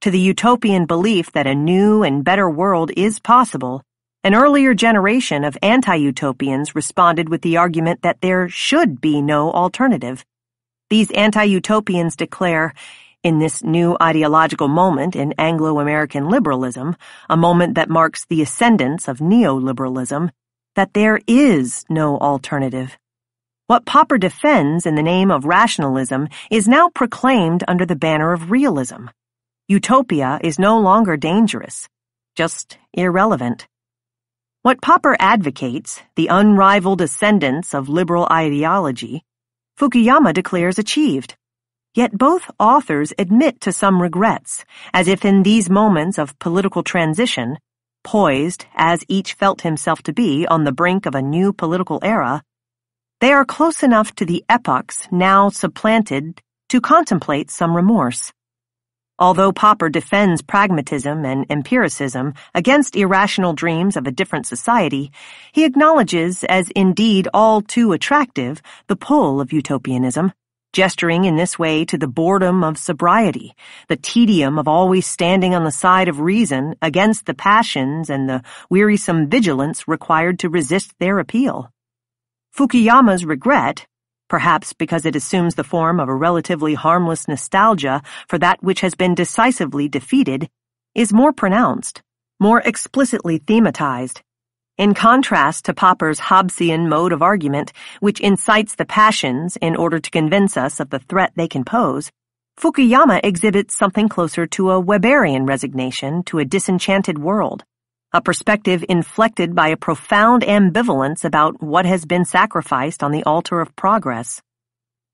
To the utopian belief that a new and better world is possible, An earlier generation of anti-utopians responded with the argument that there should be no alternative. These anti-utopians declare, in this new ideological moment in Anglo-American liberalism, a moment that marks the ascendance of neoliberalism, that there is no alternative. What Popper defends in the name of rationalism is now proclaimed under the banner of realism. Utopia is no longer dangerous, just irrelevant. What Popper advocates, the unrivaled ascendance of liberal ideology, Fukuyama declares achieved. Yet both authors admit to some regrets, as if in these moments of political transition, poised, as each felt himself to be, on the brink of a new political era, they are close enough to the epochs now supplanted to contemplate some remorse. Although Popper defends pragmatism and empiricism against irrational dreams of a different society, he acknowledges as indeed all too attractive the pull of utopianism, gesturing in this way to the boredom of sobriety, the tedium of always standing on the side of reason against the passions and the wearisome vigilance required to resist their appeal. Fukuyama's regret, perhaps because it assumes the form of a relatively harmless nostalgia for that which has been decisively defeated, is more pronounced, more explicitly thematized. In contrast to Popper's Hobbesian mode of argument, which incites the passions in order to convince us of the threat they can pose, Fukuyama exhibits something closer to a Weberian resignation to a disenchanted world, a perspective inflected by a profound ambivalence about what has been sacrificed on the altar of progress.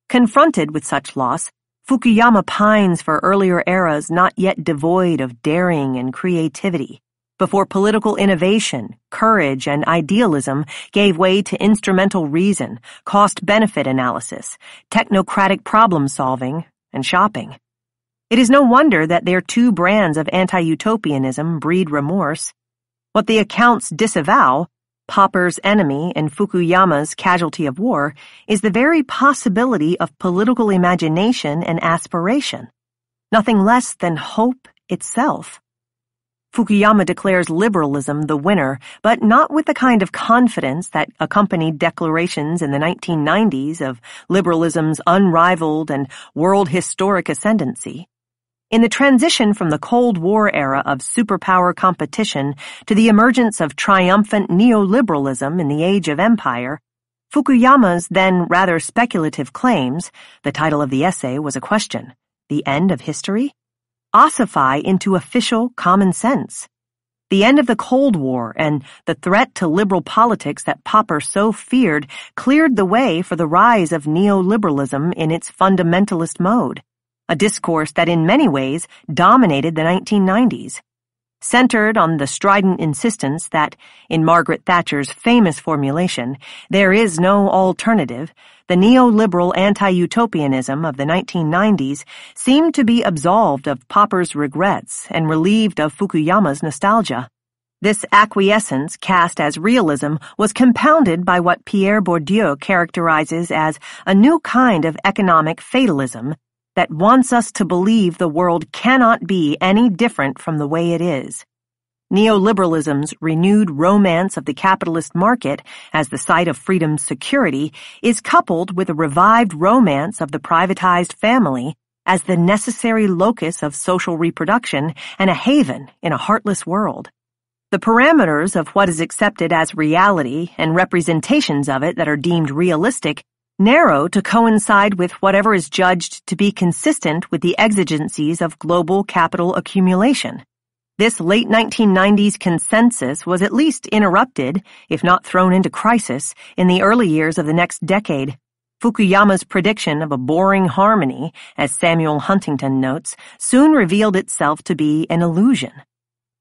Confronted with such loss, Fukuyama pines for earlier eras not yet devoid of daring and creativity, before political innovation, courage, and idealism gave way to instrumental reason, cost-benefit analysis, technocratic problem-solving, and shopping. It is no wonder that their two brands of anti-utopianism breed remorse. What the accounts disavow, Popper's enemy and Fukuyama's casualty of war, is the very possibility of political imagination and aspiration, nothing less than hope itself. Fukuyama declares liberalism the winner, but not with the kind of confidence that accompanied declarations in the 1990s of liberalism's unrivaled and world-historic ascendancy. In the transition from the Cold War era of superpower competition to the emergence of triumphant neoliberalism in the age of empire, Fukuyama's then rather speculative claims, the title of the essay was a question, the end of history, ossify into official common sense. The end of the Cold War and the threat to liberal politics that Popper so feared cleared the way for the rise of neoliberalism in its fundamentalist mode, a discourse that in many ways dominated the 1990s. Centered on the strident insistence that, in Margaret Thatcher's famous formulation, there is no alternative, the neoliberal anti-utopianism of the 1990s seemed to be absolved of Popper's regrets and relieved of Fukuyama's nostalgia. This acquiescence cast as realism was compounded by what Pierre Bourdieu characterizes as a new kind of economic fatalism that wants us to believe the world cannot be any different from the way it is. Neoliberalism's renewed romance of the capitalist market as the site of freedom's security is coupled with a revived romance of the privatized family as the necessary locus of social reproduction and a haven in a heartless world. The parameters of what is accepted as reality and representations of it that are deemed realistic narrow to coincide with whatever is judged to be consistent with the exigencies of global capital accumulation. This late 1990s consensus was at least interrupted, if not thrown into crisis, in the early years of the next decade. Fukuyama's prediction of a boring harmony, as Samuel Huntington notes, soon revealed itself to be an illusion.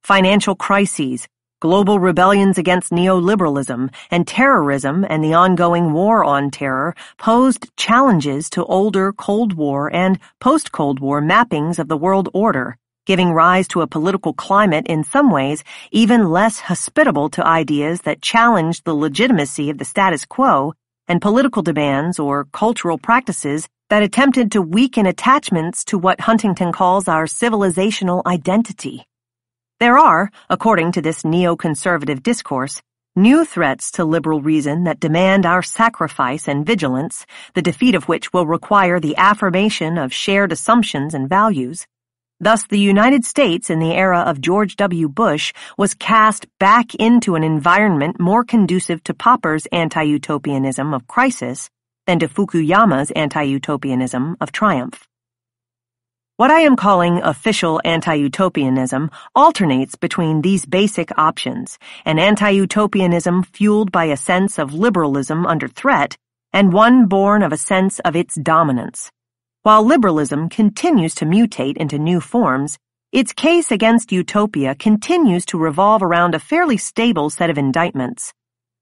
Financial crises, global rebellions against neoliberalism, and terrorism and the ongoing war on terror posed challenges to older Cold War and post-Cold War mappings of the world order, giving rise to a political climate in some ways even less hospitable to ideas that challenged the legitimacy of the status quo and political demands or cultural practices that attempted to weaken attachments to what Huntington calls our civilizational identity. There are, according to this neoconservative discourse, new threats to liberal reason that demand our sacrifice and vigilance, the defeat of which will require the affirmation of shared assumptions and values. Thus, the United States in the era of George W. Bush was cast back into an environment more conducive to Popper's anti-utopianism of crisis than to Fukuyama's anti-utopianism of triumph. What I am calling official anti-utopianism alternates between these basic options, an anti-utopianism fueled by a sense of liberalism under threat and one born of a sense of its dominance. While liberalism continues to mutate into new forms, its case against utopia continues to revolve around a fairly stable set of indictments.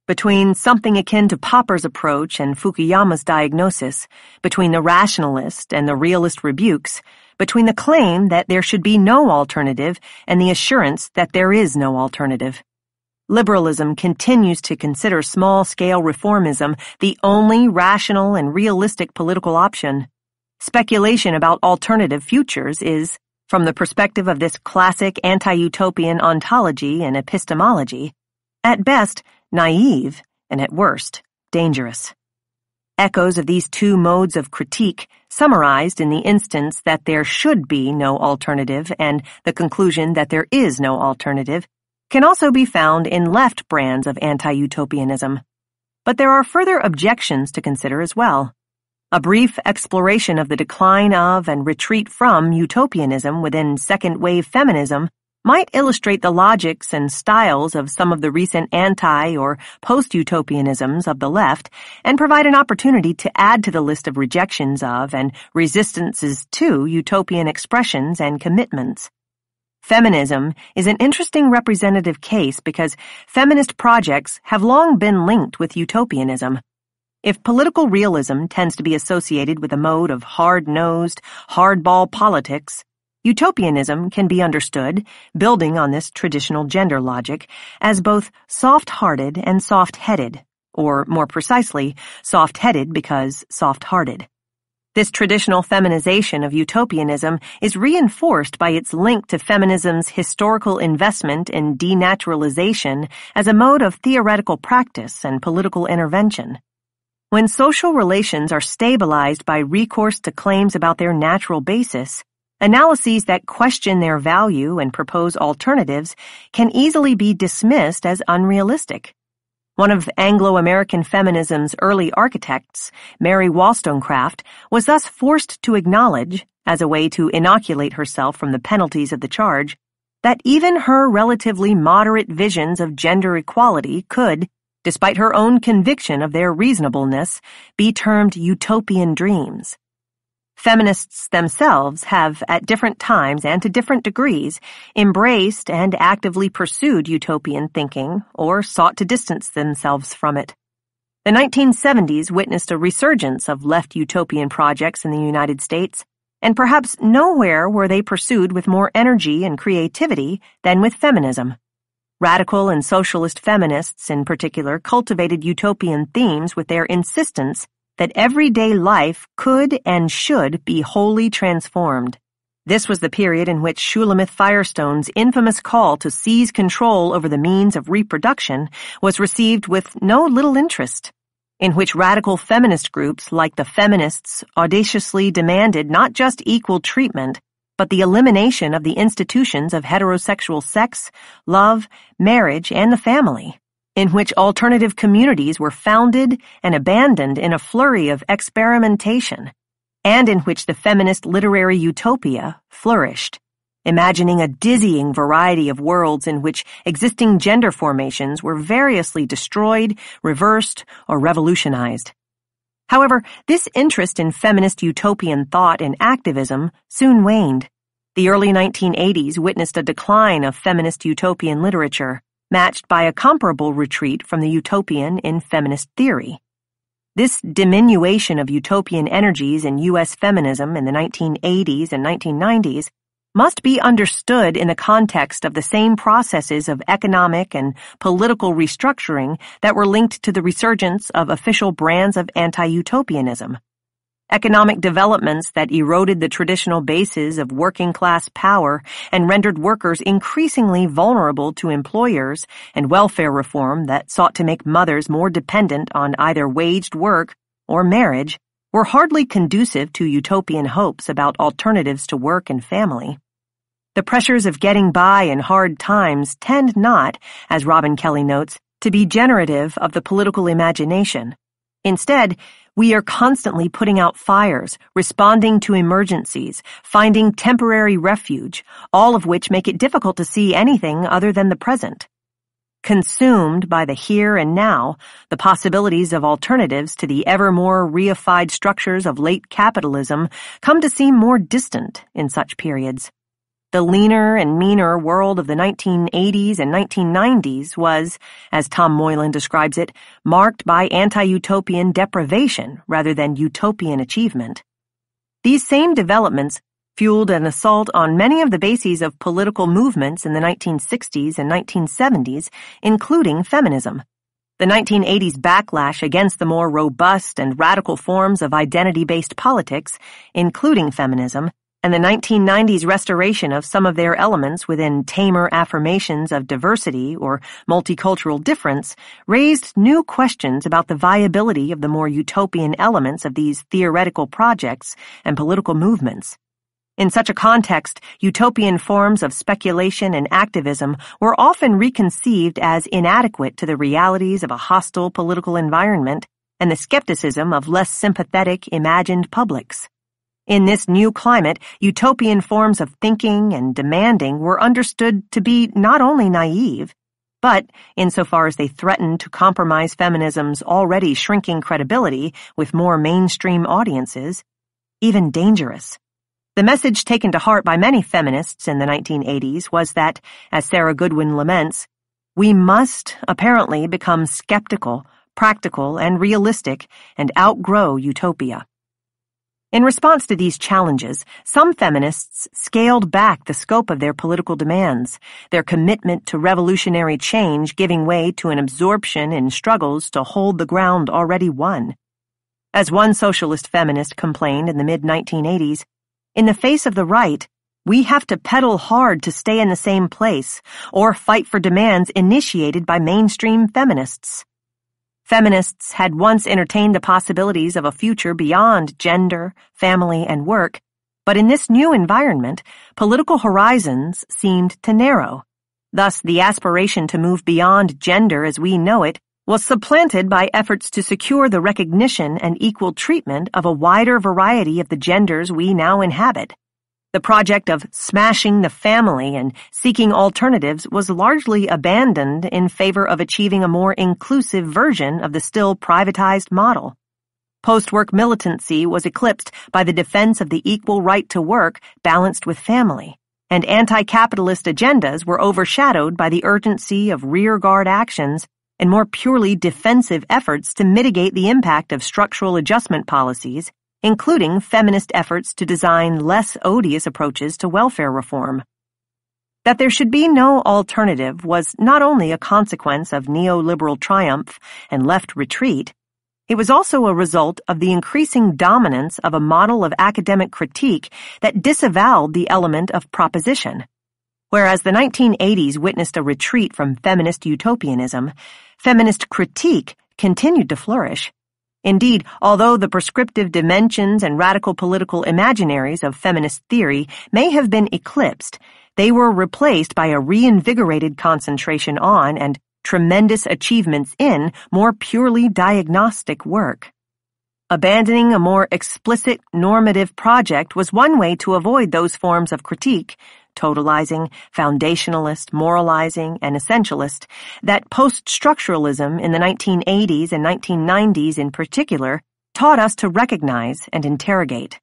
Between something akin to Popper's approach and Fukuyama's diagnosis, between the rationalist and the realist rebukes, between the claim that there should be no alternative and the assurance that there is no alternative. Liberalism continues to consider small-scale reformism the only rational and realistic political option. Speculation about alternative futures is, from the perspective of this classic anti-utopian ontology and epistemology, at best naive and at worst dangerous. Echoes of these two modes of critique, summarized in the instance that there should be no alternative and the conclusion that there is no alternative, can also be found in left brands of anti-utopianism. But there are further objections to consider as well. A brief exploration of the decline of and retreat from utopianism within second-wave feminism might illustrate the logics and styles of some of the recent anti- or post-utopianisms of the left and provide an opportunity to add to the list of rejections of and resistances to utopian expressions and commitments. Feminism is an interesting representative case because feminist projects have long been linked with utopianism. If political realism tends to be associated with a mode of hard-nosed, hardball politics, utopianism can be understood, building on this traditional gender logic, as both soft-hearted and soft-headed, or more precisely, soft-headed because soft-hearted. This traditional feminization of utopianism is reinforced by its link to feminism's historical investment in denaturalization as a mode of theoretical practice and political intervention. When social relations are stabilized by recourse to claims about their natural basis, analyses that question their value and propose alternatives can easily be dismissed as unrealistic. One of Anglo-American feminism's early architects, Mary Wollstonecraft, was thus forced to acknowledge, as a way to inoculate herself from the penalties of the charge, that even her relatively moderate visions of gender equality could, despite her own conviction of their reasonableness, be termed utopian dreams. Feminists themselves have, at different times and to different degrees, embraced and actively pursued utopian thinking or sought to distance themselves from it. The 1970s witnessed a resurgence of left utopian projects in the United States, and perhaps nowhere were they pursued with more energy and creativity than with feminism. Radical and socialist feminists, in particular, cultivated utopian themes with their insistence that everyday life could and should be wholly transformed. This was the period in which Shulamith Firestone's infamous call to seize control over the means of reproduction was received with no little interest, in which radical feminist groups like the feminists audaciously demanded not just equal treatment, but the elimination of the institutions of heterosexual sex, love, marriage, and the family, in which alternative communities were founded and abandoned in a flurry of experimentation, and in which the feminist literary utopia flourished, imagining a dizzying variety of worlds in which existing gender formations were variously destroyed, reversed, or revolutionized. However, this interest in feminist utopian thought and activism soon waned. The early 1980s witnessed a decline of feminist utopian literature, matched by a comparable retreat from the utopian in feminist theory. This diminution of utopian energies in U.S. feminism in the 1980s and 1990s must be understood in the context of the same processes of economic and political restructuring that were linked to the resurgence of official brands of anti-utopianism. Economic developments that eroded the traditional bases of working-class power and rendered workers increasingly vulnerable to employers, and welfare reform that sought to make mothers more dependent on either waged work or marriage were hardly conducive to utopian hopes about alternatives to work and family. The pressures of getting by in hard times tend not, as Robin Kelly notes, to be generative of the political imagination. Instead, we are constantly putting out fires, responding to emergencies, finding temporary refuge, all of which make it difficult to see anything other than the present. Consumed by the here and now, the possibilities of alternatives to the ever more reified structures of late capitalism come to seem more distant in such periods. The leaner and meaner world of the 1980s and 1990s was, as Tom Moylan describes it, marked by anti-utopian deprivation rather than utopian achievement. These same developments fueled an assault on many of the bases of political movements in the 1960s and 1970s, including feminism. The 1980s backlash against the more robust and radical forms of identity-based politics, including feminism, and the 1990s restoration of some of their elements within tamer affirmations of diversity or multicultural difference raised new questions about the viability of the more utopian elements of these theoretical projects and political movements. In such a context, utopian forms of speculation and activism were often reconceived as inadequate to the realities of a hostile political environment and the skepticism of less sympathetic imagined publics. In this new climate, utopian forms of thinking and demanding were understood to be not only naive, but, insofar as they threatened to compromise feminism's already shrinking credibility with more mainstream audiences, even dangerous. The message taken to heart by many feminists in the 1980s was that, as Sarah Goodwin laments, we must, apparently, become skeptical, practical, and realistic and outgrow utopia. In response to these challenges, some feminists scaled back the scope of their political demands, their commitment to revolutionary change giving way to an absorption in struggles to hold the ground already won. As one socialist feminist complained in the mid-1980s, in the face of the right, we have to pedal hard to stay in the same place or fight for demands initiated by mainstream feminists. Feminists had once entertained the possibilities of a future beyond gender, family, and work, but in this new environment, political horizons seemed to narrow. Thus, the aspiration to move beyond gender as we know it was supplanted by efforts to secure the recognition and equal treatment of a wider variety of the genders we now inhabit. The project of smashing the family and seeking alternatives was largely abandoned in favor of achieving a more inclusive version of the still privatized model. Post-work militancy was eclipsed by the defense of the equal right to work balanced with family, and anti-capitalist agendas were overshadowed by the urgency of rearguard actions and more purely defensive efforts to mitigate the impact of structural adjustment policies, including feminist efforts to design less odious approaches to welfare reform. That there should be no alternative was not only a consequence of neoliberal triumph and left retreat, it was also a result of the increasing dominance of a model of academic critique that disavowed the element of proposition. Whereas the 1980s witnessed a retreat from feminist utopianism, feminist critique continued to flourish. Indeed, although the prescriptive dimensions and radical political imaginaries of feminist theory may have been eclipsed, they were replaced by a reinvigorated concentration on and tremendous achievements in more purely diagnostic work. Abandoning a more explicit normative project was one way to avoid those forms of critique, totalizing, foundationalist, moralizing, and essentialist, that post-structuralism in the 1980s and 1990s in particular taught us to recognize and interrogate.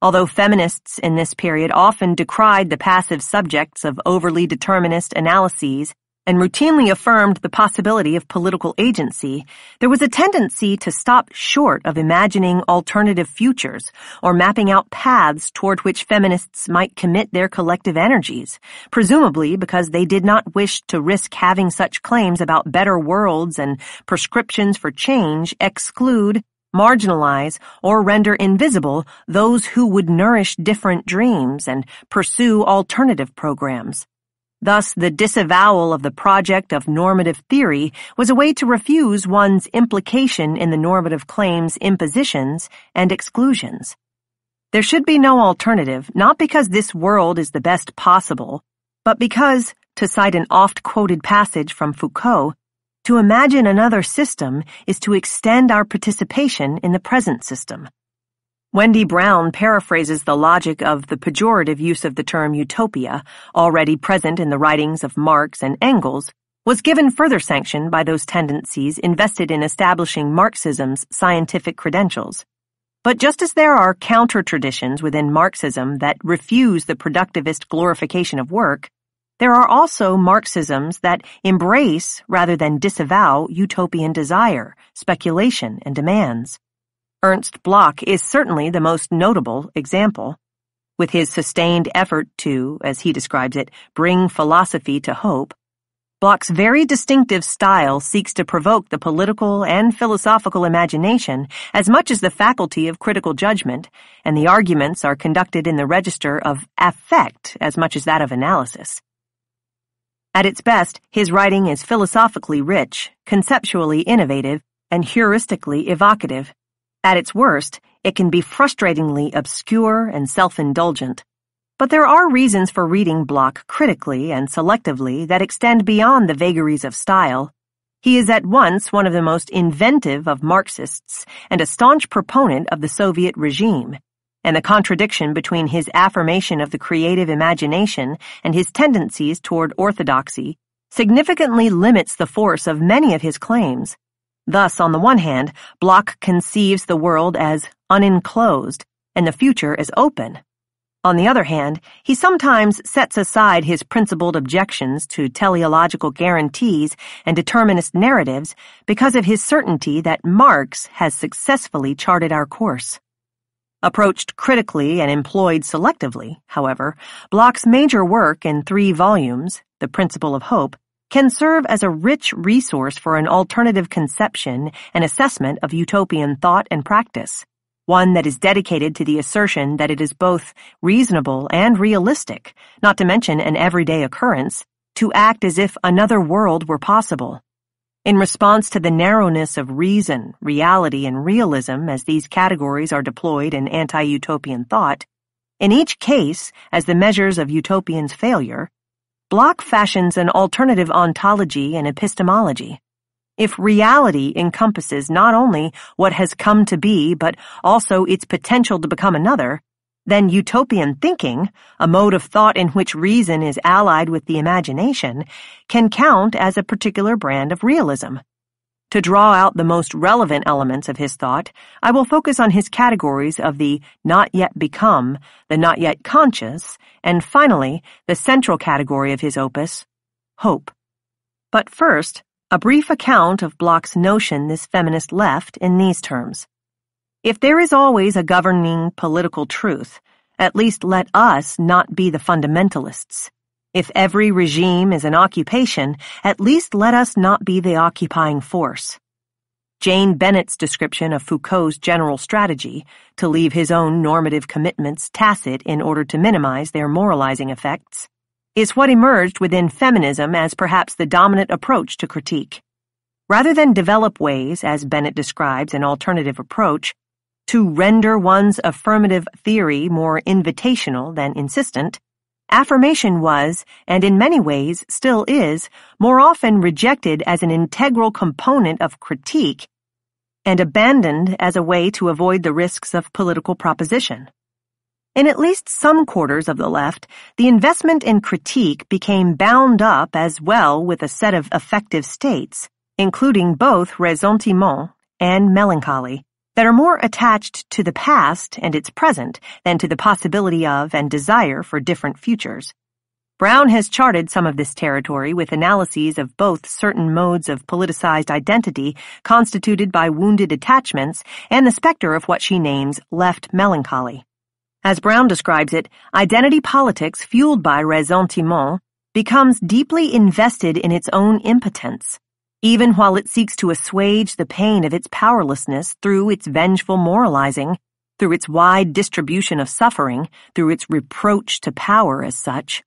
Although feminists in this period often decried the passive subjects of overly determinist analyses and routinely affirmed the possibility of political agency, there was a tendency to stop short of imagining alternative futures or mapping out paths toward which feminists might commit their collective energies, presumably because they did not wish to risk having such claims about better worlds and prescriptions for change exclude, marginalize, or render invisible those who would nourish different dreams and pursue alternative programs. Thus, the disavowal of the project of normative theory was a way to refuse one's implication in the normative claim's impositions and exclusions. There should be no alternative, not because this world is the best possible, but because, to cite an oft-quoted passage from Foucault, to imagine another system is to extend our participation in the present system. Wendy Brown paraphrases the logic of the pejorative use of the term utopia, already present in the writings of Marx and Engels, was given further sanction by those tendencies invested in establishing Marxism's scientific credentials. But just as there are counter-traditions within Marxism that refuse the productivist glorification of work, there are also Marxisms that embrace rather than disavow utopian desire, speculation, and demands. Ernst Bloch is certainly the most notable example. With his sustained effort to, as he describes it, bring philosophy to hope, Bloch's very distinctive style seeks to provoke the political and philosophical imagination as much as the faculty of critical judgment, and the arguments are conducted in the register of affect as much as that of analysis. At its best, his writing is philosophically rich, conceptually innovative, and heuristically evocative. At its worst, it can be frustratingly obscure and self-indulgent. But there are reasons for reading Bloch critically and selectively that extend beyond the vagaries of style. He is at once one of the most inventive of Marxists and a staunch proponent of the Soviet regime, and the contradiction between his affirmation of the creative imagination and his tendencies toward orthodoxy significantly limits the force of many of his claims. Thus, on the one hand, Bloch conceives the world as unenclosed and the future as open. On the other hand, he sometimes sets aside his principled objections to teleological guarantees and determinist narratives because of his certainty that Marx has successfully charted our course. Approached critically and employed selectively, however, Bloch's major work in 3 volumes, The Principle of Hope, can serve as a rich resource for an alternative conception and assessment of utopian thought and practice, one that is dedicated to the assertion that it is both reasonable and realistic, not to mention an everyday occurrence, to act as if another world were possible. In response to the narrowness of reason, reality, and realism as these categories are deployed in anti-utopian thought, in each case, as the measures of utopian's failure, Bloch fashions an alternative ontology and epistemology. If reality encompasses not only what has come to be, but also its potential to become another, then utopian thinking, a mode of thought in which reason is allied with the imagination, can count as a particular brand of realism. To draw out the most relevant elements of his thought, I will focus on his categories of the not yet become, the not yet conscious, and finally, the central category of his opus, hope. But first, a brief account of Bloch's notion this feminist left in these terms. If there is always a governing political truth, at least let us not be the fundamentalists. If every regime is an occupation, at least let us not be the occupying force. Jane Bennett's description of Foucault's general strategy, to leave his own normative commitments tacit in order to minimize their moralizing effects, is what emerged within feminism as perhaps the dominant approach to critique. Rather than develop ways, as Bennett describes an alternative approach, to render one's affirmative theory more invitational than insistent, affirmation was, and in many ways still is, more often rejected as an integral component of critique and abandoned as a way to avoid the risks of political proposition. In at least some quarters of the left, the investment in critique became bound up as well with a set of affective states, including both ressentiment and melancholy, that are more attached to the past and its present than to the possibility of and desire for different futures. Brown has charted some of this territory with analyses of both certain modes of politicized identity constituted by wounded attachments and the specter of what she names left melancholy. As Brown describes it, identity politics fueled by ressentiment becomes deeply invested in its own impotence. even while it seeks to assuage the pain of its powerlessness through its vengeful moralizing, through its wide distribution of suffering, through its reproach to power as such.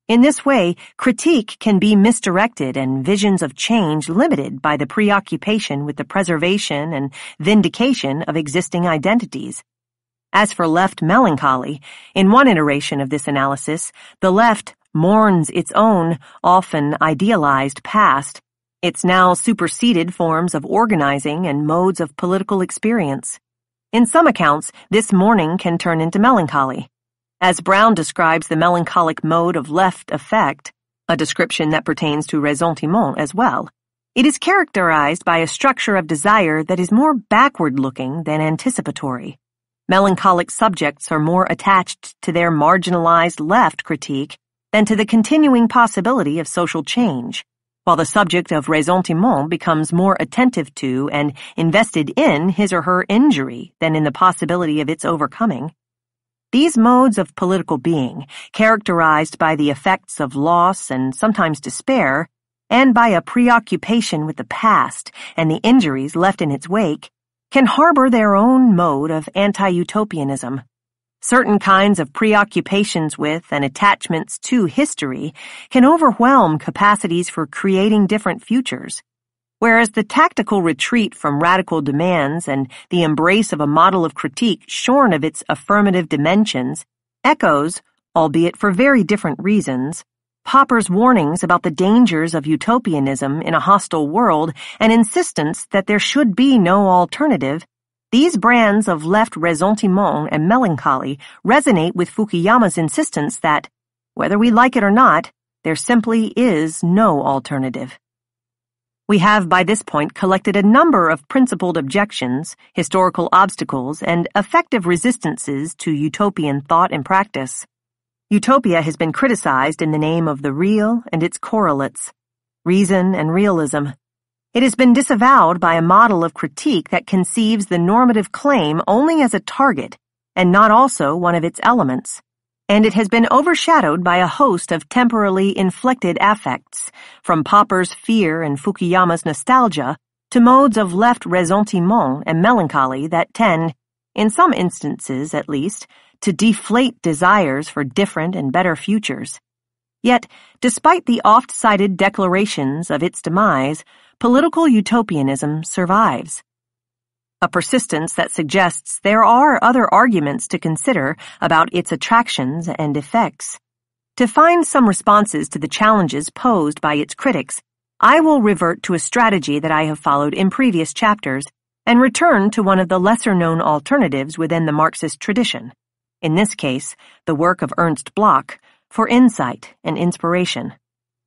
In this way, critique can be misdirected and visions of change limited by the preoccupation with the preservation and vindication of existing identities. As for left melancholy, in one iteration of this analysis, the left mourns its own, often idealized past, its now superseded forms of organizing and modes of political experience. In some accounts, this mourning can turn into melancholy. As Brown describes the melancholic mode of left affect, a description that pertains to ressentiment as well, it is characterized by a structure of desire that is more backward-looking than anticipatory. Melancholic subjects are more attached to their marginalized left critique than to the continuing possibility of social change, while the subject of ressentiment becomes more attentive to and invested in his or her injury than in the possibility of its overcoming. These modes of political being, characterized by the effects of loss and sometimes despair, and by a preoccupation with the past and the injuries left in its wake, can harbor their own mode of anti-utopianism. Certain kinds of preoccupations with and attachments to history can overwhelm capacities for creating different futures, whereas the tactical retreat from radical demands and the embrace of a model of critique shorn of its affirmative dimensions echoes, albeit for very different reasons, Popper's warnings about the dangers of utopianism in a hostile world and insistence that there should be no alternative. These brands of left ressentiment and melancholy resonate with Fukuyama's insistence that, whether we like it or not, there simply is no alternative. We have by this point collected a number of principled objections, historical obstacles, and effective resistances to utopian thought and practice. Utopia has been criticized in the name of the real and its correlates, reason and realism. It has been disavowed by a model of critique that conceives the normative claim only as a target and not also one of its elements. And it has been overshadowed by a host of temporally inflicted affects, from Popper's fear and Fukuyama's nostalgia to modes of left ressentiment and melancholy that tend, in some instances at least, to deflate desires for different and better futures. Yet, despite the oft-cited declarations of its demise, political utopianism survives. A persistence that suggests there are other arguments to consider about its attractions and effects. To find some responses to the challenges posed by its critics, I will revert to a strategy that I have followed in previous chapters and return to one of the lesser-known alternatives within the Marxist tradition, in this case, the work of Ernst Bloch, for insight and inspiration.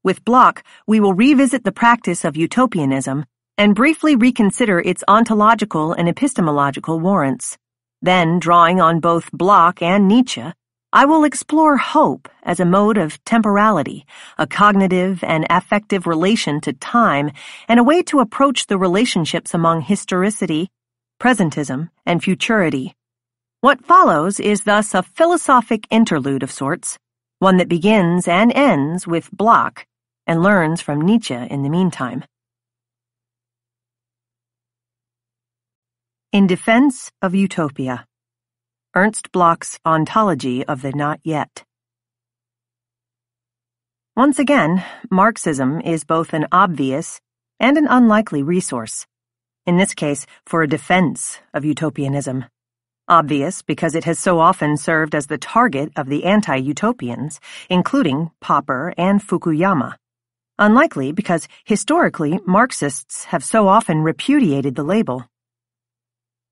With Bloch, we will revisit the practice of utopianism and briefly reconsider its ontological and epistemological warrants. Then, drawing on both Bloch and Nietzsche, I will explore hope as a mode of temporality, a cognitive and affective relation to time, and a way to approach the relationships among historicity, presentism, and futurity. What follows is thus a philosophic interlude of sorts, one that begins and ends with Bloch and learns from Nietzsche in the meantime. In Defense of Utopia, Ernst Bloch's Ontology of the Not Yet. Once again, Marxism is both an obvious and an unlikely resource, in this case for a defense of utopianism. Obvious because it has so often served as the target of the anti-utopians, including Popper and Fukuyama. Unlikely because, historically, Marxists have so often repudiated the label.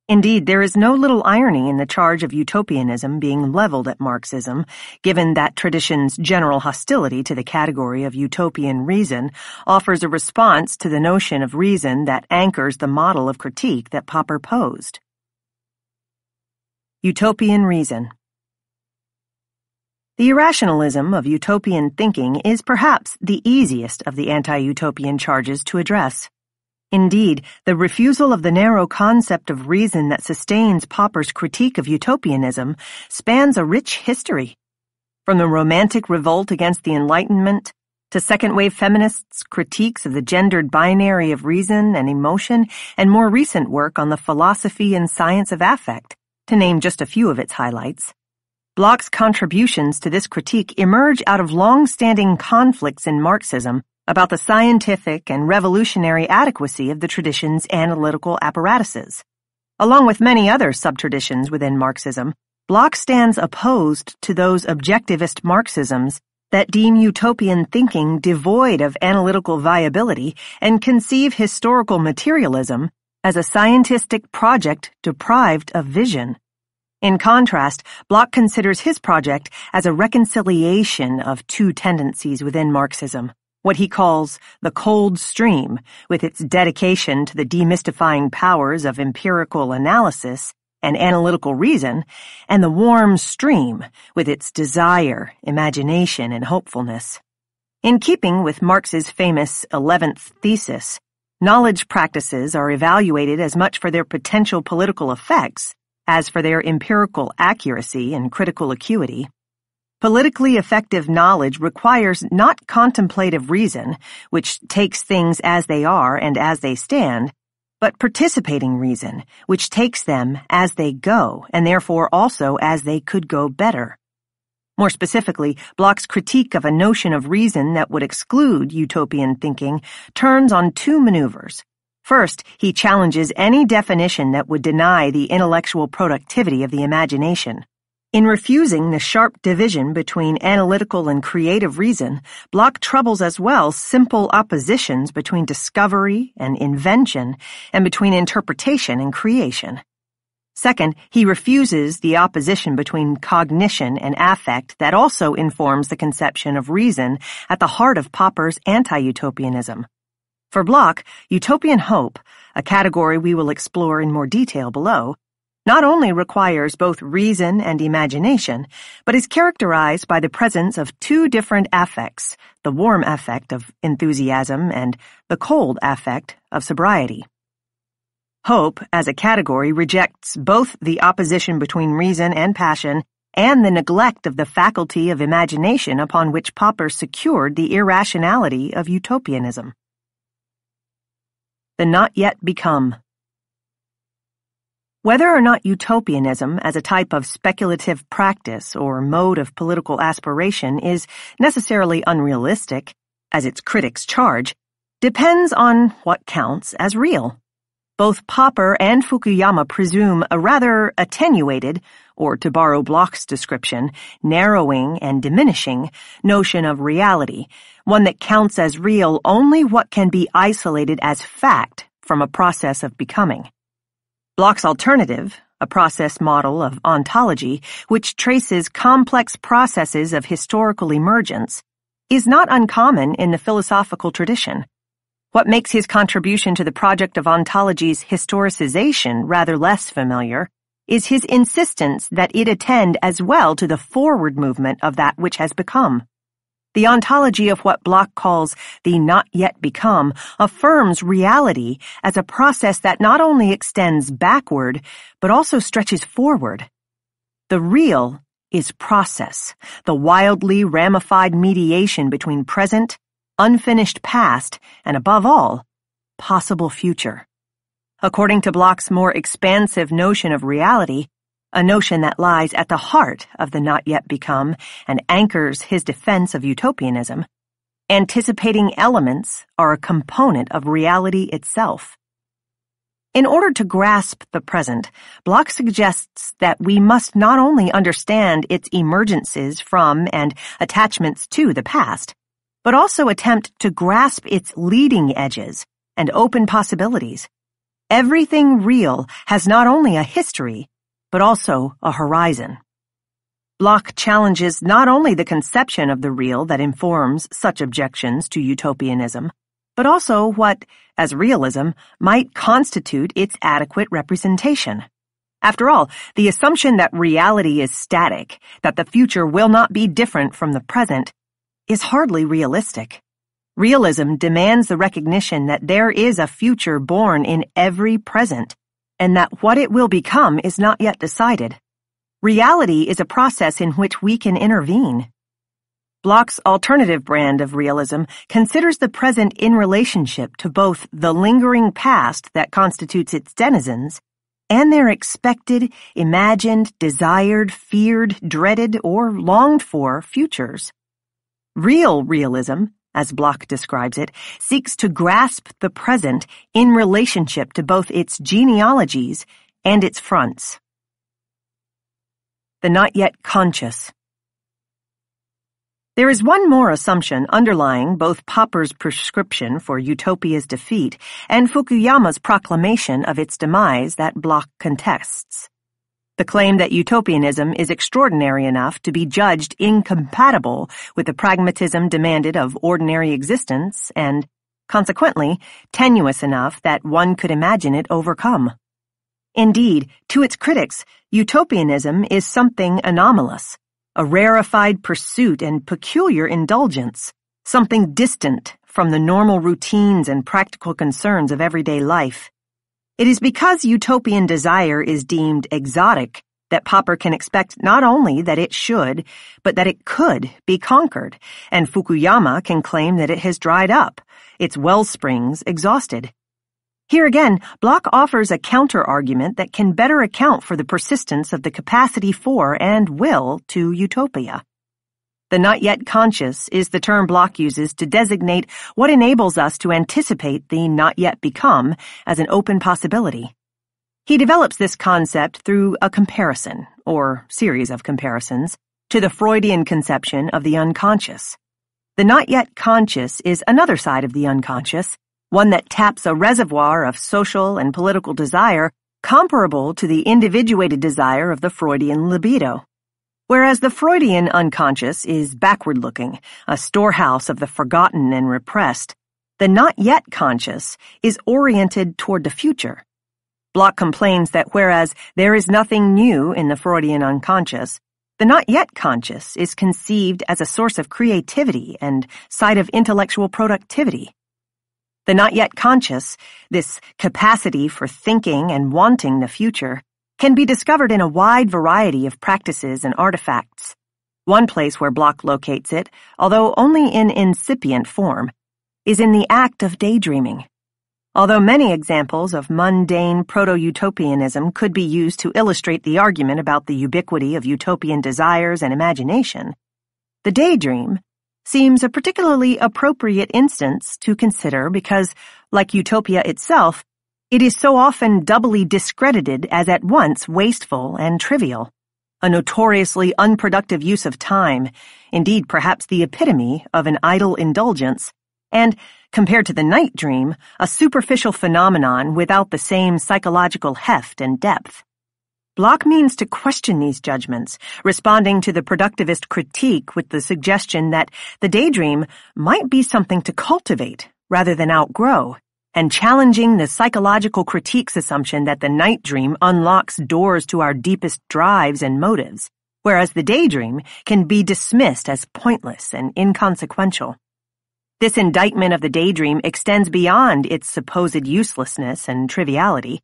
Indeed, there is no little irony in the charge of utopianism being leveled at Marxism, given that tradition's general hostility to the category of utopian reason offers a response to the notion of reason that anchors the model of critique that Popper posed. Utopian reason. The irrationalism of utopian thinking is perhaps the easiest of the anti-utopian charges to address. Indeed, the refusal of the narrow concept of reason that sustains Popper's critique of utopianism spans a rich history. From the Romantic revolt against the Enlightenment, to second-wave feminists' critiques of the gendered binary of reason and emotion, and more recent work on the philosophy and science of affect, to name just a few of its highlights. Bloch's contributions to this critique emerge out of long-standing conflicts in Marxism about the scientific and revolutionary adequacy of the tradition's analytical apparatuses. Along with many other sub-traditions within Marxism, Bloch stands opposed to those objectivist Marxisms that deem utopian thinking devoid of analytical viability and conceive historical materialism as a scientistic project deprived of vision. In contrast, Bloch considers his project as a reconciliation of two tendencies within Marxism, what he calls the cold stream, with its dedication to the demystifying powers of empirical analysis and analytical reason, and the warm stream, with its desire, imagination, and hopefulness. In keeping with Marx's famous 11th thesis, knowledge practices are evaluated as much for their potential political effects as for their empirical accuracy and critical acuity. Politically effective knowledge requires not contemplative reason, which takes things as they are and as they stand, but participating reason, which takes them as they go, and therefore also as they could go better. More specifically, Bloch's critique of a notion of reason that would exclude utopian thinking turns on two maneuvers. First, he challenges any definition that would deny the intellectual productivity of the imagination. In refusing the sharp division between analytical and creative reason, Bloch troubles as well simple oppositions between discovery and invention and between interpretation and creation. Second, he refuses the opposition between cognition and affect that also informs the conception of reason at the heart of Popper's anti-utopianism. For Bloch, utopian hope, a category we will explore in more detail below, not only requires both reason and imagination, but is characterized by the presence of two different affects, the warm affect of enthusiasm and the cold affect of sobriety. Hope, as a category, rejects both the opposition between reason and passion and the neglect of the faculty of imagination upon which Popper secured the irrationality of utopianism. The not yet become. Whether or not utopianism as a type of speculative practice or mode of political aspiration is necessarily unrealistic, as its critics charge, depends on what counts as real. Both Popper and Fukuyama presume a rather attenuated, or to borrow Bloch's description, narrowing and diminishing notion of reality, one that counts as real only what can be isolated as fact from a process of becoming. Bloch's alternative, a process model of ontology, which traces complex processes of historical emergence, is not uncommon in the philosophical tradition. What makes his contribution to the project of ontology's historicization rather less familiar is his insistence that it attend as well to the forward movement of that which has become. The ontology of what Bloch calls the not yet become affirms reality as a process that not only extends backward, but also stretches forward. The real is process, the wildly ramified mediation between present, unfinished past, and above all, possible future. According to Bloch's more expansive notion of reality, a notion that lies at the heart of the not yet become and anchors his defense of utopianism, anticipating elements are a component of reality itself. In order to grasp the present, Bloch suggests that we must not only understand its emergences from and attachments to the past, but also attempt to grasp its leading edges and open possibilities. Everything real has not only a history, but also a horizon. Bloch challenges not only the conception of the real that informs such objections to utopianism, but also what, as realism, might constitute its adequate representation. After all, the assumption that reality is static, that the future will not be different from the present, is hardly realistic. Realism demands the recognition that there is a future born in every present, and that what it will become is not yet decided. Reality is a process in which we can intervene. Bloch's alternative brand of realism considers the present in relationship to both the lingering past that constitutes its denizens and their expected, imagined, desired, feared, dreaded, or longed for futures. Real realism, as Bloch describes it, seeks to grasp the present in relationship to both its genealogies and its fronts. The not yet conscious. There is one more assumption underlying both Popper's prescription for utopia's defeat and Fukuyama's proclamation of its demise that Bloch contests. The claim that utopianism is extraordinary enough to be judged incompatible with the pragmatism demanded of ordinary existence and, consequently, tenuous enough that one could imagine it overcome. Indeed, to its critics, utopianism is something anomalous, a rarefied pursuit and peculiar indulgence, something distant from the normal routines and practical concerns of everyday life. It is because utopian desire is deemed exotic that Popper can expect not only that it should, but that it could be conquered, and Fukuyama can claim that it has dried up, its wellsprings exhausted. Here again, Bloch offers a counter-argument that can better account for the persistence of the capacity for and will to utopia. The not yet conscious is the term Bloch uses to designate what enables us to anticipate the not yet become as an open possibility. He develops this concept through a comparison, or series of comparisons, to the Freudian conception of the unconscious. The not yet conscious is another side of the unconscious, one that taps a reservoir of social and political desire comparable to the individuated desire of the Freudian libido. Whereas the Freudian unconscious is backward-looking, a storehouse of the forgotten and repressed, the not yet conscious is oriented toward the future. Bloch complains that whereas there is nothing new in the Freudian unconscious, the not yet conscious is conceived as a source of creativity and site of intellectual productivity. The not yet conscious, this capacity for thinking and wanting the future, can be discovered in a wide variety of practices and artifacts. One place where Bloch locates it, although only in incipient form, is in the act of daydreaming. Although many examples of mundane proto-utopianism could be used to illustrate the argument about the ubiquity of utopian desires and imagination, the daydream seems a particularly appropriate instance to consider because, like utopia itself, it is so often doubly discredited as at once wasteful and trivial, a notoriously unproductive use of time, indeed perhaps the epitome of an idle indulgence, and, compared to the night dream, a superficial phenomenon without the same psychological heft and depth. Bloch means to question these judgments, responding to the productivist critique with the suggestion that the daydream might be something to cultivate rather than outgrow, and challenging the psychological critique's assumption that the night dream unlocks doors to our deepest drives and motives, whereas the daydream can be dismissed as pointless and inconsequential. This indictment of the daydream extends beyond its supposed uselessness and triviality.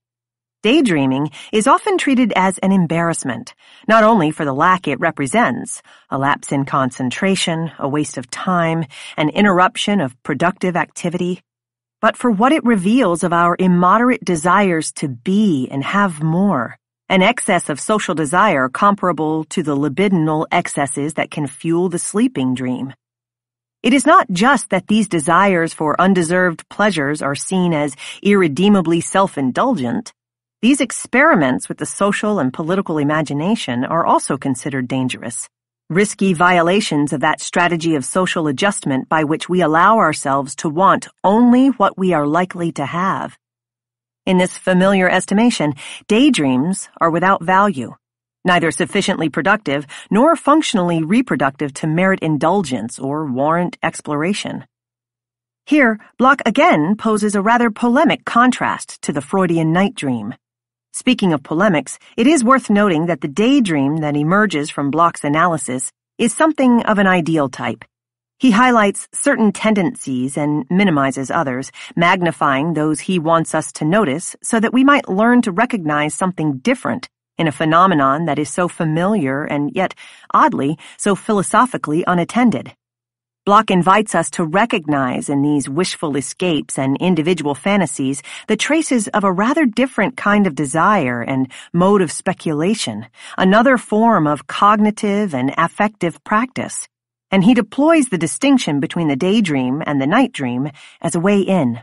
Daydreaming is often treated as an embarrassment, not only for the lack it represents, a lapse in concentration, a waste of time, an interruption of productive activity, but for what it reveals of our immoderate desires to be and have more, an excess of social desire comparable to the libidinal excesses that can fuel the sleeping dream. It is not just that these desires for undeserved pleasures are seen as irredeemably self-indulgent. These experiments with the social and political imagination are also considered dangerous, risky violations of that strategy of social adjustment by which we allow ourselves to want only what we are likely to have. In this familiar estimation, daydreams are without value, neither sufficiently productive nor functionally reproductive to merit indulgence or warrant exploration. Here, Bloch again poses a rather polemic contrast to the Freudian night dream. Speaking of polemics, it is worth noting that the daydream that emerges from Bloch's analysis is something of an ideal type. He highlights certain tendencies and minimizes others, magnifying those he wants us to notice so that we might learn to recognize something different in a phenomenon that is so familiar and yet, oddly, so philosophically unattended. Block invites us to recognize in these wishful escapes and individual fantasies the traces of a rather different kind of desire and mode of speculation, another form of cognitive and affective practice, and he deploys the distinction between the daydream and the night dream as a way in.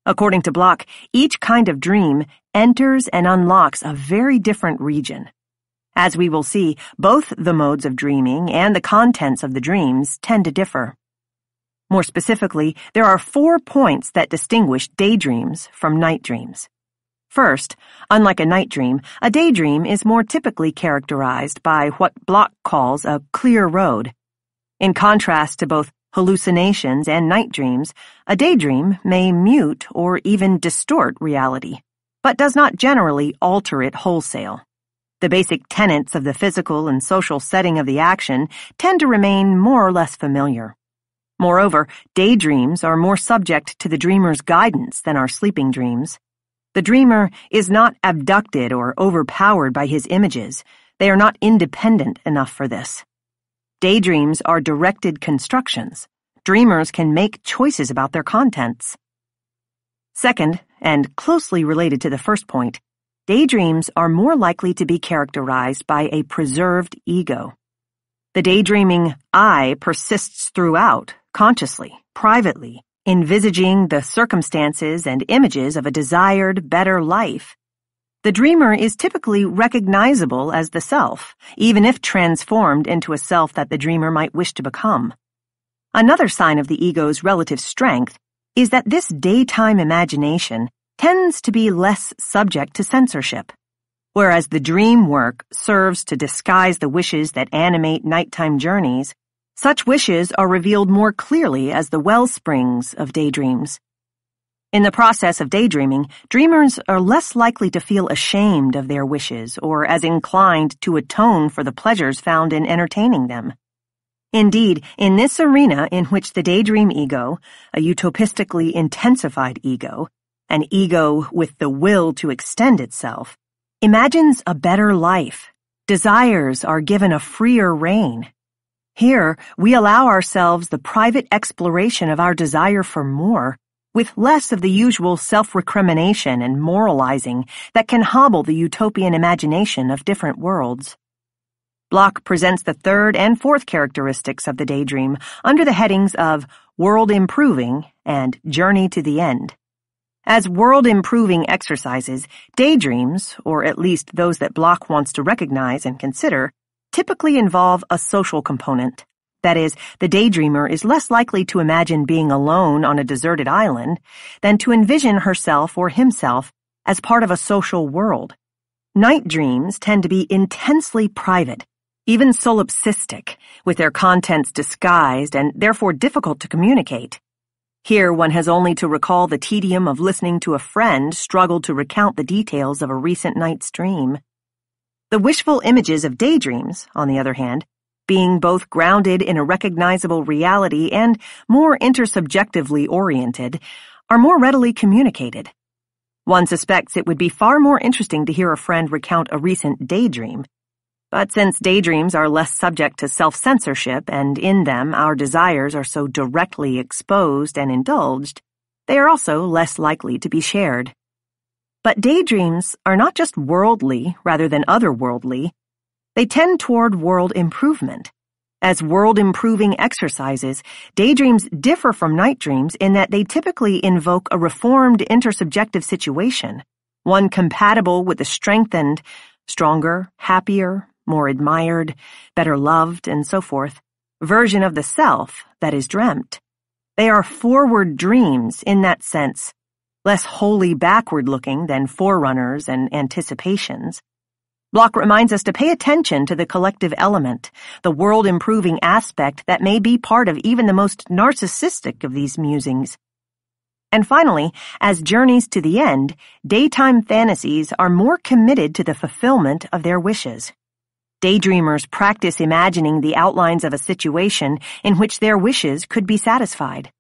According to Block, each kind of dream enters and unlocks a very different region. As we will see, both the modes of dreaming and the contents of the dreams tend to differ. More specifically, there are 4 points that distinguish daydreams from night dreams. First, unlike a night dream, a daydream is more typically characterized by what Block calls a clear road. In contrast to both hallucinations and night dreams, a daydream may mute or even distort reality, but does not generally alter it wholesale. The basic tenets of the physical and social setting of the action tend to remain more or less familiar. Moreover, daydreams are more subject to the dreamer's guidance than our sleeping dreams. The dreamer is not abducted or overpowered by his images. They are not independent enough for this. Daydreams are directed constructions. Dreamers can make choices about their contents. Second, and closely related to the first point, daydreams are more likely to be characterized by a preserved ego. The daydreaming I persists throughout, consciously, privately, envisaging the circumstances and images of a desired, better life. The dreamer is typically recognizable as the self, even if transformed into a self that the dreamer might wish to become. Another sign of the ego's relative strength is that this daytime imagination tends to be less subject to censorship. Whereas the dream work serves to disguise the wishes that animate nighttime journeys, such wishes are revealed more clearly as the wellsprings of daydreams. In the process of daydreaming, dreamers are less likely to feel ashamed of their wishes or as inclined to atone for the pleasures found in entertaining them. Indeed, in this arena in which the daydream ego, a utopistically intensified ego, an ego with the will to extend itself, imagines a better life. Desires are given a freer rein. Here, we allow ourselves the private exploration of our desire for more, with less of the usual self-recrimination and moralizing that can hobble the utopian imagination of different worlds. Block presents the third and fourth characteristics of the daydream under the headings of world improving and journey to the end. As world-improving exercises, daydreams, or at least those that Block wants to recognize and consider, typically involve a social component. That is, the daydreamer is less likely to imagine being alone on a deserted island than to envision herself or himself as part of a social world. Night dreams tend to be intensely private, even solipsistic, with their contents disguised and therefore difficult to communicate. Here one has only to recall the tedium of listening to a friend struggle to recount the details of a recent night's dream. The wishful images of daydreams, on the other hand, being both grounded in a recognizable reality and more intersubjectively oriented, are more readily communicated. One suspects it would be far more interesting to hear a friend recount a recent daydream. But since daydreams are less subject to self-censorship and in them our desires are so directly exposed and indulged, they are also less likely to be shared. But daydreams are not just worldly rather than otherworldly. They tend toward world improvement. As world-improving exercises, daydreams differ from night dreams in that they typically invoke a reformed intersubjective situation, one compatible with the strengthened, stronger, happier, more admired, better loved, and so forth, version of the self that is dreamt. They are forward dreams in that sense, less wholly backward-looking than forerunners and anticipations. Block reminds us to pay attention to the collective element, the world-improving aspect that may be part of even the most narcissistic of these musings. And finally, as journeys to the end, daytime fantasies are more committed to the fulfillment of their wishes. Daydreamers practice imagining the outlines of a situation in which their wishes could be satisfied.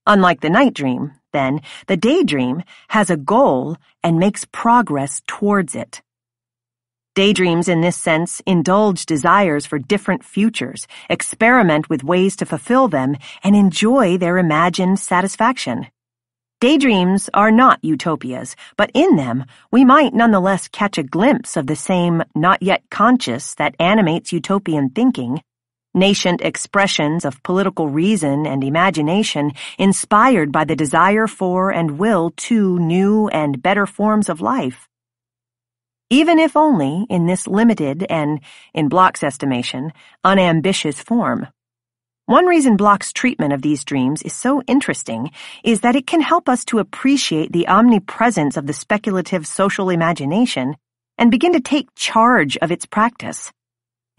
Unlike the night dream, then, the daydream has a goal and makes progress towards it. Daydreams in this sense indulge desires for different futures, experiment with ways to fulfill them, and enjoy their imagined satisfaction. Daydreams are not utopias, but in them we might nonetheless catch a glimpse of the same not yet conscious that animates utopian thinking, nascent expressions of political reason and imagination inspired by the desire for and will to new and better forms of life. Even if only in this limited and, in Bloch's estimation, unambitious form. One reason Bloch's treatment of these dreams is so interesting is that it can help us to appreciate the omnipresence of the speculative social imagination and begin to take charge of its practice.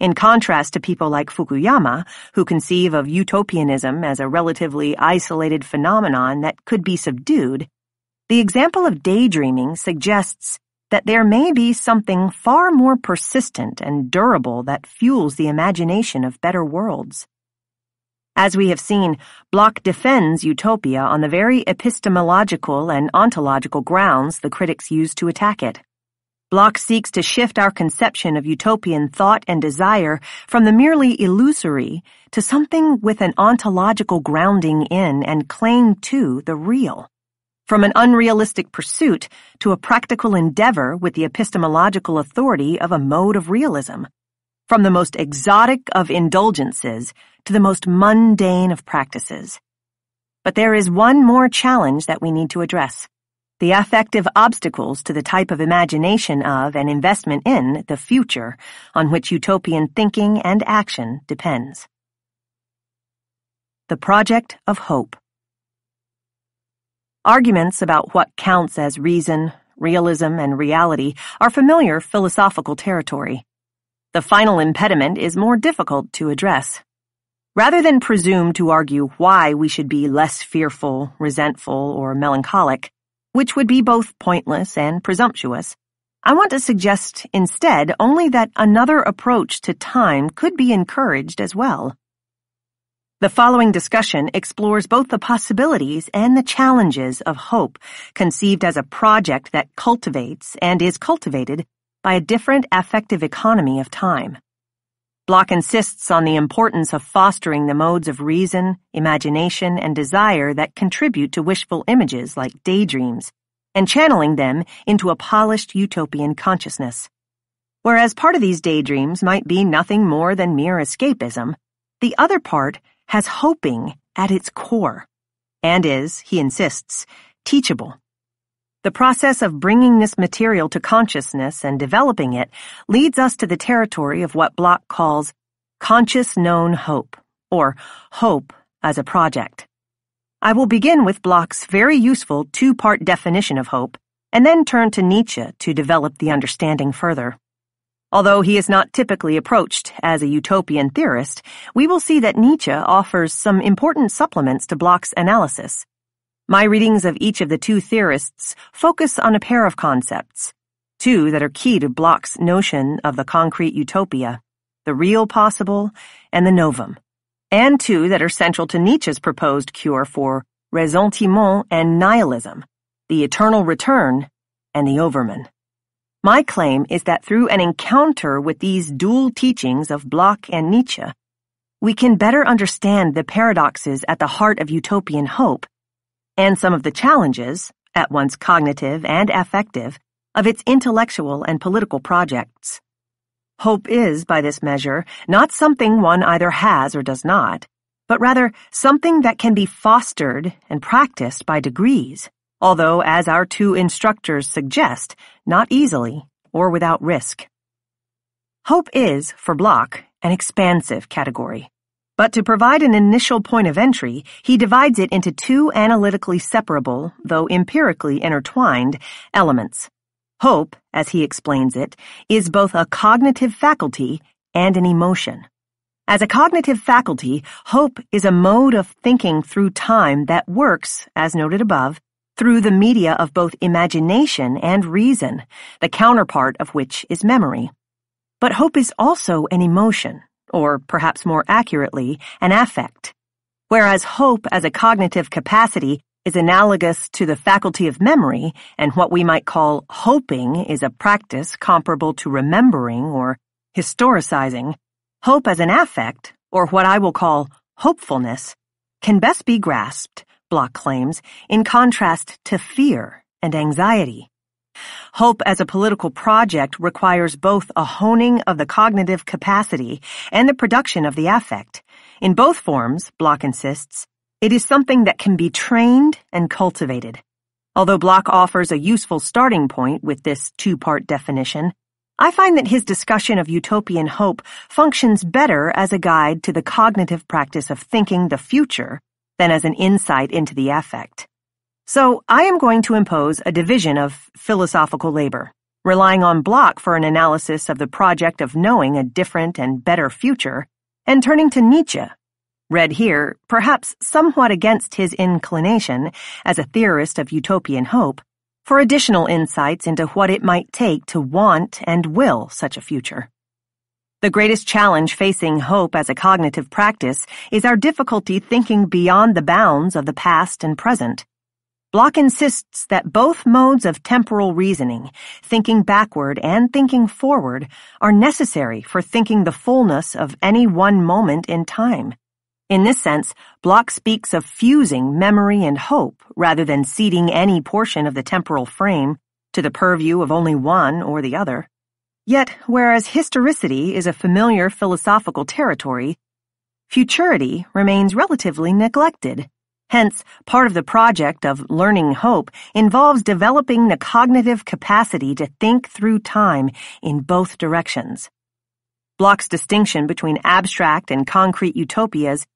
In contrast to people like Fukuyama, who conceive of utopianism as a relatively isolated phenomenon that could be subdued, the example of daydreaming suggests that there may be something far more persistent and durable that fuels the imagination of better worlds. As we have seen, Bloch defends utopia on the very epistemological and ontological grounds the critics use to attack it. Bloch seeks to shift our conception of utopian thought and desire from the merely illusory to something with an ontological grounding in and claim to the real. From an unrealistic pursuit to a practical endeavor with the epistemological authority of a mode of realism. From the most exotic of indulgences to the most mundane of practices. But there is one more challenge that we need to address: the affective obstacles to the type of imagination of and investment in the future on which utopian thinking and action depends. The Project of Hope. Arguments about what counts as reason, realism, and reality are familiar philosophical territory. The final impediment is more difficult to address. Rather than presume to argue why we should be less fearful, resentful, or melancholic, which would be both pointless and presumptuous, I want to suggest instead only that another approach to time could be encouraged as well. The following discussion explores both the possibilities and the challenges of hope, conceived as a project that cultivates and is cultivated by a different affective economy of time. Bloch insists on the importance of fostering the modes of reason, imagination, and desire that contribute to wishful images like daydreams, and channeling them into a polished utopian consciousness. Whereas part of these daydreams might be nothing more than mere escapism, the other part has hoping at its core, and is, he insists, teachable. The process of bringing this material to consciousness and developing it leads us to the territory of what Bloch calls conscious known hope, or hope as a project. I will begin with Bloch's very useful two-part definition of hope, and then turn to Nietzsche to develop the understanding further. Although he is not typically approached as a utopian theorist, we will see that Nietzsche offers some important supplements to Bloch's analysis. My readings of each of the two theorists focus on a pair of concepts, two that are key to Bloch's notion of the concrete utopia, the real possible and the novum, and two that are central to Nietzsche's proposed cure for ressentiment and nihilism, the eternal return and the overman. My claim is that through an encounter with these dual teachings of Bloch and Nietzsche, we can better understand the paradoxes at the heart of utopian hope and some of the challenges, at once cognitive and affective, of its intellectual and political projects. Hope is, by this measure, not something one either has or does not, but rather something that can be fostered and practiced by degrees, although, as our two instructors suggest, not easily or without risk. Hope is, for Bloch, an expansive category. But to provide an initial point of entry, he divides it into two analytically separable, though empirically intertwined, elements. Hope, as he explains it, is both a cognitive faculty and an emotion. As a cognitive faculty, hope is a mode of thinking through time that works, as noted above, through the media of both imagination and reason, the counterpart of which is memory. But hope is also an emotion, or perhaps more accurately, an affect. Whereas hope as a cognitive capacity is analogous to the faculty of memory, and what we might call hoping is a practice comparable to remembering or historicizing, hope as an affect, or what I will call hopefulness, can best be grasped, Bloch claims, in contrast to fear and anxiety. Hope as a political project requires both a honing of the cognitive capacity and the production of the affect. In both forms, Bloch insists, it is something that can be trained and cultivated. Although Bloch offers a useful starting point with this two-part definition, I find that his discussion of utopian hope functions better as a guide to the cognitive practice of thinking the future than as an insight into the affect. So I am going to impose a division of philosophical labor, relying on Bloch for an analysis of the project of knowing a different and better future, and turning to Nietzsche, read here, perhaps somewhat against his inclination as a theorist of utopian hope, for additional insights into what it might take to want and will such a future. The greatest challenge facing hope as a cognitive practice is our difficulty thinking beyond the bounds of the past and present. Bloch insists that both modes of temporal reasoning, thinking backward and thinking forward, are necessary for thinking the fullness of any one moment in time. In this sense, Bloch speaks of fusing memory and hope rather than ceding any portion of the temporal frame to the purview of only one or the other. Yet, whereas historicity is a familiar philosophical territory, futurity remains relatively neglected. Hence, part of the project of learning hope involves developing the cognitive capacity to think through time in both directions. Bloch's distinction between abstract and concrete utopias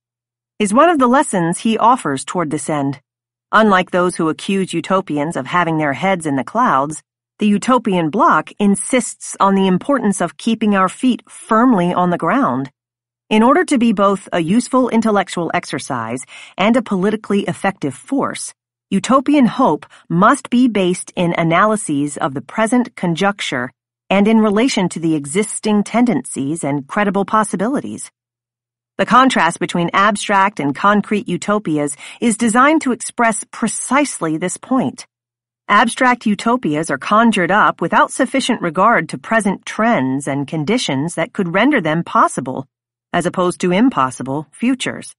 is one of the lessons he offers toward this end. Unlike those who accuse utopians of having their heads in the clouds, the utopian Bloch insists on the importance of keeping our feet firmly on the ground. In order to be both a useful intellectual exercise and a politically effective force, utopian hope must be based in analyses of the present conjuncture and in relation to the existing tendencies and credible possibilities. The contrast between abstract and concrete utopias is designed to express precisely this point. Abstract utopias are conjured up without sufficient regard to present trends and conditions that could render them possible, as opposed to impossible, futures.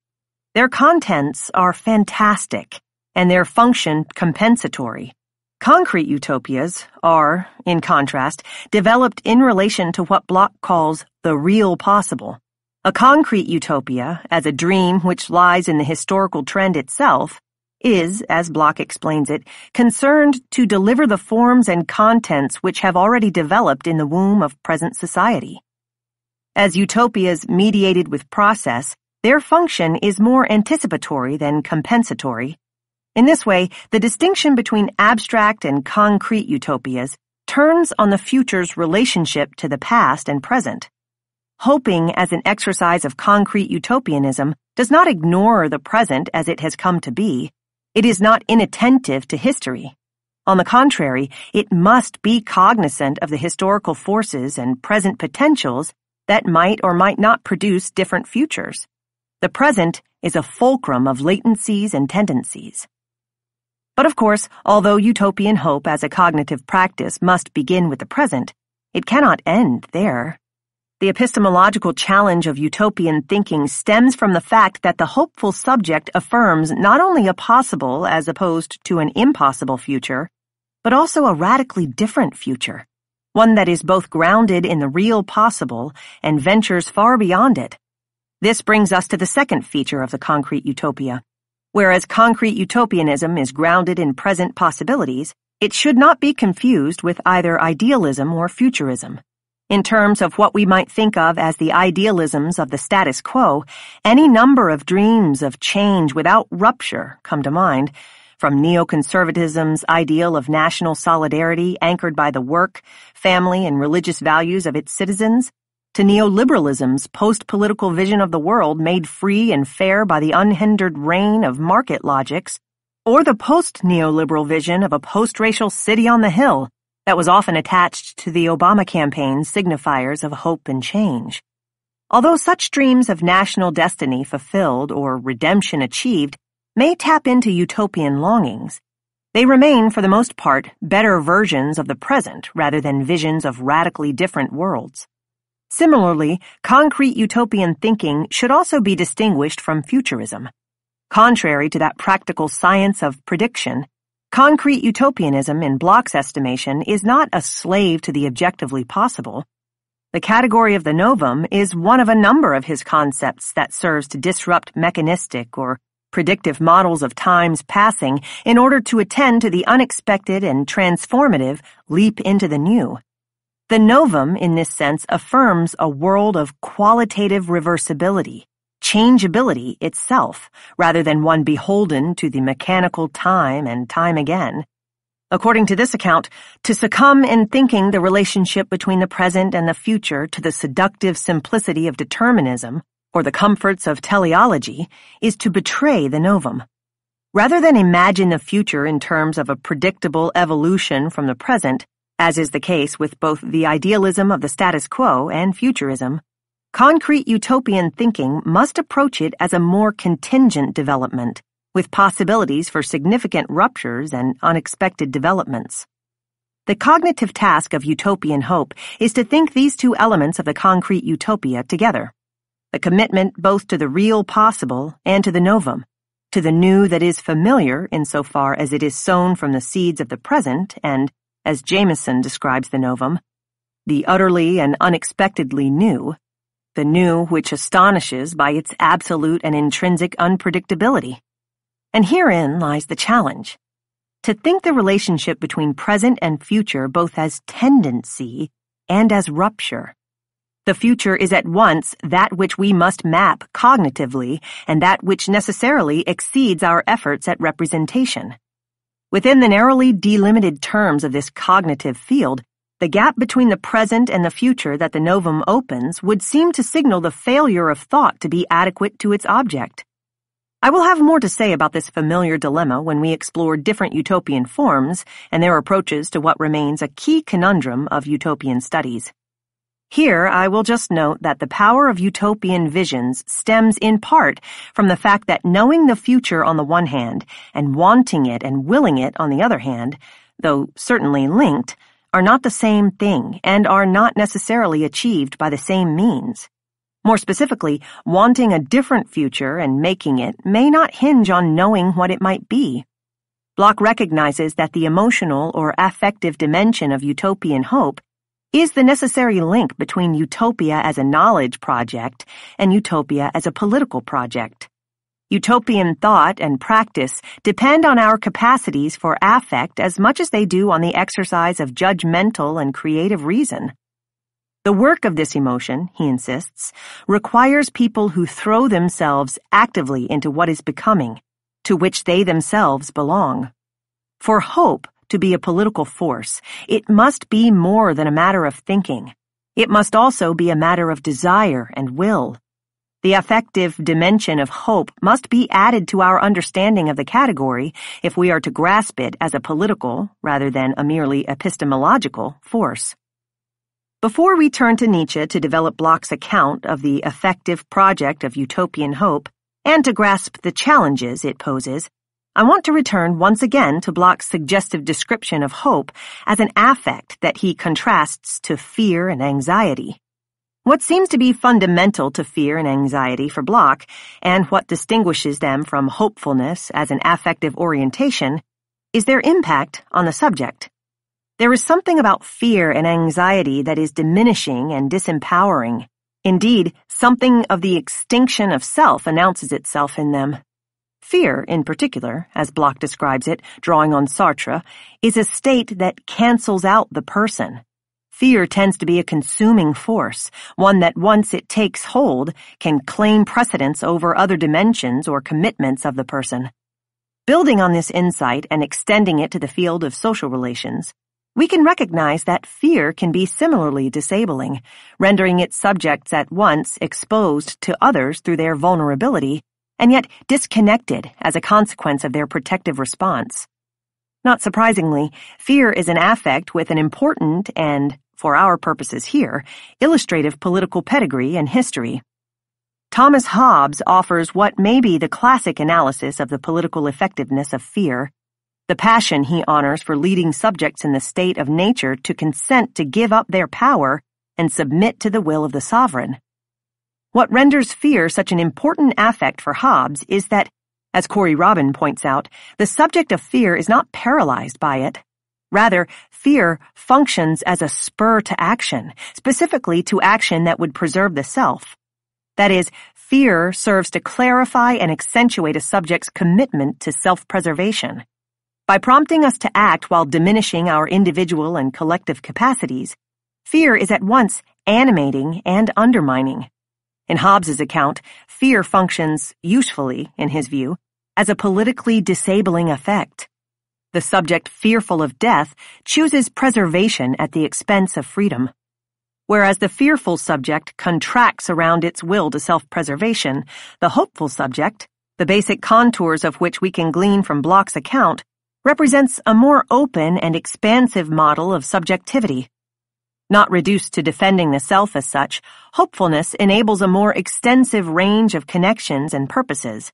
Their contents are fantastic, and their function compensatory. Concrete utopias are, in contrast, developed in relation to what Bloch calls the real possible. A concrete utopia, as a dream which lies in the historical trend itself, is, as Bloch explains it, concerned to deliver the forms and contents which have already developed in the womb of present society. As utopias mediated with process, their function is more anticipatory than compensatory. In this way, the distinction between abstract and concrete utopias turns on the future's relationship to the past and present. Hoping as an exercise of concrete utopianism does not ignore the present as it has come to be. It is not inattentive to history. On the contrary, it must be cognizant of the historical forces and present potentials that might or might not produce different futures. The present is a fulcrum of latencies and tendencies. But of course, although utopian hope as a cognitive practice must begin with the present, it cannot end there. The epistemological challenge of utopian thinking stems from the fact that the hopeful subject affirms not only a possible as opposed to an impossible future, but also a radically different future, one that is both grounded in the real possible and ventures far beyond it. This brings us to the second feature of the concrete utopia. Whereas concrete utopianism is grounded in present possibilities, it should not be confused with either idealism or futurism. In terms of what we might think of as the idealisms of the status quo, any number of dreams of change without rupture come to mind, from neoconservatism's ideal of national solidarity anchored by the work, family, and religious values of its citizens, to neoliberalism's post-political vision of the world made free and fair by the unhindered reign of market logics, or the post-neoliberal vision of a post-racial city on the hill that was often attached to the Obama campaign's signifiers of hope and change. Although such dreams of national destiny fulfilled or redemption achieved may tap into utopian longings, they remain, for the most part, better versions of the present rather than visions of radically different worlds. Similarly, concrete utopian thinking should also be distinguished from futurism. Contrary to that practical science of prediction, concrete utopianism, in Bloch's estimation, is not a slave to the objectively possible. The category of the novum is one of a number of his concepts that serves to disrupt mechanistic or predictive models of time's passing in order to attend to the unexpected and transformative leap into the new. The novum, in this sense, affirms a world of qualitative reversibility, changeability itself, rather than one beholden to the mechanical time and time again. According to this account, to succumb in thinking the relationship between the present and the future to the seductive simplicity of determinism, or the comforts of teleology, is to betray the novum. Rather than imagine the future in terms of a predictable evolution from the present, as is the case with both the idealism of the status quo and futurism, concrete utopian thinking must approach it as a more contingent development, with possibilities for significant ruptures and unexpected developments. The cognitive task of utopian hope is to think these two elements of the concrete utopia together. The commitment both to the real possible and to the novum, to the new that is familiar insofar as it is sown from the seeds of the present and, as Jameson describes the novum, the utterly and unexpectedly new, the new which astonishes by its absolute and intrinsic unpredictability. And herein lies the challenge. To think the relationship between present and future both as tendency and as rupture. The future is at once that which we must map cognitively and that which necessarily exceeds our efforts at representation. Within the narrowly delimited terms of this cognitive field, the gap between the present and the future that the novum opens would seem to signal the failure of thought to be adequate to its object. I will have more to say about this familiar dilemma when we explore different utopian forms and their approaches to what remains a key conundrum of utopian studies. Here, I will just note that the power of utopian visions stems in part from the fact that knowing the future on the one hand and wanting it and willing it on the other hand, though certainly linked, are not the same thing and are not necessarily achieved by the same means. More specifically, wanting a different future and making it may not hinge on knowing what it might be. Bloch recognizes that the emotional or affective dimension of utopian hope is the necessary link between utopia as a knowledge project and utopia as a political project. Utopian thought and practice depend on our capacities for affect as much as they do on the exercise of judgmental and creative reason. The work of this emotion, he insists, requires people who throw themselves actively into what is becoming, to which they themselves belong. For hope to be a political force, it must be more than a matter of thinking. It must also be a matter of desire and will. The affective dimension of hope must be added to our understanding of the category if we are to grasp it as a political, rather than a merely epistemological, force. Before we turn to Nietzsche to develop Bloch's account of the effective project of utopian hope, and to grasp the challenges it poses, I want to return once again to Bloch's suggestive description of hope as an affect that he contrasts to fear and anxiety. What seems to be fundamental to fear and anxiety for Bloch, and what distinguishes them from hopefulness as an affective orientation, is their impact on the subject. There is something about fear and anxiety that is diminishing and disempowering. Indeed, something of the extinction of self announces itself in them. Fear, in particular, as Bloch describes it, drawing on Sartre, is a state that cancels out the person. Fear tends to be a consuming force, one that once it takes hold can claim precedence over other dimensions or commitments of the person. Building on this insight and extending it to the field of social relations, we can recognize that fear can be similarly disabling, rendering its subjects at once exposed to others through their vulnerability, and yet disconnected as a consequence of their protective response. Not surprisingly, fear is an affect with an important and, for our purposes here, illustrative political pedigree and history. Thomas Hobbes offers what may be the classic analysis of the political effectiveness of fear, the passion he honors for leading subjects in the state of nature to consent to give up their power and submit to the will of the sovereign. What renders fear such an important affect for Hobbes is that, as Corey Robin points out, the subject of fear is not paralyzed by it. Rather, fear functions as a spur to action, specifically to action that would preserve the self. That is, fear serves to clarify and accentuate a subject's commitment to self-preservation. By prompting us to act while diminishing our individual and collective capacities, fear is at once animating and undermining. In Hobbes's account, fear functions usefully, in his view, as a politically disabling effect. The subject fearful of death chooses preservation at the expense of freedom. Whereas the fearful subject contracts around its will to self-preservation, the hopeful subject, the basic contours of which we can glean from Bloch's account, represents a more open and expansive model of subjectivity. Not reduced to defending the self as such, hopefulness enables a more extensive range of connections and purposes.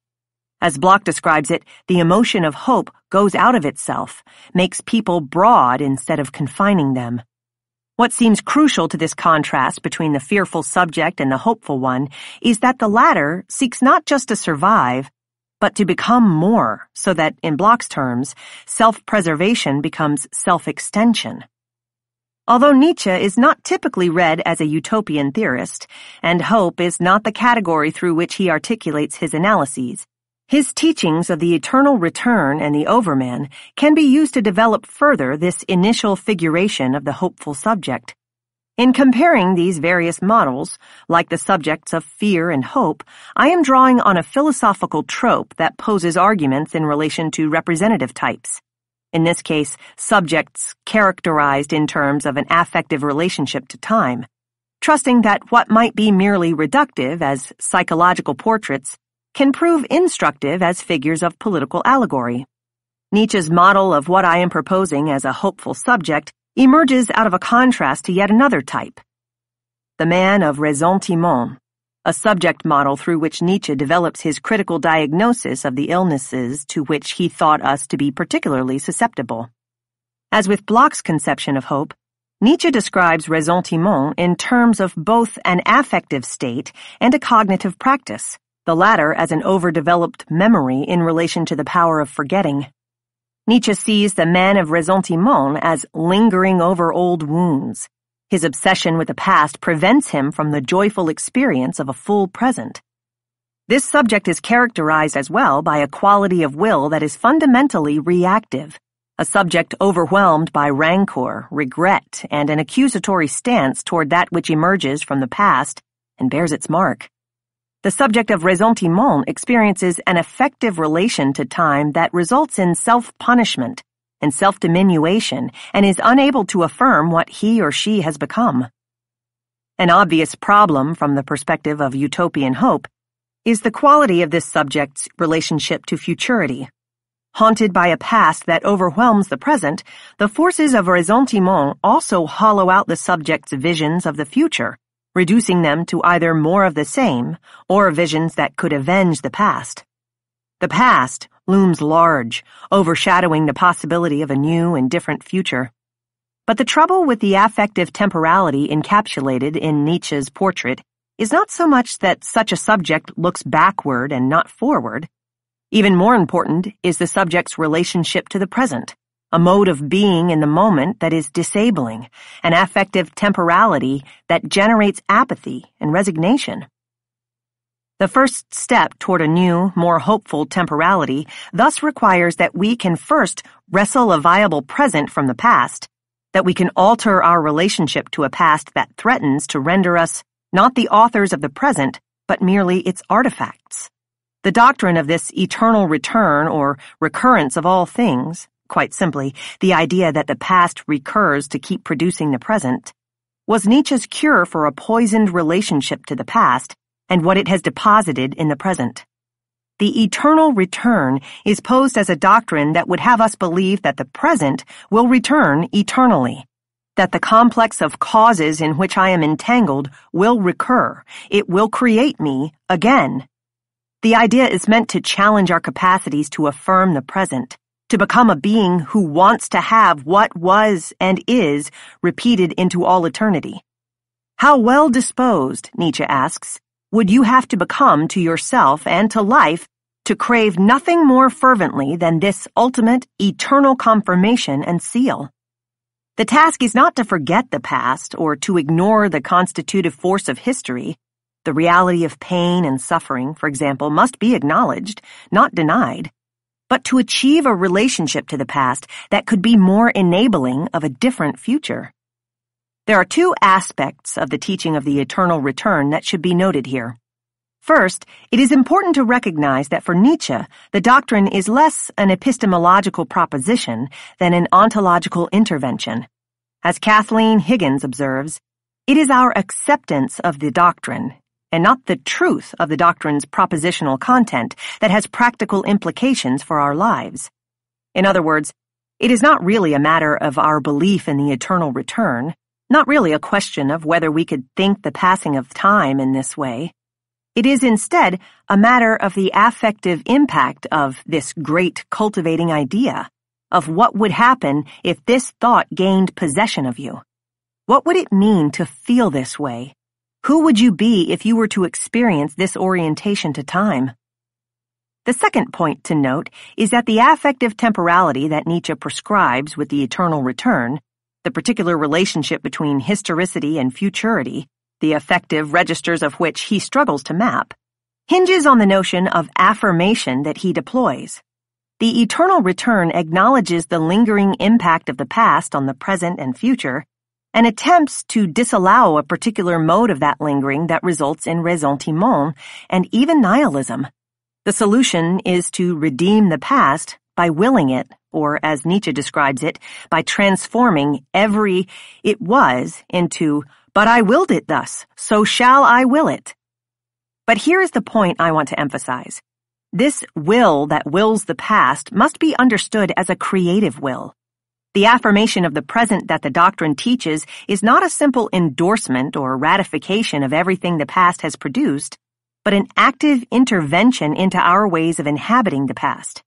As Bloch describes it, the emotion of hope goes out of itself, makes people broad instead of confining them. What seems crucial to this contrast between the fearful subject and the hopeful one is that the latter seeks not just to survive, but to become more, so that, in Bloch's terms, self-preservation becomes self-extension. Although Nietzsche is not typically read as a utopian theorist, and hope is not the category through which he articulates his analyses, his teachings of the eternal return and the overman can be used to develop further this initial figuration of the hopeful subject. In comparing these various models, like the subjects of fear and hope, I am drawing on a philosophical trope that poses arguments in relation to representative types. In this case, subjects characterized in terms of an affective relationship to time, trusting that what might be merely reductive as psychological portraits can prove instructive as figures of political allegory. Nietzsche's model of what I am proposing as a hopeful subject emerges out of a contrast to yet another type, the man of ressentiment, a subject model through which Nietzsche develops his critical diagnosis of the illnesses to which he thought us to be particularly susceptible. As with Bloch's conception of hope, Nietzsche describes ressentiment in terms of both an affective state and a cognitive practice, the latter as an overdeveloped memory in relation to the power of forgetting. Nietzsche sees the man of ressentiment as lingering over old wounds. His obsession with the past prevents him from the joyful experience of a full present. This subject is characterized as well by a quality of will that is fundamentally reactive, a subject overwhelmed by rancor, regret, and an accusatory stance toward that which emerges from the past and bears its mark. The subject of ressentiment experiences an affective relation to time that results in self-punishment and self-diminution and is unable to affirm what he or she has become. An obvious problem from the perspective of utopian hope is the quality of this subject's relationship to futurity. Haunted by a past that overwhelms the present, the forces of ressentiment also hollow out the subject's visions of the future, reducing them to either more of the same or visions that could avenge the past. The past looms large, overshadowing the possibility of a new and different future. But the trouble with the affective temporality encapsulated in Nietzsche's portrait is not so much that such a subject looks backward and not forward. Even more important is the subject's relationship to the present, a mode of being in the moment that is disabling, an affective temporality that generates apathy and resignation. The first step toward a new, more hopeful temporality thus requires that we can first wrestle a viable present from the past, that we can alter our relationship to a past that threatens to render us not the authors of the present, but merely its artifacts. The doctrine of this eternal return or recurrence of all things, quite simply, the idea that the past recurs to keep producing the present, was Nietzsche's cure for a poisoned relationship to the past and what it has deposited in the present. The eternal return is posed as a doctrine that would have us believe that the present will return eternally. that the complex of causes in which I am entangled will recur. It will create me again. The idea is meant to challenge our capacities to affirm the present, to become a being who wants to have what was and is repeated into all eternity. How well disposed, Nietzsche asks, would you have to become to yourself and to life to crave nothing more fervently than this ultimate, eternal confirmation and seal? The task is not to forget the past or to ignore the constitutive force of history. The reality of pain and suffering, for example, must be acknowledged, not denied, but to achieve a relationship to the past that could be more enabling of a different future. There are two aspects of the teaching of the eternal return that should be noted here. First, it is important to recognize that for Nietzsche, the doctrine is less an epistemological proposition than an ontological intervention. As Kathleen Higgins observes, it is our acceptance of the doctrine, and not the truth of the doctrine's propositional content, that has practical implications for our lives. In other words, it is not really a matter of our belief in the eternal return, not really a question of whether we could think the passing of time in this way. It is instead a matter of the affective impact of this great cultivating idea, of what would happen if this thought gained possession of you. What would it mean to feel this way? Who would you be if you were to experience this orientation to time? The second point to note is that the affective temporality that Nietzsche prescribes with the eternal return, the particular relationship between historicity and futurity, the affective registers of which he struggles to map, hinges on the notion of affirmation that he deploys. The eternal return acknowledges the lingering impact of the past on the present and future, and attempts to disallow a particular mode of that lingering that results in ressentiment and even nihilism. The solution is to redeem the past by willing it, or as Nietzsche describes it, by transforming every "it was" into "but I willed it thus, so shall I will it." But here is the point I want to emphasize. This will that wills the past must be understood as a creative will. The affirmation of the present that the doctrine teaches is not a simple endorsement or ratification of everything the past has produced, but an active intervention into our ways of inhabiting the past.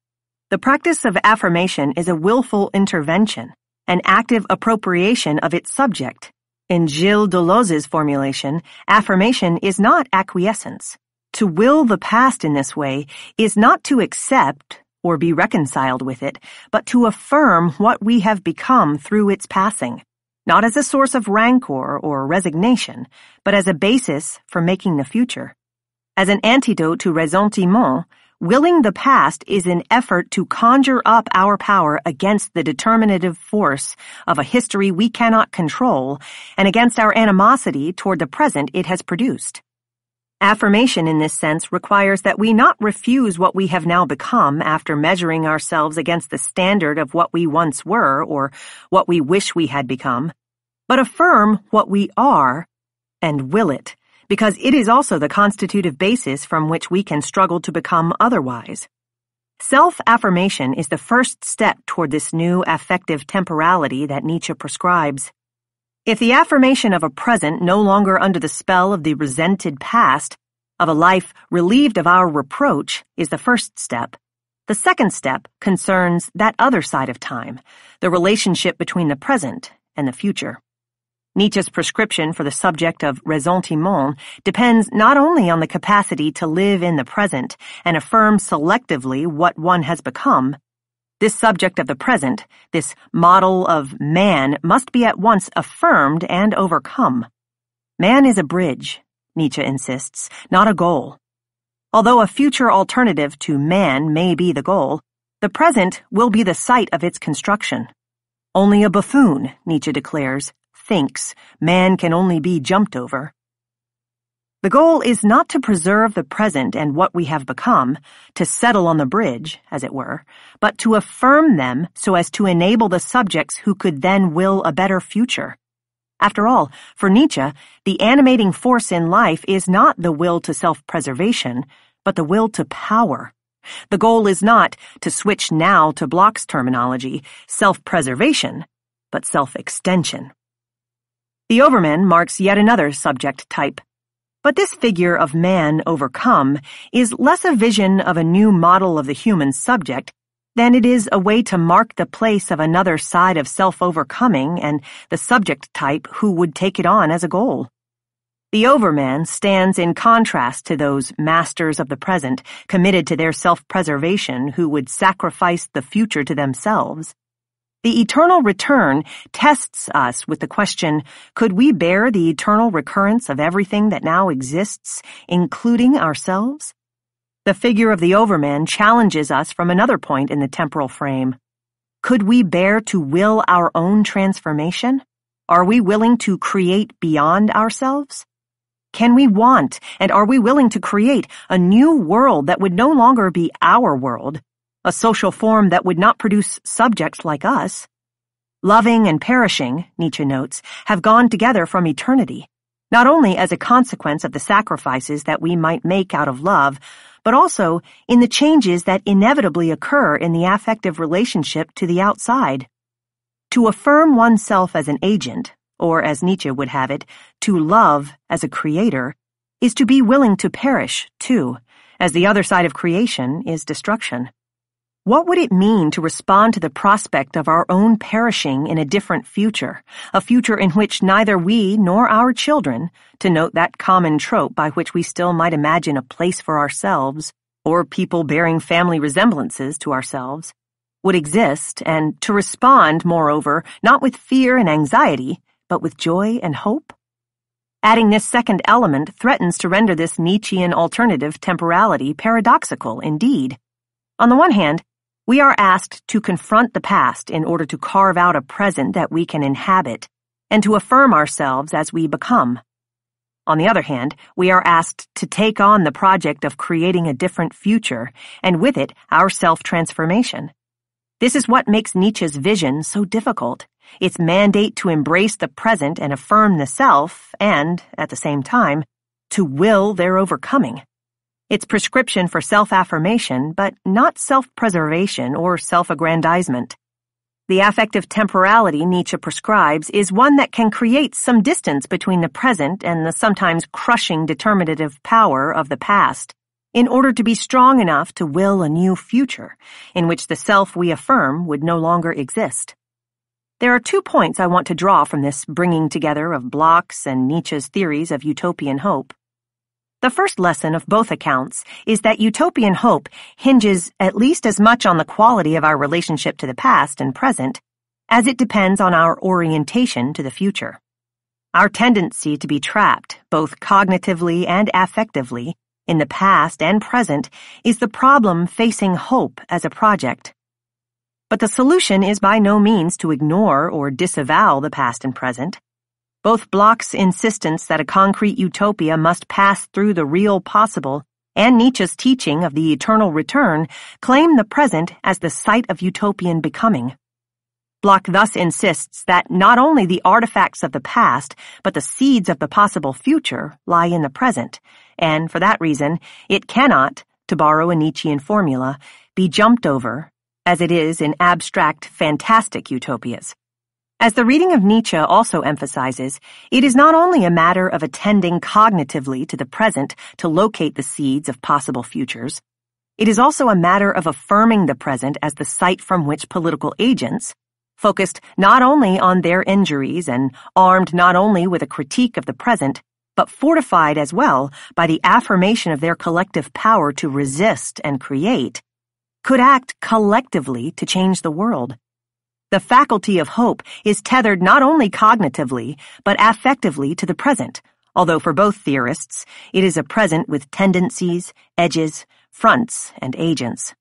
The practice of affirmation is a willful intervention, an active appropriation of its subject. In Gilles Deleuze's formulation, affirmation is not acquiescence. To will the past in this way is not to accept or be reconciled with it, but to affirm what we have become through its passing, not as a source of rancor or resignation, but as a basis for making the future. As an antidote to ressentiment, willing the past is an effort to conjure up our power against the determinative force of a history we cannot control and against our animosity toward the present it has produced. Affirmation in this sense requires that we not refuse what we have now become after measuring ourselves against the standard of what we once were or what we wish we had become, but affirm what we are and will it, because it is also the constitutive basis from which we can struggle to become otherwise. Self-affirmation is the first step toward this new affective temporality that Nietzsche prescribes. If the affirmation of a present no longer under the spell of the resented past, of a life relieved of our reproach, is the first step, the second step concerns that other side of time, the relationship between the present and the future. Nietzsche's prescription for the subject of ressentiment depends not only on the capacity to live in the present and affirm selectively what one has become. This subject of the present, this model of man, must be at once affirmed and overcome. Man is a bridge, Nietzsche insists, not a goal. Although a future alternative to man may be the goal, the present will be the site of its construction. Only a buffoon, Nietzsche declares, thinks man can only be jumped over. The goal is not to preserve the present and what we have become, to settle on the bridge, as it were, but to affirm them so as to enable the subjects who could then will a better future. After all, for Nietzsche, the animating force in life is not the will to self-preservation, but the will to power. The goal is not, to switch now to Bloch's terminology, self-preservation, but self-extension. The overman marks yet another subject type. But this figure of man overcome is less a vision of a new model of the human subject than it is a way to mark the place of another side of self-overcoming and the subject type who would take it on as a goal. The overman stands in contrast to those masters of the present committed to their self-preservation who would sacrifice the future to themselves. The eternal return tests us with the question, could we bear the eternal recurrence of everything that now exists, including ourselves? The figure of the overman challenges us from another point in the temporal frame. Could we bear to will our own transformation? Are we willing to create beyond ourselves? Can we want, and are we willing to create, a new world that would no longer be our world, a social form that would not produce subjects like us? Loving and perishing, Nietzsche notes, have gone together from eternity, not only as a consequence of the sacrifices that we might make out of love, but also in the changes that inevitably occur in the affective relationship to the outside. To affirm oneself as an agent, or as Nietzsche would have it, to love as a creator, is to be willing to perish, too, as the other side of creation is destruction. What would it mean to respond to the prospect of our own perishing in a different future, a future in which neither we nor our children, to note that common trope by which we still might imagine a place for ourselves, or people bearing family resemblances to ourselves, would exist, and to respond, moreover, not with fear and anxiety, but with joy and hope? Adding this second element threatens to render this Nietzschean alternative temporality paradoxical indeed. On the one hand, we are asked to confront the past in order to carve out a present that we can inhabit, and to affirm ourselves as we become. On the other hand, we are asked to take on the project of creating a different future, and with it, our self-transformation. This is what makes Nietzsche's vision so difficult, its mandate to embrace the present and affirm the self, and, at the same time, to will their overcoming. Its prescription for self-affirmation, but not self-preservation or self-aggrandizement. The affective temporality Nietzsche prescribes is one that can create some distance between the present and the sometimes crushing determinative power of the past, in order to be strong enough to will a new future, in which the self we affirm would no longer exist. There are 2 points I want to draw from this bringing together of Bloch's and Nietzsche's theories of utopian hope. The first lesson of both accounts is that utopian hope hinges at least as much on the quality of our relationship to the past and present as it depends on our orientation to the future. Our tendency to be trapped, both cognitively and affectively, in the past and present is the problem facing hope as a project. But the solution is by no means to ignore or disavow the past and present. Both Bloch's insistence that a concrete utopia must pass through the real possible and Nietzsche's teaching of the eternal return claim the present as the site of utopian becoming. Bloch thus insists that not only the artifacts of the past, but the seeds of the possible future lie in the present, and for that reason, it cannot, to borrow a Nietzschean formula, be jumped over, as it is in abstract, fantastic utopias. As the reading of Nietzsche also emphasizes, it is not only a matter of attending cognitively to the present to locate the seeds of possible futures, it is also a matter of affirming the present as the site from which political agents, focused not only on their injuries and armed not only with a critique of the present, but fortified as well by the affirmation of their collective power to resist and create, could act collectively to change the world. The faculty of hope is tethered not only cognitively, but affectively to the present, although for both theorists, it is a present with tendencies, edges, fronts, and agents.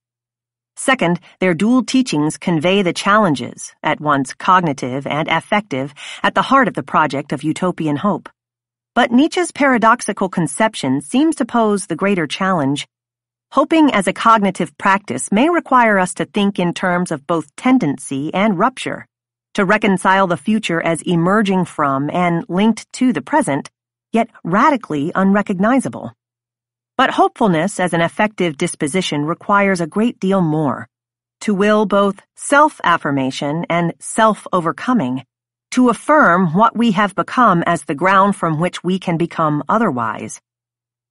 Second, their dual teachings convey the challenges, at once cognitive and affective, at the heart of the project of utopian hope. But Nietzsche's paradoxical conception seems to pose the greater challenge. Hoping as a cognitive practice may require us to think in terms of both tendency and rupture, to reconcile the future as emerging from and linked to the present, yet radically unrecognizable. But hopefulness as an effective disposition requires a great deal more, to will both self-affirmation and self-overcoming, to affirm what we have become as the ground from which we can become otherwise.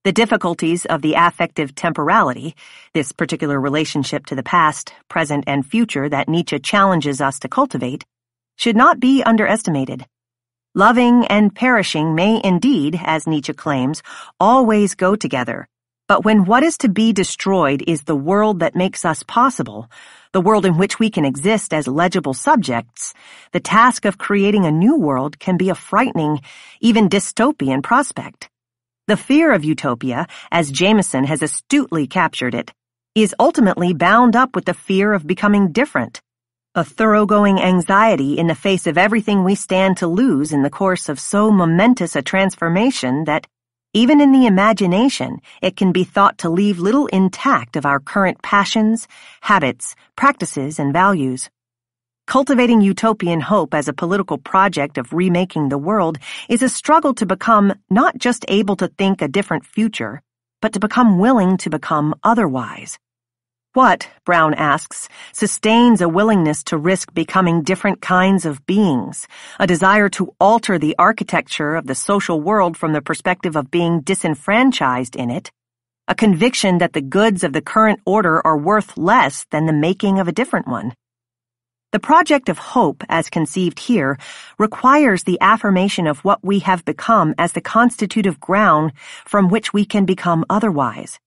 The difficulties of the affective temporality, this particular relationship to the past, present, and future that Nietzsche challenges us to cultivate, should not be underestimated. Loving and perishing may indeed, as Nietzsche claims, always go together. But when what is to be destroyed is the world that makes us possible, the world in which we can exist as legible subjects, the task of creating a new world can be a frightening, even dystopian prospect. The fear of utopia, as Jameson has astutely captured it, is ultimately bound up with the fear of becoming different, a thoroughgoing anxiety in the face of everything we stand to lose in the course of so momentous a transformation that, even in the imagination, it can be thought to leave little intact of our current passions, habits, practices, and values. Cultivating utopian hope as a political project of remaking the world is a struggle to become not just able to think a different future, but to become willing to become otherwise. What, Brown asks, sustains a willingness to risk becoming different kinds of beings, a desire to alter the architecture of the social world from the perspective of being disenfranchised in it, a conviction that the goods of the current order are worth less than the making of a different one? The project of hope, as conceived here, requires the affirmation of what we have become as the constitutive ground from which we can become otherwise.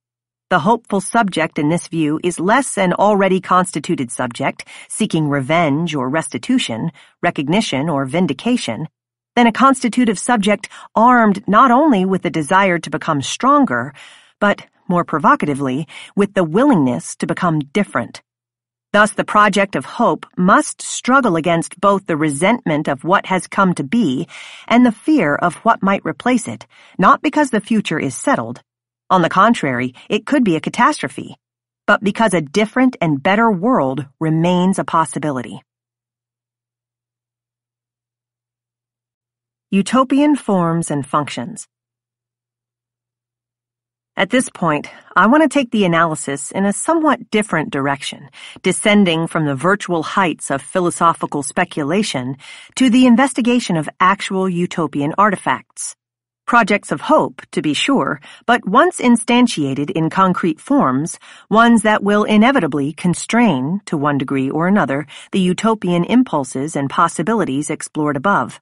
The hopeful subject in this view is less an already constituted subject, seeking revenge or restitution, recognition or vindication, than a constitutive subject armed not only with the desire to become stronger, but, more provocatively, with the willingness to become different. Thus, the project of hope must struggle against both the resentment of what has come to be and the fear of what might replace it, not because the future is settled. On the contrary, it could be a catastrophe, but because a different and better world remains a possibility. Utopian forms and functions. At this point, I want to take the analysis in a somewhat different direction, descending from the virtual heights of philosophical speculation to the investigation of actual utopian artifacts. Projects of hope, to be sure, but once instantiated in concrete forms, ones that will inevitably constrain, to one degree or another, the utopian impulses and possibilities explored above.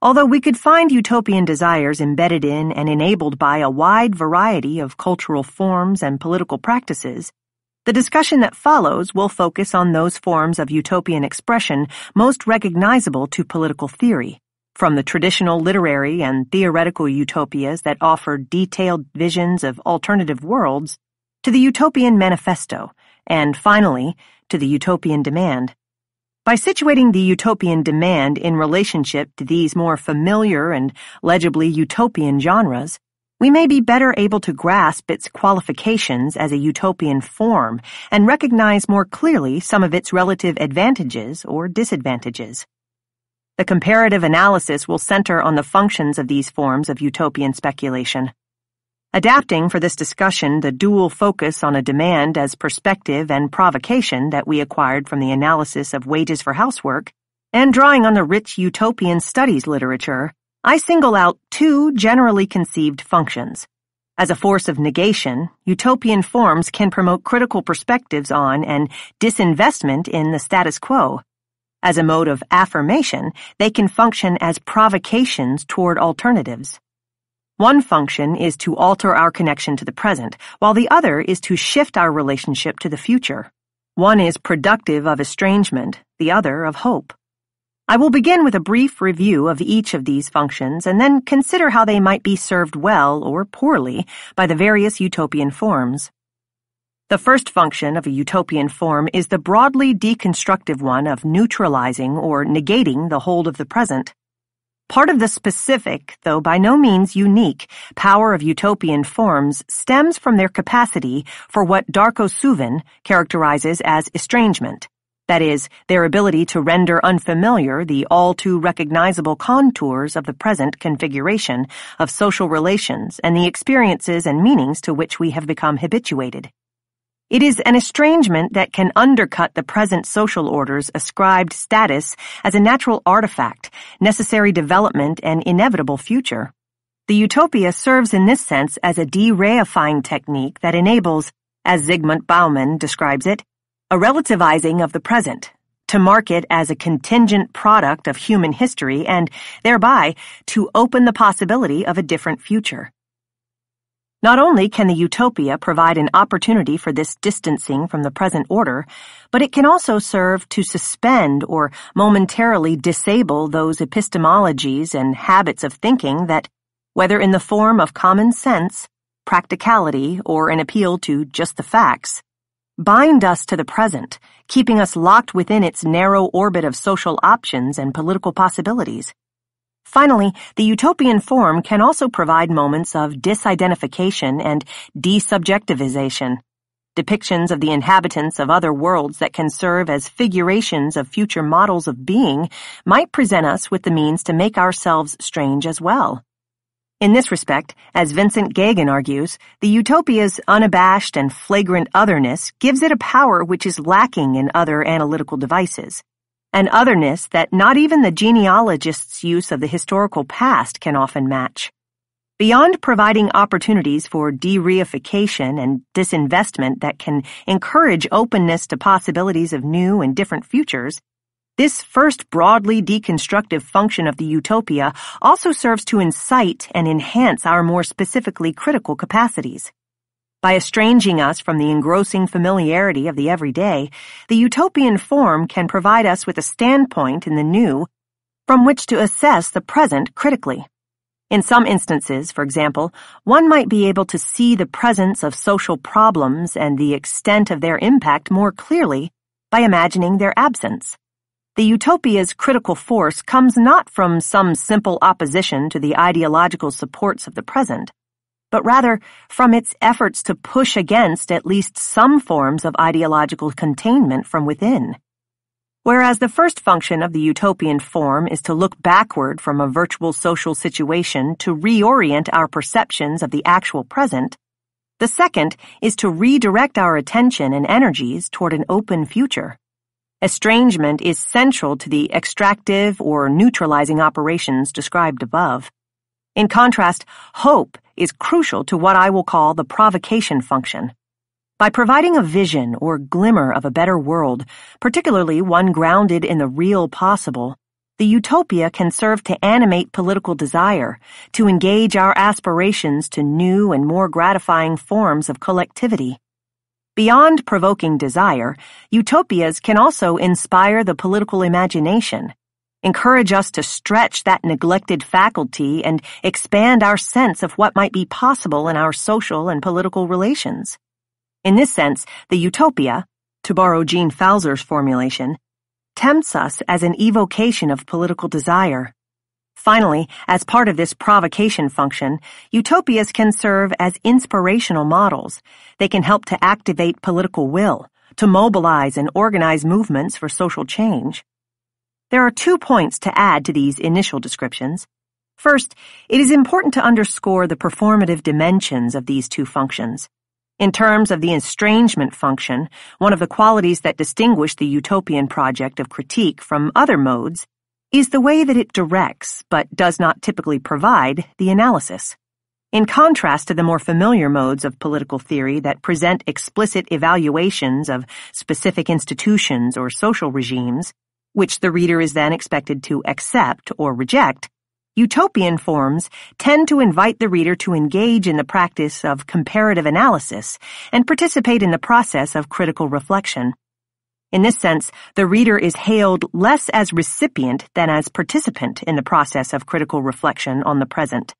Although we could find utopian desires embedded in and enabled by a wide variety of cultural forms and political practices, the discussion that follows will focus on those forms of utopian expression most recognizable to political theory, from the traditional literary and theoretical utopias that offer detailed visions of alternative worlds, to the utopian manifesto, and finally, to the utopian demand. By situating the utopian demand in relationship to these more familiar and legibly utopian genres, we may be better able to grasp its qualifications as a utopian form and recognize more clearly some of its relative advantages or disadvantages. The comparative analysis will center on the functions of these forms of utopian speculation. Adapting for this discussion the dual focus on a demand as perspective and provocation that we acquired from the analysis of wages for housework, and drawing on the rich utopian studies literature, I single out two generally conceived functions. As a force of negation, utopian forms can promote critical perspectives on and disinvestment in the status quo. As a mode of affirmation, they can function as provocations toward alternatives. One function is to alter our connection to the present, while the other is to shift our relationship to the future. One is productive of estrangement, the other of hope. I will begin with a brief review of each of these functions and then consider how they might be served well or poorly by the various utopian forms. The first function of a utopian form is the broadly deconstructive one of neutralizing or negating the hold of the present. Part of the specific, though by no means unique, power of utopian forms stems from their capacity for what Darko Suvin characterizes as estrangement, that is, their ability to render unfamiliar the all-too-recognizable contours of the present configuration of social relations and the experiences and meanings to which we have become habituated. It is an estrangement that can undercut the present social order's ascribed status as a natural artifact, necessary development, and inevitable future. The utopia serves in this sense as a de-reifying technique that enables, as Zygmunt Bauman describes it, a relativizing of the present, to mark it as a contingent product of human history and, thereby, to open the possibility of a different future. Not only can the utopia provide an opportunity for this distancing from the present order, but it can also serve to suspend or momentarily disable those epistemologies and habits of thinking that, whether in the form of common sense, practicality, or an appeal to just the facts, bind us to the present, keeping us locked within its narrow orbit of social options and political possibilities. Finally, the utopian form can also provide moments of disidentification and desubjectivization, depictions of the inhabitants of other worlds that can serve as figurations of future models of being might present us with the means to make ourselves strange as well. In this respect, as Vincent Gagan argues, the utopia's unabashed and flagrant otherness gives it a power which is lacking in other analytical devices, an otherness that not even the genealogist's use of the historical past can often match. Beyond providing opportunities for de-reification and disinvestment that can encourage openness to possibilities of new and different futures, this first broadly deconstructive function of the utopia also serves to incite and enhance our more specifically critical capacities. By estranging us from the engrossing familiarity of the everyday, the utopian form can provide us with a standpoint in the new from which to assess the present critically. In some instances, for example, one might be able to see the presence of social problems and the extent of their impact more clearly by imagining their absence. The utopia's critical force comes not from some simple opposition to the ideological supports of the present, but rather from its efforts to push against at least some forms of ideological containment from within. Whereas the first function of the utopian form is to look backward from a virtual social situation to reorient our perceptions of the actual present, the second is to redirect our attention and energies toward an open future. Estrangement is central to the extractive or neutralizing operations described above. In contrast, hope is crucial to what I will call the provocation function. By providing a vision or glimmer of a better world, particularly one grounded in the real possible, the utopia can serve to animate political desire, to engage our aspirations to new and more gratifying forms of collectivity. Beyond provoking desire, utopias can also inspire the political imagination, encourage us to stretch that neglected faculty and expand our sense of what might be possible in our social and political relations. In this sense, the utopia, to borrow Jean Falzer's formulation, tempts us as an evocation of political desire. Finally, as part of this provocation function, utopias can serve as inspirational models. They can help to activate political will, to mobilize and organize movements for social change. There are 2 points to add to these initial descriptions. First, it is important to underscore the performative dimensions of these 2 functions. In terms of the estrangement function, one of the qualities that distinguish the utopian project of critique from other modes is the way that it directs, but does not typically provide, the analysis. In contrast to the more familiar modes of political theory that present explicit evaluations of specific institutions or social regimes, which the reader is then expected to accept or reject, utopian forms tend to invite the reader to engage in the practice of comparative analysis and participate in the process of critical reflection. In this sense, the reader is hailed less as recipient than as participant in the process of critical reflection on the present.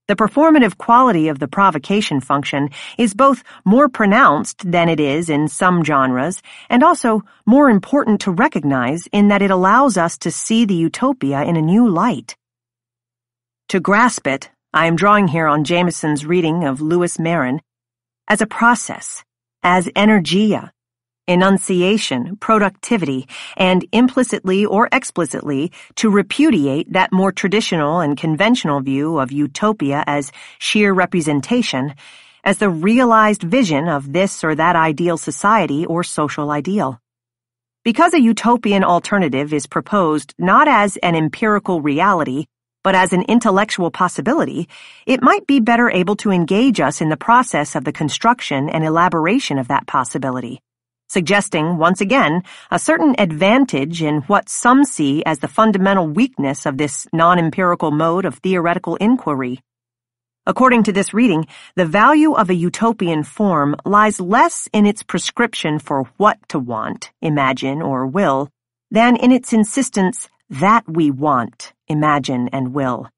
The performative quality of the provocation function is both more pronounced than it is in some genres and also more important to recognize in that it allows us to see the utopia in a new light. To grasp it, I am drawing here on Jameson's reading of Lewis Marin, as a process, as energia, enunciation, productivity, and implicitly or explicitly to repudiate that more traditional and conventional view of utopia as sheer representation, as the realized vision of this or that ideal society or social ideal. Because a utopian alternative is proposed not as an empirical reality, but as an intellectual possibility, it might be better able to engage us in the process of the construction and elaboration of that possibility, suggesting, once again, a certain advantage in what some see as the fundamental weakness of this non-empirical mode of theoretical inquiry. According to this reading, the value of a utopian form lies less in its prescription for what to want, imagine, or will, than in its insistence that we want, imagine, and will.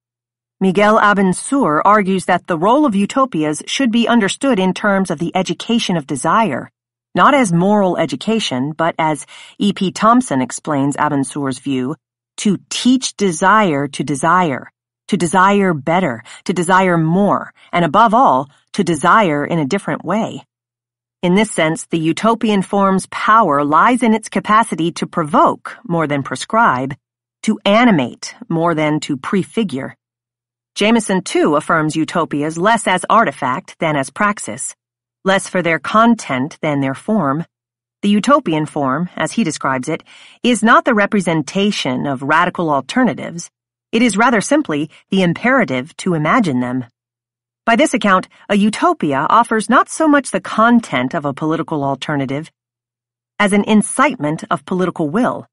Miguel Abensour argues that the role of utopias should be understood in terms of the education of desire, not as moral education, but as E.P. Thompson explains Abensour's view, to teach desire to desire better, to desire more, and above all, to desire in a different way. In this sense, the utopian form's power lies in its capacity to provoke more than prescribe, to animate more than to prefigure. Jameson, too, affirms utopias less as artifact than as praxis, less for their content than their form. The utopian form, as he describes it, is not the representation of radical alternatives. It is rather simply the imperative to imagine them. By this account, a utopia offers not so much the content of a political alternative as an incitement of political will.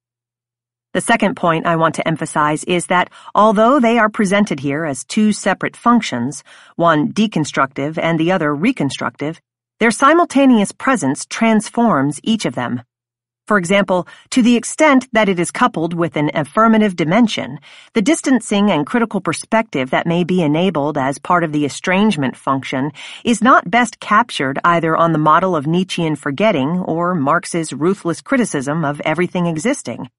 The second point I want to emphasize is that although they are presented here as two separate functions, one deconstructive and the other reconstructive, their simultaneous presence transforms each of them. For example, to the extent that it is coupled with an affirmative dimension, the distancing and critical perspective that may be enabled as part of the estrangement function is not best captured either on the model of Nietzschean forgetting or Marx's ruthless criticism of everything existing.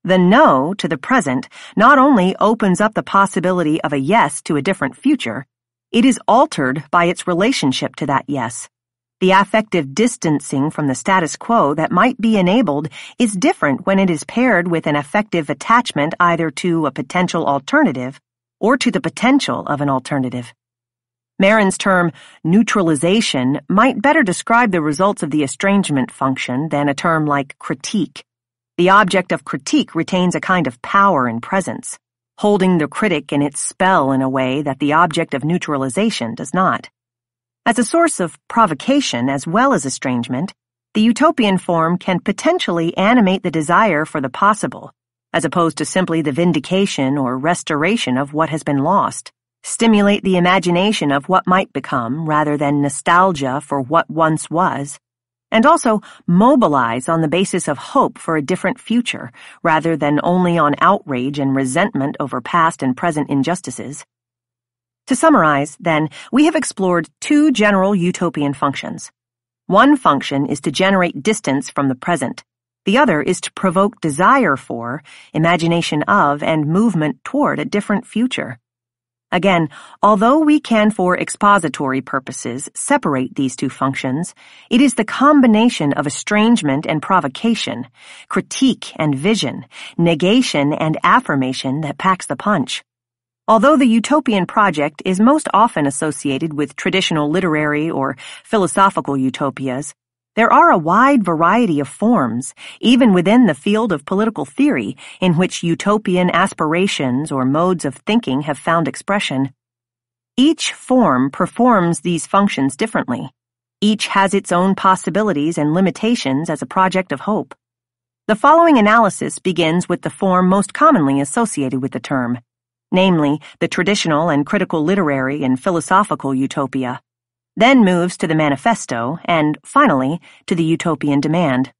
The no to the present not only opens up the possibility of a yes to a different future, it is altered by its relationship to that yes. The affective distancing from the status quo that might be enabled is different when it is paired with an affective attachment either to a potential alternative or to the potential of an alternative. Marin's term neutralization might better describe the results of the estrangement function than a term like critique. The object of critique retains a kind of power and presence, holding the critic in its spell in a way that the object of neutralization does not. As a source of provocation as well as estrangement, the utopian form can potentially animate the desire for the possible, as opposed to simply the vindication or restoration of what has been lost, stimulate the imagination of what might become rather than nostalgia for what once was, and also mobilize on the basis of hope for a different future rather than only on outrage and resentment over past and present injustices. To summarize, then, we have explored two general utopian functions. One function is to generate distance from the present. The other is to provoke desire for, imagination of, and movement toward a different future. Again, although we can for expository purposes separate these two functions, it is the combination of estrangement and provocation, critique and vision, negation and affirmation that packs the punch. Although the utopian project is most often associated with traditional literary or philosophical utopias, there are a wide variety of forms, even within the field of political theory, in which utopian aspirations or modes of thinking have found expression. Each form performs these functions differently. Each has its own possibilities and limitations as a project of hope. The following analysis begins with the form most commonly associated with the term, namely the traditional and critical literary and philosophical utopia, then moves to the manifesto, and, finally, to the utopian demand.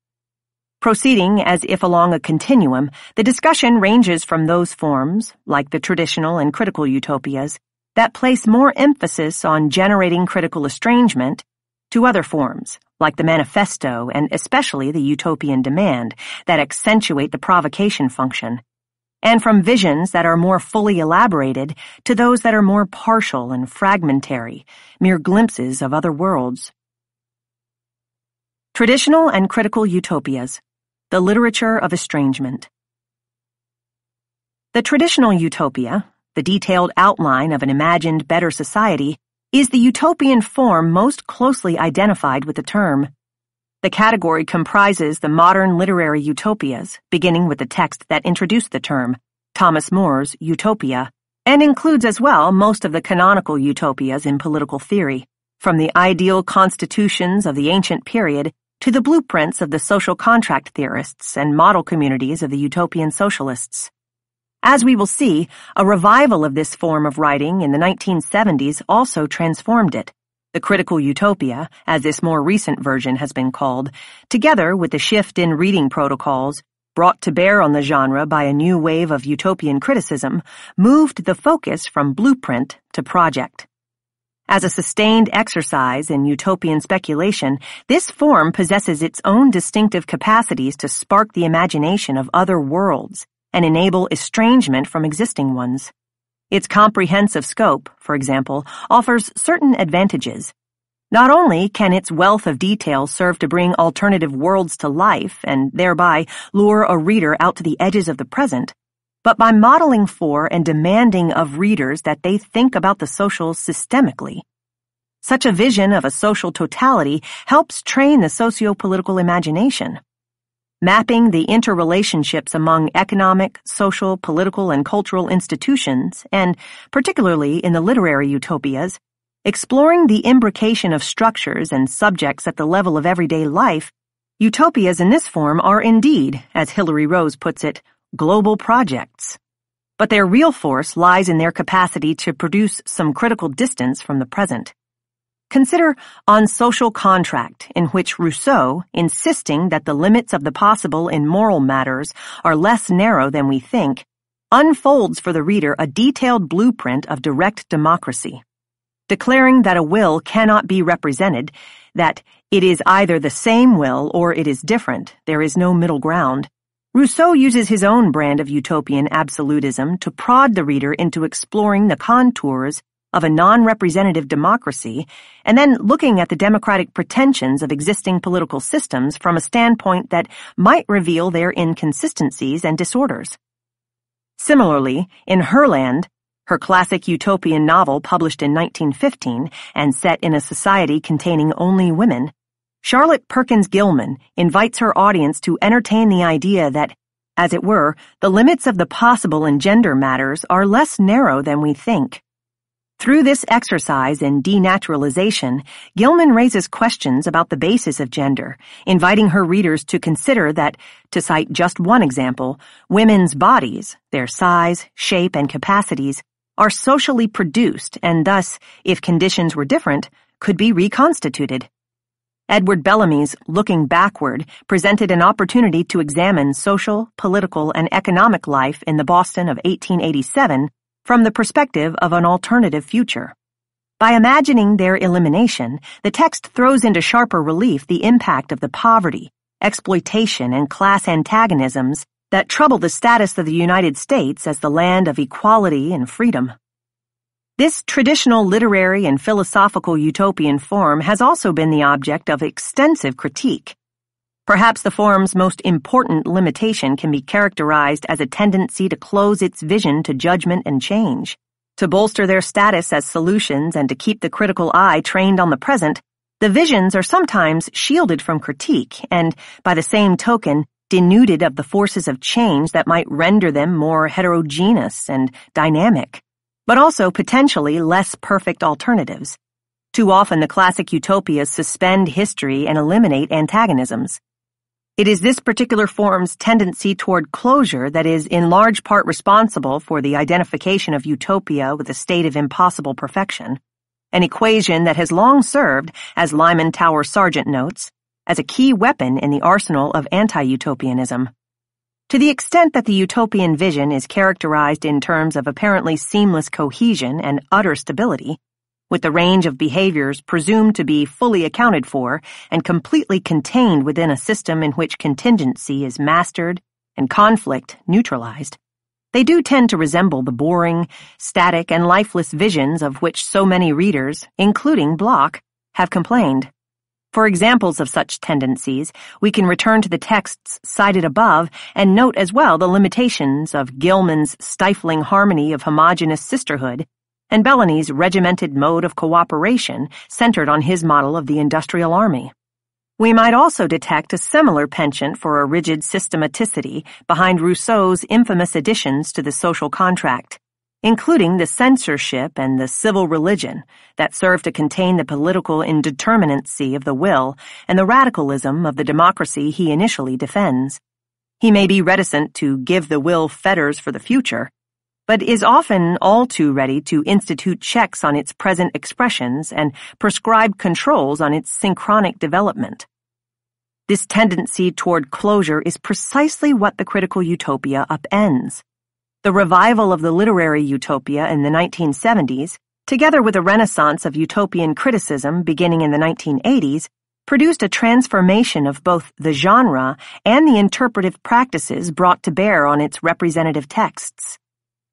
Proceeding as if along a continuum, the discussion ranges from those forms, like the traditional and critical utopias, that place more emphasis on generating critical estrangement, to other forms, like the manifesto and especially the utopian demand, that accentuate the provocation function, and from visions that are more fully elaborated to those that are more partial and fragmentary, mere glimpses of other worlds. Traditional and critical utopias, the literature of estrangement. The traditional utopia, the detailed outline of an imagined better society, is the utopian form most closely identified with the term. The category comprises the modern literary utopias, beginning with the text that introduced the term, Thomas More's Utopia, and includes as well most of the canonical utopias in political theory, from the ideal constitutions of the ancient period to the blueprints of the social contract theorists and model communities of the utopian socialists. As we will see, a revival of this form of writing in the 1970s also transformed it. The critical utopia, as this more recent version has been called, together with the shift in reading protocols brought to bear on the genre by a new wave of utopian criticism, moved the focus from blueprint to project. As a sustained exercise in utopian speculation, this form possesses its own distinctive capacities to spark the imagination of other worlds and enable estrangement from existing ones. Its comprehensive scope, for example, offers certain advantages. Not only can its wealth of detail serve to bring alternative worlds to life and thereby lure a reader out to the edges of the present, but by modeling for and demanding of readers that they think about the social systemically. Such a vision of a social totality helps train the socio-political imagination. Mapping the interrelationships among economic, social, political, and cultural institutions, and particularly in the literary utopias, exploring the imbrication of structures and subjects at the level of everyday life, utopias in this form are indeed, as Hilary Rose puts it, global projects. But their real force lies in their capacity to produce some critical distance from the present. Consider On Social Contract, in which Rousseau, insisting that the limits of the possible in moral matters are less narrow than we think, unfolds for the reader a detailed blueprint of direct democracy. Declaring that a will cannot be represented, that it is either the same will or it is different, there is no middle ground, Rousseau uses his own brand of utopian absolutism to prod the reader into exploring the contours of a non-representative democracy and then looking at the democratic pretensions of existing political systems from a standpoint that might reveal their inconsistencies and disorders. Similarly, in Herland, her classic utopian novel published in 1915 and set in a society containing only women, Charlotte Perkins Gilman invites her audience to entertain the idea that, as it were, the limits of the possible in gender matters are less narrow than we think. Through this exercise in denaturalization, Gilman raises questions about the basis of gender, inviting her readers to consider that, to cite just one example, women's bodies, their size, shape, and capacities, are socially produced and thus, if conditions were different, could be reconstituted. Edward Bellamy's Looking Backward presented an opportunity to examine social, political, and economic life in the Boston of 1887 from the perspective of an alternative future. By imagining their elimination, the text throws into sharper relief the impact of the poverty, exploitation, and class antagonisms that trouble the status of the United States as the land of equality and freedom. This traditional literary and philosophical utopian form has also been the object of extensive critique. Perhaps the form's most important limitation can be characterized as a tendency to close its vision to judgment and change. To bolster their status as solutions and to keep the critical eye trained on the present, the visions are sometimes shielded from critique and, by the same token, denuded of the forces of change that might render them more heterogeneous and dynamic, but also potentially less perfect alternatives. Too often the classic utopias suspend history and eliminate antagonisms. It is this particular form's tendency toward closure that is in large part responsible for the identification of utopia with a state of impossible perfection, an equation that has long served, as Lyman Tower Sargent notes, as a key weapon in the arsenal of anti-utopianism. To the extent that the utopian vision is characterized in terms of apparently seamless cohesion and utter stability, with the range of behaviors presumed to be fully accounted for and completely contained within a system in which contingency is mastered and conflict neutralized, they do tend to resemble the boring, static, and lifeless visions of which so many readers, including Bloch, have complained. For examples of such tendencies, we can return to the texts cited above and note as well the limitations of Gilman's stifling harmony of homogeneous sisterhood and Bellany's regimented mode of cooperation centered on his model of the industrial army. We might also detect a similar penchant for a rigid systematicity behind Rousseau's infamous additions to the social contract, including the censorship and the civil religion that serve to contain the political indeterminacy of the will and the radicalism of the democracy he initially defends. He may be reticent to give the will fetters for the future, but is often all too ready to institute checks on its present expressions and prescribe controls on its synchronic development. This tendency toward closure is precisely what the critical utopia upends. The revival of the literary utopia in the 1970s, together with a renaissance of utopian criticism beginning in the 1980s, produced a transformation of both the genre and the interpretive practices brought to bear on its representative texts.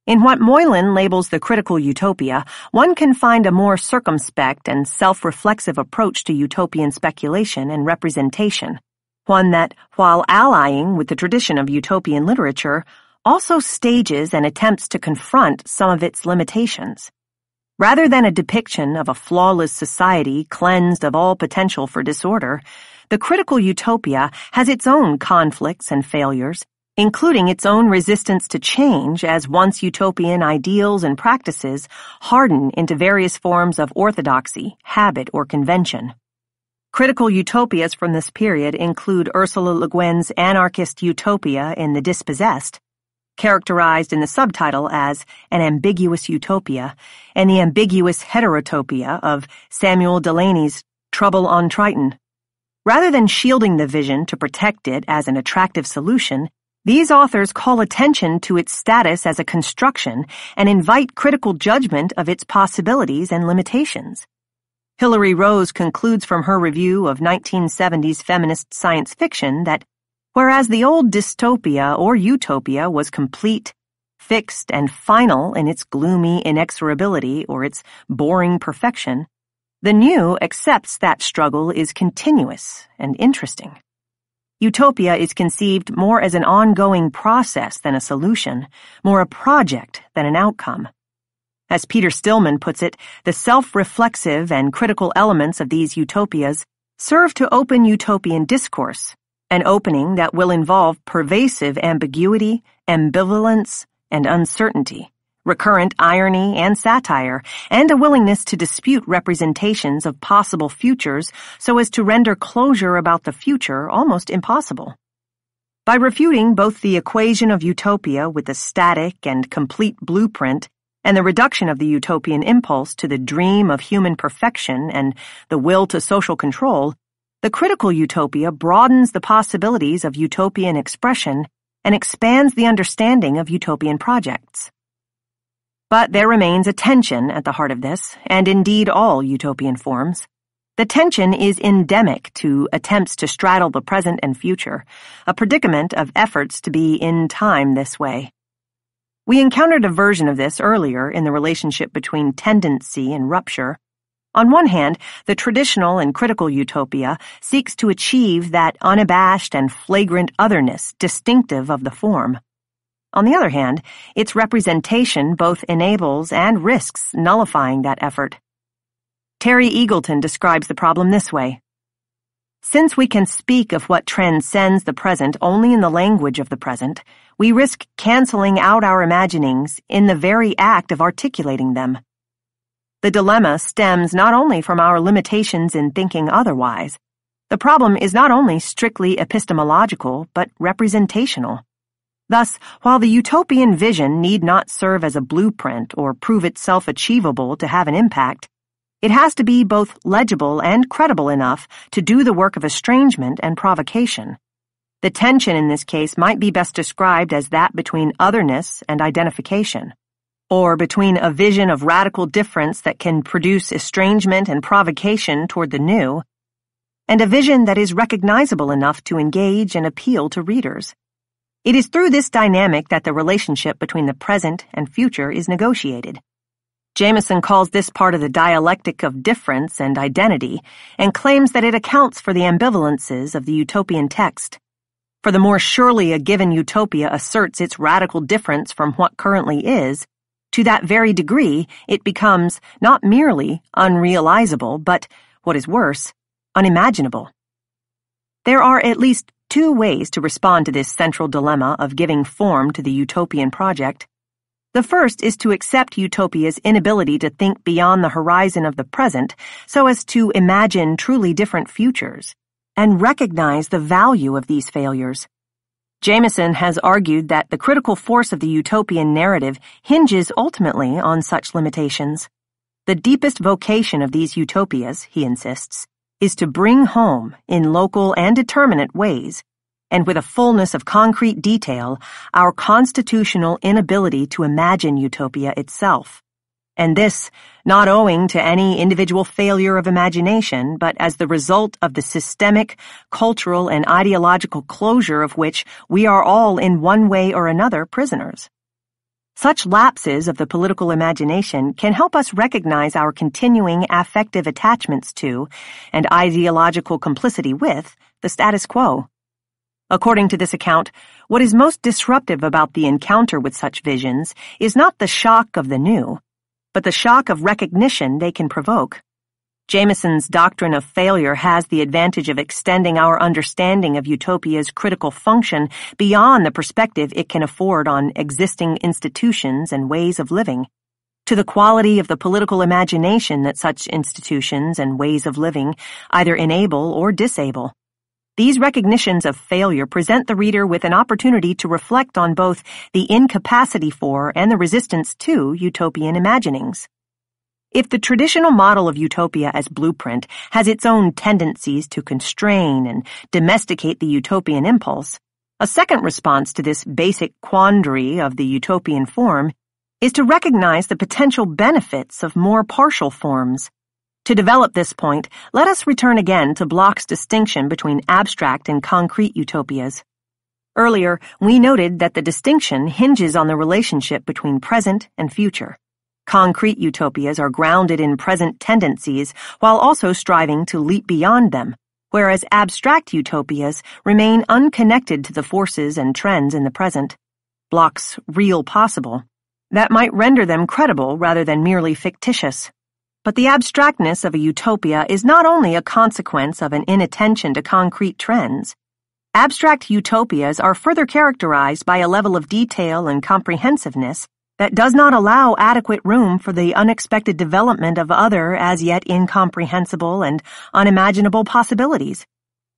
In what Moylan labels the critical utopia, one can find a more circumspect and self-reflexive approach to utopian speculation and representation, one that, while allying with the tradition of utopian literature, also stages and attempts to confront some of its limitations. Rather than a depiction of a flawless society cleansed of all potential for disorder, the critical utopia has its own conflicts and failures, including its own resistance to change as once utopian ideals and practices harden into various forms of orthodoxy, habit, or convention. Critical utopias from this period include Ursula Le Guin's anarchist utopia in The Dispossessed, characterized in the subtitle as an ambiguous utopia, and the ambiguous heterotopia of Samuel Delaney's Trouble on Triton. Rather than shielding the vision to protect it as an attractive solution, these authors call attention to its status as a construction and invite critical judgment of its possibilities and limitations. Hilary Rose concludes from her review of 1970s feminist science fiction that whereas the old dystopia or utopia was complete, fixed, and final in its gloomy inexorability or its boring perfection, the new accepts that struggle is continuous and interesting. Utopia is conceived more as an ongoing process than a solution, more a project than an outcome. As Peter Stillman puts it, the self-reflexive and critical elements of these utopias serve to open utopian discourse, an opening that will involve pervasive ambiguity, ambivalence, and uncertainty, recurrent irony and satire, and a willingness to dispute representations of possible futures so as to render closure about the future almost impossible. By refuting both the equation of utopia with the static and complete blueprint and the reduction of the utopian impulse to the dream of human perfection and the will to social control, the critical utopia broadens the possibilities of utopian expression and expands the understanding of utopian projects. But there remains a tension at the heart of this, and indeed all utopian forms. The tension is endemic to attempts to straddle the present and future, a predicament of efforts to be in time this way. We encountered a version of this earlier in the relationship between tendency and rupture. On one hand, the traditional and critical utopia seeks to achieve that unabashed and flagrant otherness distinctive of the form. On the other hand, its representation both enables and risks nullifying that effort. Terry Eagleton describes the problem this way. Since we can speak of what transcends the present only in the language of the present, we risk canceling out our imaginings in the very act of articulating them. The dilemma stems not only from our limitations in thinking otherwise. The problem is not only strictly epistemological, but representational. Thus, while the utopian vision need not serve as a blueprint or prove itself achievable to have an impact, it has to be both legible and credible enough to do the work of estrangement and provocation. The tension in this case might be best described as that between otherness and identification, or between a vision of radical difference that can produce estrangement and provocation toward the new, and a vision that is recognizable enough to engage and appeal to readers. It is through this dynamic that the relationship between the present and future is negotiated. Jameson calls this part of the dialectic of difference and identity and claims that it accounts for the ambivalences of the utopian text. For the more surely a given utopia asserts its radical difference from what currently is, To that very degree, it becomes not merely unrealizable, but, what is worse, unimaginable. There are at least two ways to respond to this central dilemma of giving form to the utopian project. The first is to accept utopia's inability to think beyond the horizon of the present so as to imagine truly different futures, and recognize the value of these failures. Jameson has argued that the critical force of the utopian narrative hinges ultimately on such limitations. The deepest vocation of these utopias, he insists, is to bring home, in local and determinate ways, and with a fullness of concrete detail, our constitutional inability to imagine utopia itself. And this, not owing to any individual failure of imagination, but as the result of the systemic, cultural, and ideological closure of which we are all in one way or another prisoners. Such lapses of the political imagination can help us recognize our continuing affective attachments to, and ideological complicity with, the status quo. According to this account, what is most disruptive about the encounter with such visions is not the shock of the new, but the shock of recognition they can provoke. Jameson's doctrine of failure has the advantage of extending our understanding of utopia's critical function beyond the perspective it can afford on existing institutions and ways of living, to the quality of the political imagination that such institutions and ways of living either enable or disable. These recognitions of failure present the reader with an opportunity to reflect on both the incapacity for and the resistance to utopian imaginings. If the traditional model of utopia as blueprint has its own tendencies to constrain and domesticate the utopian impulse, a second response to this basic quandary of the utopian form is to recognize the potential benefits of more partial forms. To develop this point, let us return again to Bloch's distinction between abstract and concrete utopias. Earlier, we noted that the distinction hinges on the relationship between present and future. Concrete utopias are grounded in present tendencies while also striving to leap beyond them, whereas abstract utopias remain unconnected to the forces and trends in the present. Bloch's real possible. That might render them credible rather than merely fictitious. But the abstractness of a utopia is not only a consequence of an inattention to concrete trends. Abstract utopias are further characterized by a level of detail and comprehensiveness that does not allow adequate room for the unexpected development of other as yet incomprehensible and unimaginable possibilities.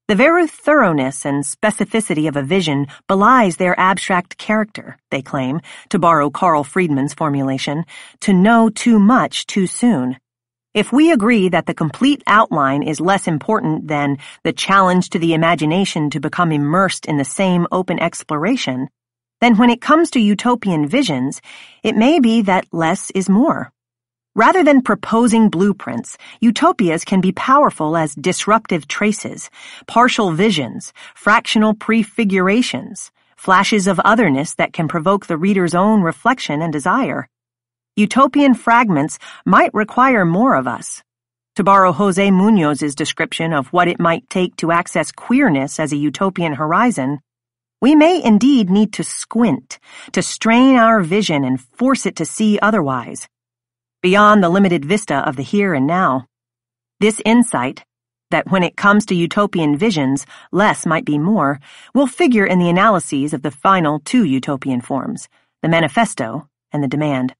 The very thoroughness and specificity of a vision belies their abstract character, they claim, to borrow Carl Friedman's formulation, to know too much too soon. If we agree that the complete outline is less important than the challenge to the imagination to become immersed in the same open exploration, then when it comes to utopian visions, it may be that less is more. Rather than proposing blueprints, utopias can be powerful as disruptive traces, partial visions, fractional prefigurations, flashes of otherness that can provoke the reader's own reflection and desire. Utopian fragments might require more of us. To borrow Jose Muñoz's description of what it might take to access queerness as a utopian horizon, we may indeed need to squint, to strain our vision and force it to see otherwise, beyond the limited vista of the here and now. This insight, that when it comes to utopian visions, less might be more, will figure in the analyses of the final two utopian forms, the manifesto and the demand.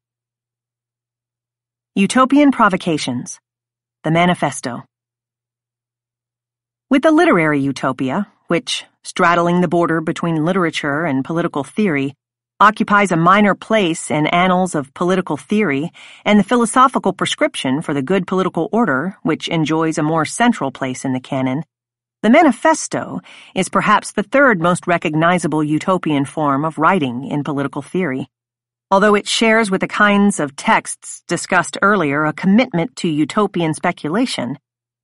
Utopian Provocations. The Manifesto. With the literary utopia, which, straddling the border between literature and political theory, occupies a minor place in annals of political theory, and the philosophical prescription for the good political order, which enjoys a more central place in the canon, the manifesto is perhaps the third most recognizable utopian form of writing in political theory. Although it shares with the kinds of texts discussed earlier a commitment to utopian speculation,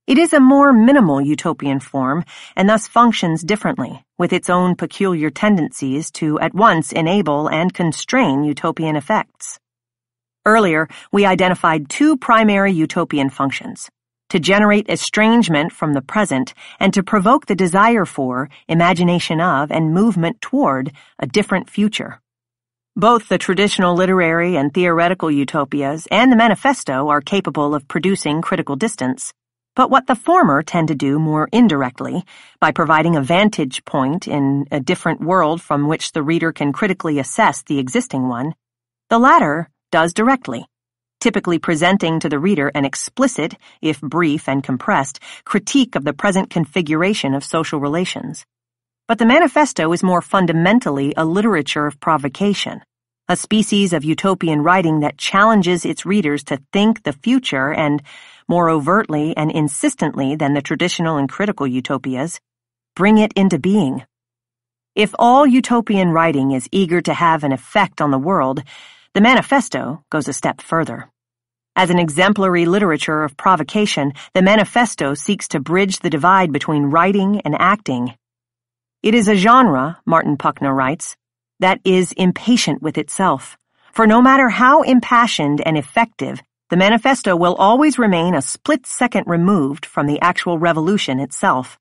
it is a more minimal utopian form and thus functions differently, with its own peculiar tendencies to at once enable and constrain utopian effects. Earlier, we identified two primary utopian functions: to generate estrangement from the present and to provoke the desire for, imagination of, and movement toward a different future. Both the traditional literary and theoretical utopias and the manifesto are capable of producing critical distance, but what the former tend to do more indirectly, by providing a vantage point in a different world from which the reader can critically assess the existing one, the latter does directly, typically presenting to the reader an explicit, if brief and compressed, critique of the present configuration of social relations. But the manifesto is more fundamentally a literature of provocation, a species of utopian writing that challenges its readers to think the future and, more overtly and insistently than the traditional and critical utopias, bring it into being. If all utopian writing is eager to have an effect on the world, the manifesto goes a step further. As an exemplary literature of provocation, the manifesto seeks to bridge the divide between writing and acting. It is a genre, Martin Puckner writes, that is impatient with itself, for no matter how impassioned and effective, the manifesto will always remain a split second removed from the actual revolution itself.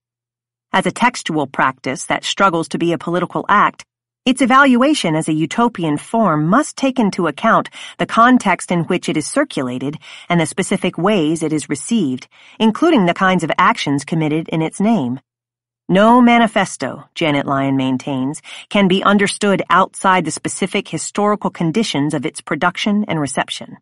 As a textual practice that struggles to be a political act, its evaluation as a utopian form must take into account the context in which it is circulated and the specific ways it is received, including the kinds of actions committed in its name. No manifesto, Janet Lyon maintains, can be understood outside the specific historical conditions of its production and reception.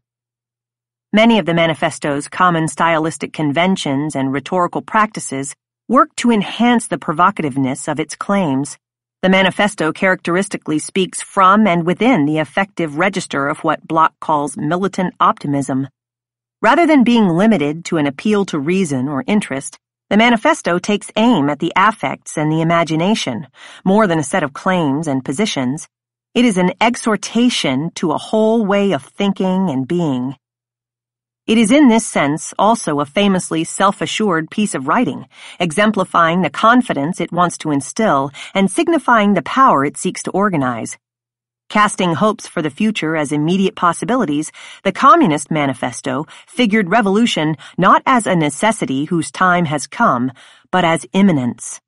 Many of the manifesto's common stylistic conventions and rhetorical practices work to enhance the provocativeness of its claims. The manifesto characteristically speaks from and within the affective register of what Bloch calls militant optimism. Rather than being limited to an appeal to reason or interest, the manifesto takes aim at the affects and the imagination, more than a set of claims and positions. It is an exhortation to a whole way of thinking and being. It is in this sense also a famously self-assured piece of writing, exemplifying the confidence it wants to instill and signifying the power it seeks to organize. Casting hopes for the future as immediate possibilities, the Communist Manifesto figured revolution not as a necessity whose time has come, but as imminence.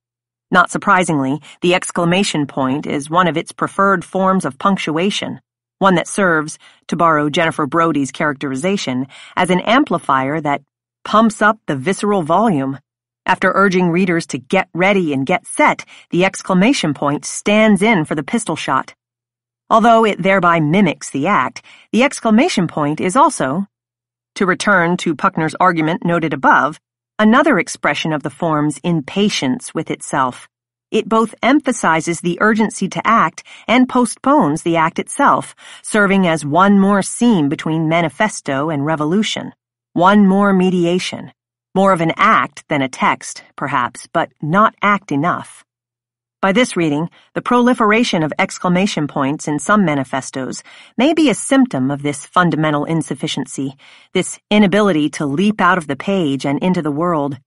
Not surprisingly, the exclamation point is one of its preferred forms of punctuation, one that serves, to borrow Jennifer Brody's characterization, as an amplifier that pumps up the visceral volume. After urging readers to get ready and get set, the exclamation point stands in for the pistol shot. Although it thereby mimics the act, the exclamation point is also, to return to Puckner's argument noted above, another expression of the form's impatience with itself. It both emphasizes the urgency to act and postpones the act itself, serving as one more seam between manifesto and revolution, one more mediation, more of an act than a text, perhaps, but not act enough. By this reading, the proliferation of exclamation points in some manifestos may be a symptom of this fundamental insufficiency, this inability to leap out of the page and into the world.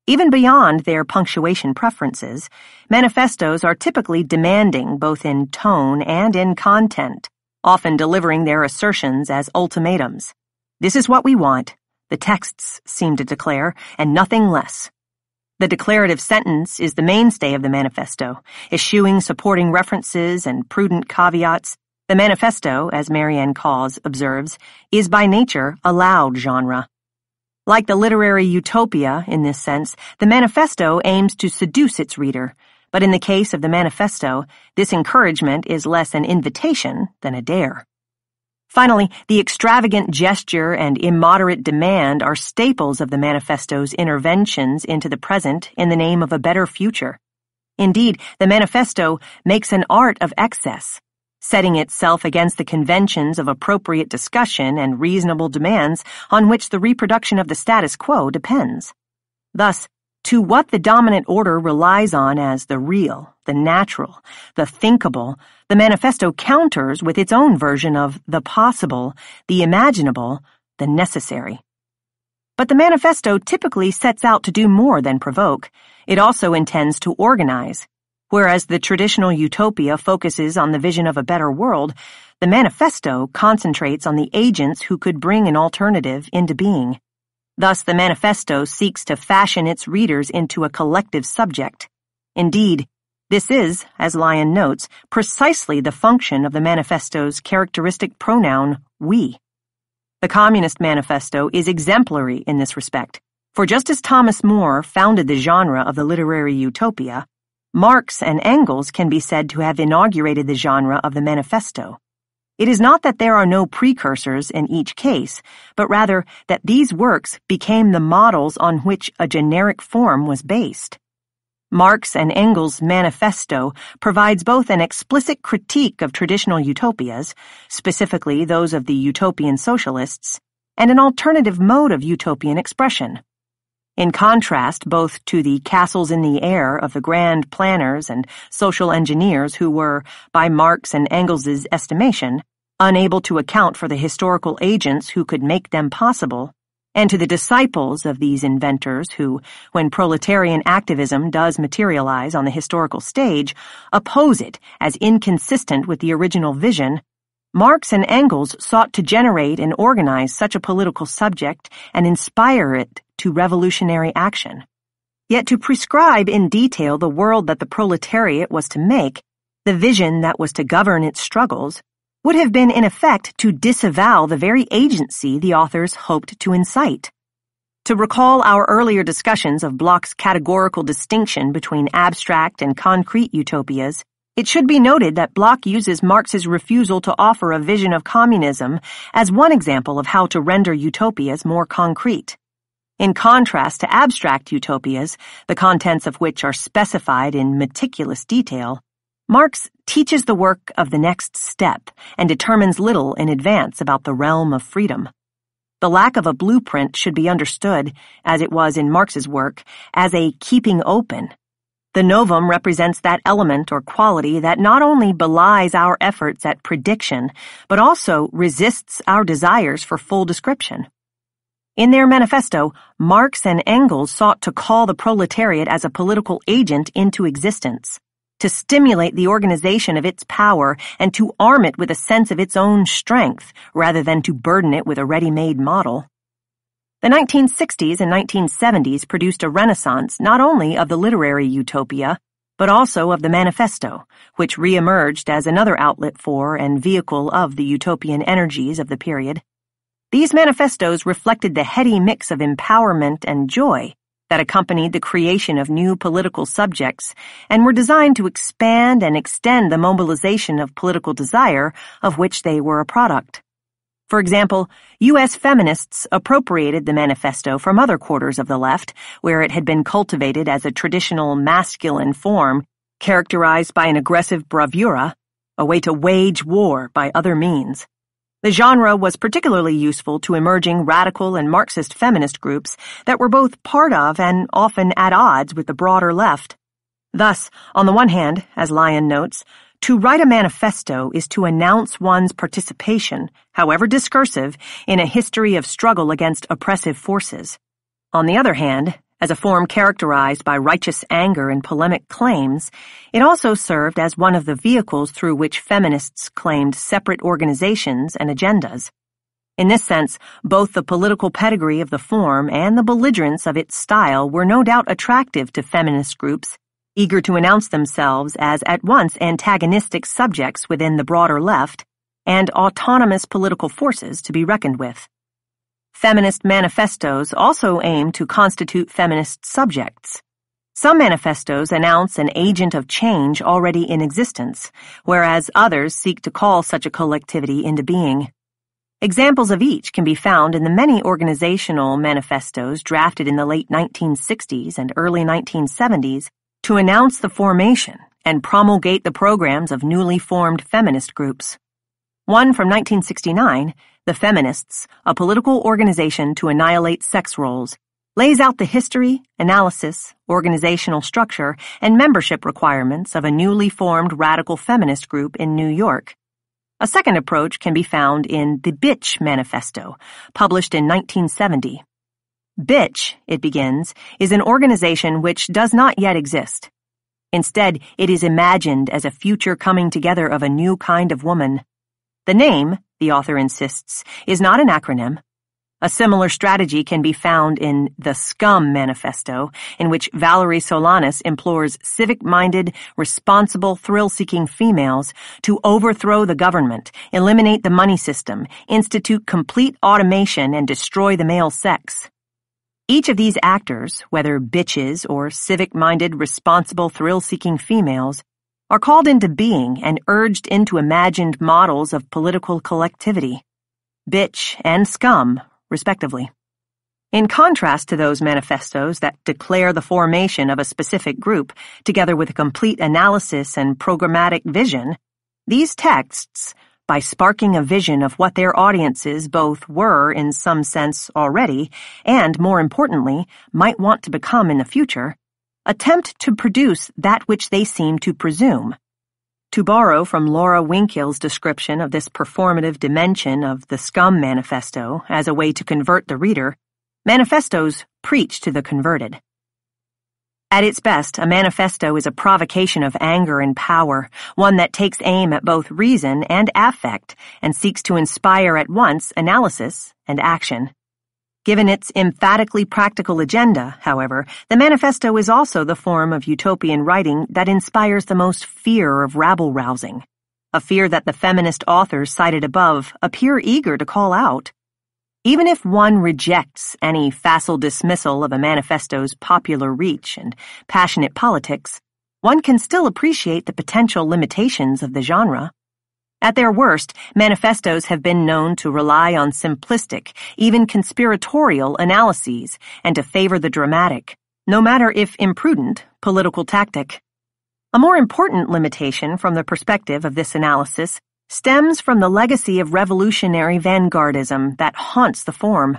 Even beyond their punctuation preferences, manifestos are typically demanding both in tone and in content, often delivering their assertions as ultimatums. This is what we want, the texts seem to declare, and nothing less. The declarative sentence is the mainstay of the manifesto, eschewing supporting references and prudent caveats. The manifesto, as Marianne Cause observes, is by nature a loud genre. Like the literary utopia in this sense, the manifesto aims to seduce its reader, but in the case of the manifesto, this encouragement is less an invitation than a dare. Finally, the extravagant gesture and immoderate demand are staples of the manifesto's interventions into the present in the name of a better future. Indeed, the manifesto makes an art of excess, setting itself against the conventions of appropriate discussion and reasonable demands on which the reproduction of the status quo depends. Thus, to what the dominant order relies on as the real, the natural, the thinkable, the manifesto counters with its own version of the possible, the imaginable, the necessary. But the manifesto typically sets out to do more than provoke. It also intends to organize. Whereas the traditional utopia focuses on the vision of a better world, the manifesto concentrates on the agents who could bring an alternative into being. Thus, the manifesto seeks to fashion its readers into a collective subject. Indeed, This is, as Lyon notes, precisely the function of the manifesto's characteristic pronoun, we. The Communist Manifesto is exemplary in this respect, for just as Thomas More founded the genre of the literary utopia, Marx and Engels can be said to have inaugurated the genre of the manifesto. It is not that there are no precursors in each case, but rather that these works became the models on which a generic form was based. Marx and Engels' manifesto provides both an explicit critique of traditional utopias, specifically those of the utopian socialists, and an alternative mode of utopian expression. In contrast both to the castles in the air of the grand planners and social engineers who were, by Marx and Engels' estimation, unable to account for the historical agents who could make them possible, and to the disciples of these inventors who, when proletarian activism does materialize on the historical stage, oppose it as inconsistent with the original vision, Marx and Engels sought to generate and organize such a political subject and inspire it to revolutionary action. Yet to prescribe in detail the world that the proletariat was to make, the vision that was to govern its struggles, would have been in effect to disavow the very agency the authors hoped to incite. To recall our earlier discussions of Bloch's categorical distinction between abstract and concrete utopias, it should be noted that Bloch uses Marx's refusal to offer a vision of communism as one example of how to render utopias more concrete. In contrast to abstract utopias, the contents of which are specified in meticulous detail, Marx teaches the work of the next step and determines little in advance about the realm of freedom. The lack of a blueprint should be understood, as it was in Marx's work, as a keeping open. The novum represents that element or quality that not only belies our efforts at prediction, but also resists our desires for full description. In their manifesto, Marx and Engels sought to call the proletariat as a political agent into existence, to stimulate the organization of its power and to arm it with a sense of its own strength rather than to burden it with a ready-made model. The 1960s and 1970s produced a renaissance not only of the literary utopia, but also of the manifesto, which re-emerged as another outlet for and vehicle of the utopian energies of the period. These manifestos reflected the heady mix of empowerment and joy that accompanied the creation of new political subjects and were designed to expand and extend the mobilization of political desire of which they were a product. For example, U.S. feminists appropriated the manifesto from other quarters of the left, where it had been cultivated as a traditional masculine form characterized by an aggressive bravura, a way to wage war by other means. The genre was particularly useful to emerging radical and Marxist feminist groups that were both part of and often at odds with the broader left. Thus, on the one hand, as Lyon notes, to write a manifesto is to announce one's participation, however discursive, in a history of struggle against oppressive forces. On the other hand, as a form characterized by righteous anger and polemic claims, it also served as one of the vehicles through which feminists claimed separate organizations and agendas. In this sense, both the political pedigree of the form and the belligerence of its style were no doubt attractive to feminist groups, eager to announce themselves as at once antagonistic subjects within the broader left and autonomous political forces to be reckoned with. Feminist manifestos also aim to constitute feminist subjects. Some manifestos announce an agent of change already in existence, whereas others seek to call such a collectivity into being. Examples of each can be found in the many organizational manifestos drafted in the late 1960s and early 1970s to announce the formation and promulgate the programs of newly formed feminist groups. One from 1969, The Feminists, a political organization to annihilate sex roles, lays out the history, analysis, organizational structure, and membership requirements of a newly formed radical feminist group in New York. A second approach can be found in the Bitch Manifesto, published in 1970. Bitch, it begins, is an organization which does not yet exist. Instead, it is imagined as a future coming together of a new kind of woman. The name, the author insists, is not an acronym. A similar strategy can be found in the Scum Manifesto, in which Valerie Solanas implores civic-minded, responsible, thrill-seeking females to overthrow the government, eliminate the money system, institute complete automation, and destroy the male sex. Each of these actors, whether bitches or civic-minded, responsible, thrill-seeking females, are called into being and urged into imagined models of political collectivity. Bitch and scum, respectively. In contrast to those manifestos that declare the formation of a specific group, together with a complete analysis and programmatic vision, these texts, by sparking a vision of what their audiences both were in some sense already, and, more importantly, might want to become in the future, attempt to produce that which they seem to presume. To borrow from Laura Winkill's description of this performative dimension of the Scum Manifesto as a way to convert the reader, manifestos preach to the converted. At its best, a manifesto is a provocation of anger and power, one that takes aim at both reason and affect and seeks to inspire at once analysis and action. Given its emphatically practical agenda, however, the manifesto is also the form of utopian writing that inspires the most fear of rabble-rousing, a fear that the feminist authors cited above appear eager to call out. Even if one rejects any facile dismissal of a manifesto's popular reach and passionate politics, one can still appreciate the potential limitations of the genre. At their worst, manifestos have been known to rely on simplistic, even conspiratorial analyses and to favor the dramatic, no matter if imprudent, political tactic. A more important limitation from the perspective of this analysis stems from the legacy of revolutionary vanguardism that haunts the form.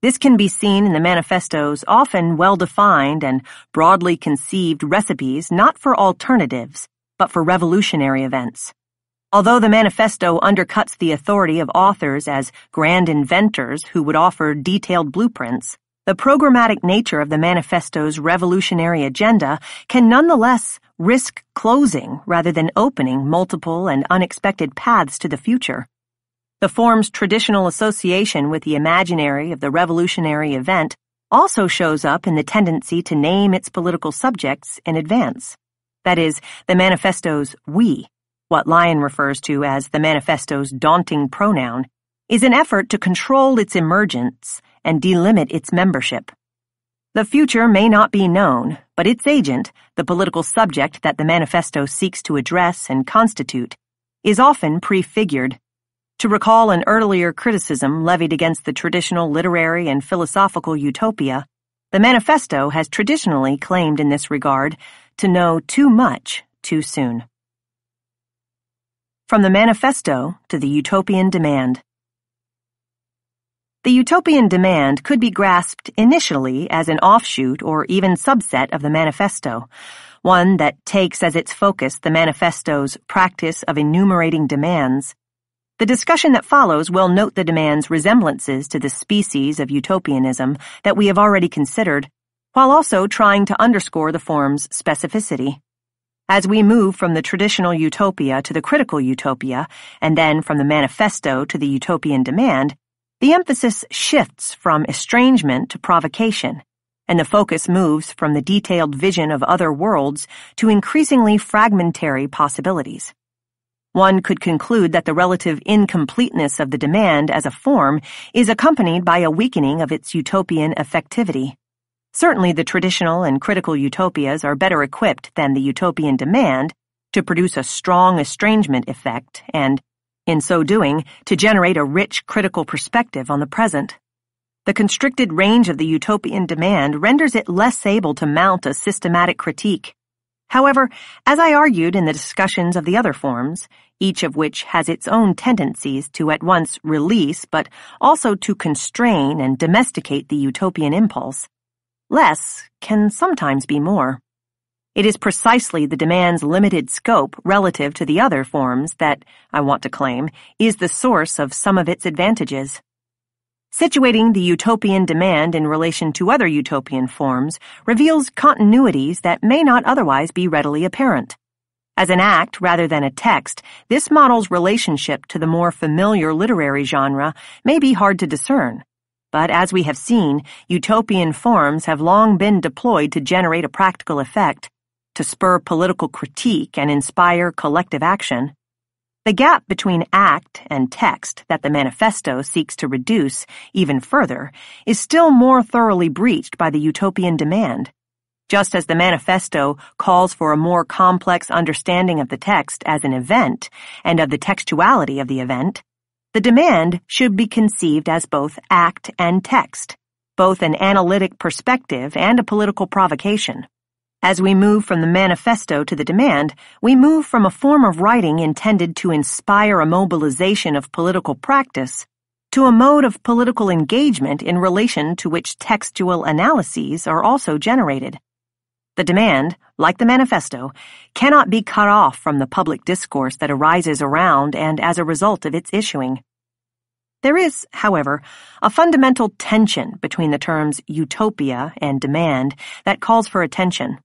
This can be seen in the manifesto's often well-defined and broadly conceived recipes not for alternatives, but for revolutionary events. Although the manifesto undercuts the authority of authors as grand inventors who would offer detailed blueprints, the programmatic nature of the manifesto's revolutionary agenda can nonetheless risk closing rather than opening multiple and unexpected paths to the future. The form's traditional association with the imaginary of the revolutionary event also shows up in the tendency to name its political subjects in advance. That is, the manifesto's we, what Lyon refers to as the manifesto's daunting pronoun, is an effort to control its emergence and delimit its membership. The future may not be known, but its agent, the political subject that the manifesto seeks to address and constitute, is often prefigured. To recall an earlier criticism levied against the traditional literary and philosophical utopia, the manifesto has traditionally claimed in this regard to know too much too soon. From the manifesto to the utopian demand. The utopian demand could be grasped initially as an offshoot or even subset of the manifesto, one that takes as its focus the manifesto's practice of enumerating demands. The discussion that follows will note the demand's resemblances to the species of utopianism that we have already considered, while also trying to underscore the form's specificity. As we move from the traditional utopia to the critical utopia, and then from the manifesto to the utopian demand, the emphasis shifts from estrangement to provocation, and the focus moves from the detailed vision of other worlds to increasingly fragmentary possibilities. One could conclude that the relative incompleteness of the demand as a form is accompanied by a weakening of its utopian effectivity. Certainly the traditional and critical utopias are better equipped than the utopian demand to produce a strong estrangement effect and, in so doing, to generate a rich critical perspective on the present. The constricted range of the utopian demand renders it less able to mount a systematic critique. However, as I argued in the discussions of the other forms, each of which has its own tendencies to at once release but also to constrain and domesticate the utopian impulse, less can sometimes be more. It is precisely the demand's limited scope relative to the other forms that, I want to claim, is the source of some of its advantages. Situating the utopian demand in relation to other utopian forms reveals continuities that may not otherwise be readily apparent. As an act rather than a text, this model's relationship to the more familiar literary genre may be hard to discern, But as we have seen, utopian forms have long been deployed to generate a practical effect, to spur political critique and inspire collective action. The gap between act and text that the manifesto seeks to reduce even further is still more thoroughly breached by the utopian demand. Just as the manifesto calls for a more complex understanding of the text as an event and of the textuality of the event, the demand should be conceived as both act and text, both an analytic perspective and a political provocation. As we move from the manifesto to the demand, we move from a form of writing intended to inspire a mobilization of political practice to a mode of political engagement in relation to which textual analyses are also generated. The demand, like the manifesto, cannot be cut off from the public discourse that arises around and as a result of its issuing. There is, however, a fundamental tension between the terms utopia and demand that calls for attention.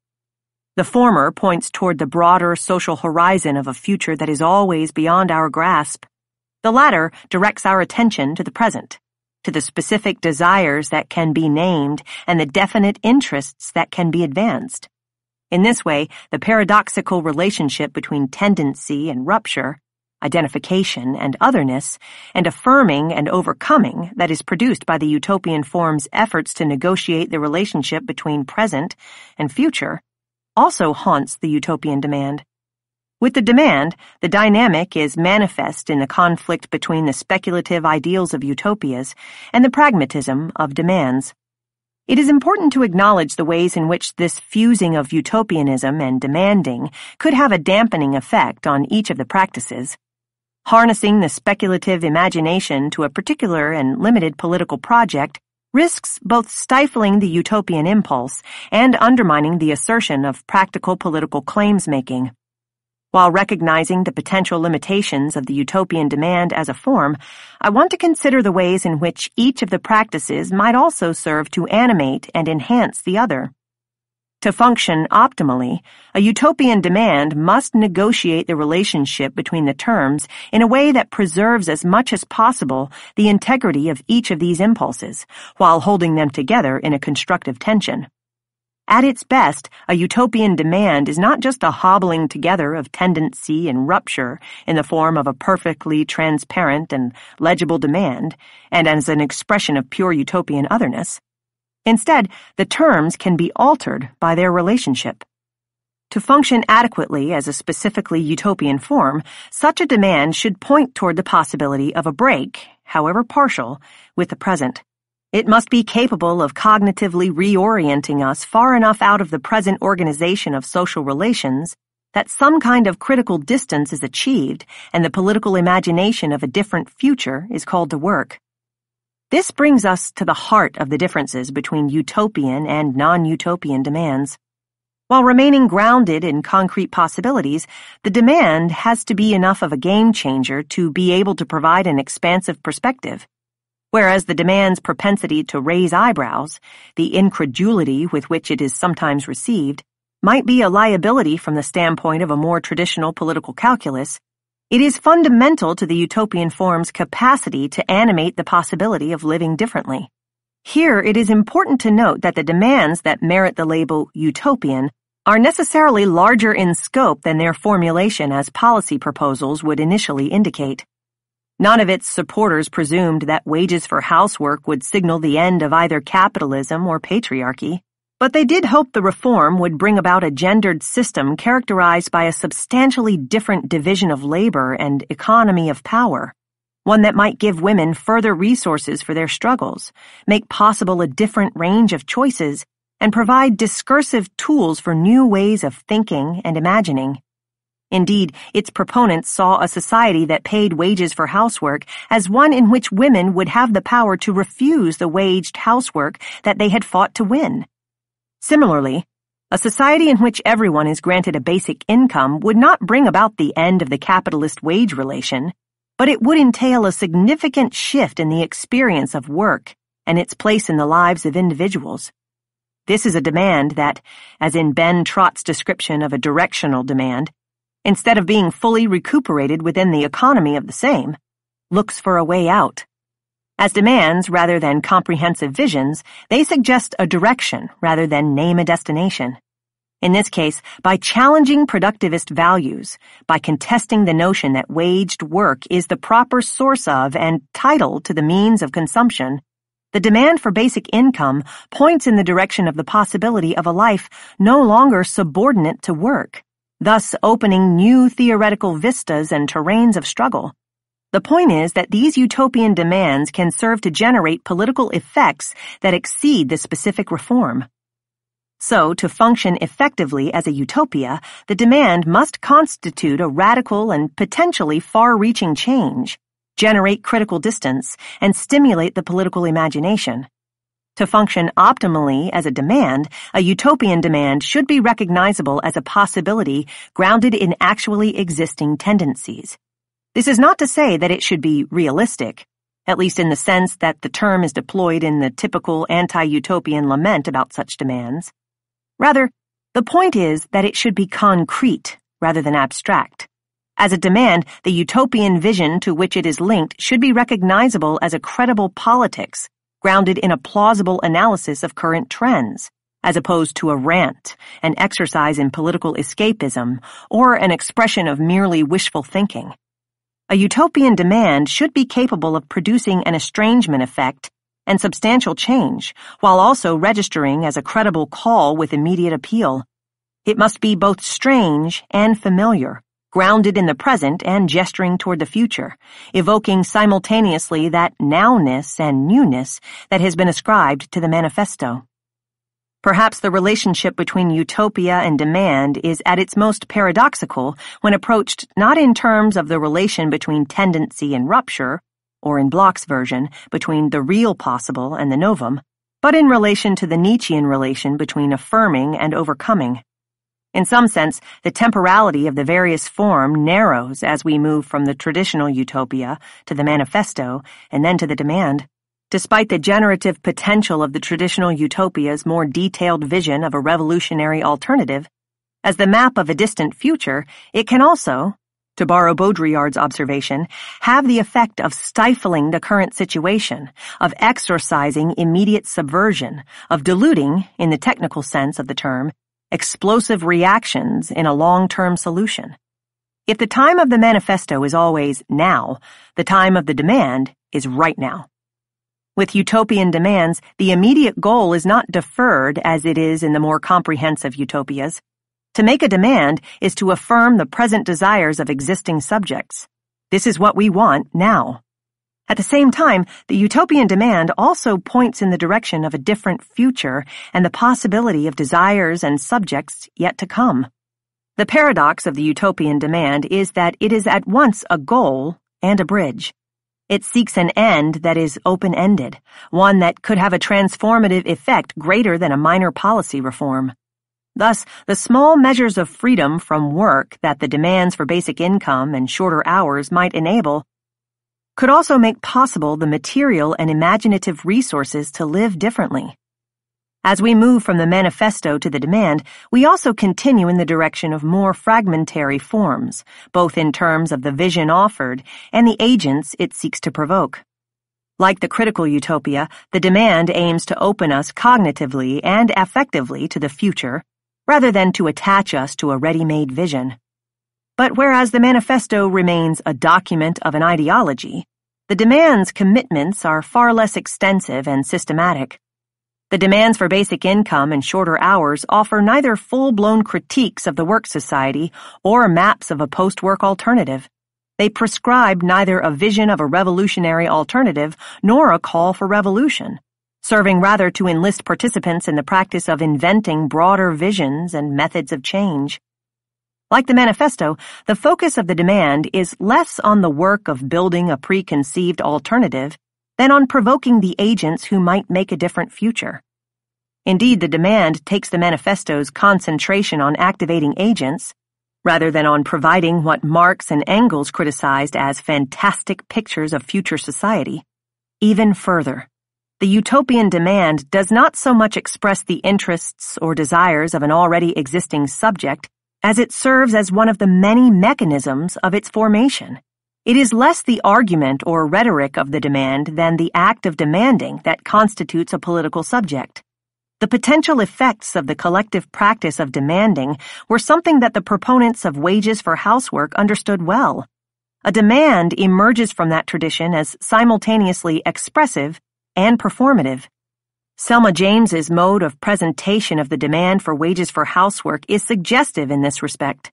The former points toward the broader social horizon of a future that is always beyond our grasp. The latter directs our attention to the present, to the specific desires that can be named and the definite interests that can be advanced. In this way, the paradoxical relationship between tendency and rupture, identification and otherness, and affirming and overcoming that is produced by the utopian form's efforts to negotiate the relationship between present and future also haunts the utopian demand. With the demand, the dynamic is manifest in the conflict between the speculative ideals of utopias and the pragmatism of demands. It is important to acknowledge the ways in which this fusing of utopianism and demanding could have a dampening effect on each of the practices. Harnessing the speculative imagination to a particular and limited political project risks both stifling the utopian impulse and undermining the assertion of practical political claims-making. While recognizing the potential limitations of the utopian demand as a form, I want to consider the ways in which each of the practices might also serve to animate and enhance the other. To function optimally, a utopian demand must negotiate the relationship between the terms in a way that preserves as much as possible the integrity of each of these impulses, while holding them together in a constructive tension. At its best, a utopian demand is not just a hobbling together of tendency and rupture in the form of a perfectly transparent and legible demand, and as an expression of pure utopian otherness. Instead, the terms can be altered by their relationship. To function adequately as a specifically utopian form, such a demand should point toward the possibility of a break, however partial, with the present. It must be capable of cognitively reorienting us far enough out of the present organization of social relations that some kind of critical distance is achieved and the political imagination of a different future is called to work. This brings us to the heart of the differences between utopian and non-utopian demands. While remaining grounded in concrete possibilities, the demand has to be enough of a game changer to be able to provide an expansive perspective. Whereas the demand's propensity to raise eyebrows, the incredulity with which it is sometimes received, might be a liability from the standpoint of a more traditional political calculus, it is fundamental to the utopian form's capacity to animate the possibility of living differently. Here, it is important to note that the demands that merit the label utopian are necessarily larger in scope than their formulation as policy proposals would initially indicate. None of its supporters presumed that wages for housework would signal the end of either capitalism or patriarchy, but they did hope the reform would bring about a gendered system characterized by a substantially different division of labor and economy of power, one that might give women further resources for their struggles, make possible a different range of choices, and provide discursive tools for new ways of thinking and imagining. Indeed, its proponents saw a society that paid wages for housework as one in which women would have the power to refuse the waged housework that they had fought to win. Similarly, a society in which everyone is granted a basic income would not bring about the end of the capitalist wage relation, but it would entail a significant shift in the experience of work and its place in the lives of individuals. This is a demand that, as in Ben Trott's description of a directional demand, instead of being fully recuperated within the economy of the same, looks for a way out. As demands rather than comprehensive visions, they suggest a direction rather than name a destination. In this case, by challenging productivist values, by contesting the notion that waged work is the proper source of and title to the means of consumption, the demand for basic income points in the direction of the possibility of a life no longer subordinate to work, thus opening new theoretical vistas and terrains of struggle. The point is that these utopian demands can serve to generate political effects that exceed the specific reform. So, to function effectively as a utopia, the demand must constitute a radical and potentially far-reaching change, generate critical distance, and stimulate the political imagination. To function optimally as a demand, a utopian demand should be recognizable as a possibility grounded in actually existing tendencies. This is not to say that it should be realistic, at least in the sense that the term is deployed in the typical anti-utopian lament about such demands. Rather, the point is that it should be concrete rather than abstract. As a demand, the utopian vision to which it is linked should be recognizable as a credible politics, grounded in a plausible analysis of current trends, as opposed to a rant, an exercise in political escapism, or an expression of merely wishful thinking. A utopian demand should be capable of producing an estrangement effect and substantial change, while also registering as a credible call with immediate appeal. It must be both strange and familiar, grounded in the present and gesturing toward the future, evoking simultaneously that nowness and newness that has been ascribed to the manifesto. Perhaps the relationship between utopia and demand is at its most paradoxical when approached not in terms of the relation between tendency and rupture, or in Bloch's version, between the real possible and the novum, but in relation to the Nietzschean relation between affirming and overcoming. In some sense, the temporality of the various form narrows as we move from the traditional utopia to the manifesto and then to the demand. Despite the generative potential of the traditional utopia's more detailed vision of a revolutionary alternative, as the map of a distant future, it can also, to borrow Baudrillard's observation, have the effect of stifling the current situation, of exorcising immediate subversion, of diluting, in the technical sense of the term, explosive reactions in a long-term solution. If the time of the manifesto is always now, the time of the demand is right now. With utopian demands, the immediate goal is not deferred as it is in the more comprehensive utopias. To make a demand is to affirm the present desires of existing subjects. This is what we want now. At the same time, the utopian demand also points in the direction of a different future and the possibility of desires and subjects yet to come. The paradox of the utopian demand is that it is at once a goal and a bridge. It seeks an end that is open-ended, one that could have a transformative effect greater than a minor policy reform. Thus, the small measures of freedom from work that the demands for basic income and shorter hours might enable could also make possible the material and imaginative resources to live differently. As we move from the manifesto to the demand, we also continue in the direction of more fragmentary forms, both in terms of the vision offered and the agents it seeks to provoke. Like the critical utopia, the demand aims to open us cognitively and affectively to the future, rather than to attach us to a ready-made vision. But whereas the manifesto remains a document of an ideology, the demand's commitments are far less extensive and systematic. The demands for basic income and shorter hours offer neither full-blown critiques of the work society or maps of a post-work alternative. They prescribe neither a vision of a revolutionary alternative nor a call for revolution, serving rather to enlist participants in the practice of inventing broader visions and methods of change. Like the manifesto, the focus of the demand is less on the work of building a preconceived alternative than on provoking the agents who might make a different future. Indeed, the demand takes the manifesto's concentration on activating agents, rather than on providing what Marx and Engels criticized as fantastic pictures of future society, even further. The utopian demand does not so much express the interests or desires of an already existing subject as it serves as one of the many mechanisms of its formation. It is less the argument or rhetoric of the demand than the act of demanding that constitutes a political subject. The potential effects of the collective practice of demanding were something that the proponents of wages for housework understood well. A demand emerges from that tradition as simultaneously expressive and performative. Selma James's mode of presentation of the demand for wages for housework is suggestive in this respect.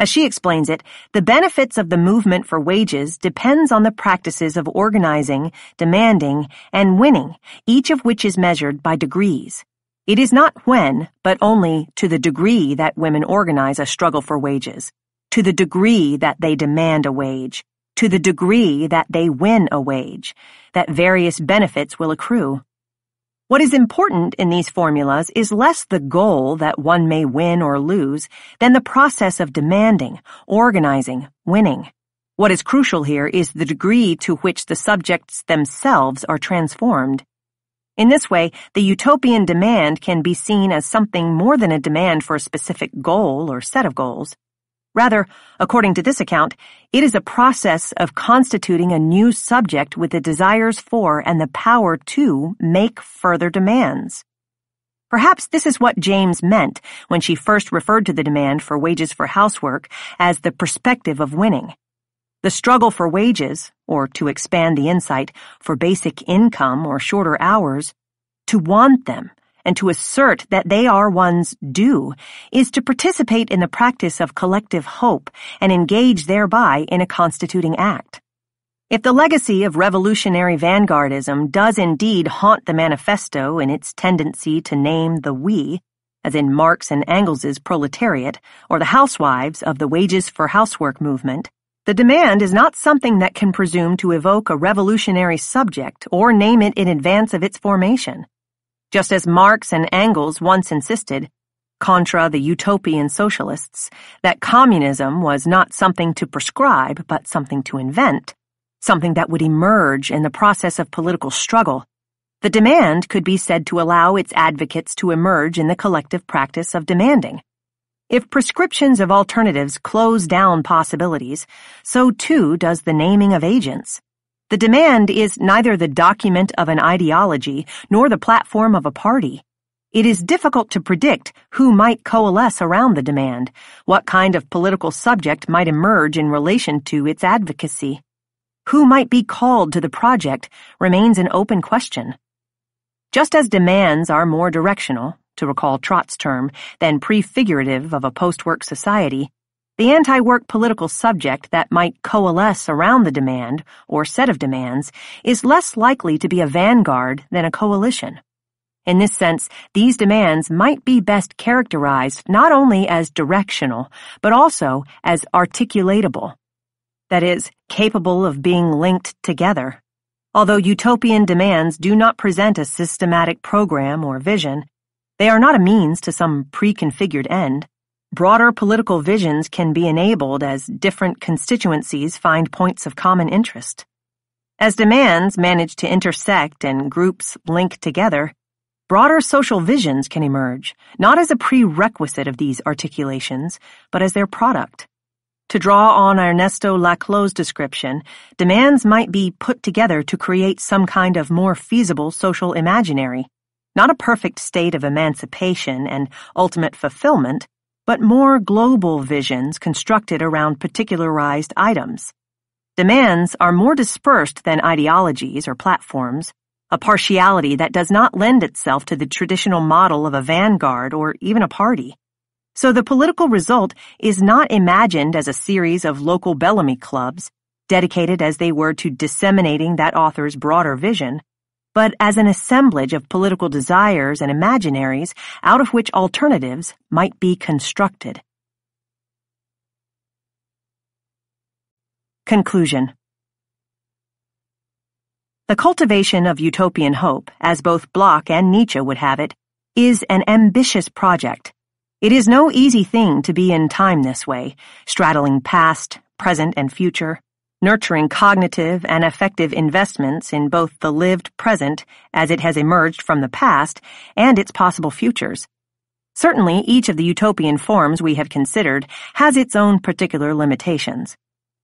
As she explains it, the benefits of the movement for wages depends on the practices of organizing, demanding, and winning, each of which is measured by degrees. It is not when, but only to the degree that women organize a struggle for wages, to the degree that they demand a wage, to the degree that they win a wage, that various benefits will accrue. What is important in these formulas is less the goal that one may win or lose than the process of demanding, organizing, winning. What is crucial here is the degree to which the subjects themselves are transformed. In this way, the utopian demand can be seen as something more than a demand for a specific goal or set of goals. Rather, according to this account, it is a process of constituting a new subject with the desires for and the power to make further demands. Perhaps this is what James meant when she first referred to the demand for wages for housework as the perspective of winning. The struggle for wages, or to expand the insight, for basic income or shorter hours, to want them and to assert that they are one's due, is to participate in the practice of collective hope and engage thereby in a constituting act. If the legacy of revolutionary vanguardism does indeed haunt the manifesto in its tendency to name the we, as in Marx and Engels's proletariat, or the housewives of the wages for housework movement, the demand is not something that can presume to evoke a revolutionary subject or name it in advance of its formation. Just as Marx and Engels once insisted, contra the utopian socialists, that communism was not something to prescribe but something to invent, something that would emerge in the process of political struggle, the demand could be said to allow its advocates to emerge in the collective practice of demanding. If prescriptions of alternatives close down possibilities, so too does the naming of agents. The demand is neither the document of an ideology nor the platform of a party. It is difficult to predict who might coalesce around the demand, what kind of political subject might emerge in relation to its advocacy. Who might be called to the project remains an open question. Just as demands are more directional, to recall Trott's term, than prefigurative of a post-work society, the anti-work political subject that might coalesce around the demand or set of demands is less likely to be a vanguard than a coalition. In this sense, these demands might be best characterized not only as directional, but also as articulatable, that is, capable of being linked together. Although utopian demands do not present a systematic program or vision, they are not a means to some pre-configured end. Broader political visions can be enabled as different constituencies find points of common interest. As demands manage to intersect and groups link together, broader social visions can emerge, not as a prerequisite of these articulations, but as their product. To draw on Ernesto Laclau's description, demands might be put together to create some kind of more feasible social imaginary, not a perfect state of emancipation and ultimate fulfillment, but more global visions constructed around particularized items. Demands are more dispersed than ideologies or platforms, a partiality that does not lend itself to the traditional model of a vanguard or even a party. So the political result is not imagined as a series of local Bellamy clubs, dedicated as they were to disseminating that author's broader vision, but as an assemblage of political desires and imaginaries out of which alternatives might be constructed. Conclusion. The cultivation of utopian hope, as both Bloch and Nietzsche would have it, is an ambitious project. It is no easy thing to be in time this way, straddling past, present, and future, nurturing cognitive and affective investments in both the lived present as it has emerged from the past and its possible futures. Certainly, each of the utopian forms we have considered has its own particular limitations.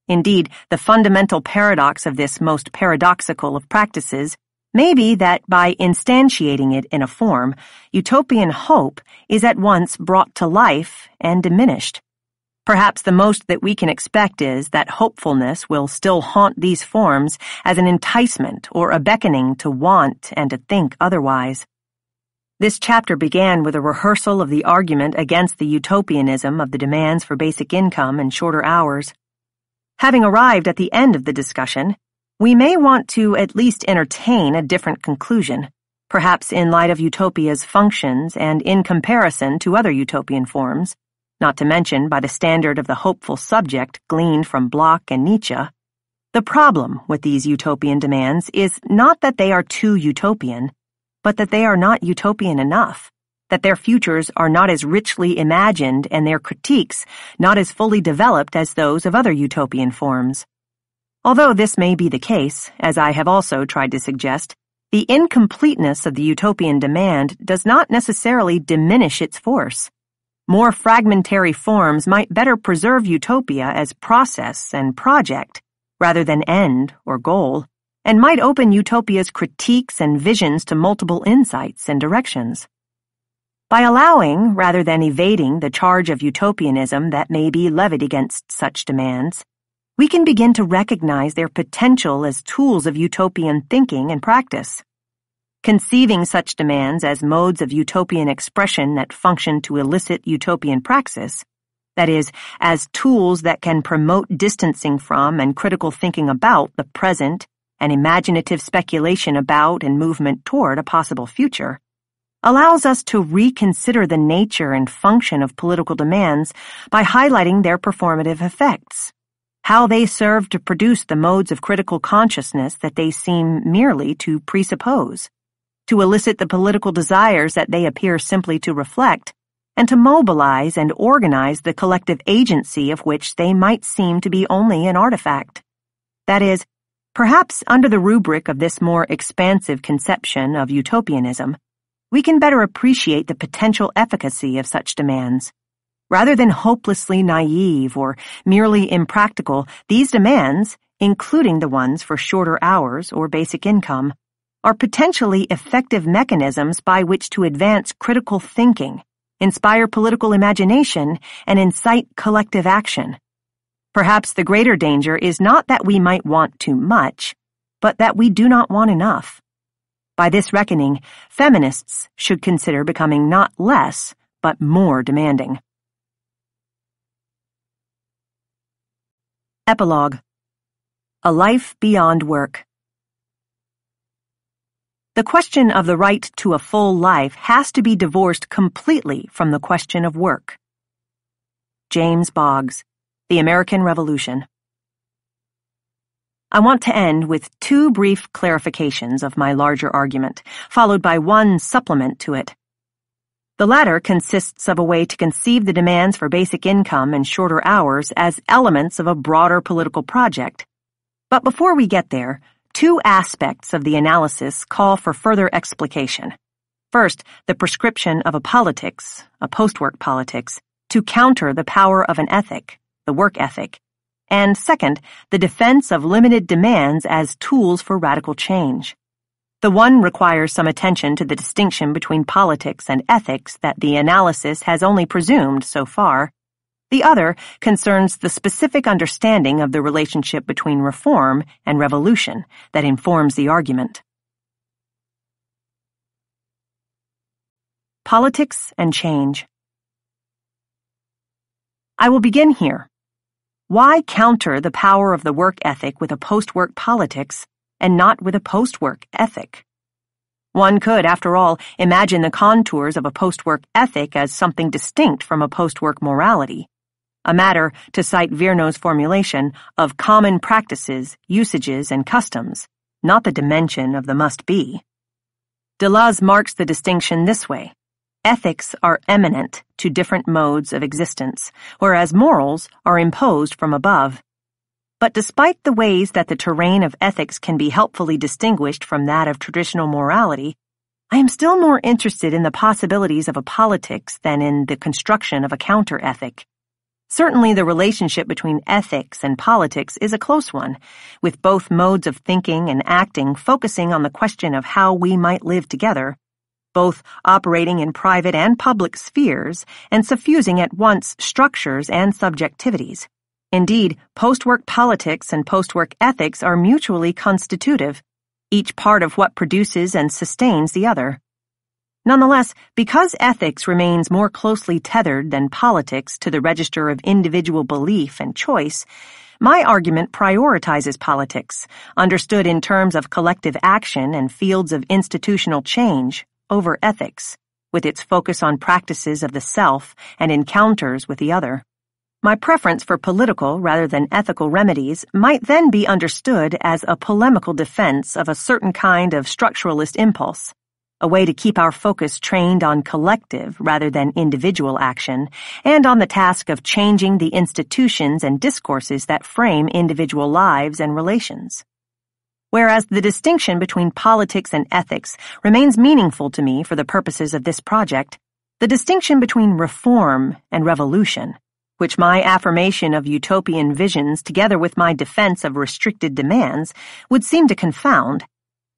Indeed, the fundamental paradox of this most paradoxical of practices may be that by instantiating it in a form, utopian hope is at once brought to life and diminished. Perhaps the most that we can expect is that hopefulness will still haunt these forms as an enticement or a beckoning to want and to think otherwise. This chapter began with a rehearsal of the argument against the utopianism of the demands for basic income and shorter hours. Having arrived at the end of the discussion, we may want to at least entertain a different conclusion, perhaps in light of utopia's functions and in comparison to other utopian forms, not to mention by the standard of the hopeful subject gleaned from Bloch and Nietzsche. The problem with these utopian demands is not that they are too utopian, but that they are not utopian enough, that their futures are not as richly imagined and their critiques not as fully developed as those of other utopian forms. Although this may be the case, as I have also tried to suggest, the incompleteness of the utopian demand does not necessarily diminish its force. More fragmentary forms might better preserve utopia as process and project, rather than end or goal, and might open utopia's critiques and visions to multiple insights and directions. By allowing, rather than evading, the charge of utopianism that may be levied against such demands, we can begin to recognize their potential as tools of utopian thinking and practice. Conceiving such demands as modes of utopian expression that function to elicit utopian praxis, that is, as tools that can promote distancing from and critical thinking about the present and imaginative speculation about and movement toward a possible future, allows us to reconsider the nature and function of political demands by highlighting their performative effects, how they serve to produce the modes of critical consciousness that they seem merely to presuppose, to elicit the political desires that they appear simply to reflect, and to mobilize and organize the collective agency of which they might seem to be only an artifact. That is, perhaps under the rubric of this more expansive conception of utopianism, we can better appreciate the potential efficacy of such demands. Rather than hopelessly naive or merely impractical, these demands, including the ones for shorter hours or basic income, are potentially effective mechanisms by which to advance critical thinking, inspire political imagination, and incite collective action. Perhaps the greater danger is not that we might want too much, but that we do not want enough. By this reckoning, feminists should consider becoming not less, but more demanding. Epilogue. A life beyond work. The question of the right to a full life has to be divorced completely from the question of work. James Boggs, The American Revolution. I want to end with two brief clarifications of my larger argument, followed by one supplement to it. The latter consists of a way to conceive the demands for basic income and shorter hours as elements of a broader political project. But before we get there, two aspects of the analysis call for further explication. First, the prescription of a politics, a post-work politics, to counter the power of an ethic, the work ethic. And second, the defense of limited demands as tools for radical change. The one requires some attention to the distinction between politics and ethics that the analysis has only presumed so far. The other concerns the specific understanding of the relationship between reform and revolution that informs the argument. Politics and change. I will begin here. Why counter the power of the work ethic with a post-work politics and not with a post-work ethic? One could, after all, imagine the contours of a post-work ethic as something distinct from a post-work morality, a matter, to cite Virnow's formulation, of common practices, usages, and customs, not the dimension of the must-be. Deleuze marks the distinction this way. Ethics are eminent to different modes of existence, whereas morals are imposed from above. But despite the ways that the terrain of ethics can be helpfully distinguished from that of traditional morality, I am still more interested in the possibilities of a politics than in the construction of a counter-ethic. Certainly the relationship between ethics and politics is a close one, with both modes of thinking and acting focusing on the question of how we might live together, both operating in private and public spheres and suffusing at once structures and subjectivities. Indeed, post-work politics and post-work ethics are mutually constitutive, each part of what produces and sustains the other. Nonetheless, because ethics remains more closely tethered than politics to the register of individual belief and choice, my argument prioritizes politics, understood in terms of collective action and fields of institutional change, over ethics, with its focus on practices of the self and encounters with the other. My preference for political rather than ethical remedies might then be understood as a polemical defense of a certain kind of structuralist impulse, a way to keep our focus trained on collective rather than individual action, and on the task of changing the institutions and discourses that frame individual lives and relations. Whereas the distinction between politics and ethics remains meaningful to me for the purposes of this project, the distinction between reform and revolution, which my affirmation of utopian visions together with my defense of restricted demands would seem to confound,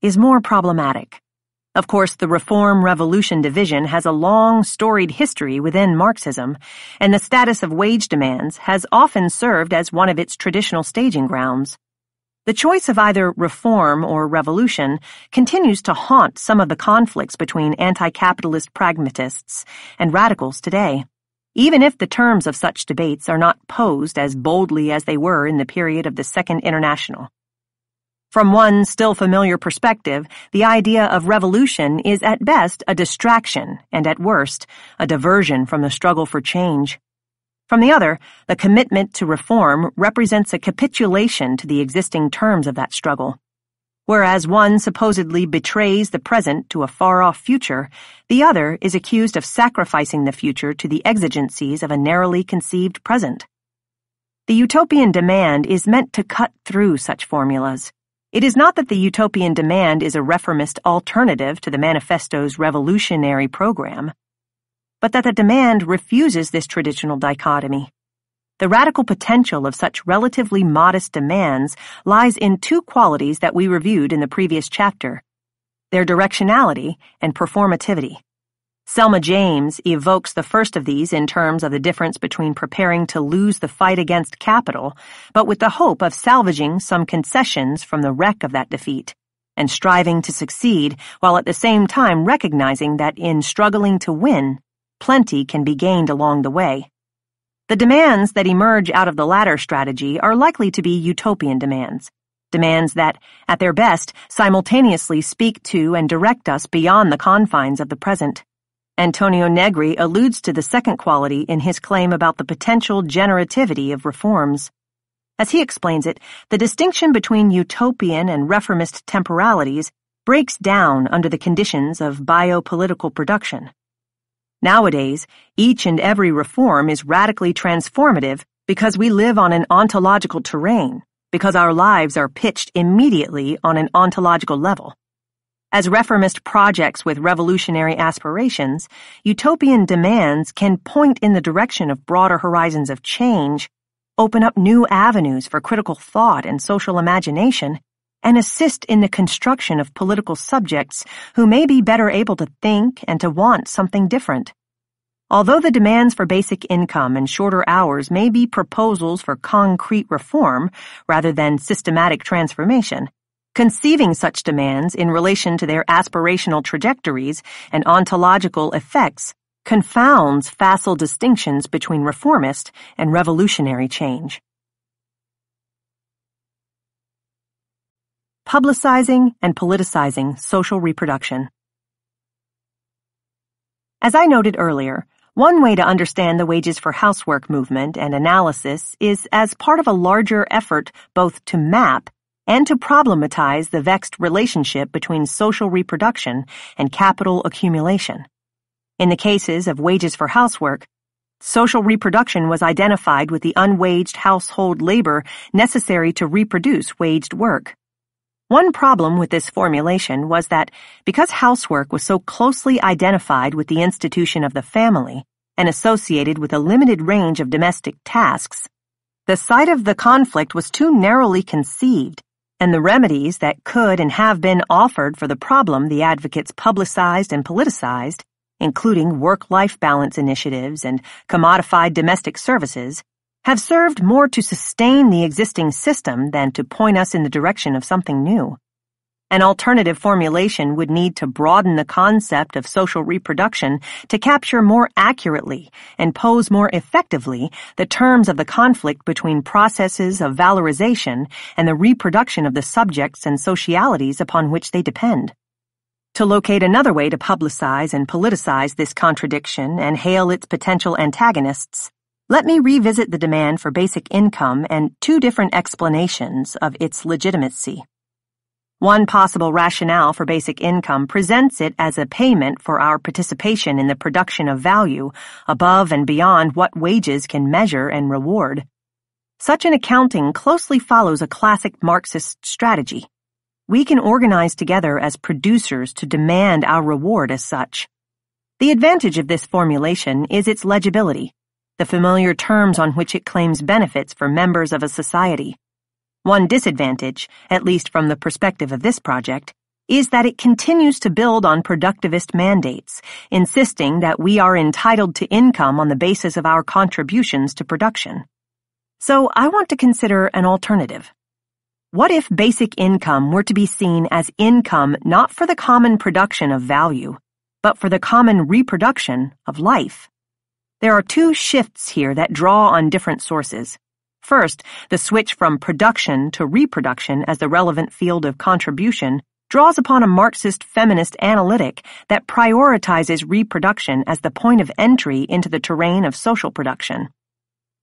is more problematic. Of course, the reform-revolution division has a long, storied history within Marxism, and the status of wage demands has often served as one of its traditional staging grounds. The choice of either reform or revolution continues to haunt some of the conflicts between anti-capitalist pragmatists and radicals today, even if the terms of such debates are not posed as boldly as they were in the period of the Second International. From one still familiar perspective, the idea of revolution is at best a distraction and at worst a diversion from the struggle for change. From the other, the commitment to reform represents a capitulation to the existing terms of that struggle. Whereas one supposedly betrays the present to a far-off future, the other is accused of sacrificing the future to the exigencies of a narrowly conceived present. The utopian demand is meant to cut through such formulas. It is not that the utopian demand is a reformist alternative to the manifesto's revolutionary program, but that the demand refuses this traditional dichotomy. The radical potential of such relatively modest demands lies in two qualities that we reviewed in the previous chapter: their directionality and performativity. Selma James evokes the first of these in terms of the difference between preparing to lose the fight against capital, but with the hope of salvaging some concessions from the wreck of that defeat, and striving to succeed while at the same time recognizing that in struggling to win, plenty can be gained along the way. The demands that emerge out of the latter strategy are likely to be utopian demands that, at their best, simultaneously speak to and direct us beyond the confines of the present. Antonio Negri alludes to the second quality in his claim about the potential generativity of reforms. As he explains it, the distinction between utopian and reformist temporalities breaks down under the conditions of biopolitical production. Nowadays, each and every reform is radically transformative because we live on an ontological terrain, because our lives are pitched immediately on an ontological level. As reformist projects with revolutionary aspirations, utopian demands can point in the direction of broader horizons of change, open up new avenues for critical thought and social imagination, and assist in the construction of political subjects who may be better able to think and to want something different. Although the demands for basic income and shorter hours may be proposals for concrete reform rather than systematic transformation, conceiving such demands in relation to their aspirational trajectories and ontological effects confounds facile distinctions between reformist and revolutionary change. Publicizing and politicizing social reproduction. As I noted earlier, one way to understand the wages for housework movement and analysis is as part of a larger effort both to map and to problematize the vexed relationship between social reproduction and capital accumulation. In the cases of wages for housework, social reproduction was identified with the unwaged household labor necessary to reproduce waged work. One problem with this formulation was that because housework was so closely identified with the institution of the family, and associated with a limited range of domestic tasks, the site of the conflict was too narrowly conceived, and the remedies that could and have been offered for the problem the advocates publicized and politicized, including work-life balance initiatives and commodified domestic services, have served more to sustain the existing system than to point us in the direction of something new. An alternative formulation would need to broaden the concept of social reproduction to capture more accurately and pose more effectively the terms of the conflict between processes of valorization and the reproduction of the subjects and socialities upon which they depend. To locate another way to publicize and politicize this contradiction and hail its potential antagonists, let me revisit the demand for basic income and two different explanations of its legitimacy. One possible rationale for basic income presents it as a payment for our participation in the production of value above and beyond what wages can measure and reward. Such an accounting closely follows a classic Marxist strategy. We can organize together as producers to demand our reward as such. The advantage of this formulation is its legibility, the familiar terms on which it claims benefits for members of a society. One disadvantage, at least from the perspective of this project, is that it continues to build on productivist mandates, insisting that we are entitled to income on the basis of our contributions to production. So I want to consider an alternative. What if basic income were to be seen as income not for the common production of value, but for the common reproduction of life? There are two shifts here that draw on different sources. First, the switch from production to reproduction as the relevant field of contribution draws upon a Marxist feminist analytic that prioritizes reproduction as the point of entry into the terrain of social production.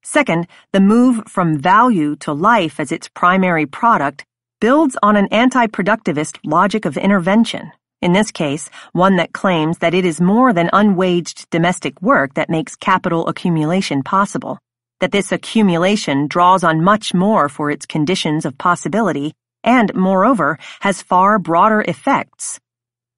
Second, the move from value to life as its primary product builds on an anti-productivist logic of intervention, in this case, one that claims that it is more than unwaged domestic work that makes capital accumulation possible, that this accumulation draws on much more for its conditions of possibility and, moreover, has far broader effects.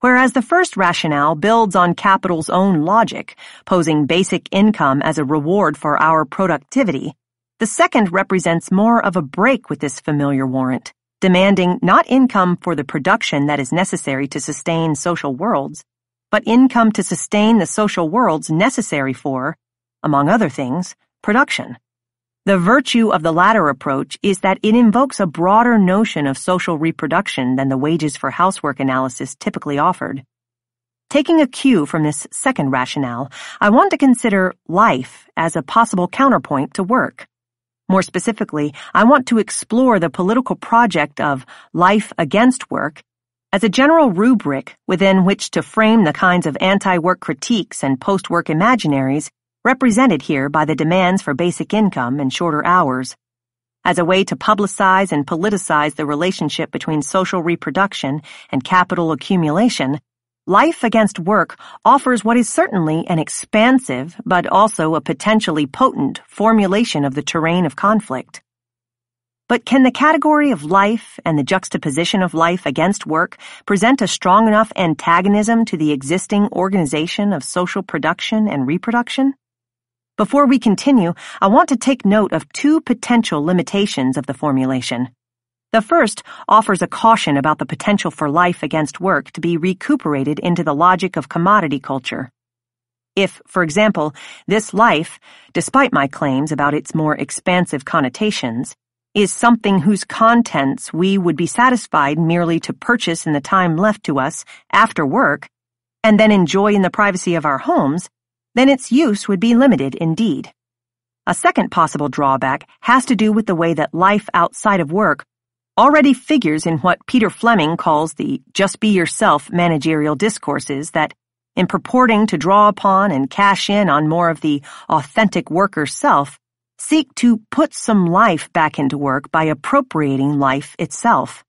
Whereas the first rationale builds on capital's own logic, posing basic income as a reward for our productivity, the second represents more of a break with this familiar warrant, demanding not income for the production that is necessary to sustain social worlds, but income to sustain the social worlds necessary for, among other things, production. The virtue of the latter approach is that it invokes a broader notion of social reproduction than the wages for housework analysis typically offered. Taking a cue from this second rationale, I want to consider life as a possible counterpoint to work. More specifically, I want to explore the political project of life against work as a general rubric within which to frame the kinds of anti-work critiques and post-work imaginaries represented here by the demands for basic income and shorter hours. As a way to publicize and politicize the relationship between social reproduction and capital accumulation, life against work offers what is certainly an expansive, but also a potentially potent formulation of the terrain of conflict. But can the category of life and the juxtaposition of life against work present a strong enough antagonism to the existing organization of social production and reproduction? Before we continue, I want to take note of two potential limitations of the formulation. The first offers a caution about the potential for life against work to be recuperated into the logic of commodity culture. If, for example, this life, despite my claims about its more expansive connotations, is something whose contents we would be satisfied merely to purchase in the time left to us after work, and then enjoy in the privacy of our homes, then its use would be limited indeed. A second possible drawback has to do with the way that life outside of work already figures in what Peter Fleming calls the just be yourself managerial discourses that, in purporting to draw upon and cash in on more of the authentic worker self, seek to put some life back into work by appropriating life itself.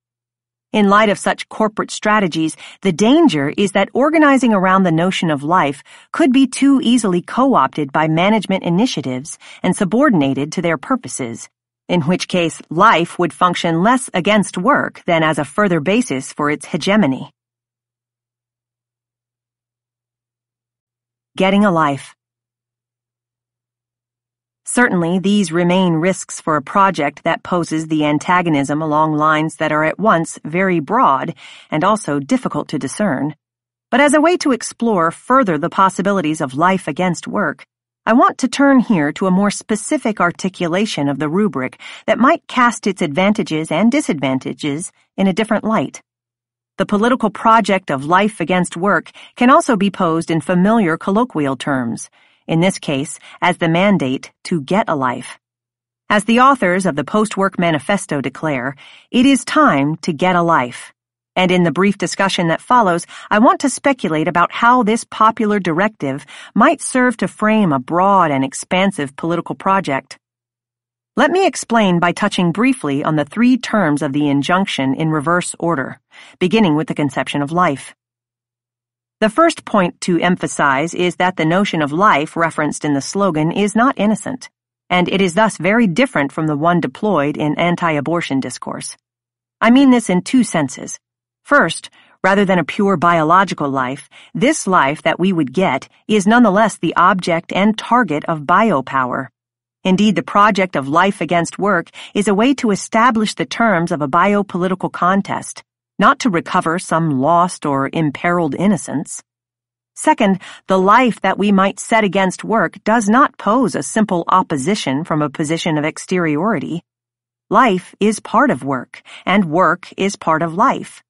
In light of such corporate strategies, the danger is that organizing around the notion of life could be too easily co-opted by management initiatives and subordinated to their purposes, in which case life would function less against work than as a further basis for its hegemony. Getting a life. Certainly, these remain risks for a project that poses the antagonism along lines that are at once very broad and also difficult to discern. But as a way to explore further the possibilities of life against work, I want to turn here to a more specific articulation of the rubric that might cast its advantages and disadvantages in a different light. The political project of life against work can also be posed in familiar colloquial terms, in this case as the mandate to get a life. As the authors of the Post-Work Manifesto declare, it is time to get a life. And in the brief discussion that follows, I want to speculate about how this popular directive might serve to frame a broad and expansive political project. Let me explain by touching briefly on the three terms of the injunction in reverse order, beginning with the conception of life. The first point to emphasize is that the notion of life referenced in the slogan is not innocent, and it is thus very different from the one deployed in anti-abortion discourse. I mean this in two senses. First, rather than a pure biological life, this life that we would get is nonetheless the object and target of biopower. Indeed, the project of life against work is a way to establish the terms of a biopolitical contest, not to recover some lost or imperiled innocence. Second, the life that we might set against work does not pose a simple opposition from a position of exteriority. Life is part of work, and work is part of life.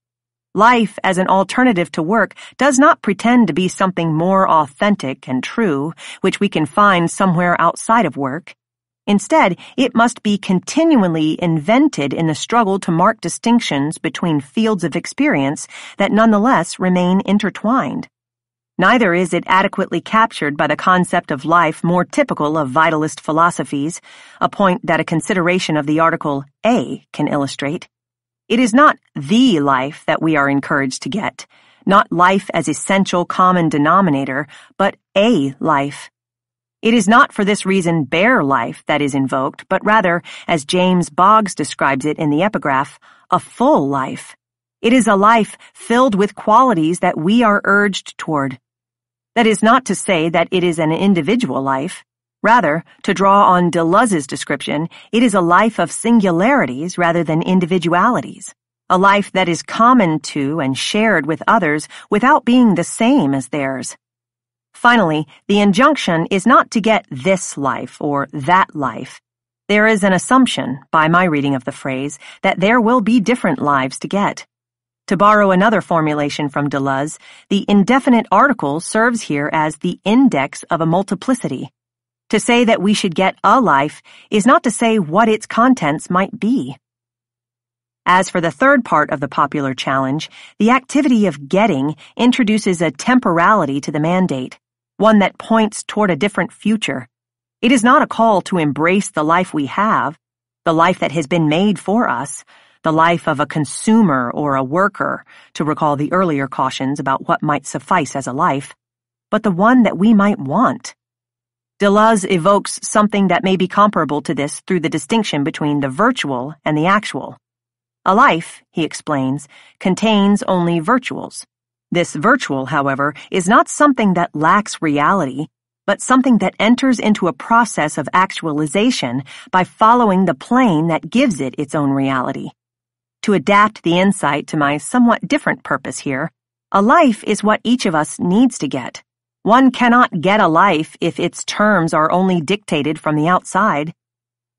Life as an alternative to work does not pretend to be something more authentic and true, which we can find somewhere outside of work. Instead, it must be continually invented in the struggle to mark distinctions between fields of experience that nonetheless remain intertwined. Neither is it adequately captured by the concept of life more typical of vitalist philosophies, a point that a consideration of the article A can illustrate. It is not the life that we are encouraged to get, not life as essential common denominator, but a life. It is not for this reason bare life that is invoked, but rather, as James Boggs describes it in the epigraph, a full life. It is a life filled with qualities that we are urged toward. That is not to say that it is an individual life. Rather, to draw on Deleuze's description, it is a life of singularities rather than individualities, a life that is common to and shared with others without being the same as theirs. Finally, the injunction is not to get this life or that life. There is an assumption, by my reading of the phrase, that there will be different lives to get. To borrow another formulation from Deleuze, the indefinite article serves here as the index of a multiplicity. To say that we should get a life is not to say what its contents might be. As for the third part of the popular challenge, the activity of getting introduces a temporality to the mandate, one that points toward a different future. It is not a call to embrace the life we have, the life that has been made for us, the life of a consumer or a worker, to recall the earlier cautions about what might suffice as a life, but the one that we might want. Deleuze evokes something that may be comparable to this through the distinction between the virtual and the actual. A life, he explains, contains only virtuals. This virtual, however, is not something that lacks reality, but something that enters into a process of actualization by following the plane that gives it its own reality. To adapt the insight to my somewhat different purpose here, a life is what each of us needs to get. One cannot get a life if its terms are only dictated from the outside.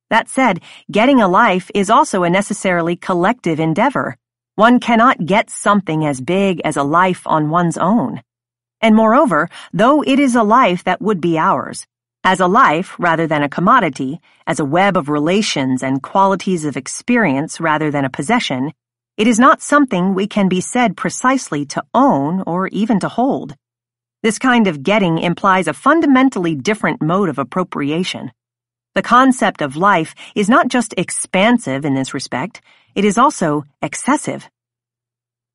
That said, getting a life is also a necessarily collective endeavor. One cannot get something as big as a life on one's own. And moreover, though it is a life that would be ours, as a life rather than a commodity, as a web of relations and qualities of experience rather than a possession, it is not something we can be said precisely to own or even to hold. This kind of getting implies a fundamentally different mode of appropriation. The concept of life is not just expansive in this respect, it is also excessive.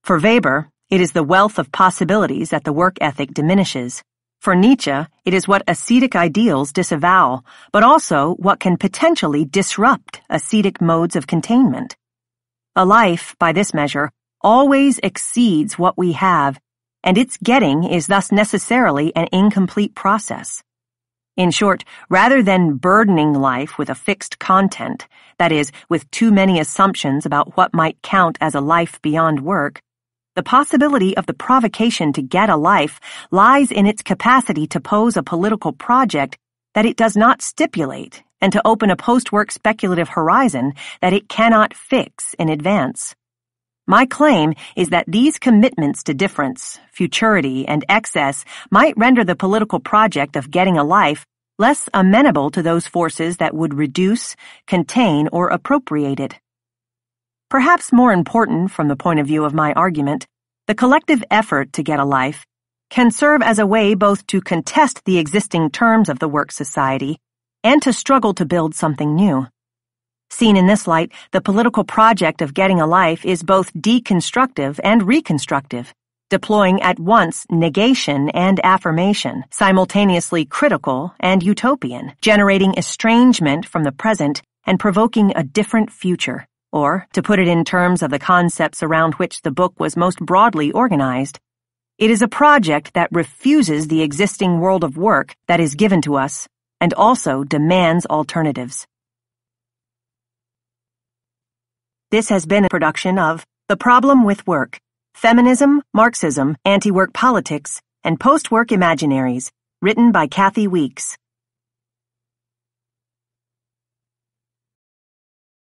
For Weber, it is the wealth of possibilities that the work ethic diminishes. For Nietzsche, it is what ascetic ideals disavow, but also what can potentially disrupt ascetic modes of containment. A life, by this measure, always exceeds what we have, and its getting is thus necessarily an incomplete process. In short, rather than burdening life with a fixed content, that is, with too many assumptions about what might count as a life beyond work, the possibility of the provocation to get a life lies in its capacity to pose a political project that it does not stipulate and to open a post-work speculative horizon that it cannot fix in advance. My claim is that these commitments to difference, futurity, and excess might render the political project of getting a life less amenable to those forces that would reduce, contain, or appropriate it. Perhaps more important from the point of view of my argument, the collective effort to get a life can serve as a way both to contest the existing terms of the work society and to struggle to build something new. Seen in this light, the political project of getting a life is both deconstructive and reconstructive, deploying at once negation and affirmation, simultaneously critical and utopian, generating estrangement from the present and provoking a different future. Or, to put it in terms of the concepts around which the book was most broadly organized, it is a project that refuses the existing world of work that is given to us and also demands alternatives. This has been a production of The Problem with Work, Feminism, Marxism, Anti-Work Politics, and Post-Work Imaginaries, written by Kathi Weeks.